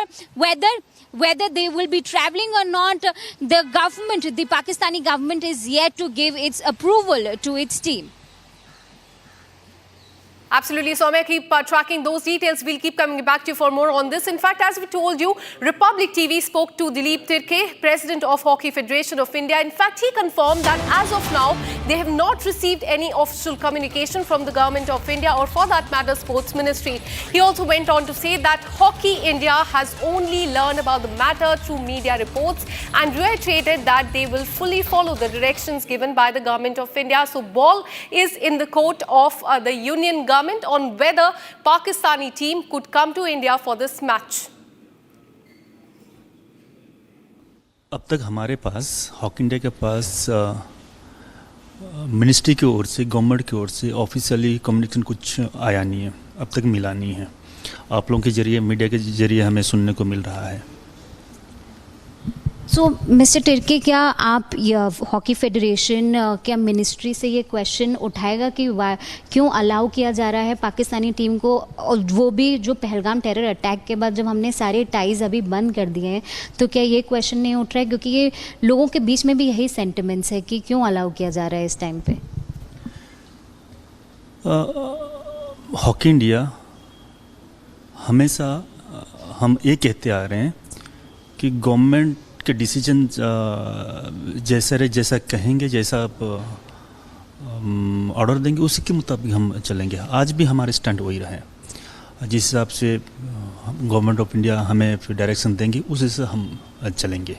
whether they will be travelling or not, the government, the Pakistani government, is yet to give its approval to its team. Absolutely, Soumya, keep tracking those details. We'll keep coming back to you for more on this. In fact, as we told you, Republic TV spoke to Dileep Tirke, President of Hockey Federation of India. In fact, he confirmed that as of now, they have not received any official communication from the Government of India, or for that matter, Sports Ministry. He also went on to say that Hockey India has only learned about the matter through media reports and reiterated that they will fully follow the directions given by the Government of India. So, ball is in the court of the Union Government on whether Pakistani team could come to India for this match. अब तक हमारे पास hockey India के पास ministry की ओर से, government की ओर से officially communication कुछ आया नहीं है, अब तक मिला नहीं है. आप लोगों के जरिए, मीडिया के जरिए हमें सुनने को मिल रहा है. सो मिस्टर तिर्के, क्या आप हॉकी फेडरेशन क्या मिनिस्ट्री से ये क्वेश्चन उठाएगा कि क्यों अलाउ किया जा रहा है पाकिस्तानी टीम को, और वो भी जो पहलगाम टेरर अटैक के बाद जब हमने सारे टाइज अभी बंद कर दिए हैं, तो क्या ये क्वेश्चन नहीं उठ रहा है? क्योंकि ये लोगों के बीच में भी यही सेंटिमेंट्स है कि क्यों अलाउ किया जा रहा है इस टाइम पे. हॉकी इंडिया हमेशा हम ये कहते आ रहे हैं कि गवर्नमेंट के डिसीजन जैसा कहेंगे, जैसा आप ऑर्डर देंगे, उसी के मुताबिक हम चलेंगे. आज भी हमारे स्टैंड वही रहे. जिस हिसाब से गवर्नमेंट ऑफ इंडिया हमें डायरेक्शन देंगे, उस हिसाब से हम चलेंगे.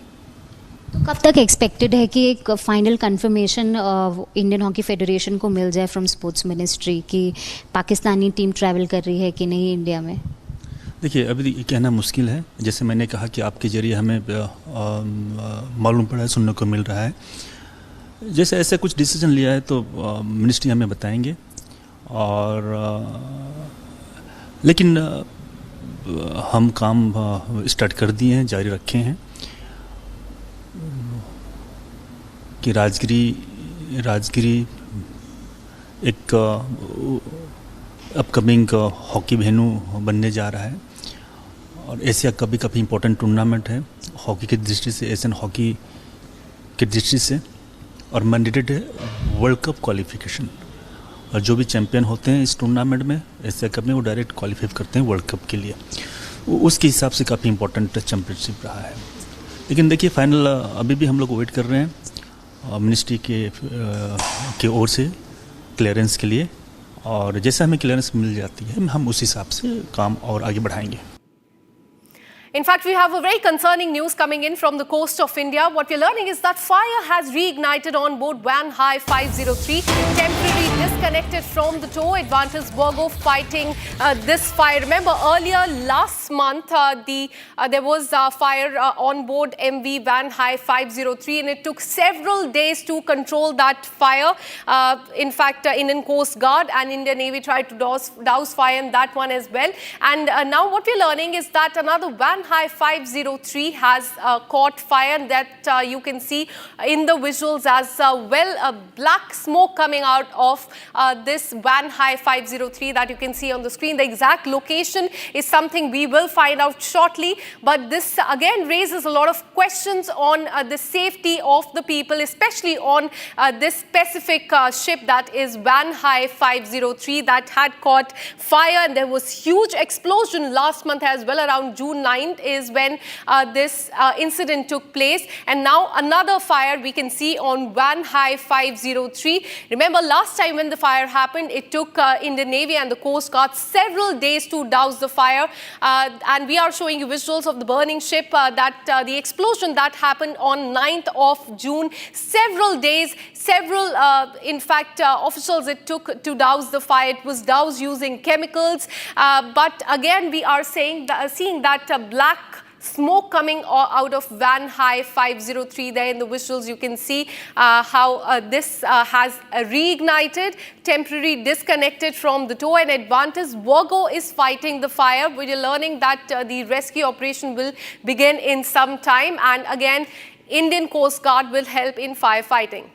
तो कब तक एक्सपेक्टेड है कि एक final confirmation Indian hockey federation को मिल जाए फ्रॉम स्पोर्ट्स मिनिस्ट्री कि पाकिस्तानी टीम ट्रैवल कर रही है कि नहीं इंडिया में? देखिए, अभी कहना मुश्किल है. जैसे मैंने कहा कि आपके जरिए हमें मालूम पड़ा है, सुनने को मिल रहा है. जैसे ऐसे कुछ डिसीजन लिया है तो मिनिस्ट्री हमें बताएंगे. और लेकिन हम काम स्टार्ट कर दिए हैं, जारी रखे हैं कि राजगिरी राजगिरी एक अपकमिंग हॉकी वेन्यू बनने जा रहा है और एशिया का भी काफ़ी इम्पोर्टेंट टूर्नामेंट है हॉकी की दृष्टि से, एशियन हॉकी की दृष्टि से, और मैंडेटेड है वर्ल्ड कप क्वालिफिकेशन। और जो भी चैंपियन होते हैं इस टूर्नामेंट में, एशिया कप में, वो डायरेक्ट क्वालिफाई करते हैं वर्ल्ड कप के लिए। उसके हिसाब से काफ़ी इम्पोर्टेंट चैंपियनशिप रहा है। लेकिन देखिए फाइनल अभी भी हम लोग वेट कर रहे हैं मिनिस्ट्री के ओर से क्लियरेंस के लिए, और जैसे हमें क्लियरेंस मिल जाती है हम उस हिसाब से काम और आगे बढ़ाएंगे। In fact, we have a very concerning news coming in from the coast of India. What we're learning is that fire has reignited on board Van Hai 503, temporarily disconnected from the tow. Advantage Virgo fighting this fire. Remember, earlier last month, there was fire on board MV Van Hai 503, and it took several days to control that fire. In fact, Indian Coast Guard and Indian Navy tried to douse fire in that one as well. And now what we're learning is that another Van Hai 503 has caught fire, and that you can see in the visuals as well. Black smoke coming out of this Van Hai 503 that you can see on the screen. The exact location is something we will find out shortly, but this again raises a lot of questions on the safety of the people, especially on this specific ship that is Van Hai 503 that had caught fire, and there was huge explosion last month as well. Around June 9th is when this incident took place, and now another fire we can see on Van Hai 503. Remember, last time when the fire happened, it took Indian Navy and the Coast Guard several days to douse the fire, and we are showing you visuals of the burning ship, the explosion that happened on 9th of June. Several days, in fact, officials it took to douse the fire. It was doused using chemicals, but again we are seeing that black smoke coming out of Van Hai 503 there in the visuals. You can see how this has reignited, temporarily disconnected from the tow, and Advantage Virgo is fighting the fire. We are learning that the rescue operation will begin in some time, and again Indian Coast Guard will help in firefighting.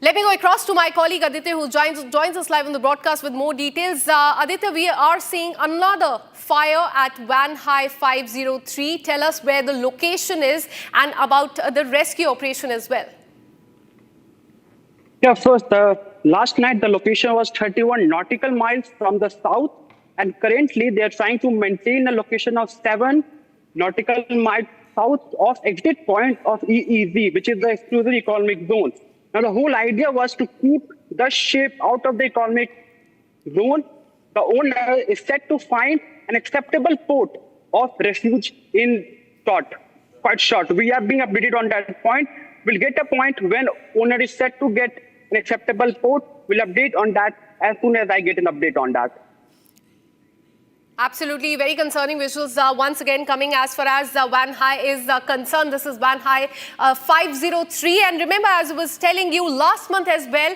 Let me go across to my colleague Aditya, who joins us live on the broadcast with more details. Aditya, we are seeing another fire at Van Hai 503. Tell us where the location is and about the rescue operation as well. Yeah, first, last night the location was 31 nautical miles from the south, and currently they are trying to maintain a location of 7 nautical miles south of exit point of EEZ, which is the exclusive economic zone. Now, the whole idea was to keep the ship out of the economic zone. The owner is set to find an acceptable port of refuge in quite short. We are being updated on that point. We'll get a point when owner is set to get an acceptable port. We'll update on that as soon as I get an update on that. Absolutely, very concerning visuals once again coming as far as Van Hai is concerned. This is Van Hai 503, and remember, as I was telling you last month as well,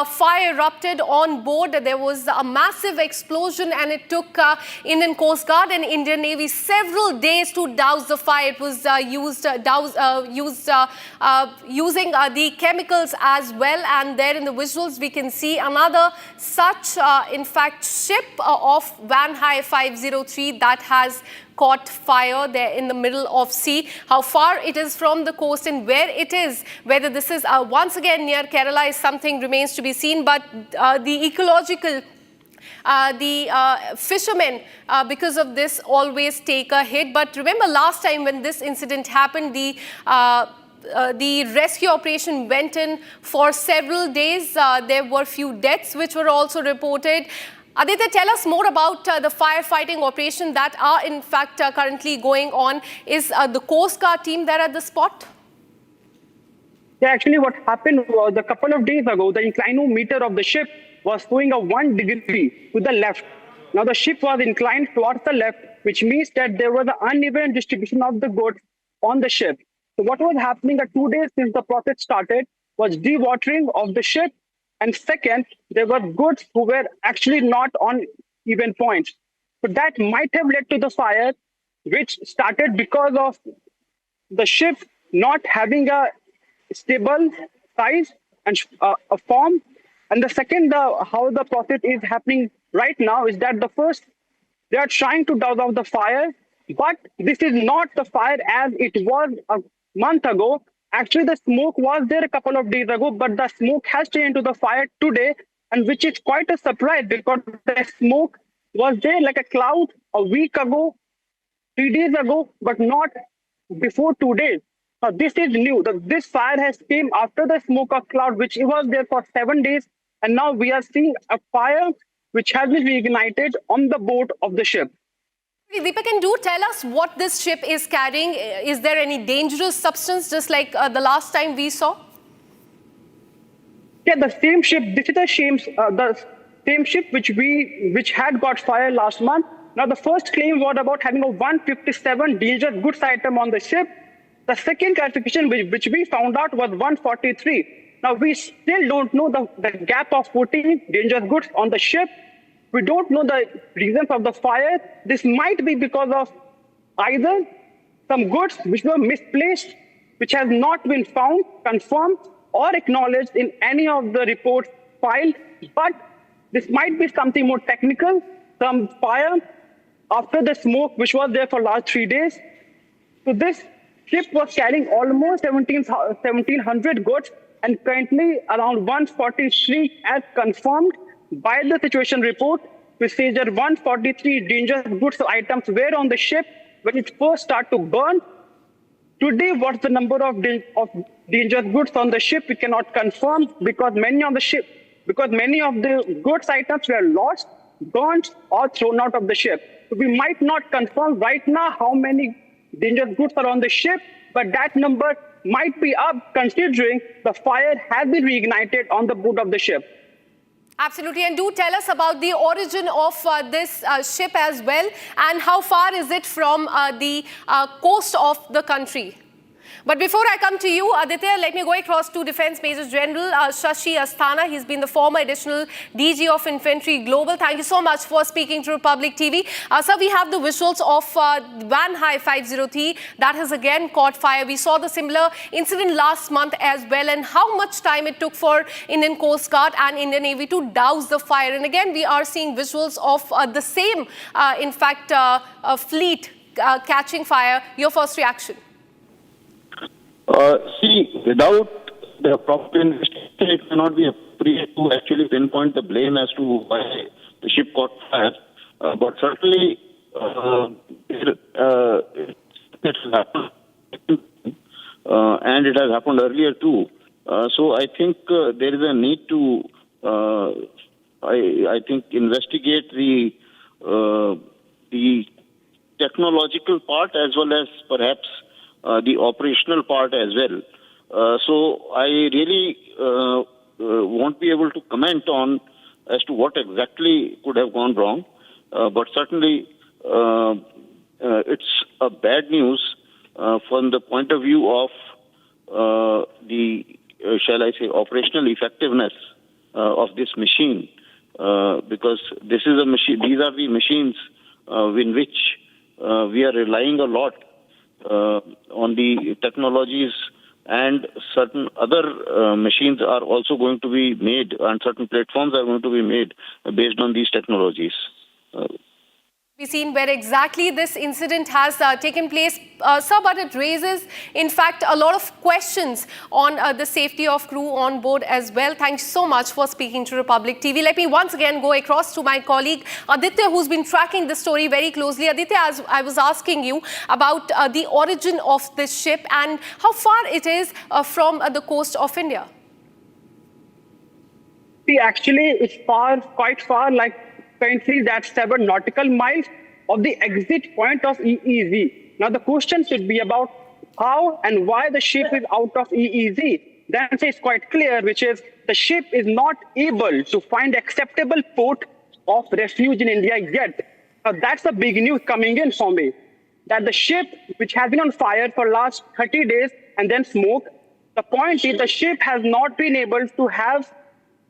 fire erupted on board. There was a massive explosion, and it took Indian Coast Guard and Indian Navy several days to douse the fire. It was using the chemicals as well, and there in the visuals we can see another such, in fact, ship of Van Hai 503 that has caught fire there in the middle of sea. How far it is from the coast and where it is, whether this is once again near Kerala is something remains to be seen, but the ecological fishermen, because of this, always take a hit. But remember last time when this incident happened, the rescue operation went in for several days. There were few deaths which were also reported. Aditya, tell us more about the firefighting operation that are in fact currently going on. Is the Coast Guard team there at the spot? Yeah, actually what happened was a couple of days ago, the inclinometer of the ship was showing a 1 degree to the left. Now the ship was inclined towards the left, which means that there was an uneven distribution of the goods on the ship. So what was happening 2 days since the process started was dewatering of the ship. And second, there were goods who were actually not on even points. So that might have led to the fire, which started because of the ship not having a stable size and a form. And the second, how the process is happening right now is that the first, they are trying to douse out the fire, but this is not the fire as it was a month ago. Actually, the smoke was there a couple of days ago, but the smoke has changed to the fire today, and which is quite a surprise because the smoke was there like a cloud a week ago, 3 days ago, but not before 2 days. Now, this is new. This fire has came after the smoke of cloud, which was there for 7 days, and now we are seeing a fire which has been reignited on the boat of the ship. Deepak, can do tell us what this ship is carrying? Is there any dangerous substance, just like the last time we saw? Yeah, the same ship. This is the same ship which had got fire last month. Now, the first claim was about having a 157 dangerous goods item on the ship. The second classification which we found out was 143. Now, we still don't know the gap of 14 dangerous goods on the ship. We don't know the reasons of the fire. This might be because of either some goods which were misplaced, which has not been found, confirmed, or acknowledged in any of the reports filed. But this might be something more technical, some fire after the smoke which was there for last 3 days. So this ship was carrying almost 1,700 goods, and currently around 143 as confirmed by the situation report, which says that 143 dangerous goods items were on the ship when it first started to burn. Today, what's the number of dangerous goods on the ship? We cannot confirm because many of the goods items were lost, burnt, or thrown out of the ship. So we might not confirm right now how many dangerous goods are on the ship, but that number might be up considering the fire has been reignited on the boat of the ship. Absolutely, and do tell us about the origin of this ship as well, and how far is it from the coast of the country? But before I come to you, Aditya, let me go across to Defence Major General Shashi Asthana. He's been the former additional DG of Infantry Global. Thank you so much for speaking to Republic TV. Sir, we have the visuals of Van High 503 that has again caught fire. We saw the similar incident last month as well, and how much time it took for Indian Coast Guard and Indian Navy to douse the fire. And again, we are seeing visuals of the same, fleet catching fire. Your first reaction? See, without the proper investigation, it cannot be appropriate to actually pinpoint the blame as to why the ship caught fire. But certainly, it has happened, and it has happened earlier too. So I think there is a need to, I think, investigate the technological part as well as perhaps the operational part as well. So I really won't be able to comment on as to what exactly could have gone wrong. But certainly it's a bad news from the point of view of the, shall I say, operational effectiveness of this machine. Because this is a machine, these are the machines in which we are relying a lot on the technologies, and certain other machines are also going to be made, and certain platforms are going to be made based on these technologies. We've seen where exactly this incident has taken place, sir, but it raises, in fact, a lot of questions on the safety of crew on board as well. Thanks so much for speaking to Republic TV. Let me once again go across to my colleague Aditya, who's been tracking this story very closely. Aditya, as I was asking you about the origin of this ship and how far it is from the coast of India. See, actually, it's quite far, like currently that's 7 nautical miles of the exit point of EEZ. Now the question should be about how and why the ship is out of EEZ. The answer is quite clear, which is the ship is not able to find acceptable port of refuge in India yet. Now that's the big news coming in for me, that the ship, which has been on fire for last 30 days and then smoke, the point is the ship has not been able to have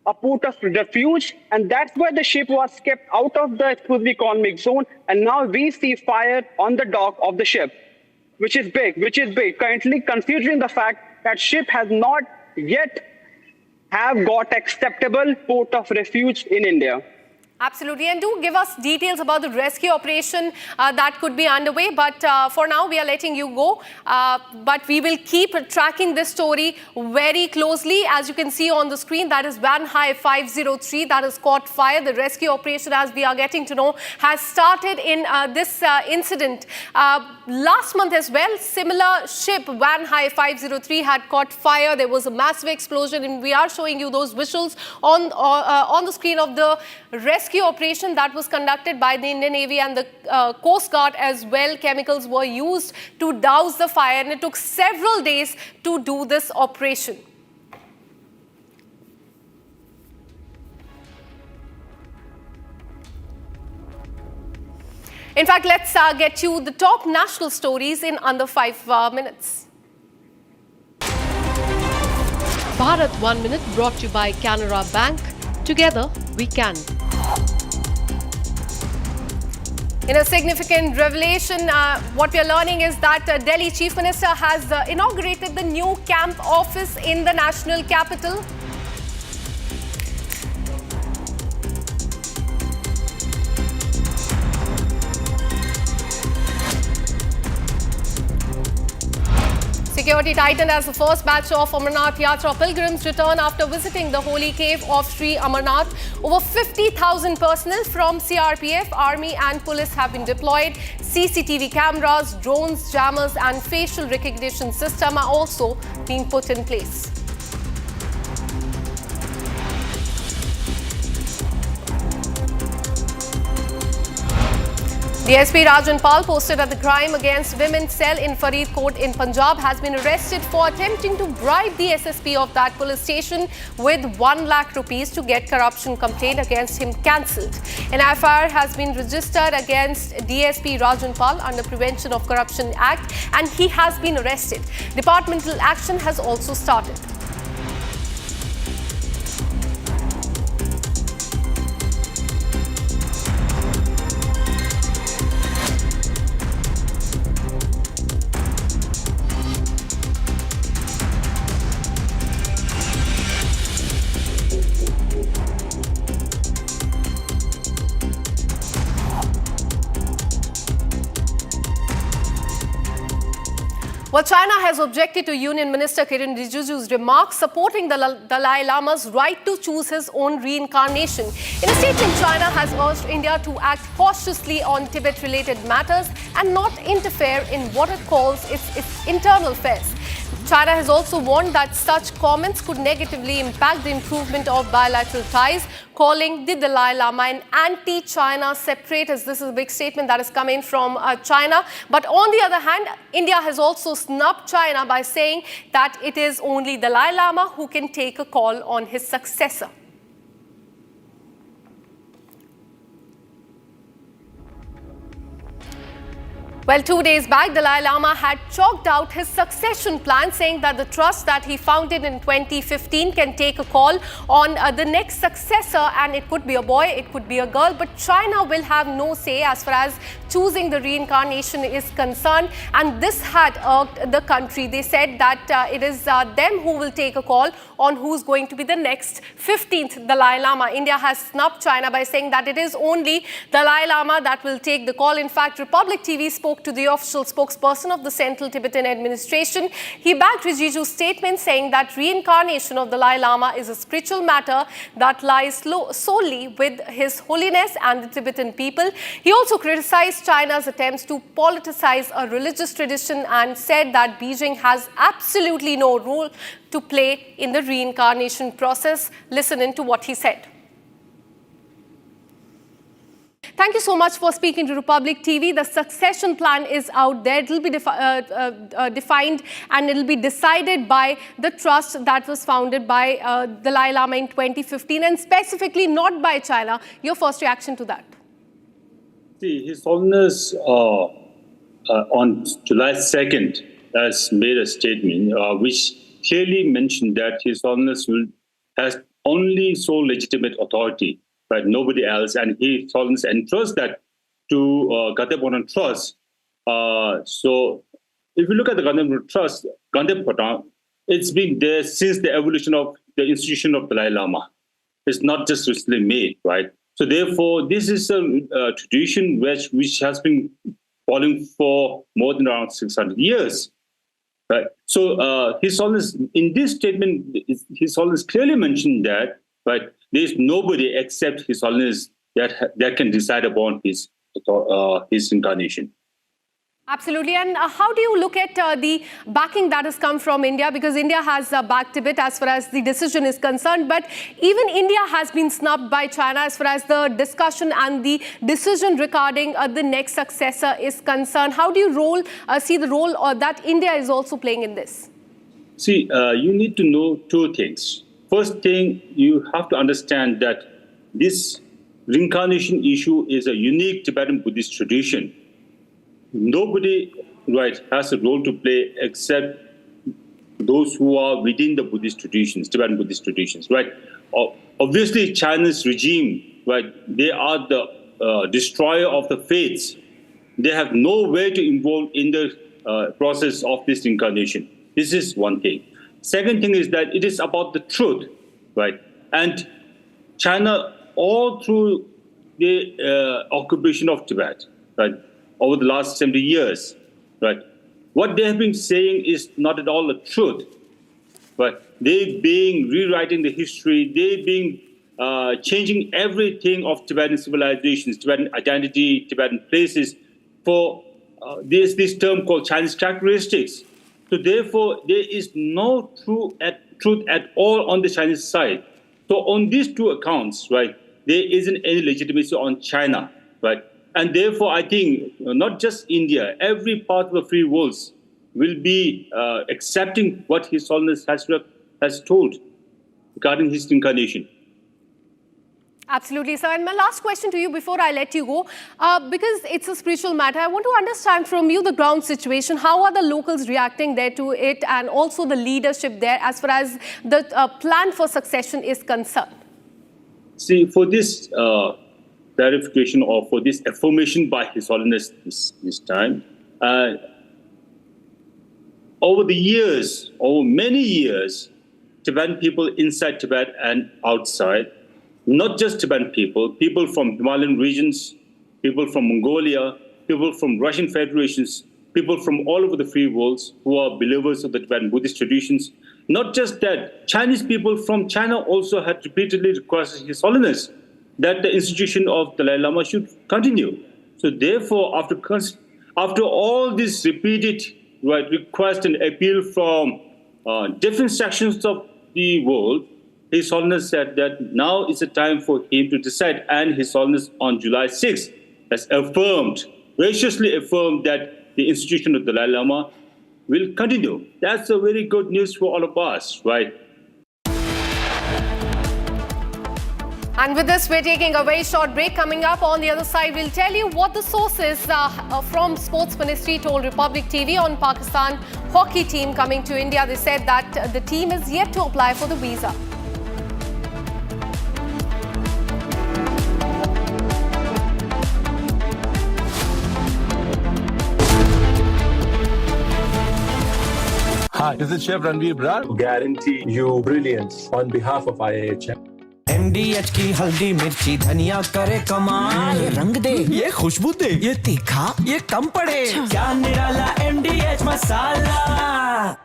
a port of refuge, and that's why the ship was kept out of the exclusive economic zone, and now we see fire on the dock of the ship. which is big. Currently, considering the fact that ship has not yet have got acceptable port of refuge in India. Absolutely, and do give us details about the rescue operation that could be underway. But for now, we are letting you go. But we will keep tracking this story very closely. As you can see on the screen, that is Van High 503 that has caught fire. The rescue operation, as we are getting to know, has started in this incident. Last month as well, similar ship, Van High 503, had caught fire. There was a massive explosion, and we are showing you those visuals on the screen of the rescue operation that was conducted by the Indian Navy and the Coast Guard as well. Chemicals were used to douse the fire, and it took several days to do this operation. In fact, let's get you the top national stories in under 5 minutes. Bharat 1 Minute brought to you by Canara Bank. Together, we can. In a significant revelation, what we are learning is that Delhi Chief Minister has inaugurated the new camp office in the national capital. Security tightened as the first batch of Amarnath Yatra pilgrims return after visiting the holy cave of Sri Amarnath. Over 50,000 personnel from CRPF, Army and Police have been deployed. CCTV cameras, drones, jammers and facial recognition system are also being put in place. DSP Rajan Pal, posted at the Crime Against Women cell in Faridkot in Punjab, has been arrested for attempting to bribe the SSP of that police station with 1 lakh rupees to get corruption complaint against him cancelled. An FIR has been registered against DSP Rajan Pal under Prevention of Corruption Act, and he has been arrested. Departmental action has also started. Well, China has objected to Union Minister Kiren Rijiju's remarks supporting the Dalai Lama's right to choose his own reincarnation. In a statement, China has urged India to act cautiously on Tibet-related matters and not interfere in what it calls its internal affairs. China has also warned that such comments could negatively impact the improvement of bilateral ties, calling the Dalai Lama an anti-China separatist. This is a big statement that is coming from China. But on the other hand, India has also snubbed China by saying that it is only Dalai Lama who can take a call on his successor. Well, 2 days back, Dalai Lama had chalked out his succession plan, saying that the trust that he founded in 2015 can take a call on the next successor, and it could be a boy, it could be a girl, but China will have no say as far as choosing the reincarnation is concerned, and this had irked the country. They said that it is them who will take a call on who's going to be the next 15th Dalai Lama. India has snubbed China by saying that it is only Dalai Lama that will take the call. In fact, Republic TV spoke to the official spokesperson of the Central Tibetan Administration. He backed Rijiju's statement, saying that reincarnation of Dalai Lama is a spiritual matter that lies solely with His Holiness and the Tibetan people. He also criticized China's attempts to politicize a religious tradition and said that Beijing has absolutely no role to play in the reincarnation process. Listen into what he said. Thank you so much for speaking to Republic TV. The succession plan is out there. It will be defined and it will be decided by the trust that was founded by Dalai Lama in 2015 and specifically not by China. Your first reaction to that? See, His Holiness on July 2nd has made a statement which clearly mentioned that His Holiness has only sole legitimate authority, but nobody else, and His Holiness entrusts that to Gatebon Trust. So if you look at the Gandhi Trust, Gandhi Pathan, it's been there since the evolution of the institution of Dalai Lama. It's not just recently made, right? So therefore, this is a tradition which has been following for more than around 600 years. Right. So His Holiness, in this statement, His Holiness clearly mentioned that, right, there is nobody except His Holiness that can decide upon his incarnation. Absolutely. And how do you look at the backing that has come from India? Because India has backed Tibet as far as the decision is concerned. But even India has been snubbed by China as far as the discussion and the decision regarding the next successor is concerned. How do you see the role that India is also playing in this? See, you need to know two things. First thing, you have to understand that this reincarnation issue is a unique Tibetan Buddhist tradition. Nobody, right, has a role to play except those who are within the Buddhist traditions, Tibetan Buddhist traditions, right? Obviously, China's regime, right, they are the destroyer of the faiths. They have no way to involve in the process of this incarnation. This is one thing. Second thing is that it is about the truth, right? And China, all through the occupation of Tibet, right, over the last 70 years, right? What they have been saying is not at all the truth, but they've been rewriting the history, they've been changing everything of Tibetan civilizations, Tibetan identity, Tibetan places for this term called Chinese characteristics. So therefore, there is no truth at all on the Chinese side. So on these two accounts, right, there isn't any legitimacy on China, right? And therefore, I think not just India, every part of the free world will be accepting what His Holiness has told regarding his incarnation. Absolutely, sir. And my last question to you before I let you go, because it's a spiritual matter, I want to understand from you the ground situation. How are the locals reacting there to it, and also the leadership there as far as the plan for succession is concerned? See, for this clarification or for this affirmation by His Holiness this time, over the years, over many years, Tibetan people inside Tibet and outside, not just Tibetan people, people from Himalayan regions, people from Mongolia, people from Russian federations, people from all over the free world who are believers of the Tibetan Buddhist traditions. Not just that, Chinese people from China also had repeatedly requested His Holiness that the institution of Dalai Lama should continue. So therefore, after all this repeated request and appeal from different sections of the world, His Holiness said that now is the time for him to decide. And His Holiness on July 6th has graciously affirmed that the institution of Dalai Lama will continue. That's a very good news for all of us, right? And with this, we're taking a very short break. Coming up on the other side, we'll tell you what the sources from Sports Ministry told Republic TV on Pakistan hockey team coming to India. They said that the team is yet to apply for the visa. Hi, this is Chef Ranveer Brar. Guarantee you brilliance on behalf of IIHM. MDH की हल्दी मिर्ची धनिया करे कमाल, ये रंग दे, ये खुशबू दे, ये तीखा, ये कम पड़े, क्या निराला MDH masala.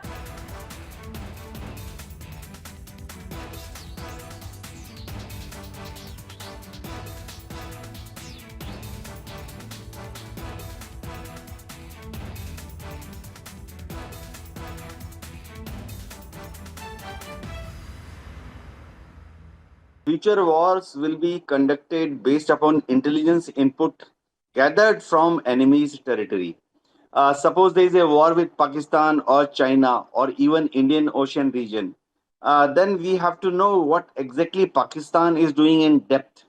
Future wars will be conducted based upon intelligence input gathered from enemy's territory. Suppose there is a war with Pakistan or China or even Indian Ocean region, then we have to know what exactly Pakistan is doing in depth,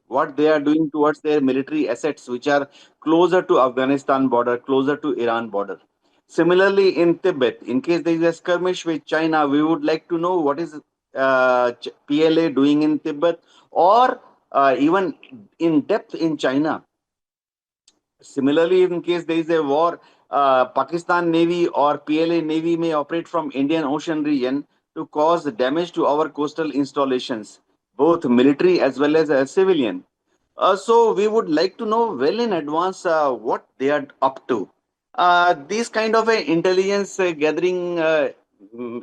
what they are doing towards their military assets, which are closer to Afghanistan border, closer to Iran border. Similarly, in Tibet, in case there is a skirmish with China, we would like to know what is PLA doing in Tibet or even in depth in China. Similarly, in case there is a war Pakistan Navy or PLA Navy may operate from Indian Ocean region to cause damage to our coastal installations, both military as well as civilian. So we would like to know well in advance what they are up to. These kind of intelligence gathering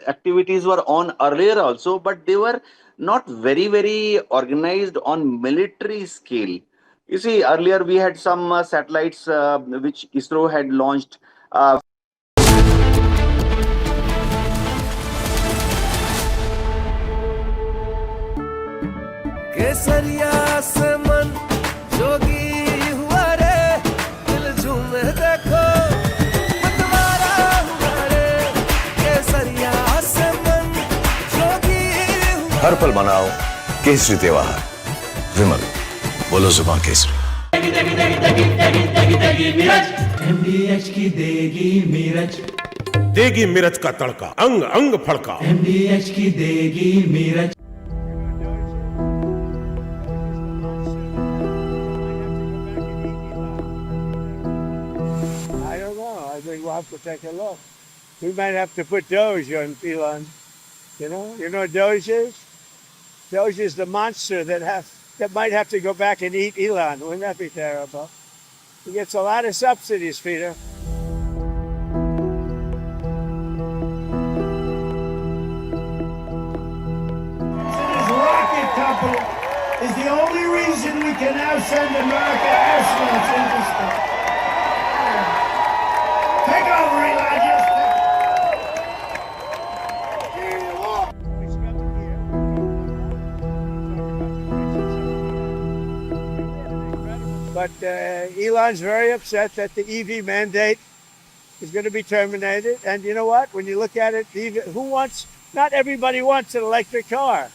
activities were on earlier also, but they were not very organized on military scale. You see, earlier we had some satellites which ISRO had launched. केसरिया से मन जोगी हुआ रे दिल झूमे देखो मतवारा हुआ रे केसरिया से मन जोगी हुआ हर पल मनाओ केसरी त्योहार विमल बोलो जुबान केसरी MDH की देगी मिर्च देगी मिर्च का तड़का अंग अंग फड़का MDH की देगी मिर्च I don't know. I think we'll have to take a look. We might have to put Doge on Elon. You know what Doge is? Doge is the monster that might have to go back and eat Elon. Wouldn't that be terrible? He gets a lot of subsidies, Peter. His rocket company is the only reason we can now send America astronauts into space. Take over, Elon. Just But Elon's very upset that the EV mandate is going to be terminated. And you know what? When you look at it, not everybody wants an electric car.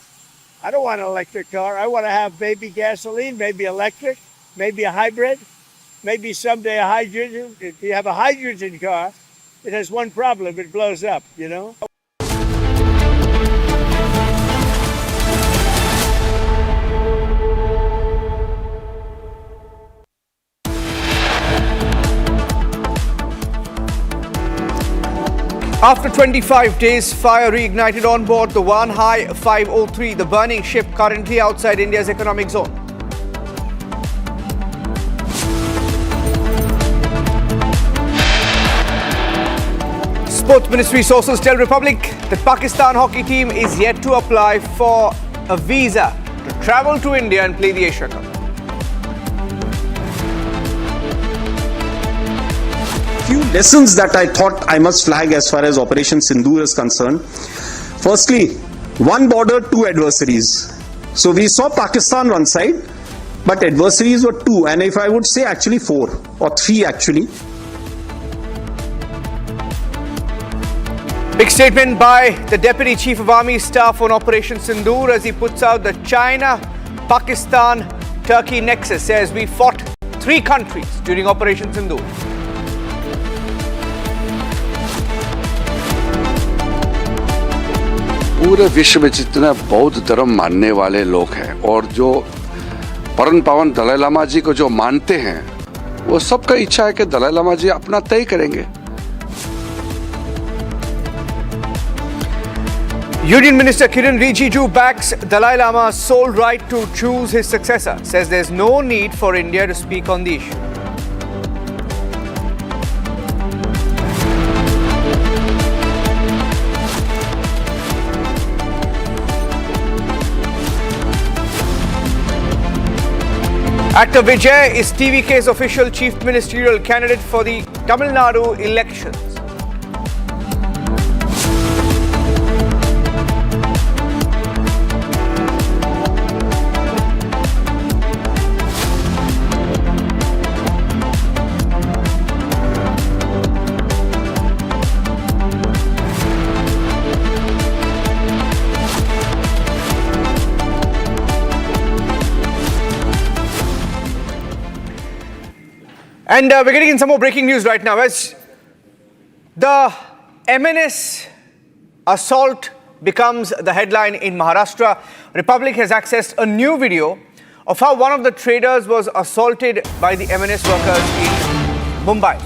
I don't want an electric car. I want to have maybe gasoline, maybe electric, maybe a hybrid, maybe someday a hydrogen. If you have a hydrogen car, it has one problem. It blows up, you know? After 25 days, fire reignited on board the Wanhai 503, the burning ship currently outside India's economic zone. Sports Ministry sources tell Republic that Pakistan hockey team is yet to apply for a visa to travel to India and play the Asia Cup. Few lessons that I thought I must flag as far as Operation Sindoor is concerned. Firstly, one border, two adversaries. So we saw Pakistan one side, but adversaries were two, and if I would say actually four or three actually. Big statement by the Deputy Chief of Army Staff on Operation Sindoor as he puts out the China-Pakistan-Turkey nexus. Says we fought 3 countries during Operation Sindoor. पूरे विश्व में जितने बौद्ध धर्म मानने वाले लोग हैं और जो परम पावन दलाई लामा जी को जो मानते हैं, वो सबका इच्छा है कि दलाई लामा जी अपना तय करेंगे. Union Minister Kiren Rijiju backs Dalai Lama's sole right to choose his successor. Says there's no need for India to speak on the issue. Actor Vijay is TVK's official chief ministerial candidate for the Tamil Nadu elections. And we're getting in some more breaking news right now as the MNS assault becomes the headline in Maharashtra. Republic has accessed a new video of how one of the traders was assaulted by the MNS workers in Mumbai.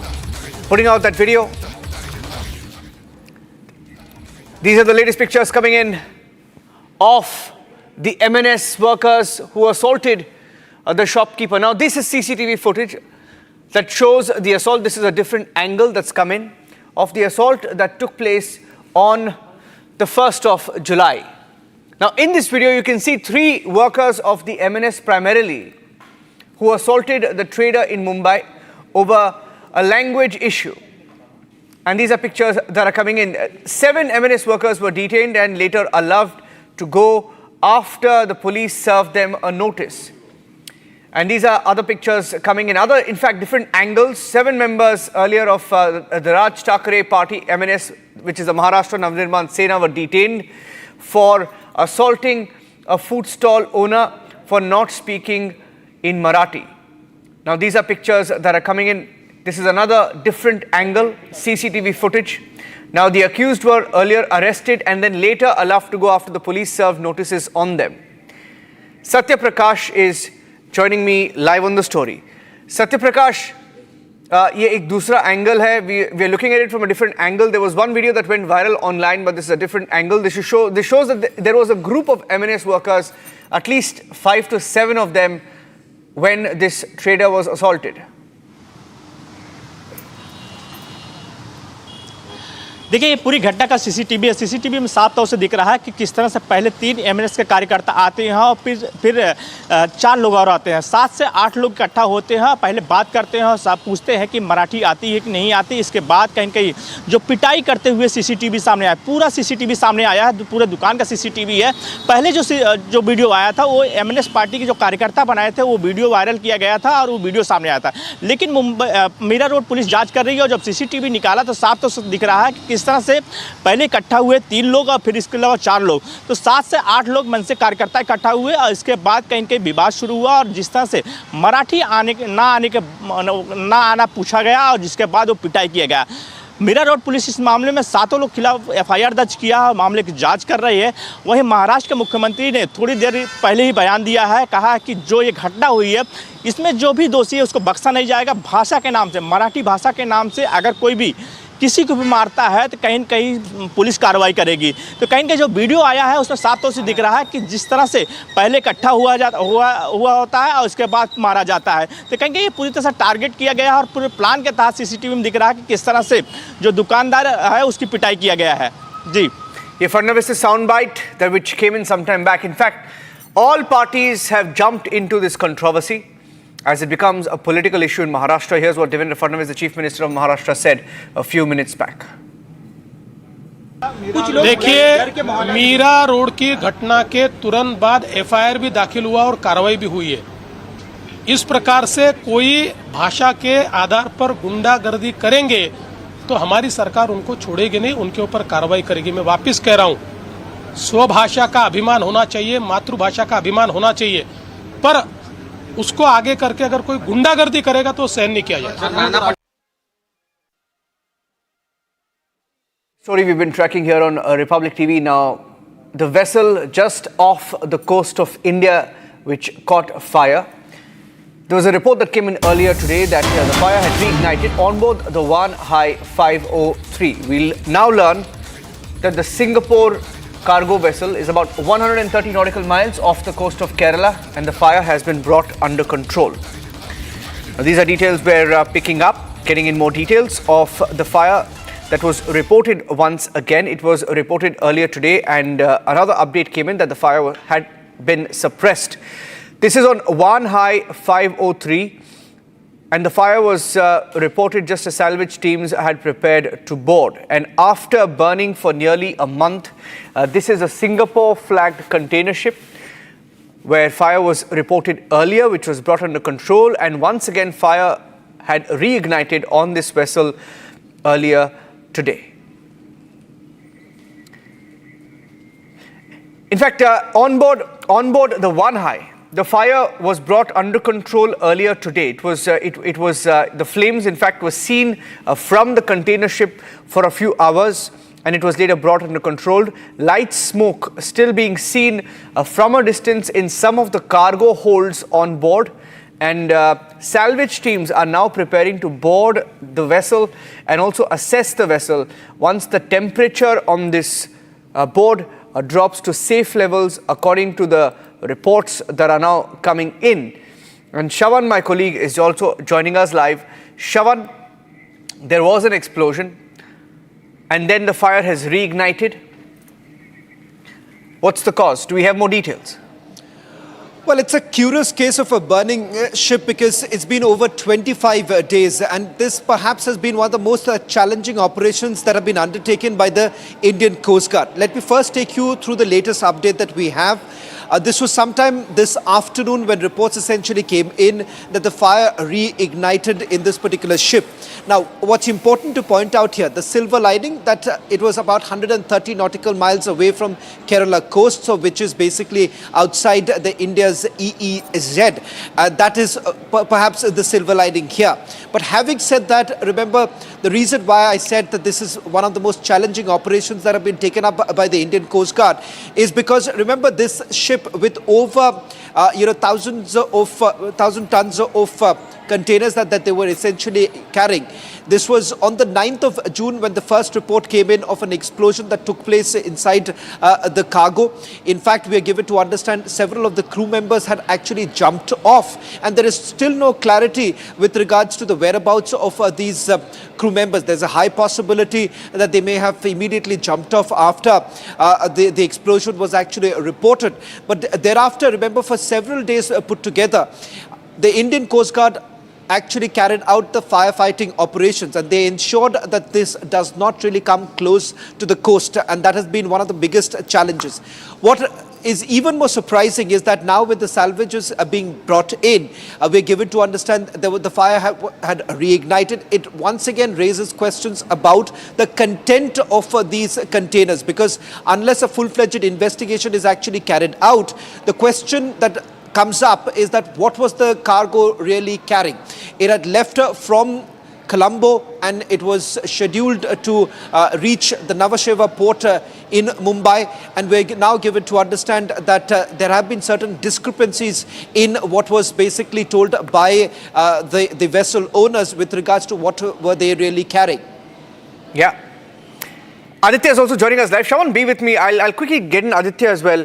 putting out that video. These are the latest pictures coming in of the MNS workers who assaulted the shopkeeper. Now, this is CCTV footage that shows the assault. This is a different angle that's come in of the assault that took place on the 1st of July. Now, in this video, you can see 3 workers of the MNS primarily who assaulted the trader in Mumbai over a language issue. And these are pictures that are coming in. 7 MNS workers were detained and later allowed to go after the police served them a notice. And these are other pictures coming in. In fact, different angles. 7 members earlier of the Raj Thackeray party, MNS, which is the Maharashtra Navnirman Sena, were detained for assaulting a food stall owner for not speaking in Marathi. Now, these are pictures that are coming in. This is another different angle, CCTV footage. Now, the accused were earlier arrested and then later allowed to go after the police served notices on them. Satya Prakash is joining me live on the story. Satya Prakash, ये एक दूसरा angle है. We are looking at it from a different angle. There was one video that went viral online, but this is a different angle. This shows that there was a group of MNS workers, at least 5 to 7 of them, when this trader was assaulted. देखिए, ये पूरी घटना का CCTV है. CCTV में साफ तौर से दिख रहा है कि किस तरह से पहले 3 एमएनएस के कार्यकर्ता आते हैं और फिर 4 लोग और आते हैं. 7 से 8 लोग इकट्ठा होते हैं, पहले बात करते हैं और सब पूछते हैं कि मराठी आती है कि नहीं आती. इसके बाद कहीं कहीं जो पिटाई करते हुए सीसीटीवी सामने आया, पूरा सीसीटीवी सामने आया है, पूरे दुकान का सीसीटीवी है. पहले जो वीडियो आया था वो एमएनएस पार्टी के जो कार्यकर्ता बनाए थे, वो वीडियो वायरल किया गया था और वो वीडियो सामने आया था. लेकिन मीरा रोड पुलिस जाँच कर रही है और जब सीसीटीवी निकाला तो साफ तौर से दिख रहा है कि किस तरह से पहले इकट्ठा हुए 3 लोग और फिर इसके अलावा 4 लोग, तो 7 से 8 लोग मन से कार्यकर्ता इकट्ठा हुए और इसके बाद कहीं कहीं विवाद शुरू हुआ और जिस तरह से मराठी ना आना पूछा गया और जिसके बाद वो पिटाई किया गया. मीरा रोड पुलिस इस मामले में 7 लोग खिलाफ एफआईआर दर्ज किया और मामले की जांच कर रही है. वहीं महाराष्ट्र के मुख्यमंत्री ने थोड़ी देर पहले ही बयान दिया है, कहा कि जो ये घटना हुई है इसमें जो भी दोषी है उसको बख्शा नहीं जाएगा. भाषा के नाम से, मराठी भाषा के नाम से अगर कोई भी किसी को भी मारता है तो कहीं न कहीं पुलिस कार्रवाई करेगी. तो कहीं कहीं जो वीडियो आया है उसमें साफ तौर से दिख रहा है कि जिस तरह से पहले इकट्ठा हुआ होता है और उसके बाद मारा जाता है. तो कहीं ये पूरी तरह से टारगेट किया गया है और पूरे प्लान के तहत सीसीटीवी में दिख रहा है कि किस तरह से जो दुकानदार है उसकी पिटाई किया गया है. जी, ये Fadnavis sound bite that which came in some time back. In fact, all parties have jumped into this controversy as it becomes a political issue in Maharashtra. Here's what Devendra Fadnavis, the Chief Minister of Maharashtra, said a few minutes back. देखिए, Meera road की घटना के तुरंत बाद FIR भी दाखिल हुआ और कार्रवाई भी हुई है. इस प्रकार से कोई भाषा के आधार पर गुंडागर्दी करेंगे तो हमारी सरकार उनको छोड़ेगी नहीं, उनके ऊपर कार्रवाई करेगी. मैं वापस कह रहा हूँ, स्वभाषा का अभिमान होना चाहिए, मातृभाषा का अभिमान होना चाहिए, पर उसको आगे करके अगर कोई गुंडागर्दी करेगा तो सहन नहीं किया जाएगा. Story we've been tracking here on Republic TV. Now, the vessel just off the coast of India which caught fire. There was a report that came in earlier today that the fire had reignited on board the Wanhai 503. We'll now learn that the Singapore cargo vessel is about 130 nautical miles off the coast of Kerala and the fire has been brought under control. Now, these are details we're picking up, getting in more details of the fire that was reported once again. It was reported earlier today and another update came in that the fire had been suppressed. This is on Wanhai 503 and the fire was reported just as salvage teams had prepared to board. And after burning for nearly a month, this is a Singapore flagged container ship where fire was reported earlier, which was brought under control. And once again, fire had reignited on this vessel earlier today. In fact, on board the Wanhai, the fire was brought under control earlier today. The flames, in fact, were seen from the container ship for a few hours, and it was later brought under control. Light smoke still being seen from a distance in some of the cargo holds on board, And salvage teams are now preparing to board the vessel and also assess the vessel once the temperature on this board drops to safe levels according to the reports that are now coming in. And Shavan, my colleague, is also joining us live. Shavan, there was an explosion and then the fire has reignited. What's the cause? Do we have more details? Well, it's a curious case of a burning ship because it's been over 25 days and this perhaps has been one of the most challenging operations that have been undertaken by the Indian Coast Guard. Let me first take you through the latest update that we have. This was sometime this afternoon when reports essentially came in that the fire reignited in this particular ship. Now, what's important to point out here, the silver lining that it was about 130 nautical miles away from Kerala coast, so which is basically outside the India's EEZ. That is perhaps the silver lining here. But having said that, remember the reason why I said that this is one of the most challenging operations that have been taken up by the Indian Coast Guard is because remember this ship with over thousand tons of containers that they were essentially carrying. This was on the 9th of June when the first report came in of an explosion that took place inside the cargo. In fact, we are given to understand several of the crew members had actually jumped off and there is still no clarity with regards to the whereabouts of these crew members. There's a high possibility that they may have immediately jumped off after the explosion was actually reported. But thereafter, remember, for several days put together, the Indian Coast Guard actually carried out the firefighting operations and they ensured that this does not really come close to the coast, and that has been one of the biggest challenges. What is even more surprising is that now with the salvages being brought in, we're given to understand that the fire had reignited. It once again raises questions about the content of these containers, because unless a full-fledged investigation is actually carried out, the question that comes up is that what was the cargo really carrying? It had left from Colombo and it was scheduled to reach the Navasheva port in Mumbai, and we're now given to understand that there have been certain discrepancies in what was basically told by the vessel owners with regards to what were they really carrying. Yeah. Aditya is also joining us live. Shavan, be with me. I'll quickly get in Aditya as well.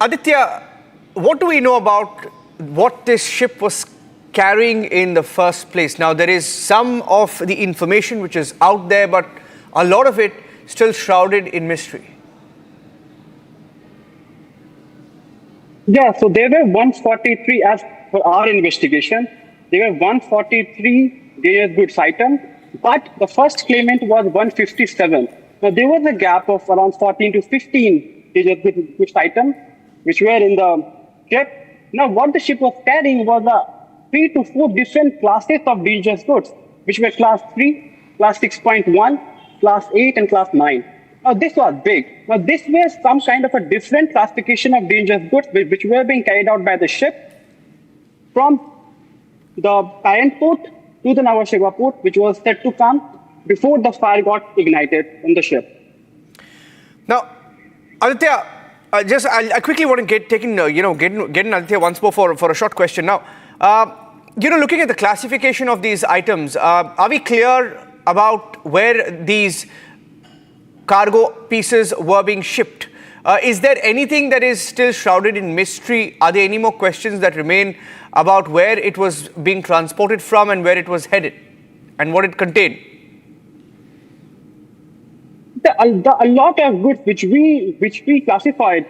Aditya, what do we know about what this ship was carrying in the first place? Now, there is some of the information which is out there, but a lot of it still shrouded in mystery. Yeah, so there were 143 as per our investigation. There were 143 dangerous goods items, but the first claimant was 157. Now, there was a gap of around 14 to 15 dangerous goods items which were in the ship. Now, what the ship was carrying was 3 to 4 different classes of dangerous goods, which were class 3, class 6.1, class 8, and class 9. Now, this was big. Now, this was some kind of a different classification of dangerous goods which were being carried out by the ship from the parent port to the Navasheva port, which was set to come before the fire got ignited in the ship. Now, Aditya, I quickly want to get in Aditya once more for a short question. Now, looking at the classification of these items, are we clear about where these cargo pieces were being shipped? Is there anything that is still shrouded in mystery? Are there any more questions that remain about where it was being transported from and where it was headed and what it contained? A lot of goods which we classified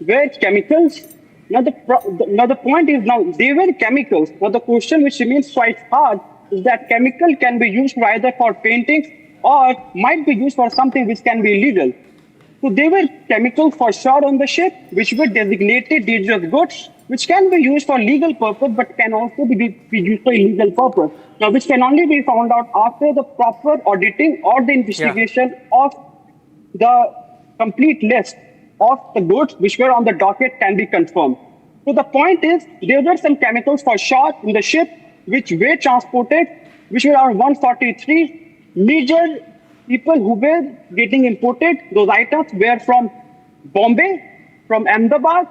were chemicals. Now the point is, now they were chemicals. Now the question which remains quite hard is that chemical can be used either for paintings or might be used for something which can be illegal. So they were chemicals for sure on the ship, which were designated dangerous goods, which can be used for legal purpose, but can also be used for illegal purpose. Now, which can only be found out after the proper auditing or the investigation of the complete list of the goods which were on the docket can be confirmed. So the point is, there were some chemicals for sure in the ship which were transported, which were around 143. Major people who were getting imported, those items were from Bombay, from Ahmedabad,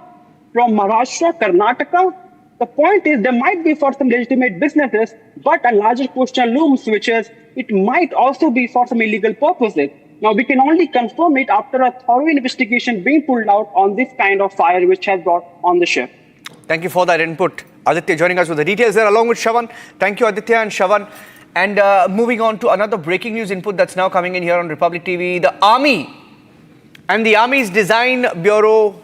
from Maharashtra, Karnataka, The point is there might be for some legitimate businesses, but a larger question looms, which is it might also be for some illegal purposes. Now, we can only confirm it after a thorough investigation being pulled out on this kind of fire which has brought on the ship. Thank you for that input. Aditya joining us with the details there along with Shavan. Thank you, Aditya and Shavan. And moving on to another breaking news input that's now coming in here on Republic TV. The Army and the Army's Design Bureau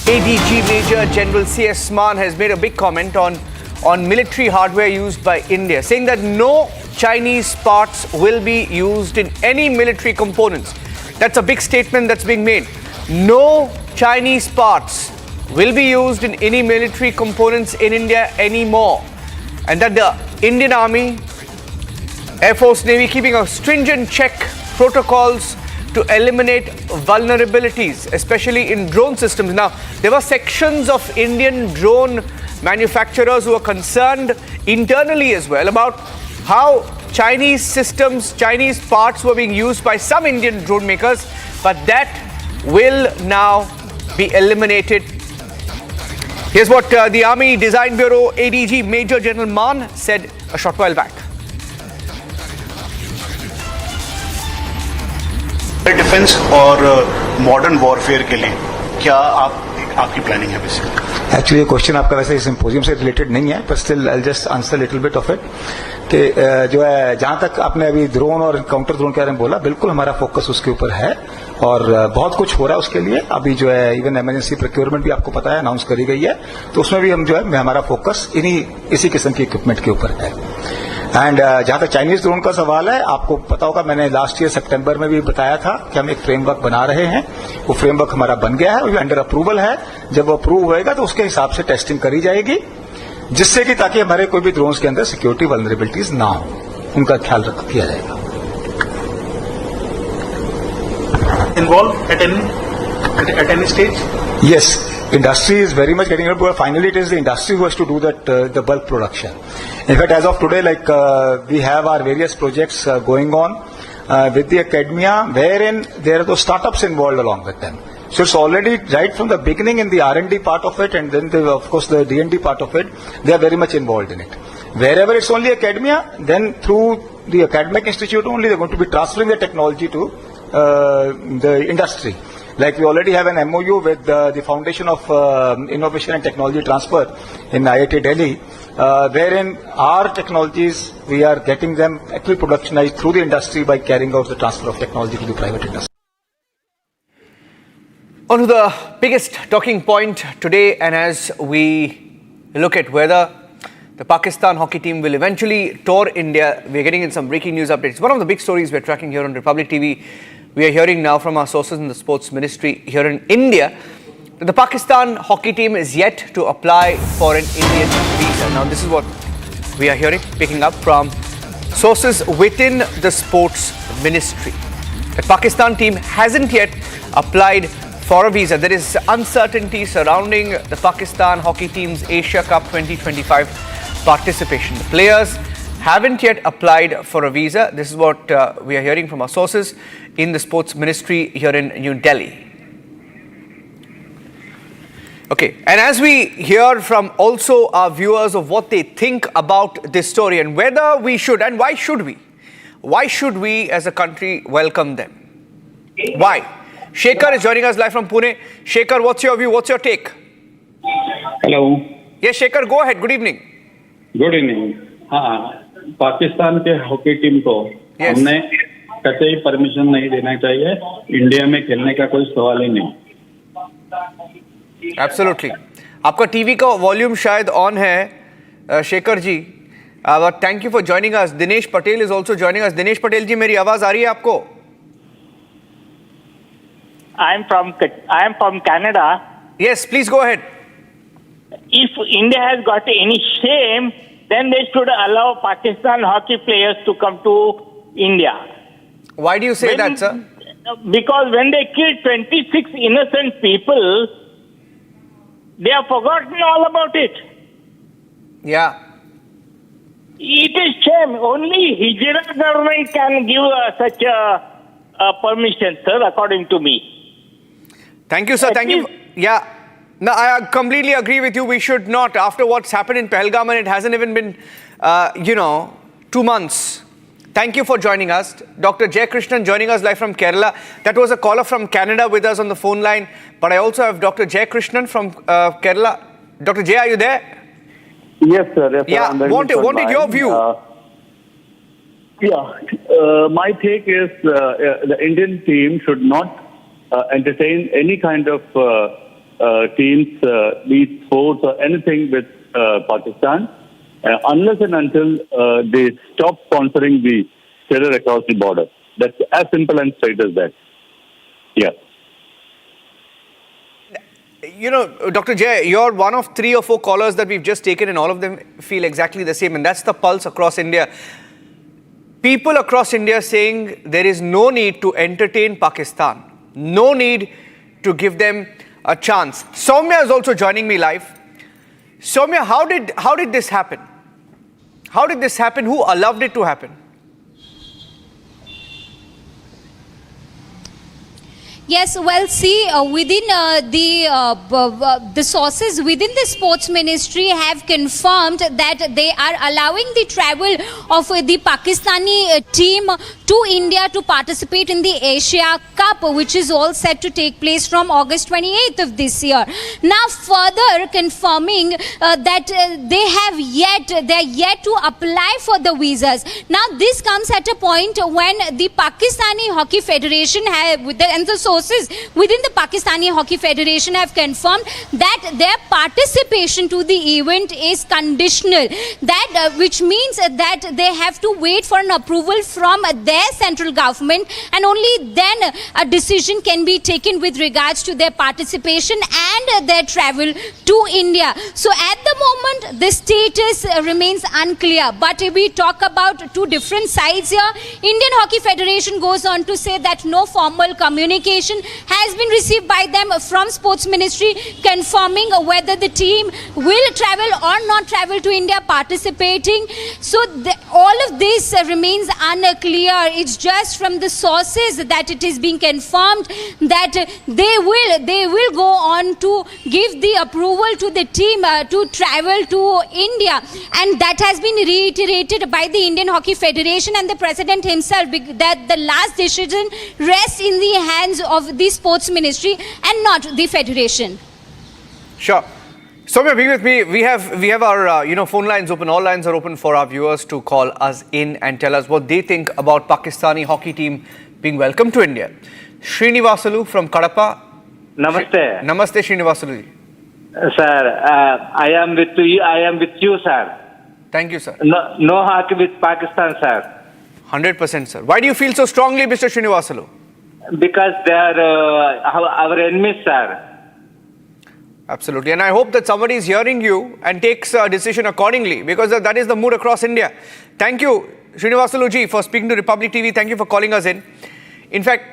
ADG Major General C.S. Mann has made a big comment on military hardware used by India, saying that no Chinese parts will be used in any military components. That's a big statement that's being made. No Chinese parts will be used in any military components in India anymore. And that the Indian Army, Air Force, Navy keeping a stringent check protocols to eliminate vulnerabilities, especially in drone systems. Now, there were sections of Indian drone manufacturers who are concerned internally as well about how Chinese systems, Chinese parts were being used by some Indian drone makers, but that will now be eliminated. Here's what the Army Design Bureau ADG Major General Mann said a short while back. Defence और modern warfare के लिए क्या आपकी planning है basically? Actually ये question आपका वैसे symposium से रिलेटेड नहीं है, पर still I just answer little bit of it कि जो है जहां तक आपने अभी ड्रोन और काउंटर ड्रोन के बारे में बोला, बिल्कुल हमारा फोकस उसके ऊपर है और बहुत कुछ हो रहा है उसके लिए. अभी जो है इवन इमरजेंसी प्रोक्योरमेंट भी आपको पता है अनाउंस करी गई है, तो उसमें भी हम जो है हमारा फोकस इसी किस्म की इक्विपमेंट के ऊपर है. एंड जहां तक चाइनीज ड्रोन का सवाल है, आपको पता होगा मैंने लास्ट ईयर सितंबर में भी बताया था कि हम एक फ्रेमवर्क बना रहे हैं. वो फ्रेमवर्क हमारा बन गया है, वो अंडर अप्रूवल है. जब वो अप्रूव होएगा तो उसके हिसाब से टेस्टिंग करी जाएगी, जिससे कि ताकि हमारे कोई भी ड्रोन्स के अंदर सिक्योरिटी वल्नरेबिलिटीज ना हो, उनका ख्याल किया जाएगा. Involved at any stage? Yes, industry is very much getting involved. Finally, it is the industry who has to do that, the bulk production. In fact, as of today, we have our various projects going on with the academia, wherein there are those startups involved along with them. So it's already right from the beginning in the R&D part of it, and then of course the D&D part of it, they are very much involved in it. Wherever it's only academia, then through the academic institute only, they're going to be transferring the technology to the industry. Like we already have an MOU with the Foundation of Innovation and Technology Transfer in Aide, Delhi, wherein our technologies, we are getting them actually productionized through the industry by carrying out the transfer of technology to the private industry. On to the biggest talking point today, and as we look at whether the Pakistan hockey team will eventually tour India, we're getting in some breaking news updates. One of the big stories we're tracking here on Republic TV, we are hearing now from our sources in the sports ministry here in India that the Pakistan hockey team is yet to apply for an Indian visa. Now, this is what we are hearing, picking up from sources within the sports ministry. The Pakistan team hasn't yet applied for a visa. There is uncertainty surrounding the Pakistan hockey team's Asia Cup 2025 participation. The players haven't yet applied for a visa. This is what we are hearing from our sources in the sports ministry here in New Delhi. Okay, and as we hear from also our viewers of what they think about this story and whether we should and why should we as a country welcome them? Why? Shekhar is joining us live from Pune. Shekhar, what's your view? What's your take? Hello. Yes, Shekhar, go ahead. Good evening. Good evening. हाँ, पाकिस्तान के hockey team को हमने कतई permission नहीं देना चाहिए. India में खेलने का कोई सवाल ही नहीं. Absolutely. आपका टीवी का वॉल्यूम शायद ऑन है, Shekhar ji. But thank you for joining us. Dinesh Patel is also joining us. Dinesh Patel जी, मेरी आवाज आ रही है आपको? I am from Canada. Yes, please go ahead. If India has got any shame, then they should allow Pakistan hockey players to come to India. Why do you say that, sir? Because when they killed 26 innocent people, they have forgotten all about it. Yeah. It is shame. Only Hijra government can give such a permission, sir, according to me. Thank you, sir. Thank you. Yeah. No, I completely agree with you. We should not. After what's happened in Pahalgam, and it hasn't even been, 2 months. Thank you for joining us. Dr. Jay Krishnan joining us live from Kerala. That was a caller from Canada with us on the phone line. But I also have Dr. Jay Krishnan from Kerala. Dr. Jay, are you there? Yes, sir. Yes, yeah, sir. wanted your view. My take is the Indian team should not entertain any kind of teams, be it sports or anything with Pakistan, unless and until they stop sponsoring the terror across the border. That's as simple and straight as that. Yeah. Dr. Jay, you're one of 3 or 4 callers that we've just taken, and all of them feel exactly the same, and that's the pulse across India. People across India saying there is no need to entertain Pakistan, no need to give them a chance. Soumya is also joining me live. Soumya, how did this happen? How did this happen? Who allowed it to happen? Yes, well, see, within the sources within the sports ministry have confirmed that they are allowing the travel of the Pakistani team to India to participate in the Asia Cup, which is all set to take place from August 28th of this year. Now, further confirming that they're yet to apply for the visas. Now, this comes at a point when the Pakistani Hockey Federation and the sources within the Pakistani Hockey Federation have confirmed that their participation to the event is conditional, that which means that they have to wait for an approval from their central government, and only then a decision can be taken with regards to their participation and their travel to India. So at the moment the status remains unclear, but if we talk about 2 different sides here, Indian Hockey Federation goes on to say that no formal communication has been received by them from Sports Ministry confirming whether the team will travel or not travel to India participating. So all of this remains unclear. It's just from the sources that it is being confirmed that they will go on to give the approval to the team to travel to India, and that has been reiterated by the Indian Hockey Federation and the president himself, that the last decision rests in the hands of the sports ministry and not the federation. Sure. Soumya, be with me. We have our phone lines open. All lines are open for our viewers to call us in and tell us what they think about Pakistani hockey team being welcomed to India. Srinivasalu from Kadapa. Namaste. Namaste, Srinivasalu. Sir, I am with you, sir. Thank you, sir. No hockey with Pakistan, sir. 100%, sir. Why do you feel so strongly, Mr. Srinivasalu? Because they are our enemies, sir. Absolutely. And I hope that somebody is hearing you and takes a decision accordingly, because that is the mood across India. Thank you, Srinivasaluji, for speaking to Republic TV. Thank you for calling us in. In fact,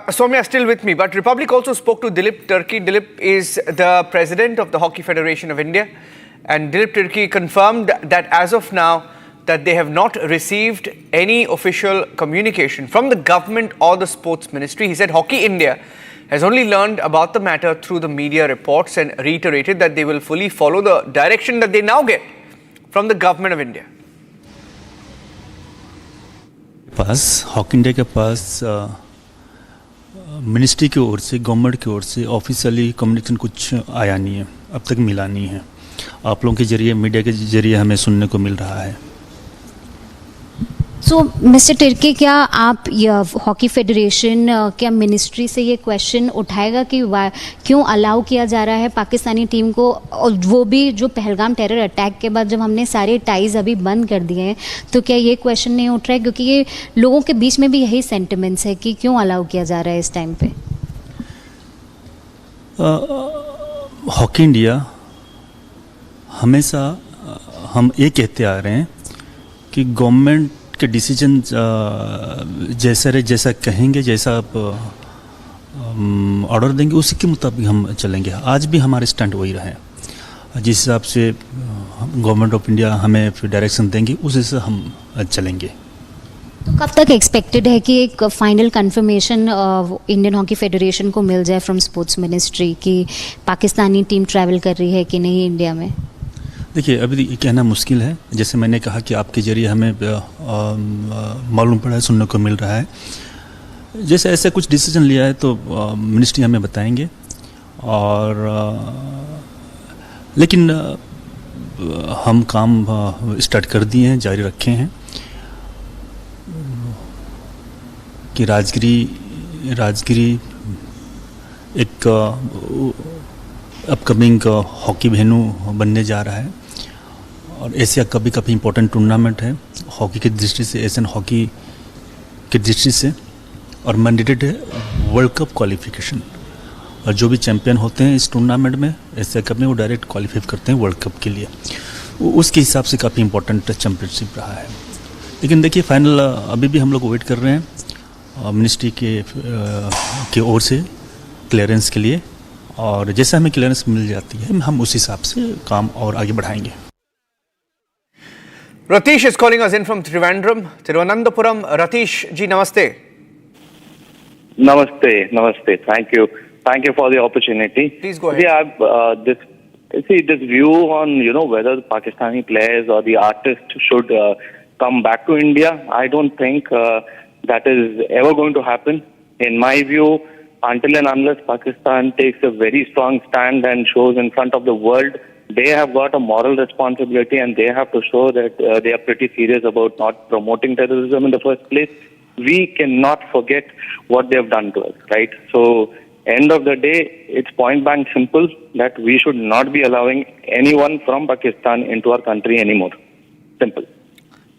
Soumya is still with me, but Republic also spoke to Dilip Turki. Dilip is the president of the Hockey Federation of India. And Dilip Turki confirmed that as of now, that they have not received any official communication from the government or the sports ministry. He said Hockey India has only learned about the matter through the media reports and reiterated that they will fully follow the direction that they now get from the government of India. Pass hockey India के पास ministry की ओर से, government की ओर से officially communication कुछ आया नहीं है, अब तक मिला नहीं है. आप लोगों के जरिए, मीडिया के जरिए हमें सुनने को मिल रहा है. सो मिस्टर तिर्की, क्या आप हॉकी फेडरेशन क्या मिनिस्ट्री से ये क्वेश्चन उठाएगा कि क्यों अलाउ किया जा रहा है पाकिस्तानी टीम को, और वो भी जो पहलगाम टेरर अटैक के बाद जब हमने सारे टाइज अभी बंद कर दिए हैं, तो क्या ये क्वेश्चन नहीं उठ रहा है? क्योंकि ये लोगों के बीच में भी यही सेंटिमेंट्स है कि क्यों अलाउ किया जा रहा है इस टाइम पे. हॉकी इंडिया हमेशा हम ये कहते आ रहे हैं कि गवर्नमेंट के डिसीजन जैसा कहेंगे, जैसा आप ऑर्डर देंगे, उसी के मुताबिक हम चलेंगे. आज भी हमारे स्टैंड वही रहे. जिस हिसाब से गवर्नमेंट ऑफ इंडिया हमें डायरेक्शन देंगे, उस हिसाब से हम चलेंगे. तो कब तक एक्सपेक्टेड है कि एक final confirmation Indian hockey federation को मिल जाए फ्रॉम स्पोर्ट्स मिनिस्ट्री कि पाकिस्तानी टीम ट्रैवल कर रही है कि नहीं इंडिया में? देखिए, अभी ये कहना मुश्किल है। जैसे मैंने कहा कि आपके जरिए हमें मालूम पड़ा है, सुनने को मिल रहा है। जैसे ऐसे कुछ डिसीजन लिया है तो मिनिस्ट्री हमें बताएंगे। और लेकिन हम काम स्टार्ट कर दिए हैं, जारी रखे हैं कि राजगिरी एक अपकमिंग हॉकी वेन्यू बनने जा रहा है और एशिया का भी काफ़ी इम्पोर्टेंट टूर्नामेंट है हॉकी की दृष्टि से, एशियन हॉकी की दृष्टि से। और मैंडेटेड है वर्ल्ड कप क्वालिफिकेशन, और जो भी चैंपियन होते हैं इस टूर्नामेंट में, एशिया कप में, वो डायरेक्ट क्वालिफाई करते हैं वर्ल्ड कप के लिए। उसके हिसाब से काफ़ी इम्पोर्टेंट चैंपियनशिप रहा है। लेकिन देखिए, फाइनल अभी भी हम लोग वेट कर रहे हैं मिनिस्ट्री के ओर से क्लियरेंस के लिए, और जैसे हमें क्लियरेंस मिल जाती है हम उस हिसाब से काम और आगे बढ़ाएंगे। Ratish is calling us in from Trivandrum, Thiruvananthapuram. Ratish ji, namaste. Namaste. Thank you for the opportunity. Please go ahead. This view on whether the Pakistani players or the artists should come back to India, I don't think that is ever going to happen. In my view, until and unless Pakistan takes a very strong stand and shows in front of the world, they have got a moral responsibility and they have to show that they are pretty serious about not promoting terrorism in the first place. We cannot forget what they have done to us, right? So, end of the day, it's point blank simple that we should not be allowing anyone from Pakistan into our country anymore. Simple.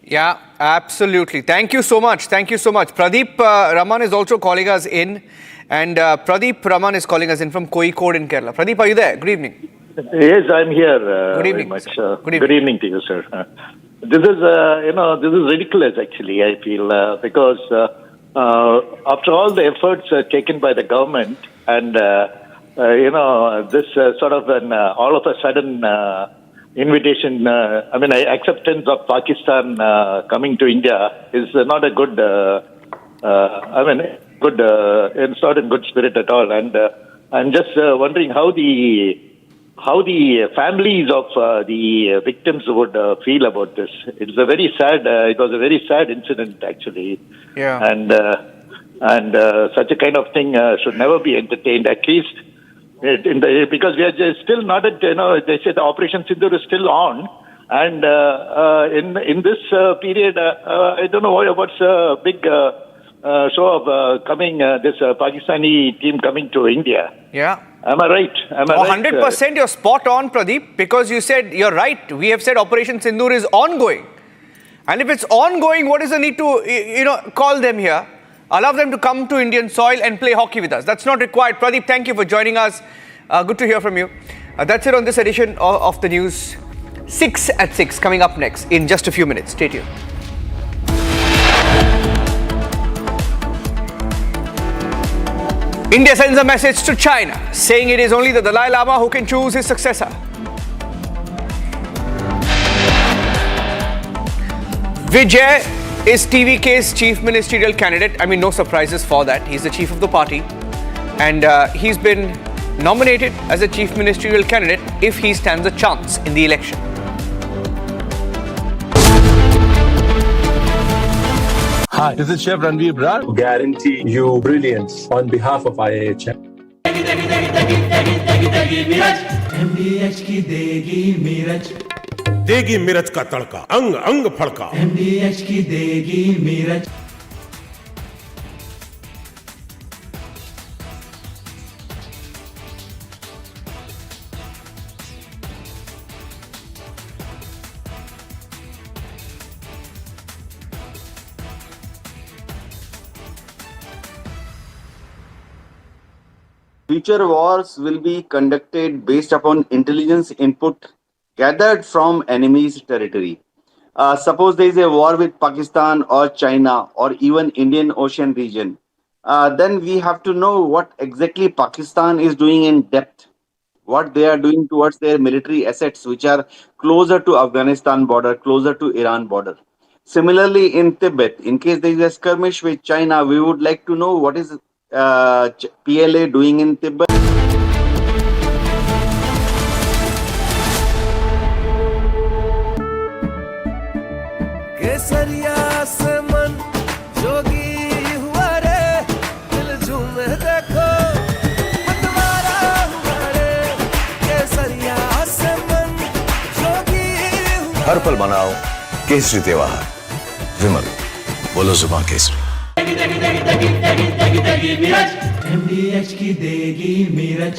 Yeah, absolutely. Thank you so much. Pradeep Raman is also calling us in. And Pradeep Raman is calling us in from Kozhikode in Kerala. Pradeep, are you there? Good evening. Yes, I'm here. Good evening, very much. Good evening to you, sir. This is ridiculous, actually, I feel, because after all the efforts taken by the government and, this sort of an all of a sudden invitation, acceptance of Pakistan coming to India is not a good, it's not in good spirit at all. And I'm just wondering how the families of the victims would feel about this. It was a very sad incident, actually. Yeah. And such a kind of thing should never be entertained, at least because we are just still not at, they say the Operation Sindoor is still on. And in this period, I don't know what's a big show of coming, this Pakistani team coming to India. Yeah. Am I right? 100% you're spot on, Pradeep, because you said, you're right. We have said Operation Sindoor is ongoing. And if it's ongoing, what is the need to, call them here, allow them to come to Indian soil and play hockey with us? That's not required. Pradeep, thank you for joining us. Good to hear from you. That's it on this edition of the news. 6 at 6 coming up next in just a few minutes. Stay tuned. India sends a message to China saying it is only the Dalai Lama who can choose his successor. Vijay is TVK's chief ministerial candidate. I mean, no surprises for that. He's the chief of the party. And he's been nominated as a chief ministerial candidate if he stands a chance in the election. Hi, this is Chef Ranveer Brar. Guarantee you brilliance on behalf of IIHM. MDH की देगी मीरज, देगी मिर्च का तड़का, अंग अंग फड़का। MDH की देगी Miraj. Future wars will be conducted based upon intelligence input gathered from enemy's territory. Suppose there is a war with Pakistan or China or even Indian Ocean region, then we have to know what exactly Pakistan is doing in depth, what they are doing towards their military assets, which are closer to Afghanistan border, closer to Iran border. Similarly, in Tibet, in case there is a skirmish with China, we would like to know what is PLA doing in Tibet. हर पल मनाओ केसरी त्योहार। विमल, बोलो जुबान Kesari. MDH की देगी मिर्च,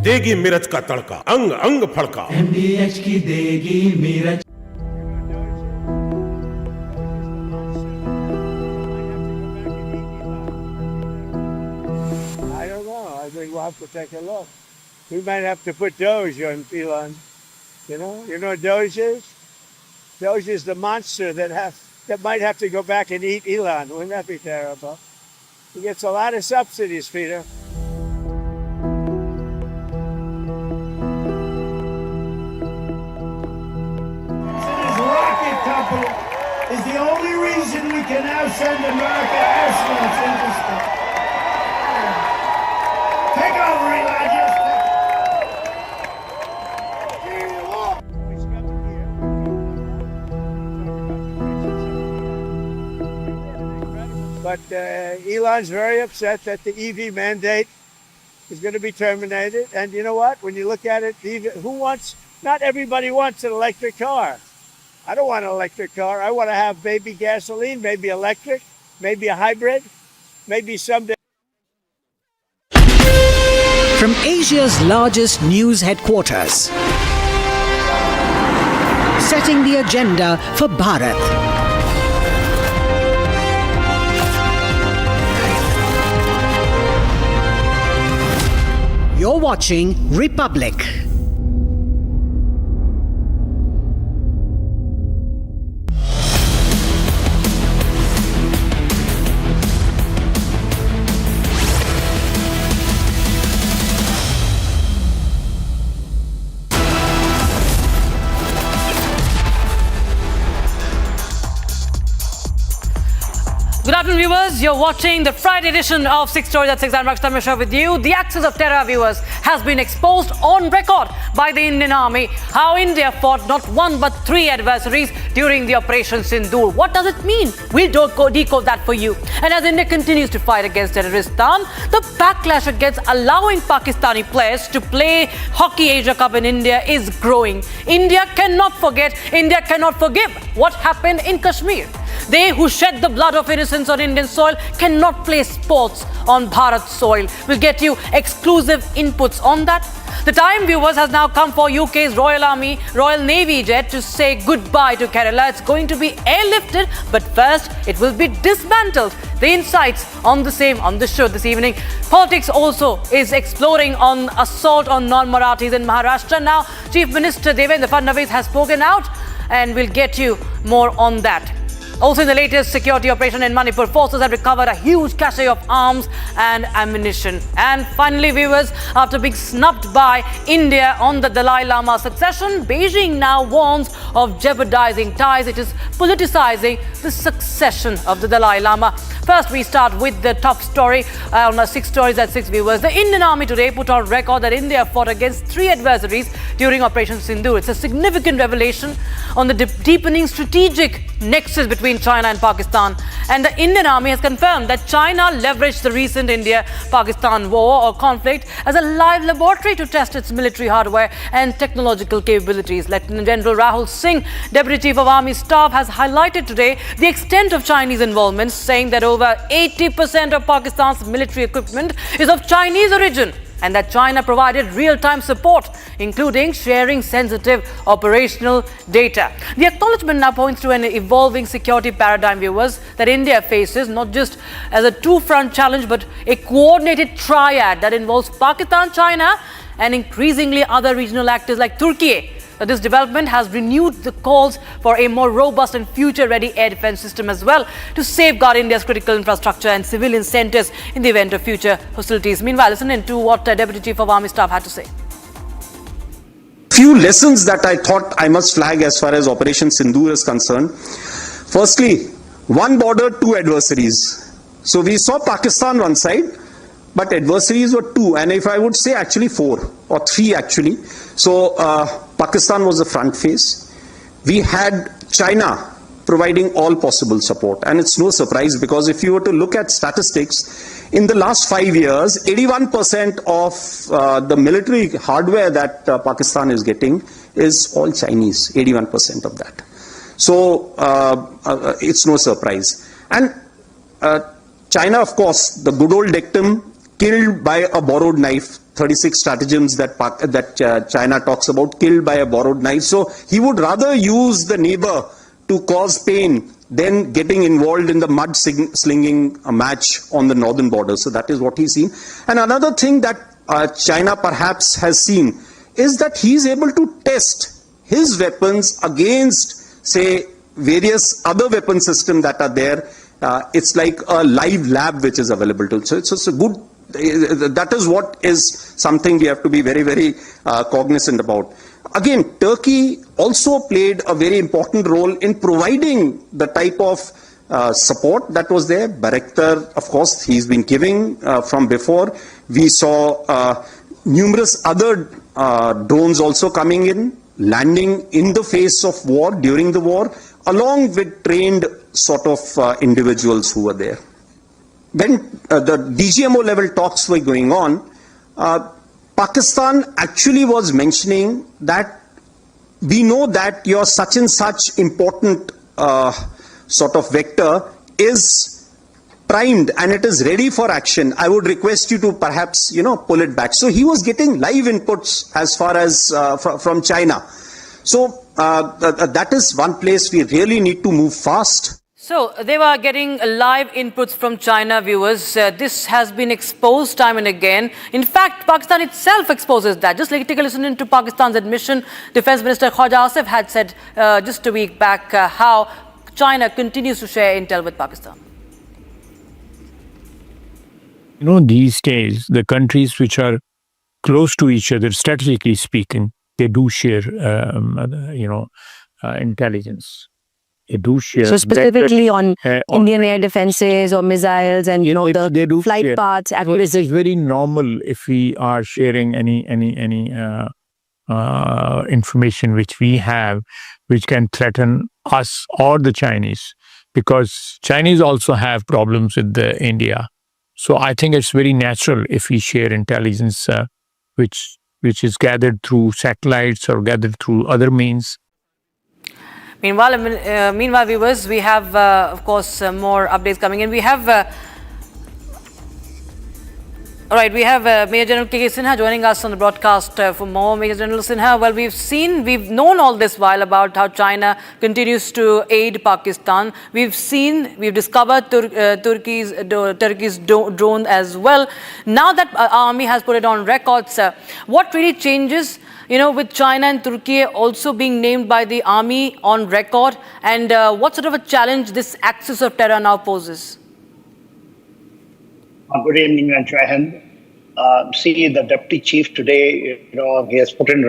देगी मिर्च का तड़का, अंग अंग फड़का। MDH की देगी मिर्च। I don't know. I think we'll have to take a look. We might have to put Doge on Elon. You know what Doge is? Doge is the monster that might have to go back and eat Elon. Wouldn't that be terrible? He gets a lot of subsidies, Peter. His rocket company is the only reason we can now send America astronauts into space. Take over, Elon. But Elon's very upset that the EV mandate is going to be terminated. And you know what? When you look at it, not everybody wants an electric car. I don't want an electric car. I want to have maybe gasoline, maybe electric, maybe a hybrid, maybe someday. From Asia's largest news headquarters, setting the agenda for Bharat. You're watching Republic. Good afternoon, viewers. You're watching the Friday edition of 6 Stories at 6. I'm Rakshita Mishra with you. The axis of terror, viewers, has been exposed on record by the Indian Army. How India fought not one but three adversaries during the Operation Sindoor. What does it mean? We'll decode that for you. And as India continues to fight against terrorism, the backlash against allowing Pakistani players to play Hockey Asia Cup in India is growing. India cannot forget, India cannot forgive what happened in Kashmir. They who shed the blood of innocence on Indian soil cannot play sports on Bharat soil. We'll get you exclusive inputs on that. The time, viewers, has now come for UK's Royal Navy jet to say goodbye to Kerala. It's going to be airlifted, but first it will be dismantled. The insights on the same on the show this evening. Politics also is exploring on assault on non-Marathis in Maharashtra. Now, Chief Minister Devendra Fadnavis has spoken out, and we'll get you more on that. Also, in the latest security operation in Manipur, forces have recovered a huge cache of arms and ammunition. And finally, viewers, after being snubbed by India on the Dalai Lama succession, Beijing now warns of jeopardizing ties. It is politicizing the succession of the Dalai Lama. First, we start with the top story on our 6 Stories at 6, viewers. The Indian Army today put on record that India fought against 3 adversaries during Operation Sindoor. It's a significant revelation on the deepening strategic nexus between China and Pakistan. And the Indian Army has confirmed that China leveraged the recent India-Pakistan war or conflict as a live laboratory to test its military hardware and technological capabilities. Lieutenant General Rahul Singh, Deputy Chief of Army Staff, has highlighted today the extent of Chinese involvement, saying that over 80% of Pakistan's military equipment is of Chinese origin, and that China provided real-time support, including sharing sensitive operational data. The acknowledgement now points to an evolving security paradigm, viewers, that India faces not just as a two-front challenge, but a coordinated triad that involves Pakistan, China, and increasingly other regional actors like Turkey. This development has renewed the calls for a more robust and future-ready air defense system as well to safeguard India's critical infrastructure and civilian centers in the event of future hostilities. Meanwhile, listen in to what Deputy Chief of Army Staff had to say. Few lessons that I thought I must flag as far as Operation Sindoor is concerned. Firstly, one border, two adversaries. So we saw Pakistan one side, but adversaries were two, and if I would say actually four or three actually. So Pakistan was the front face. We had China providing all possible support, and it's no surprise because if you were to look at statistics, in the last 5 years, 81% of the military hardware that Pakistan is getting is all Chinese, 81% of that. So it's no surprise. And China, of course, the good old dictum, killed by a borrowed knife, 36 stratagems that China talks about, killed by a borrowed knife. So he would rather use the neighbor to cause pain than getting involved in the mud-slinging match on the northern border. So that is what he's seen. And another thing that China perhaps has seen is that he's able to test his weapons against, say, various other weapon systems that are there. It's like a live lab which is available to him. So it's a good, that is what is something we have to be very, very cognizant about. Again, Turkey also played a very important role in providing the type of support that was there. Bayraktar, of course, he's been giving from before. We saw numerous other drones also coming in, landing in the face of war, during the war, along with trained sort of individuals who were there. When the DGMO level talks were going on, Pakistan actually was mentioning that we know that your such and such important sort of vector is primed and it is ready for action. I would request you to perhaps, pull it back. So he was getting live inputs as far as from China. So that is one place we really need to move fast. So they were getting live inputs from China, viewers. This has been exposed time and again. In fact, Pakistan itself exposes that. Just take a listen into Pakistan's admission. Defense Minister Khwaja Asif had said just a week back how China continues to share intel with Pakistan. These days, the countries which are close to each other, strategically speaking, they do share, intelligence. They do share. So specifically on Indian air defenses or missiles and they do flight share. paths. It is very normal if we are sharing any information which we have, which can threaten us or the Chinese, because Chinese also have problems with India. So I think it's very natural if we share intelligence, which is gathered through satellites or gathered through other means. Meanwhile, viewers, we have, of course, more updates coming in. We have, we have Major General K.K. Sinha joining us on the broadcast for more. Major General Sinha, well, we've known all this while about how China continues to aid Pakistan. We've discovered Turkey's drone as well. Now that our army has put it on records, what really changes? With China and Turkey also being named by the army on record, and what sort of a challenge this axis of terror now poses? Good evening, Ranjan. See, the deputy chief today, he has put in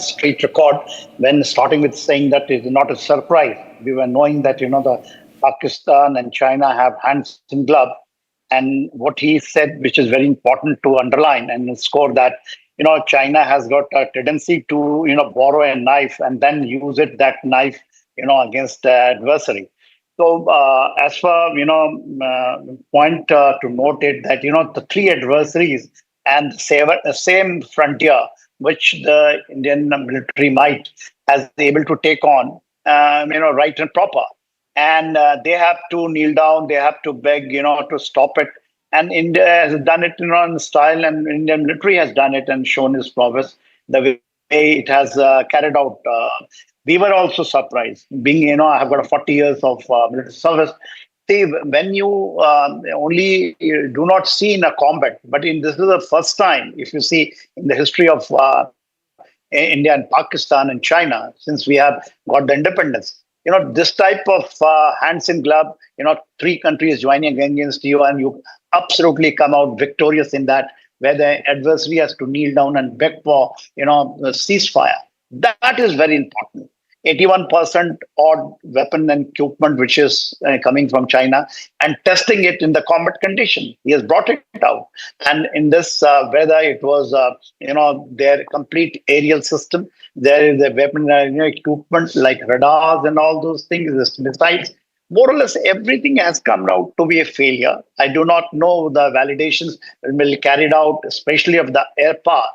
straight record, when starting with saying that it is not a surprise. We were knowing that, the Pakistan and China have hands in glove. And what he said, which is very important to underline and score, that China has got a tendency to, borrow a knife and then use that knife, against the adversary. So as for, point to note it that, the three adversaries and the same frontier, which the Indian military might has able to take on, right and proper. And they have to kneel down, they have to beg, to stop it. And India has done it in style, and Indian military has done it and shown its prowess the way it has carried out. We were also surprised, being, I have got 40 years of military service. See, when you only do not see in a combat, but this is the first time, if you see in the history of India and Pakistan and China, since we have got the independence, this type of hands in glove, three countries joining against you, and you absolutely come out victorious in that, where the adversary has to kneel down and beg for, ceasefire. That is very important. 81% odd weapon and equipment which is coming from China, and testing it in the combat condition. He has brought it out. And in this, whether it was, their complete aerial system, there is a weapon equipment like radars and all those things, missiles. More or less everything has come out to be a failure. I do not know the validations will be carried out, especially of the air power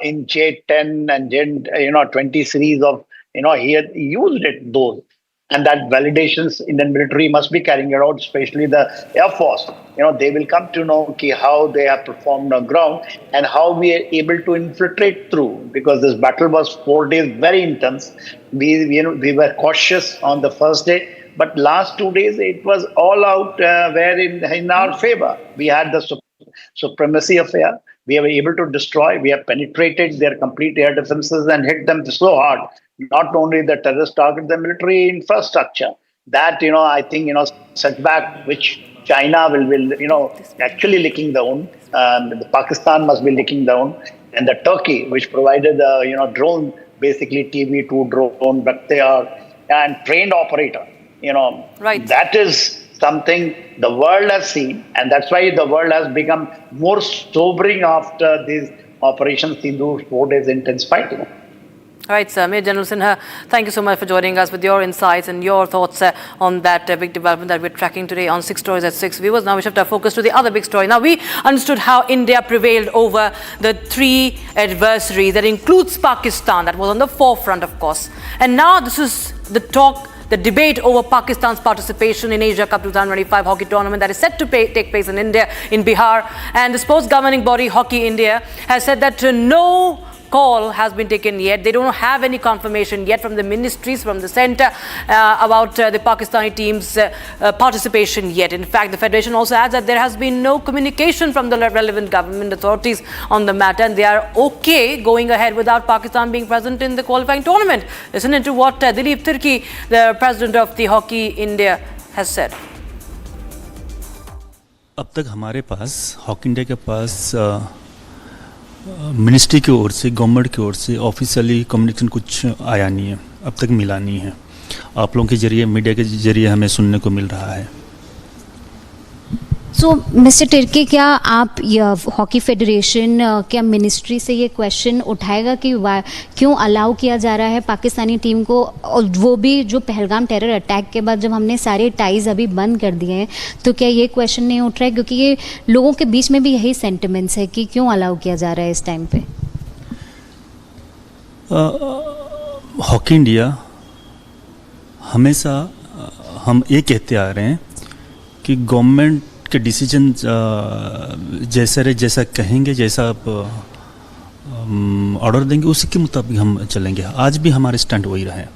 in J-10 and J-20 series of, he had used those. And that validations Indian military must be carrying it out, especially the Air Force. They will come to know how they have performed on ground and how we are able to infiltrate through. Because this battle was 4 days, very intense. We were cautious on the first day. But last 2 days, it was all out in our favor. We had the supremacy of air. We were able to destroy. We have penetrated their complete air defenses and hit them so hard. Not only the terrorist target, the military infrastructure. That, I think, setback which China will actually licking down. The Pakistan must be licking down. And the Turkey, which provided the, drone, basically TV2 drone, but they are and trained operator. Right. That is something the world has seen, and that's why the world has become more sobering after this Operation Sindoor 4 days intense fighting. All right, sir. Major General Sinha, thank you so much for joining us with your insights and your thoughts on that big development that we're tracking today on 6 Stories at 6. Viewers, now we shift our focus to the other big story. Now, we understood how India prevailed over the 3 adversaries. That includes Pakistan. That was on the forefront, of course. And now this is the debate over Pakistan's participation in Asia Cup 2025 hockey tournament that is set to take place in India, in Bihar. And the sports governing body, Hockey India, has said that no call has been taken yet. They don't have any confirmation yet from the ministries, from the centre about the Pakistani team's participation yet. In fact, the federation also adds that there has been no communication from the relevant government authorities on the matter, and they are okay going ahead without Pakistan being present in the qualifying tournament. Listen into what Dilip Tirki, the president of the Hockey India, has said. अब तक हमारे पास hockey India के पास ministry की ओर से, government की ओर से officially communication कुछ आया नहीं है, अब तक मिला नहीं है. आप लोगों के जरिए, मीडिया के जरिए हमें सुनने को मिल रहा है. सो मिस्टर तिर्की, क्या आप हॉकी फेडरेशन क्या मिनिस्ट्री से ये क्वेश्चन उठाएगा कि क्यों अलाउ किया जा रहा है पाकिस्तानी टीम को, और वो भी जो पहलगाम टेरर अटैक के बाद जब हमने सारे टाइज अभी बंद कर दिए हैं, तो क्या ये क्वेश्चन नहीं उठ रहा है? क्योंकि ये लोगों के बीच में भी यही सेंटिमेंट्स है कि क्यों अलाउ किया जा रहा है इस टाइम पे. हॉकी इंडिया हमेशा हम ये कहते आ रहे हैं कि गवर्नमेंट के डिसीजन जैसा कहेंगे, जैसा आप ऑर्डर देंगे, उसी के मुताबिक हम चलेंगे. आज भी हमारे स्टैंड वही रहा है.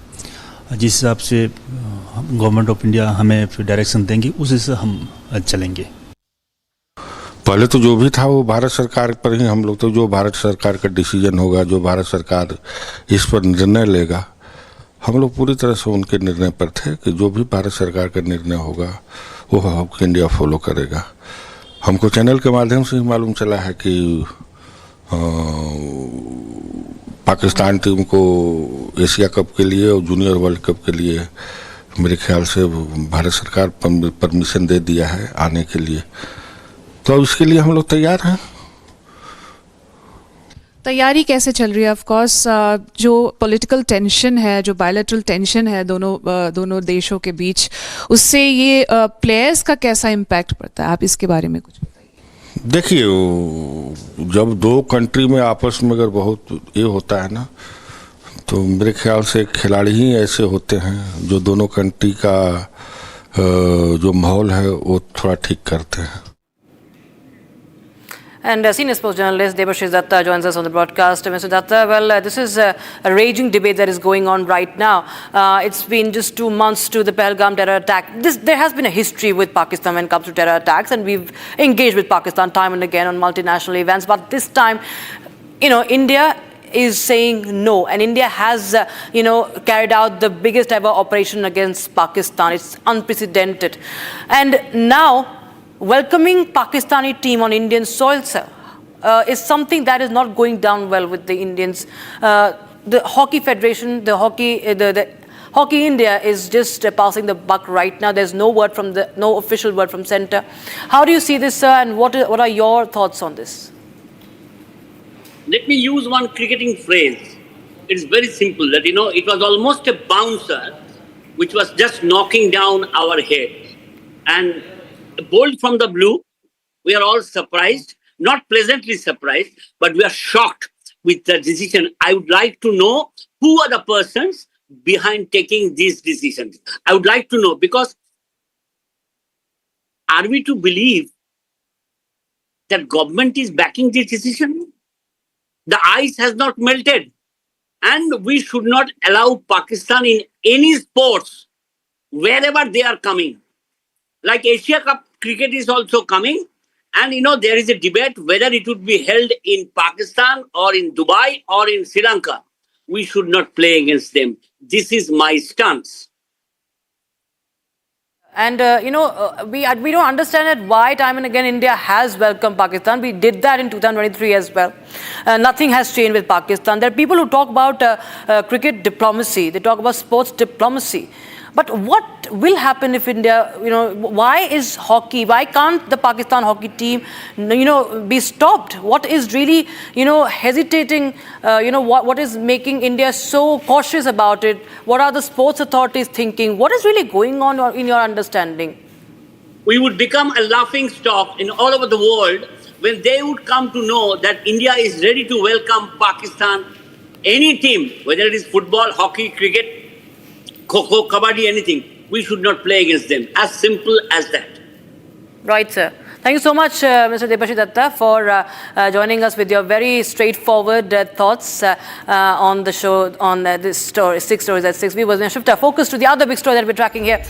जिस हिसाब से गवर्नमेंट ऑफ इंडिया हमें फिर डायरेक्शन देंगे, उसी से हम चलेंगे. पहले तो जो भी था वो भारत सरकार पर ही हम लोग, तो जो भारत सरकार का डिसीजन होगा, जो भारत सरकार इस पर निर्णय लेगा, हम लोग पूरी तरह से उनके निर्णय पर थे कि जो भी भारत सरकार का निर्णय होगा वो हॉकी इंडिया फॉलो करेगा. हमको चैनल के माध्यम से ही मालूम चला है कि पाकिस्तान टीम को एशिया कप के लिए और जूनियर वर्ल्ड कप के लिए मेरे ख्याल से भारत सरकार परमिशन दे दिया है आने के लिए. तो अब इसके लिए हम लोग तैयार हैं. तैयारी कैसे चल रही है? ऑफ कोर्स जो पॉलिटिकल टेंशन है, जो बायलैटरल टेंशन है दोनों देशों के बीच, उससे ये प्लेयर्स का कैसा इम्पैक्ट पड़ता है? आप इसके बारे में कुछ बताइए. देखिए, जब 2 कंट्री में आपस में अगर बहुत ये होता है ना, तो मेरे ख्याल से खिलाड़ी ही ऐसे होते हैं जो दोनों कंट्री का जो माहौल है वो थोड़ा ठीक करते हैं. And senior sports journalist Debashish Datta joins us on the broadcast. Mr. Datta, well, this is a raging debate that is going on right now. It's been just 2 months to the Pahalgam terror attack. There has been a history with Pakistan when it comes to terror attacks, and we've engaged with Pakistan time and again on multinational events. But this time, India is saying no, and India has, carried out the biggest ever operation against Pakistan. It's unprecedented. And now, welcoming Pakistani team on Indian soil, sir, is something that is not going down well with the Indians. the Hockey Federation, the Hockey India is just passing the buck right now. There's no official word from centre. How do you see this, sir, and what are your thoughts on this? Let me use one cricketing phrase. It's very simple that, it was almost a bouncer which was just knocking down our heads. And bolt from the blue, we are all surprised, not pleasantly surprised, but we are shocked with the decision. I would like to know who are the persons behind taking these decisions. I would like to know, because are we to believe that government is backing this decision? The ice has not melted, and we should not allow Pakistan in any sports, wherever they are coming. Like Asia Cup cricket is also coming, and there is a debate whether it would be held in Pakistan or in Dubai or in Sri Lanka. We should not play against them. This is my stance. And, we don't understand that why time and again India has welcomed Pakistan. We did that in 2023 as well. Nothing has changed with Pakistan. There are people who talk about cricket diplomacy. They talk about sports diplomacy. But what will happen if India, why can't the Pakistan hockey team, be stopped? What is really, hesitating, what is making India so cautious about it? What are the sports authorities thinking? What is really going on in your understanding? We would become a laughing stock in all over the world when they would come to know that India is ready to welcome Pakistan, any team, whether it is football, hockey, cricket, Kho-Kho, Kabaddi, anything. We should not play against them. As simple as that. Right, sir. Thank you so much, Mr. Debashis Datta, for joining us with your very straightforward thoughts on the show, on this story, 6 Stories at 6. We will shift our focus to the other big story that we're tracking here.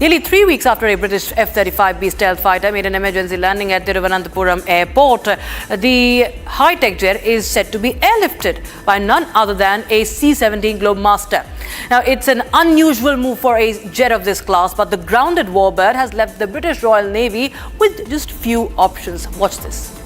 Nearly 3 weeks after a British F-35B stealth fighter made an emergency landing at Thiruvananthapuram airport, the high-tech jet is set to be airlifted by none other than a C-17 Globemaster. Now, it's an unusual move for a jet of this class, but the grounded warbird has left the British Royal Navy with just few options. Watch this.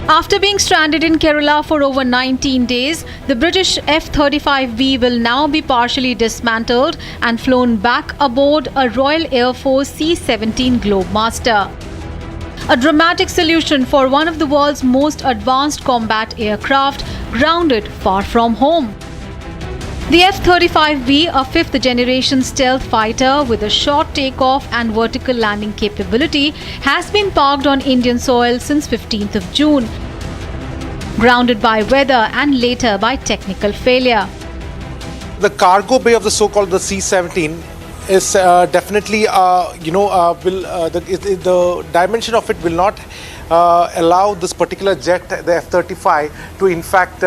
After being stranded in Kerala for over 19 days, the British F-35B will now be partially dismantled and flown back aboard a Royal Air Force C-17 Globemaster. A dramatic solution for one of the world's most advanced combat aircraft grounded far from home. The F-35B, a fifth-generation stealth fighter with a short takeoff and vertical landing capability, has been parked on Indian soil since 15th of June, grounded by weather and later by technical failure. The cargo bay of the so-called the C-17 is definitely, the dimension of it will not allow this particular jet, the F-35, to in fact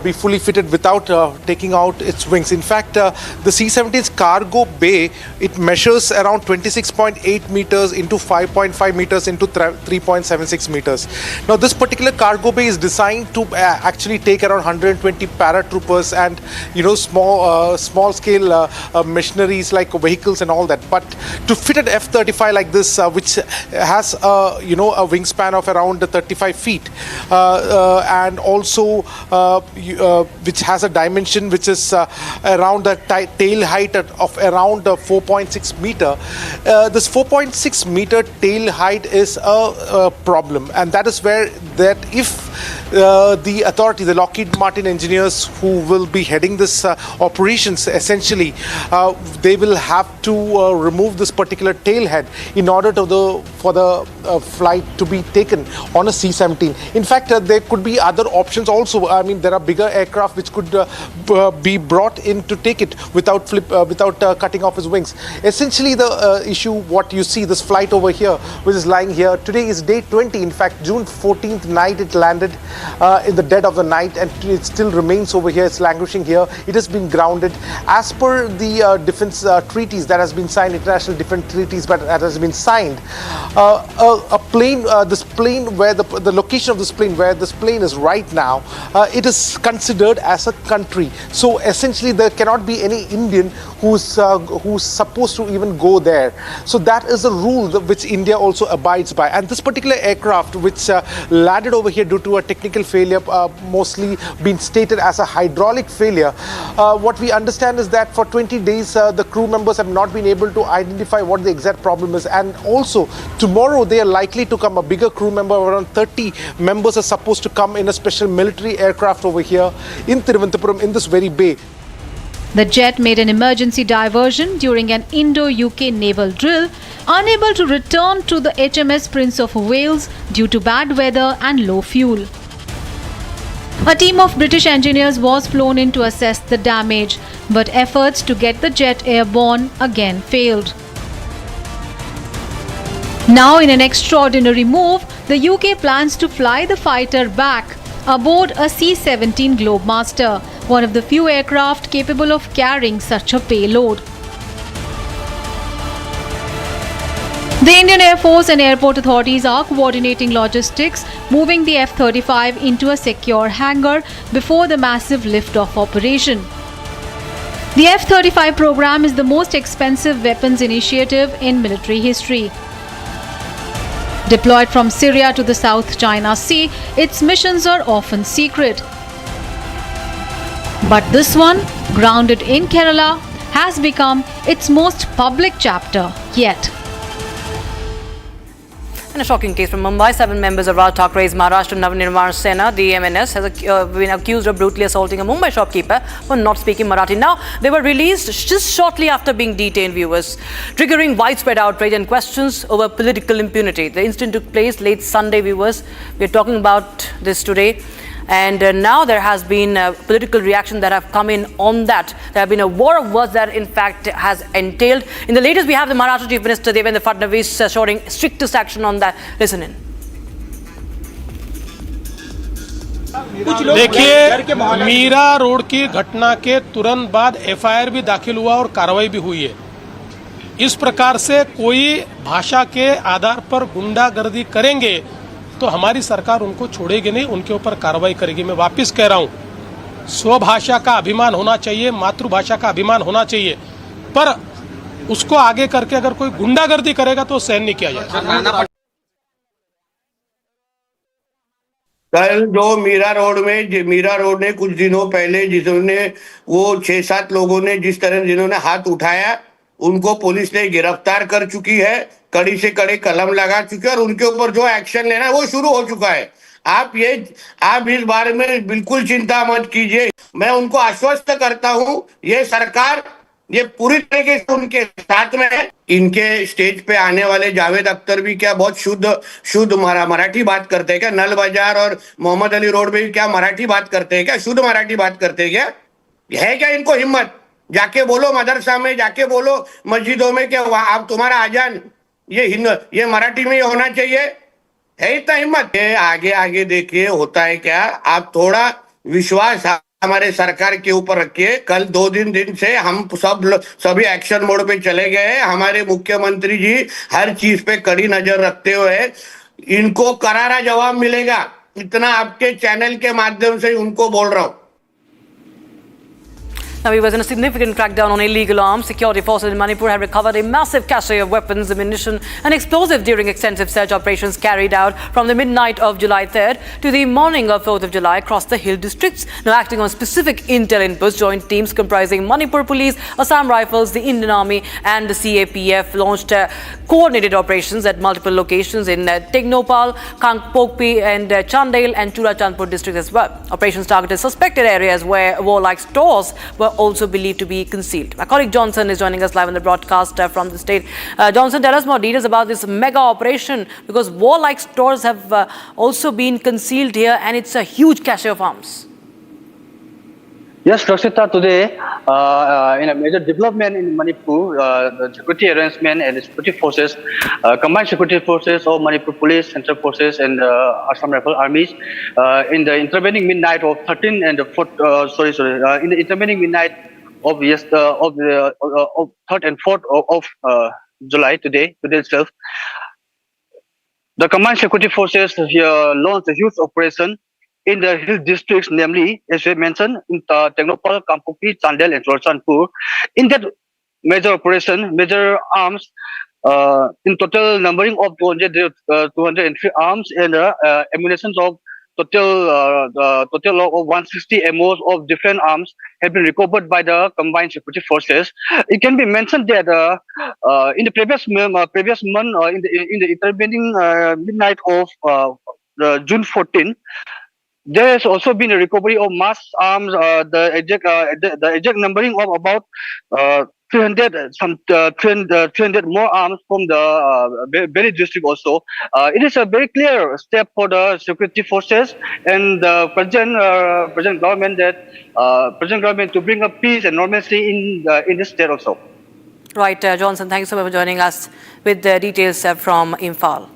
be fully fitted without taking out its wings. In fact, the C-17's cargo bay, it measures around 26.8 meters into 5.5 meters into 3.76 meters. Now, this particular cargo bay is designed to actually take around 120 paratroopers and small scale machineries like vehicles and all that. But to fit an F-35 like this, which has a wingspan of around 35 feet and also which has a dimension which is around the tail height of around 4.6 meter. This 4.6 meter tail height is a problem, and that is where that if the authority, the Lockheed Martin engineers who will be heading this operations, essentially they will have to remove this particular tail head in order for the flight to be taken on a C-17. In fact, there could be other options also. I mean, there are bigger aircraft which could be brought in to take it without cutting off his wings. Essentially, the issue, what you see, this flight over here, which is lying here, today is day 20. In fact, June 14th night it landed in the dead of the night, and it still remains over here. It's languishing here. It has been grounded. As per the defense treaties that has been signed, international defense treaties that has been signed, a plane, this plane where the location of this plane, where this plane is right now, it is considered as a country. So essentially, there cannot be any Indian who's supposed to even go there. So that is a rule which India also abides by. And this particular aircraft, which landed over here due to a technical failure, mostly been stated as a hydraulic failure. What we understand is that for 20 days, the crew members have not been able to identify what the exact problem is. And also, tomorrow they are likely to come, a bigger crew member, around 30 members are supposed to come in a special military aircraft over here in Thiruvananthapuram in this very bay. The jet made an emergency diversion during an Indo-UK naval drill, unable to return to the HMS Prince of Wales due to bad weather and low fuel. A team of British engineers was flown in to assess the damage, but efforts to get the jet airborne again failed. Now, in an extraordinary move, the UK plans to fly the fighter back aboard a C-17 Globemaster, one of the few aircraft capable of carrying such a payload. The Indian Air Force and airport authorities are coordinating logistics, moving the F-35 into a secure hangar before the massive lift-off operation. The F-35 program is the most expensive weapons initiative in military history. Deployed from Syria to the South China Sea, its missions are often secret. But this one, grounded in Kerala, has become its most public chapter yet. In a shocking case from Mumbai, 7 members of Raj Thakrae's Maharashtra Navnirman Sena, the MNS, has been accused of brutally assaulting a Mumbai shopkeeper for not speaking Marathi. Now, they were released just shortly after being detained, viewers, triggering widespread outrage and questions over political impunity. The incident took place late Sunday, viewers. We're talking about this today. And now there has been a political reaction that have come in on that. There have been a war of words that in fact has entailed. In the latest, we have the Maharashtra Chief Minister Devendra Fadnavis assuring strictest action on that. Listen in. देखिए, Meera road की घटना के तुरंत बाद FIR भी दाखिल हुआ और कार्रवाई भी हुई है। इस प्रकार से कोई भाषा के आधार पर गुंडागर्दी करेंगे तो हमारी सरकार उनको छोड़ेगी नहीं, उनके ऊपर कार्रवाई करेगी। मैं वापस कह रहा हूं, स्वभाषा का अभिमान होना चाहिए, मातृभाषा का अभिमान होना चाहिए, पर उसको आगे करके अगर कोई गुंडागर्दी करेगा तो सहन नहीं किया जाएगा। कल जो मीरा रोड ने कुछ दिनों पहले जिन्होंने वो 6-7 लोगों ने जिस तरह जिन्होंने हाथ उठाया, उनको पुलिस ने गिरफ्तार कर चुकी है, कड़ी से कड़ी कलम लगा चुकी है और उनके ऊपर जो एक्शन लेना है वो शुरू हो चुका है। आप इस बारे में बिल्कुल चिंता मत कीजिए। मैं उनको आश्वस्त करता हूं, ये सरकार ये पूरी तरीके से उनके साथ में है। इनके स्टेज पे आने वाले जावेद अख्तर भी क्या बहुत शुद्ध मराठी बात करते हैं क्या? नल बाजार और मोहम्मद अली रोड में क्या मराठी बात करते हैं क्या? शुद्ध मराठी बात करते हैं क्या? है क्या इनको हिम्मत? जाके बोलो मदरसा में, जाके बोलो मस्जिदों में कि आप तुम्हारा आजान ये मराठी में ही होना चाहिए। है इतना हिम्मत? आगे देखिए होता है क्या। आप थोड़ा विश्वास हमारे सरकार के ऊपर रखिए। कल 2 दिन से हम सभी एक्शन मोड पे चले गए। हमारे मुख्यमंत्री जी हर चीज पे कड़ी नजर रखते हुए इनको करारा जवाब मिलेगा। इतना आपके चैनल के माध्यम से उनको बोल रहा हूं। Now, we was in a significant crackdown on illegal arms. Security forces in Manipur have recovered a massive cache of weapons, ammunition and explosives during extensive search operations carried out from the midnight of July 3rd to the morning of 4th of July across the hill districts. Now, acting on specific intel inputs, joint teams comprising Manipur Police, Assam Rifles, the Indian Army and the CAPF launched coordinated operations at multiple locations in Tegnopal, Kangpokpi and Chandel and Churachandpur districts as well. Operations targeted suspected areas where warlike stores were also believed to be concealed. My colleague Johnson is joining us live on the broadcast from the state. Johnson, tell us more details about this mega operation, because warlike stores have also been concealed here and it's a huge cache of arms. Yes, Rakshita, today in a major development in Manipur, the security arrangement and the security forces, combined security forces of Manipur Police, Central Forces and Assam Rifle Armies, in the intervening midnight of 13 and the 4th, in the intervening midnight of the 3rd and 4th of July, today itself, The combined security forces launched a huge operation in the hill districts, namely, as we mentioned, in Technopal, Kampuki, Chandel, and Chorchanpur. In that major operation, major arms, in total numbering of 203 arms and ammunition of total of 160 MOs of different arms have been recovered by the combined security forces. It can be mentioned that in the previous month, in the intervening midnight of June 14, there has also been a recovery of mass arms. The exact numbering of about 300 more arms from the Beri district also. It is a very clear step for the security forces and the present government to bring up peace and normalcy in this state also. Right, Johnson, thank you so much for joining us with the details from Imphal.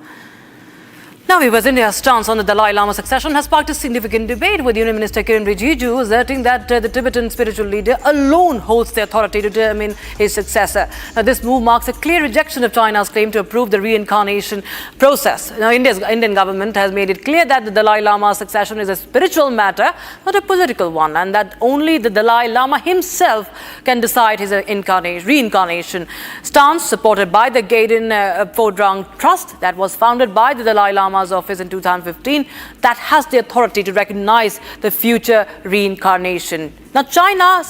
Now, viewers, India's stance on the Dalai Lama succession has sparked a significant debate, with Union Minister Kiren Rijiju asserting that the Tibetan spiritual leader alone holds the authority to determine his successor. Now, this move marks a clear rejection of China's claim to approve the reincarnation process. Now, Indian government has made it clear that the Dalai Lama's succession is a spiritual matter, not a political one, and that only the Dalai Lama himself can decide his reincarnation. Stance supported by the Gaiden Phodrang Trust that was founded by the Dalai Lama office in 2015, that has the authority to recognize the future reincarnation. Now, China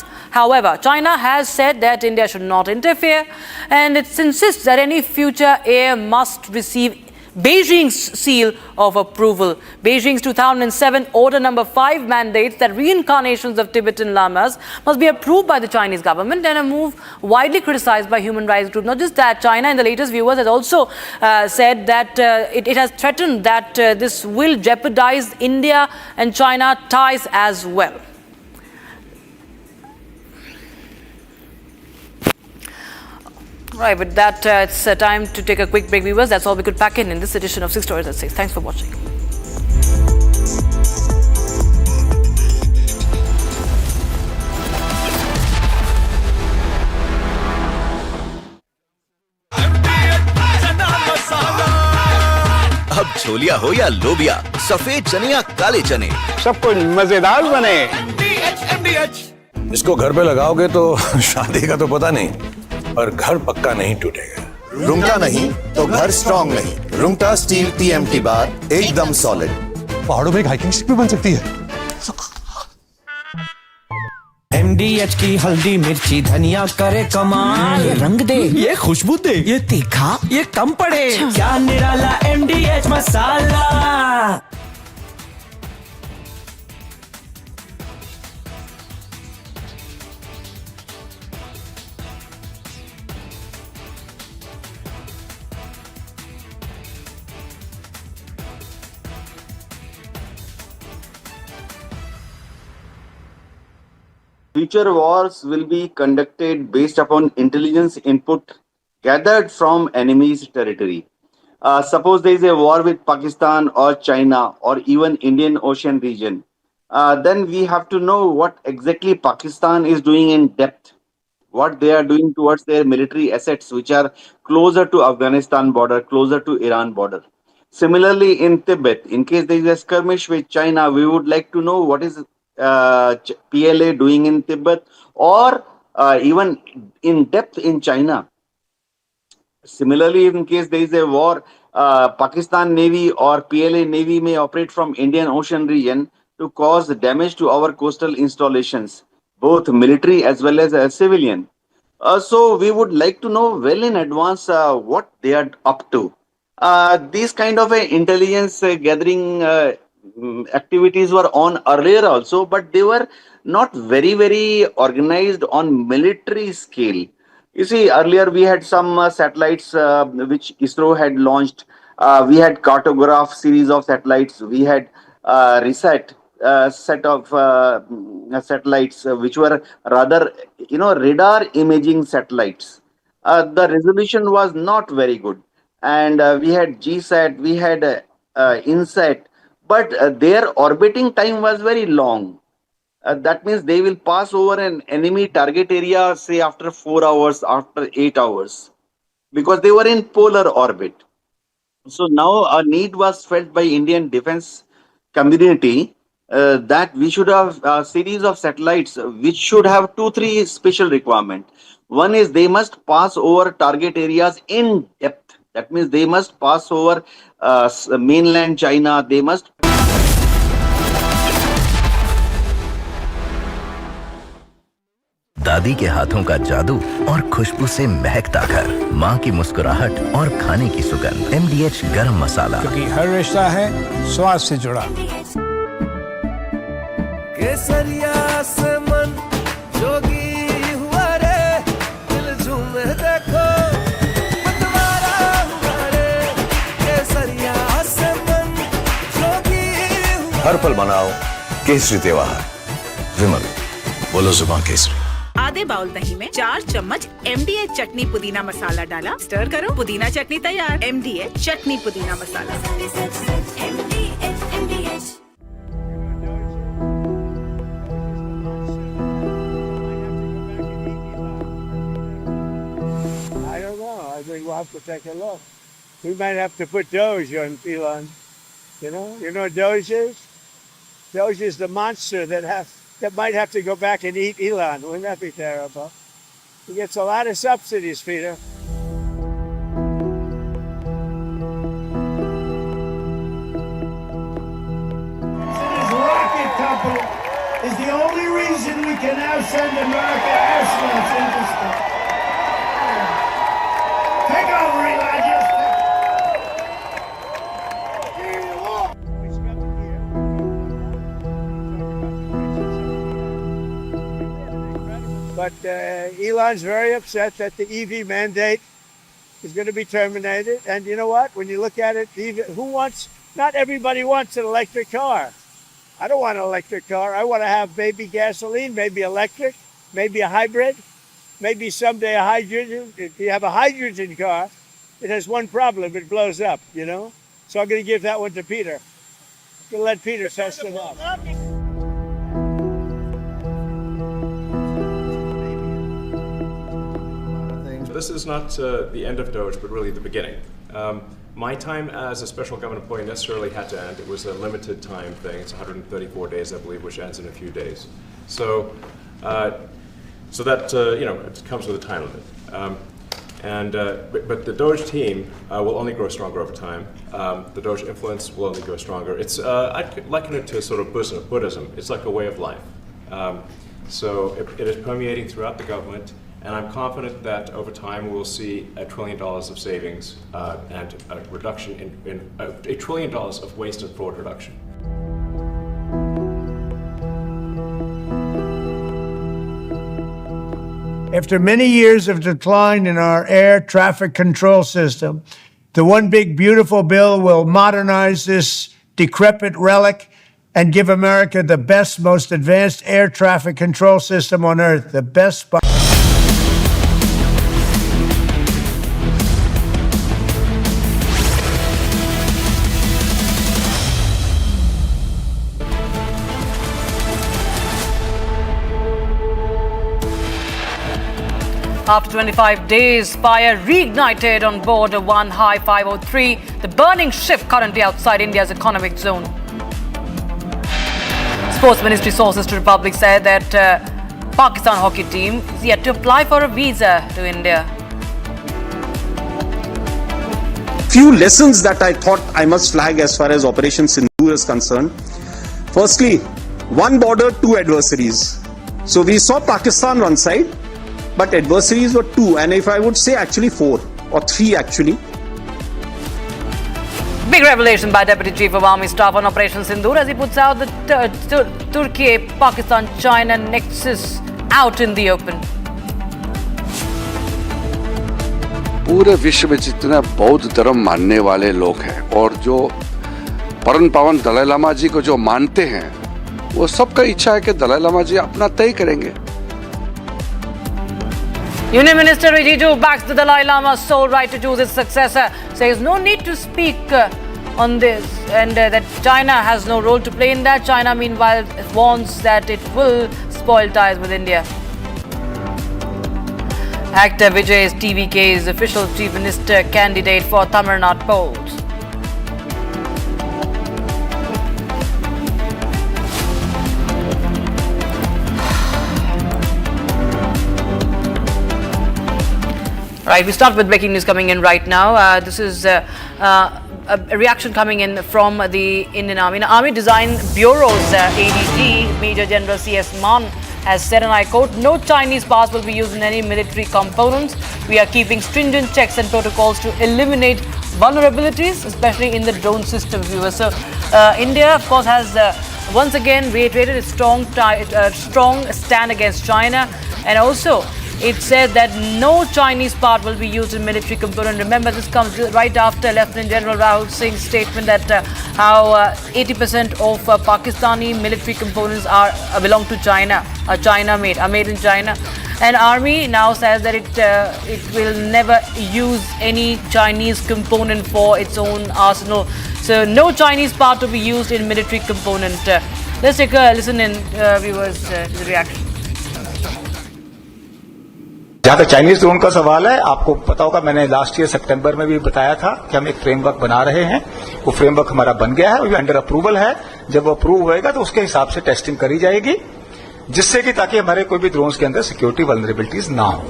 has said that India should not interfere, and it insists that any future heir must receive Beijing's seal of approval. Beijing's 2007 Order Number 5 mandates that reincarnations of Tibetan lamas must be approved by the Chinese government, and a move widely criticized by human rights groups. Not just that, China in the latest viewers has also said that it has threatened that this will jeopardize India and China ties as well. Right, with that, it's time to take a quick break, viewers. That's all we could pack in this edition of 6 Stories at 6. Thanks for watching. अब छोलिया हो या लोबिया, सफेद चने या काले चने, सब कुछ मजेदार बने। इसको घर पे लगाओगे तो शादी का तो पता नहीं, पर घर पक्का नहीं टूटेगा। रुंगटा नहीं तो घर स्ट्रॉन्ग नहीं। रुंगटा स्टील TMT बार एकदम सॉलिड। पहाड़ों में एक हाइकिंग स्टिक भी बन सकती है। MDH की हल्दी मिर्ची धनिया करे कमाल, ये रंग दे, ये खुशबू दे, ये तीखा, ये कम पड़े, क्या निराला MDH masala. Future wars will be conducted based upon intelligence input gathered from enemy's territory. Suppose there is a war with Pakistan or China or even Indian Ocean region, then we have to know what exactly Pakistan is doing in depth, what they are doing towards their military assets, which are closer to Afghanistan border, closer to Iran border. Similarly, in Tibet, in case there is a skirmish with China, we would like to know what is PLA doing in Tibet, or even in depth in China. Similarly, in case there is a war, Pakistan Navy or PLA Navy may operate from Indian Ocean region to cause damage to our coastal installations, both military as well as civilian. So we would like to know well in advance what they are up to. These kind of intelligence gathering activities were on earlier also, but they were not very organized on military scale. You see, earlier we had some satellites which ISRO had launched. We had cartograph series of satellites. We had reset set of satellites which were rather radar imaging satellites. The resolution was not very good, and we had GSAT, we had INSAT, but their orbiting time was very long. That means they will pass over an enemy target area, say after 4 hours, after 8 hours, because they were in polar orbit. So now a need was felt by Indian defense community that we should have a series of satellites which should have three special requirement. One is they must pass over target areas in depth. That means they must pass over mainland China. They must. दादी के हाथों का जादू और खुशबू से महकता घर, माँ की मुस्कुराहट और खाने की सुगंध। MDH गरम मसाला, क्योंकि हर रिश्ता है स्वाद से जुड़ा। केसरिया से मन जोगी हुआ रे, दिल झूमे देखो मतवारा हुआ रे। केसरिया से मन जोगी हुआ। हर पल मनाओ केसरी त्योहार। विमल, बोलो जुबान केसरी। आधे बाउल दही में 4 चम्मच MDH चटनी पुदीना मसाला डाला, स्टर करो, पुदीना चटनी तैयार। MDH चटनी पुदीना मसाला। I don't know. I think we'll have to take a look. We might have to put Doge on Elon. You know what Doge is? Doge is the monster that might have to go back and eat Elon. Wouldn't that be terrible? He gets a lot of subsidies, Peter. His rocket company is the only reason we can now send America astronauts into space. Take over, Elon. But Elon's very upset that the EV mandate is going to be terminated. And you know what? When you look at it, not everybody wants an electric car. I don't want an electric car. I want to have maybe gasoline, maybe electric, maybe a hybrid, maybe someday a hydrogen. If you have a hydrogen car, it has one problem. It blows up, So I'm going to give that one to Peter. I'm going to let Peter test it out. This is not the end of Doge, but really the beginning. My time as a special government employee necessarily had to end. It was a limited time thing. It's 134 days, I believe, which ends in a few days. So that it comes with a time limit. But the Doge team will only grow stronger over time. The Doge influence will only grow stronger. I'd liken it to sort of Buddhism. It's like a way of life. So it is permeating throughout the government. And I'm confident that over time we will see $1 trillion of savings and a reduction in $1 trillion of waste and fraud reduction. After many years of decline in our air traffic control system, the One Big Beautiful Bill will modernize this decrepit relic and give America the best, most advanced air traffic control system on earth, the best by. After 25 days, fire reignited on board a One High 503, the burning ship currently outside India's economic zone. Sports Ministry sources to Republic said that Pakistan hockey team is yet to apply for a visa to India. Few lessons that I thought I must flag as far as Operation Sindoor is concerned. Firstly, one border, two adversaries. So we saw Pakistan one side, but adversaries were two, and if I would say actually 4 or 3 actually. Big revelation by Deputy Chief of Army Staff on Operation Sindoor as he puts out the Turkey-Pakistan-China nexus out in the open. पूरे विश्व में जितने बौद्ध धर्म मानने वाले लोग हैं और जो परम पावन दलाई लामा जी को जो मानते हैं, वो सबका इच्छा है कि दलाई लामा जी अपना तय करेंगे. Union Minister Rijiju backs the Dalai Lama's sole right to choose his successor, says no need to speak on this and that China has no role to play in that. China, meanwhile, warns that it will spoil ties with India. Actor Vijay is TVK's official Chief Minister candidate for Tamil Nadu polls. Right, we start with breaking news coming in right now. This is a reaction coming in from the Indian Army. Now, Army Design Bureau's ADG, Major General C.S. Mann, has said, and I quote, "No Chinese parts will be used in any military components. We are keeping stringent checks and protocols to eliminate vulnerabilities, especially in the drone system." Viewers. So, India, of course, has once again reiterated its strong stand against China, and also it said that no Chinese part will be used in military component. Remember, this comes right after Lieutenant General Rahul Singh's statement that how 80% of Pakistani military components belong to China, are made in China. And Army now says that it will never use any Chinese component for its own arsenal. So no Chinese part to be used in military component. Let's take a listen in, viewers, to the reaction. जहाँ तक Chinese drone का सवाल है, आपको पता होगा मैंने last year सितंबर में भी बताया था कि हम एक फ्रेमवर्क बना रहे हैं. वो फ्रेमवर्क हमारा बन गया है, वो अंडर अप्रूवल है. जब वो अप्रूव होएगा तो उसके हिसाब से टेस्टिंग करी जाएगी, जिससे कि ताकि हमारे कोई भी ड्रोन्स के अंदर सिक्योरिटी वल्नरेबिलिटीज ना हो,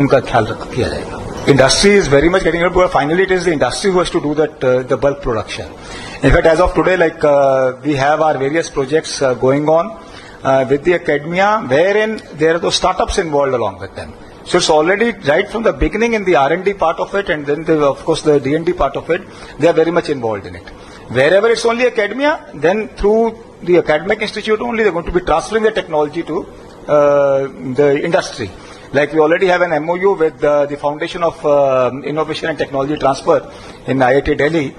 उनका ख्याल किया जाएगा. Industry is very much getting into it. Finally, it is the industry who has to do that, the bulk production. In fact, as of today, we have our various projects going on with the academia, wherein there are those startups involved along with them. So it's already right from the beginning in the R&D part of it, and then of course the D&D part of it, they are very much involved in it. Wherever it's only academia, then through the academic institute only, they're going to be transferring the technology to the industry. Like we already have an MOU with the Foundation of Innovation and Technology Transfer in IIT Delhi,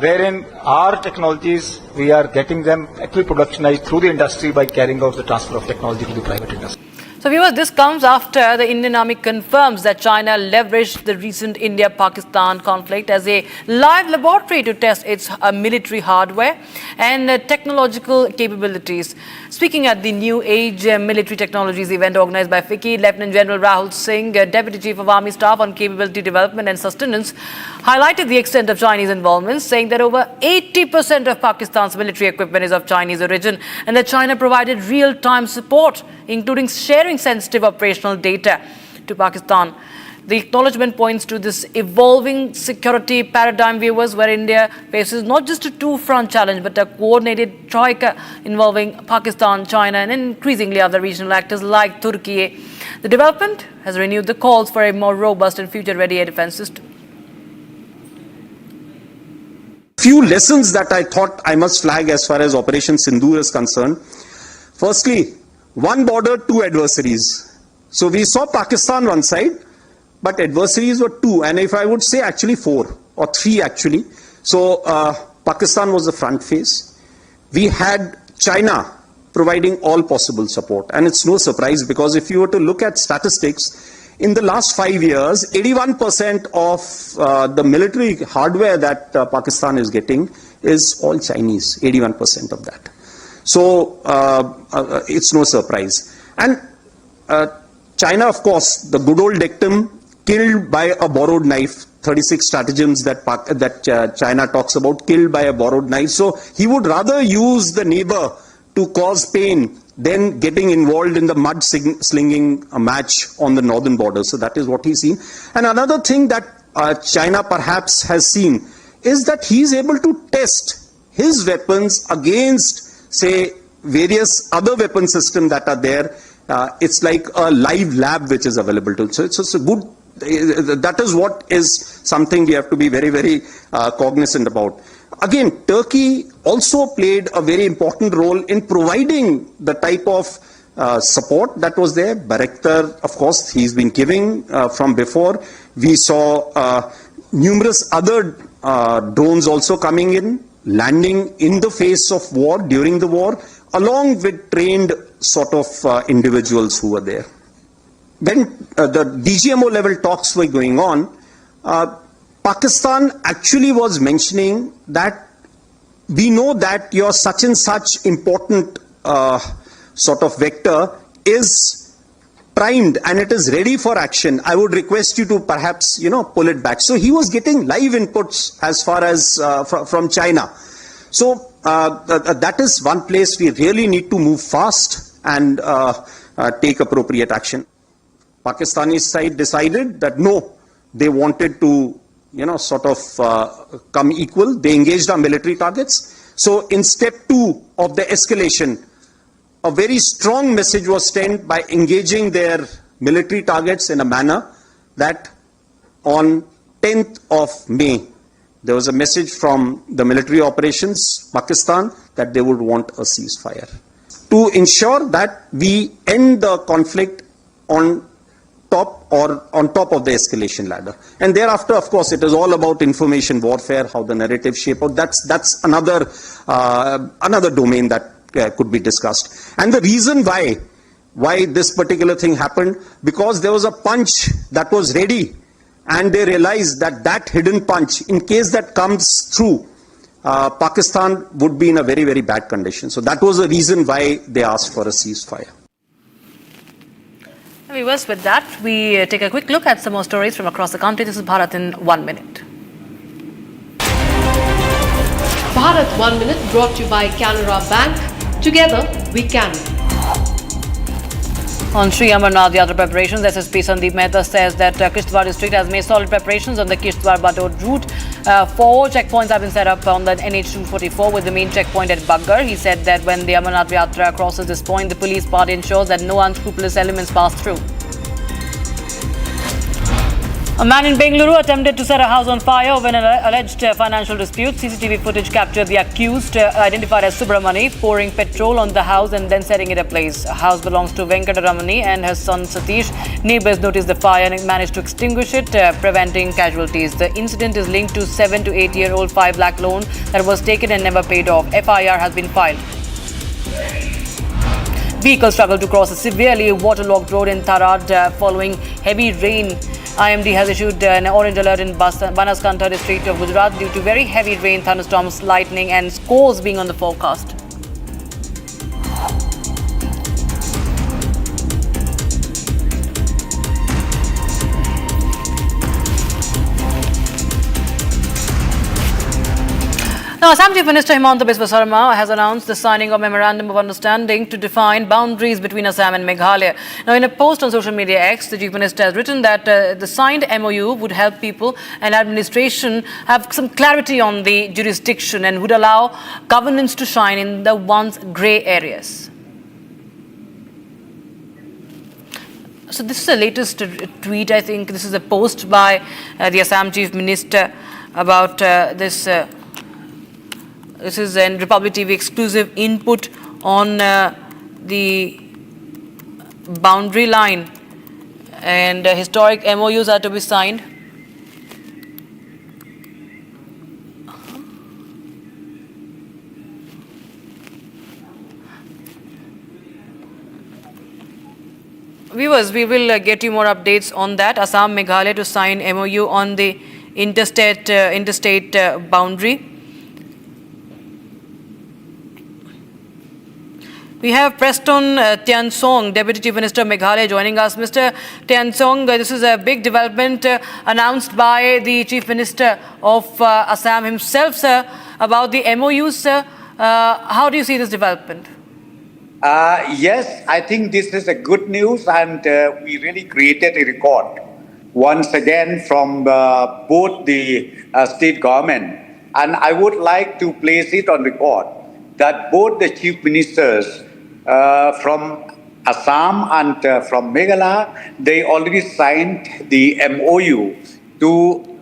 wherein our technologies, we are getting them actually productionized through the industry by carrying out the transfer of technology to the private industry. So viewers, this comes after the Indian Army confirms that China leveraged the recent India-Pakistan conflict as a live laboratory to test its military hardware and technological capabilities. Speaking at the New Age Military Technologies event organized by FICCI, Lieutenant General Rahul Singh, Deputy Chief of Army Staff on Capability Development and Sustenance, highlighted the extent of Chinese involvement, saying that over 80% of Pakistan's military equipment is of Chinese origin and that China provided real-time support, including sharing sensitive operational data to Pakistan. The acknowledgement points to this evolving security paradigm, viewers, where India faces not just a two-front challenge, but a coordinated troika involving Pakistan, China, and increasingly other regional actors like Turkey. The development has renewed the calls for a more robust and future-ready air defense system. Few lessons that I thought I must flag as far as Operation Sindoor is concerned. Firstly, one border, two adversaries. So we saw Pakistan one side, but adversaries were two, and if I would say actually four or three actually. So Pakistan was the front face. We had China providing all possible support, and it's no surprise because if you were to look at statistics, in the last 5 years, 81% of the military hardware that Pakistan is getting is all Chinese, 81% of that. So it's no surprise. And China, of course, the good old dictum, killed by a borrowed knife, 36 stratagems that China talks about, killed by a borrowed knife. So he would rather use the neighbor to cause pain than getting involved in the mud slinging match on the northern border. So that is what he's seen. And another thing that China perhaps has seen is that he's able to test his weapons against, say, various other weapon systems that are there. It's like a live lab which is available to. So it's a good, that is what is something we have to be very, very cognizant about. Again, Turkey also played a very important role in providing the type of support that was there. Bayraktar, of course, he's been giving from before. We saw numerous other drones also coming in, landing in the face of war, during the war, along with trained sort of individuals who were there. When the DGMO level talks were going on, Pakistan actually was mentioning that we know that your such and such important sort of vector is primed and it is ready for action. I would request you to perhaps, pull it back. So he was getting live inputs as far as from China. So that is one place we really need to move fast and take appropriate action. Pakistani side decided that no, they wanted to, sort of come equal. They engaged our military targets. So in step 2 of the escalation, a very strong message was sent by engaging their military targets in a manner that on 10th of May, there was a message from the military operations, Pakistan, that they would want a ceasefire to ensure that we end the conflict on top of the escalation ladder. And thereafter, of course, it is all about information warfare, how the narrative shape out. That's another domain that could be discussed. And the reason why this particular thing happened, because there was a punch that was ready, and they realized that hidden punch, in case that comes through, Pakistan would be in a very, very bad condition. So that was the reason why they asked for a ceasefire. Viewers, with that, we take a quick look at some more stories from across the country. This is Bharat in 1 minute. Bharat 1 minute brought to you by Canara Bank. Together we can. On Sri Amarnath Yatra preparations, SSP Sandeep Mehta says that Kishtwar district has made solid preparations on the Kishtwar-Badod route. 4 checkpoints have been set up on the NH244 with the main checkpoint at Baggar. He said that when the Amarnath Yatra crosses this point, the police party ensures that no unscrupulous elements pass through. A man in Bengaluru attempted to set a house on fire over an alleged financial dispute. CCTV footage captured the accused, identified as Subramani, pouring petrol on the house and then setting it ablaze. The house belongs to Venkataramani and his son Satish. Neighbours noticed the fire and managed to extinguish it, preventing casualties. The incident is linked to 7 to 8-year-old 5 lakh loan that was taken and never paid off. FIR has been filed. Vehicles struggle to cross a severely waterlogged road in Tharad following heavy rain. IMD has issued an orange alert in Banaskantha district of Gujarat due to very heavy rain, thunderstorms, lightning and scores being on the forecast. Now, Assam Chief Minister Himanta Biswa Sarma has announced the signing of Memorandum of Understanding to define boundaries between Assam and Meghalaya. Now, in a post on social media X, the Chief Minister has written that the signed MOU would help people and administration have some clarity on the jurisdiction and would allow governance to shine in the once grey areas. So this is the latest tweet. I think this is a post by the Assam Chief Minister about this. This is a Republic TV exclusive input on the boundary line, and historic MOUs are to be signed. Viewers, we will get you more updates on that. Assam Meghalaya to sign MOU on the interstate boundary. We have Preston Tiansong, Deputy Chief Minister of Meghalaya, joining us. Mr. Tiansong, this is a big development announced by the Chief Minister of Assam himself, sir, about the MOUs, sir. How do you see this development? Yes, I think this is a good news, and we really created a record once again from both the state government. And I would like to place it on record that both the chief ministers from Assam and from Meghalaya, they already signed the MOU to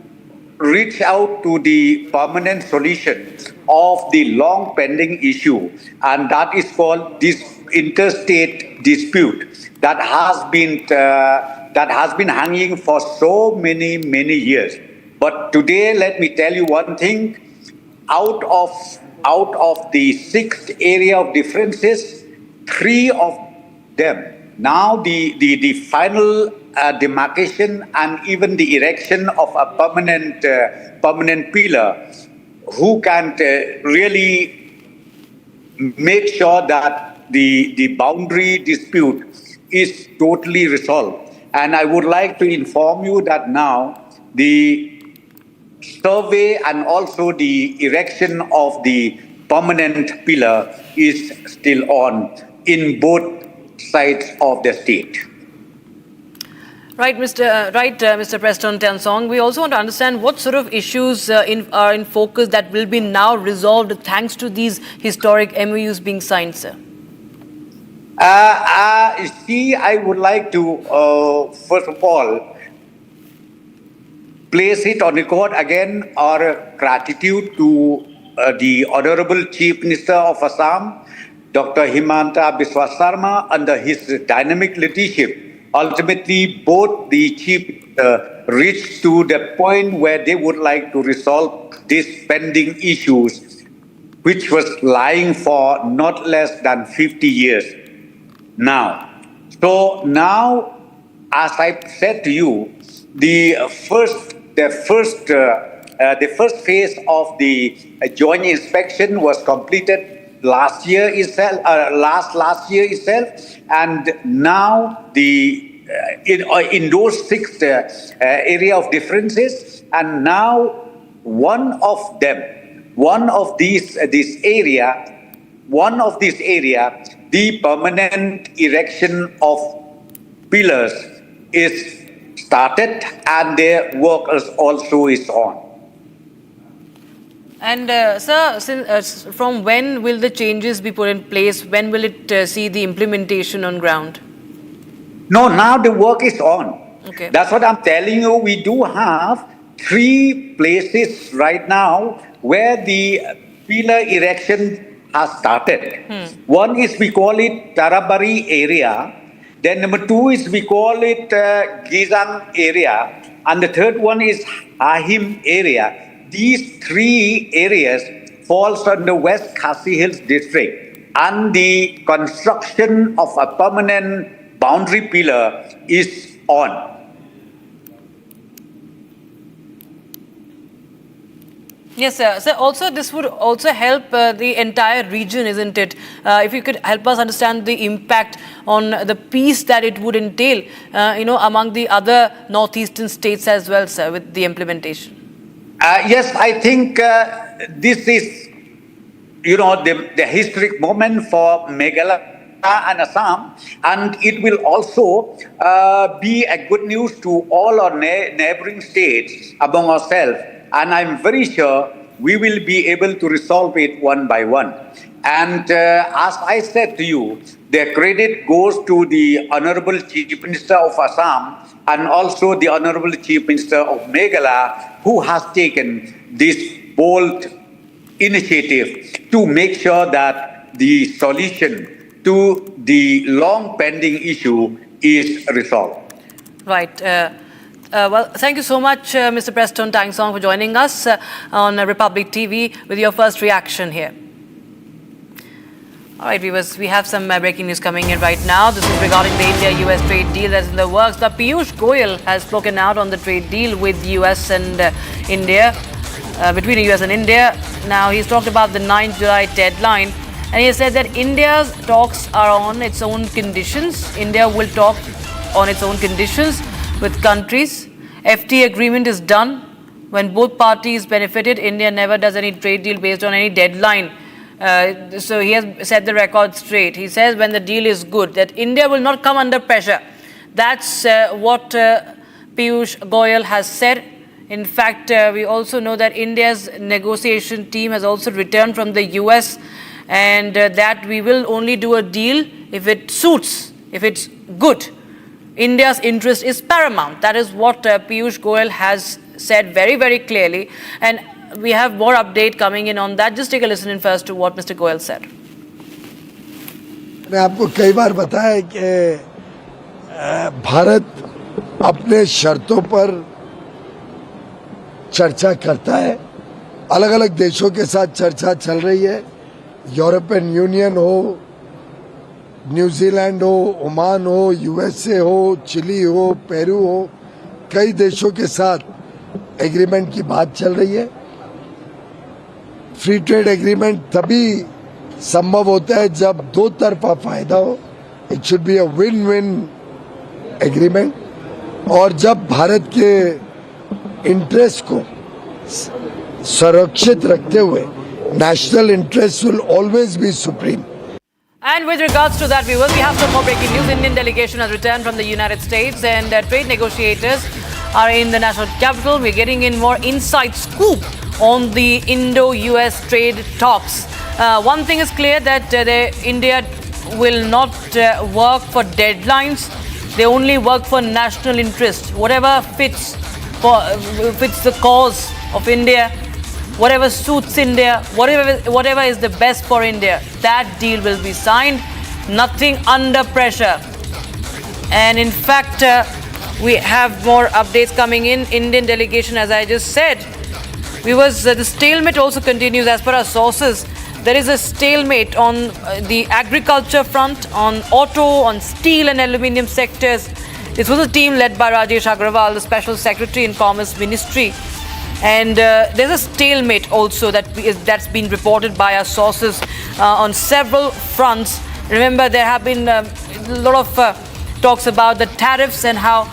reach out to the permanent solution of the long pending issue, and that is called this interstate dispute that has been hanging for so many years. But today, let me tell you one thing: out of the 6 area of differences, 3 of them now the final demarcation and even the erection of a permanent pillar who can really make sure that the boundary dispute is totally resolved. And I would like to inform you that now the survey and also the erection of the permanent pillar is still on in both sides of the state. Right, Mr. Preston Tansong. We also want to understand what sort of issues are in focus that will be now resolved thanks to these historic MOUs being signed, sir. I would like to, first of all, place it on record again our gratitude to the Honorable Chief Minister of Assam, Dr. Himanta Biswa Sarma, under his dynamic leadership. Ultimately, both the chief reached to the point where they would like to resolve these pending issues, which was lying for not less than 50 years now. So now, as I said to you, the first phase of the joint inspection was completed last year itself, last year itself, and now in those 6 area of differences, and now one of these area, the permanent erection of pillars is started, and their work also is on. And sir, from when will the changes be put in place? When will it see the implementation on ground? No, now the work is on. Okay. That's what I'm telling you. We do have 3 places right now where the pillar erection has started. One is, we call it Tarabari area. Then number 2 is, we call it Gizang area. And the third one is Ahim area. These 3 areas falls under West Khasi Hills district. And the construction of a permanent boundary pillar is on. Yes, sir. So also this would also help the entire region, isn't it? If you could help us understand the impact on the peace that it would entail, among the other northeastern states as well, sir, with the implementation. Yes, I think this is, the historic moment for Meghalaya and Assam, and it will also be a good news to all our neighboring states among ourselves. And I'm very sure we will be able to resolve it one by one. And as I said to you, the credit goes to the Honorable Chief Minister of Assam and also the Honorable Chief Minister of Meghalaya, who has taken this bold initiative to make sure that the solution to the long pending issue is resolved. Right. Well, thank you so much, Mr. Preston Tansong, for joining us on Republic TV with your first reaction here. All right, viewers, we have some breaking news coming in right now. This is regarding the India-US trade deal that's in the works. Now, Piyush Goyal has spoken out on the trade deal with US and India, between the US and India. Now, he's talked about the 9th July deadline, and he said that India's talks are on its own conditions. India will talk on its own conditions with countries. FTA agreement is done when both parties benefited. India never does any trade deal based on any deadline. So he has set the record straight. He says when the deal is good, that India will not come under pressure. That's what Piyush Goyal has said. In fact, we also know that India's negotiation team has also returned from the US, and that we will only do a deal if it suits, if it's good. India's interest is paramount. That is what Piyush Goyal has said very, very clearly. And we have more update coming in on that. Just take a listen in first to what Mr. Goyal said. मैं आपको कई बार बताया कि भारत अपने शर्तों पर चर्चा करता है. अलग अलग देशों के साथ चर्चा चल रही है. यूरोपियन यूनियन हो, न्यूजीलैंड हो, ओमान हो, यूएसए हो, चिली हो, पेरू हो, कई देशों के साथ एग्रीमेंट की बात चल रही है. फ्री ट्रेड एग्रीमेंट तभी संभव होता है जब दो तरफा फायदा हो. It should be a win win agreement. और जब भारत के इंटरेस्ट को सुरक्षित रखते हुए national interest will always be supreme. And with regards to that, viewers, we have some more breaking news. Indian delegation has returned from the United States and trade negotiators are in the national capital. We're getting in more inside scoop on the Indo-US trade talks. One thing is clear that India will not work for deadlines. They only work for national interest. Whatever fits the cause of India, whatever suits India, whatever is the best for India, that deal will be signed. Nothing under pressure. And in fact, we have more updates coming in. Indian delegation, as I just said, the stalemate also continues. As per our sources, there is a stalemate on the agriculture front, on auto, on steel and aluminium sectors. This was a team led by Rajesh Agrawal, the Special Secretary in Commerce Ministry. And there's a stalemate also that's been reported by our sources on several fronts. Remember, there have been a lot of talks about the tariffs and how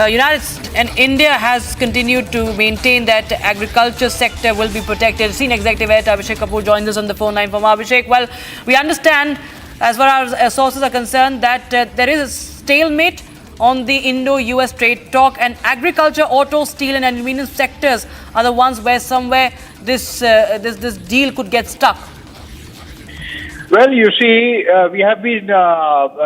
United States and India has continued to maintain that agriculture sector will be protected. Senior Executive Editor Abhishek Kapoor joins us on the phone line from Abhishek. Well, we understand, as far as our sources are concerned, that there is a stalemate on the Indo-US trade talk, and agriculture, auto, steel and aluminium sectors are the ones where somewhere this deal could get stuck. Well, you see, we have been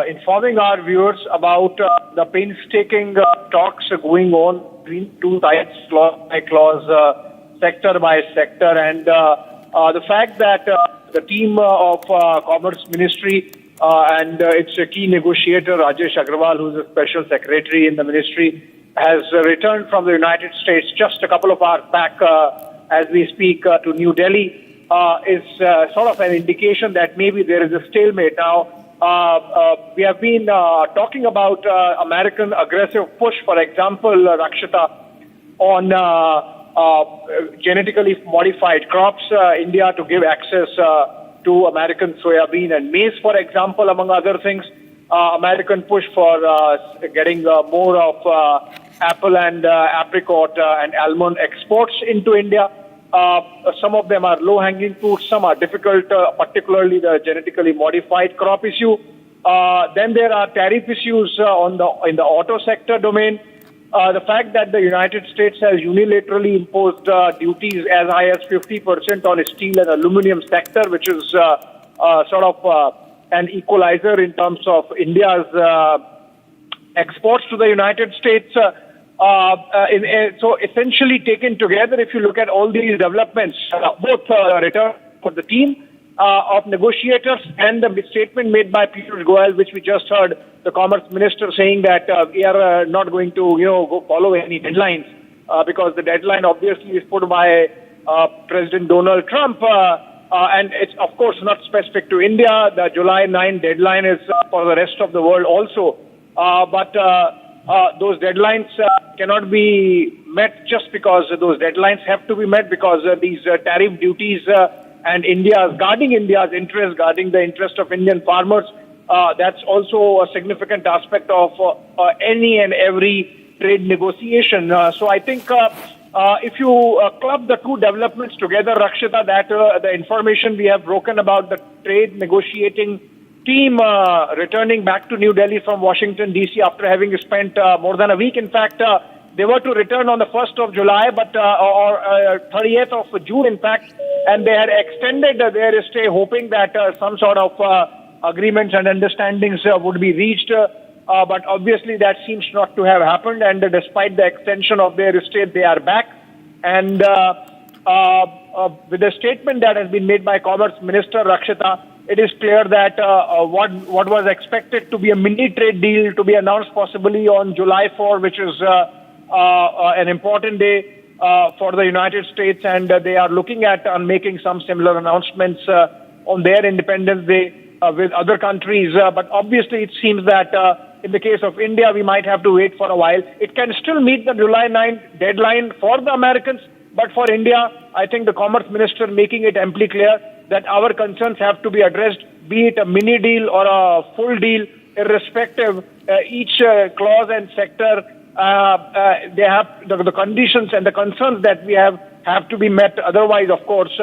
informing our viewers about the painstaking talks going on between two sides, clause by clause, sector by sector, and the fact that the team of Commerce Ministry and its key negotiator, Rajesh Agrawal, who's a special secretary in the ministry, has returned from the United States just a couple of hours back as we speak to New Delhi, is sort of an indication that maybe there is a stalemate. Now, we have been talking about American aggressive push, for example, Rakshita, on genetically modified crops, India to give access to American soybean and maize, for example, among other things. American push for getting more of apple and apricot and almond exports into India. Some of them are low-hanging fruits, some are difficult, particularly the genetically modified crop issue. Then there are tariff issues in the auto sector domain. The fact that the United States has unilaterally imposed duties as high as 50% on steel and aluminium sector, which is sort of an equalizer in terms of India's exports to the United States. So essentially taken together, if you look at all these developments, both return for the team of negotiators and the statement made by Piyush Goyal, which we just heard the Commerce Minister saying that we are not going to, go follow any deadlines because the deadline obviously is put by President Donald Trump, and it's of course not specific to India. The July 9 deadline is for the rest of the world also, but those deadlines cannot be met just because those deadlines have to be met because these tariff duties and guarding India's interest, guarding the interest of Indian farmers, that's also a significant aspect of any and every trade negotiation. So I think if you club the two developments together, Rakshita, that the information we have broken about the trade negotiating team returning back to New Delhi from Washington, D.C. after having spent more than a week. In fact, they were to return on the 1st of July, but or 30th of June, in fact, and they had extended their stay, hoping that some sort of agreements and understandings would be reached. But obviously, that seems not to have happened. And despite the extension of their stay, they are back. And with the statement that has been made by Commerce Minister Rakshita, it is clear that what was expected to be a mini trade deal to be announced possibly on July 4, which is an important day for the United States, and they are looking at making some similar announcements on their Independence Day with other countries. But obviously, it seems that in the case of India, we might have to wait for a while. It can still meet the July 9 deadline for the Americans, but for India, I think the Commerce Minister making it amply clear that our concerns have to be addressed, be it a mini deal or a full deal, irrespective. Each clause and sector, they have the conditions and the concerns that we have to be met. Otherwise, of course,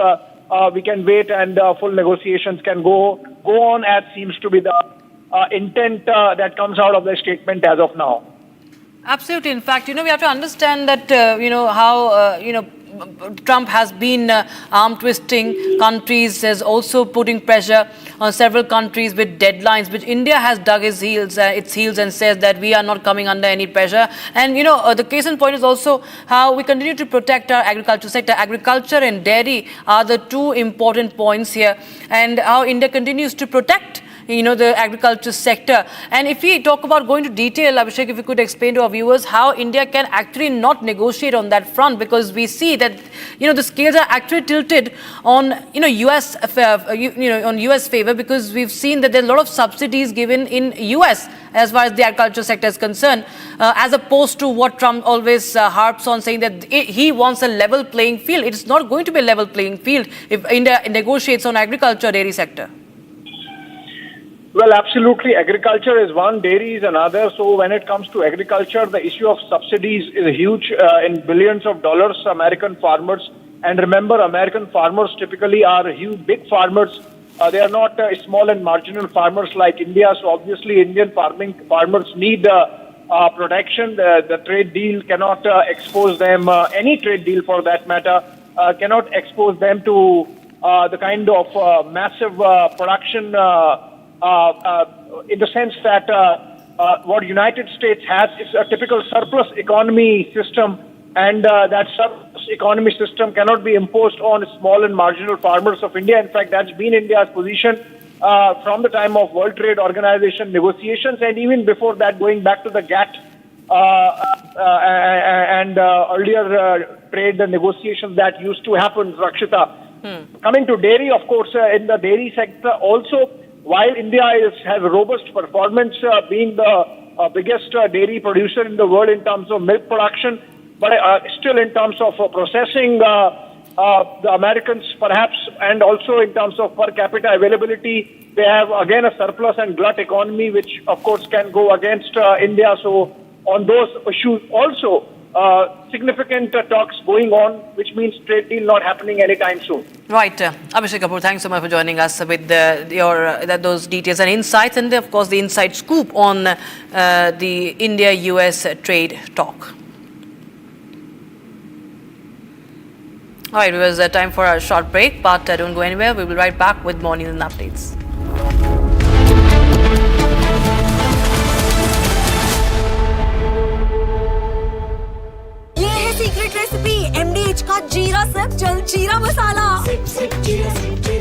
we can wait and full negotiations can go on, as seems to be the intent that comes out of the statement as of now. Absolutely. In fact, we have to understand that, how, Trump has been arm twisting countries, has also putting pressure on several countries with deadlines, which India has dug its heels and says that we are not coming under any pressure. And, the case in point is also how we continue to protect our agriculture sector. Agriculture and dairy are the two important points here, and how India continues to protect the agriculture sector. And if we talk about going to detail, Abhishek, if you could explain to our viewers how India can actually not negotiate on that front, because we see that, the scales are actually tilted on, US favor, because we've seen that there are a lot of subsidies given in US as far as the agriculture sector is concerned, as opposed to what Trump always harps on, saying that he wants a level playing field. It's not going to be a level playing field if India negotiates on agriculture, dairy sector. Well, absolutely. Agriculture is one, dairy is another. So when it comes to agriculture, the issue of subsidies is huge, in billions of dollars. American farmers, and remember, American farmers typically are huge, big farmers. They are not small and marginal farmers like India. So obviously, Indian farmers need protection. The trade deal cannot expose them. Any trade deal, for that matter, cannot expose them to the kind of massive production. In the sense that what United States has is a typical surplus economy system, and that surplus economy system cannot be imposed on small and marginal farmers of India. In fact, that's been India's position from the time of World Trade Organization negotiations, and even before that, going back to the GATT and earlier trade negotiations that used to happen, Rakshita. Coming to dairy, of course, in the dairy sector also, while India has robust performance, being the biggest dairy producer in the world in terms of milk production, but still in terms of processing, the Americans perhaps, and also in terms of per capita availability, they have again a surplus and glut economy, which of course can go against India. So on those issues also, significant talks going on, which means trade deal not happening anytime soon. Right. Abhishek Kapoor, thanks so much for joining us with those details and insights, and of course the inside scoop on the India-US trade talk. All right, it was time for a short break, but don't go anywhere. We will be right back with more news and updates. Secret recipe MDH का जीरा SIP जल जीरा मसाला जीरा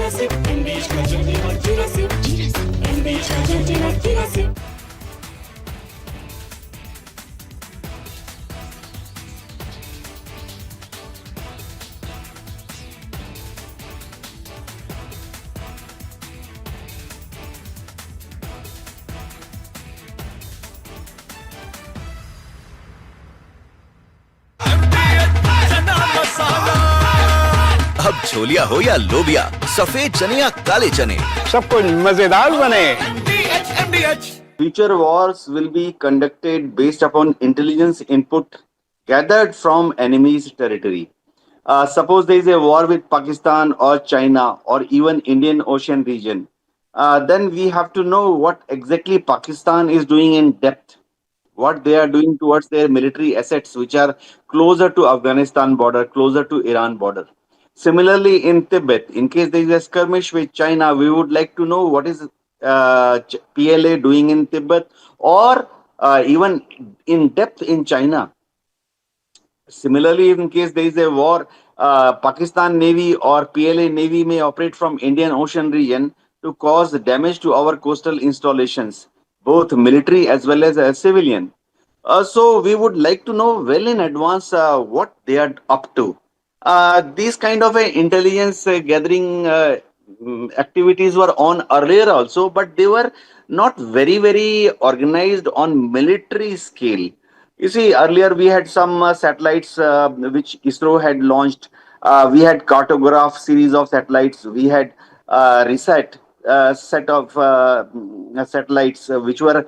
SIP MDH का जल जीरा SIP MDH का जल जीरा सिप अब छोलिया हो या लोबिया, सफेद चने या काले चने, सब कुछ मजेदार बने। Future wars will be conducted based upon intelligence input gathered from enemy's territory. Suppose there is a war with Pakistan or China or even Indian Ocean region, then we have to know what exactly Pakistan is doing in depth, what they are doing towards their military assets, which are closer to Afghanistan border, closer to Iran border. Similarly, in Tibet, in case there is a skirmish with China, we would like to know what is PLA doing in Tibet, or even in depth in China. Similarly, in case there is a war, Pakistan Navy or PLA Navy may operate from Indian Ocean region to cause damage to our coastal installations, both military as well as civilian. So we would like to know well in advance what they are up to. These kind of intelligence gathering activities were on earlier also, but they were not very organized on military scale. You see, earlier we had some satellites which ISRO had launched. We had cartograph series of satellites. We had reset set of satellites which were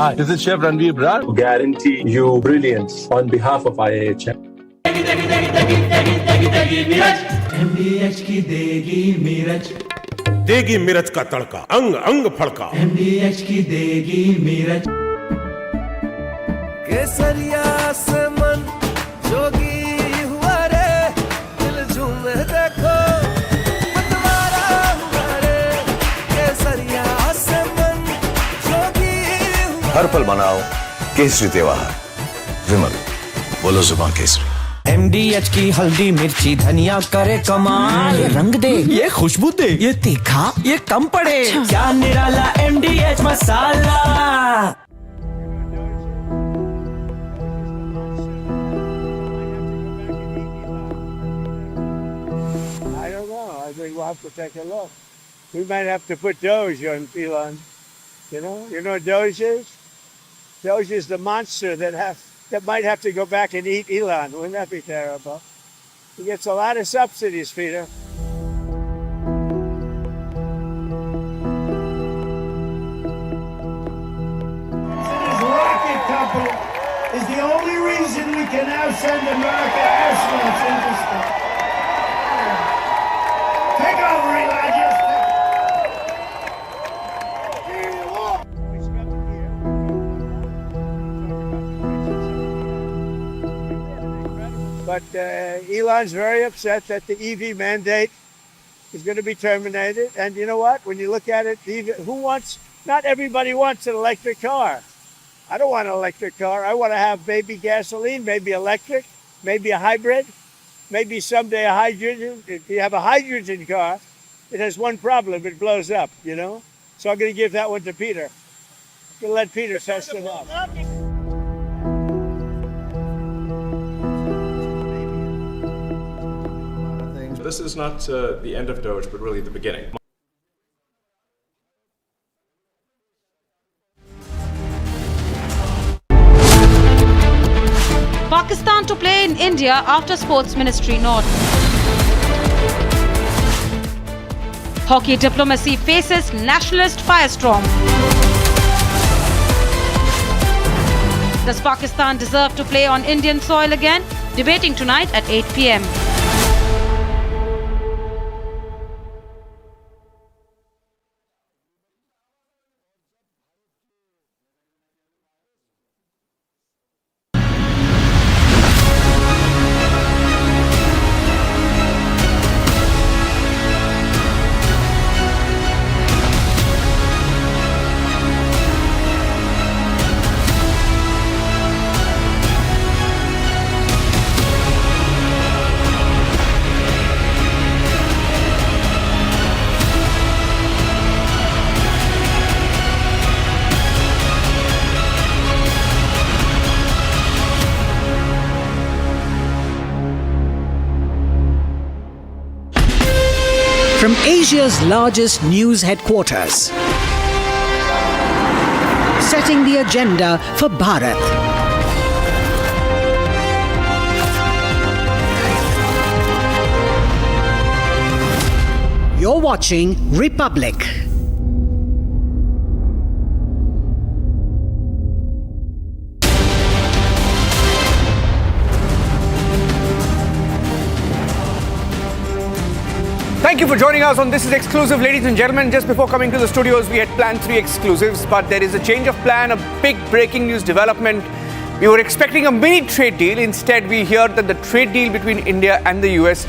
Hi, this is Chef Ranveer Brar. Guarantee you brilliance on behalf of IIHM. MDH की देगी मिर्च, देगी मिर्च का तड़का, अंग अंग फड़का। MDH की देगी मिर्च। केसरिया से मन जोगी हुआ रे, दिल झूमे देखो मतवारा हुआ रे। केसरिया से मन जोगी हुआ। हर पल मनाओ केसरी त्योहार। विमल, बोलो जुबान केसरी। MDH की हल्दी मिर्ची धनिया करे कमाल, ये रंग दे, ये खुशबू दे, ये तीखा, ये कम पड़े, क्या निराला MDH masala. I don't know. I think we'll have to take a look. We might have to put Doge on Elon. You know what Doge is? Doge is the monster that might have to go back and eat Elon. Wouldn't that be terrible? He gets a lot of subsidies, Peter. This rocket company is the only reason we can now send America astronauts into space. Take over, Elon. But Elon's very upset that the EV mandate is going to be terminated. And you know what? When you look at it, not everybody wants an electric car. I don't want an electric car. I want to have maybe gasoline, maybe electric, maybe a hybrid, maybe someday a hydrogen. If you have a hydrogen car, it has one problem. It blows up, So I'm going to give that one to Peter. I'm going to let Peter test it out. This is not the end of Doge, but really the beginning. Pakistan to play in India after Sports Ministry nod. Hockey diplomacy faces nationalist firestorm. Does Pakistan deserve to play on Indian soil again? Debating tonight at 8 p.m. From Asia's largest news headquarters, setting the agenda for Bharat. You're watching Republic. Thank you for joining us on This Is Exclusive. Ladies and gentlemen, just before coming to the studios, we had planned 3 exclusives, but there is a change of plan, a big breaking news development. We were expecting a mini trade deal. Instead, we hear that the trade deal between India and the US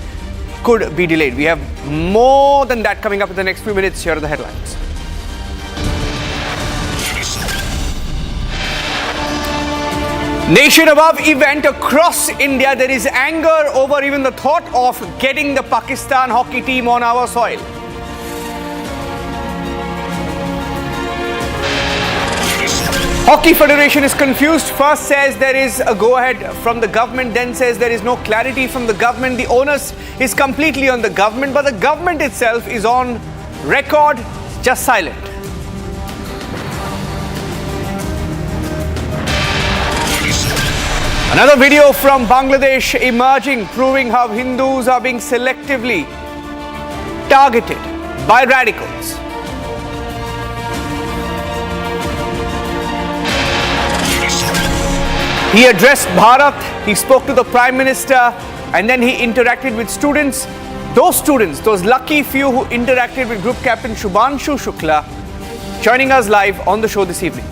could be delayed. We have more than that coming up in the next few minutes. Here are the headlines. Nation above event across India. There is anger over even the thought of getting the Pakistan hockey team on our soil. Hockey Federation is confused. First says there is a go-ahead from the government, then says there is no clarity from the government. The onus is completely on the government, but the government itself is on record just silent. Another video from Bangladesh emerging, proving how Hindus are being selectively targeted by radicals. He addressed Bharat, he spoke to the Prime Minister, and then he interacted with students. Those lucky few who interacted with Group Captain Shubhanshu Shukla, joining us live on the show this evening.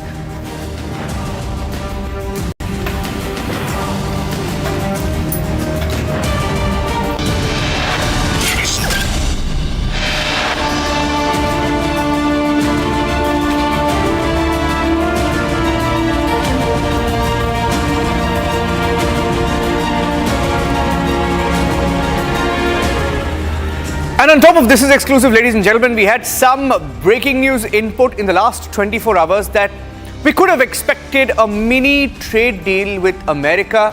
And on top of this is exclusive, ladies and gentlemen, we had some breaking news input in the last 24 hours that we could have expected a mini trade deal with America.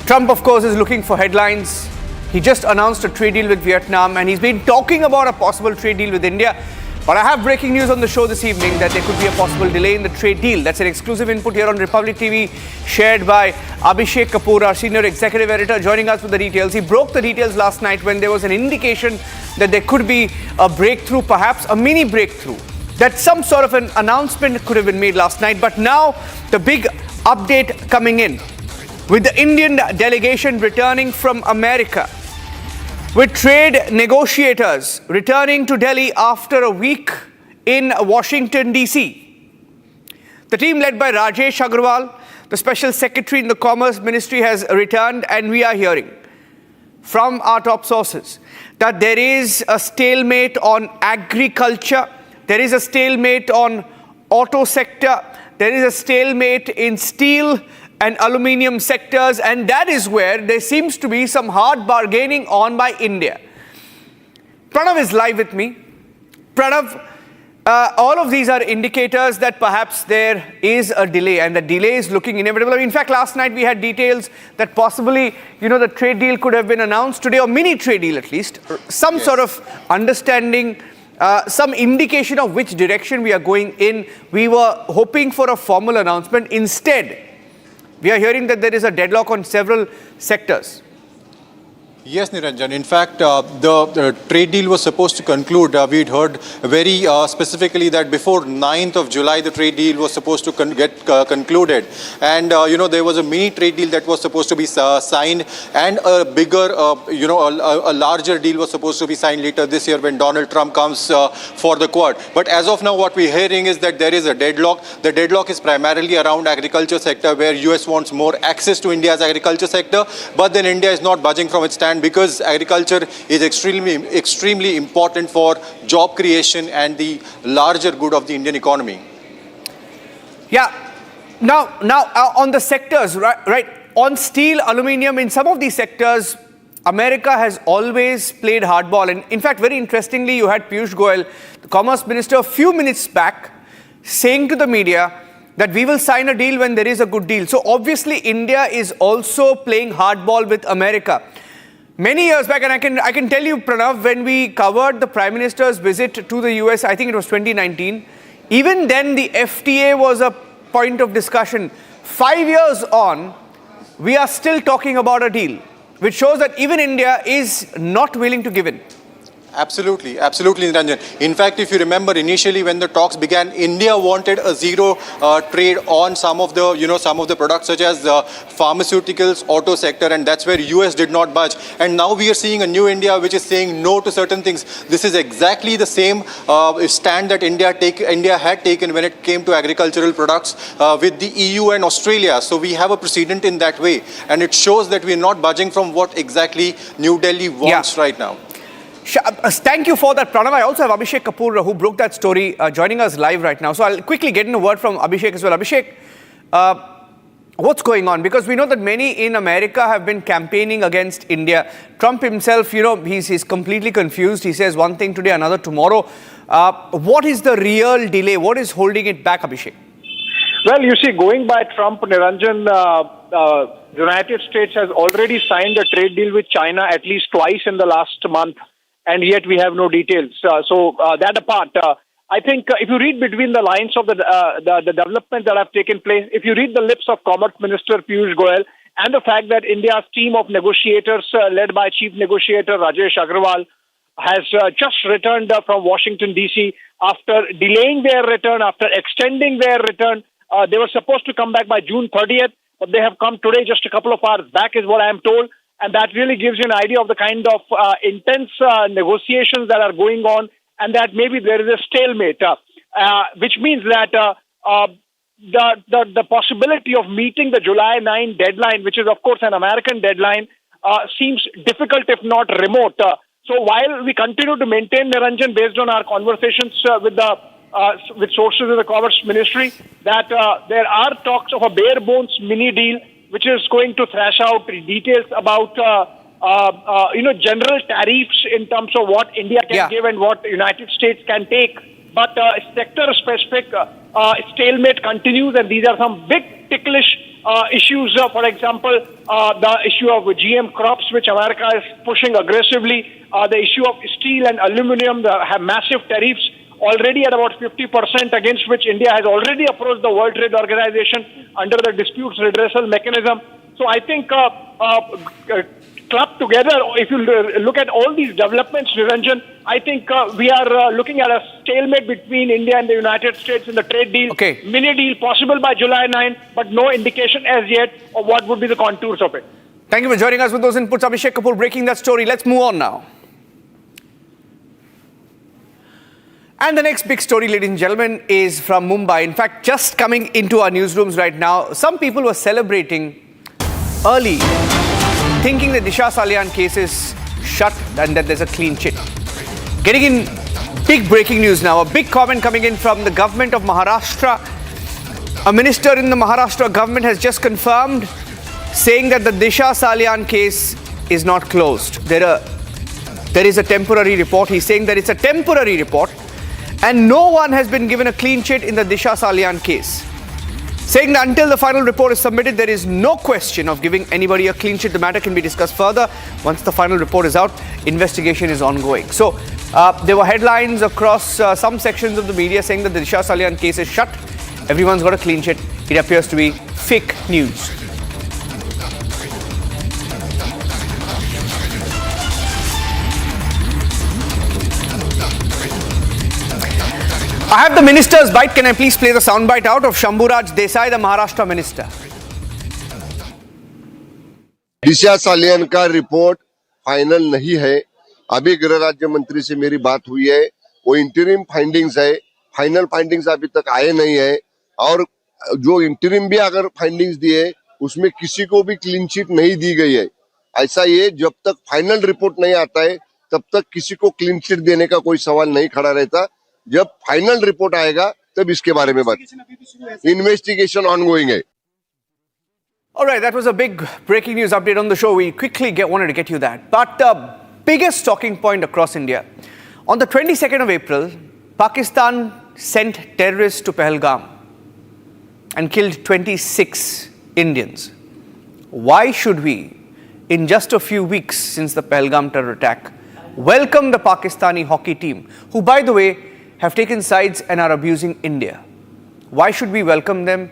Trump, of course, is looking for headlines. He just announced a trade deal with Vietnam, and he's been talking about a possible trade deal with India. But I have breaking news on the show this evening that there could be a possible delay in the trade deal. That's an exclusive input here on Republic TV, shared by Abhishek Kapoor, our senior executive editor, joining us with the details. He broke the details last night when there was an indication that there could be a breakthrough, perhaps a mini breakthrough, that some sort of an announcement could have been made last night. But now the big update coming in, with the Indian delegation returning from America, with trade negotiators returning to Delhi after a week in Washington, D.C. The team led by Rajesh Agrawal, the Special Secretary in the Commerce Ministry, has returned, and we are hearing from our top sources that there is a stalemate on agriculture, there is a stalemate on auto sector, there is a stalemate in steel and aluminium sectors, and that is where there seems to be some hard bargaining on by India. Pranav is live with me. Pranav, all of these are indicators that perhaps there is a delay, and the delay is looking inevitable. In fact, last night we had details that possibly, the trade deal could have been announced today, or mini trade deal at least, some sort of understanding, some indication of which direction we are going in. We were hoping for a formal announcement. Instead, we are hearing that there is a deadlock on several sectors. Yes, Niranjan. In fact, the trade deal was supposed to conclude. We'd heard very specifically that before 9th of July, the trade deal was supposed to get concluded. And, there was a mini trade deal that was supposed to be signed, and a bigger, a larger deal was supposed to be signed later this year when Donald Trump comes for the Quad. But as of now, what we're hearing is that there is a deadlock. The deadlock is primarily around agriculture sector, where US wants more access to India's agriculture sector. But then India is not budging from its stand, because agriculture is extremely important for job creation and the larger good of the Indian economy. Yeah. Now on the sectors, right? On steel, aluminium, in some of these sectors, America has always played hardball. And in fact, very interestingly, you had Piyush Goyal, the Commerce Minister, a few minutes back, saying to the media that we will sign a deal when there is a good deal. So obviously, India is also playing hardball with America. Many years back, and I can tell you, Pranav, when we covered the Prime Minister's visit to the US, I think it was 2019, even then the FTA was a point of discussion. 5 years on, we are still talking about a deal, which shows that even India is not willing to give in. Absolutely, Niranjan. In fact, if you remember, initially when the talks began, India wanted a zero trade on some of the products such as pharmaceuticals, auto sector, and that's where US did not budge. And now we are seeing a new India which is saying no to certain things. This is exactly the same stand that India had taken when it came to agricultural products with the EU and Australia. So we have a precedent in that way, and it shows that we are not budging from what exactly New Delhi wants right now. Thank you for that, Pranav. I also have Abhishek Kapoor, who broke that story, joining us live right now. So I'll quickly get in a word from Abhishek as well. Abhishek, what's going on? Because we know that many in America have been campaigning against India. Trump himself, he's completely confused. He says one thing today, another tomorrow. What is the real delay? What is holding it back, Abhishek? Well, you see, going by Trump, Niranjan, the United States has already signed a trade deal with China at least twice in the last month, and yet we have no details. So that apart, I think if you read between the lines of the developments that have taken place, if you read the lips of Commerce Minister Piyush Goyal and the fact that India's team of negotiators led by Chief Negotiator Rajesh Agrawal has just returned from Washington, D.C. after delaying their return, after extending their return. They were supposed to come back by June 30th, but they have come today, just a couple of hours back, is what I am told. And that really gives you an idea of the kind of intense negotiations that are going on, and that maybe there is a stalemate, which means that the possibility of meeting the July 9 deadline, which is of course an American deadline, seems difficult, if not remote. So while we continue to maintain, Niranjan, based on our conversations with sources in the Commerce Ministry, that there are talks of a bare bones mini deal, which is going to thrash out details about general tariffs in terms of what India can give and what United States can take. But sector-specific stalemate continues, and these are some big ticklish issues. For example, the issue of GM crops, which America is pushing aggressively. The issue of steel and aluminum have massive tariffs already at about 50%, against which India has already approached the World Trade Organization under the disputes redressal mechanism. So I think clubbed together, if you look at all these developments, Niranjan, I think we are looking at a stalemate between India and the United States in the trade deal. Mini deal possible by July 9, but no indication as yet of what would be the contours of it. Thank you for joining us with those inputs. Abhishek Kapoor breaking that story. Let's move on now. And the next big story, ladies and gentlemen, is from Mumbai. In fact, just coming into our newsrooms right now, some people were celebrating early, thinking the Disha Salian case is shut and that there's a clean chit. Getting in big breaking news now. A big comment coming in from the government of Maharashtra. A minister in the Maharashtra government has just confirmed, saying that the Disha Salian case is not closed. There is a temporary report. He's saying that it's a temporary report, and no one has been given a clean chit in the Disha Salian case. Saying that until the final report is submitted, there is no question of giving anybody a clean chit. The matter can be discussed further. Once the final report is out, investigation is ongoing. So there were headlines across some sections of the media saying that the Disha Salian case is shut. Everyone's got a clean chit. It appears to be fake news. I have the minister's bite. Can I please play the soundbite out of Shambhuraj Desai, the Maharashtra minister? दिशा सालियान का report final नहीं है. अभी गृह राज्य मंत्री से मेरी बात हुई है. वो इंटरिम फाइंडिंग्स है. फाइनल फाइंडिंग्स अभी तक आए नहीं है. और जो इंटरिम भी अगर फाइंडिंग्स दिए, उसमें किसी को भी क्लीन चिट नहीं दी गई है. ऐसा ये जब तक फाइनल रिपोर्ट नहीं आता है, तब तक किसी को क्लीन चिट देने का कोई सवाल नहीं खड़ा रहता. जब फाइनल रिपोर्ट आएगा तब इसके बारे में बात. इन्वेस्टिगेशन ऑनगोइंग है. All right, that was a big breaking news update on the show. We quickly wanted to get you that. But the biggest talking point across India, on the 22nd of April, Pakistan sent terrorists to Pahalgam and killed 26 Indians. Why should we, in just a few weeks since the Pahalgam terror attack, welcome the Pakistani hockey team, who, by the way, have taken sides and are abusing India? Why should we welcome them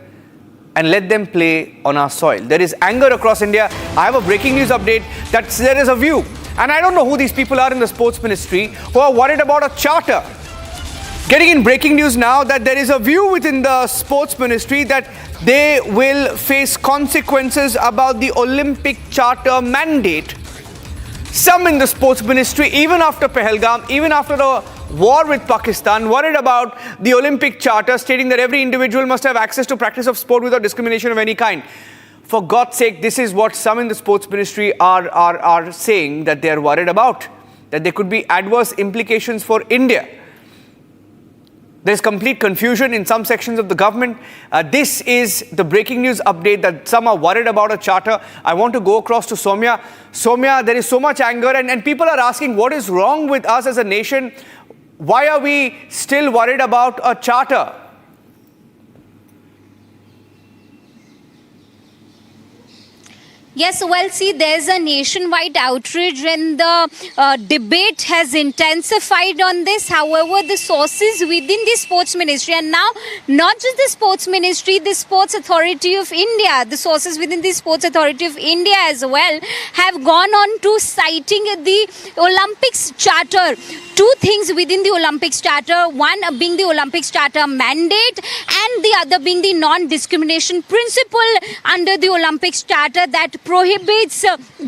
and let them play on our soil? There is anger across India. I have a breaking news update that there is a view, and I don't know who these people are in the sports ministry who are worried about a charter. Getting in breaking news now that there is a view within the sports ministry that they will face consequences about the Olympic charter mandate. Some in the sports ministry, even after Pahalgam, even after the war with Pakistan, worried about the Olympic charter, stating that every individual must have access to practice of sport without discrimination of any kind. For God's sake, this is what some in the sports ministry are saying that they are worried about, that there could be adverse implications for India. There's complete confusion in some sections of the government. This is the breaking news update that some are worried about a charter. I want to go across to Soumya. Soumya, there is so much anger and people are asking what is wrong with us as a nation. Why are we still worried about a charter? Yes, well, see, there's a nationwide outrage and the debate has intensified on this. However, the sources within the sports ministry, and now not just the sports ministry, the Sports Authority of India, the sources within the Sports Authority of India as well, have gone on to citing the Olympics charter two things within the Olympics Charter, one being the Olympics Charter mandate and the other being the non-discrimination principle under the Olympics Charter that prohibits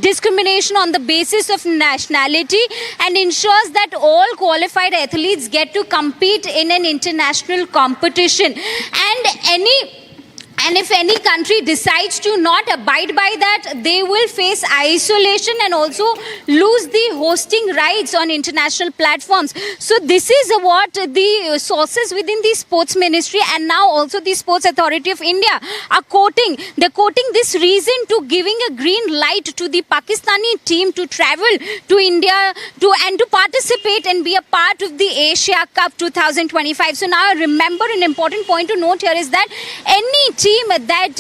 discrimination on the basis of nationality and ensures that all qualified athletes get to compete in an international competition. And if any country decides to not abide by that, they will face isolation and also lose the hosting rights on international platforms. So this is what the sources within the Sports Ministry and now also the Sports Authority of India are quoting. They're quoting this reason to giving a green light to the Pakistani team to travel to India and to participate and be a part of the Asia Cup 2025. So now remember, an important point to note here is that any team that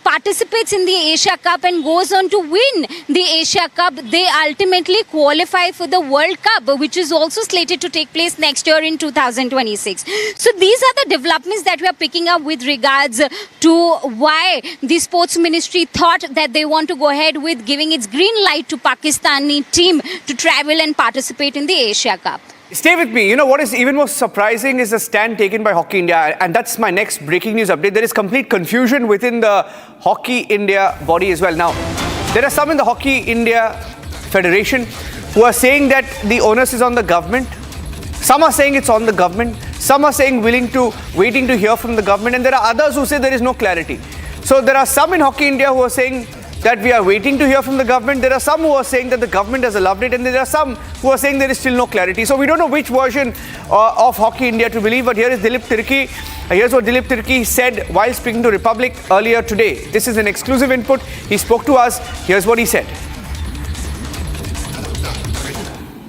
participates in the Asia Cup and goes on to win the Asia Cup, they ultimately qualify for the World Cup, which is also slated to take place next year in 2026. So these are the developments that we are picking up with regards to why the Sports Ministry thought that they want to go ahead with giving its green light to Pakistani team to travel and participate in the Asia Cup. Stay with me. You know what is even more surprising is the stand taken by Hockey India, and that's my next breaking news update. There is complete confusion within the Hockey India body as well. Now, there are some in the Hockey India Federation who are saying that the onus is on the government. Some are saying it's on the government. Some are saying waiting to hear from the government, and there are others who say there is no clarity. So there are some in Hockey India who are saying that we are waiting to hear from the government. There are some who are saying that the government has allowed it, and there are some who are saying there is still no clarity. So we don't know which version of Hockey India to believe, but here is Dilip Tirki. Here's what Dilip Tirki said while speaking to Republic earlier today. This is an exclusive input. He spoke to us. Here's what he said.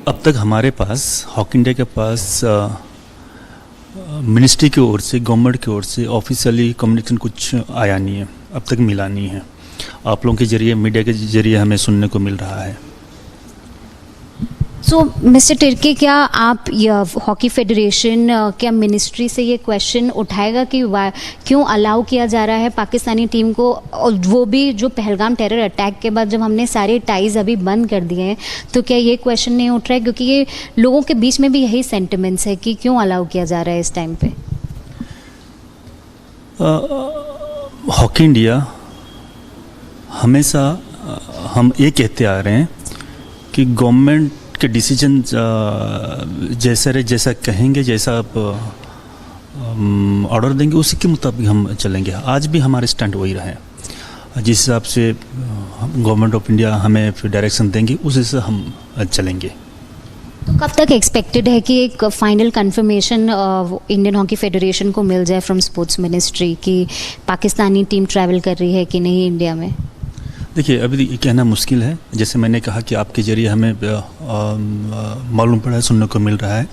अब तक हमारे पास hockey India के पास ministry की ओर से, government की ओर से officially communication कुछ आया नहीं है, अब तक मिला नहीं है। आप लोगों के जरिए, मीडिया के जरिए हमें सुनने को मिल रहा है। सो मिस्टर तिर्की, क्या आप हॉकी फेडरेशन क्या मिनिस्ट्री से ये क्वेश्चन उठाएगा कि क्यों अलाउ किया जा रहा है पाकिस्तानी टीम को, और वो भी जो पहलगाम टेरर अटैक के बाद जब हमने सारे टाइज अभी बंद कर दिए हैं, तो क्या ये क्वेश्चन नहीं उठ रहा है? क्योंकि ये लोगों के बीच में भी यही सेंटिमेंट्स है कि क्यों अलाउ किया जा रहा है इस टाइम पे। हॉकी इंडिया हमेशा हम ये कहते आ रहे हैं कि गवर्नमेंट के डिसीजन जैसा कहेंगे, जैसा आप ऑर्डर देंगे, उसी के मुताबिक हम चलेंगे। आज भी हमारे स्टैंड वही रहा है। जिस हिसाब से गवर्नमेंट ऑफ इंडिया हमें फिर डायरेक्शन देंगे, उसी से हम चलेंगे। तो कब तक एक्सपेक्टेड है कि एक final confirmation Indian hockey federation को मिल जाए फ्रॉम स्पोर्ट्स मिनिस्ट्री कि पाकिस्तानी टीम ट्रैवल कर रही है कि नहीं इंडिया में? देखिए, अभी कहना मुश्किल है। जैसे मैंने कहा कि आपके जरिए हमें मालूम पड़ा है, सुनने को मिल रहा है।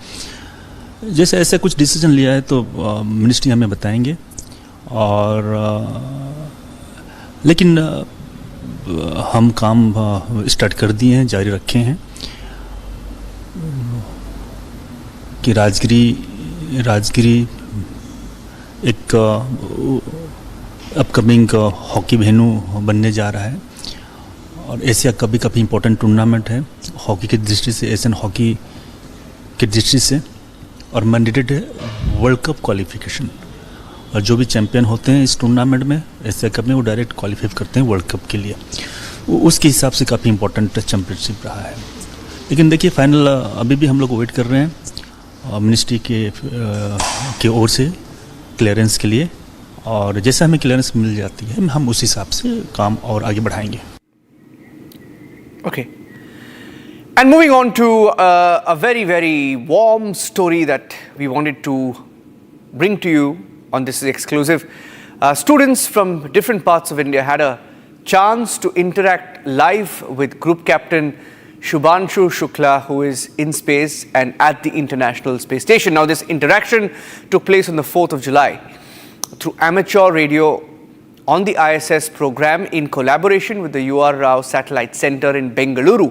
जैसे ऐसे कुछ डिसीजन लिया है तो मिनिस्ट्री हमें बताएंगे, और लेकिन हम काम स्टार्ट कर दिए हैं, जारी रखे हैं कि राजगिरी एक अपकमिंग हॉकी वेन्यू बनने जा रहा है, और एशिया का भी काफ़ी इम्पोर्टेंट टूर्नामेंट है हॉकी की दृष्टि से, एशियन हॉकी की दृष्टि से, और मैंडेटेड है वर्ल्ड कप क्वालिफिकेशन। और जो भी चैंपियन होते हैं इस टूर्नामेंट में, एशिया कप में, वो डायरेक्ट क्वालिफाई करते हैं वर्ल्ड कप के लिए। उसके हिसाब से काफ़ी इम्पोर्टेंट चैंपियनशिप रहा है। लेकिन देखिए, फाइनल अभी भी हम लोग वेट कर रहे हैं मिनिस्ट्री के ओर से क्लियरेंस के लिए, और जैसे हमें क्लियरेंस मिल जाती है हम उस हिसाब से काम और आगे बढ़ाएंगे। Okay. And moving on to a very, very warm story that we wanted to bring to you on This is Exclusive. Students from different parts of India had a chance to interact live with Group Captain Shubhanshu Shukla, who is in space and at the International Space Station. Now, this interaction took place on the 4th of July through amateur radio on the ISS program in collaboration with the UR Rao Satellite Center in Bengaluru.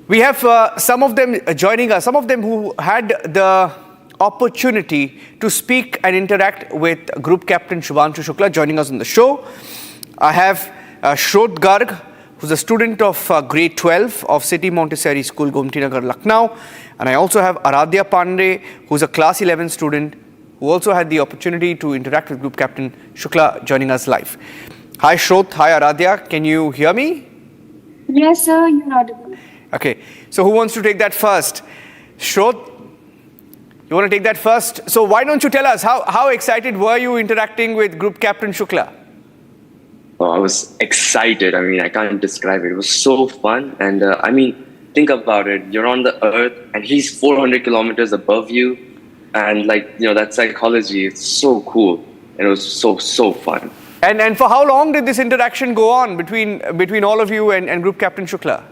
We have some of them joining us, some of them who had the opportunity to speak and interact with Group Captain Shubhanshu Shukla joining us on the show. I have Shrot Garg, who's a student of grade 12 of City Montessori School, Gomti Nagar, Lucknow. And I also have Aradhya Pandey, who's a class 11 student, who also had the opportunity to interact with Group Captain Shukla, joining us live. Hi Shrot, hi Aradhya, can you hear me? Yes, sir, you're audible. Okay, so who wants to take that first? Shrot, you want to take that first? So why don't you tell us, how excited were you interacting with Group Captain Shukla? Oh, I was excited. I mean, I can't describe it. It was so fun. And I mean, think about it. You're on the earth and he's 400 kilometers above you. And like, you know, that psychology, it's so cool. And it was so fun. And for how long did this interaction go on between all of you and Group Captain Shukla?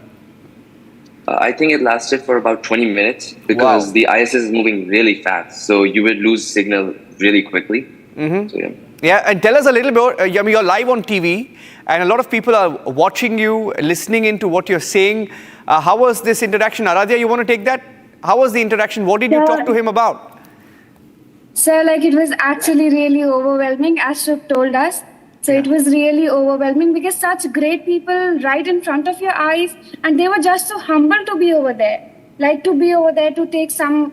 I think it lasted for about 20 minutes because the ISS is moving really fast. So you would lose signal really quickly. Mm-hmm. So, yeah. Yeah, and tell us a little bit, I mean, you're live on TV and a lot of people are watching you, listening into what you're saying. How was this interaction? Aradhya, you want to take that? How was the interaction? What did you talk to him about? Sir, like it was actually really overwhelming, as Shuk told us. So it was really overwhelming because such great people right in front of your eyes, and they were just so humble to be over there. Like to be over there, to take some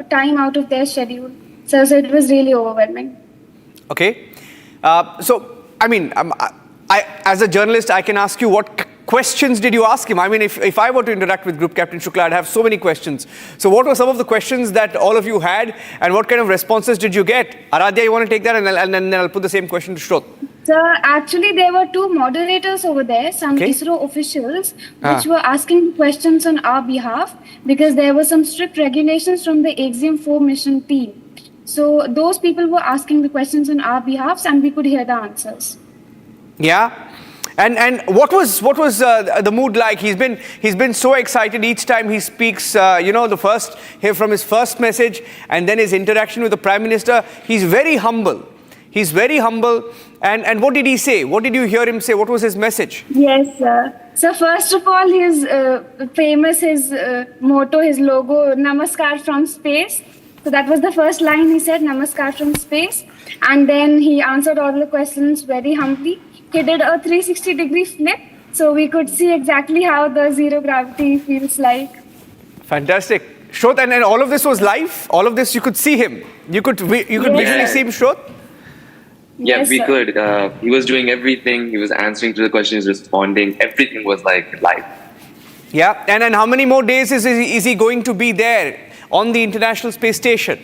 time out of their schedule. So it was really overwhelming. Okay. So, I mean, I, as a journalist, I can ask you, what questions did you ask him? I mean, if I were to interact with Group Captain Shukla, I'd have so many questions. So what were some of the questions that all of you had, and what kind of responses did you get? Aradhya, you want to take that, and then I'll put the same question to Shrot. Sir, actually, there were two moderators over there, some ISRO officials, which were asking questions on our behalf because there were some strict regulations from the Axiom 4 mission team. So those people were asking the questions on our behalf, and we could hear the answers. Yeah. And what was the mood like? He's been so excited each time he speaks. You know, from his first message and then his interaction with the Prime Minister. He's very humble. He's very humble. And what did he say? What did you hear him say? What was his message? Yes, sir. So first of all, his motto, his logo, Namaskar from space. So that was the first line he said, Namaskar from space. And then he answered all the questions very humbly. He did a 360-degree flip, so we could see exactly how the zero gravity feels like. Fantastic. Shrot, and all of this was live? All of this, you could see him? You could visually see him, Shrot? Yeah, Yes, we sir. could. He was doing everything. He was answering to the questions, responding. Everything was like live. Yeah, and how many more days is he going to be there on the International Space Station?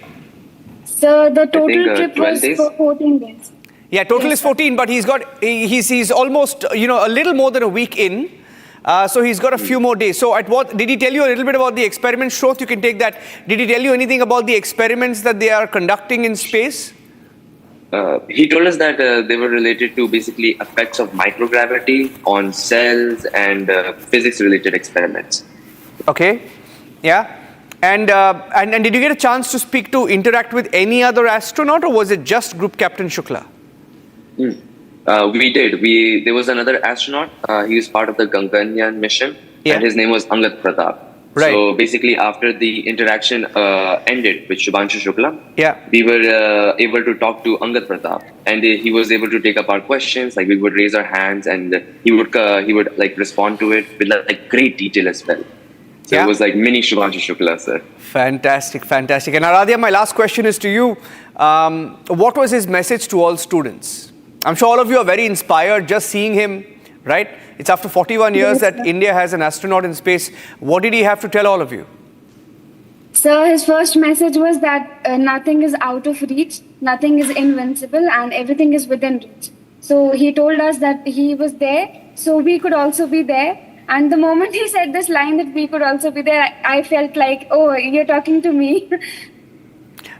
So the total trip 12 was days. for 14 days. Yeah, total is 14, but he's almost, you know, a little more than a week in. So he's got a few more days. So did he tell you a little bit about the experiment? Shroth, you can take that. Did he tell you anything about the experiments that they are conducting in space? He told us that they were related to basically effects of microgravity on cells and physics-related experiments. Okay, yeah. And did you get a chance to interact with any other astronaut, or was it just Group Captain Shukla? We did. There was another astronaut. He was part of the Gaganyaan mission, and his name was Angad Pratap. Right. So basically, after the interaction ended with Shubhanshu Shukla, yeah, we were able to talk to Angad Pratap, and he was able to take up our questions. Like we would raise our hands, and he would like respond to it with like great detail as well. So it was like mini Shubhanshu Shukla, sir. Fantastic, fantastic. And Aradhya, my last question is to you. What was his message to all students? I'm sure all of you are very inspired just seeing him, right? It's after 41 years that India has an astronaut in space. What did he have to tell all of you? So his first message was that nothing is out of reach, nothing is invincible, and everything is within reach. So he told us that he was there, so we could also be there. And the moment he said this line that we could also be there, I felt like, oh, you're talking to me.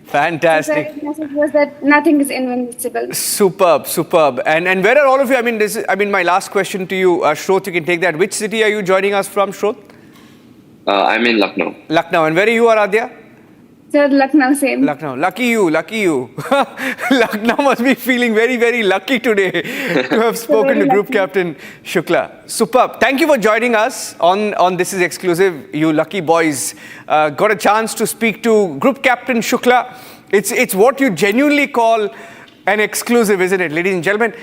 Fantastic. So his message was that nothing is invincible. Superb, superb. And where are all of you? I mean, my last question to you, Shroth, you can take that. Which city are you joining us from, Shroth? I'm in Lucknow. Lucknow. And where are you, Aradhya? Sir, Lucknow, same. Lucknow. Lucky you, lucky you. Lucknow must be feeling very, very lucky today to have spoken to Group Captain Shukla. Superb. Thank you for joining us on This Is Exclusive. You lucky boys got a chance to speak to Group Captain Shukla. It's what you genuinely call an exclusive, isn't it, ladies and gentlemen?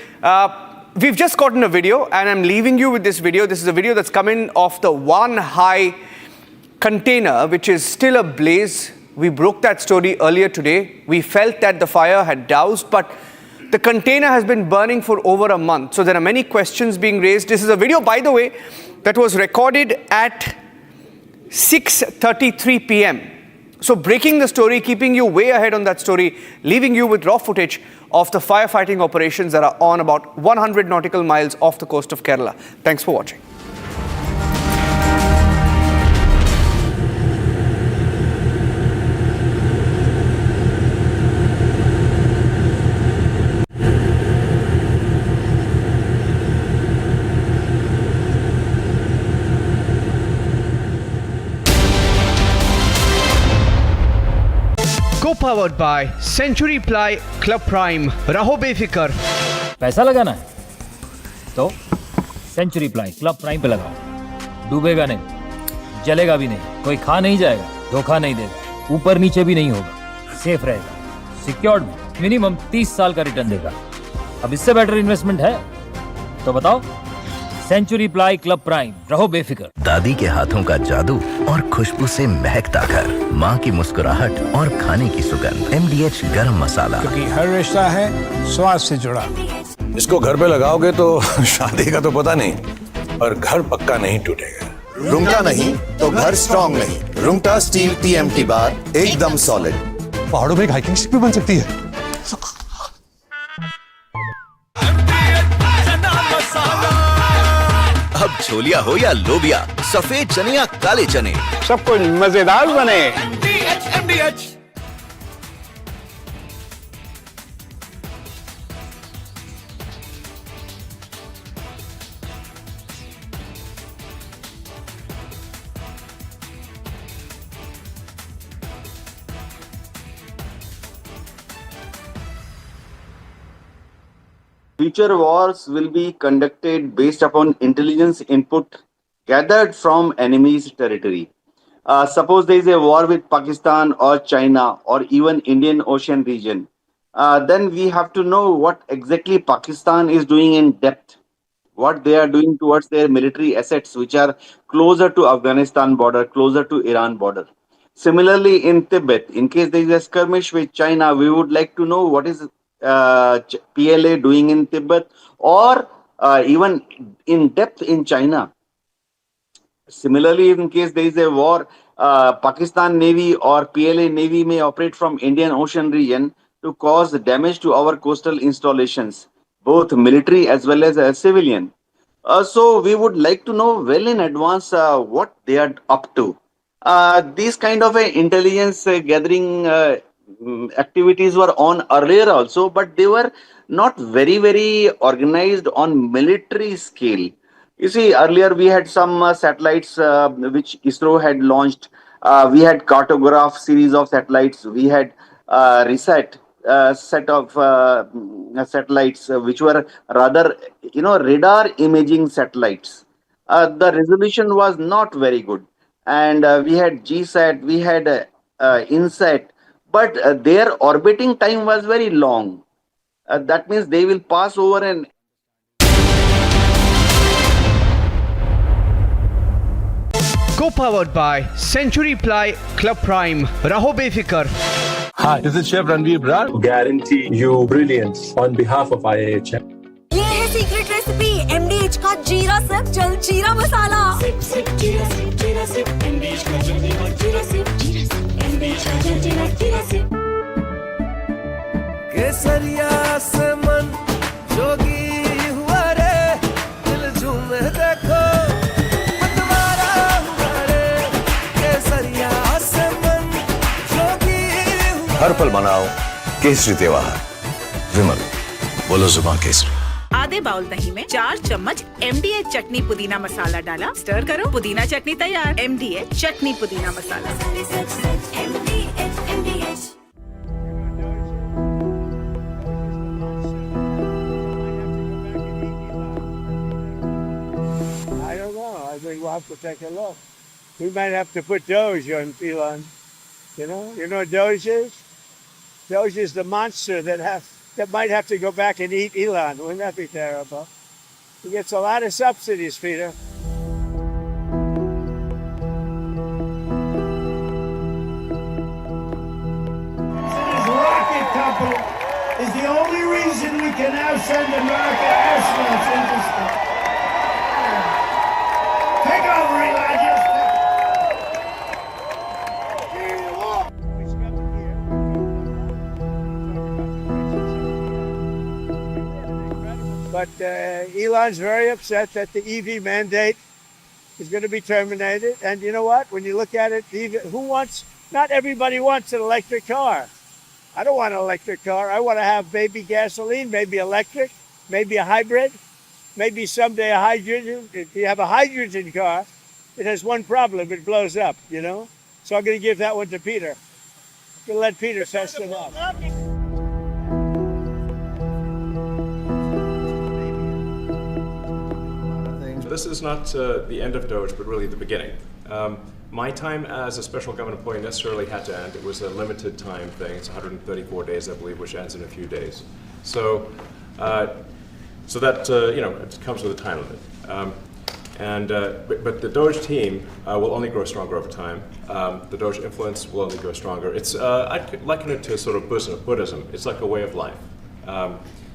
We've just gotten a video, and I'm leaving you with this video. This is a video that's come in off the One High container, which is still ablaze. We broke that story earlier today. We felt that the fire had doused, but the container has been burning for over a month. So there are many questions being raised. This is a video, by the way, that was recorded at 6:33 p.m. So breaking the story, keeping you way ahead on that story, leaving you with raw footage of the firefighting operations that are on about 100 nautical miles off the coast of Kerala. Thanks for watching. Co-powered by Century Ply Club Prime. रहो बेफिक्र. पैसा लगाना है तो century Ply Club prime पे लगाओ. डूबेगा नहीं, जलेगा भी नहीं, कोई खा नहीं जाएगा, धोखा नहीं देगा, ऊपर नीचे भी नहीं होगा, सेफ रहेगा, सिक्योर्ड में मिनिमम 30 साल का रिटर्न देगा. अब इससे बेटर इन्वेस्टमेंट है तो बताओ. Century Ply Club Prime. रहो बेफिक्र. दादी के हाथों का जादू और खुशबू से महकता घर, माँ की मुस्कुराहट और खाने की सुगंध. MDH गरम मसाला, क्योंकि हर रिश्ता है स्वाद से जुड़ा. इसको घर पे लगाओगे तो शादी का तो पता नहीं, पर घर पक्का नहीं टूटेगा. रूंगटा नहीं तो घर स्ट्रॉन्ग नहीं. रूंगटा स्टील TMT बार एकदम सॉलिड. पहाड़ों में एक हाइकिंग स्टिक भी बन सकती है. अब छोलिया हो या लोबिया, सफेद चने या काले चने, सब कुछ मजेदार बने. Future wars will be conducted based upon intelligence input gathered from enemy's territory. Suppose there is a war with Pakistan or China or even Indian Ocean region, then we have to know what exactly Pakistan is doing in depth, what they are doing towards their military assets, which are closer to Afghanistan border, closer to Iran border. Similarly, in Tibet, in case there is a skirmish with China, we would like to know what is PLA doing in Tibet or even in depth in China. Similarly, in case there is a war, Pakistan Navy or PLA Navy may operate from Indian Ocean region to cause damage to our coastal installations, both military as well as civilian. So we would like to know well in advance what they are up to. These kind of intelligence gathering activities were on earlier also, but they were not very organized on military scale. You see, earlier we had some satellites which ISRO had launched. We had cartograph series of satellites. We had reset set of satellites which were rather, radar imaging satellites. The resolution was not very good, and we had GSAT, we had INSAT, but their orbiting time was very long. That means they will pass over an Co-powered by Century Ply Club Prime. Raho befikar. Hi, this is Chef Ranveer Brar. Guarantee you brilliance on behalf of IAH. ये है secret recipe MDH का जीरा SIP जल जीरा मसाला. SIP SIP जीरा SIP MDH का जल जीरा सिप MDH का जल जीरा सिप. केसरिया से मन जोगी हुआ रे, दिल झूमे देखो मतवारा हुआ रे. केसरिया से मन जोगी हुआ. हर पल मनाओ केसरी त्योहार. विमल, बोलो जुबान केसरी. आधे बाउल दही में 4 चम्मच MDH चटनी पुदीना मसाला डाला, स्टर करो, पुदीना चटनी तैयार. MDH चटनी पुदीना मसाला. I don't know. I think we'll have to take a look. We might have to put Doge on Elon. You know what Doge is? Doge is the monster that might have to go back and eat Elon. Wouldn't that be terrible? He gets a lot of subsidies, Peter. His rocket company is the only reason we can now send America astronauts into space. Take over, Elijah. But Elon's very upset that the EV mandate is going to be terminated. And you know what? When you look at it, not everybody wants an electric car. I don't want an electric car. I want to have maybe gasoline, maybe electric, maybe a hybrid, maybe someday a hydrogen. If you have a hydrogen car, it has one problem. It blows up, you know? So I'm going to give that one to Peter. I'm going to let Peter test it out. This is not the end of Doge, but really the beginning. My time as a special government employee necessarily had to end. It was a limited time thing. It's 134 days, I believe, which ends in a few days. So that it comes with a time limit. But the Doge team will only grow stronger over time. The Doge influence will only grow stronger. I'd liken it to sort of Buddhism. It's like a way of life.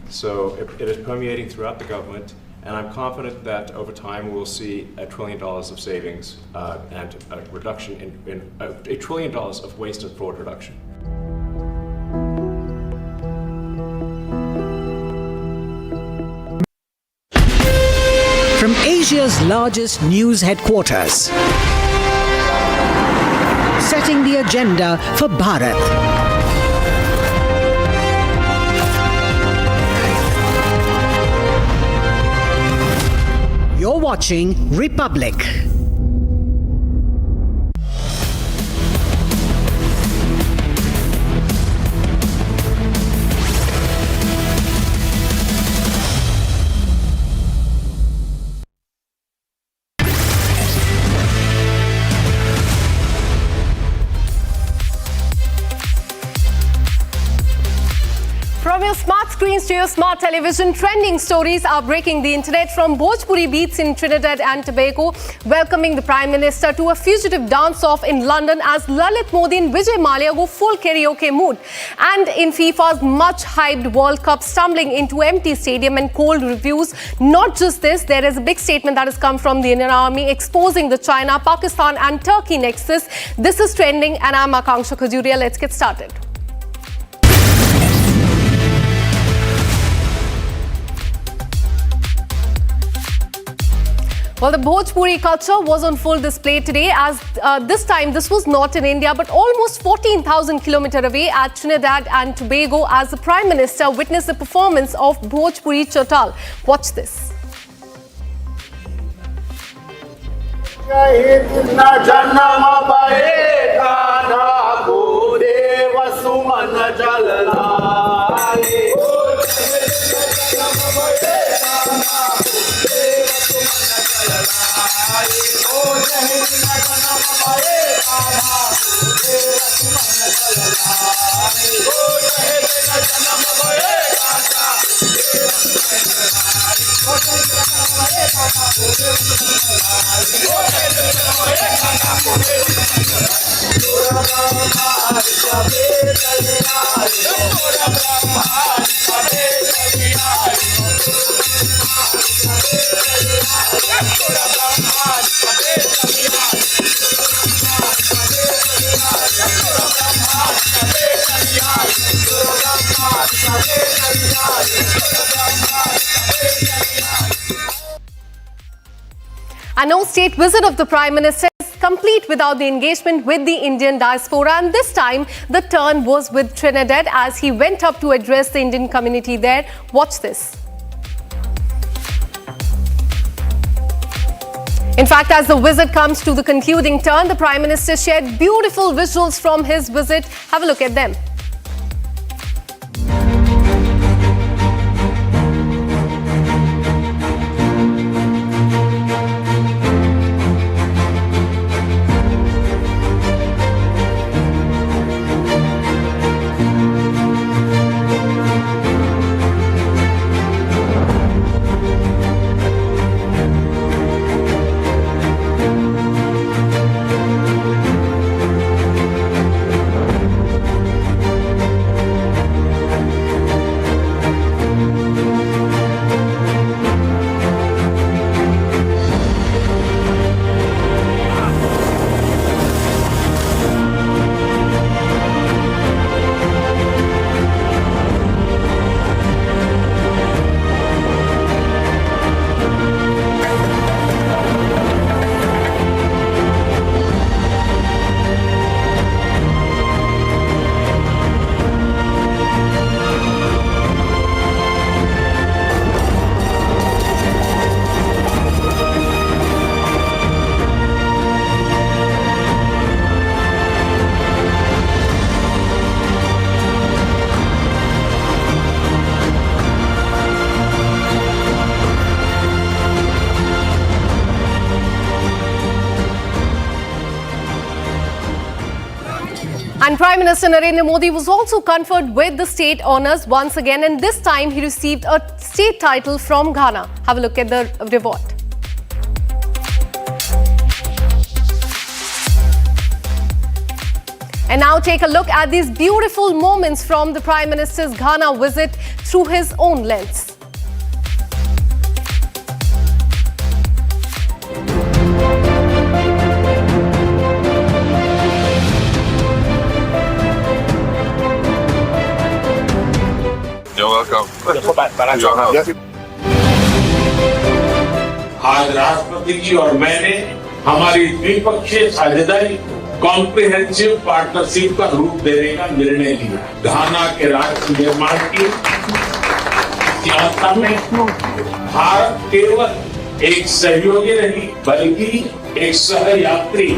So it is permeating throughout the government. And I'm confident that over time we'll see $1 trillion of savings and a reduction in $1 trillion of waste and fraud reduction. From Asia's largest news headquarters, setting the agenda for Bharat. You're watching Republic. From your smart screens to your smart television, trending stories are breaking the internet from Bhojpuri beats in Trinidad and Tobago, welcoming the Prime Minister to a fugitive dance-off in London as Lalit Modi and Vijay Mallya go full karaoke mood. And in FIFA's much-hyped World Cup stumbling into empty stadium and cold reviews. Not just this, there is a big statement that has come from the Indian Army exposing the China, Pakistan and Turkey nexus. This is trending and I'm Akanksha Khajuria. Let's get started. Well, the Bhojpuri culture was on full display today as this time this was not in India but almost 14,000 kilometers away at Trinidad and Tobago as the Prime Minister witnessed the performance of Bhojpuri Chautal. Watch this. A no-state visit of the Prime Minister is complete without the engagement with the Indian diaspora, and this time the turn was with Trinidad as he went up to address the Indian community there. Watch this. In fact, as the visit comes to the concluding turn, the Prime Minister shared beautiful visuals from his visit. Have a look at them. And Prime Minister Narendra Modi was also conferred with the state honours once again, and this time he received a state title from Ghana. Have a look at the reward. And now take a look at these beautiful moments from the Prime Minister's Ghana visit through his own lens. You're welcome. आज राष्ट्रपति जी और मैंने हमारी द्विपक्षीय साझेदारी comprehensive partnership का रूप देने का निर्णय लिया। घाना के राष्ट्र निर्माण की यात्रा में भारत केवल एक सहयोगी नहीं बल्कि एक सहयात्री।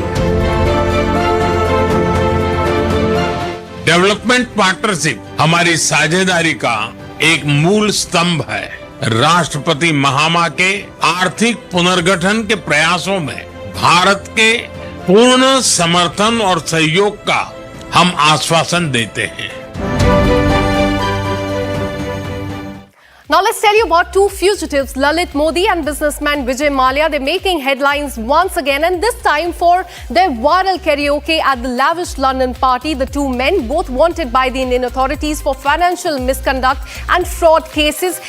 डेवलपमेंट पार्टनरशिप हमारी साझेदारी का एक मूल स्तंभ है। राष्ट्रपति महामा के आर्थिक पुनर्गठन के प्रयासों में भारत के पूर्ण समर्थन और सहयोग का हम आश्वासन देते हैं। Now let's tell you about two fugitives, Lalit Modi and businessman Vijay Mallya. They're making headlines once again, and this time for their viral karaoke at the lavish London party. The two men, both wanted by the Indian authorities for financial misconduct and fraud cases,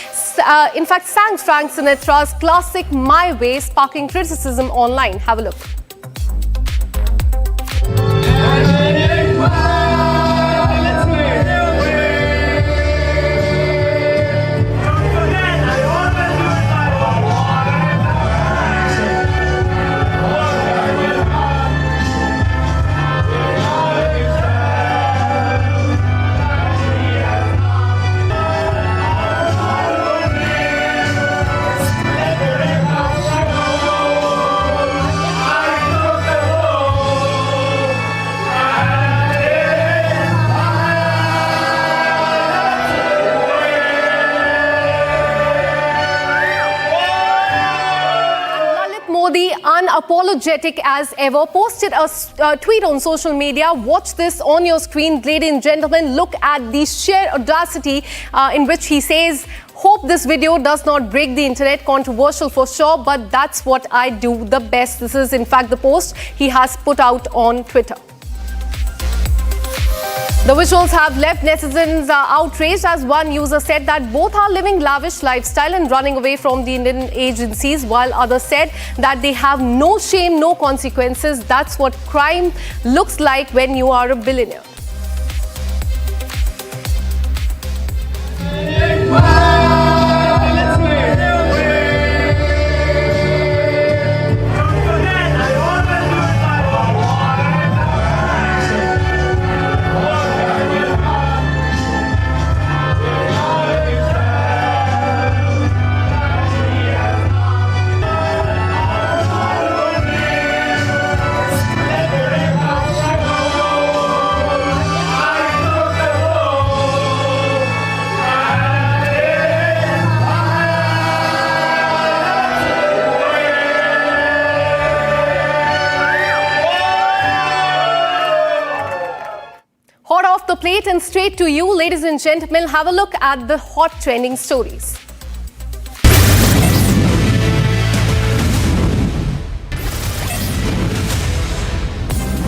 in fact sang Frank Sinatra's classic My Way, sparking criticism online. Have a look. Unapologetic as ever, posted a tweet on social media. Watch this on your screen, ladies and gentlemen. Look at the sheer audacity in which he says, "Hope this video does not break the internet." Controversial for sure, but that's what I do the best. This is in fact the post he has put out on Twitter. The visuals have left netizens outraged, as one user said that both are living lavish lifestyle and running away from the Indian agencies, while others said that they have no shame, no consequences. That's what crime looks like when you are a billionaire. Hot off the plate and straight to you, ladies and gentlemen, have a look at the hot trending stories.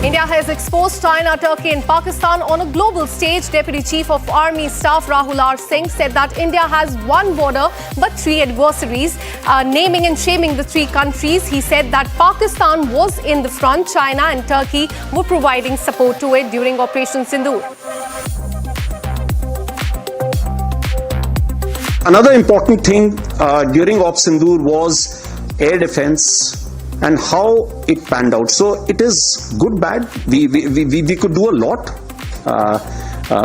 India has exposed China, Turkey and Pakistan on a global stage. Deputy Chief of Army Staff Rahul R. Singh said that India has one border but three adversaries, naming and shaming the three countries. He said that Pakistan was in the front, China and Turkey were providing support to it during Operation Sindoor. Another important thing during Op Sindoor was air defense and how it panned out. So it is good, bad. We could do a lot.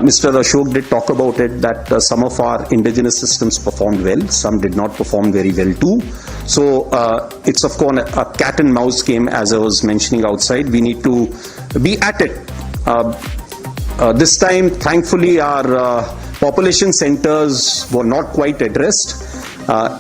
Mr. Ashok did talk about it, that some of our indigenous systems performed well, some did not perform very well too. So it's of course a cat and mouse game, as I was mentioning outside. We need to be at it. This time, thankfully, our population centers were not quite addressed.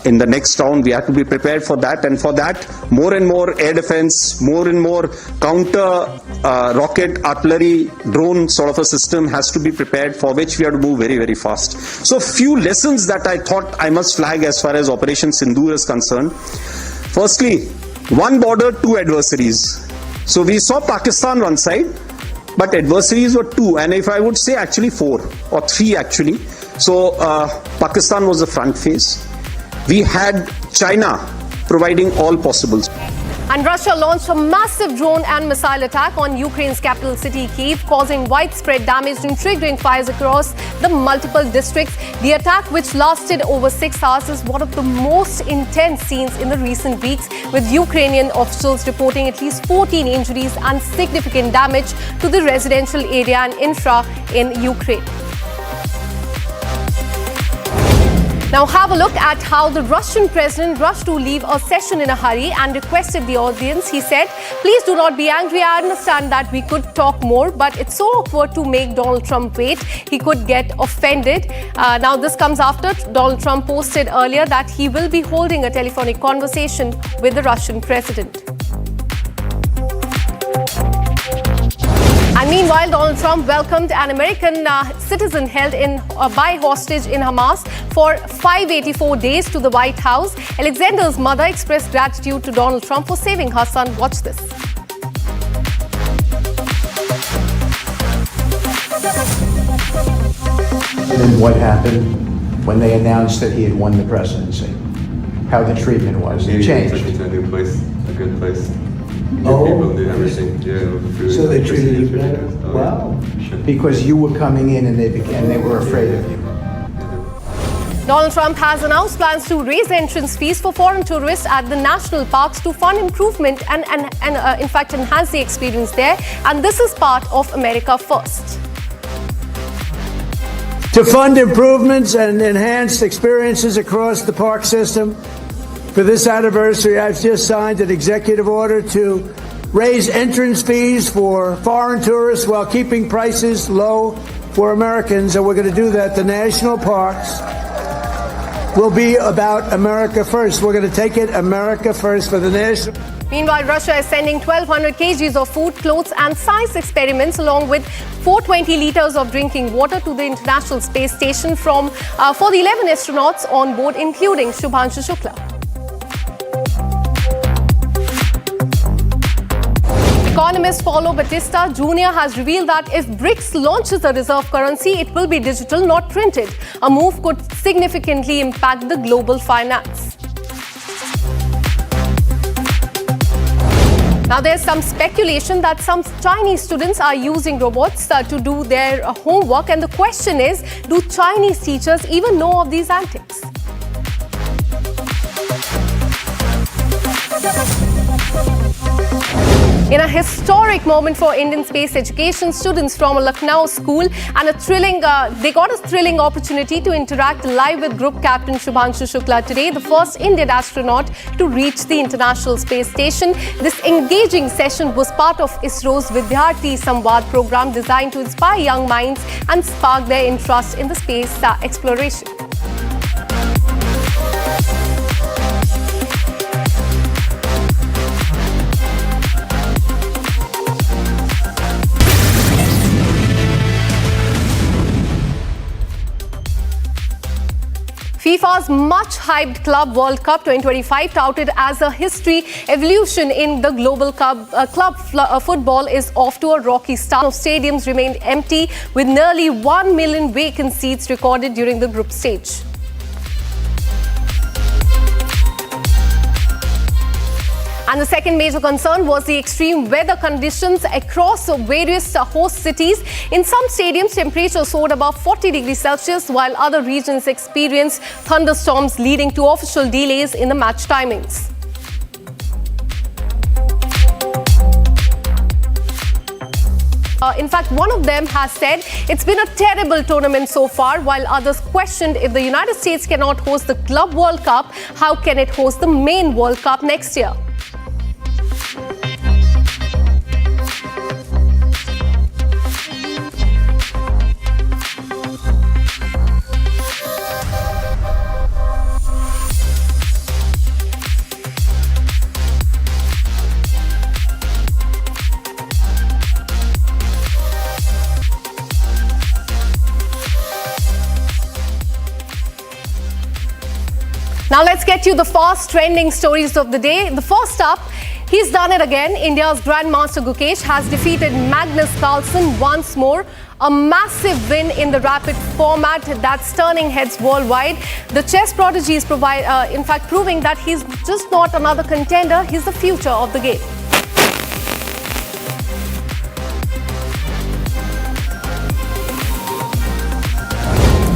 in the next round. We have to be prepared for that, and for that, more and more air defense, more and more counter rocket artillery drone sort of a system has to be prepared, for which we have to move very, very fast. So few lessons that I thought I must flag as far as Operation Sindoor is concerned. Firstly, one border, two adversaries. So we saw Pakistan one side, but adversaries were two, and if I would say actually four or three actually. So Pakistan was the front face. We had China providing all possibles. And Russia launched a massive drone and missile attack on Ukraine's capital city, Kyiv, causing widespread damage and triggering fires across the multiple districts. The attack, which lasted over 6 hours, is one of the most intense scenes in the recent weeks, with Ukrainian officials reporting at least 14 injuries and significant damage to the residential area and infra in Ukraine. Now have a look at how the Russian president rushed to leave a session in a hurry and requested the audience. He said, "Please do not be angry. I understand that we could talk more, but it's so awkward to make Donald Trump wait. He could get offended." Now this comes after Donald Trump posted earlier that he will be holding a telephonic conversation with the Russian president. And meanwhile, Donald Trump welcomed an American citizen held by hostage in Hamas for 584 days to the White House. Alexander's mother expressed gratitude to Donald Trump for saving her son. Watch this. And what happened when they announced that he had won the presidency? How the treatment was? It changed. He took it to a new place, a good place. Oh, people did everything. Yeah, food, so they treated you better? Oh, Wow. Sure. Because you were coming in and they were afraid of you. Donald Trump has announced plans to raise entrance fees for foreign tourists at the national parks to fund improvement and in fact enhance the experience there. And this is part of America First. To fund improvements and enhanced experiences across the park system, for this anniversary, I've just signed an executive order to raise entrance fees for foreign tourists while keeping prices low for Americans, and we're going to do that. The national parks will be about America first. We're going to take it America first for the national. Meanwhile, Russia is sending 1,200 kgs of food, clothes and science experiments along with 420 liters of drinking water to the International Space Station for the 11 astronauts on board, including Shubhanshu Shukla. Economist Paulo Batista Jr. has revealed that if BRICS launches a reserve currency, it will be digital, not printed. A move could significantly impact the global finance. Now, there's some speculation that some Chinese students are using robots to do their homework, and the question is, do Chinese teachers even know of these antics? In a historic moment for Indian space education, students from a Lucknow school and they got a thrilling opportunity to interact live with Group Captain Shubhanshu Shukla today, the first Indian astronaut to reach the International Space Station. This engaging session was part of ISRO's Vidyarthi Samvad program, designed to inspire young minds and spark their interest in the space exploration. FIFA's much-hyped Club World Cup 2025, touted as a history evolution in the global football, is off to a rocky start. Stadiums remained empty, with nearly 1 million vacant seats recorded during the group stage. And the second major concern was the extreme weather conditions across various host cities. In some stadiums, temperatures soared above 40 degrees Celsius, while other regions experienced thunderstorms, leading to official delays in the match timings. In fact, one of them has said it's been a terrible tournament so far, while others questioned if the United States cannot host the Club World Cup, how can it host the main World Cup next year? Now let's get you the fast trending stories of the day. The first up, he's done it again. India's Grandmaster Gukesh has defeated Magnus Carlsen once more. A massive win in the rapid format that's turning heads worldwide. The chess prodigy is in fact proving that he's just not another contender, he's the future of the game.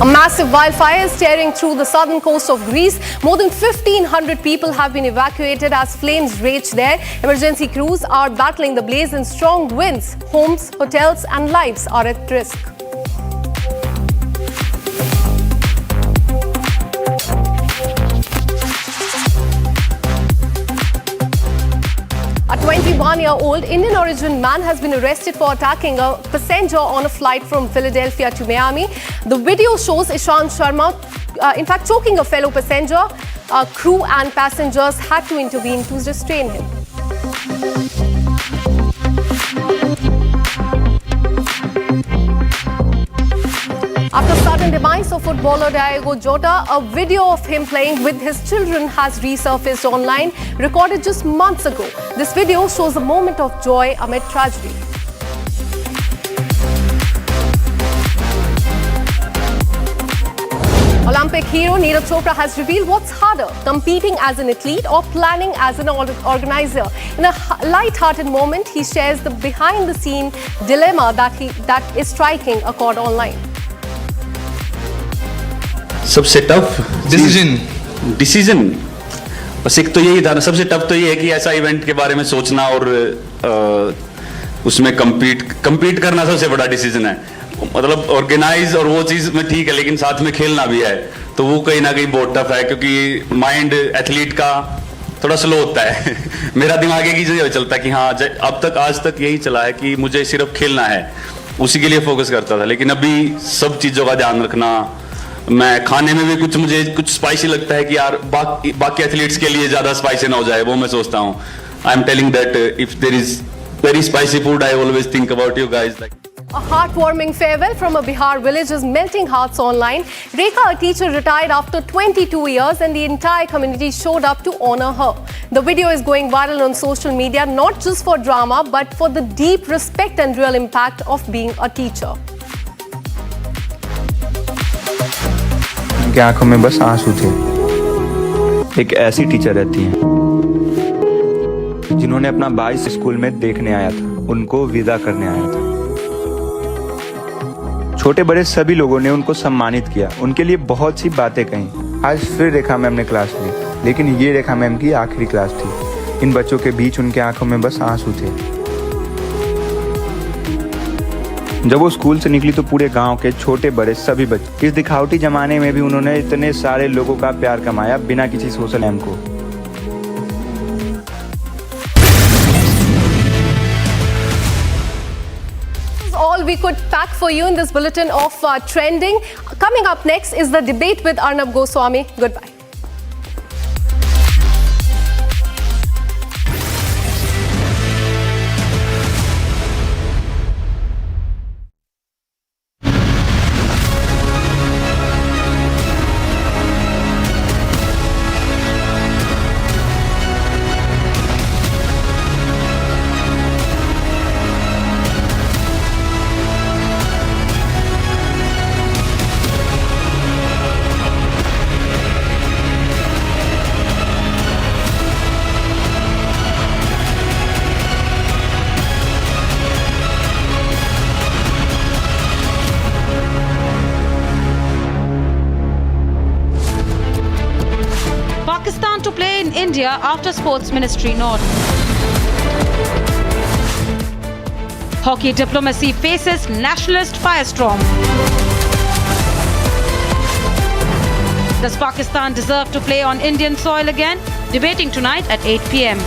A massive wildfire is tearing through the southern coast of Greece. More than 1,500 people have been evacuated as flames rage there. Emergency crews are battling the blaze in strong winds. Homes, hotels and lives are at risk. A 21-year-old Indian origin man has been arrested for attacking a passenger on a flight from Philadelphia to Miami. The video shows Ishant Sharma, in fact, choking a fellow passenger. Crew and passengers had to intervene to restrain him. After sudden demise of footballer Diogo Jota, a video of him playing with his children has resurfaced online, recorded just months ago. This video shows a moment of joy amid tragedy. Olympic hero Neeraj Chopra has revealed what's harder, competing as an athlete or planning as an organizer. In a light-hearted moment, he shares the behind-the-scene dilemma that is striking a chord online. सबसे tough decision बस एक तो यही था ना, सबसे tough तो ये है कि ऐसा इवेंट के बारे में सोचना और उसमें कम्पीट करना सबसे बड़ा डिसीजन है. मतलब ऑर्गेनाइज और वो चीज में ठीक है, लेकिन साथ में खेलना भी है, तो वो कहीं ना कहीं बहुत टफ है, क्योंकि माइंड एथलीट का थोड़ा स्लो होता है. मेरा दिमाग एक ही चीज चलता है कि हाँ, अब तक आज तक यही चला है कि मुझे सिर्फ खेलना है, उसी के लिए फोकस करता था. लेकिन अभी सब चीजों का ध्यान रखना, मैं खाने में भी मुझे कुछ स्पाइसी लगता है कि यार बाकी एथलीट्स के लिए ज्यादा स्पाइसी ना हो जाए, वो मैं सोचता हूँ. I am telling that if there is very spicy food, I always think about you guys. A heartwarming farewell from a Bihar village is melting hearts online. Rekha, a teacher, retired after 22 years and the entire community showed up to honor her. The video is going viral on social media, not just for drama, but for the deep respect and real impact of being a teacher. उनकी आंखों में बस आंसू थे. एक ऐसी teacher रहती हैं जिन्होंने अपना 22 स्कूल में देखने आया था, उनको विदा करने आया था. छोटे बड़े सभी लोगों ने उनको सम्मानित किया, उनके लिए बहुत सी बातें कही. आज फिर रेखा मैम ने क्लास ली, लेकिन ये रेखा मैम की आखिरी क्लास थी. इन बच्चों के बीच उनके आंखों में बस आंसू थे. जब वो स्कूल से निकली तो पूरे गांव के छोटे बड़े सभी बच्चे, इस दिखावटी जमाने में भी उन्होंने इतने सारे लोगों का प्यार कमाया बिना किसी सोशल मैम को. All we could pack for you in this bulletin of trending. Coming up next is the debate with Arnab Goswami. Goodbye. Pakistan to play in India after Sports Ministry nod. Hockey diplomacy faces nationalist firestorm. Does Pakistan deserve to play on Indian soil again? Debating tonight at 8 p.m.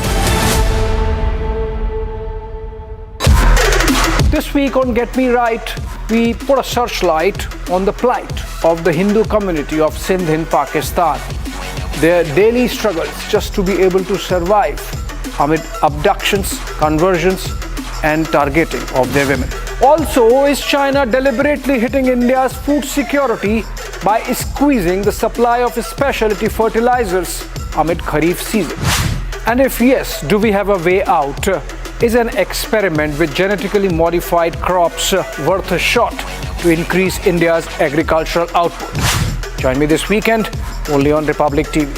This week on Get Me Right, we put a searchlight on the plight of the Hindu community of Sindh in Pakistan. Their daily struggles just to be able to survive amid abductions, conversions and targeting of their women. Also, is China deliberately hitting India's food security by squeezing the supply of specialty fertilizers amid Kharif season? And if yes, do we have a way out? Is an experiment with genetically modified crops worth a shot to increase India's agricultural output? Join me this weekend only on Republic TV.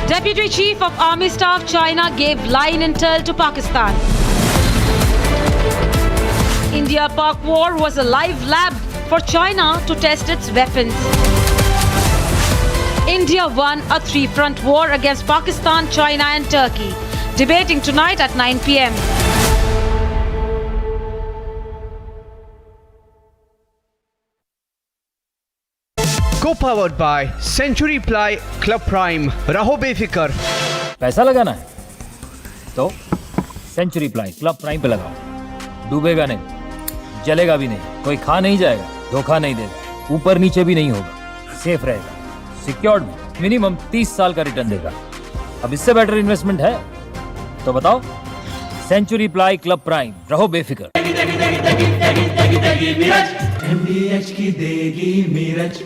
Deputy Chief of Army Staff China gave line intel to Pakistan. India-Pak war was a live lab for China to test its weapons. India won a three-front war against Pakistan, China and Turkey. Debating tonight at 9 p.m. Co-powered by Century Ply Club Prime. रहो बेफिक्र। पैसा लगाना है तो century Ply Club prime पे लगाओ। डूबेगा नहीं, जलेगा भी नहीं, कोई खा नहीं जाएगा, धोखा नहीं देगा, ऊपर नीचे भी नहीं होगा, सेफ रहेगा, सिक्योर्ड भी, मिनिमम 30 साल का रिटर्न देगा। अब इससे बेटर इन्वेस्टमेंट है तो बताओ। सेंचुरी प्लाई क्लब प्राइम, रहो बेफिक्र। MDH की देगी मिर्च,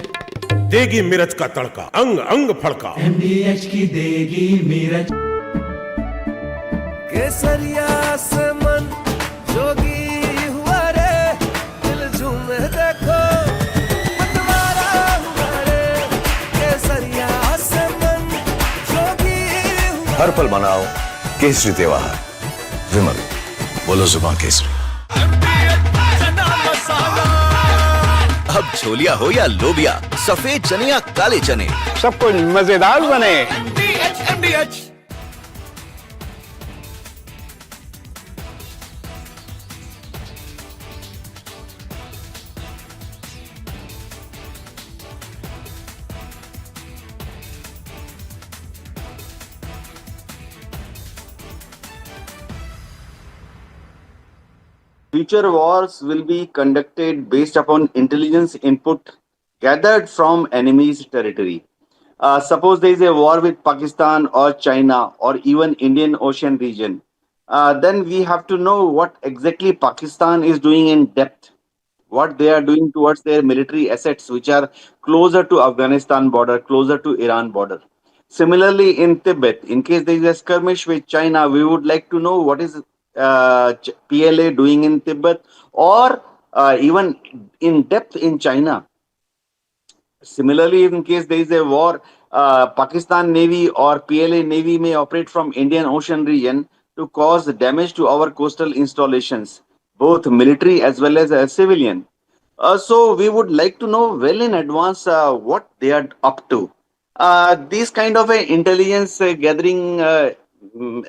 देगी मिर्च का तड़का, अंग अंग फड़का। MDH की देगी मिर्च। केसरिया से मन जोगी हुआ रे, दिल झूमे देखो मतवारा हुआ रे। केसरिया से मन जोगी हुआ। हर पल मनाओ केसरी त्योहार। विमल, बोलो जुबान केसरी। अब छोलिया हो या लोबिया, सफेद चने या काले चने, सब कुछ मजेदार बने। MDH। Future wars will be conducted based upon intelligence input gathered from enemy's territory. Suppose there is a war with Pakistan or China or even Indian Ocean region, then we have to know what exactly Pakistan is doing in depth, what they are doing towards their military assets which are closer to Afghanistan border, closer to Iran border. Similarly, in Tibet, in case there is a skirmish with China, we would like to know what is PLA doing in Tibet or even in depth in China. Similarly, in case there is a war, Pakistan Navy or PLA Navy may operate from Indian Ocean region to cause damage to our coastal installations, both military as well as civilian. So we would like to know well in advance what they are up to. These kind of intelligence gathering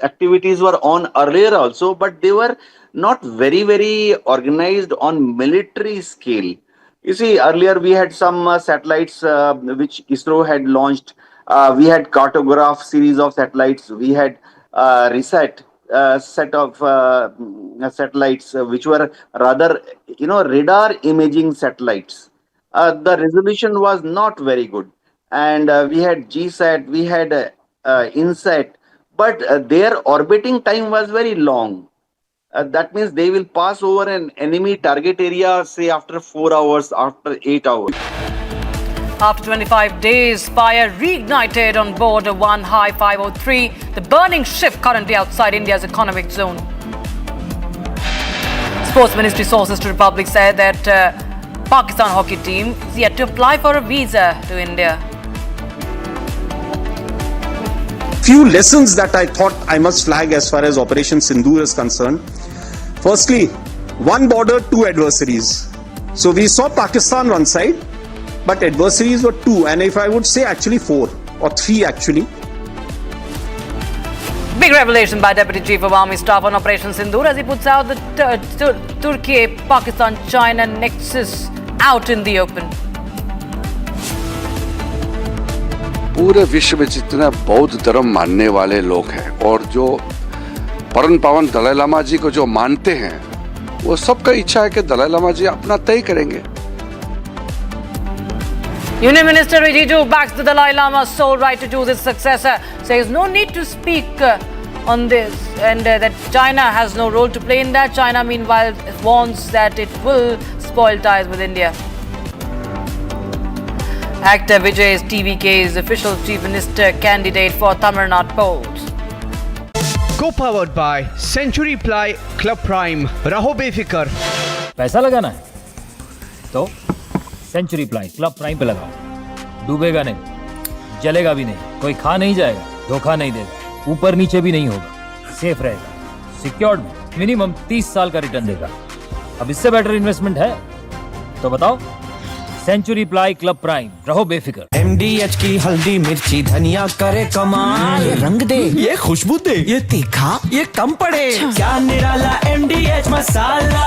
activities were on earlier also, but they were not very organized on military scale. You see, earlier we had some satellites which ISRO had launched. We had cartograph series of satellites. We had reset set of satellites which were rather, radar imaging satellites. The resolution was not very good, and we had GSAT, we had INSAT, but their orbiting time was very long. That means they will pass over an enemy target area, say after 4 hours, after 8 hours. After 25 days, fire reignited on board a One High 503, the burning ship currently outside India's economic zone. Sports Ministry sources to Republic said that Pakistan hockey team is yet to apply for a visa to India. Few lessons that I thought I must flag as far as Operation Sindoor is concerned. Firstly, one border, two adversaries. So we saw Pakistan one side, but adversaries were two, and if I would say actually 4 or 3 actually. Big revelation by Deputy Chief of Army Staff on Operation Sindoor as he puts out the Turkey-Pakistan-China nexus out in the open. पूरे विश्व में जितने बौद्ध धर्म मानने वाले लोग हैं और जो परम पावन दलाई लामा जी को जो मानते हैं, वो सबका इच्छा है कि दलाई लामा जी अपना तय करेंगे. Union Minister Aide backs the Dalai Lama's sole right to choose his successor, says no need to speak on this, and that China has no role to play in that. China, meanwhile, warns that it will spoil ties with India. Actor Vijay is TVK's official Chief Minister candidate for Tamil Nadu polls. Co-powered by Century Ply Club Prime. Raho befikar. पैसा लगाना है तो century Ply Club prime पे लगाओ। डूबेगा नहीं, जलेगा भी नहीं, कोई खा नहीं जाएगा, धोखा नहीं देगा, ऊपर नीचे भी नहीं होगा, सेफ रहेगा, सिक्योर्ड, मिनिमम 30 साल का रिटर्न देगा। अब इससे बेटर इन्वेस्टमेंट है तो बताओ। सेंचुरी प्लाई क्लब प्राइम, रहो बेफिक्र। MDH की हल्दी मिर्ची धनिया करे कमाल, ये रंग दे, ये खुशबू दे, ये तीखा, ये कम पड़े, क्या निराला MDH masala.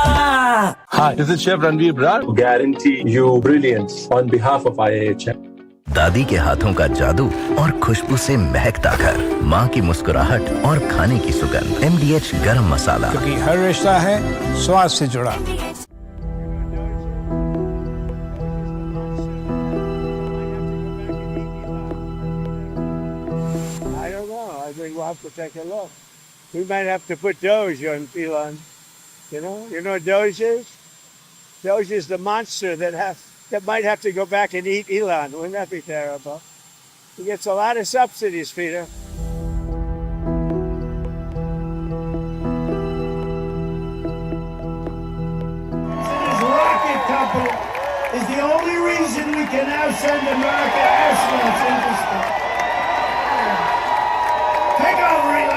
Hi, this is Chef Ranveer Brar. Guarantee you brilliance on behalf of IAH. दादी के हाथों का जादू और खुशबू से महकता घर, माँ की मुस्कुराहट और खाने की सुगंध। MDH गरम मसाला, क्योंकि हर रिश्ता है स्वाद से जुड़ा। We'll have to take a look. We might have to put Doge on Elon. You know what Doge is? Doge is the monster that might have to go back and eat Elon. Wouldn't that be terrible? He gets a lot of subsidies, Peter. His rocket company is the only reason we can now send America astronauts into space. Take over, Elon.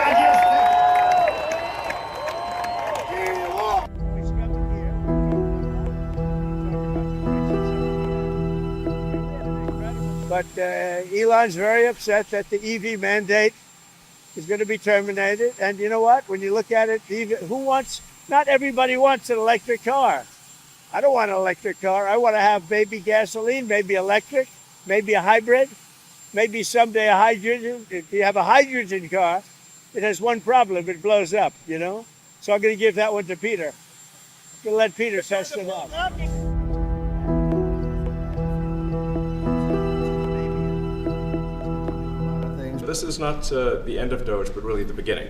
But Elon's very upset that the EV mandate is going to be terminated. And you know what? When you look at it, not everybody wants an electric car. I don't want an electric car. I want to have maybe gasoline, maybe electric, maybe a hybrid. Maybe someday a hydrogen. If you have a hydrogen car, it has one problem: it blows up. So I'm going to give that one to Peter. I'm going to let Peter test it out. This is not the end of Doge, but really the beginning.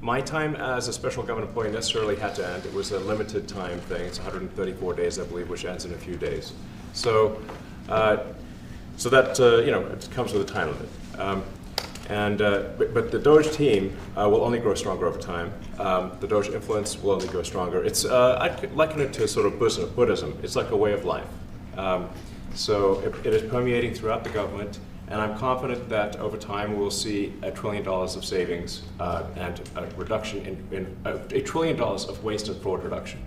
My time as a special government employee necessarily had to end. It was a limited time thing. It's 134 days, I believe, which ends in a few days. So that it comes with a time limit. But the Doge team will only grow stronger over time. The Doge influence will only grow stronger. I'd liken it to sort of Buddhism. It's like a way of life. So it is permeating throughout the government, and I'm confident that over time we'll see $1 trillion of savings and a reduction in $1 trillion of waste and fraud reduction.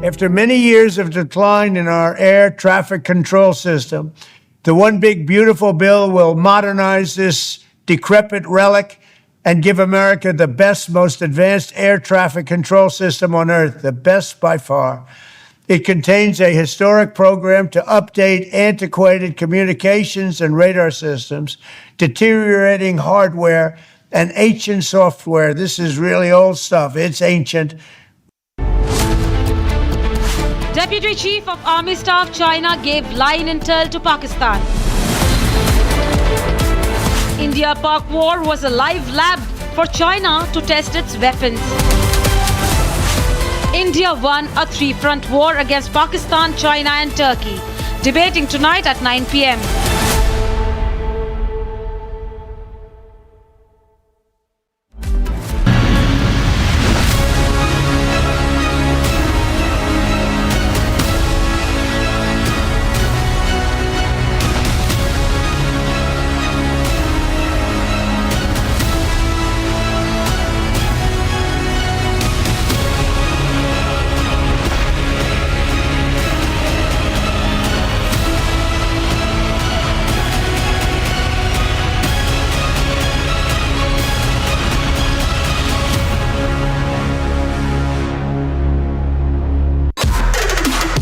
After many years of decline in our air traffic control system, the One Big Beautiful Bill will modernize this decrepit relic and give America the best, most advanced air traffic control system on earth, the best by far. It contains a historic program to update antiquated communications and radar systems, deteriorating hardware, and ancient software. This is really old stuff. It's ancient. Deputy Chief of Army Staff China gave line intel to Pakistan. India-Pak war was a live lab for China to test its weapons. India won a three-front war against Pakistan, China and Turkey. Debating tonight at 9 p.m.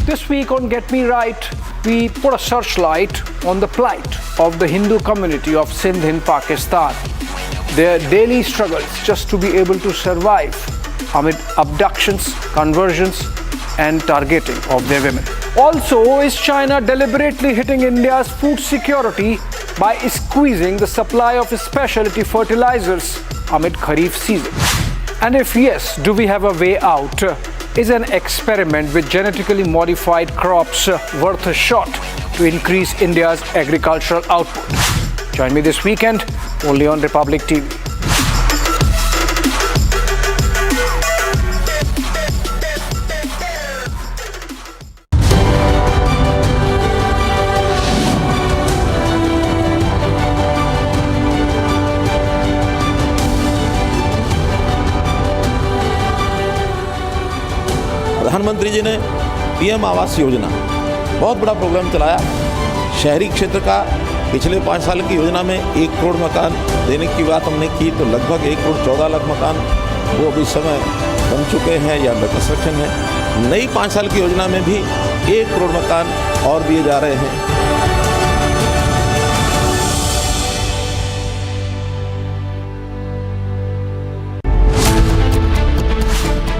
This week on Get Me Right, we put a searchlight on the plight of the Hindu community of Sindh in Pakistan. Their daily struggles just to be able to survive amid abductions, conversions, and targeting of their women. Also, is China deliberately hitting India's food security by squeezing the supply of specialty fertilizers amid Kharif season? And if yes, do we have a way out? Is an experiment with genetically modified crops worth a shot to increase India's agricultural output? Join me this weekend only on Republic TV. प्रधानमंत्री जी ने PM Awas Yojana बहुत बड़ा programme चलाया। शहरी क्षेत्र का पिछले 5 साल की योजना में 1 करोड़ मकान देने की बात हमने की, तो लगभग 1 करोड़ 14 लाख मकान वो अभी समय बन चुके हैं या अंडर कंस्ट्रक्शन है। नई 5 साल की योजना में भी 1 करोड़ मकान और दिए जा रहे हैं।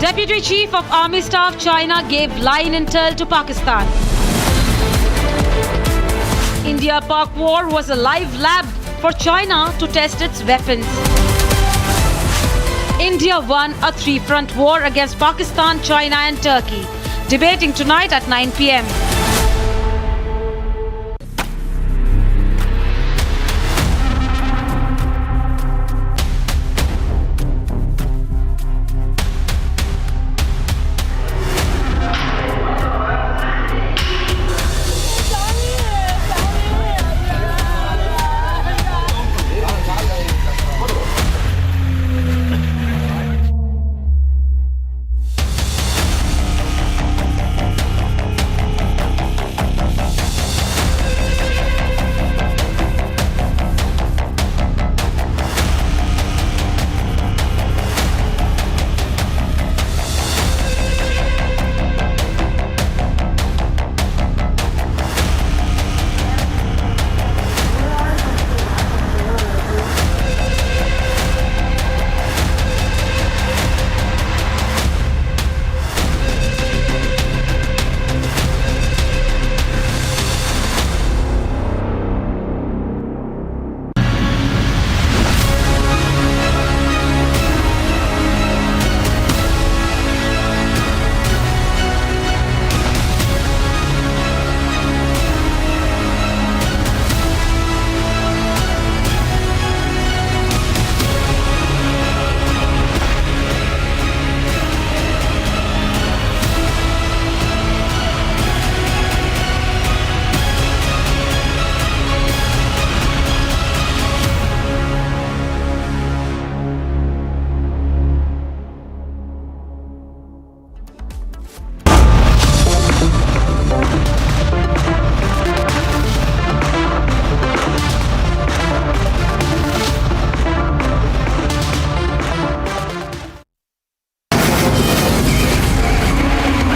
Deputy Chief of Army Staff China gave line intel to Pakistan. India-Pak war was a live lab for China to test its weapons. India won a 3-front war against Pakistan, China and Turkey. Debating tonight at 9 p.m.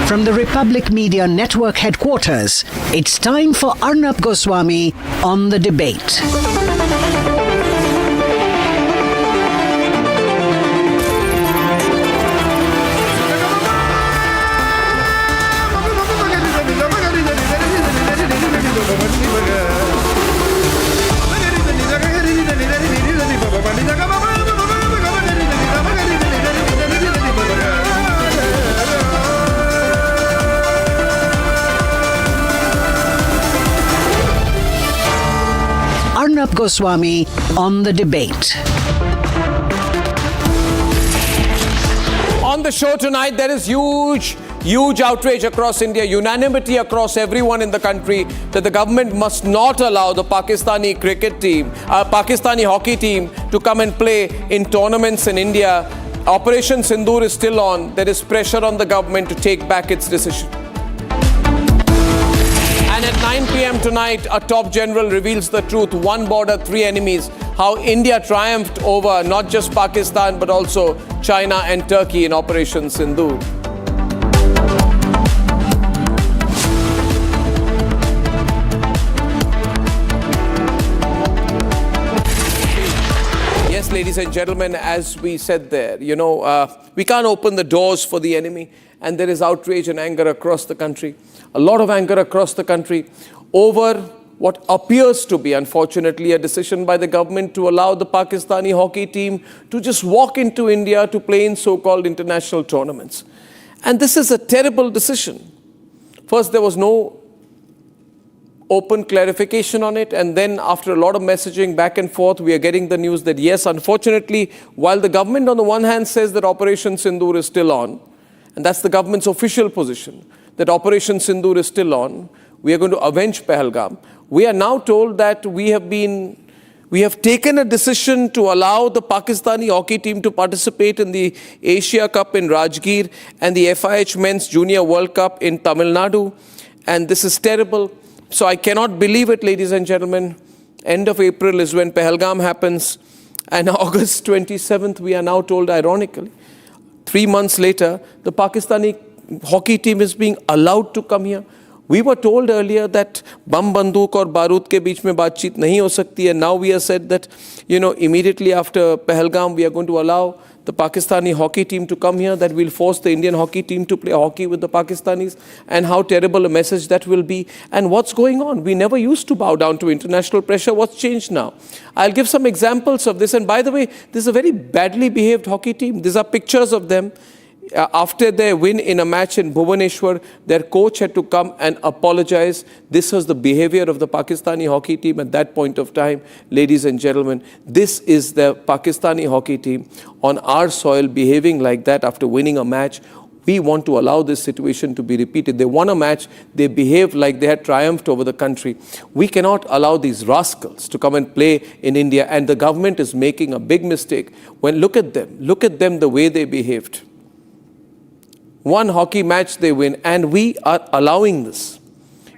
From the Republic Media Network headquarters, it's time for Arnab Goswami on The Debate. Arnab Goswami on The Debate. On the show tonight, there is huge outrage across India, unanimity across everyone in the country that the government must not allow the Pakistani cricket team, Pakistani hockey team to come and play in tournaments in India. Operation Sindoor is still on. There is pressure on the government to take back its decision. And at 9 p.m. tonight, a top general reveals the truth. One border, 3 enemies. How India triumphed over not just Pakistan, but also China and Turkey in Operation Sindoor. Yes, ladies ladies and gentlemen, as we said there, we can't open the doors for the enemy. And there is outrage and anger across the country. A lot of anger across the country over what appears to be, unfortunately, a decision by the government to allow the Pakistani hockey team to just walk into India to play in so-called international tournaments. And this is a terrible decision. First, there was no open clarification on it, and then after a lot of messaging back and forth, we are getting the news that yes, unfortunately, while the government on the one hand says that Operation Sindoor is still on, and that's the government's official position, that Operation Sindoor is still on, we are going to avenge Pahalgam. We are now told that we have taken a decision to allow the Pakistani hockey team to participate in the Asia Cup in Rajgir and the FIH Men's Junior World Cup in Tamil Nadu, and this is terrible. So I cannot believe it, ladies and gentlemen. End of April is when Pahalgam happens. And August 27th, we are now told, ironically, 3 months later, the Pakistani hockey team is being allowed to come here. We were told earlier that bam banduk aur barud ke beech mein baatcheet nahi ho sakti hai. Now we are said that, immediately after Pahalgam, we are going to allow the Pakistani hockey team to come here, that will force the Indian hockey team to play hockey with the Pakistanis, and how terrible a message that will be. And what's going on? We never used to bow down to international pressure. What's changed now? I'll give some examples of this. And by the way, this is a very badly behaved hockey team. These are pictures of them. After their win in a match in Bhubaneswar, their coach had to come and apologize. This was the behavior of the Pakistani hockey team at that point of time. Ladies and gentlemen, this is the Pakistani hockey team on our soil behaving like that after winning a match. We want to allow this situation to be repeated. They won a match, they behaved like they had triumphed over the country. We cannot allow these rascals to come and play in India, and the government is making a big mistake. Look at them the way they behaved. One hockey match they win, and we are allowing this.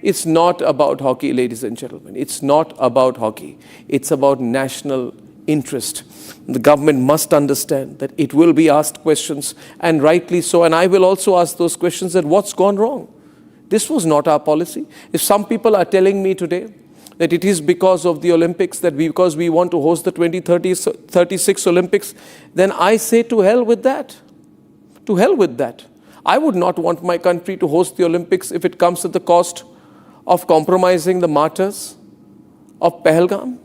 It's not about hockey, ladies and gentlemen. It's not about hockey. It's about national interest. The government must understand that it will be asked questions, and rightly so. And I will also ask those questions, that what's gone wrong? This was not our policy. If some people are telling me today that it is because of the Olympics, because we want to host the 2036 Olympics, then I say to hell with that. To hell with that. I would not want my country to host the Olympics if it comes at the cost of compromising the martyrs of Pahalgam,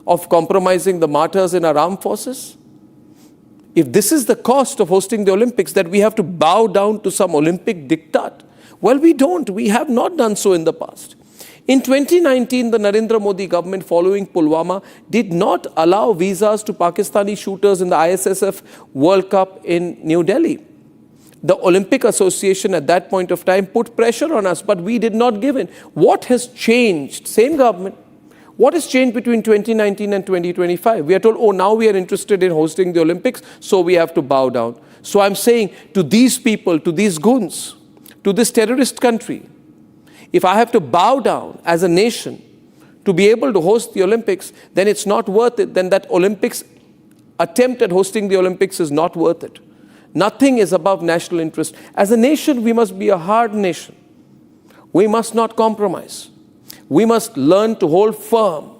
of compromising the martyrs in our armed forces. If this is the cost of hosting the Olympics, that we have to bow down to some Olympic diktat, well, we don't. We have not done so in the past. In 2019, the Narendra Modi government, following Pulwama, did not allow visas to Pakistani shooters in the ISSF World Cup in New Delhi. The Olympic Association at that point of time put pressure on us, but we did not give in. What has changed? Same government. What has changed between 2019 and 2025? We are told, oh, now we are interested in hosting the Olympics, so we have to bow down. So I'm saying to these people, to these goons, to this terrorist country, if I have to bow down as a nation to be able to host the Olympics, then it's not worth it. Then that Olympics attempt at hosting the Olympics is not worth it. Nothing is above national interest. As a nation, we must be a hard nation. We must not compromise. We must learn to hold firm.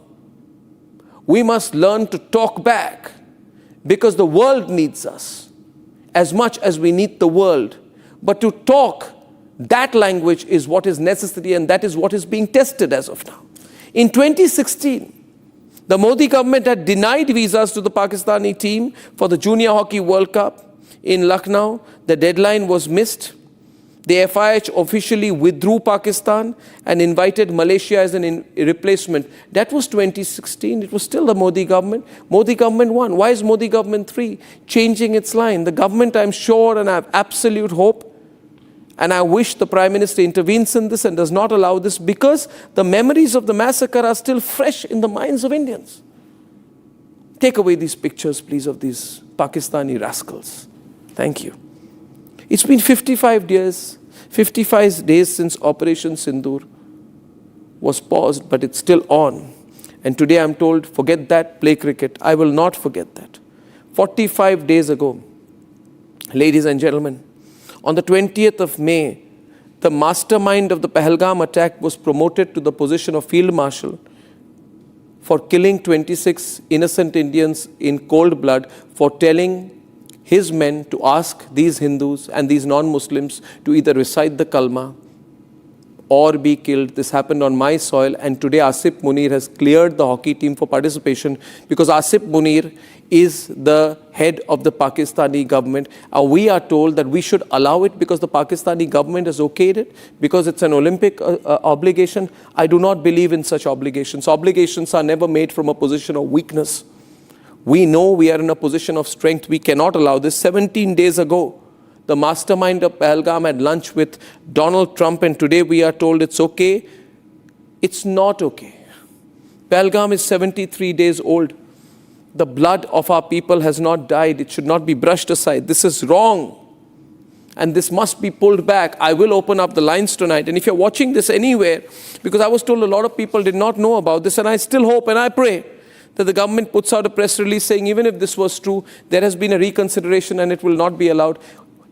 We must learn to talk back, because the world needs us as much as we need the world. But to talk, that language is what is necessary, and that is what is being tested as of now. In 2016, the Modi government had denied visas to the Pakistani team for the Junior Hockey World Cup in Lucknow. The deadline was missed. The FIH officially withdrew Pakistan and invited Malaysia as a replacement. That was 2016. It was still the Modi government. Modi government won. Why is Modi government 3 changing its line? The government, I'm sure, and I have absolute hope, and I wish the Prime Minister intervenes in this and does not allow this, because the memories of the massacre are still fresh in the minds of Indians. Take away these pictures, please, of these Pakistani rascals. Thank you. It's been 55 days since Operation Sindoor was paused, but it's still on. And today I'm told, forget that, play cricket. I will not forget that. 45 days ago, ladies and gentlemen, on the 20th of May, the mastermind of the Pahalgam attack was promoted to the position of Field Marshal for killing 26 innocent Indians in cold blood, for telling his men to ask these Hindus and these non-Muslims to either recite the kalma or be killed. This happened on my soil, and today Asif Munir has cleared the hockey team for participation because Asif Munir is the head of the Pakistani government. We are told that we should allow it because the Pakistani government has okayed it, because it's an Olympic obligation. I do not believe in such obligations. Obligations are never made from a position of weakness. We know we are in a position of strength. We cannot allow this. 17 days ago, the mastermind of Pahalgam had lunch with Donald Trump, and today we are told it's okay. It's not okay. Pahalgam is 73 days old. The blood of our people has not died. It should not be brushed aside. This is wrong. And this must be pulled back. I will open up the lines tonight. And if you're watching this anywhere, because I was told a lot of people did not know about this, and I still hope and I pray that the government puts out a press release saying even if this was true, there has been a reconsideration and it will not be allowed.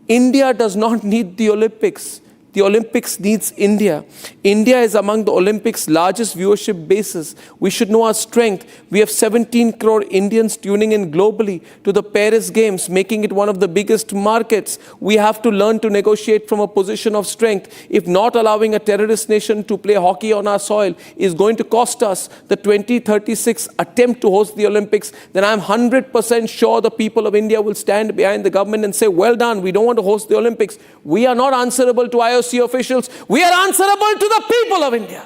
India does not need the Olympics. The Olympics needs India. India is among the Olympics' largest viewership bases. We should know our strength. We have 17 crore Indians tuning in globally to the Paris Games, making it one of the biggest markets. We have to learn to negotiate from a position of strength. If not allowing a terrorist nation to play hockey on our soil is going to cost us the 2036 attempt to host the Olympics, then I'm 100% sure the people of India will stand behind the government and say, well done, we don't want to host the Olympics. We are not answerable to IOC officials. We are answerable to the people of India.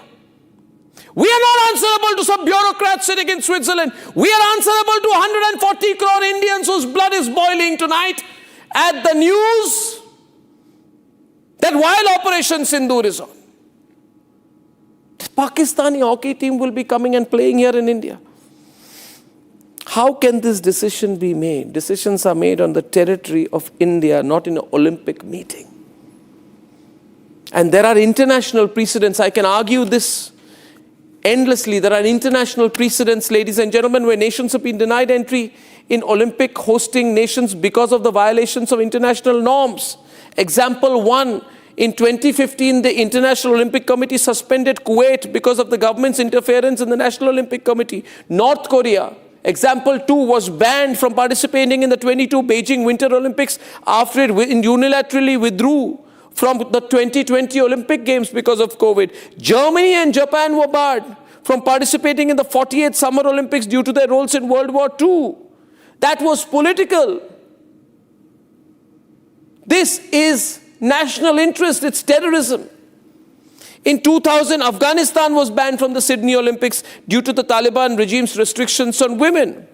We are not answerable to some bureaucrats sitting in Switzerland. We are answerable to 140 crore Indians whose blood is boiling tonight at the news that while Operation Sindoor is on, the Pakistani hockey team will be coming and playing here in India. How can this decision be made? Decisions are made on the territory of India, not in an Olympic meeting. And there are international precedents. I can argue this endlessly. There are international precedents, ladies and gentlemen, where nations have been denied entry in Olympic hosting nations because of the violations of international norms. Example 1, in 2015, the International Olympic Committee suspended Kuwait because of the government's interference in the National Olympic Committee. North Korea, example 2, was banned from participating in the 22 Beijing Winter Olympics after it unilaterally withdrew from the 2020 Olympic Games because of COVID. Germany and Japan were barred from participating in the 48th Summer Olympics due to their roles in World War II. That was political. This is national interest. It's terrorism. In 2000, Afghanistan was banned from the Sydney Olympics due to the Taliban regime's restrictions on women.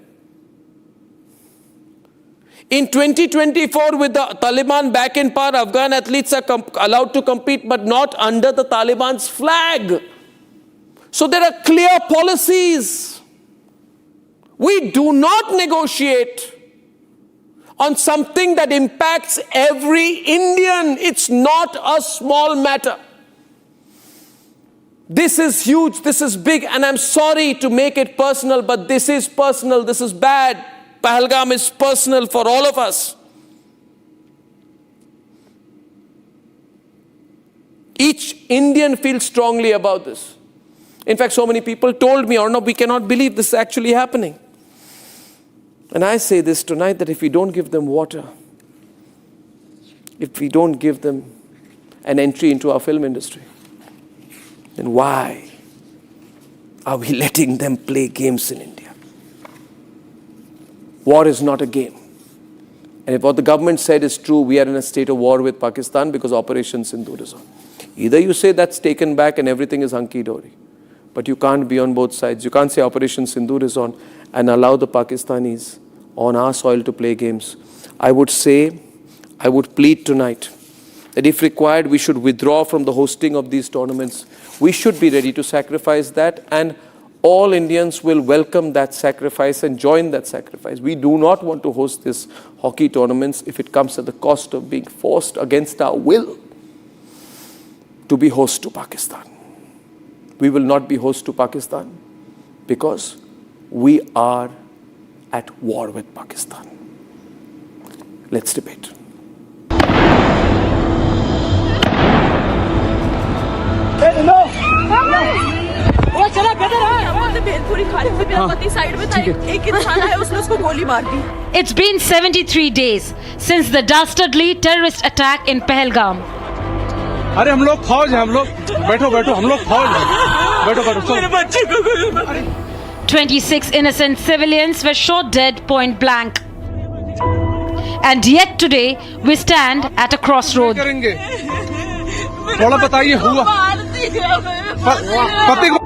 In 2024, with the Taliban back in power, Afghan athletes are allowed to compete, but not under the Taliban's flag. So there are clear policies. We do not negotiate on something that impacts every Indian. It's not a small matter. This is huge, this is big, and I'm sorry to make it personal, but this is personal, this is bad. Pahalgam is personal for all of us. Each Indian feels strongly about this. In fact, so many people told me, Arnab, we cannot believe this is actually happening. And I say this tonight, that if we don't give them water, if we don't give them an entry into our film industry, then why are we letting them play games in India? War is not a game. And if what the government said is true, we are in a state of war with Pakistan because Operation Sindoor is on. Either you say that's taken back and everything is hunky-dory, but you can't be on both sides. You can't say Operation Sindoor is on and allow the Pakistanis on our soil to play games. I would plead tonight that if required, we should withdraw from the hosting of these tournaments. We should be ready to sacrifice that, and all Indians will welcome that sacrifice and join that sacrifice. We do not want to host these hockey tournaments if it comes at the cost of being forced against our will to be host to Pakistan. We will not be host to Pakistan because we are at war with Pakistan. Let's debate. No! Bhelpuri खा रहे थे, मेरा पति side में था, एक इंसान आया उसने उसको गोली मार दी. It's been 73 days since the dastardly terrorist attack in Pahalgam. अरे हम लोग फौज हैं, हम लोग बैठो बैठो, हम लोग फौज हैं, बैठो बैठो. मेरे बच्चे को गोली मारी. 26 innocent civilians were shot dead point blank. And yet today we stand at a crossroad. थोड़ा बताइए हुआ. पति को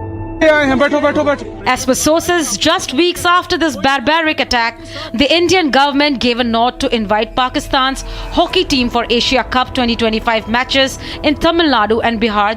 बैठो बैठो बैठो. As per sources, just weeks after this barbaric attack, the Indian government gave a nod to invite Pakistan's hockey team for Asia Cup 2025 matches in Tamil Nadu and Bihar.